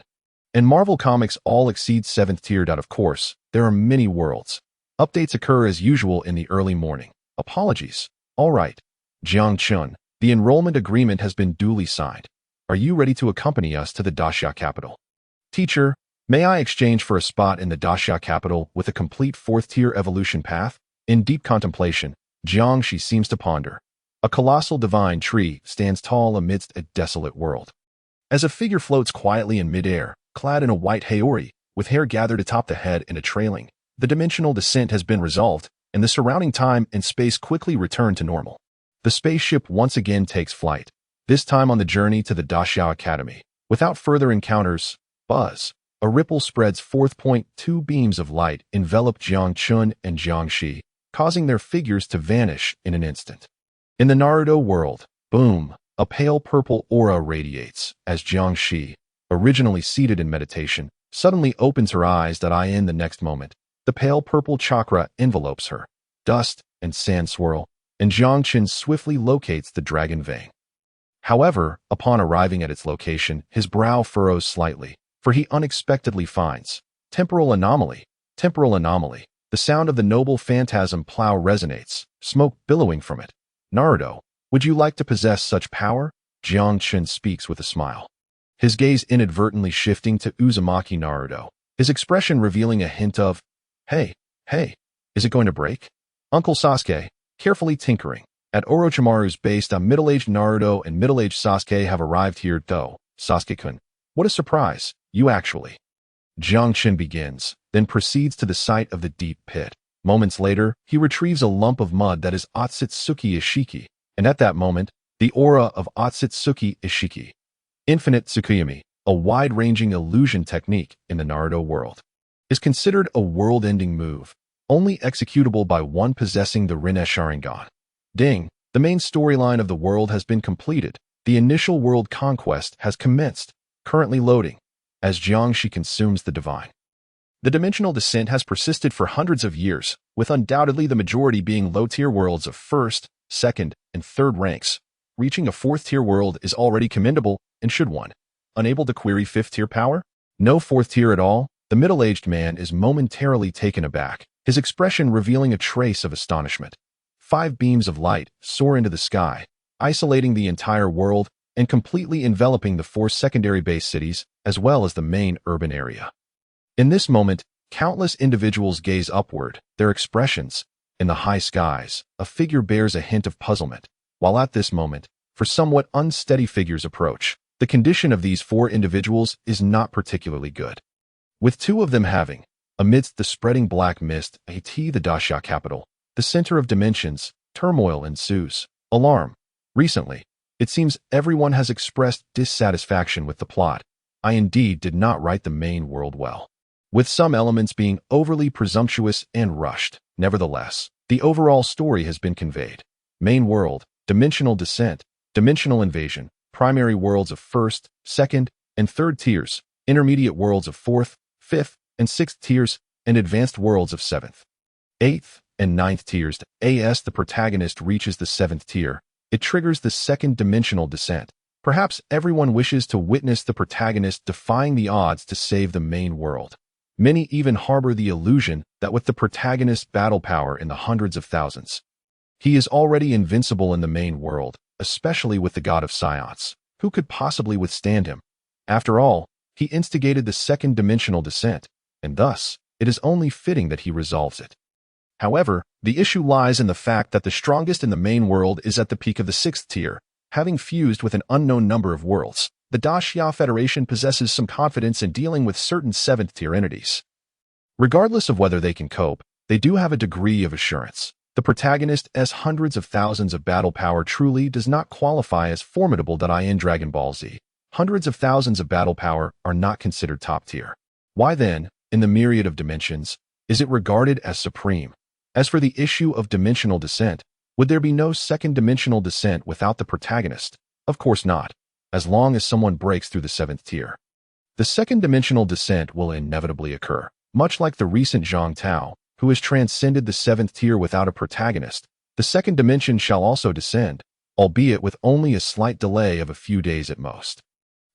and Marvel Comics all exceed 7th tier. Of course, there are many worlds. Updates occur as usual in the early morning. Apologies. All right. Jiang Chun, the enrollment agreement has been duly signed. Are you ready to accompany us to the Daxia capital? Teacher, may I exchange for a spot in the Daxia capital with a complete 4th tier evolution path? In deep contemplation, Jiang Shi seems to ponder. A colossal divine tree stands tall amidst a desolate world. As a figure floats quietly in midair, clad in a white haori, with hair gathered atop the head and a trailing, the dimensional descent has been resolved, and the surrounding time and space quickly return to normal. The spaceship once again takes flight, this time on the journey to the Daxia Academy. Without further encounters, buzz. A ripple spreads forth. 2 beams of light envelop Jiang Chun and Jiang Shi, causing their figures to vanish in an instant. In the Naruto world, boom, a pale purple aura radiates as Jiang Shi, originally seated in meditation, suddenly opens her eyes. In the next moment, the pale purple chakra envelopes her. Dust and sand swirl, and Jiang Chun swiftly locates the dragon vein. However, upon arriving at its location, his brow furrows slightly, for he unexpectedly finds temporal anomaly. Temporal anomaly. The sound of the noble phantasm plow resonates, smoke billowing from it. Naruto, would you like to possess such power? Jiang Chun speaks with a smile, his gaze inadvertently shifting to Uzumaki Naruto, his expression revealing a hint of, hey, is it going to break? Uncle Sasuke, carefully tinkering. At Orochimaru's base, the middle-aged Naruto and middle-aged Sasuke have arrived here. Though, Sasuke-kun, what a surprise, you actually. Jiang Chun begins, then proceeds to the site of the deep pit. Moments later, he retrieves a lump of mud that is Otsutsuki Ishiki, and at that moment, the aura of Otsutsuki Ishiki, Infinite Tsukuyomi, a wide-ranging illusion technique in the Naruto world, is considered a world-ending move, only executable by one possessing the Rinne Sharingan. Ding! The main storyline of the world has been completed. The initial world conquest has commenced, currently loading, as Jiang Shi consumes the divine. The dimensional descent has persisted for hundreds of years, with undoubtedly the majority being low-tier worlds of 1st, 2nd, and 3rd ranks. Reaching a 4th-tier world is already commendable, and should one unable to query 5th-tier power? No 4th tier at all? The middle-aged man is momentarily taken aback, his expression revealing a trace of astonishment. 5 beams of light soar into the sky, isolating the entire world and completely enveloping the 4 secondary base cities, as well as the main urban area. In this moment, countless individuals gaze upward, their expressions. In the high skies, a figure bears a hint of puzzlement, while at this moment, for somewhat unsteady figures approach. The condition of these 4 individuals is not particularly good, with 2 of them having, amidst the spreading black mist, the Daxia capital, the center of dimensions, turmoil ensues. Alarm. Recently, it seems everyone has expressed dissatisfaction with the plot. I indeed did not write the main world well, with some elements being overly presumptuous and rushed. Nevertheless, the overall story has been conveyed. Main world, dimensional descent, dimensional invasion, primary worlds of 1st, 2nd, and 3rd tiers, intermediate worlds of 4th, 5th, and 6th tiers, and advanced worlds of 7th, 8th, and 9th tiers. As the protagonist reaches the 7th tier, it triggers the 2nd dimensional descent. Perhaps everyone wishes to witness the protagonist defying the odds to save the main world. Many even harbor the illusion that with the protagonist's battle power in the hundreds of thousands, he is already invincible in the main world, especially with the god of science. Who could possibly withstand him? After all, he instigated the 2nd dimensional descent, and thus, it is only fitting that he resolves it. However, the issue lies in the fact that the strongest in the main world is at the peak of the 6th tier, having fused with an unknown number of worlds. The Daxia Federation possesses some confidence in dealing with certain 7th tier entities. Regardless of whether they can cope, they do have a degree of assurance. The protagonist's hundreds of thousands of battle power truly does not qualify as formidable. In Dragon Ball Z, hundreds of thousands of battle power are not considered top tier. Why then, in the myriad of dimensions, is it regarded as supreme? As for the issue of dimensional descent, would there be no 2nd dimensional descent without the protagonist? Of course not, as long as someone breaks through the 7th tier. The second-dimensional descent will inevitably occur, much like the recent Zhang Tao, who has transcended the 7th tier without a protagonist. The second dimension shall also descend, albeit with only a slight delay of a few days at most.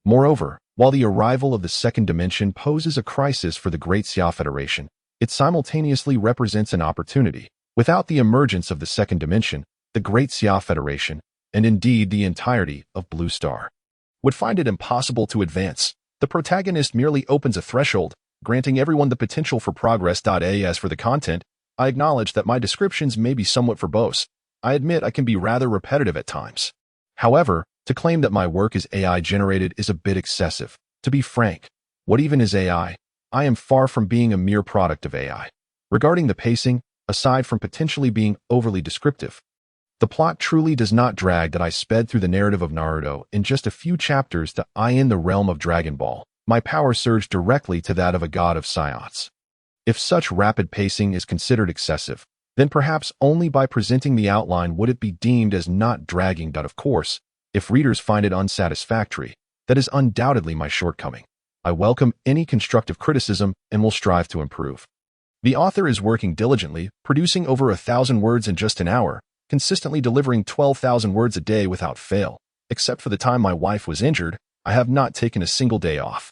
Moreover, while the arrival of the second dimension poses a crisis for the Great Xia Federation, it simultaneously represents an opportunity. Without the emergence of the second dimension, the Great Xia Federation, and indeed the entirety of Blue Star, would find it impossible to advance. The protagonist merely opens a threshold, granting everyone the potential for progress. As for the content, I acknowledge that my descriptions may be somewhat verbose. I admit I can be rather repetitive at times. However, to claim that my work is AI-generated is a bit excessive. To be frank, what even is AI? I am far from being a mere product of AI. Regarding the pacing, aside from potentially being overly descriptive, the plot truly does not drag. That I sped through the narrative of Naruto in just a few chapters. In the realm of Dragon Ball, my power surged directly to that of a god of science. If such rapid pacing is considered excessive, then perhaps only by presenting the outline would it be deemed as not dragging. Of course, if readers find it unsatisfactory, that is undoubtedly my shortcoming. I welcome any constructive criticism and will strive to improve. The author is working diligently, producing over 1,000 words in just an hour, consistently delivering 12,000 words a day without fail. Except for the time my wife was injured, I have not taken a single day off.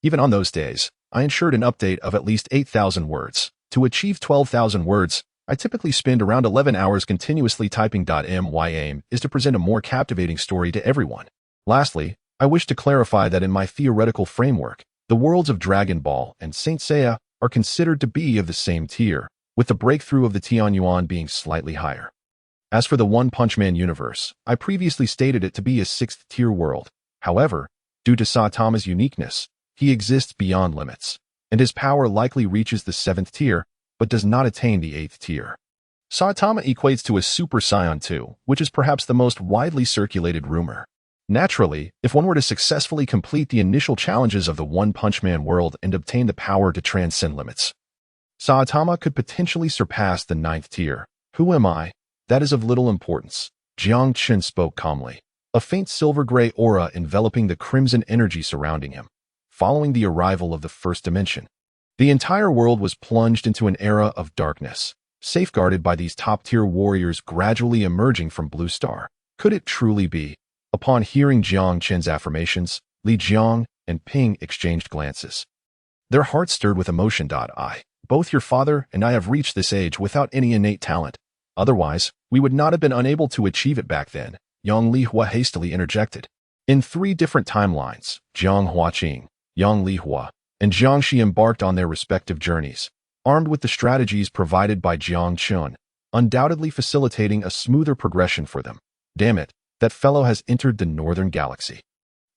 Even on those days, I ensured an update of at least 8,000 words. To achieve 12,000 words, I typically spend around 11 hours continuously typing. My aim is to present a more captivating story to everyone. Lastly, I wish to clarify that in my theoretical framework, the worlds of Dragon Ball and Saint Seiya are considered to be of the same tier, with the breakthrough of the Tianyuan being slightly higher. As for the One Punch Man universe, I previously stated it to be a 6th tier world. However, due to Saitama's uniqueness, he exists beyond limits, and his power likely reaches the 7th tier, but does not attain the 8th tier. Saitama equates to a Super Saiyan 2, which is perhaps the most widely circulated rumor. Naturally, if one were to successfully complete the initial challenges of the One Punch Man world and obtain the power to transcend limits, Saitama could potentially surpass the 9th tier. Who am I? That is of little importance. Jiang Chen spoke calmly, a faint silver-gray aura enveloping the crimson energy surrounding him. Following the arrival of the first dimension, the entire world was plunged into an era of darkness, safeguarded by these top-tier warriors gradually emerging from Blue Star. Could it truly be? Upon hearing Jiang Chen's affirmations, Li Jiang and Ping exchanged glances. Their hearts stirred with emotion. Both your father and I have reached this age without any innate talent. Otherwise, we would not have been unable to achieve it back then, Yang Lihua hastily interjected. In 3 different timelines, Jiang Huaqing, Yang Lihua, and Jiang Shi embarked on their respective journeys, armed with the strategies provided by Jiang Chun, undoubtedly facilitating a smoother progression for them. Damn it, that fellow has entered the northern galaxy.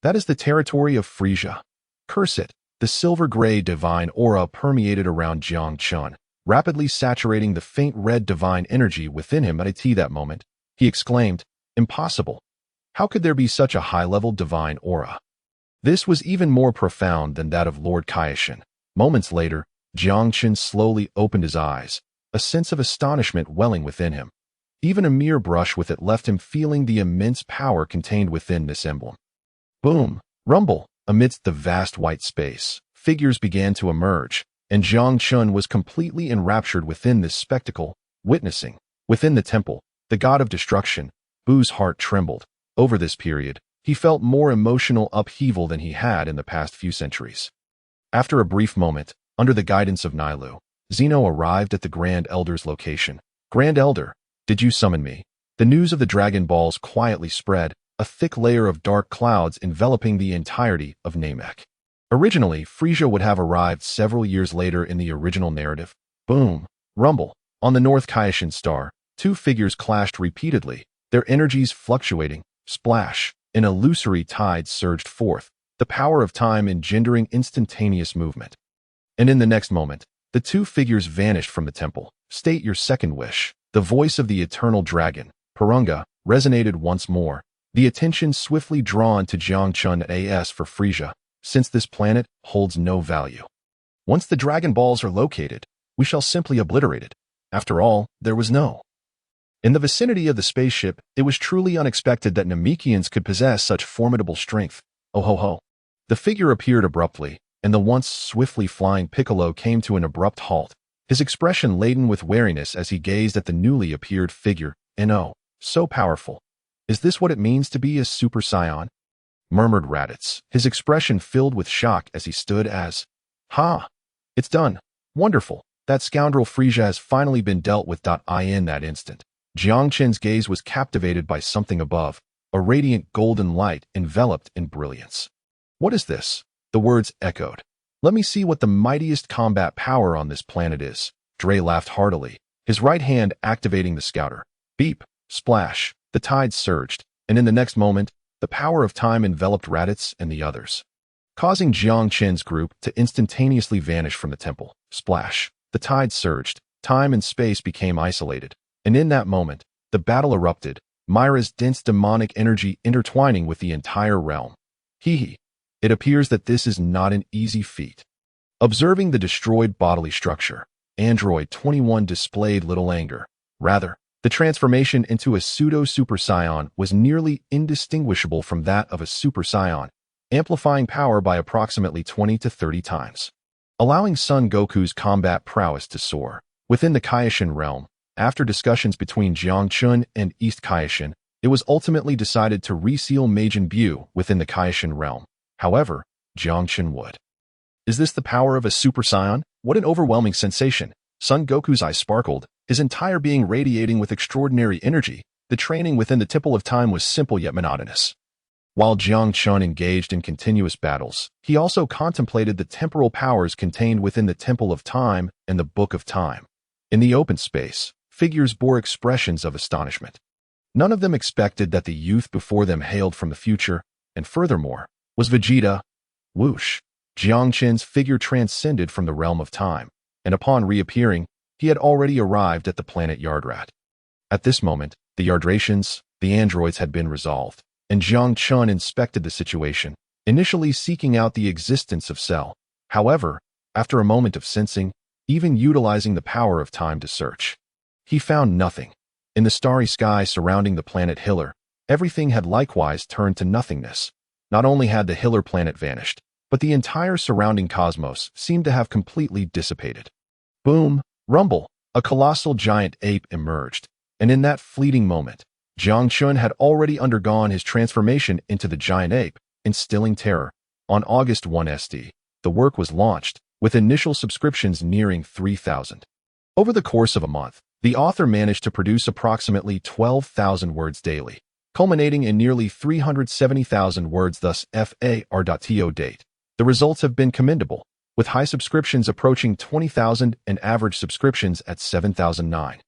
That is the territory of Frisia. Curse it. The silver-gray divine aura permeated around Jiang Chun, rapidly saturating the faint red divine energy within him. At that moment, he exclaimed, "Impossible! How could there be such a high-level divine aura?" This was even more profound than that of Lord Kaioshin. Moments later, Jiang Chun slowly opened his eyes, a sense of astonishment welling within him. Even a mere brush with it left him feeling the immense power contained within this emblem. Boom! Rumble! Amidst the vast white space, figures began to emerge, and Jiang Chun was completely enraptured within this spectacle, witnessing. Within the temple, the god of destruction, Bu's heart trembled. Over this period, he felt more emotional upheaval than he had in the past few centuries. After a brief moment, under the guidance of Nailu, Zeno arrived at the Grand Elder's location. Grand Elder, did you summon me? The news of the Dragon Balls quietly spread, a thick layer of dark clouds enveloping the entirety of Namek. Originally, Frisia would have arrived several years later in the original narrative. Boom! Rumble! On the North Kaioshin star, 2 figures clashed repeatedly, their energies fluctuating. Splash! An illusory tide surged forth, the power of time engendering instantaneous movement. And in the next moment, the 2 figures vanished from the temple. State your second wish. The voice of the eternal dragon, Purunga, resonated once more, the attention swiftly drawn to Jiang Chun as for Frisia, since this planet holds no value. Once the Dragon Balls are located, we shall simply obliterate it. After all, there was no. In the vicinity of the spaceship, it was truly unexpected that Namekians could possess such formidable strength. Oh ho ho. The figure appeared abruptly, and the once swiftly flying Piccolo came to an abrupt halt, his expression laden with wariness as he gazed at the newly appeared figure. And oh, so powerful. Is this what it means to be a Super Saiyan? Murmured Raditz, his expression filled with shock as he stood as, "Ha! It's done. Wonderful. That scoundrel Frieza has finally been dealt with." In that instant, Jiang Qin's gaze was captivated by something above, a radiant golden light enveloped in brilliance. "What is this?" The words echoed. "Let me see what the mightiest combat power on this planet is." Dre laughed heartily, his right hand activating the scouter. Beep, splash, the tide surged, and in the next moment, the power of time enveloped Raditz and the others, causing Jiang Qin's group to instantaneously vanish from the temple. Splash, the tide surged, time and space became isolated, and in that moment, the battle erupted, Myra's dense demonic energy intertwining with the entire realm. Hehe. It appears that this is not an easy feat. Observing the destroyed bodily structure, Android 21 displayed little anger. Rather, the transformation into a pseudo-Super Saiyan was nearly indistinguishable from that of a Super Saiyan, amplifying power by approximately 20 to 30 times, allowing Son Goku's combat prowess to soar. Within the Kaioshin realm, after discussions between Jiang Chun and East Kaioshin, it was ultimately decided to reseal Majin Buu within the Kaioshin realm. However, Jiang Chun would. Is this the power of a Super Saiyan? What an overwhelming sensation. Son Goku's eyes sparkled, his entire being radiating with extraordinary energy. The training within the Temple of Time was simple yet monotonous. While Jiang Chun engaged in continuous battles, he also contemplated the temporal powers contained within the Temple of Time and the Book of Time. In the open space, figures bore expressions of astonishment. None of them expected that the youth before them hailed from the future, and furthermore, was Vegeta. Whoosh! Jiang Qin's figure transcended from the realm of time, and upon reappearing, he had already arrived at the planet Yardrat. At this moment, the Yardratians, the androids, had been resolved, and Jiang Chun inspected the situation, initially seeking out the existence of Cell. However, after a moment of sensing, even utilizing the power of time to search, he found nothing. In the starry sky surrounding the planet Hiller, everything had likewise turned to nothingness. Not only had the Hiller planet vanished, but the entire surrounding cosmos seemed to have completely dissipated. Boom! Rumble! A colossal giant ape emerged, and in that fleeting moment, Jiang Chun had already undergone his transformation into the giant ape, instilling terror. On August 1 SD, the work was launched, with initial subscriptions nearing 3,000. Over the course of a month, the author managed to produce approximately 12,000 words daily, culminating in nearly 370,000 words thus FAR.to date. The results have been commendable, with high subscriptions approaching 20,000 and average subscriptions at 7,009.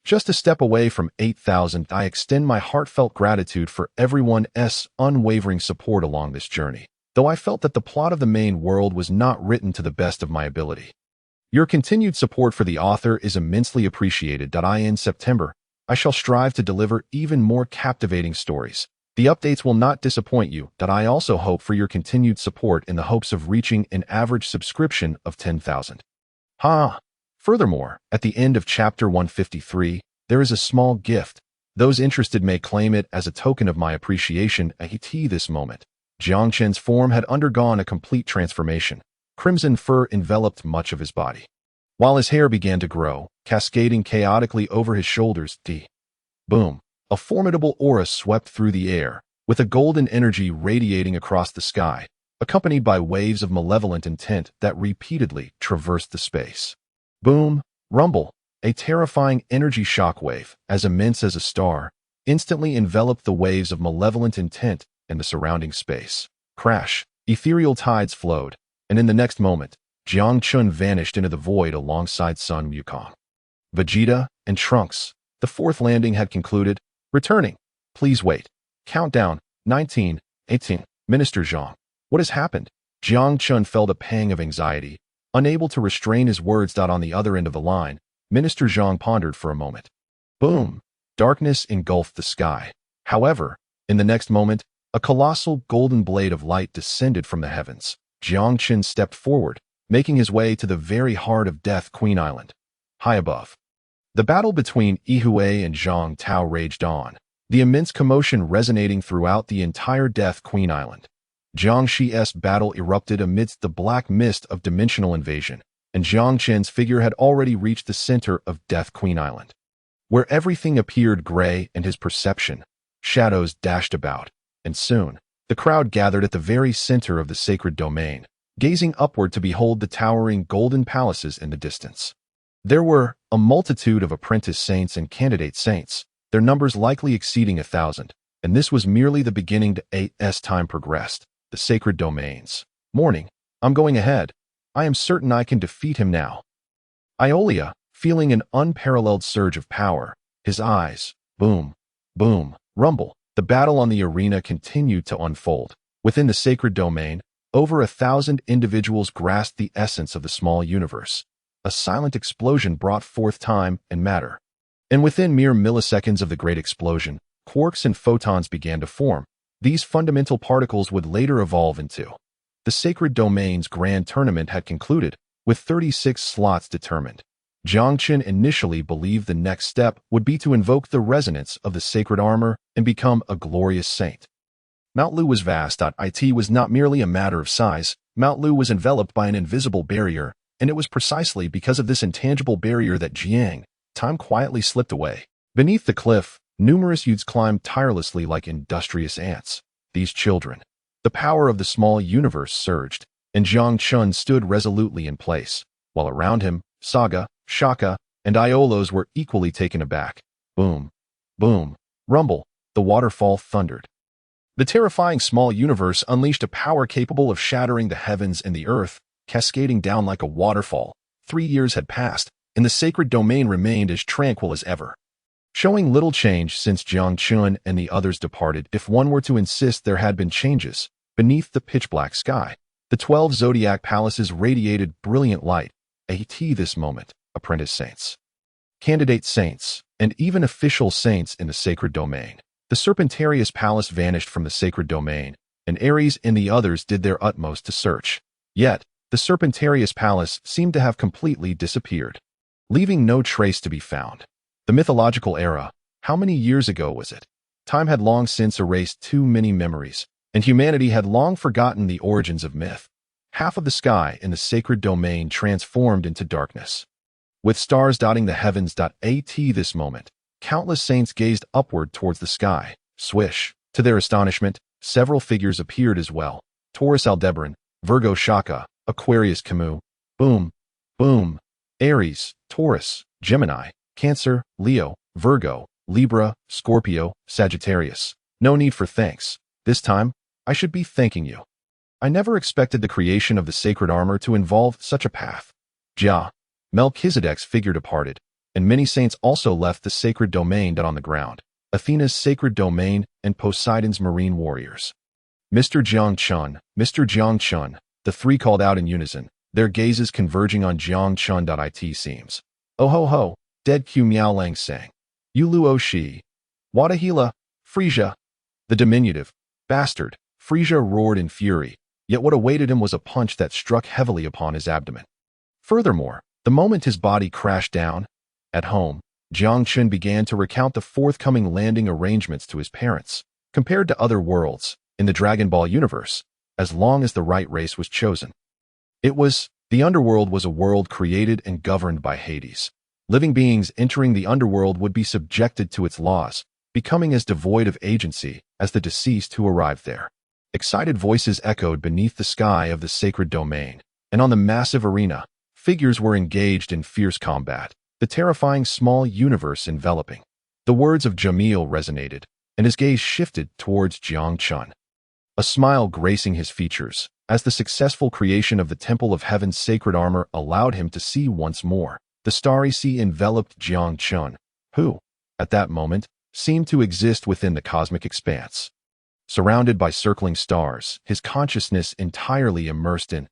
Just a step away from 8,000, I extend my heartfelt gratitude for everyone's unwavering support along this journey, though I felt that the plot of the main world was not written to the best of my ability. Your continued support for the author is immensely appreciated. In September, I shall strive to deliver even more captivating stories. The updates will not disappoint you. I also hope for your continued support in the hopes of reaching an average subscription of 10,000. Furthermore, at the end of Chapter 153, there is a small gift. Those interested may claim it as a token of my appreciation. At this moment, Jiang Qin's form had undergone a complete transformation. Crimson fur enveloped much of his body, while his hair began to grow, cascading chaotically over his shoulders. Boom! A formidable aura swept through the air, with a golden energy radiating across the sky, accompanied by waves of malevolent intent that repeatedly traversed the space. Boom! Rumble! A terrifying energy shockwave, as immense as a star, instantly enveloped the waves of malevolent intent and the surrounding space. Crash! Ethereal tides flowed, and in the next moment, Jiang Chun vanished into the void alongside Sun Wukong, Vegeta, and Trunks. The fourth landing had concluded. Returning. Please wait. Countdown. 19, 18. Minister Zhang. What has happened? Jiang Chun felt a pang of anxiety, unable to restrain his words. On the other end of the line, Minister Zhang pondered for a moment. Boom! Darkness engulfed the sky. However, in the next moment, a colossal golden blade of light descended from the heavens. Jiang Chun stepped forward, making his way to the very heart of Death Queen Island. High above, the battle between Yihui and Zhang Tao raged on, the immense commotion resonating throughout the entire Death Queen Island. Jiang Shi's battle erupted amidst the black mist of dimensional invasion, and Jiang Chen's figure had already reached the center of Death Queen Island, where everything appeared gray and his perception. Shadows dashed about, and soon, the crowd gathered at the very center of the sacred domain, gazing upward to behold the towering golden palaces in the distance. There were a multitude of apprentice saints and candidate saints, their numbers likely exceeding 1,000, and this was merely the beginning. As time progressed, the sacred domains. Morning, I'm going ahead. I am certain I can defeat him now. Iolia, feeling an unparalleled surge of power, his eyes, boom, boom, rumble. The battle on the arena continued to unfold. Within the sacred domain, over 1,000 individuals grasped the essence of the small universe. A silent explosion brought forth time and matter. And within mere milliseconds of the great explosion, quarks and photons began to form. These fundamental particles would later evolve into. The sacred domain's grand tournament had concluded, with 36 slots determined. Jiang Chen initially believed the next step would be to invoke the resonance of the sacred armor and become a glorious saint. Mount Lu was vast. It was not merely a matter of size. Mount Lu was enveloped by an invisible barrier, and it was precisely because of this intangible barrier that time quietly slipped away. Beneath the cliff, numerous youths climbed tirelessly like industrious ants. These children. The power of the small universe surged, and Jiang Chen stood resolutely in place, while around him, Saga, Shaka, and Iolos were equally taken aback. Boom, boom, rumble, the waterfall thundered. The terrifying small universe unleashed a power capable of shattering the heavens and the earth, cascading down like a waterfall. 3 years had passed, and the sacred domain remained as tranquil as ever, showing little change since Jiang Chen and the others departed. If one were to insist there had been changes, beneath the pitch-black sky, the 12 zodiac palaces radiated brilliant light. This moment, apprentice saints, candidate saints, and even official saints in the sacred domain. The Serpentarius Palace vanished from the sacred domain, and Ares and the others did their utmost to search. Yet, the Serpentarius Palace seemed to have completely disappeared, leaving no trace to be found. The mythological era, how many years ago was it? Time had long since erased too many memories, and humanity had long forgotten the origins of myth. Half of the sky in the sacred domain transformed into darkness, with stars dotting the heavens. This moment, countless saints gazed upward towards the sky. Swish. To their astonishment, several figures appeared as well. Taurus Aldebaran, Virgo Shaka, Aquarius Camus. Boom, boom. Aries, Taurus, Gemini, Cancer, Leo, Virgo, Libra, Scorpio, Sagittarius. No need for thanks. This time, I should be thanking you. I never expected the creation of the sacred armor to involve such a path. Melchizedek's figure departed, and many saints also left the sacred domain. On the ground, Athena's sacred domain and Poseidon's marine warriors. Mr. Jiang Chen, the three called out in unison, their gazes converging on Jiang Chen. It seems. Oh ho ho, dead Q Miao Lang sang. Yu Luo Shi. Wadahila, Frisia. The diminutive, bastard, Frisia roared in fury, yet what awaited him was a punch that struck heavily upon his abdomen. Furthermore, the moment his body crashed down, at home, Jiang Chen began to recount the forthcoming landing arrangements to his parents. Compared to other worlds, in the Dragon Ball universe, as long as the right race was chosen. The underworld was a world created and governed by Hades. Living beings entering the underworld would be subjected to its laws, becoming as devoid of agency as the deceased who arrived there. Excited voices echoed beneath the sky of the sacred domain, and on the massive arena, figures were engaged in fierce combat, the terrifying small universe enveloping. The words of Jamil resonated, and his gaze shifted towards Jiang Chen. A smile gracing his features, as the successful creation of the Temple of Heaven's sacred armor allowed him to see once more. The starry sea enveloped Jiang Chen, who, at that moment, seemed to exist within the cosmic expanse. Surrounded by circling stars, his consciousness entirely immersed in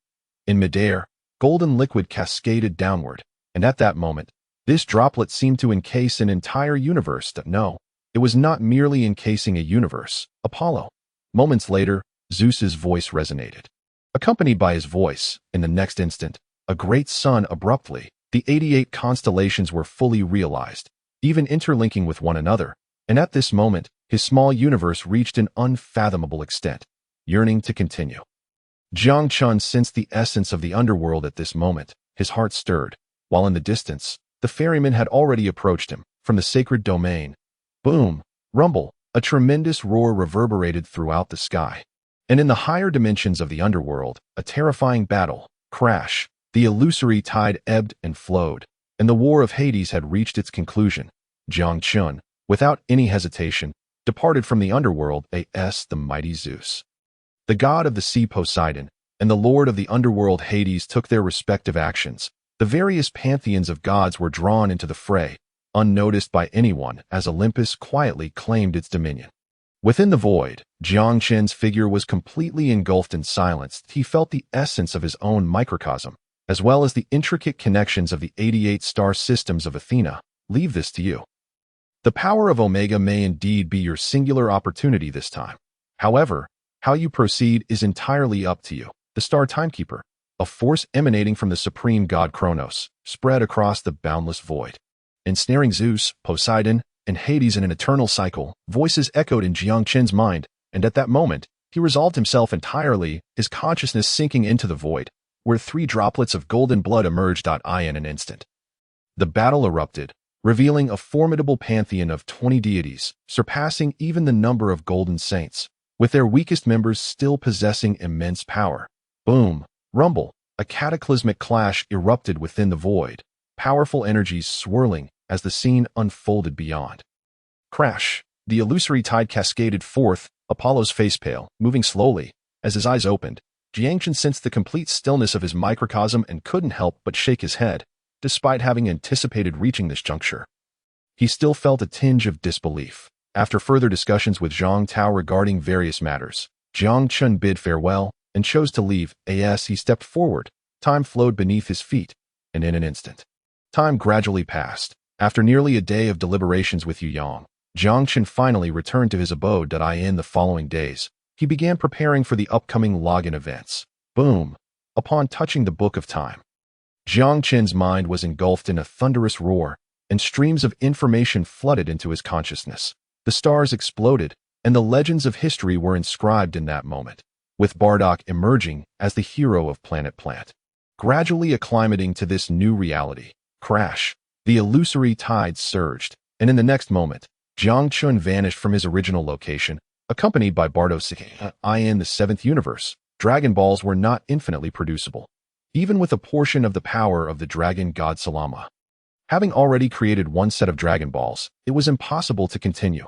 midair, golden liquid cascaded downward, and at that moment, this droplet seemed to encase an entire universe. No, it was not merely encasing a universe, Apollo. Moments later, Zeus's voice resonated. Accompanied by his voice, in the next instant, a great sun abruptly, the 88 constellations were fully realized, even interlinking with one another, and at this moment, his small universe reached an unfathomable extent. yearning to continue. Jiang Chun sensed the essence of the underworld at this moment. His heart stirred, while in the distance, the ferryman had already approached him from the sacred domain. Boom, rumble, a tremendous roar reverberated throughout the sky. And in the higher dimensions of the underworld, a terrifying battle, crash, the illusory tide ebbed and flowed, and the war of Hades had reached its conclusion. Jiang Chun, without any hesitation, departed from the underworld as the mighty Zeus. The god of the sea Poseidon and the lord of the underworld Hades took their respective actions. The various pantheons of gods were drawn into the fray, unnoticed by anyone, as Olympus quietly claimed its dominion. Within the void, Jiang Chun's figure was completely engulfed in silence. He felt the essence of his own microcosm, as well as the intricate connections of the 88 star systems of Athena. Leave this to you. The power of Omega may indeed be your singular opportunity this time. However, how you proceed is entirely up to you. The Star Timekeeper, a force emanating from the supreme god Kronos, spread across the boundless void. Ensnaring Zeus, Poseidon, and Hades in an eternal cycle, voices echoed in Jiang Chun's mind, and at that moment, he resolved himself entirely, his consciousness sinking into the void, where 3 droplets of golden blood emerged in an instant. The battle erupted, revealing a formidable pantheon of 20 deities, surpassing even the number of golden saints, with their weakest members still possessing immense power. Boom, rumble, a cataclysmic clash erupted within the void, powerful energies swirling as the scene unfolded beyond. Crash, the illusory tide cascaded forth, Apollo's face pale, moving slowly. As his eyes opened, Jiang Chun sensed the complete stillness of his microcosm and couldn't help but shake his head, despite having anticipated reaching this juncture. He still felt a tinge of disbelief. After further discussions with Zhang Tao regarding various matters, Jiang Chun bid farewell and chose to leave. As he stepped forward, time flowed beneath his feet, and in an instant, time gradually passed. After nearly a day of deliberations with Yu Yang, Jiang Chun finally returned to his abode. In the following days, he began preparing for the upcoming login events. Boom! Upon touching the Book of Time, Jiang Chun's mind was engulfed in a thunderous roar, and streams of information flooded into his consciousness. The stars exploded, and the legends of history were inscribed in that moment, with Bardock emerging as the hero of Planet Plant. Gradually acclimating to this new reality, crash, the illusory tides surged, and in the next moment, Jiang Chun vanished from his original location, accompanied by Sosuke Aizen. In the 7th universe, Dragon Balls were not infinitely producible, even with a portion of the power of the Dragon God Salama. Having already created one set of Dragon Balls, it was impossible to continue.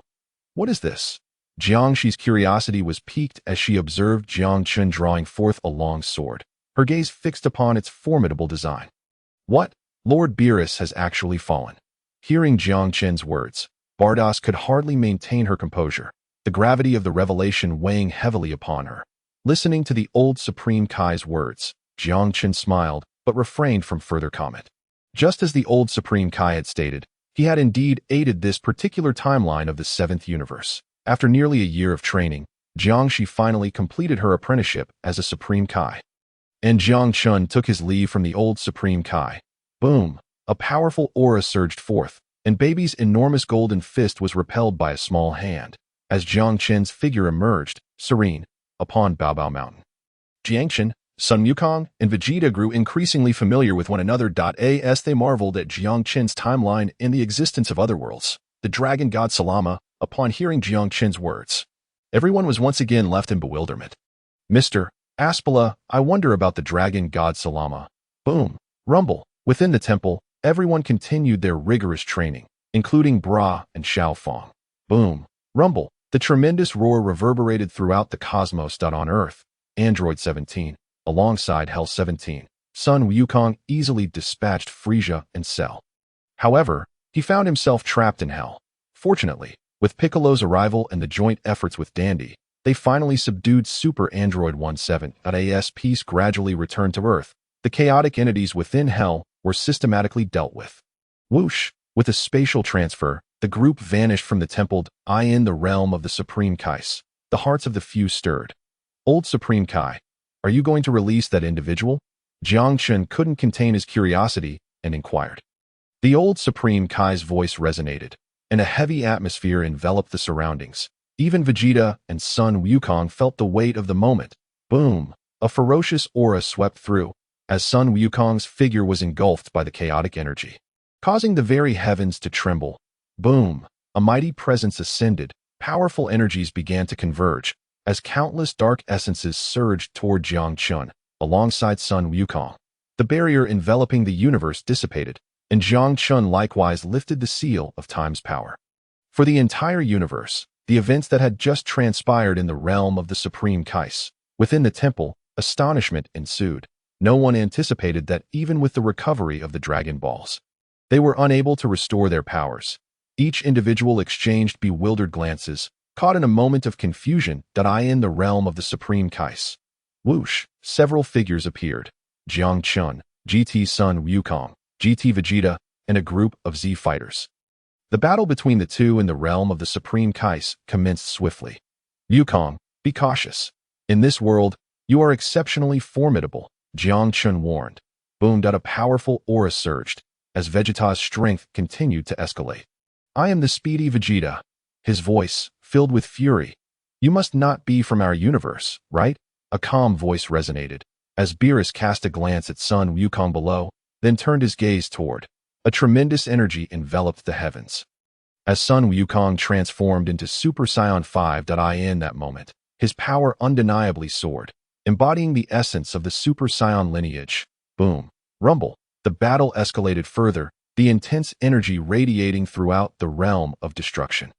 What is this? Jiang Shi's curiosity was piqued as she observed Jiang Chun drawing forth a long sword, her gaze fixed upon its formidable design. What? Lord Beerus has actually fallen. Hearing Jiang Chun's words, Bardos could hardly maintain her composure, the gravity of the revelation weighing heavily upon her. Listening to the old Supreme Kai's words, Jiang Chun smiled, but refrained from further comment. Just as the old Supreme Kai had stated, he had indeed aided this particular timeline of the 7th universe. After nearly a year of training, Jiang Shi finally completed her apprenticeship as a Supreme Kai. And Jiang Chun took his leave from the old Supreme Kai. Boom! A powerful aura surged forth, and Baby's enormous golden fist was repelled by a small hand, as Jiang Chun's figure emerged, serene, upon Baobao Mountain. Jiang Chun, Sun Wukong, and Vegeta grew increasingly familiar with one another. As they marveled at Jiang Chun's timeline and the existence of other worlds, the Dragon God Salama, upon hearing Jiang Chun's words, everyone was once again left in bewilderment. Mr. Aspala, I wonder about the Dragon God Salama. Boom! Rumble! Within the temple, everyone continued their rigorous training, including Bra and Xiaofang. Boom! Rumble! The tremendous roar reverberated throughout the cosmos. On Earth, Android 17, alongside Hell 17, Sun Wukong easily dispatched Frisia and Cell. However, he found himself trapped in Hell. Fortunately, with Piccolo's arrival and the joint efforts with Dandy, they finally subdued Super Android 17. As peace gradually returned to Earth, the chaotic entities within Hell were systematically dealt with. Whoosh! With a spatial transfer, the group vanished from the temple in the realm of the Supreme Kais. The hearts of the few stirred. Old Supreme Kai, are you going to release that individual? Jiang Chun couldn't contain his curiosity and inquired. The old Supreme Kai's voice resonated, and a heavy atmosphere enveloped the surroundings. Even Vegeta and Sun Wukong felt the weight of the moment. Boom! A ferocious aura swept through, as Sun Wukong's figure was engulfed by the chaotic energy, causing the very heavens to tremble. Boom! A mighty presence ascended. Powerful energies began to converge, as countless dark essences surged toward Jiang Chun, alongside Sun Wukong. The barrier enveloping the universe dissipated, and Jiang Chun likewise lifted the seal of time's power. For the entire universe, the events that had just transpired in the realm of the Supreme Kais, within the temple, astonishment ensued. No one anticipated that even with the recovery of the Dragon Balls, they were unable to restore their powers. Each individual exchanged bewildered glances, caught in a moment of confusion in the realm of the Supreme Kais. Whoosh! Several figures appeared. Jiang Chun, GT Sun Wukong, GT Vegeta, and a group of Z fighters. The battle between the two in the realm of the Supreme Kais commenced swiftly. Wukong, be cautious. In this world, you are exceptionally formidable, Jiang Chun warned. Boom! A powerful aura surged, as Vegeta's strength continued to escalate. I am the speedy Vegeta. His voice, filled with fury. You must not be from our universe, right? A calm voice resonated, as Beerus cast a glance at Sun Wukong below, then turned his gaze toward. A tremendous energy enveloped the heavens. As Sun Wukong transformed into Super Saiyan 5 in that moment, his power undeniably soared, embodying the essence of the Super Saiyan lineage. Boom! Rumble! The battle escalated further, the intense energy radiating throughout the realm of destruction.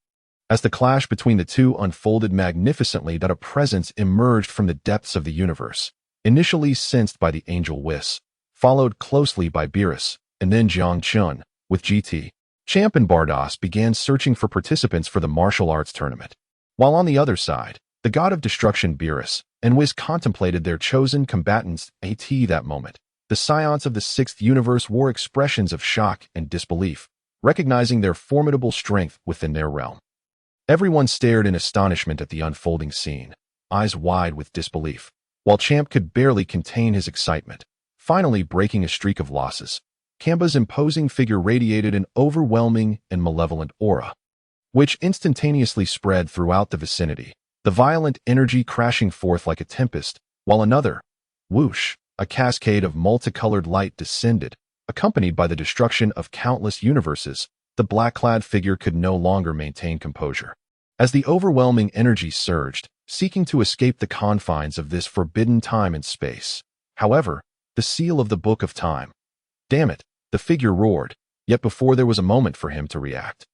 As the clash between the two unfolded magnificently, a presence emerged from the depths of the universe, initially sensed by the Angel Whis, followed closely by Beerus, and then Jiang Chun, with GT. Champ and Bardos began searching for participants for the martial arts tournament. While on the other side, the god of destruction Beerus and Whis contemplated their chosen combatants at that moment. The Scions of the Sixth Universe wore expressions of shock and disbelief, recognizing their formidable strength within their realm. Everyone stared in astonishment at the unfolding scene, eyes wide with disbelief, while Champ could barely contain his excitement. Finally breaking a streak of losses, Kamba's imposing figure radiated an overwhelming and malevolent aura, which instantaneously spread throughout the vicinity, the violent energy crashing forth like a tempest, while another, whoosh, a cascade of multicolored light descended, accompanied by the destruction of countless universes. The black-clad figure could no longer maintain composure. As the overwhelming energy surged, seeking to escape the confines of this forbidden time and space. However, the seal of the Book of Time. Damn it, the figure roared, yet before there was a moment for him to react.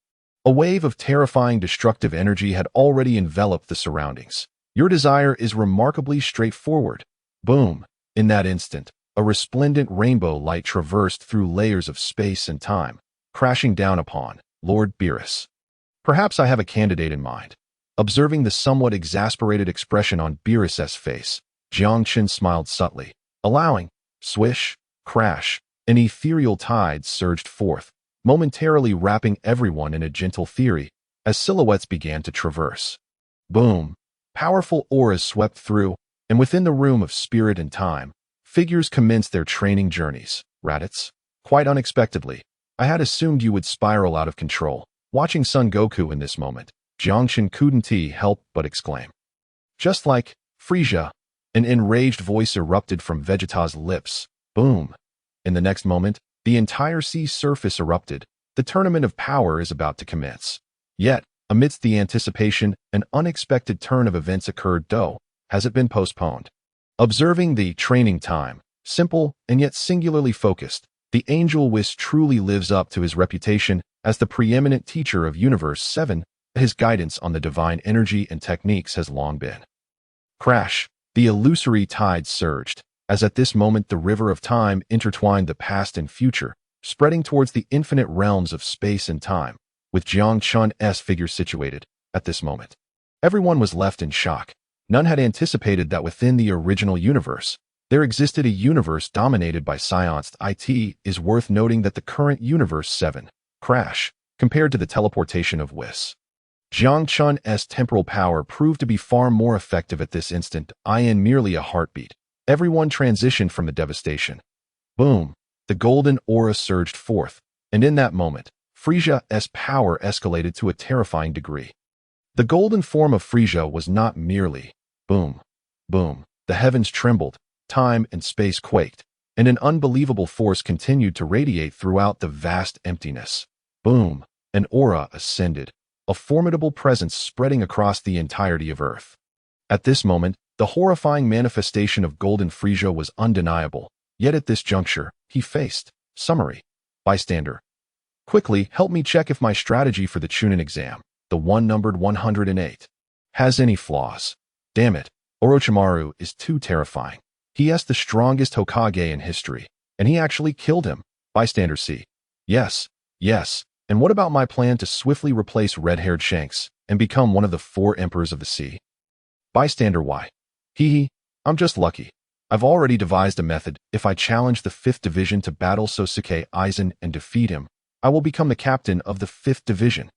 A wave of terrifying destructive energy had already enveloped the surroundings. Your desire is remarkably straightforward. Boom! In that instant, a resplendent rainbow light traversed through layers of space and time, crashing down upon Lord Beerus. Perhaps I have a candidate in mind. Observing the somewhat exasperated expression on Beerus's face, Jiang Chun smiled subtly, allowing, swish, crash, an ethereal tide surged forth, momentarily wrapping everyone in a gentle fury as silhouettes began to traverse. Boom! Powerful auras swept through, and within the room of spirit and time, figures commenced their training journeys. Raditz, quite unexpectedly, I had assumed you would spiral out of control. Watching Son Goku in this moment, Jiang Chun couldn't help but exclaim. Just like Frieza, an enraged voice erupted from Vegeta's lips. Boom! In the next moment, the entire sea surface erupted. The tournament of power is about to commence. Yet, amidst the anticipation, an unexpected turn of events occurred. Has it been postponed? Observing the training time, simple and yet singularly focused, the Angel Whis truly lives up to his reputation as the preeminent teacher of Universe 7. His guidance on the divine energy and techniques has long been. Crash! The illusory tide surged, as at this moment the river of time intertwined the past and future, spreading towards the infinite realms of space and time, with Jiang Chun's figure situated. At this moment, everyone was left in shock. None had anticipated that within the original universe, there existed a universe dominated by science. It is worth noting that the current Universe 7 crash, compared to the teleportation of Whis. Jiang Chun's temporal power proved to be far more effective at this instant in merely a heartbeat. Everyone transitioned from the devastation. Boom! The golden aura surged forth, and in that moment, Frieza's power escalated to a terrifying degree. The golden form of Frisia was not merely boom, boom. The heavens trembled, time and space quaked, and an unbelievable force continued to radiate throughout the vast emptiness. Boom, an aura ascended, a formidable presence spreading across the entirety of Earth. At this moment, the horrifying manifestation of Golden Frisia was undeniable, yet at this juncture, he faced. Summary. Bystander. Quickly, help me check if my strategy for the Chunin exam, the one numbered 108, has any flaws. Damn it, Orochimaru is too terrifying. He is the strongest Hokage in history, and he actually killed him. Bystander C. Yes, yes, and what about my plan to swiftly replace red-haired Shanks and become one of the 4 emperors of the sea? Bystander Y. Hehe, I'm just lucky. I've already devised a method. If I challenge the 5th Division to battle Sosuke Aizen and defeat him, I will become the captain of the 5th Division.